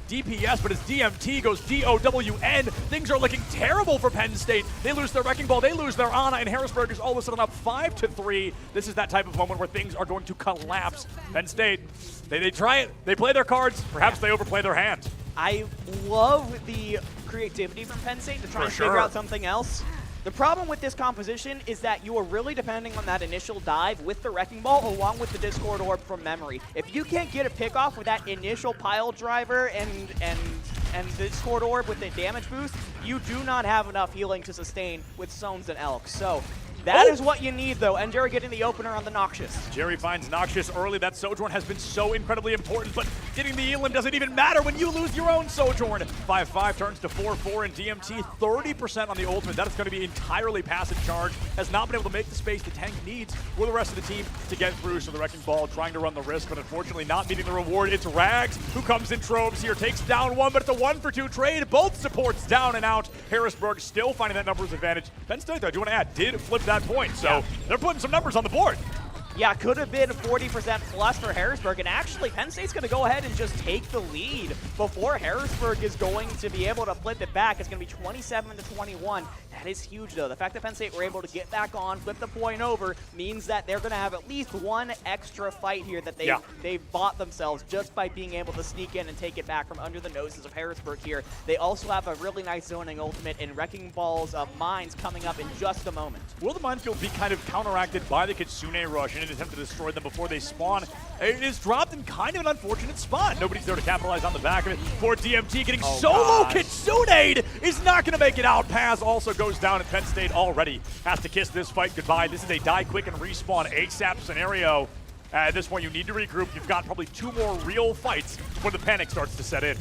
DPS, but as DMT goes DOWN, things are looking terrible for Penn State. They lose their Wrecking Ball, they lose their Ana, and Harrisburg is all of a sudden up 5-3. This is that type of moment where things are going to collapse. Penn State, they try it, they play their cards, perhaps they overplay their hand. I love the creativity from Penn State to try and figure out something else. The problem with this composition is that you are really depending on that initial dive with the Wrecking Ball along with the Discord Orb from memory. If you can't get a pick off with that initial pile driver and the Discord Orb with the damage boost, you do not have enough healing to sustain with Soames and Elk. So That is what you need, though. And Jerry getting the opener on the Noxious. Jerry finds Noxious early. That Sojourn has been so incredibly important, but getting the Elim doesn't even matter when you lose your own Sojourn. 5-5 turns to 4-4 in DMT. 30% on the ultimate. That is going to be entirely passive charge. Has not been able to make the space the tank needs for the rest of the team to get through. So the Wrecking Ball trying to run the risk, but unfortunately not meeting the reward. It's Rags who comes in troves here. Takes down one, but it's a 1-for-2 trade. Both supports down and out. Harrisburg still finding that numbers advantage. Penn State, though, I do want to add, did flip that point. So they're putting some numbers on the board. Yeah, could have been 40% plus for Harrisburg, and actually Penn State's going to go ahead and just take the lead before Harrisburg is going to be able to flip it back. It's going to be 27-21. That is huge, though. The fact that Penn State were able to get back on, flip the point over, means that they're going to have at least one extra fight here that they've bought themselves just by being able to sneak in and take it back from under the noses of Harrisburg here. They also have a really nice zoning ultimate in Wrecking Balls of Mines coming up in just a moment. Will the minefield be kind of counteracted by the Kitsune Rush in an attempt to destroy them before they spawn? It is dropped in kind of an unfortunate spot. Nobody's there to capitalize on the back of it. For DMT getting solo Kitsune is not going to make it out. Paz also goes down, and Penn State already has to kiss this fight goodbye. This is a die quick and respawn ASAP scenario. At this point, you need to regroup. You've got probably 2 more real fights before the panic starts to set in.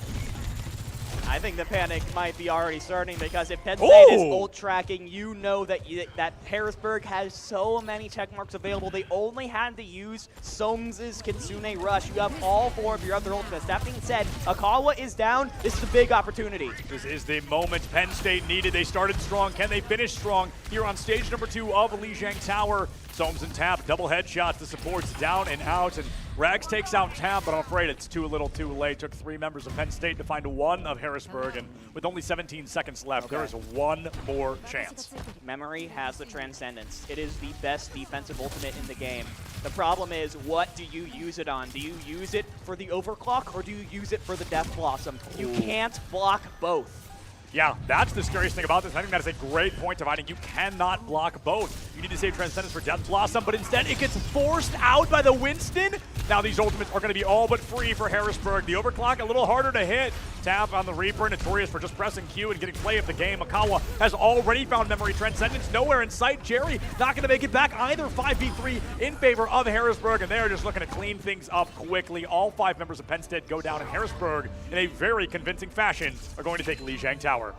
I think the panic might be already starting, because if Penn State is ult tracking, you know that that Harrisburg has so many check marks available. They only had to use Soames' Kitsune Rush. You have all 4 of your other ultimates. That being said, Akawa is down. This is a big opportunity. This is the moment Penn State needed. They started strong. Can they finish strong here on stage number 2 of Lijiang Tower? Soames and Tap, double headshots. The supports down and out, and Rags takes out Tap, but I'm afraid it's too little too late. Took 3 members of Penn State to find 1 of Harrisburg, and with only 17 seconds left, there is 1 more chance. Memory has the Transcendence. It is the best defensive ultimate in the game. The problem is, what do you use it on? Do you use it for the overclock, or do you use it for the Death Blossom? You can't block both. Yeah, that's the scariest thing about this. I think that is a great point dividing. You cannot block both. You need to save Transcendence for Death Blossom, but instead it gets forced out by the Winston. Now these ultimates are going to be all but free for Harrisburg. The overclock a little harder to hit. Tap on the Reaper, notorious for just pressing Q and getting play of the game. Akawa has already found Memory. Transcendence nowhere in sight. Jerry not going to make it back either. 5v3 in favor of Harrisburg, and they're just looking to clean things up quickly. All 5 members of Penn State go down, and Harrisburg, in a very convincing fashion, are going to take Lijiang Tower.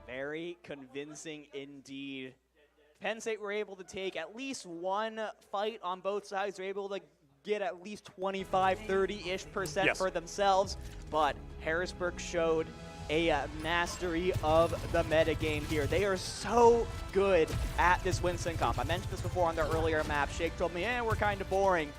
Very convincing indeed. Penn State were able to take at least 1 fight on both sides. They're able to get at least 25, 30-ish% for themselves. But Harrisburg showed a mastery of the metagame here. They are so good at this Winston comp. I mentioned this before on their earlier map. Shake told me, we're kind of boring.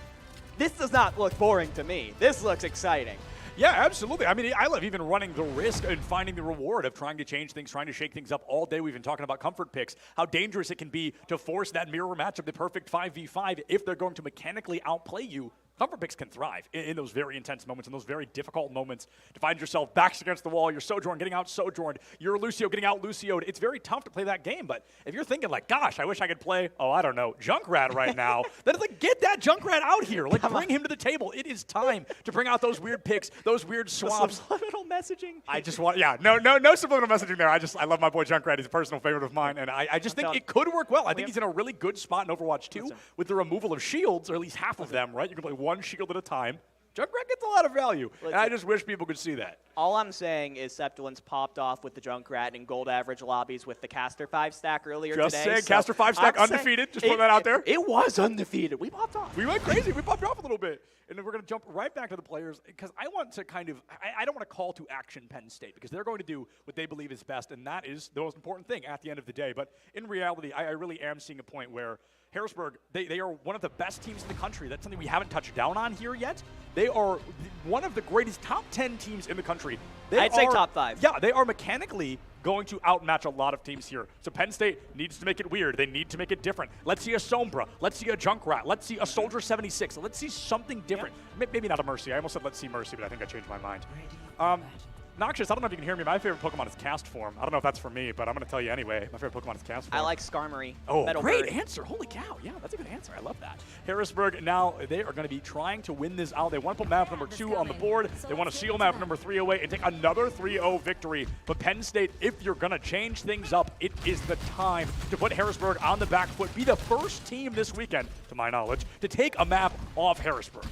This does not look boring to me. This looks exciting. Yeah, absolutely. I mean, I love even running the risk and finding the reward of trying to change things, trying to shake things up all day. We've been talking about comfort picks, how dangerous it can be to force that mirror matchup, the perfect 5v5, if they're going to mechanically outplay you. Comfort picks can thrive in those very intense moments, in those very difficult moments, to find yourself backs against the wall. You're Sojourn getting out Sojourned. You're Lucio getting out Lucio'd. It's very tough to play that game, but if you're thinking like, gosh, I wish I could play, I don't know, Junkrat right now, then it's like, get that Junkrat out here. Like, bring him to the table. It is time to bring out those weird picks, those weird swaps. Subliminal messaging. I just want, no subliminal messaging there. I love my boy Junkrat. He's a personal favorite of mine, and I just think it could work well. I think he's in a really good spot in Overwatch 2 with the removal of shields, or at least half of them, right? You can play 1 shield at a time. Junkrat gets a lot of value, and I just wish people could see that. All I'm saying is Septulin's popped off with the Junkrat in gold average lobbies with the Caster 5 stack earlier today. Just saying, Caster 5 stack undefeated. Just put that out there. It was undefeated. We popped off. We went crazy. We popped off a little bit. And then we're going to jump right back to the players, because I want to I don't want to call to action Penn State, because they're going to do what they believe is best, and that is the most important thing at the end of the day. But in reality, I really am seeing a point where Harrisburg, they are one of the best teams in the country. That's something we haven't touched down on here yet. They are one of the greatest top 10 teams in the country. I'd say top 5. Yeah, they are mechanically going to outmatch a lot of teams here. So Penn State needs to make it weird. They need to make it different. Let's see a Sombra. Let's see a Junkrat. Let's see a Soldier 76. Let's see something different. Maybe not a Mercy. I almost said let's see Mercy, but I think I changed my mind. Noxious, I don't know if you can hear me. My favorite Pokemon is Cast Form. I don't know if that's for me, but I'm going to tell you anyway. My favorite Pokemon is Cast Form. I like Skarmory. Oh, Metal great Bird. answer. Holy cow. Yeah, that's a good answer. I love that. Harrisburg, now they are going to be trying to win this out. They want to put map number 2 on the board. They want to seal map number 3 away and take another 3-0 victory. But Penn State, if you're going to change things up, it is the time to put Harrisburg on the back foot. Be the first team this weekend, to my knowledge, to take a map off Harrisburg.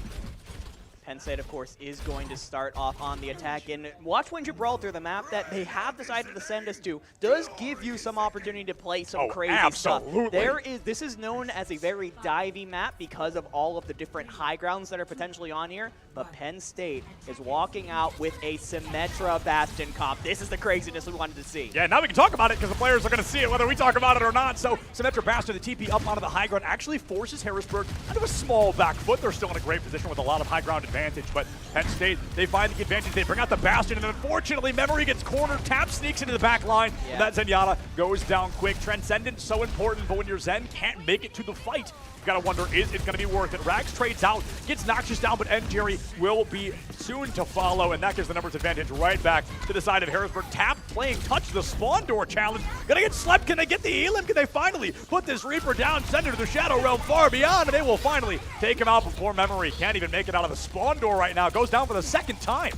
Penn State, of course, is going to start off on the attack. And watch when Gibraltar, the map that they have decided to send us to, does give you some opportunity to play some crazy absolutely. stuff. This is known as a very divey map because of all of the different high grounds that are potentially on here. But Penn State is walking out with a Symmetra Bastion comp. This is the craziness we wanted to see. Yeah, now we can talk about it because the players are going to see it whether we talk about it or not. So Symmetra Bastion, the TP up onto the high ground, actually forces Harrisburg onto a small back foot. They're still in a great position with a lot of high ground advantage, but Penn State, they find the advantage. They bring out the Bastion, and unfortunately, Memory gets cornered. Tap sneaks into the back line. Yeah. And that Zenyatta goes down quick. Transcendence so important, but when your Zen can't make it to the fight, you gotta wonder, is it gonna be worth it? Rags trades out, gets Noxious down, but Jerry will be soon to follow, and that gives the numbers advantage right back to the side of Harrisburg. Tap playing touch the spawn door challenge. Gonna get slept. Can they get the Elim? Can they finally put this Reaper down, send her to the Shadow Realm far beyond, and they will finally take him out before Memory can't even make it out of the spawn door right now. Goes down for the second time.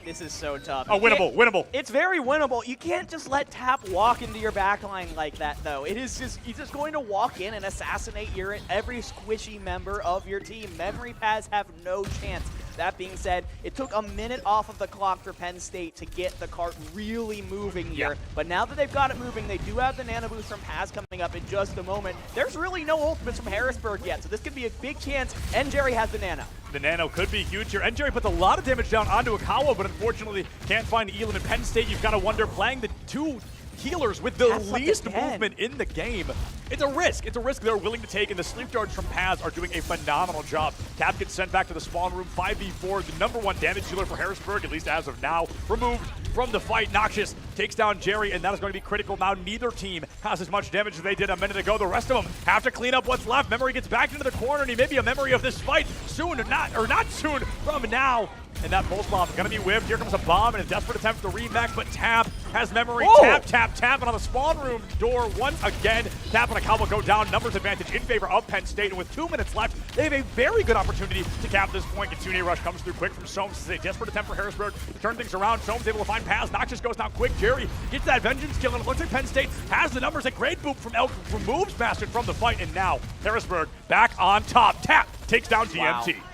This is so tough. Oh, winnable. It's very winnable. You can't just let Tap walk into your backline like that, though. It is just, he's just going to walk in and assassinate every squishy member of your team. Memory pads have no chance. That being said, it took a minute off of the clock for Penn State to get the cart really moving here. Yeah. But now that they've got it moving, they do have the Nano Boost from Paz coming up in just a moment. There's really no ultimates from Harrisburg yet, so this could be a big chance. And Jerry has the Nano. The Nano could be huge here. And Jerry puts a lot of damage down onto Akawa, but unfortunately can't find Elam. In Penn State, you've got to wonder, playing the two healers with the least movement in the game. It's a risk. It's a risk they're willing to take, and the sleep charge from Paz are doing a phenomenal job. Tap gets sent back to the spawn room. 5v4, the #1 damage dealer for Harrisburg, at least as of now, removed from the fight. Noxious takes down Jerry, and that is going to be critical. Now neither team has as much damage as they did a minute ago. The rest of them have to clean up what's left. Memory gets back into the corner, and he may be a memory of this fight soon, or not soon, from now. And that pulse bomb is going to be whipped. Here comes a bomb in a desperate attempt to remax, but Tap has Memory. Whoa. Tap, and on the spawn room door once again. Tap and Akawa go down. Numbers advantage in favor of Penn State, and with 2 minutes left, they have a very good opportunity to cap this point. Kitsune Rush comes through quick from Soames. This is a desperate attempt for Harrisburg to turn things around. Soames able to find Paz. Noxious goes down quick. Jerry gets that Vengeance kill, and it looks like Penn State has the numbers. A great boop from Elk removes Bastion from the fight, and now Harrisburg back on top. Tap takes down GMT. Wow.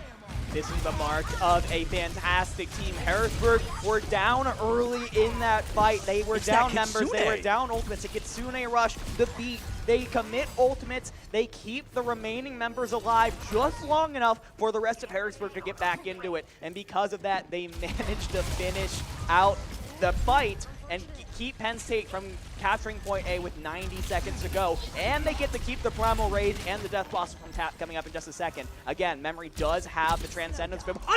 This is the mark of a fantastic team. Harrisburg were down early in that fight. They were down members. They were down ultimates. A Kitsune Rush, the beat. They commit ultimates. They keep the remaining members alive just long enough for the rest of Harrisburg to get back into it. And because of that, they managed to finish out the fight and keep Penn State from capturing point A with 90 seconds to go. And they get to keep the Primal Rage and the Death Blossom from Tap coming up in just a second. Again, Memory does have the Transcendence. Another one!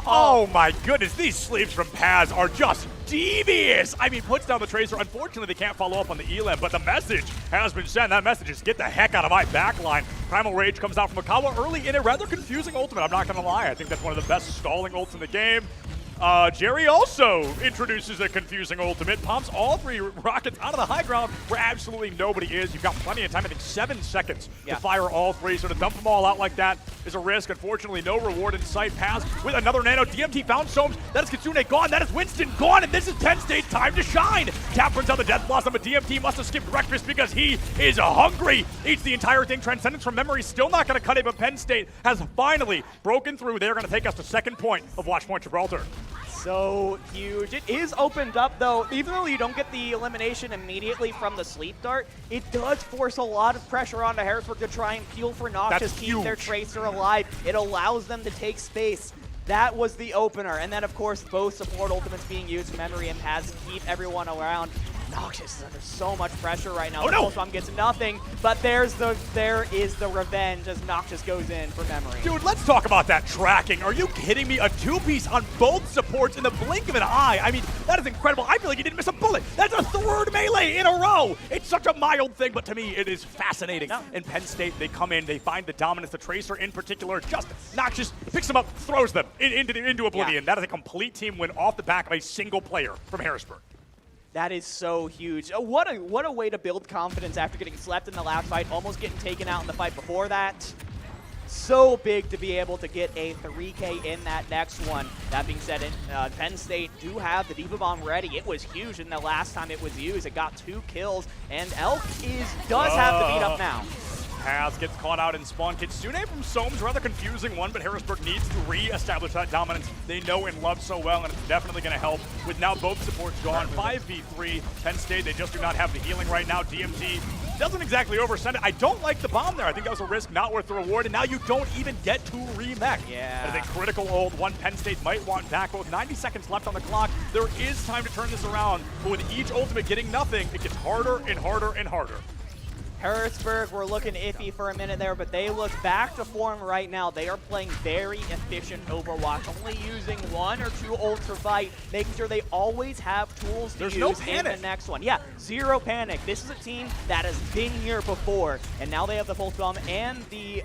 Oh my goodness, these sleeps from Paz are just devious. I mean, puts down the Tracer. Unfortunately, they can't follow up on the Elam, but the message has been sent. That message is, get the heck out of my backline. Primal Rage comes out from Akawa early in a rather confusing ultimate. I'm not going to lie. I think that's one of the best stalling ults in the game. Jerry also introduces a confusing ultimate, pumps all 3 rockets out of the high ground where absolutely nobody is. You've got plenty of time, I think 7 seconds to fire all 3, so to dump them all out like that is a risk. Unfortunately, no reward in sight. Paz with another Nano. DMT found Soames. That is Kitsune gone. That is Winston gone, and this is Penn State's time to shine. Tap brings out the Death Blossom, but DMT must have skipped breakfast because he is hungry. Eats the entire thing. Transcendence from Memory still not going to cut it, but Penn State has finally broken through. They're going to take us to second point of Watch Point Gibraltar. So huge. It is opened up, though. Even though you don't get the elimination immediately from the sleep dart, it does force a lot of pressure onto Harrisburg to try and peel for Noxious, keep their Tracer alive. It allows them to take space. That was the opener. And then, of course, both support ultimates being used, Memory and Paz, to keep everyone around. Noxious is under so much pressure right now. Oh, no! Pulse Bomb gets nothing, but there is the revenge as Noxious goes in for memory. Dude, let's talk about that tracking. Are you kidding me? A two-piece on both supports in the blink of an eye. I mean, that is incredible. I feel like he didn't miss a bullet. That's a third melee in a row. It's such a mild thing, but to me, it is fascinating. No. In Penn State, they come in, they find the dominance. The Tracer in particular, just Noxious picks them up, throws them into oblivion. Yeah. That is a complete team win off the back of a single player from Harrisburg. That is so huge. What a way to build confidence after getting slept in the last fight, almost getting taken out in the fight before that. So big to be able to get a 3K in that next one. That being said, Penn State do have the Diva Bomb ready. It was huge in the last time it was used. It got 2 kills, and Elk does have the beat up now. Paz gets caught out in spawn. Kitsune from Soames, rather confusing one, but Harrisburg needs to re-establish that dominance they know and love so well, and it's definitely going to help with now both supports gone. 5v3, Penn State, they just do not have the healing right now. DMG doesn't exactly oversend it. I don't like the bomb there. I think that was a risk not worth the reward, and now you don't even get to remech. Yeah. That is a critical ult. One Penn State might want back, but with 90 seconds left on the clock, there is time to turn this around, but with each ultimate getting nothing, it gets harder and harder and harder. Harrisburg were looking iffy for a minute there, but they look back to form right now. They are playing very efficient Overwatch, only using 1 or 2 ults per fight, making sure they always have tools to use no in panic. the next one. Yeah, zero panic. This is a team that has been here before, and now they have the Pulse Bomb and the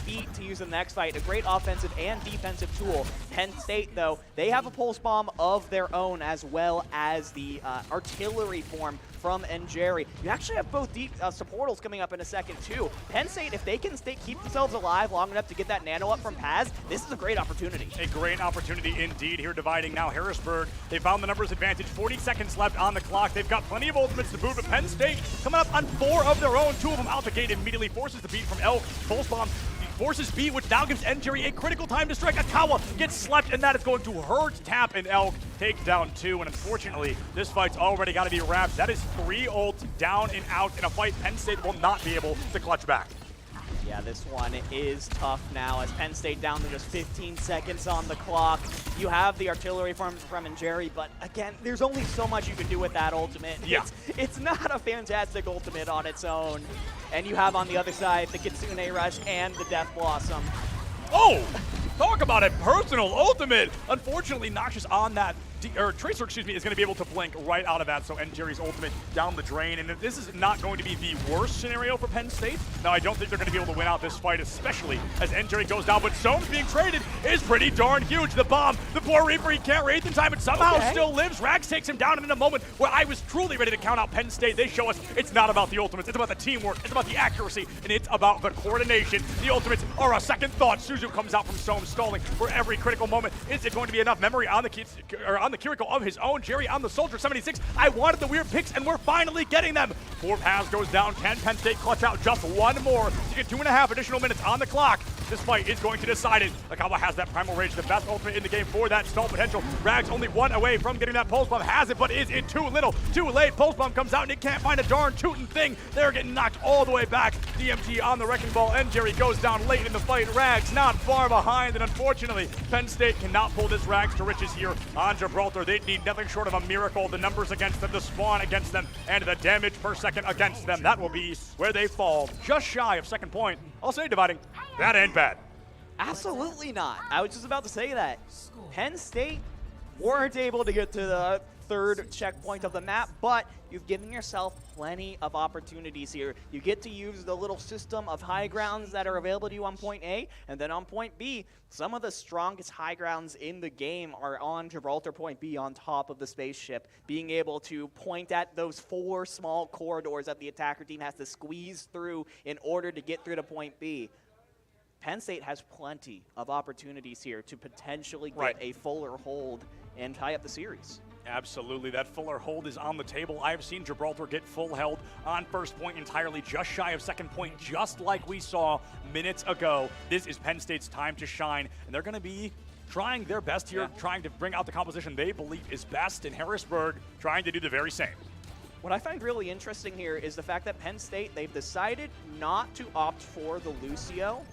beat to use in the next fight. A great offensive and defensive tool. Penn State, though, they have a Pulse Bomb of their own, as well as the artillery form from Jerry. You actually have both deep supportals coming up in a second too. Penn State, if they can keep themselves alive long enough to get that nano up from Paz, this is a great opportunity. A great opportunity indeed here, dividing now Harrisburg. They found the numbers advantage, 40 seconds left on the clock. They've got plenty of ultimates to boot, but Penn State coming up on 4 of their own. 2 of them out the gate, immediately forces the beat from Elk. Pulse Bomb forces B, which now gives Jerry a critical time to strike. Akawa gets slept, and that is going to hurt Tap, and Elk takes down 2. And unfortunately, this fight's already got to be wrapped. That is 3 ults down and out in a fight Penn State will not be able to clutch back. Yeah, this one is tough now as Penn State down to just 15 seconds on the clock. You have the artillery from Jerry, but again, there's only so much you can do with that ultimate. Yeah. It's not a fantastic ultimate on its own. And you have on the other side the Kitsune Rush and the Death Blossom. Oh! Talk about a personal ultimate! Unfortunately, Noxious on that, Tracer, excuse me, is going to be able to blink right out of that, so Jerry's ultimate down the drain, and this is not going to be the worst scenario for Penn State. Now, I don't think they're going to be able to win out this fight, especially as Jerry goes down, but Soames being traded is pretty darn huge. The bomb, the poor Reaper, he can't wraith in time, and somehow still lives. Rags takes him down, and in a moment where I was truly ready to count out Penn State, they show us it's not about the ultimates, it's about the teamwork, it's about the accuracy, and it's about the coordination. The ultimates are a second thought. Suzu comes out from Soames, stalling for every critical moment. Is it going to be enough memory on the Kiriko of his own? Jerry on the Soldier 76. I wanted the weird picks, and we're finally getting them. 4 Paz goes down. Can Penn State clutch out just 1 more to get 2.5 additional minutes on the clock? This fight is going to decide it. Akawa has that Primal Rage, the best ultimate in the game for that stall potential. Rags only 1 away from getting that Pulse Bomb. Has it, but is it too little? Too late. Pulse Bomb comes out, and it can't find a darn tootin' thing. They're getting knocked all the way back. DMG on the Wrecking Ball, and Jerry goes down late in the fight. Rags not far behind, and unfortunately, Penn State cannot pull this rags to riches here on Gibraltar. They need nothing short of a miracle. The numbers against them, the spawn against them, and the damage per second against them. That will be where they fall. Just shy of second point. I'll say dividing. That ain't bad. Absolutely not. I was just about to say that. Penn State weren't able to get to the 3rd checkpoint of the map, but you've given yourself plenty of opportunities here. You get to use the little system of high grounds that are available to you on point A, and then on point B, some of the strongest high grounds in the game are on Gibraltar point B on top of the spaceship. Being able to point at those 4 small corridors that the attacker team has to squeeze through in order to get through to point B. Penn State has plenty of opportunities here to potentially get a fuller hold and tie up the series. Absolutely. That fuller hold is on the table. I've seen Gibraltar get full held on first point entirely, just shy of second point, just like we saw minutes ago. This is Penn State's time to shine, and they're going to be trying their best here, trying to bring out the composition they believe is best, in Harrisburg trying to do the very same. What I find really interesting here is the fact that Penn State, they've decided not to opt for the Lucio.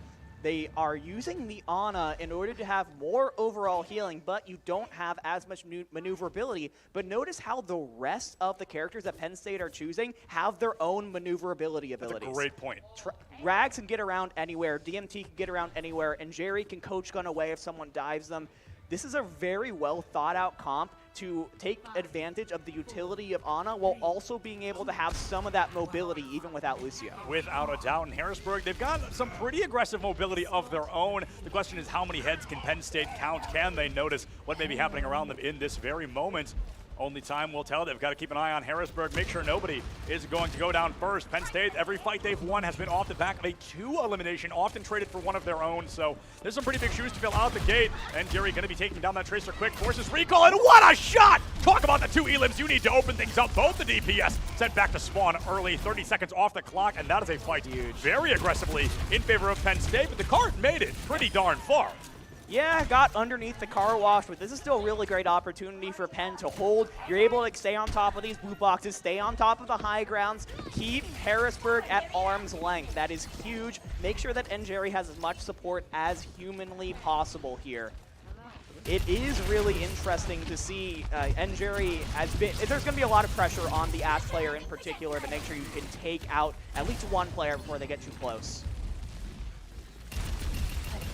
they are using the Ana in order to have more overall healing, but you don't have as much maneuverability. But notice how the rest of the characters that Penn State are choosing have their own maneuverability abilities. That's a great point. Rags can get around anywhere, DMT can get around anywhere, and Jerry can coach gun away if someone dives them. This is a very well thought out comp to take advantage of the utility of Ana while also being able to have some of that mobility even without Lucio. Without a doubt, in Harrisburg, they've got some pretty aggressive mobility of their own. The question is, how many heads can Penn State count? Can they notice what may be happening around them in this very moment? Only time will tell. They've got to keep an eye on Harrisburg, make sure nobody is going to go down first. Penn State, every fight they've won has been off the back of a 2 elimination, often traded for one of their own. So there's some pretty big shoes to fill out the gate. And Jerry going to be taking down that Tracer quick, forces recall, and what a shot! Talk about the 2 elims. You need to open things up. Both the DPS sent back to spawn early, 30 seconds off the clock, and that is a fight very aggressively in favor of Penn State, but the cart made it pretty darn far. Yeah, got underneath the car wash, but this is still a really great opportunity for Penn to hold. You're able to stay on top of these blue boxes, stay on top of the high grounds, keep Harrisburg at arm's length. That is huge. Make sure that Jerry has as much support as humanly possible here. It is really interesting to see Jerry has been. There's going to be a lot of pressure on the Ash player in particular to make sure you can take out at least one player before they get too close.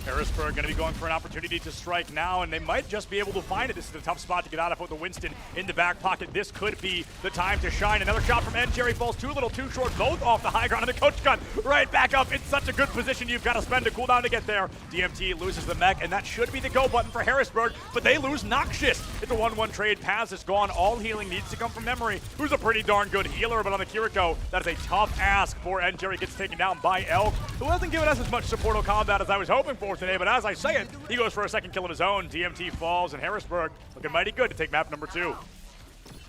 Harrisburg going to be going for an opportunity to strike now, and they might just be able to find it. This is a tough spot to get out of with the Winston in the back pocket. This could be the time to shine. Another shot from Jerry falls too little, too short, both off the high ground, and the coach gun right back up. It's such a good position. You've got to spend a cooldown to get there. DMT loses the mech, and that should be the go button for Harrisburg, but they lose Noxious. It's a 1-1 trade. Paz is gone. All healing needs to come from Memory, who's a pretty darn good healer, but on the Kiriko, that is a tough ask for Jerry. Gets taken down by Elk, who hasn't given us as much supportal combat as I was hoping for today, but as I say it, he goes for a second kill of his own. DMT falls, and Harrisburg looking mighty good to take map number 2.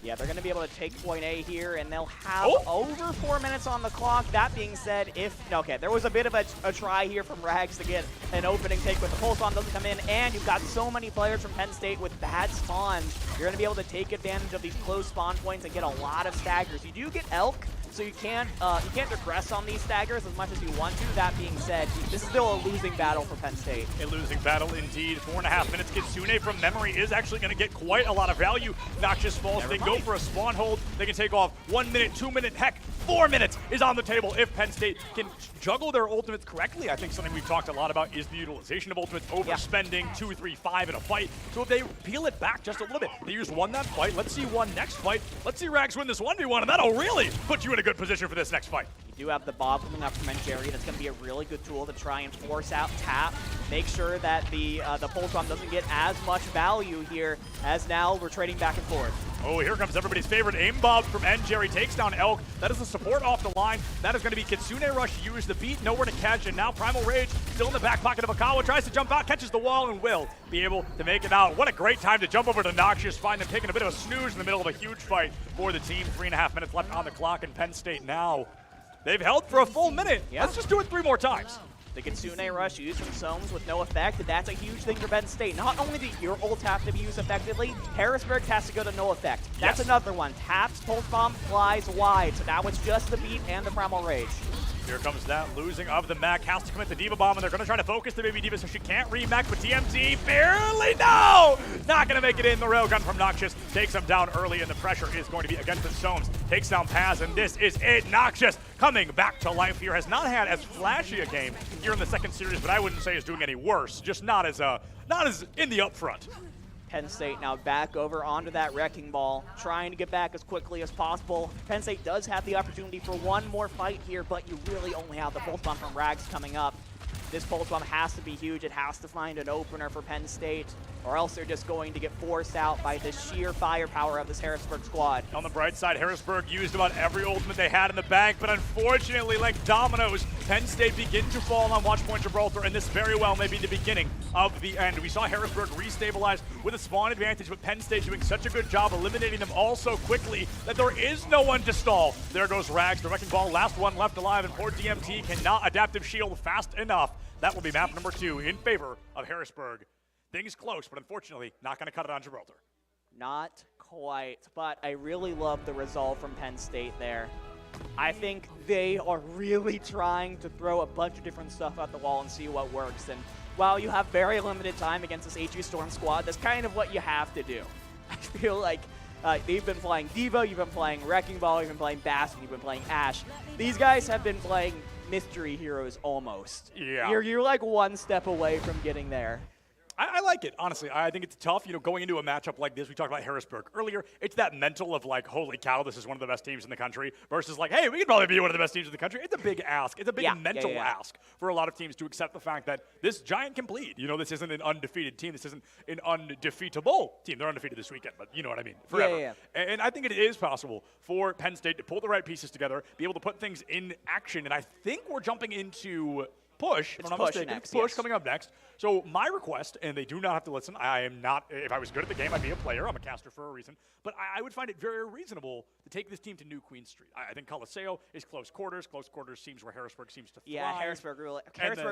Yeah, they're going to be able to take point A here, and they'll have over 4 minutes on the clock. That being said, there was a bit of a try here from Rags to get an opening take, but the pulse on doesn't come in, and you've got so many players from Penn State with bad spawns. You're going to be able to take advantage of these close spawn points and get a lot of staggers. You do get Elk, so you can't regress on these staggers as much as you want to. That being said, this is still a losing battle for Penn State. A losing battle indeed. 4.5 minutes. Kitsune from Memory is actually going to get quite a lot of value. Noxious falls. They go for a spawn hold. They can take off 1 minute, 2 minute, heck, 4 minutes is on the table if Penn State can juggle their ultimates correctly. I think something we've talked a lot about is the utilization of ultimates, overspending 2, 3, 5 in a fight. So if they peel it back just a little bit, they used one that fight. Let's see one next fight. Let's see Rags win this 1v1, and that'll really put you in a good position for this next fight. You do have the Bob coming up from Jerry. That's going to be a really good tool to try and force out tap. Make sure that the pulse bomb doesn't get as much value here, as now we're trading back and forth. Oh, here comes everybody's favorite aim bob from Jerry. Takes down Elk. That is the support off the line. That is going to be Kitsune Rush used. The beat nowhere to catch, and now Primal Rage still in the back pocket of Akawa. Tries to jump out, catches the wall, and will be able to make it out. What a great time to jump over to Noxious. Find them taking a bit of a snooze in the middle of a huge fight for the team. 3.5 minutes left on the clock, and Penn State now. They've held for a full minute. Yeah. Let's just do it 3 more times. The Kitsune Rush used from Soames with no effect, and that's a huge thing for Penn State. Not only do your ult have to be used effectively, Harrisburg has to go to no effect. That's another one. Taps, pulse bomb, flies wide. So now it's just the beat and the Primal Rage. Here comes that losing of the mech. Has to commit the Diva Bomb, and they're going to try to focus the Baby Diva so she can't re-mech, but DMT barely, no! Not going to make it in. The railgun from Noxious takes him down early, and the pressure is going to be against the Soames. Takes down Paz, and this is it. Noxious coming back to life here. Has not had as flashy a game here in the second series, but I wouldn't say is doing any worse. Just not as in the upfront. Penn State now back over onto that wrecking ball, trying to get back as quickly as possible. Penn State does have the opportunity for one more fight here, but you really only have the pulse bomb from Rags coming up. This pulse bomb has to be huge. It has to find an opener for Penn State, or else they're just going to get forced out by the sheer firepower of this Harrisburg squad. On the bright side, Harrisburg used about every ultimate they had in the bank, but unfortunately, like dominoes, Penn State begin to fall on Watchpoint Gibraltar, and this very well may be the beginning of the end. We saw Harrisburg restabilize with a spawn advantage, but Penn State doing such a good job eliminating them all so quickly that there is no one to stall. There goes Rags, the wrecking ball, last one left alive, and poor DMT cannot adaptive shield fast enough. That will be map number 2 in favor of Harrisburg. Things close, but unfortunately not going to cut it on Gibraltar. Not quite, but I really love the resolve from Penn State there. I think they are really trying to throw a bunch of different stuff at the wall and see what works. And while you have very limited time against this HG Storm squad, that's kind of what you have to do. I feel like they've been playing Diva, you've been playing Wrecking Ball, you've been playing Bass, and you've been playing Ashe. These guys have been playing mystery heroes almost. Yeah. You're like one step away from getting there. I like it, honestly. I think it's tough, going into a matchup like this. We talked about Harrisburg earlier. It's that mental of like, holy cow, this is one of the best teams in the country versus like, hey, we could probably be one of the best teams in the country. It's a big ask. It's a big mental ask for a lot of teams to accept the fact that this giant can bleed. This isn't an undefeated team. This isn't an undefeatable team. They're undefeated this weekend, but you know what I mean, forever. And I think it is possible for Penn State to pull the right pieces together, be able to put things in action. And I think we're jumping into Push. It's if I'm not Push mistaken. next, Push yes. coming up next. So my request, and they do not have to listen, I am not, if I was good at the game, I'd be a player. I'm a caster for a reason. But I would find it very reasonable to take this team to New Queen Street. I think Coliseo is close quarters. Close quarters seems where Harrisburg seems to thrive. Yeah, Harrisburg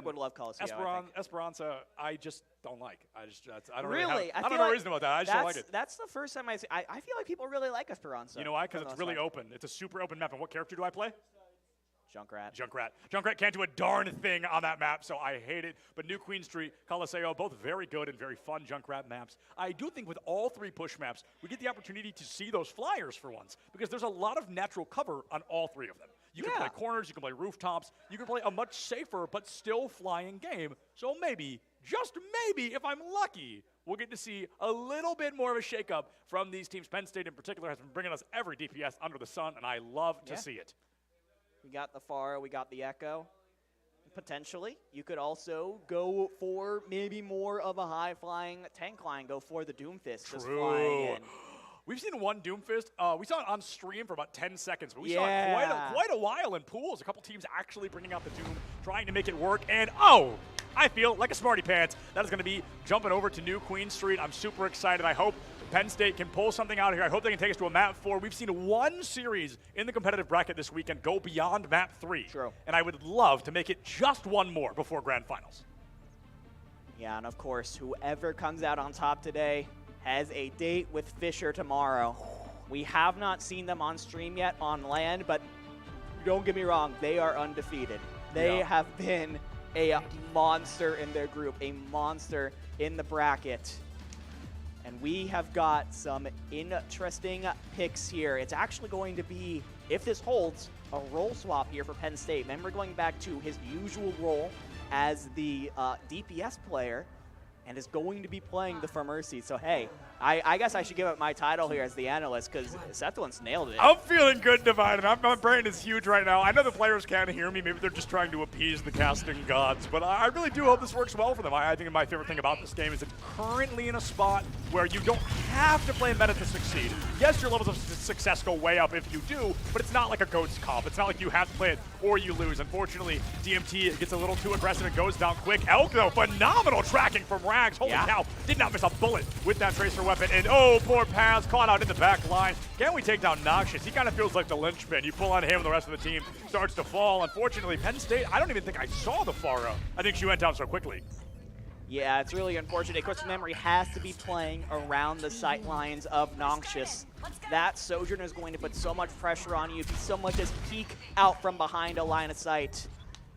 would love Coliseo. Esperanza, I just don't like. I don't really I don't know reason about that. I just don't like it. That's the first time I see. I feel like people really like Esperanza. You know why? Because it's really open. It's a super open map. And what character do I play? Junkrat. Junkrat can't do a darn thing on that map, so I hate it. But New Queen Street, Coliseo, both very good and very fun Junkrat maps. I do think with all three push maps, we get the opportunity to see those flyers for once, because there's a lot of natural cover on all three of them. You can play corners, you can play rooftops, you can play a much safer but still flying game. So maybe, just maybe, if I'm lucky, we'll get to see a little bit more of a shakeup from these teams. Penn State in particular has been bringing us every DPS under the sun, and I love to see it. We got the Pharah, we got the Echo. Potentially, you could also go for maybe more of a high-flying tank line, go for the Doomfist just flying in. We've seen one Doomfist. We saw it on stream for about 10 seconds, but we saw it quite a while in pools. A couple teams actually bringing out the Doom, trying to make it work, and I feel like a smarty pants. That is going to be jumping over to New Queen Street. I'm super excited. I hope Penn State can pull something out here. I hope they can take us to a map 4. We've seen one series in the competitive bracket this weekend go beyond map 3. True. And I would love to make it just one more before grand finals. Yeah, and of course, whoever comes out on top today has a date with Fisher tomorrow. We have not seen them on stream yet on land, but don't get me wrong, they are undefeated. They have been a monster in their group, a monster in the bracket. And we have got some interesting picks here. It's actually going to be, if this holds, a role swap here for Penn State. Remember, going back to his usual role as the DPS player, and is going to be playing the For Mercy. So, hey, I guess I should give up my title here as the analyst, because Sethwin's nailed it. I'm feeling good, Divine. My brain is huge right now. I know the players can't hear me. Maybe they're just trying to appease the casting gods. But I really do hope this works well for them. I think my favorite thing about this game is it's currently in a spot where you don't have to play meta to succeed. Yes, your levels of success go way up if you do, but it's not like a GOATS comp. It's not like you have to play it or you lose. Unfortunately, DMT gets a little too aggressive and goes down quick. Elk, though, phenomenal tracking from Rags. Holy cow, did not miss a bullet with that Tracer weapon. And poor Paz caught out in the back line. Can we take down Noxious? He kind of feels like the linchpin. You pull on him and the rest of the team starts to fall. Unfortunately, Penn State, I don't even think I saw the Pharah. I think she went down so quickly. Yeah, it's really unfortunate. Of course, Memory has to be playing around the sight lines of Noxious. That Sojourner is going to put so much pressure on you if you so much as peek out from behind a line of sight.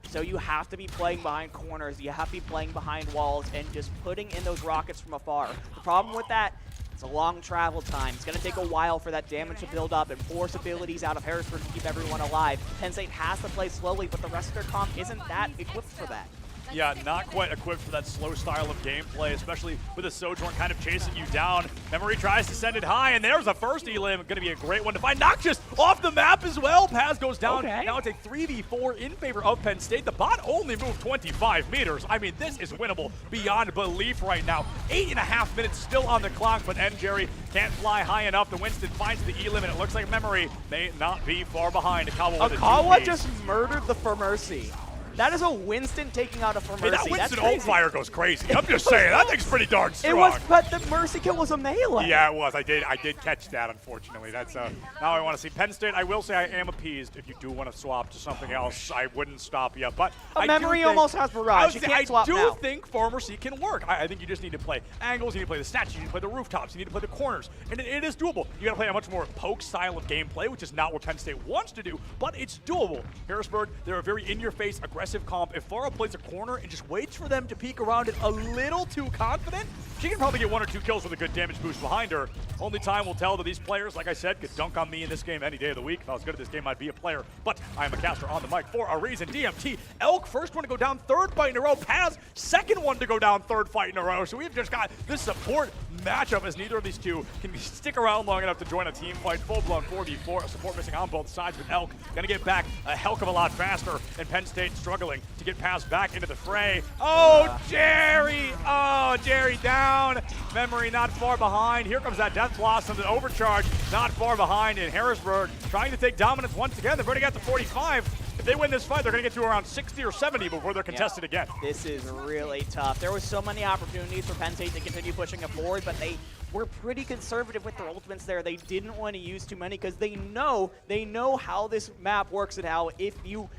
So you have to be playing behind corners, you have to be playing behind walls, and just putting in those rockets from afar. The problem with that, it's a long travel time. It's going to take a while for that damage to build up and force abilities out of Harrisburg to keep everyone alive. Penn State has to play slowly, but the rest of their comp isn't that equipped for that. Yeah, not quite equipped for that slow style of gameplay, especially with a Sojourn kind of chasing you down. Memory tries to send it high, and there's a first elim. Going to be a great one to find. Noxious off the map as well. Paz goes down. Now it's a 3v4 in favor of Penn State. The bot only moved 25 meters. I mean, this is winnable beyond belief right now. 8.5 minutes still on the clock, but Jerry can't fly high enough. The Winston finds the elim, and it looks like Memory may not be far behind. Akawa just murdered the For Mercy. That is a Winston taking out a for Mercy. Hey, that Winston That's old fire goes crazy. I'm just saying, that thing's pretty darn strong. It was, but the Mercy kill was a melee. Yeah, it was. I did catch that, unfortunately. That's now I want to see Penn State. I will say I am appeased. If you do want to swap to something else, I wouldn't stop you. But Memory almost has barrage. You can't swap now. I do think Pharmacy can work. I think you just need to play angles. You need to play the stats. You need to play the rooftops. You need to play the corners. And it is doable. You got to play a much more poke style of gameplay, which is not what Penn State wants to do, but it's doable. Harrisburg, they're a very in-your-face, aggressive comp. If Farah plays a corner and just waits for them to peek around it a little too confident, she can probably get 1 or 2 kills with a good damage boost behind her. Only time will tell that these players, like I said, could dunk on me in this game any day of the week. If I was good at this game, I'd be a player, but I am a caster on the mic for a reason. DMT, Elk, first one to go down, 3rd fight in a row. Paz, 2nd one to go down, 3rd fight in a row. So we've just got this support matchup as neither of these two can stick around long enough to join a team fight. Full-blown 4v4, support missing on both sides, but Elk gonna get back a hell of a lot faster, and Penn State struggling to get Paz back into the fray. Oh, Jerry! Oh, Jerry down. Memory not far behind. Here comes that Death Blossom, the overcharge not far behind in Harrisburg, trying to take dominance once again. They've already got to 45. If they win this fight, they're going to get to around 60 or 70 before they're contested again. This is really tough. There were so many opportunities for Penn State to continue pushing it forward, but they were pretty conservative with their ultimates there. They didn't want to use too many because they know how this map works and how if you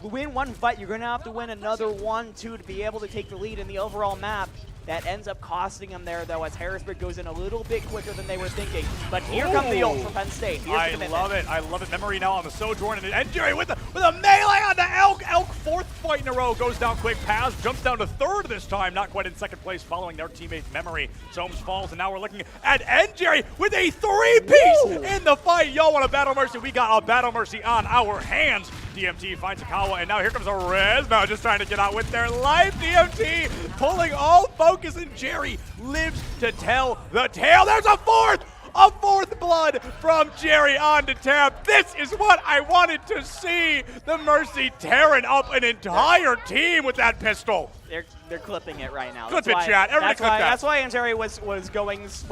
win one fight, you're going to have to win another 1, 2 to be able to take the lead in the overall map. That ends up costing them there, though, as Harrisburg goes in a little bit quicker than they were thinking. But here comes the ult from Penn State. I love it. I love it. Memory now on the Sojourn, and Jerry with a melee on the Elk. Elk, 4th fight in a row, goes down quick. Paz jumps down to 3rd this time, not quite in 2nd place, following their teammate Memory. Soames falls, and now we're looking at Jerry with a 3-piece in the fight. Y'all want a Battle Mercy? We got a Battle Mercy on our hands. DMT finds Akawa, and now here comes a Rez now just trying to get out with their life. DMT pulling all focus, and Jerry lives to tell the tale. There's a 4th blood from Jerry on to tap. This is what I wanted to see. The Mercy tearing up an entire team with that pistol. They're clipping it right now. Clip it, chat. Everybody clip that. That's why Jerry was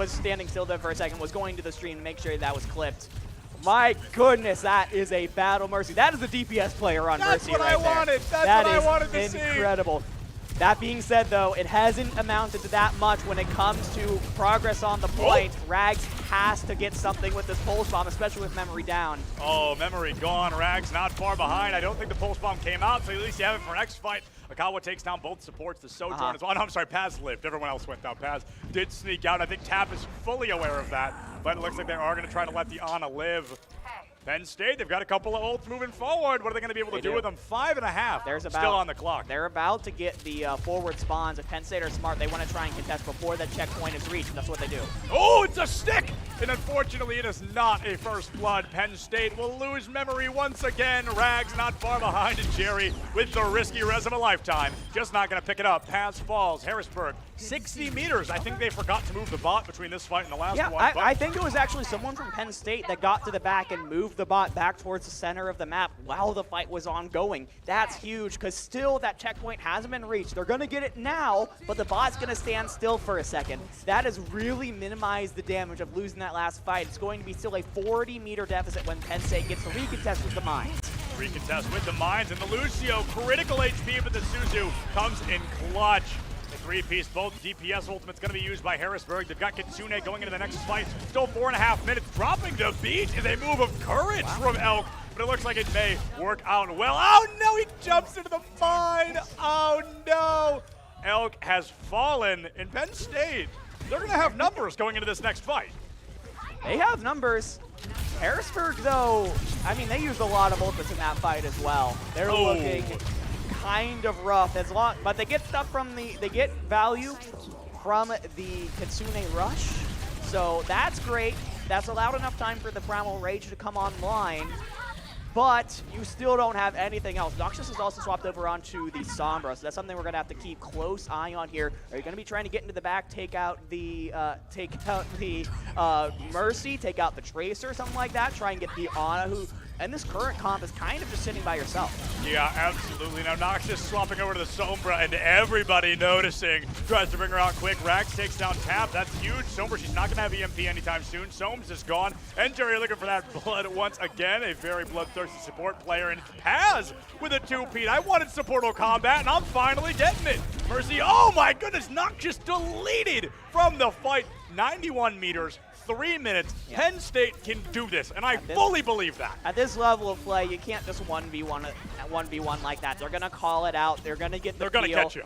standing still there for a second, was going to the stream to make sure that was clipped. My goodness, that is a Battle Mercy. That is a DPS player on Mercy right there. That's what I wanted. That's what I wanted to see. Incredible. That being said, though, it hasn't amounted to that much when it comes to progress on the point. Rags has to get something with this Pulse Bomb, especially with Memory down. Oh, Memory gone. Rags not far behind. I don't think the Pulse Bomb came out, so at least you have it for next fight. Akawa takes down both supports. The Sojourn as well. No, I'm sorry, Paz lived. Everyone else went down. Paz did sneak out. I think Tap is fully aware of that, but it looks like they are going to try to let the Ana live. Penn State, they've got a couple of ults moving forward. What are they going to be able to do with them? 5.5. There's about, still on the clock. They're about to get the forward spawns. If Penn State are smart, they want to try and contest before that checkpoint is reached. That's what they do. Oh, it's a stick! And unfortunately, it is not a first blood. Penn State will lose Memory once again. Rags not far behind, and Jerry with the risky res of a lifetime. Just not going to pick it up. Paz falls. Harrisburg, 60 meters. I think they forgot to move the bot between this fight and the last one. Yeah, I think it was actually someone from Penn State that got to the back and moved the bot back towards the center of the map while the fight was ongoing. That's huge, because still that checkpoint hasn't been reached. They're going to get it now, but the bot's going to stand still for a second. That has really minimized the damage of losing that last fight. It's going to be still a 40-meter deficit when Penn State gets to recontest with the mines. Recontest with the mines, and the Lucio, critical HP, but the Suzu comes in clutch. The 3-piece, both DPS ultimates going to be used by Harrisburg. They've got Kitsune going into the next fight. Still 4.5 minutes. Dropping the beat is a move of courage from Elk, but it looks like it may work out well. Oh no, he jumps into the mine. Oh no. Elk has fallen in Penn State. They're going to have numbers going into this next fight. They have numbers. Harrisburg, though, I mean, they used a lot of ultimates in that fight as well. They're looking kind of rough, but they get stuff from they get value from the Kitsune Rush, so that's great. That's allowed enough time for the Primal Rage to come online, but you still don't have anything else. Noxious is also swapped over onto the Sombra, so that's something we're gonna have to keep close eye on here. Are you gonna be trying to get into the back, take out the Mercy, take out the Tracer, something like that, try and get the Ana, who in this current comp is kind of just sitting by yourself. Yeah, absolutely. Now Noxious swapping over to the Sombra, and everybody noticing. Tries to bring her out quick. Rags takes down Tap. That's huge. Sombra, she's not going to have EMP anytime soon. Soames is gone. And Jerry looking for that blood once again. A very bloodthirsty support player. And Paz with a 2-peat. I wanted supportal combat, and I'm finally getting it. Mercy, oh my goodness, Noxious deleted from the fight. 91 meters. 3 minutes. Yeah. Penn State can do this, and I fully believe that. At this level of play, you can't just 1v1 like that. They're gonna call it out. They're gonna get the They're gonna feel. catch you.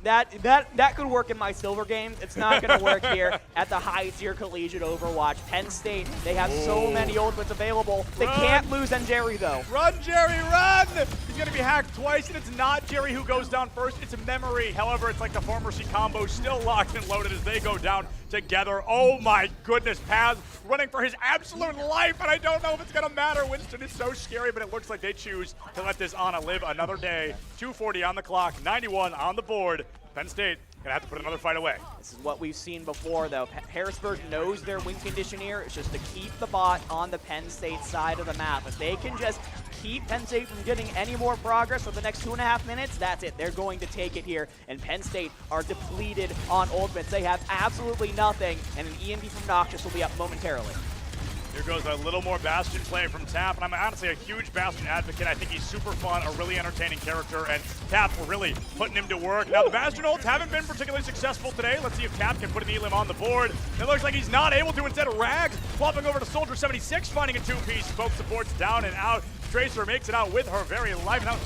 That could work in my silver games. It's not going to work here at the high-tier collegiate Overwatch. Penn State, they have so many ultimates available. They can't lose on Jerry, though. Run, Jerry, run! He's going to be hacked twice, and it's not Jerry who goes down first. It's Memory. However, it's like the Pharmacy combo still locked and loaded as they go down together. Oh, my goodness. Paz running for his absolute life, and I don't know if it's going to matter. Winston is so scary, but it looks like they choose to let this Ana live another day. 2:40 on the clock, 91 on the board. Penn State gonna have to put another fight away. This is what we've seen before, though. Harrisburg knows their win condition here. It's just to keep the bot on the Penn State side of the map. If they can just keep Penn State from getting any more progress for the next 2.5 minutes, that's it. They're going to take it here. And Penn State are depleted on ultimates. They have absolutely nothing, and an EMP from Noxious will be up momentarily. Here goes a little more Bastion play from Tap, and I'm honestly a huge Bastion advocate. I think he's super fun, a really entertaining character, and Tap really putting him to work. Now, the Bastion ults haven't been particularly successful today. Let's see if Tap can put an Elim on the board. It looks like he's not able to. Instead, Rags swapping over to Soldier 76, finding a 2-piece. Both supports down and out. Tracer makes it out with her very life. Now,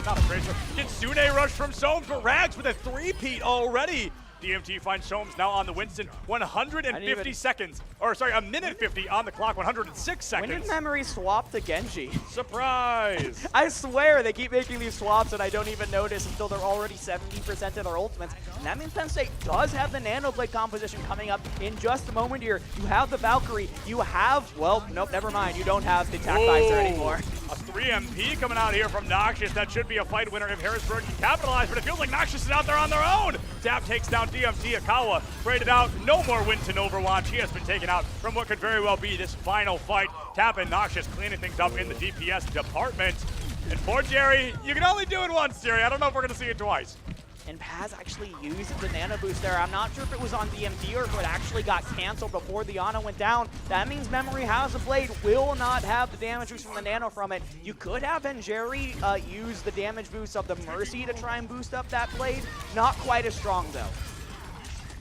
not a Tracer. Kitsune rush from Soames, but Rags with a 3-peat already. DMT finds Soames now on the Winston. 150 seconds. Or, sorry, a minute 50 on the clock. 106 seconds. When did Memory swap to Genji? Surprise! I swear they keep making these swaps and I don't even notice until they're already 70% of their ultimates. And that means Penn State does have the Nano Blade composition coming up in just a moment here. You have the Valkyrie. You have, well, nope, never mind. You don't have the Tac Visor anymore. A 3MP coming out here from Noxious. That should be a fight winner if Harrisburg can capitalize, but it feels like Noxious is out there on their own. Tap takes down DMT. Akawa traded out. No more Winston Overwatch. He has been taken out from what could very well be this final fight. Tap and Noxious cleaning things up in the DPS department. And for Jerry, you can only do it once, Jerry. I don't know if we're going to see it twice. And Paz actually used the Nano Boost there. I'm not sure if it was on DMT or if it actually got canceled before the Ana went down. That means Memory has a blade, will not have the damage boost from the Nano from it. You could have Jerry use the damage boost of the Mercy to try and boost up that blade. Not quite as strong, though.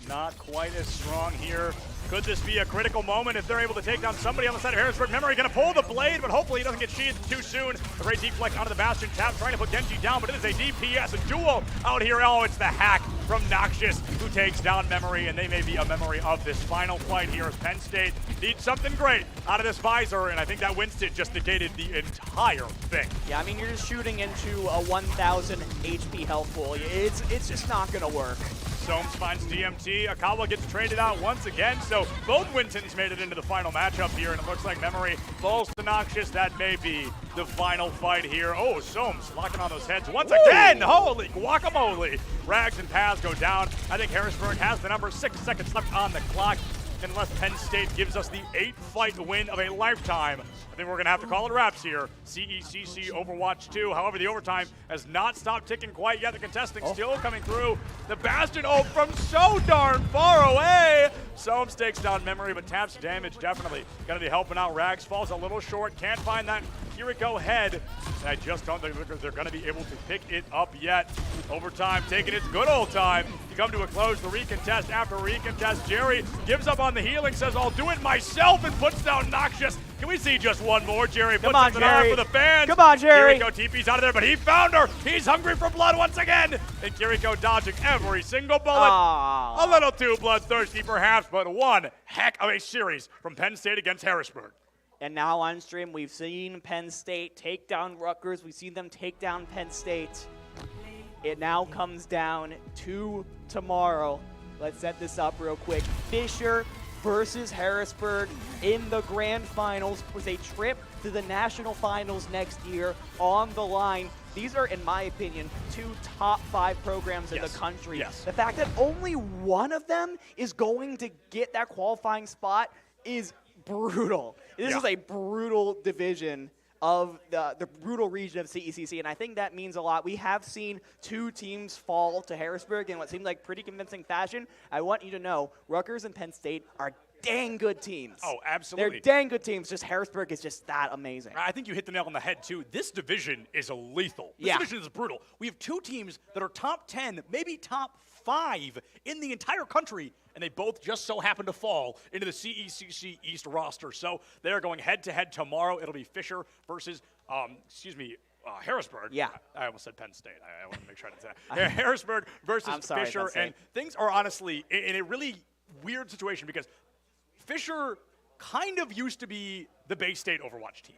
Not quite as strong here. Could this be a critical moment if they're able to take down somebody on the side of Harrisburg? Memory going to pull the blade, but hopefully he doesn't get sheathed too soon. A great deflect onto the Bastion. Tap trying to put Genji down, but it is a DPS, a duo out here. Oh, it's the hack from Noxious who takes down Memory, and they may be a memory of this final fight here as Penn State needs something great out of this Visor, and I think that Winston just negated the entire thing. Yeah, I mean, you're just shooting into a 1,000 HP health pool. It's just not going to work. Soames finds DMT. Akawa gets traded out once again, so both Wintons made it into the final matchup here, and it looks like Memory falls to Noxious. That may be the final fight here. Oh, Soames locking on those heads once again. Holy guacamole. Rags and Paz go down. I think Harrisburg has the number. 6 seconds left on the clock. Unless Penn State gives us the 8th-fight win of a lifetime, I think we're going to have to call it wraps here. CECC Overwatch 2. However, the overtime has not stopped ticking quite yet. The contesting still coming through. The Bastion from so darn far away. Soames takes down Memory, but Tap's damage definitely going to be helping out. Rags falls a little short. Can't find that Kiriko head. And I just don't think they're going to be able to pick it up yet. Overtime taking its good old time to come to a close. The recontest after recontest. Jerry gives up on the healing, says, I'll do it myself, and puts down Noxious. Can we see just one more? Jerry puts something on for the fans. Come on, Jerry. Kiriko TP's out of there, but he found her. He's hungry for blood once again. And Kiriko dodging every single bullet. Aww. A little too bloodthirsty perhaps, but one heck of a series from Penn State against Harrisburg. And now on stream, we've seen Penn State take down Rutgers. We've seen them take down Penn State. It now comes down to tomorrow. Let's set this up real quick. Fisher versus Harrisburg in the grand finals with a trip to the national finals next year on the line. These are, in my opinion, 2 top 5 programs in the country. The fact that only one of them is going to get that qualifying spot is brutal. This is a brutal division. of the brutal region of CECC, and I think that means a lot. We have seen 2 teams fall to Harrisburg in what seemed like pretty convincing fashion. I want you to know, Rutgers and Penn State are dang good teams. Oh, absolutely. They're dang good teams. Just Harrisburg is just that amazing. I think you hit the nail on the head, too. This division is lethal. This Yeah. division is brutal. We have 2 teams that are top 10, maybe top 5 in the entire country, and they both just so happen to fall into the CECC East roster. So they're going head-to-head tomorrow. It'll be Fisher versus, Harrisburg. Yeah. I almost said Penn State. I want to make sure I didn't say that. Harrisburg versus I'm sorry, Fisher, Penn State. and things are honestly in a really weird situation because Fisher kind of used to be the Bay State Overwatch team.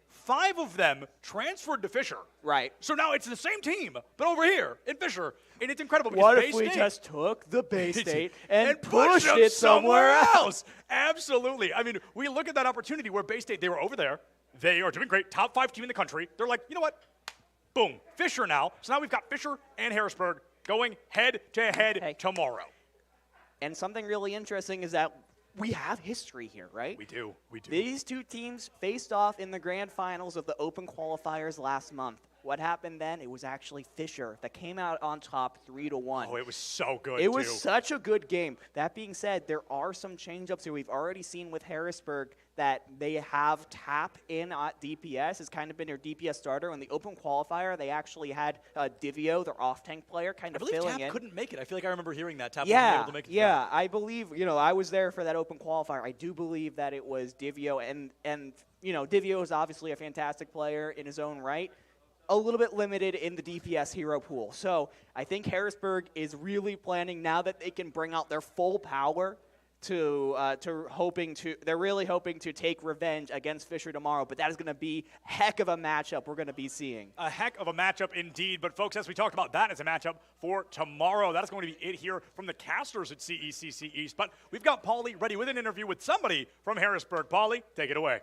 5 of them transferred to Fisher. Right. So now it's the same team, but over here in Fisher, and it's incredible because What Bay if we State just took the Bay State and pushed pushed them it somewhere else? Absolutely. I mean, we look at that opportunity where Bay State, they were over there. They are doing great. Top 5 team in the country. They're like, you know what? Boom. Fisher now. So now we've got Fisher and Harrisburg going head-to-head tomorrow. And something really interesting is that we have history here, right? We do. We do. These 2 teams faced off in the grand finals of the Open Qualifiers last month. What happened then? It was actually Fisher that came out on top 3-1. Oh, it was so good, It was such a good game. That being said, there are some change-ups here. We've already seen with Harrisburg that they have Tap in at DPS. Has kind of been their DPS starter. In the Open Qualifier, they actually had Divio, their off-tank player, kind I of believe filling Tap in. couldn't make it. I feel like I remember hearing that. Tap wasn't Yeah, able to make it. yeah. I believe, I was there for that Open Qualifier. I do believe that it was Divio, and Divio is obviously a fantastic player in his own right. A little bit limited in the DPS hero pool. So I think Harrisburg is really planning now that they can bring out their full power they're really hoping to take revenge against Fisher tomorrow, but that is going to be heck of a matchup we're going to be seeing. A heck of a matchup indeed. But, folks, as we talked about, that is a matchup for tomorrow. That is going to be it here from the casters at CECC East. But we've got Paulie ready with an interview with somebody from Harrisburg. Paulie, take it away.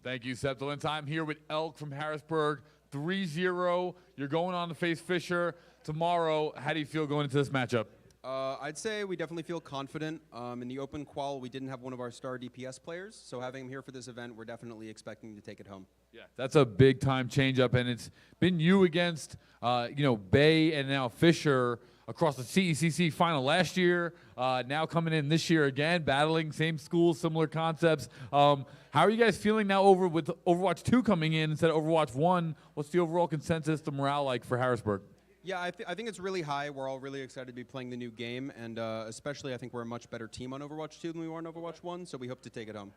Thank you, Septilin. I'm here with Elk from Harrisburg. 3-0. You're going on to face Fisher tomorrow. How do you feel going into this matchup? I'd say we definitely feel confident. In the open qual, we didn't have one of our star DPS players, so having him here for this event, we're definitely expecting to take it home. Yeah, that's a big-time change-up, and it's been you against, Bay and now Fisher across the CECC final last year, now coming in this year again, battling same schools, similar concepts. How are you guys feeling now with Overwatch 2 coming in instead of Overwatch 1? What's the overall consensus, the morale like for Harrisburg? Yeah, I think it's really high. We're all really excited to be playing the new game, and especially I think we're a much better team on Overwatch 2 than we were on Overwatch 1, so we hope to take it home.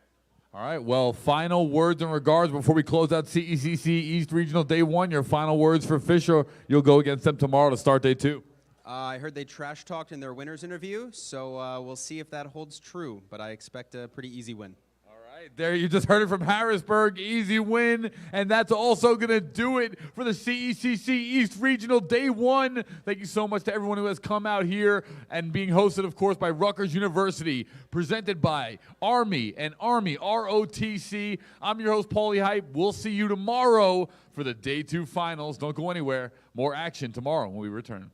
All right, well, final words and regards before we close out CECC East Regional Day 1. Your final words for Fisher. You'll go against them tomorrow to start Day 2. I heard they trash-talked in their winners interview, so we'll see if that holds true, but I expect a pretty easy win. There, you just heard it from Harrisburg. Easy win. And that's also going to do it for the CECC East Regional Day 1. Thank you so much to everyone who has come out here and being hosted, of course, by Rutgers University, presented by Army and Army, ROTC. I'm your host, Paulie Hype. We'll see you tomorrow for the Day 2 finals. Don't go anywhere. More action tomorrow when we return.